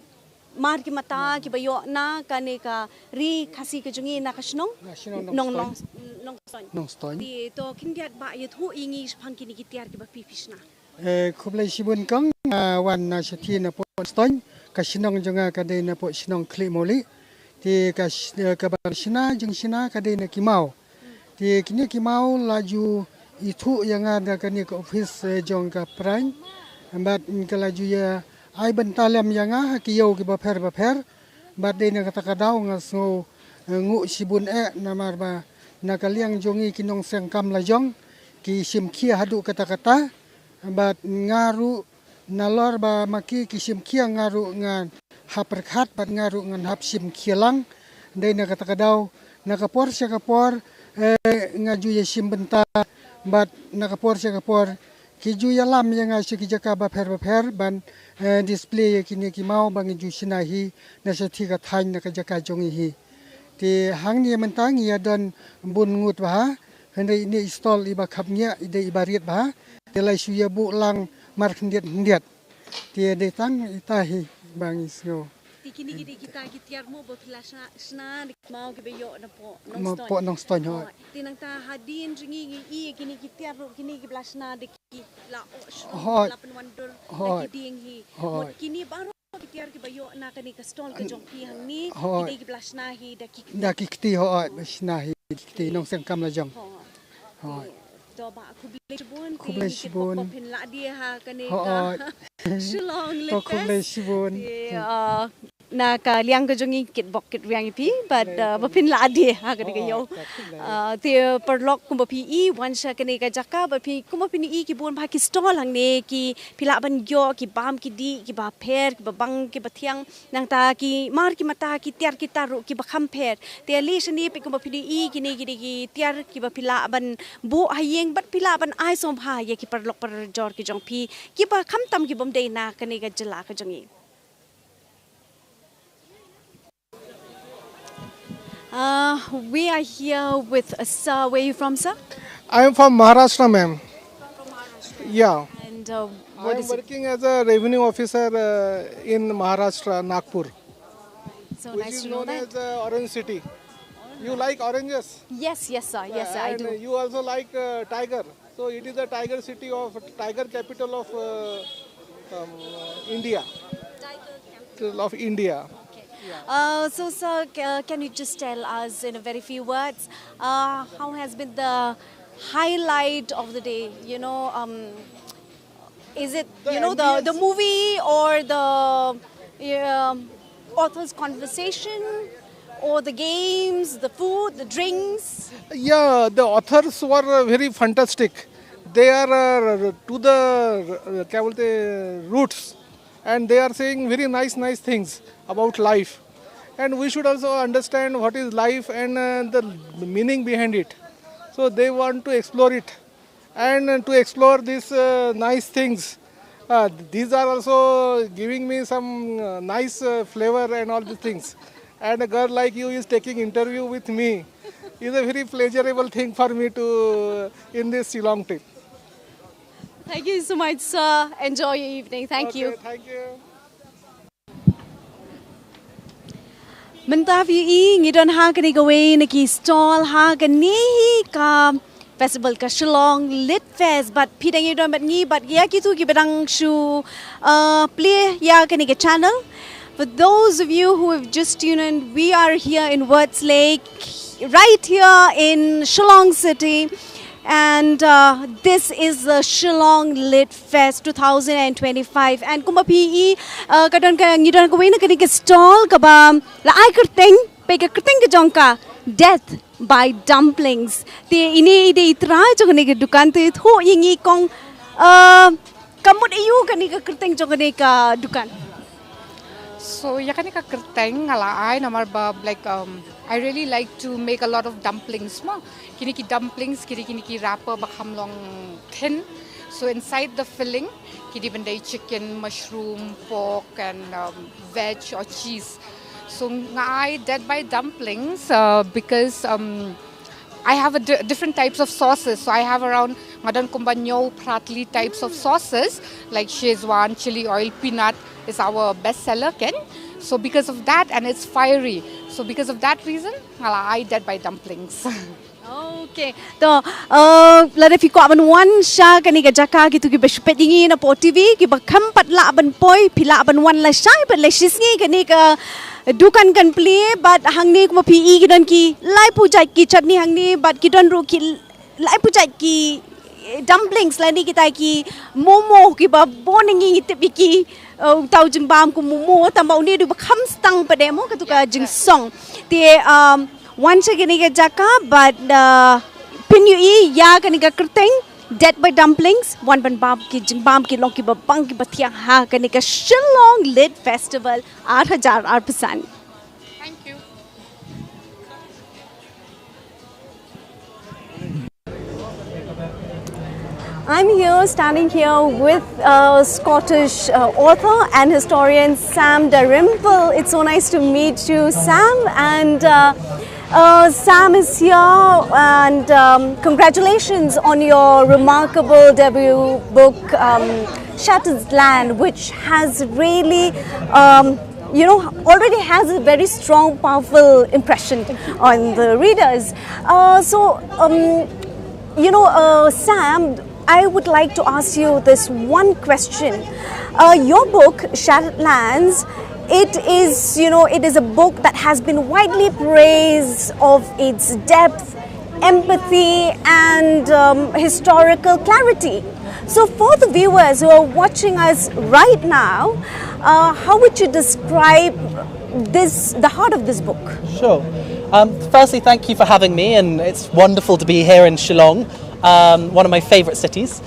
mar ki mata ki ba yo na kane ka ri khasi ke jungi na kashnong nong stoin di to kin diat ba ye thu ingi phang ki ni ki tiar ki ba pipishna khublai sibun kang wan na shathi na po stoin kashnong junga ka de na po shnong kli moli ti ka ba shina jung shina ka de na ki mau ti kini ki mau laju itu yang ada kani ke office jong ka prang bat ka laju ya ai bentalam yang ki yo ki ba pher bat de na kata kadau ngaso ngu sibun namar ba na kaliang jongi kinong sengkam lajong ki simkhia hadu kata bat ngaru nalor ba maki ki simkhia ngaru ngan haperkhat bat ngaru ngan hap simkhia lang de na kata kadau na kapor ngaju ya simbenta bat nakapor Kiju yalam yang asyik jaka baper ban display kini kimau bangi jusinahi nasati ka thain na ka jaka jongi hi. Ti hang ni mentang ia don bun ngut bah hendak ini install iba kapnya ide ibariat bah. Delai suya bu lang mar hendiat. Ti de tang itahi bangi sno. Kini kita tiarmu berkelasna sna mau ke beyo na po nong stone ho. Tinang ta hadin ringi I kini kita kini ke belasna de la la penwandul de ding hi. Kini baru kita ke beyo na kani ka stone ke jong pi hang ni kini ke belasna hi da kikti ho besna hi kikti nong sengkam la jong. Ho. Do ba kuble shibun pin la dia ha kani ka Shillong le kuble shibun na ka liang ka jongi kit bok kit riang pi but bapin la adi ha ka yo te perlok kum bapi I wan sha ka ne ka jaka bapi kum bapi I ki bon ba ki stall hang ne ki pila ban yo ki bam ki di ki ba pher ki ba bang ki ba thiang nang ta ki mar ki mata ki tiar ki taru ki ba kham pher te li shani pe kum bapi I ki ne ki tiar ki ba pila ban bu hayeng bat pila ban ai som ha ye ki perlok per jor ki jong pi ki ba kham tam ki bom de na ka ne ka jala ka jongi. We are here with sir. Where are you from, sir? I am from Maharashtra, ma'am. From Maharashtra. Yeah. And I am working as a revenue officer in Maharashtra, Nagpur, so which nice is to know known that. as Orange City. You like oranges? Yes, yes, sir. Yes, sir, I And do. you also like tiger. So it is the tiger city of tiger capital of India. Capital of India. So, sir, can you just tell us in a very few words how has been the highlight of the day? You know, is it the movie or the author's conversation or the games, the food, the drinks? Yeah, the authors were very fantastic. They are to the roots, and they are saying very nice things about life. And we should also understand what is life and the meaning behind it. So they want to explore it, and to explore these nice things. These are also giving me some nice flavor and all these things. And a girl like you is taking interview with me is a very pleasurable thing for me to in this Shillong trip. Thank you so much, sir. Enjoy your evening. Thank you. Thank you. Mentavi I ngidon ha kani gawe naki stall ha kani ka festival ka Shillong Lit Fest but pidang ngidon but ngi but ya kitu ki bedang shu play ya kani ka channel. For those of you who have just tuned in, we are here in Words Lake, right here in Shillong City. And this is the Shillong Lit Fest 2025. And kuma PE kadon ka ngidon ka wena kani ka stall ka ba la ai kerteng pe ka kerteng ka jongka death by dumplings. Te ini ide itra jo kani ka dukan te tho yingi kong kamut iu kani ka kerteng jo kani ka dukan. So yakani ka kerteng ala I namar bab like I really like to make a lot of dumplings ma kini ki dumplings kini ki wrapper bakham long thin so inside the filling kini bandai chicken mushroom pork and veg or cheese so I dead by dumplings because I have different types of sauces. So I have around ngadan kumbanyo pratli types of sauces like Szechuan, chili oil, peanut is our best seller, Ken. So because of that, and it's fiery. So because of that reason, I did by dumplings. Okay. So, lada fi ko aban wan sha kani ka jaka gitu ki bespet dingi na po TV ki bakham patla aban poi pila aban wan la shai pat la shisngi kani ka dukan kan play but hangni ko pi ki don ki lai puja ki chutney hangni but ki don ru ki lai puja ki dumplings lani kita ki momo ki ba boningi tipi ki tau jing bam ku momo tambau ni du bakham stang pademo ka tu ka jing song te once again I get jaka, but pin you ya kani ka kerteng dead by dumplings one ban bam ki long ki ba bang ki bathia ha kani ka Shillong Lit Festival 8,000%. Thank you. I'm here, standing here with Scottish author and historian Sam Dalrymple. It's so nice to meet you, Sam. And Sam is here, and congratulations on your remarkable debut book, Shattered Land, which has really already has a very strong, powerful impression on the readers. Sam, I would like to ask you this one question. Your book, Shattered Lands, it is a book that has been widely praised of its depth, empathy, and historical clarity. So for the viewers who are watching us right now, how would you describe the heart of this book? Sure. Firstly, thank you for having me, and it's wonderful to be here in Shillong, one of my favourite cities.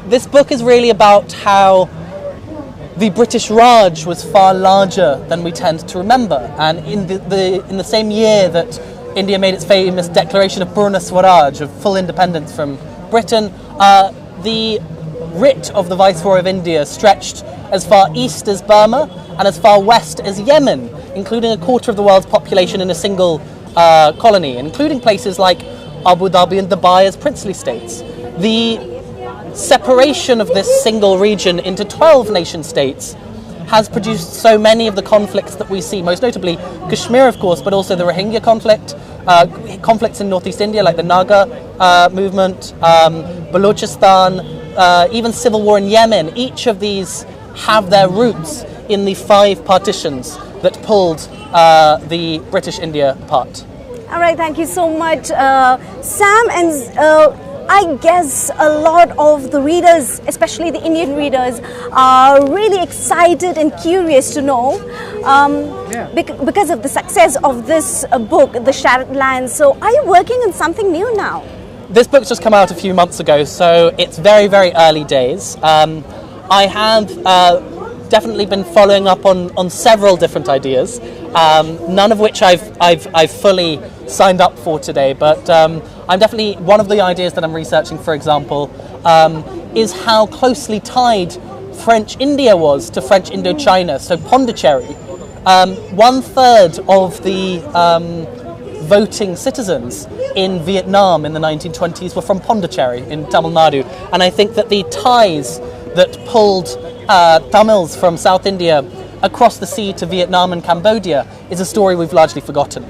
This book is really about how the British Raj was far larger than we tend to remember, and in the same year that India made its famous declaration of Purna Swaraj, of full independence from Britain, the writ of the Viceroy of India stretched as far east as Burma and as far west as Yemen, including a quarter of the world's population in a single colony, including places like Abu Dhabi and Dubai as princely states. The separation of this single region into 12 nation states has produced so many of the conflicts that we see, most notably Kashmir, of course, but also the Rohingya conflict, conflicts in northeast India like the Naga movement, Balochistan, even civil war in Yemen. Each of these have their roots in the 5 partitions that pulled the British India apart. All right, thank you so much, Sam. And I guess a lot of the readers, especially the Indian readers, are really excited and curious to know because of the success of this book, The Shattered Land. So are you working on something new now? This book's just come out a few months ago, so it's very, very early days. I have definitely been following up on several different ideas, none of which I've fully signed up for today, but I'm definitely, one of the ideas that I'm researching, for example, is how closely tied French India was to French Indochina, so Pondicherry. 1/3 of the voting citizens in Vietnam in the 1920s were from Pondicherry in Tamil Nadu, and I think that the ties that pulled Tamils from South India across the sea to Vietnam and Cambodia is a story we've largely forgotten.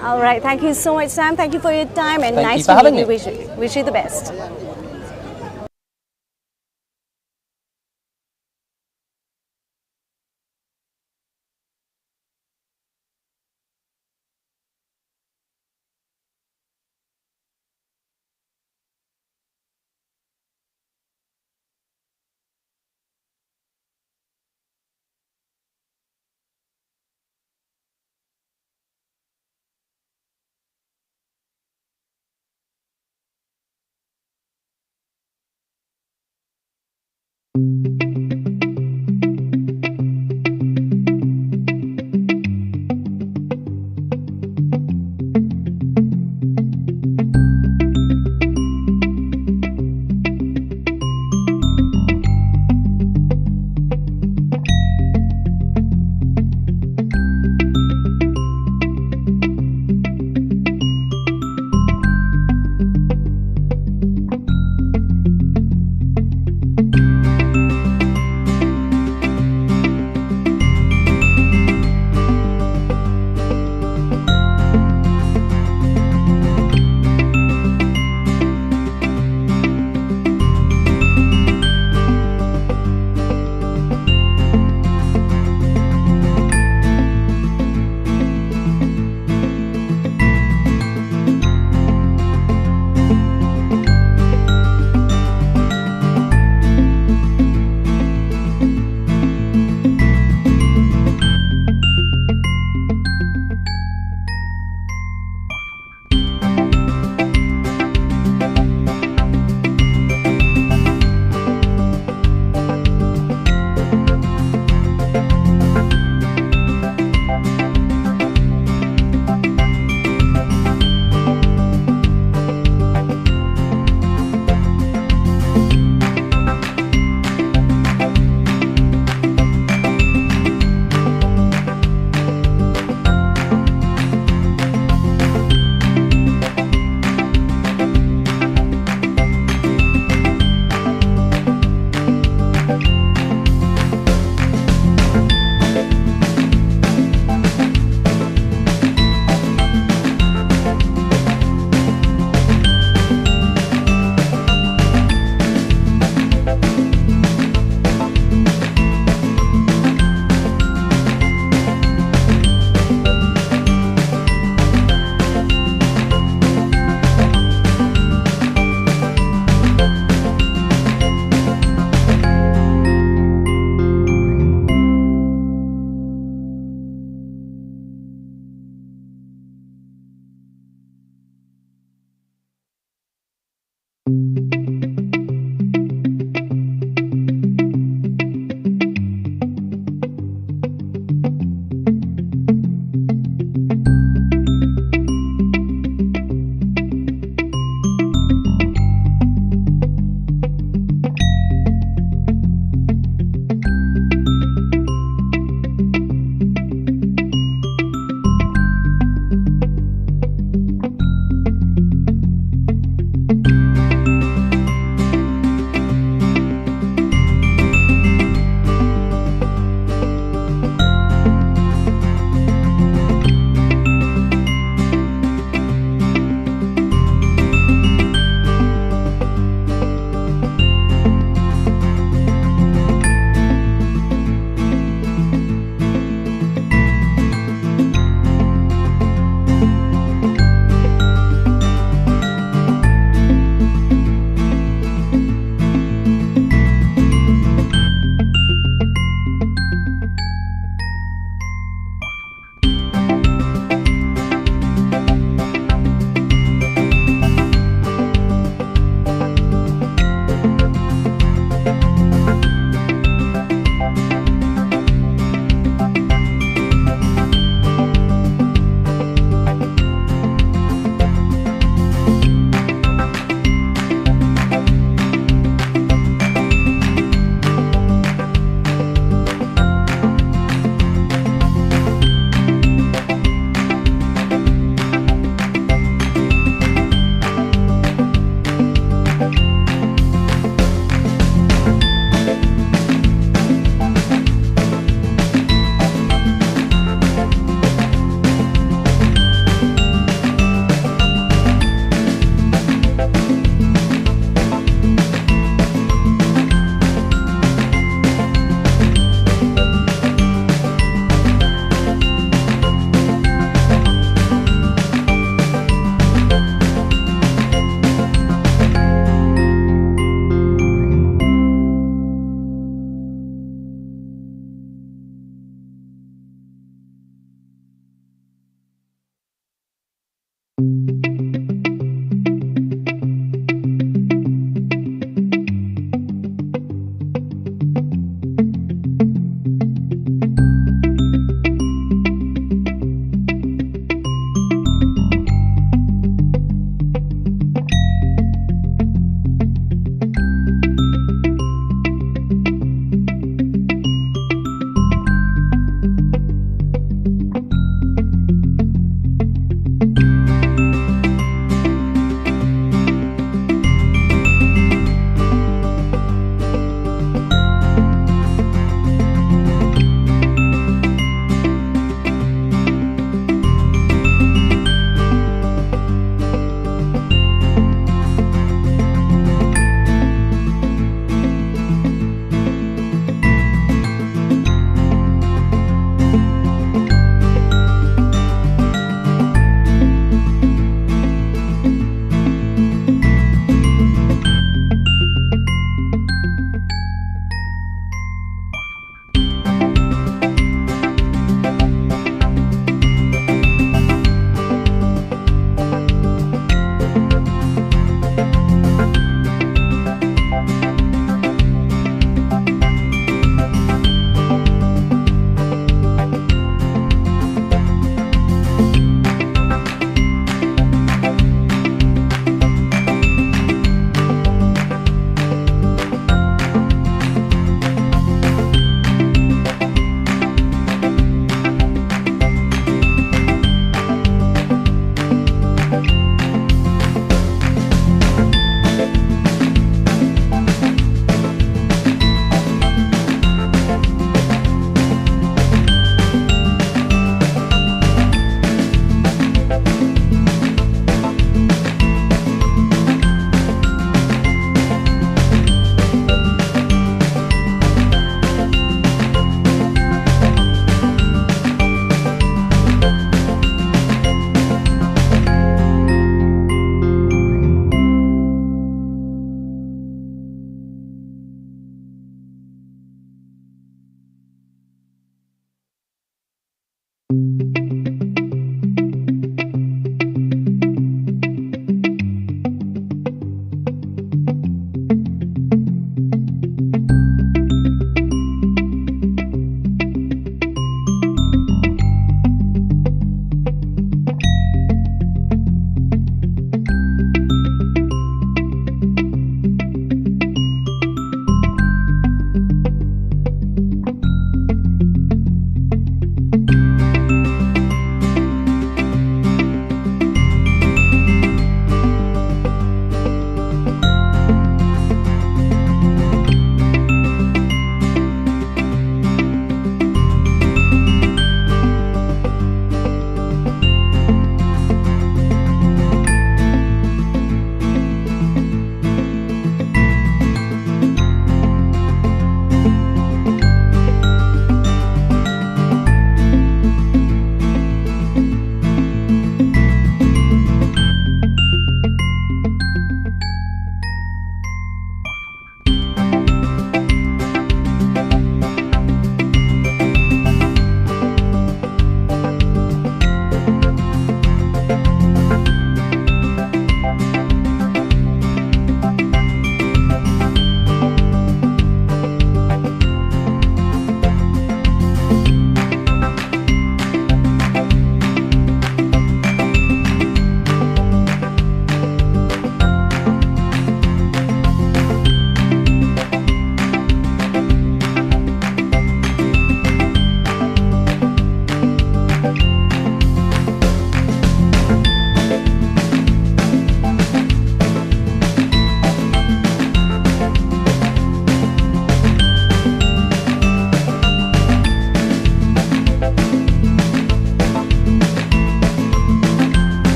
All right, thank you so much, Sam. Thank you for your time, and Thank nice you for to having meet me. you. Wish you the best.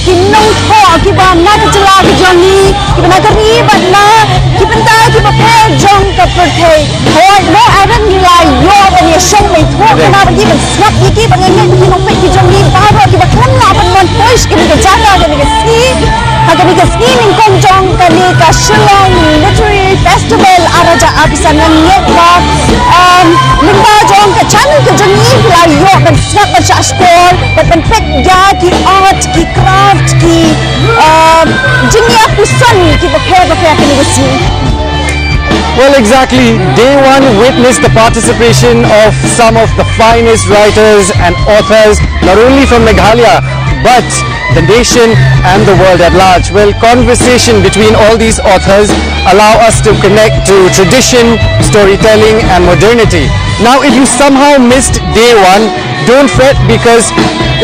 kinong ko kiba nakajala kijoni kiba nakaribat na kibenta kiba pe jong ka perthe hoi no aran nila yo ban ye shong mai tho na ba kiba snap ki ba ngai kinong pe kijoni ba ba kiba khan na ban mon poish kiba ka jala ga ni ski haga ni ski ning kong jong ka ni ka Shillong Literary Festival araja abisanan yekwa limba jong ka channel ka joni la yo ban snap ba cha score ban pek ya ki art ki craft ki Jinnah pusan ki bakhe ka ni ski. Well, exactly. Day one witnessed the participation of some of the finest writers and authors, not only from Meghalaya, but the nation and the world at large. Well, conversation between all these authors allow us to connect to tradition, storytelling and modernity. Now, if you somehow missed day one, don't fret, because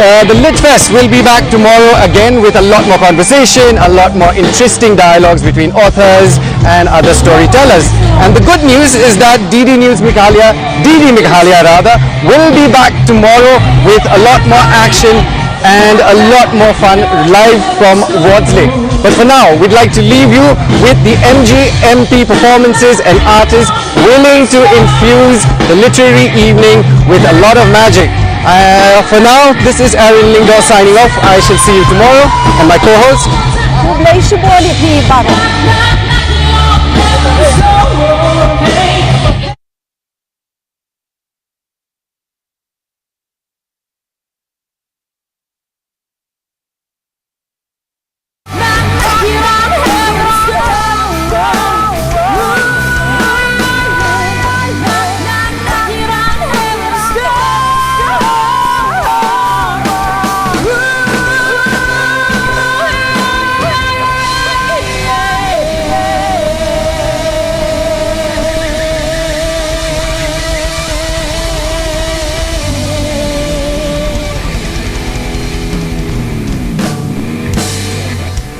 the Lit Fest will be back tomorrow again with a lot more conversation, a lot more interesting dialogues between authors and other storytellers. And the good news is that DD Meghalaya rather, will be back tomorrow with a lot more action and a lot more fun live from Wardsley. But for now, we'd like to leave you with the MGMP performances and artists willing to infuse the literary evening with a lot of magic. For now, this is Aaron Lingdor signing off. I shall see you tomorrow, and my co-host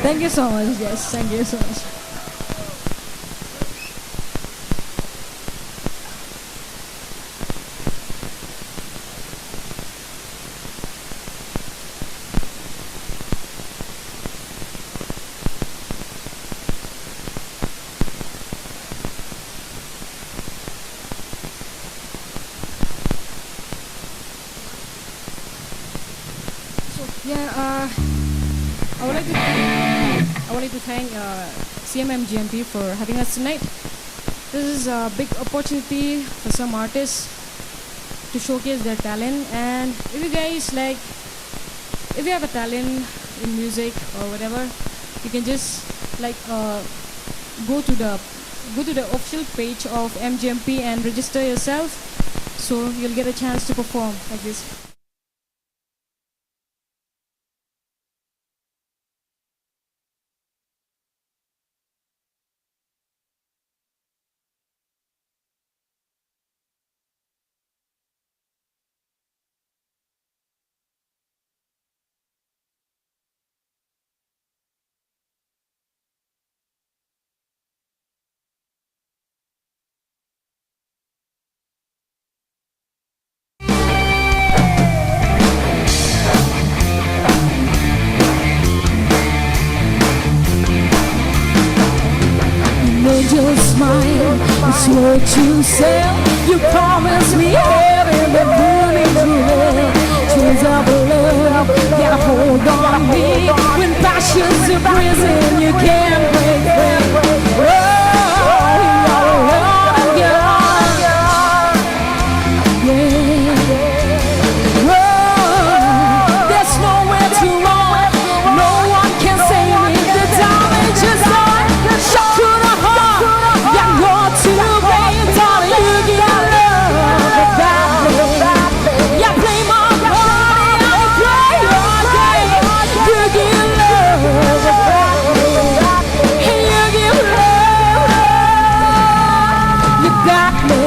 Thank you so much, yes, thank you so much. I would like to thank CMMGMP for having us tonight. This is a big opportunity for some artists to showcase their talent, and if you guys if you have a talent in music or whatever, you can just go to the official page of MGMP and register yourself, so you'll get a chance to perform like this. Your smile is what you say. You promised me heaven, but burning through hell. Chains of love, get a hold on me. When passions are prison, you can't break free. Oh, you gotta run and get on. Yeah. Oh, there's nowhere to run. No one can save me. The damage is done. Shock to the heart. To the rain, darling, you get love badly. Yeah, play my party, I play your game. You give love badly. You give love. You got me.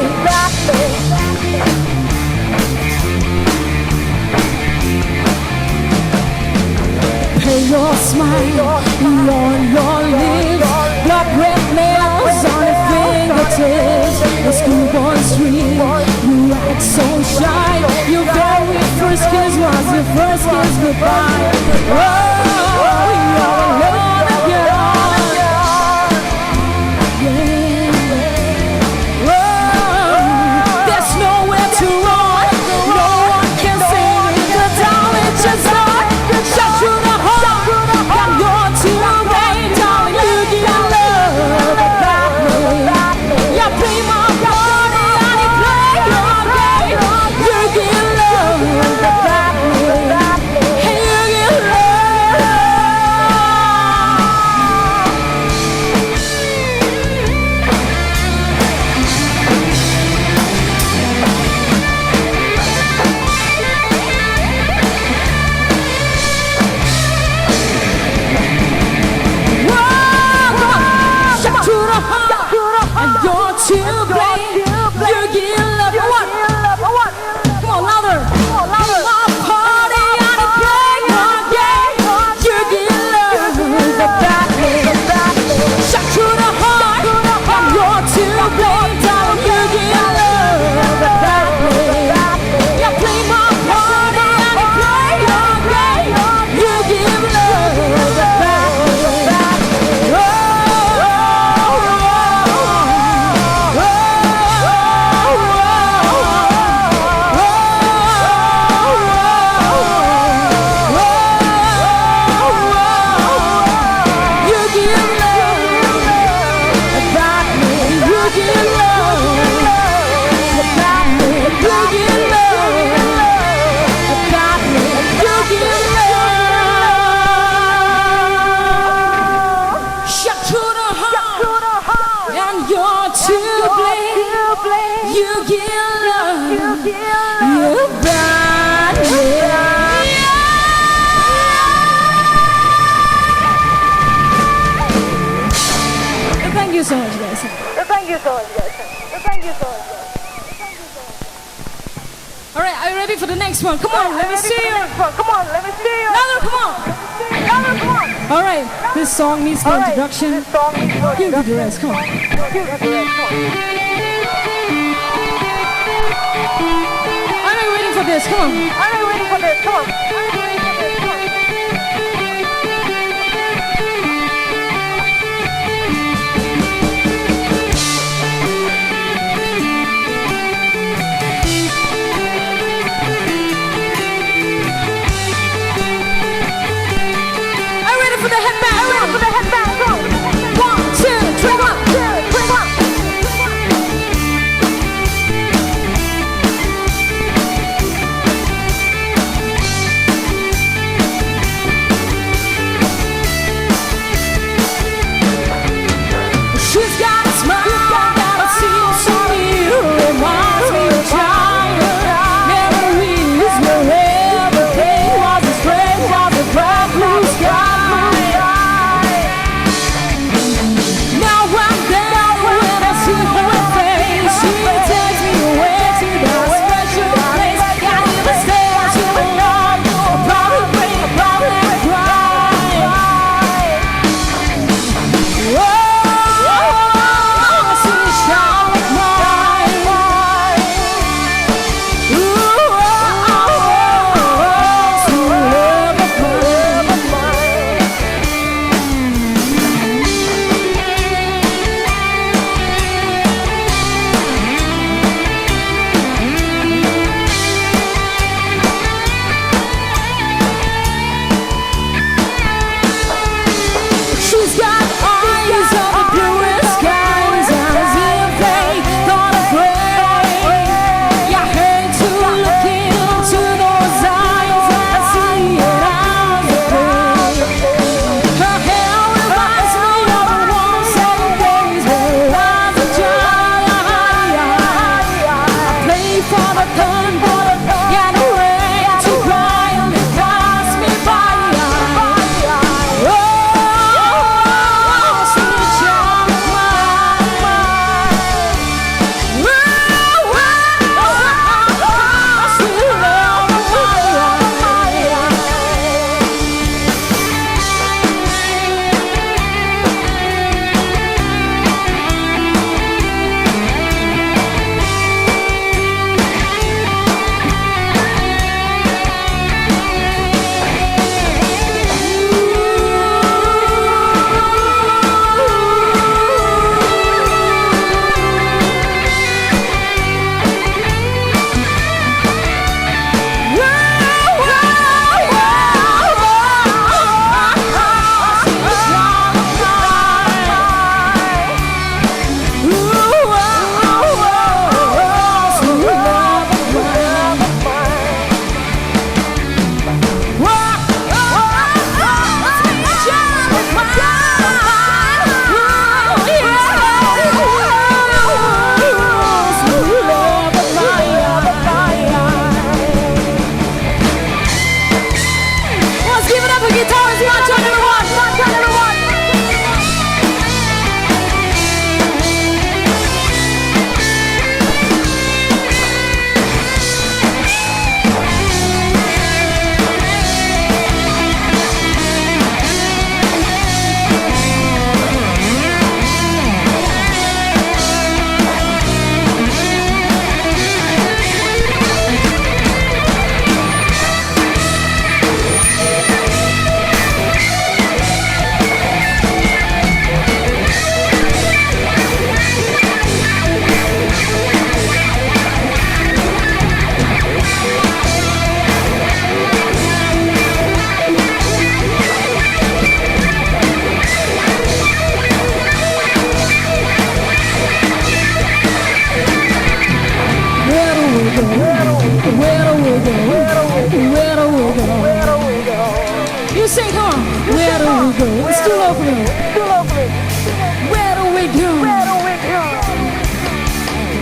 Pay your smile on your lips. Blood red nails on your fingertips. The schoolboy street, you act so shy. Your very first kiss was your first kiss goodbye. Oh, you so much, guys. Thank you so much, guys. All right, are you ready for the next one? Come on, let me see you. Come on, let me see you. Louder, come on. Louder, come on. All right, this song needs no introduction. You do the rest, come on. You do the rest, come on. Are you waiting for this? Come on. Are you waiting for this? Come on. For the headband, for the headband, go. 1, 2, 3, 1, 2, 3, 1. She's got a smile that seems so new, reminds me of childhood memories where everything was as strange as a bright blue sky.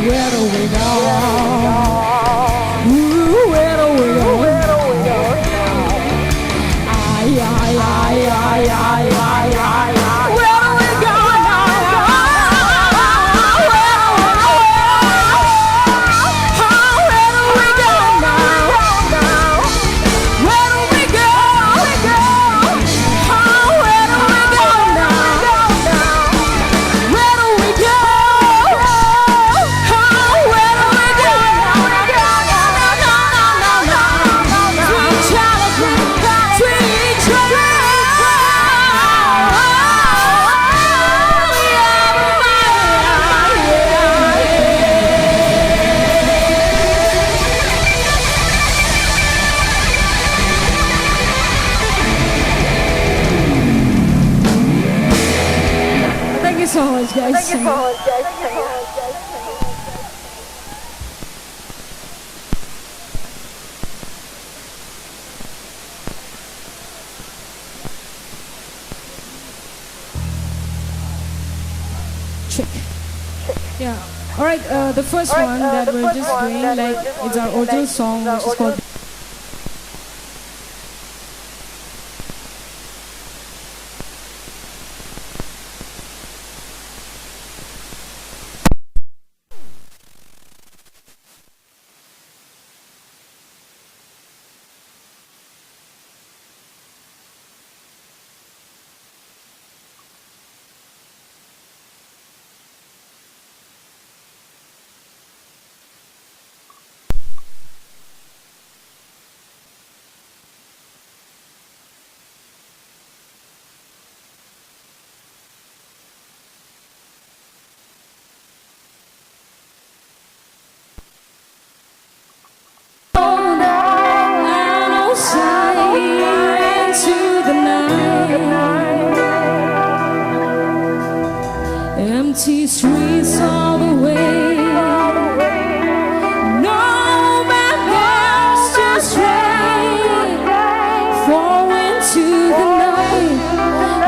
Where do we go now? so much, guys. Thank you so much, guys. Trick. Yeah. All right. The first one that we're just doing, like, it's our original song, which is called. Empty streets all the way. No man dares to stray. Fall into the night.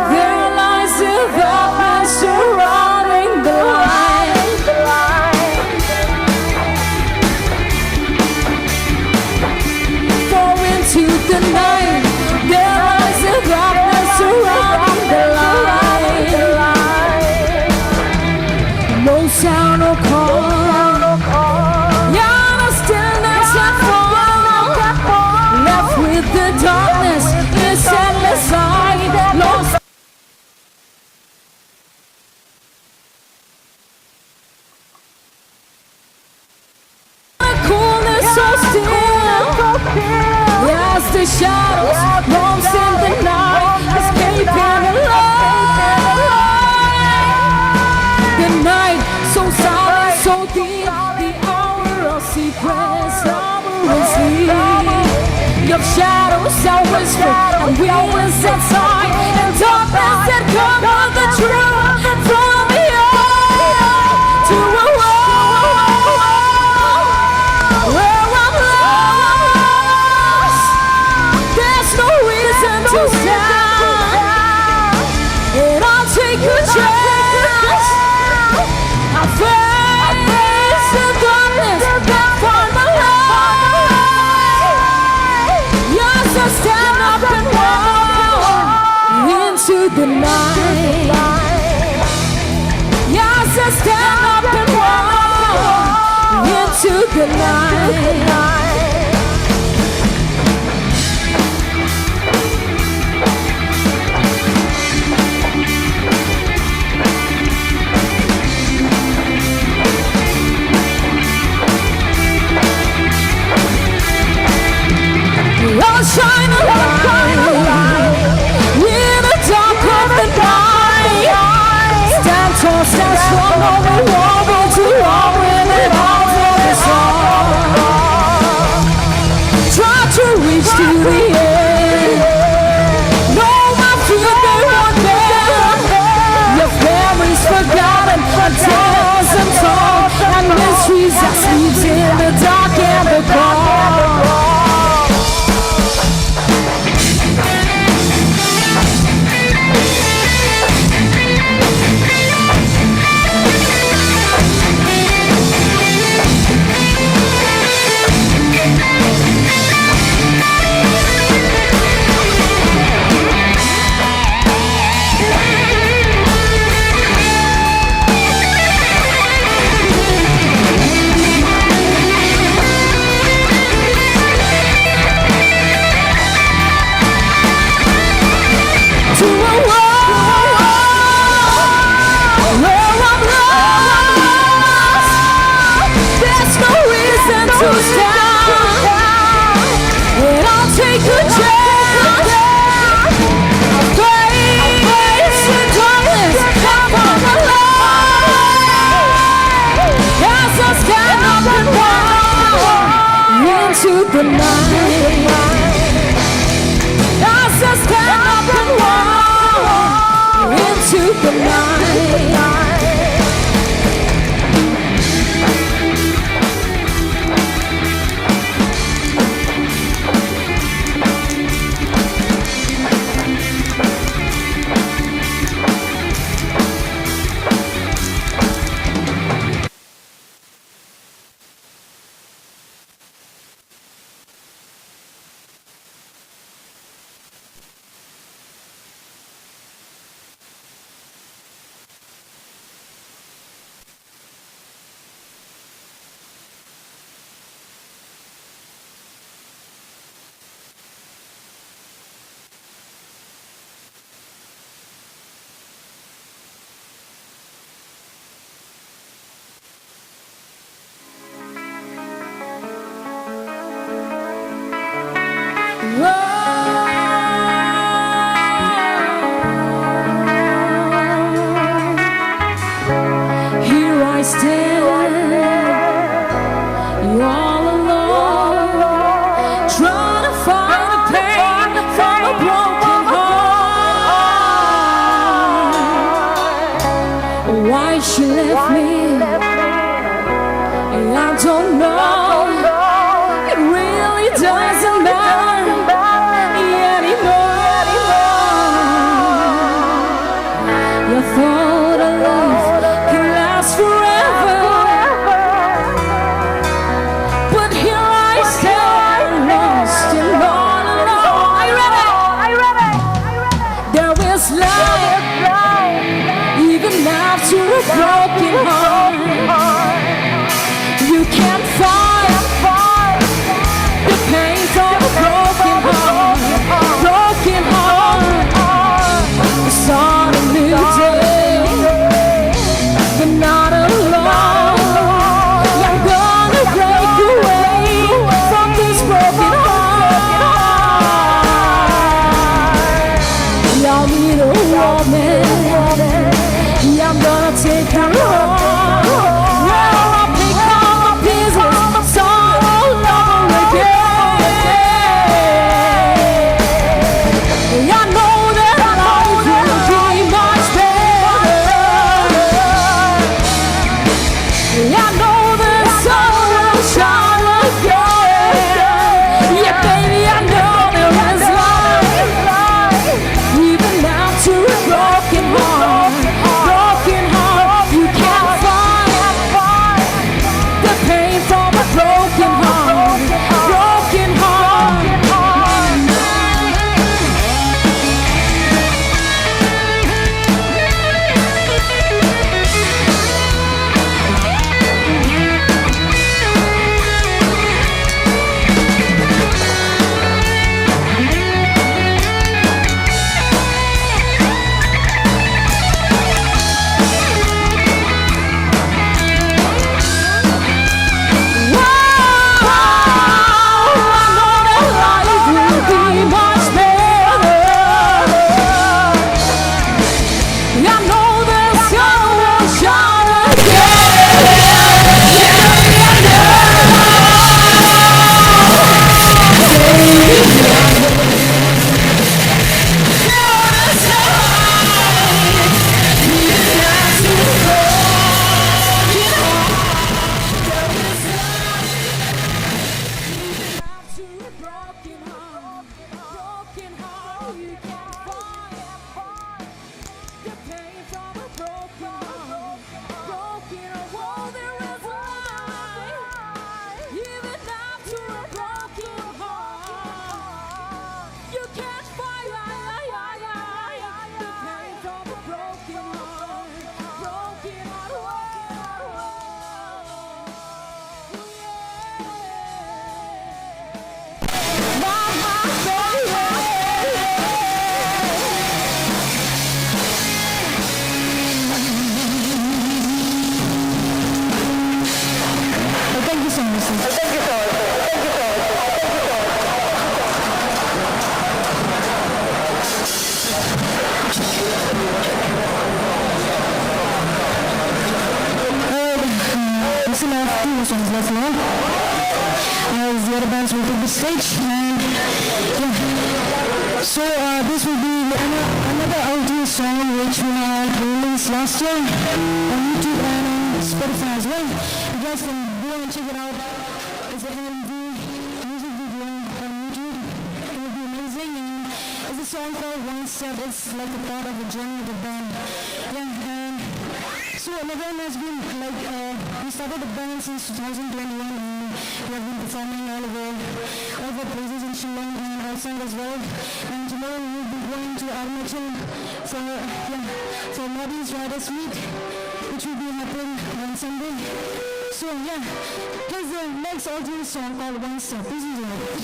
There lies the darkness surrounding the light. Fall into the night. There lies the darkness surrounding the light. No sound, no call. Yeah, the stillness and fall. Left with the darkness, this endless light. Lost. The coolness so still. As the shadows roams in the night, escaping the light. The night so silent, so deep, the hour of secrets, hour of sleep. Your shadows are whispering, and we will set sight, and darkness that cover the truth from the earth to a world where I'm lost. There's no reason to stand, and I'll take a chance. I face the darkness that find the light. Yes, I stand up and walk into the night. Yes, I stand up and walk into the night. I'll shine a light in the dark of the night. Stand tall, stand strong, no we won't be too long when it all is all. why she left me. I don't know. It really doesn't matter anymore. You thought a love could last forever, but here I stand, lost and all alone. Are you ready? There is life, even after a broken heart. You can't fight the pain from a broken heart. Broken heart. Start a new day, but not alone. I'm gonna break away from this broken heart. Y'all need a woman. Yeah, I'm gonna take her home. Yeah, I'll pick up my pieces, start all over again. I know that life will be much better. I know the sun will shine again. Yeah, baby, I know there is life, even after a broken heart. Broken heart, you can't fight the pain from a broken heart. Broken heart. The other bands will take the stage, and so this will be another audio song which we had released last year on YouTube and on Spotify as well. You guys can go and check it out. It's an MV music video on YouTube. It will be amazing, and it's a song called One Step. It's like a part of the journey of the band. And so Nagain has been we started the band since 2021, and we have been performing all over places in Shillong and outside as well. And tomorrow we will be going to Arunachal for Models Riders Meet, which will be happening on Sunday. So here's the next audio song called One Step. Please enjoy it.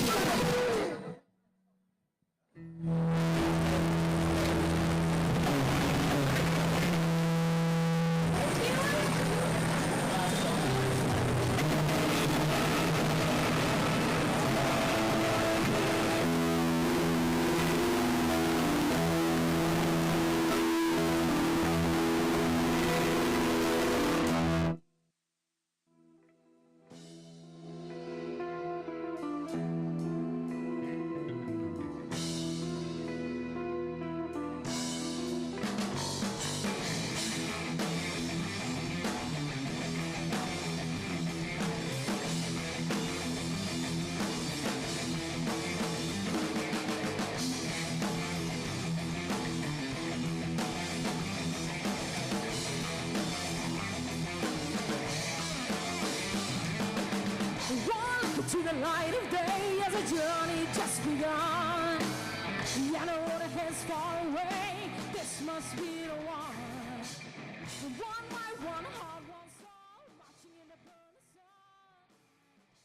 light of day as a journey just begun. I know the head's far away, this must be the one. One by one, heart, one soul, marching in the burning sun.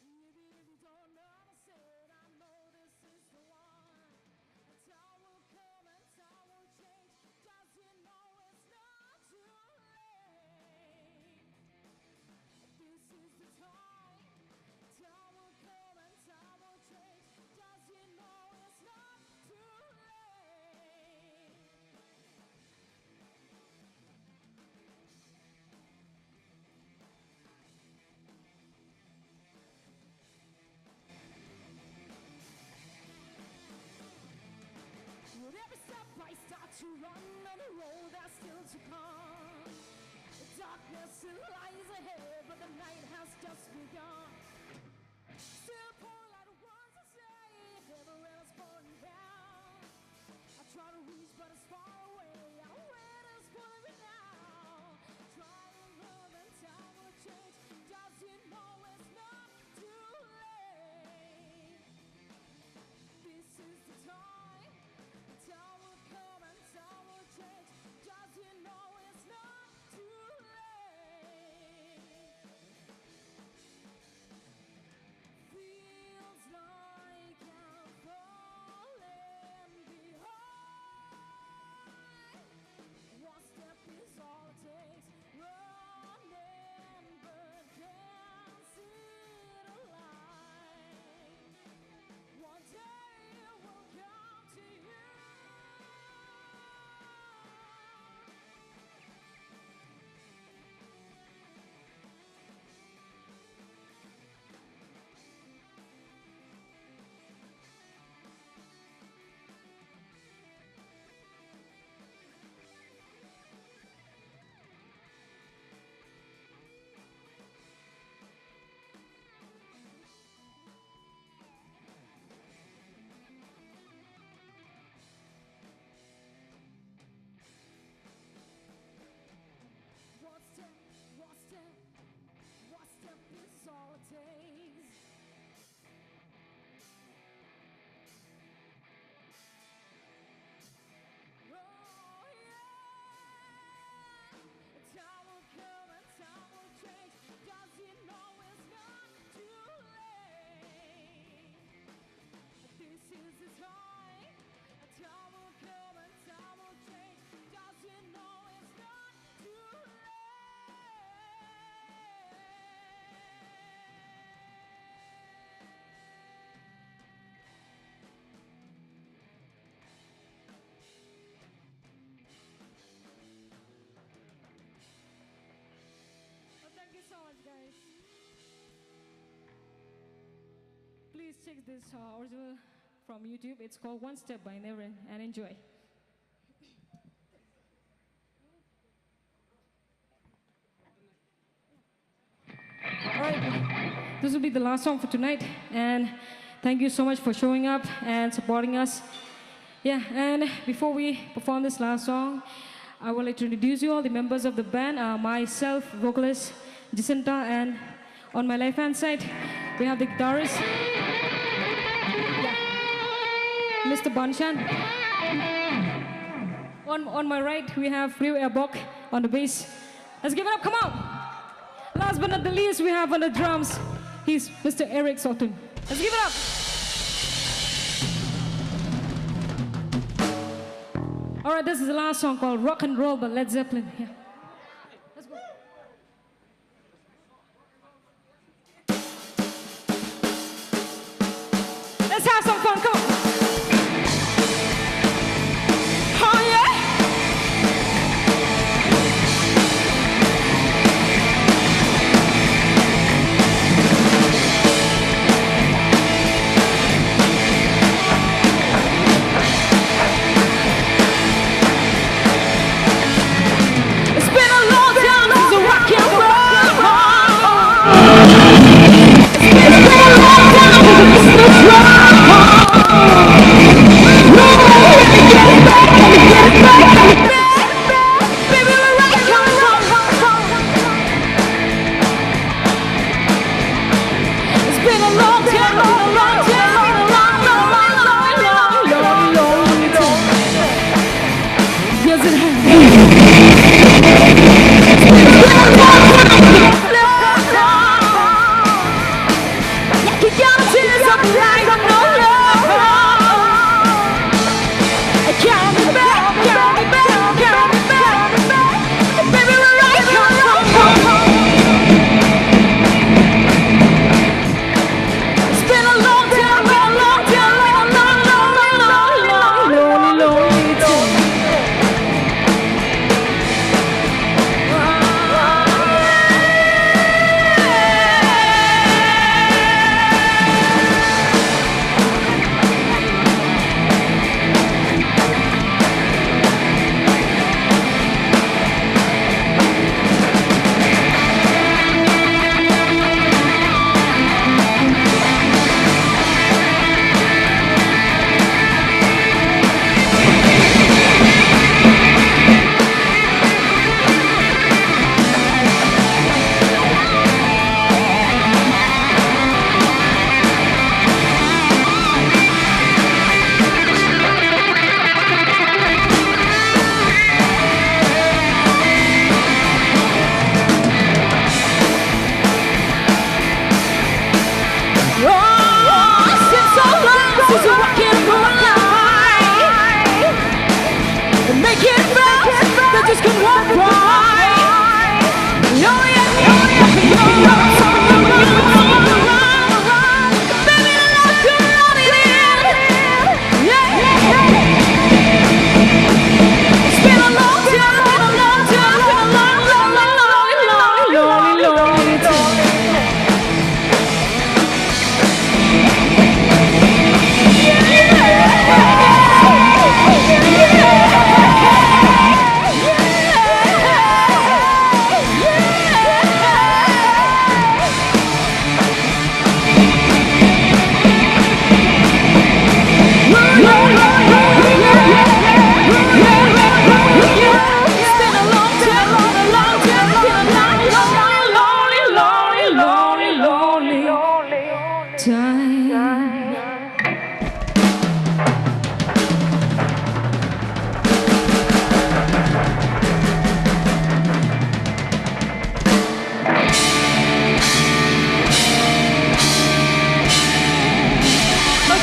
Maybe if you don't notice it, I know this is the one. A time will come and time will change. Does you know it's not too late? This is the time. Time will come and time will change. Does you know it's not too late? With every step I start to run on the road that's still to come. The darkness still lies ahead, but the night has just begun. Still pour out the words to say, heaven is pouring down. I try to reach, but it's far away. I wait is pulling me down. Try and love and time will change. Does you know it's not too late? This is the time. Time will come and time will change. Does you know it's not too late? Feels like I'm falling behind. One step is all it takes. Running but can't see the light. One day it will come to you. One step is all it takes. Oh yeah, time will come and time will change. Does you know it's not too late? This is the time. Time will come and time will change. Does you know it's not too late? Well, thank you so much, guys. Please check this original from YouTube. It's called One Step by Nevin, and enjoy. Alright, this will be the last song for tonight, and thank you so much for showing up and supporting us. Yeah, and before we perform this last song, I would like to introduce you all the members of the band. Myself, vocalist Jinnah, and on my left hand side, we have the guitarist, Mr. Banshan. On my right, we have Rio Erbok on the bass. Let's give it up, come on! Last but not the least, we have on the drums, he's Mr. Eric Sotun. Let's give it up! Alright, this is the last song called Rock and Roll by Led Zeppelin. Yeah. Let's go. Let's have some fun, come on! Oh yeah! does it have? You gotta tears up like no love. Count me back, count me back, count me back. Baby, we're right, come on. It's been a long time, been a long time, been a long, lonely time.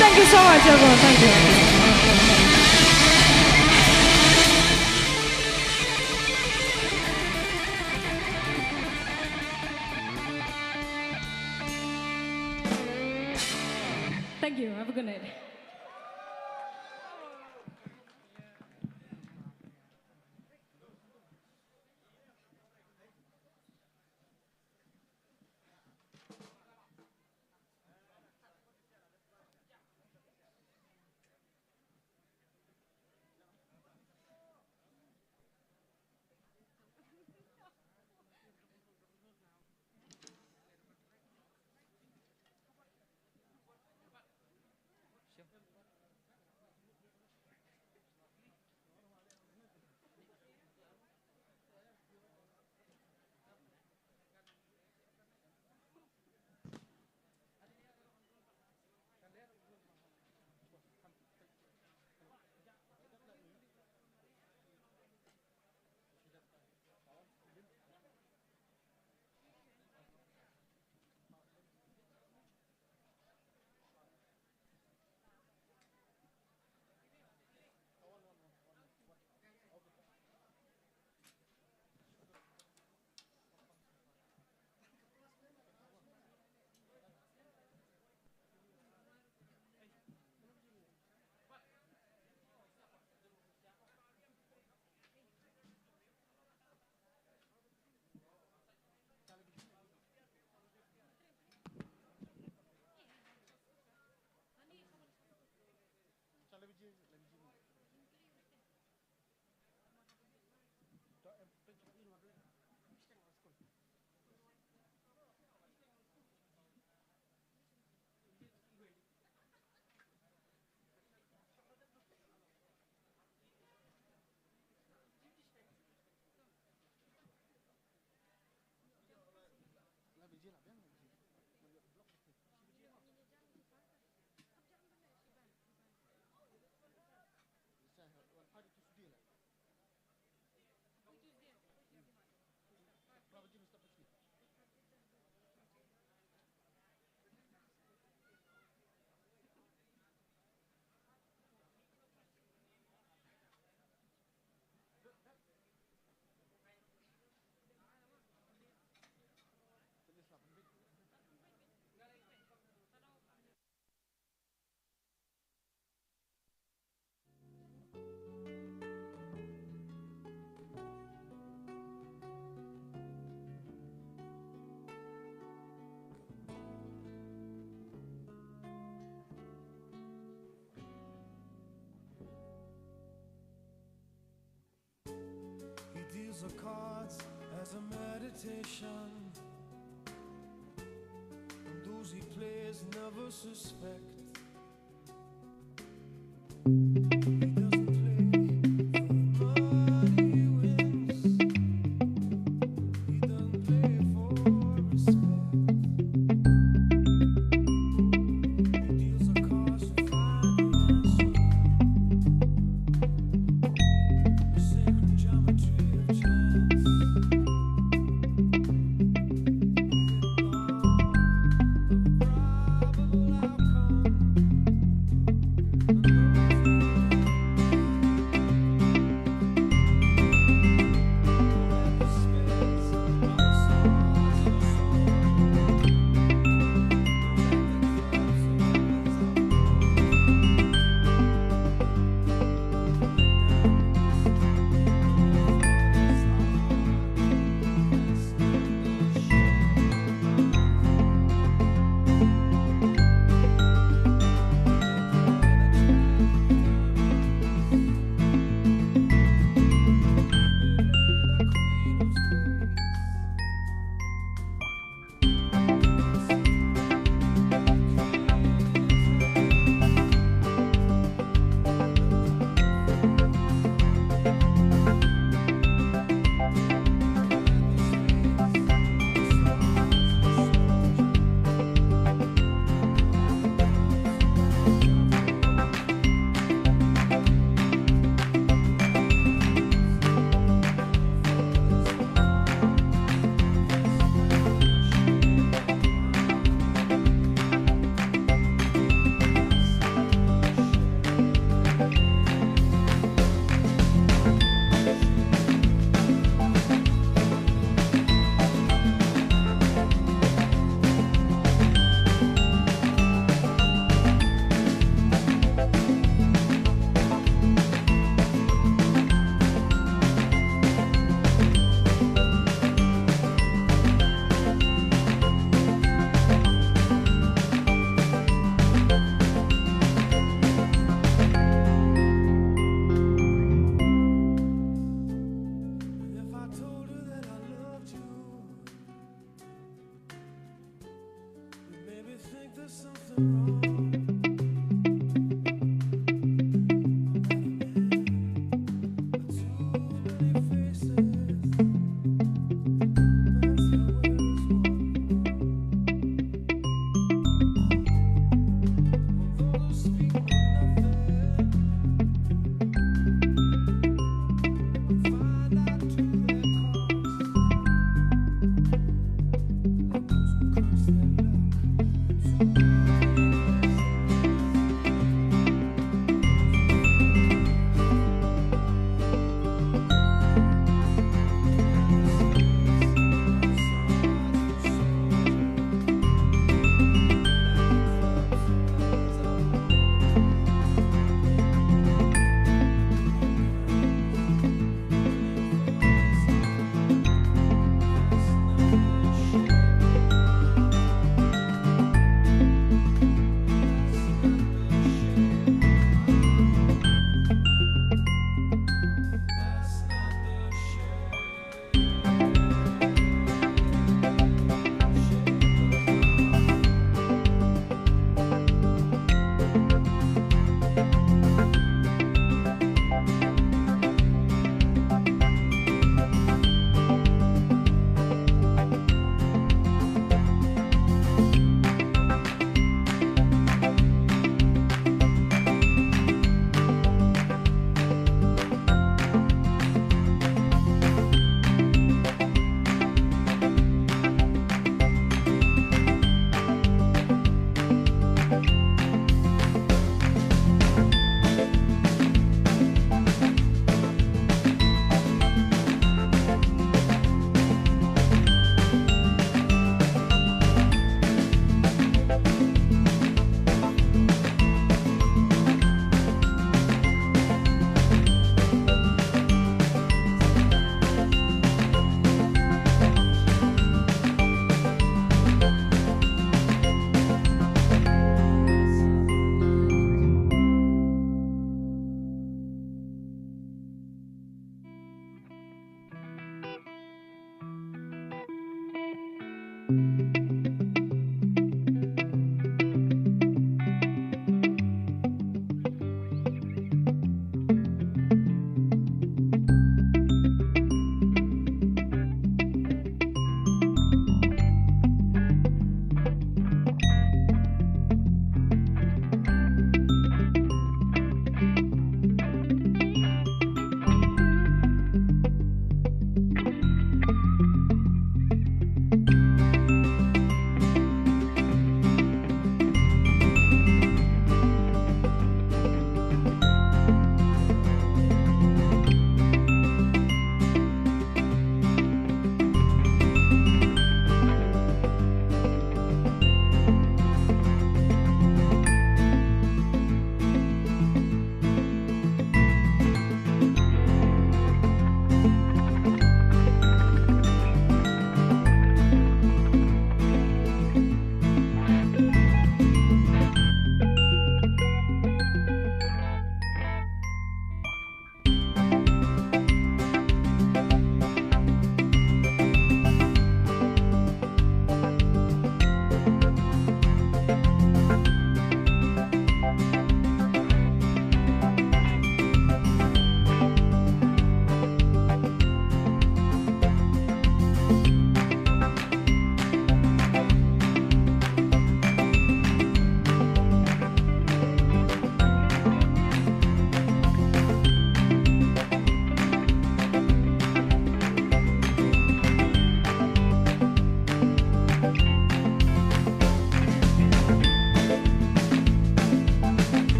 Thank you so much, everyone. Thank you. Thank you. Have a good night. deals the cards as a meditation, and those he plays never suspect. Outcome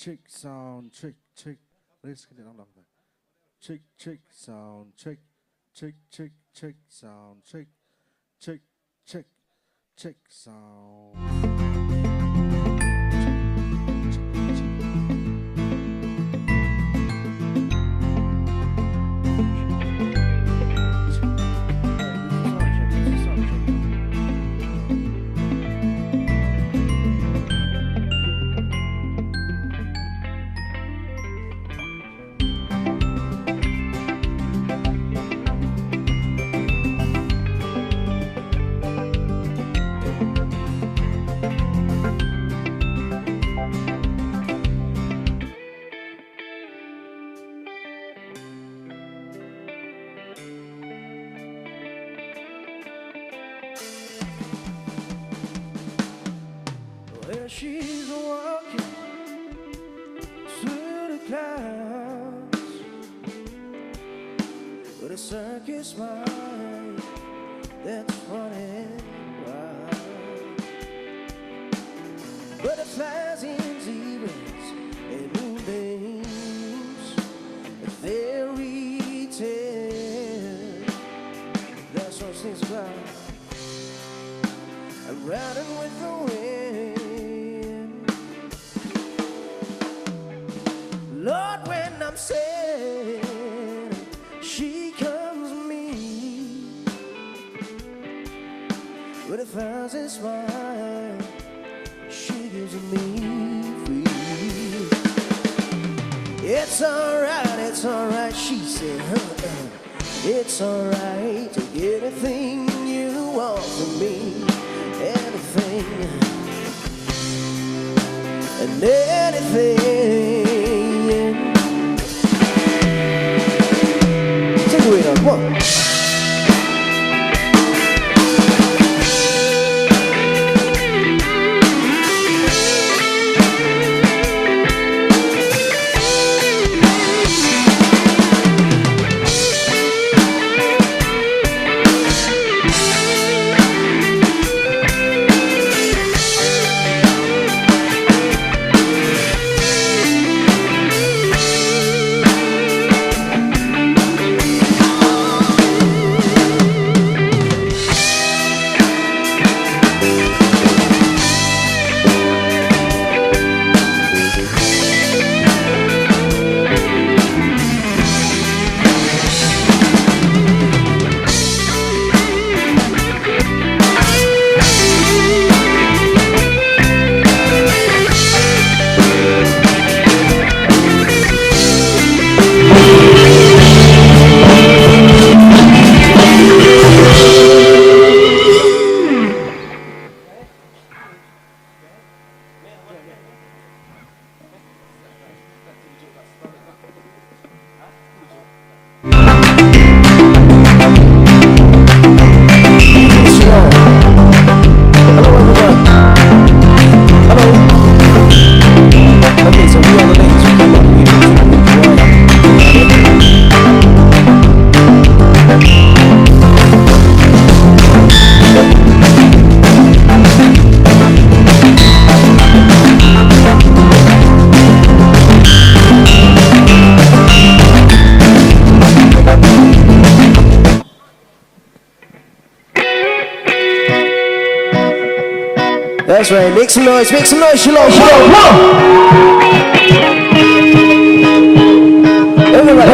check sound, check, check. Let's get it on. Check, check sound, check, check, check, check sound, check, check, check, check sound. Well, she's walking through the clouds with a circus mind that's running wild. Butterflies and zebras and moonbeams, a fairy tale. That's what she's about. I'm riding with the wind. Lord, when I'm sad, she comes to me with a thousand smiles. She gives me free. It's alright, she said, it's alright to get anything you want from me, anything and anything. Take it on, come on. That's right, make some noise, Shillong, everybody,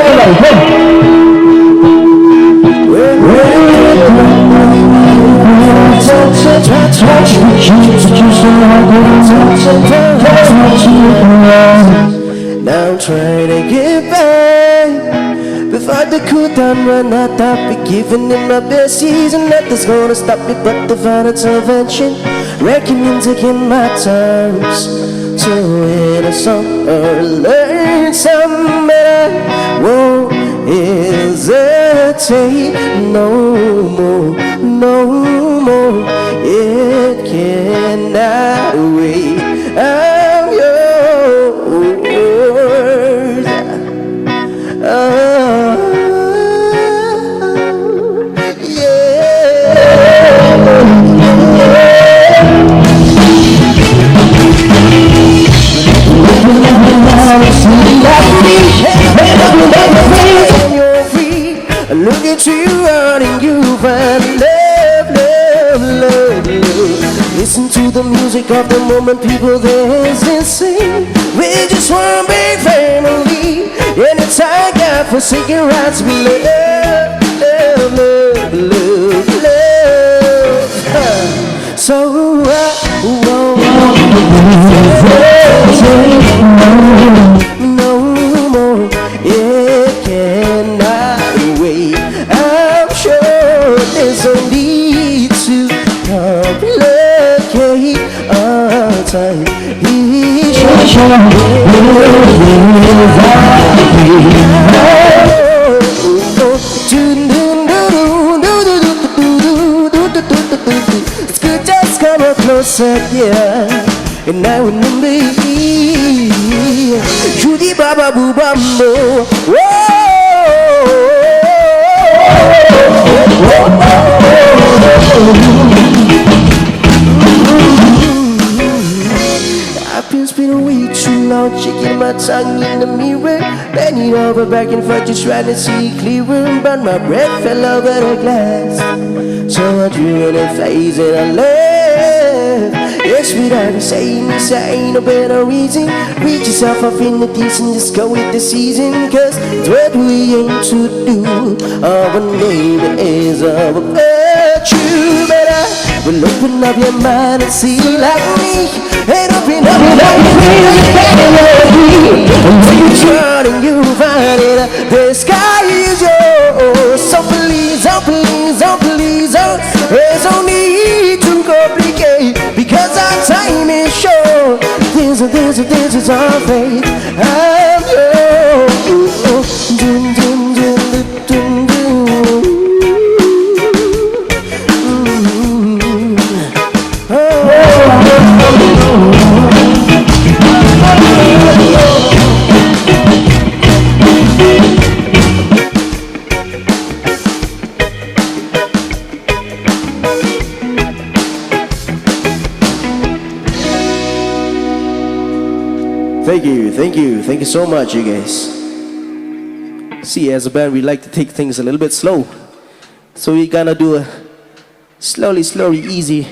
now I'm trying to get back before the cool down run out. I'll be giving it my best season. Nothing's gonna stop me but divine intervention. Reckoning, taking my times to hit a song or learn something that I won't hesitate no more. It cannot wait. I'm yours. Yeah. of the moment people dance and sing. We just one big family, and it's our God-forsaken rights we love, love, love, love, love. So no more, it cannot wait. I'm sure there's a need to complicate our time. It's good, just come up closer, yeah. And I remember Judy Baba Boo Bambo. I've been spinning way too long, shaking my tongue in the mirror, bending over back and forth just trying to see clearer, but my breath fell over the glass. So I drew in a face and I left. Yes, without saying this, I ain't no better reason. Reach yourself off in the teeth and just go with the season, cause it's what we aim to do. Our name is our virtue. But I will open up your mind and see like me, and open up your life until you try and you find it. The sky is yours, so please, oh please, oh please, oh, there's no need to complicate, because our time is short. This is our fate. I'm yours. Dun, dun, dun, dun, dun, dun. Thank you so much, you guys. See, as a band, we like to take things a little bit slow, so we're gonna do a slowly, easy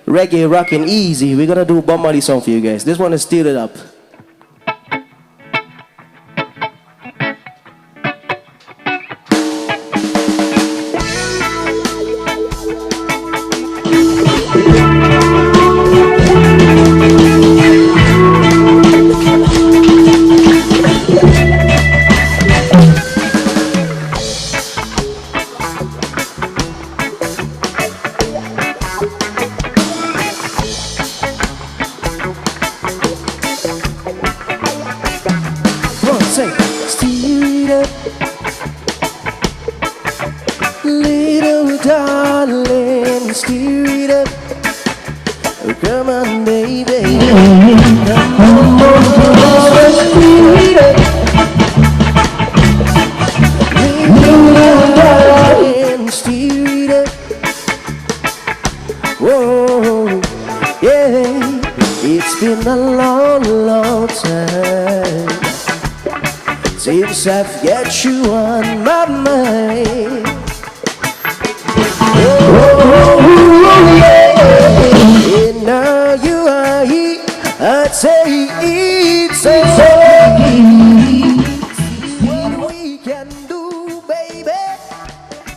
reggae, rockin' easy. We're gonna do a Bob Marley song for you guys. This one is Stir It Up. I've got you on my mind. And now you are here. I'd say it's what we can do, baby.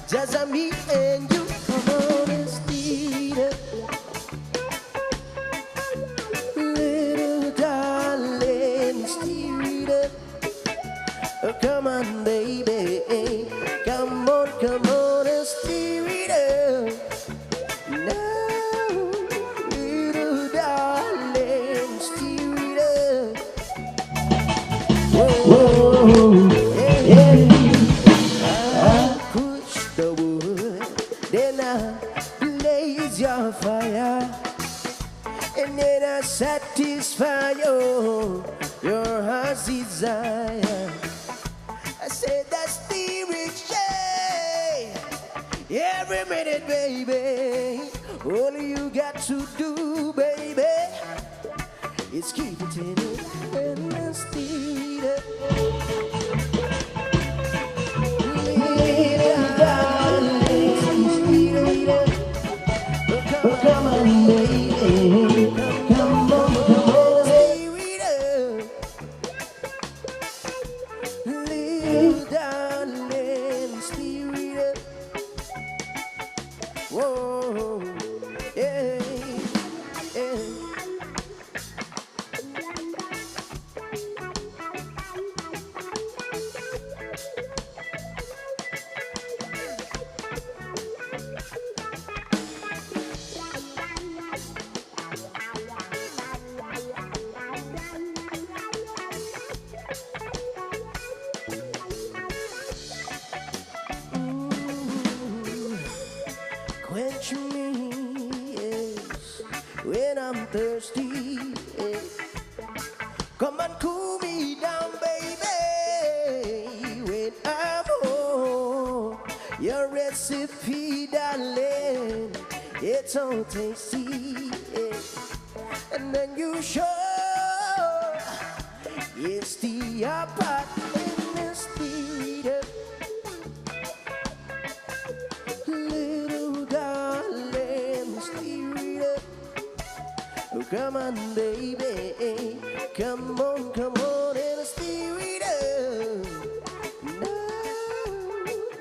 Just me and you. Come on and steal it. Little darling, steal it. Come on, baby, come on and steer it up. Now, little darling, steer it up. Whoa, yeah. I push the wood, then I blaze your fire, and then I satisfy your heart's desire. I said that's the exchange. Every minute, baby. All you got to do, baby, is keep it in it and steal it. Little darling, steal it. Come on, baby. Come on. thirsty. Yeah. Come and cool me down, baby, when I'm home. Your recipe, darling, it's so tasty. Yeah. And then you show it's the apart in the spirit. Little darling, spirit. Oh, come on, baby. Come on, in the spirit. No,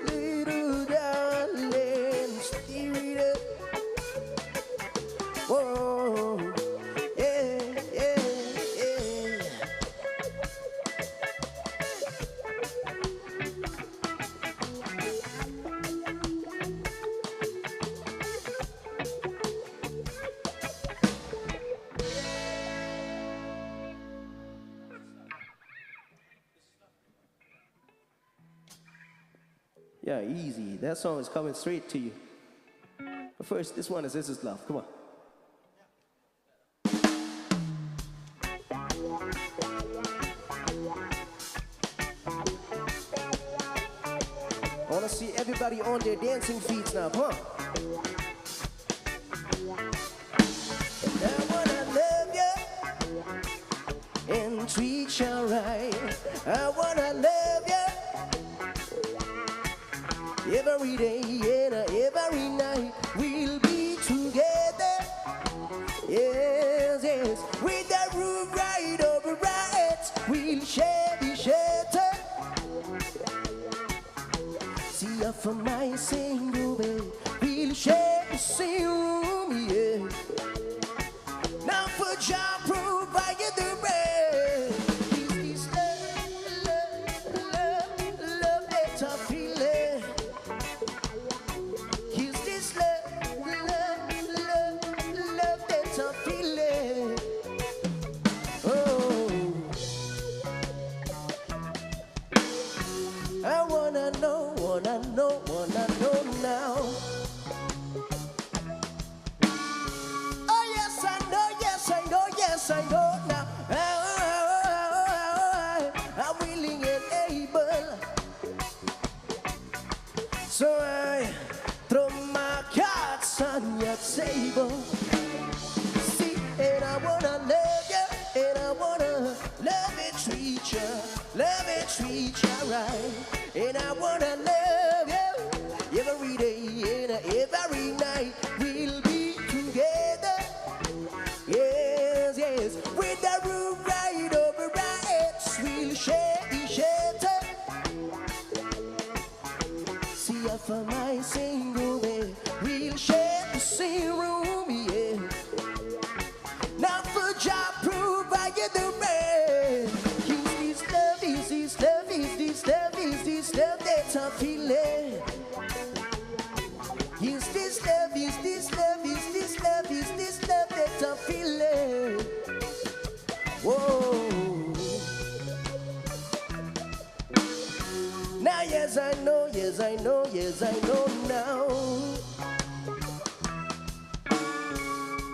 little darling, spirit. Whoa, yeah, yeah, yeah. Yeah, easy. That song is coming straight to you. But first, this one is This Is Love. Come on. I want to see everybody on their dancing feet now. Come on. And I want to love you and treat you right. I want to love you every day and every night. We'll be together. Yes, yes. With the roof right over right, we'll share the shelter. See ya for my single bed. We'll share the same room, yeah. Now for job provide the bread. This love that I feel it. Is this love that I feel it? Oh, I wanna know now. Oh yes, I know now. I'm willing and able. So I throw my cards on your table. See, and I wanna love you, and I wanna love and treat you right. And I wanna love you every day and every night. We'll be together. Yes, yes. With the roof right over our heads, we'll share the shelter. See ya for my single bed. We'll share the same room, yeah. Now for job provide the man. Is this love that I'm feeling? Is this love that I'm feeling? Whoa. Now yes I know now.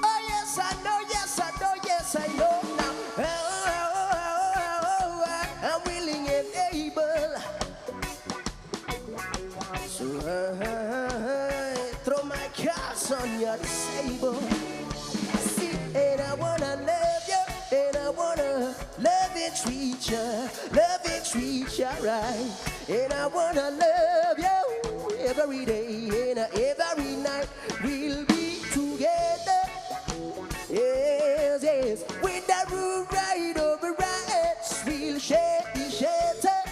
Oh yes I know now. I'm willing and able. So I throw my cards on your table. See, and I wanna love you, and I wanna love and treat you right. And I wanna love you every day and every night. We'll be together. Yes, yes. With the roof right over our heads, we'll share the shelter.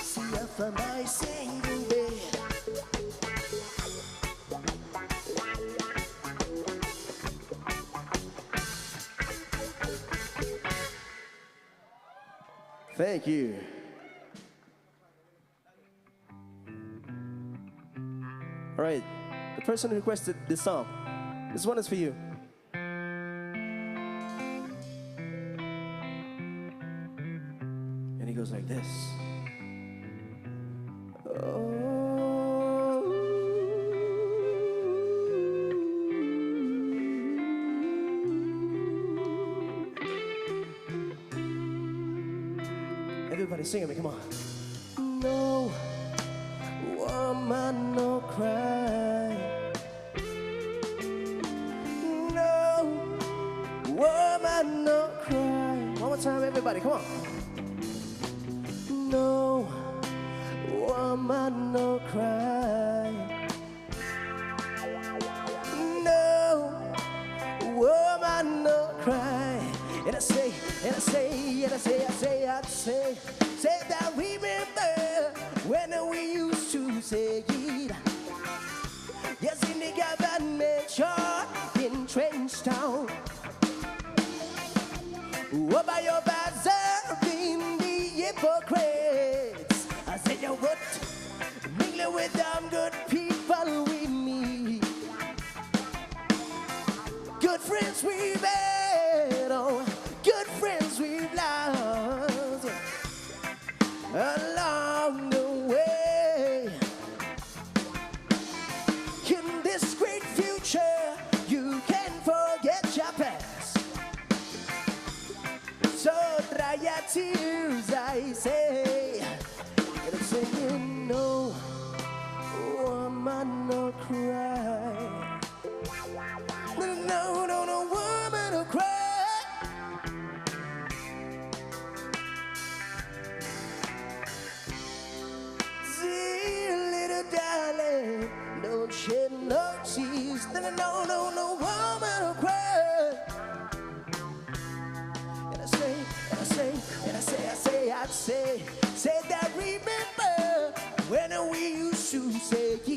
See ya for my single bed. Thank you. All right, the person who requested this song, this one is for you. And he goes like this. Oh. Everybody sing with me, come on. No woman, no cry. No woman, no cry. One more time, everybody, come on. No woman, no cry. No woman, no cry. And I say, say that remember when we used to say it. Yes, in the government short in Trenchtown. What about your observing the hypocrites? I say you what? Mingling with them good people we meet. Good friends we've had, oh, good friends we've lost along the way. In this great future, you can't forget your past. So dry your tears, I say, and I'm singing, no woman, no cry. No woman, no cry. See, little darling, don't shed no tears. No woman, no cry. And I say that remember when we used to say it.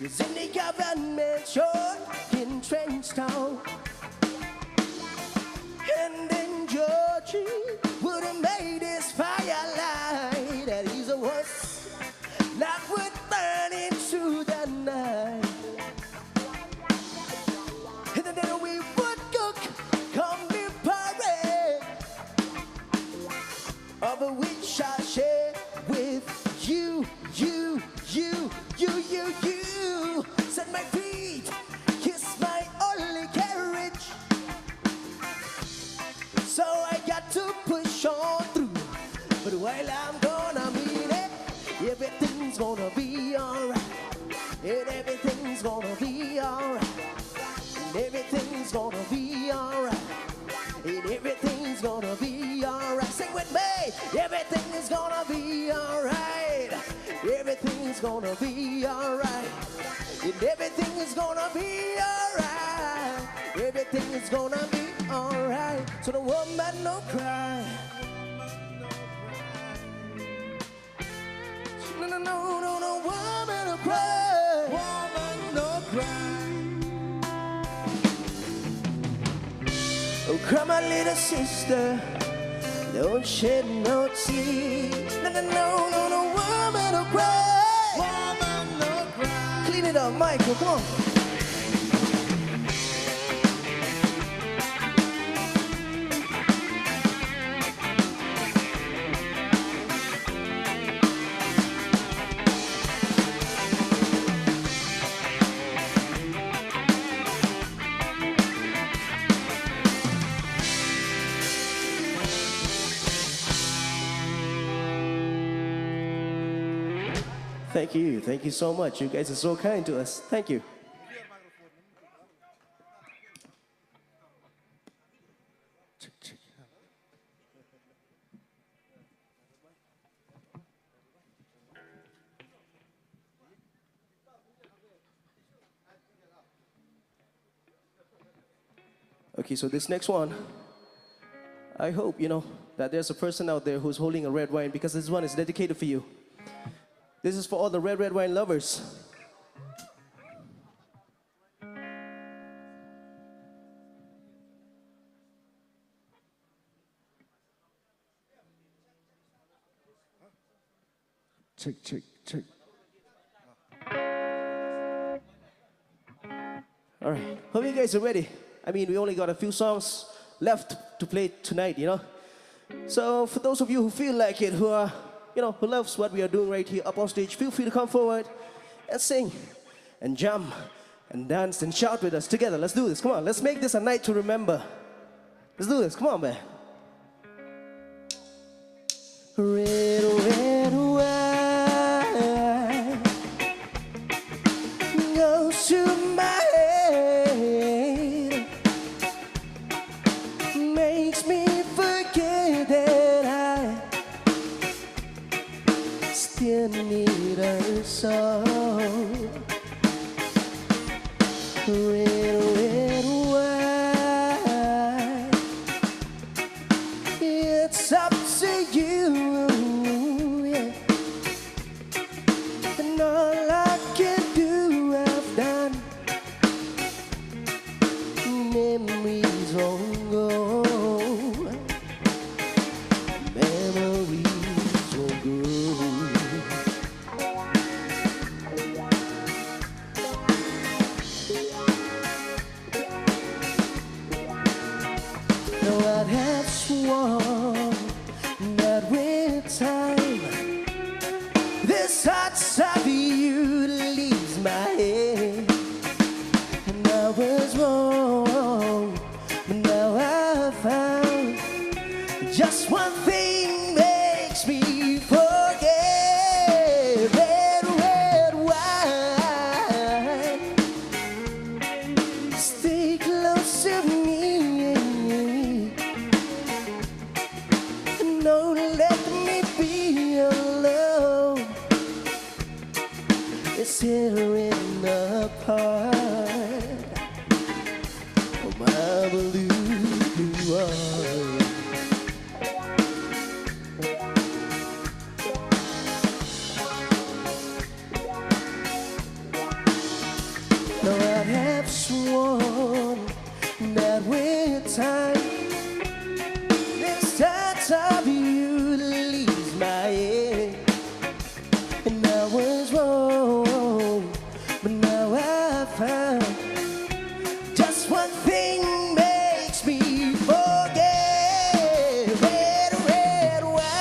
It's in the government short in Trenchtown. And then Georgie would have made this firelight that is a worse that would burn into the night. And then we would cook, come the parade, of which I share with you. Set my feet, kiss my only carriage. So I got to push on through. But while I'm gonna mean it, everything's gonna be alright. And everything's gonna be alright. And everything's gonna be alright. And everything's gonna be alright. Sing with me, everything is gonna be alright. Everything's gonna be alright. And everything is gonna be alright. Everything is gonna be alright. So the woman no cry. No woman no cry. Woman no cry. Oh, come on, little sister, don't shed no tears. No woman no cry. Woman no cry. Clean it up, Michael, come on. Thank you so much. You guys are so kind to us. Thank you. Okay, so this next one, I hope, that there's a person out there who's holding a red wine, because this one is dedicated for you. This is for all the red wine lovers. Check. All right, hope you guys are ready. I mean, we only got a few songs left to play tonight, So for those of you who feel like it, who are, who loves what we are doing right here up on stage, feel free to come forward and sing and jump and dance and shout with us together. Let's do this. Come on, let's make this a night to remember. Let's do this. Come on, man. red, red wine goes to my head, makes me forget that I still need her song. Red, red wine, it's up to you, yeah. And all I can do, I've done. Memories won't go, memories won't go. Now I'd have sworn that with time this hot of you leaves my head. And I was wrong, but now I found just one thing makes me forget. Red, red wine, stay close to me. Don't let me be alone. It's tearing apart my blue heart. Now I have sworn that with time this touch of you leaves my head. And I was wrong, but now I found just one thing makes me forget. Red, red wine,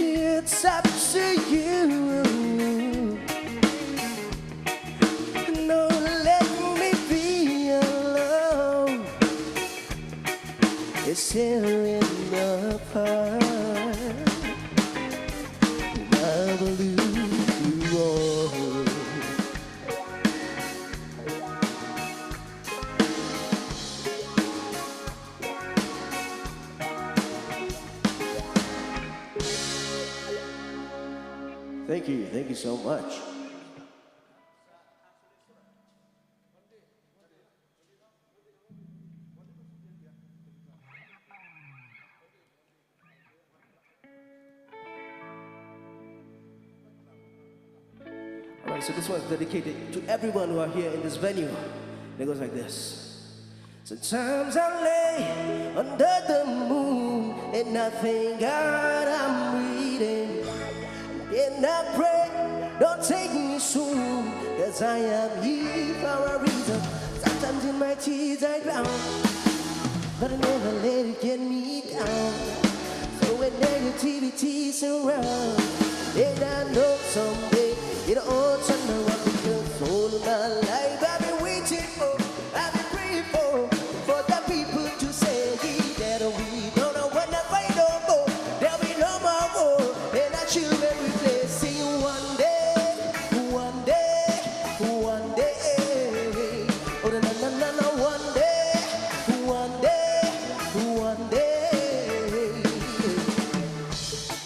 it's up to you. No, let me be alone. It's tearing apart my blue heart. Thank you so much. Alright, so this one's dedicated to everyone who are here in this venue. It goes like this. Sometimes I lay under the moon and I thank God I'm breathing. And I pray, don't take me soon, cause I am here for a reason. Sometimes in my tears I drown, but I never let it get me down. So when negativity surrounds, and I know someday it'll all turn around. Because all of my life I've been waiting for, I've been praying for the people to say that we don't know when to fight no more. There'll be no more war, and our children will play. Sing one day, one day, one day. Oh na na na na, one day, one day, one day.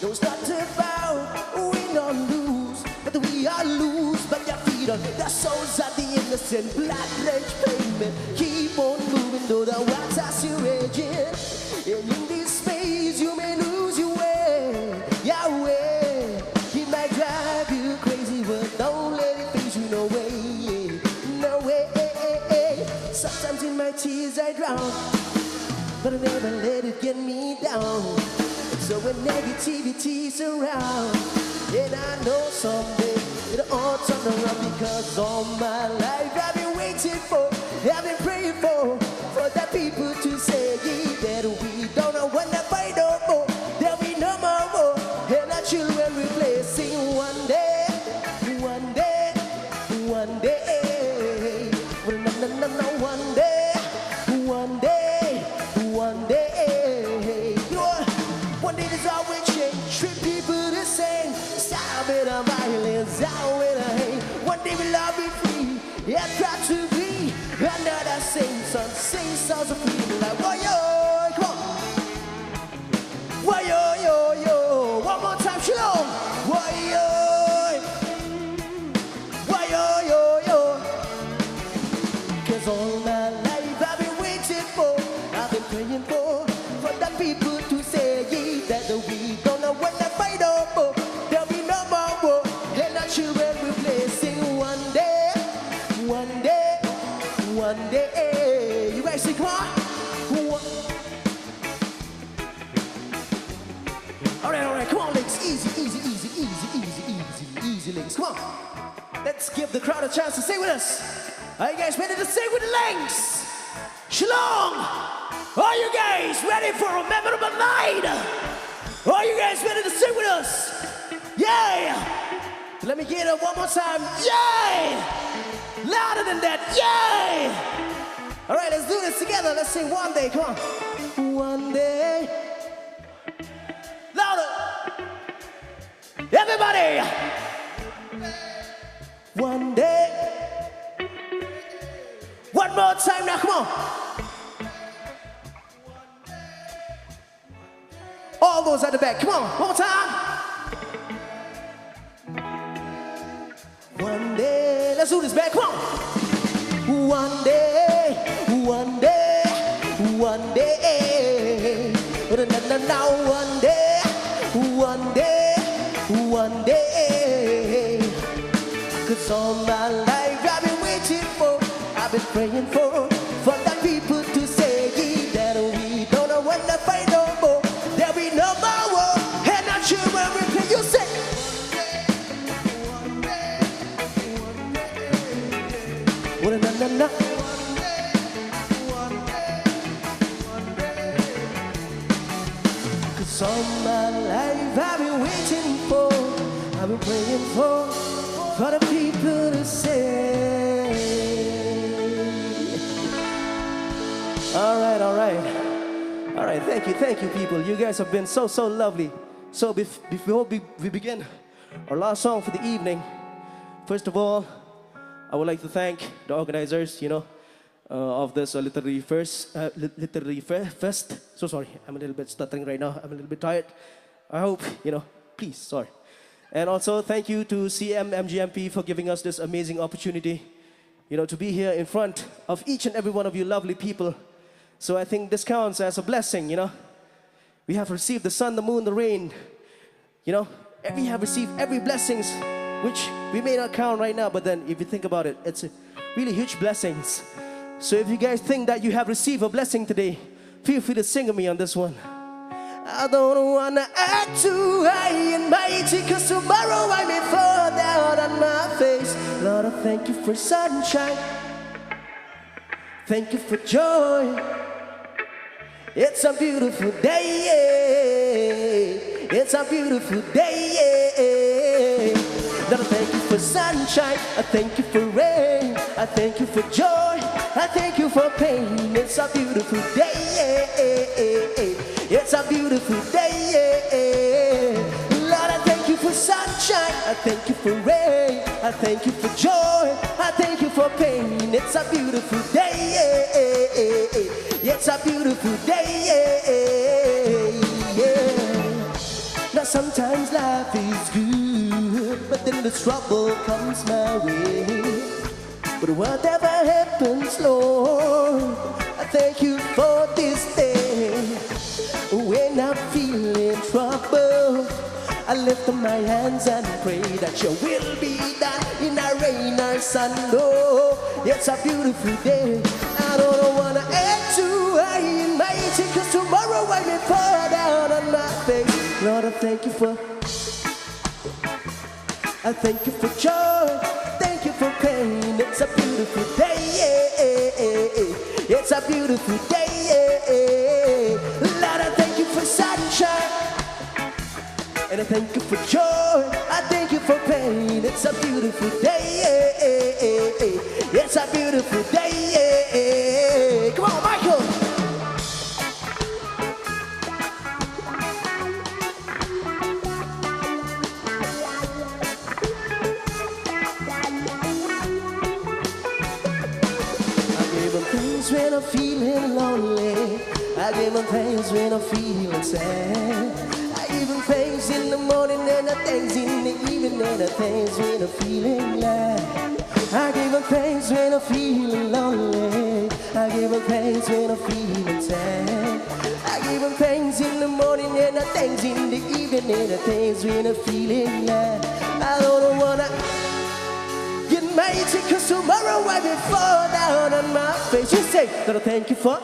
Don't start to bow, win or lose, but we are lose. But your feet on the souls of the innocent, black ledge pavement. Keep on moving though the waters are raging. And in this space you may lose your way, Yahweh. He might drive you crazy, but don't let it face you, no way, no way. Sometimes in my tears I drown, but I never let it get me down. So when negativity surrounds, and I know someday it'll all turn around. Because all my life I've been waiting for, I've been praying for the people to say that we don't know when to fight no more. There'll be no more war, and our children will play. Sing one day, one day, one day. No, no, no, no, one day, one day, one day. Yeah, proud to be under that same sun. Sing songs of freedom like why yo, come on. Why yo yo yo. One more time, Shillong. Why yo. Why yo yo yo. 'Cause all my life I've been waiting for, I've been praying for the people to say yeah, that we don't know when the fight over. There'll be no more war, and our children will play sing one day, one day, one day. You guys sing, come on. All right, come on, links. Easy, easy, easy, easy, easy, easy, easy, links. Come on. Let's give the crowd a chance to sing with us. Are you guys ready to sing with the links? Shillong! Are you guys ready for a memorable night? Are you guys ready to sing with us? Yeah! Let me get it one more time. Yeah! Louder than that. Yeah! All right, let's do this together. Let's sing one day. Come on. One day. Louder. Everybody. One day. One more time now. Come on. All those at the back, come on, one more time. One day, let's do this back, come on. One day, one day, one day. Now one day, one day, one day. 'Cause all my life I've been waiting for, I've been praying for the people to say that we don't know when the fight over. There'll be no more war, and our children will play. You say, one day, one day, 'cause all my life I've been waiting for, I've been praying for the people to say. All right, all right. All right, thank you, people. You guys have been so lovely. So before we begin our last song for the evening, first of all, I would like to thank the organizers, of this literary fest. So sorry, I'm a little bit stuttering right now. I'm a little bit tired. I hope, please, sorry. And also thank you to CMMGMP for giving us this amazing opportunity, to be here in front of each and every one of you lovely people. So I think this counts as a blessing, We have received the sun, the moon, the rain, We have received every blessings, which we may not count right now, but then if you think about it, it's really huge blessings. So if you guys think that you have received a blessing today, feel free to sing with me on this one. I don't wanna act too high and mighty, 'cause tomorrow I may fall down on my face. Lord, I thank you for sunshine. Thank you for joy. It's a beautiful day, it's a beautiful day. Lord, I thank you for sunshine, I thank you for rain, I thank you for joy, I thank you for pain. It's a beautiful day, it's a beautiful day. Lord, I thank you for sunshine, I thank you for rain, I thank you for joy, I thank you for pain. It's a beautiful day, it's a beautiful day. Now sometimes life is good, but then the trouble comes my way. But whatever happens, Lord, I thank you for this day. When I'm feeling trouble, I lift up my hands and pray that your will be done in our rain or sun. Oh, it's a beautiful day. I don't wanna act too high and mighty, 'cause tomorrow I may fall down on my face. Lord, I thank you for, I thank you for joy, thank you for pain. It's a beautiful day, it's a beautiful day. Lord, I thank you for sunshine, and I thank you for joy, I thank you for pain. It's a beautiful day, it's a beautiful day. Come on, Michael. thanks when I'm feeling lonely. I give him thanks when I'm feeling sad. I give him thanks in the morning and I thanks in the evening and I thanks when I'm feeling glad. I give him thanks when I'm feeling lonely. I give him thanks when I'm feeling sad. I give him thanks in the morning and I thanks in the evening and I thanks when I'm feeling glad. I don't wanna get mighty cause tomorrow I will fall down on my face. You say, gonna thank you for,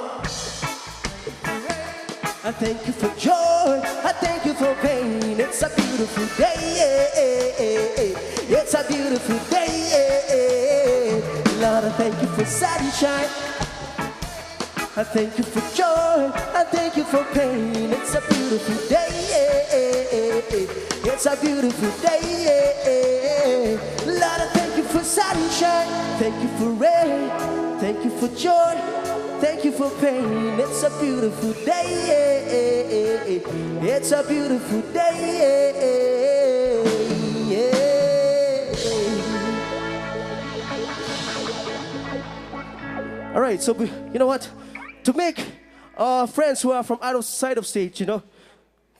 I thank you for joy, I thank you for pain. It's a beautiful day, it's a beautiful day. Lord, I thank you for sunshine, I thank you for joy, I thank you for pain. It's a beautiful day, it's a beautiful day. Lord, I thank you for sunshine, thank you for rain, thank you for joy, thank you for pain. It's a beautiful day, it's a beautiful day. All right, so you know what? To make our friends who are from outside of state, you know,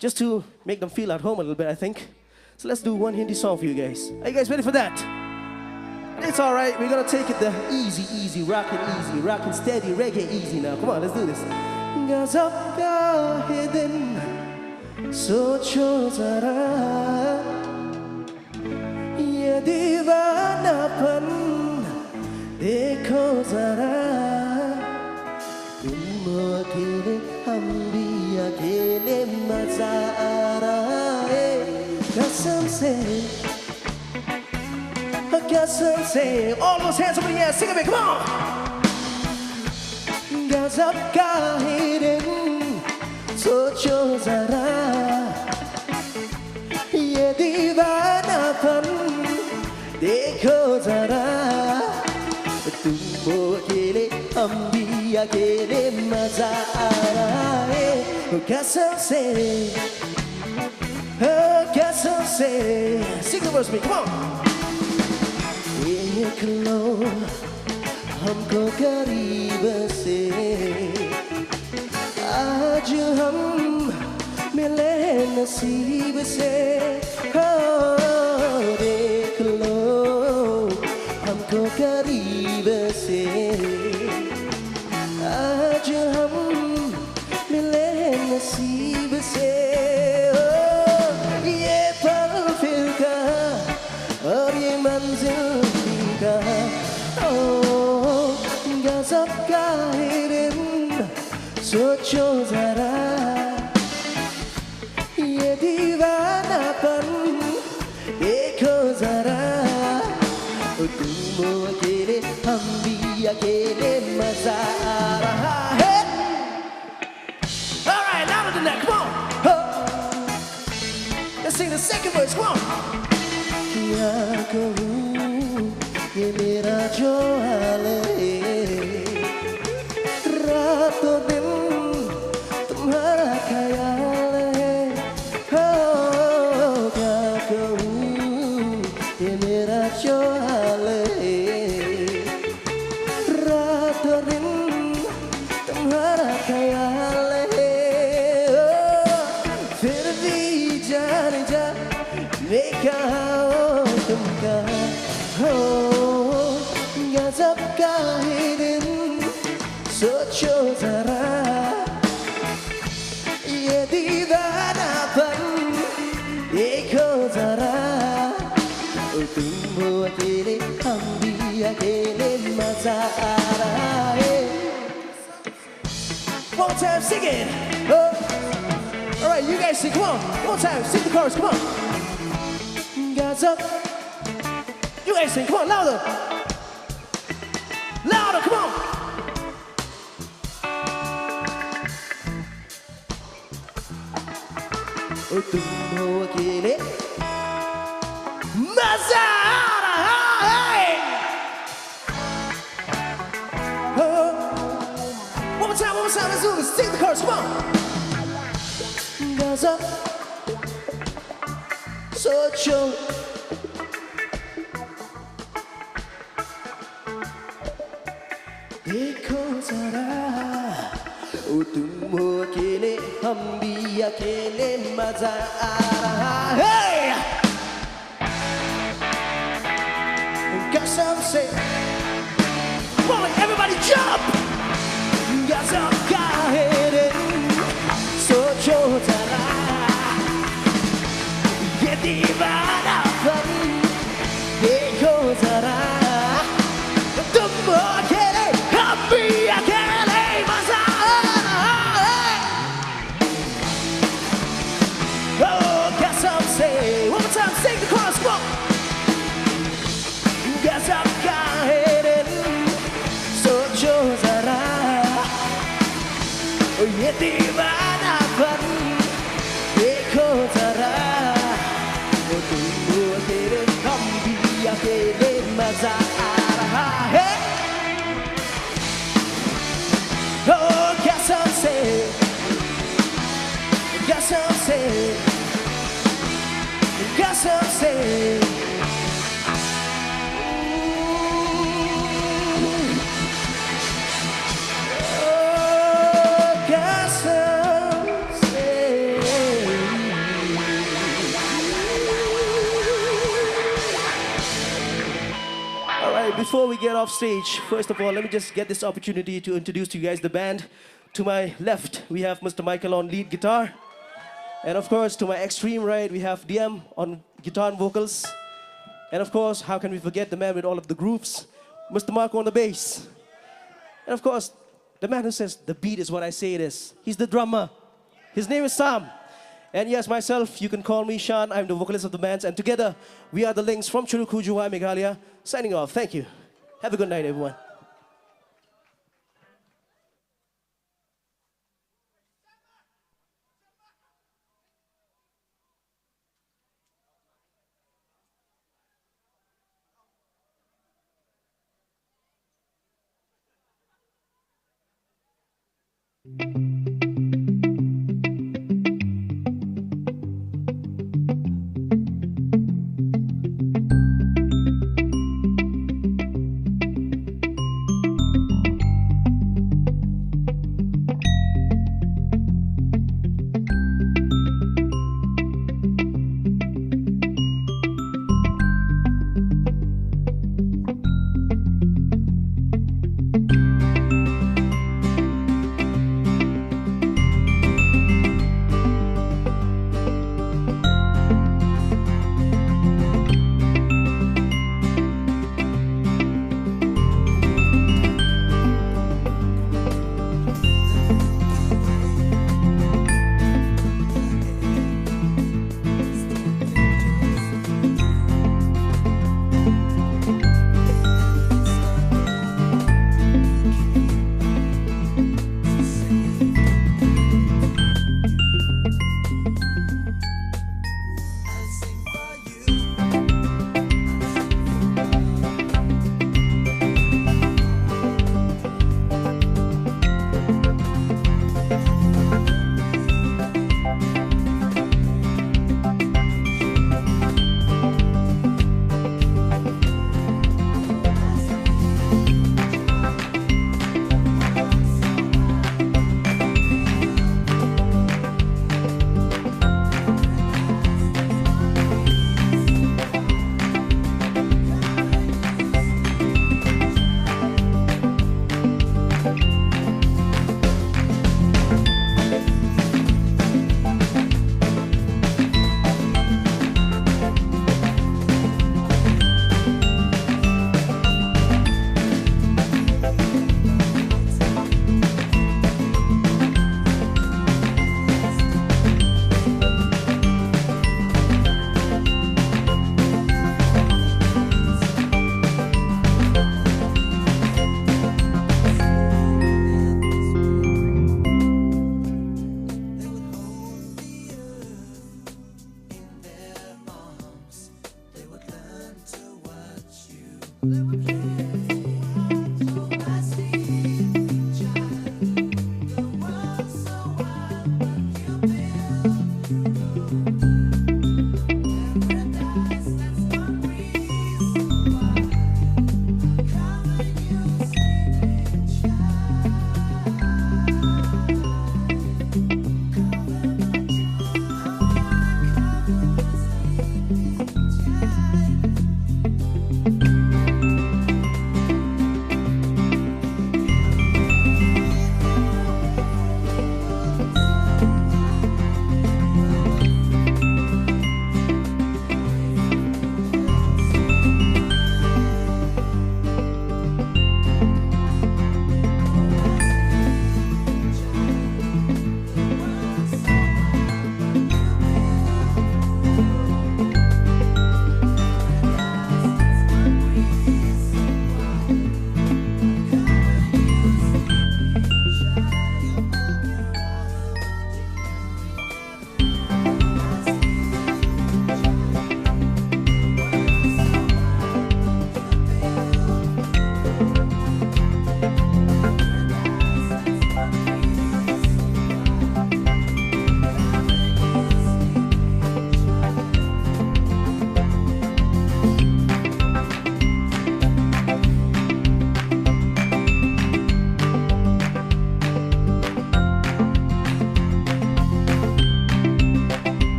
just to make them feel at home a little bit, I think. So let's do one Hindi song for you guys. Are you guys ready for that? It's all right. We're gonna take it the easy, rockin' steady, reggae easy now. Come on, let's do this. Gazab kahidin socho zara ye divanapan dekho zara तुम अकेले हम भी अकेले मजा आ रहा है कसम से all those hands up in the air sing a bit come on गजब का हिरन सोचो जरा ये दीवानापन देखो जरा तुम अकेले हम भी अकेले मजा आ रहा है कसम से sing the verse with me come on देख लो हमको करीब से आज हम मिले नसीब से देख लो हमको करीब से आज हम मिले नसीब से ये पल फिर का और ये मंजिल भी का गजब का हिरन सोचो जरा ये दीवानापन देखो जरा तुम अकेले हम भी अकेले मजा आ रहा है all right louder than that come on let's sing the second verse come on क्या कहूँ ये मेरा जो हाल है रातों दिन तुम्हारा ख्याल है क्या कहूँ ये मेरा जो हाल है रातों दिन तुम्हारा ख्याल है फिर भी जान जा मैं कहाँ तुम कहाँ हो गजब का हिरन सोचो जरा ये दीवानापन देखो जरा तुम हो अकेले हम भी अकेले मजा आ रहा है one time sing it all right you guys sing come on one time sing the chorus come on gazab you guys sing come on louder louder come on तुम हो अकेले मजा आ रहा है one more time let's do this sing the chorus come on Gaza Socho देखो जरा ओ तुम हो अकेले हम भी अकेले मजा आ रहा है कसम से Come on, everybody jump कसम का है रे सोचो जरा ये दीवानापन देखो जरा तुम हो अकेले हम भी अकेले मजा आ रहा है Oh कसम से one more time sing the chorus come on कसम का है रे सोचो जरा ये दीवानापन देखो जरा वो तुम हो अकेले हम भी अकेले मजा आ रहा है Oh कसम से कसम से कसम से Before we get off stage, first of all, let me just get this opportunity to introduce to you guys the band. To my left, we have Mr. Michael on lead guitar. And of course, to my extreme right, we have DM on guitar and vocals. And of course, how can we forget the man with all of the grooves, Mr. Marco on the bass. And of course, the man who says, the beat is what I say it is. He's the drummer. His name is Sam. And yes, myself, you can call me Sean. I'm the vocalist of the band. And together, we are the Links from Churukujuwa, Meghalaya. Signing off. Thank you. Have a good night, everyone.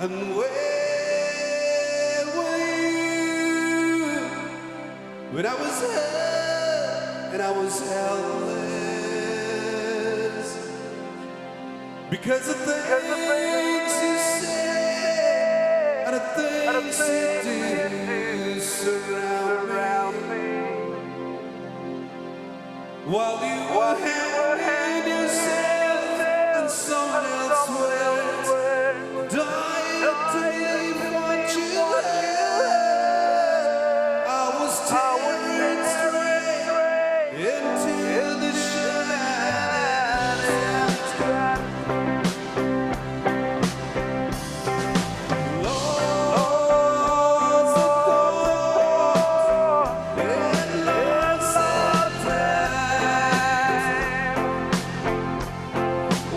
And where were you when I was hurt and I was helpless? Because the things you said and the things you did surround me, while you were hanging yourself and someone else went dying to leave what you had. I was tearing straight into the shadows. Lost the thought and lost the time.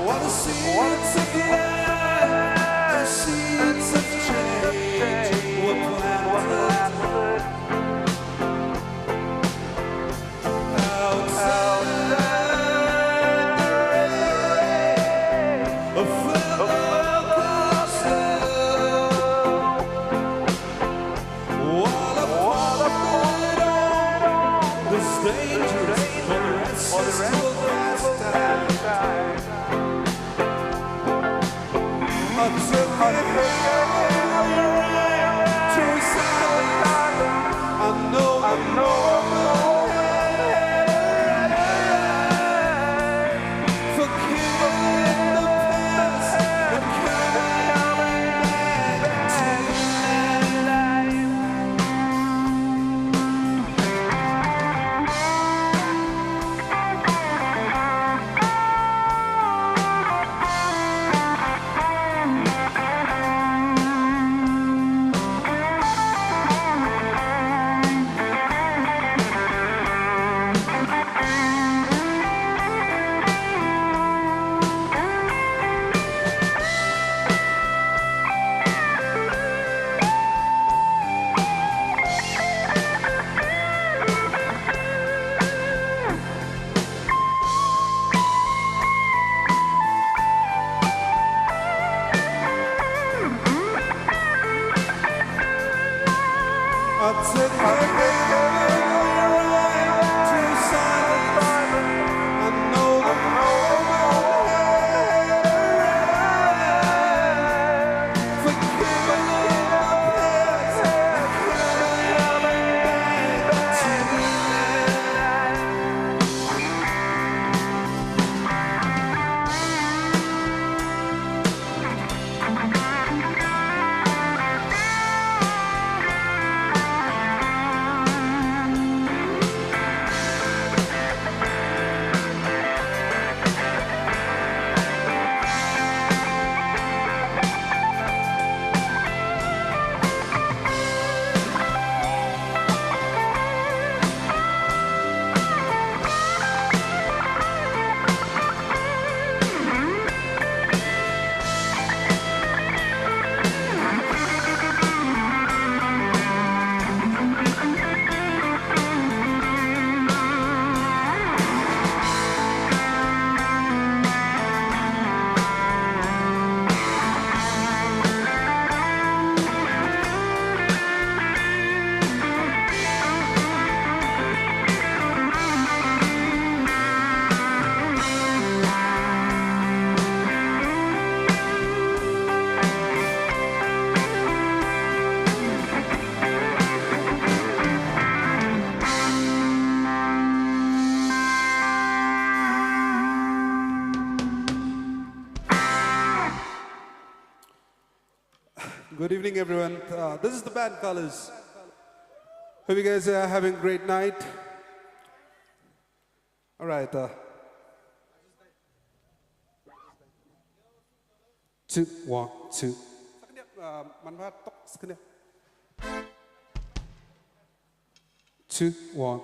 What a seeds of life, the seeds of change were planted outside the rain of fellow snow. While I followed on, was dangerous for the rest of the time. I took it to silence. I know for killing the past and coming back to life. I took it to silence. I know the moment for killing the past and coming back to Good evening, everyone. This is the band Colors. Hope you guys are having a great night. All right. Two, one, two. Two, one.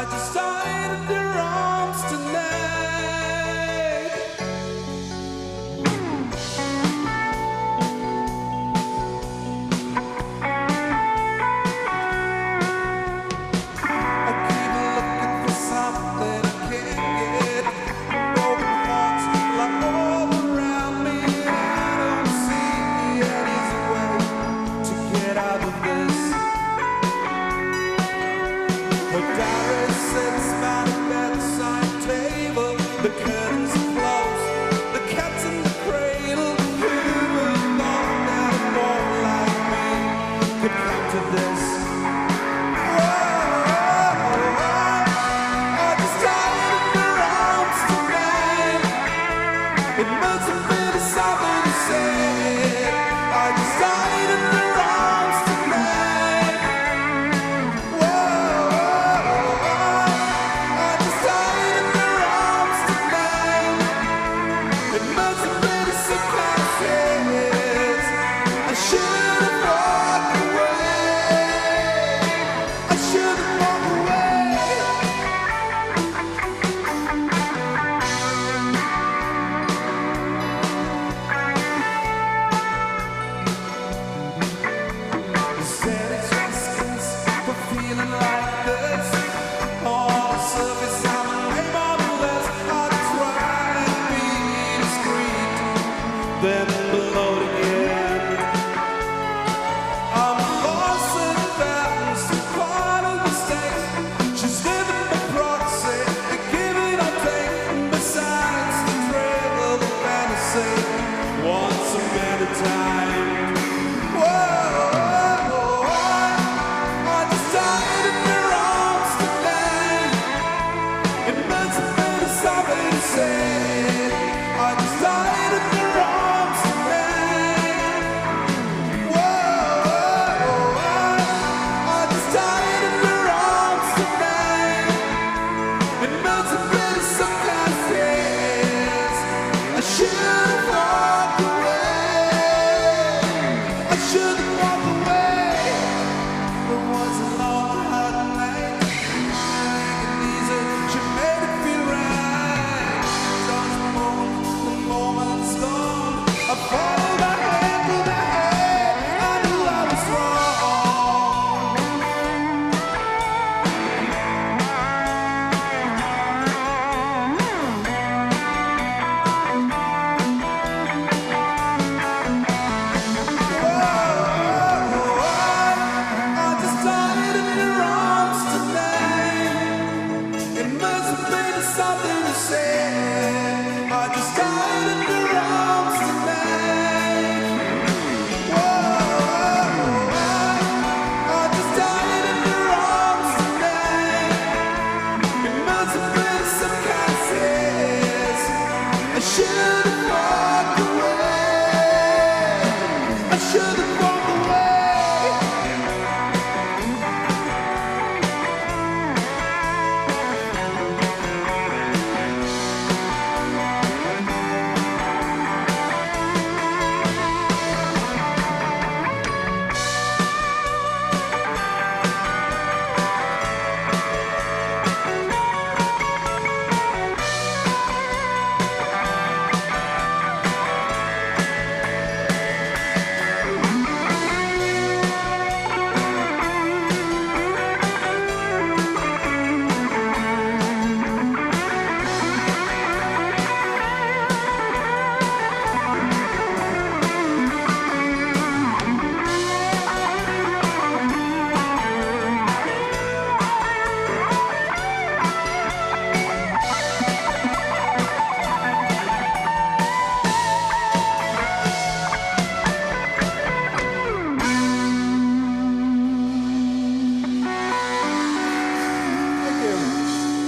I just died in your arms tonight.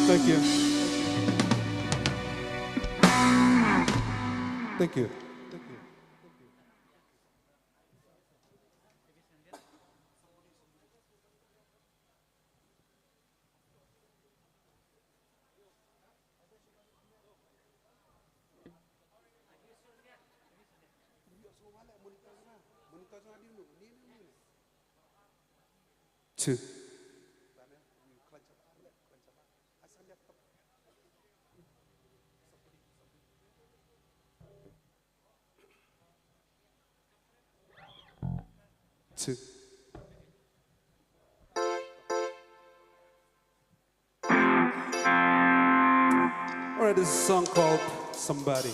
Thank you. Thank you. Two. Two. Alright, this is a song called Somebody.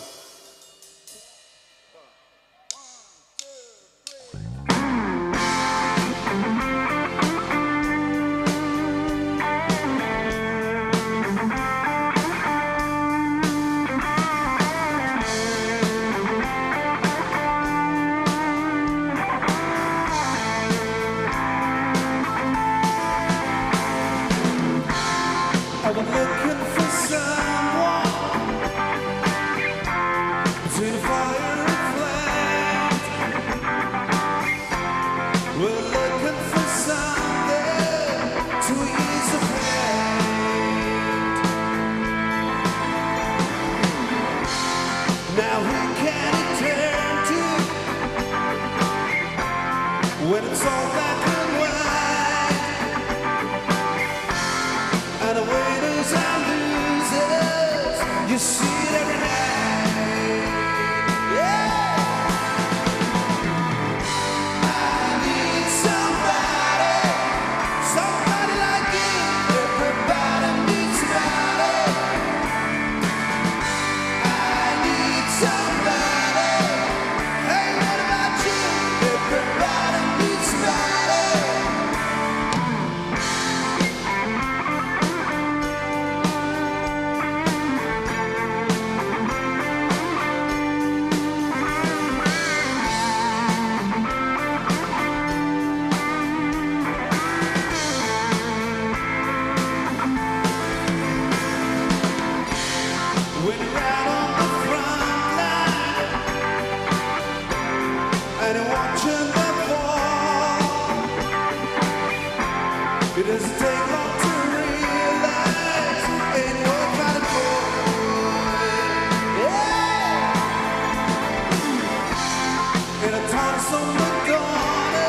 I've been looking for someone between fire and flame. We're looking for something to ease the pain. Now who can it turn to when it's all black and white? And the winners and losers, you see it every night. Yeah. I need somebody, somebody like you. Everybody needs somebody. I need somebody. Hey, what about you? Everybody needs somebody. When you're out on the front line and you're watching them fall, it doesn't take long to realize ain't no kind of boy. Yeah. In a town so Madonna,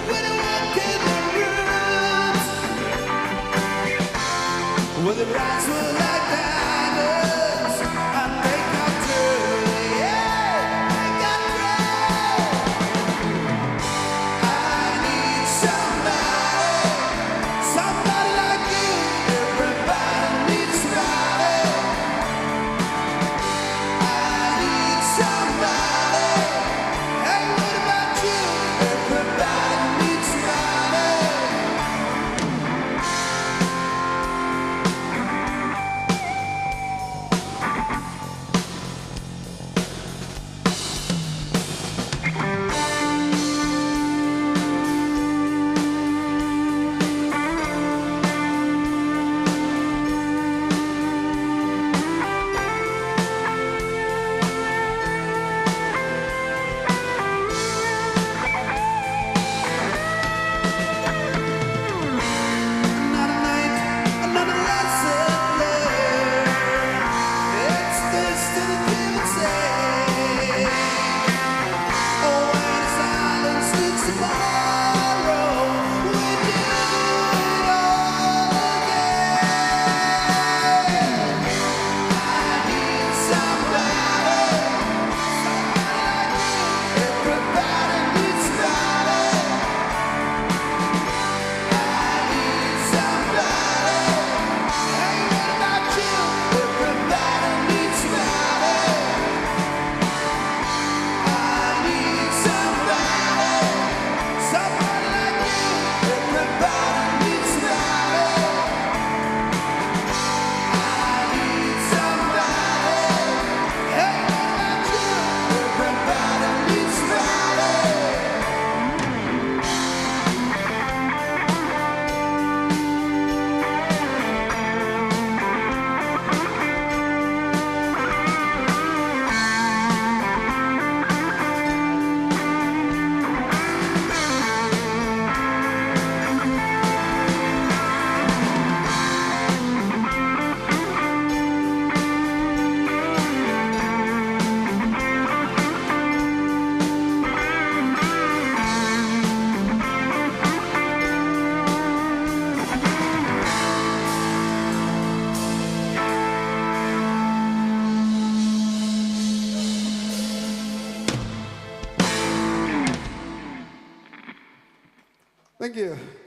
when you walk in the rooms, well, the rides were like diamonds, and they got dirty, yeah, they got dirty. I need somebody, somebody like you. Everybody needs somebody. I need somebody. Hey, what about you? Everybody needs somebody. Thank you.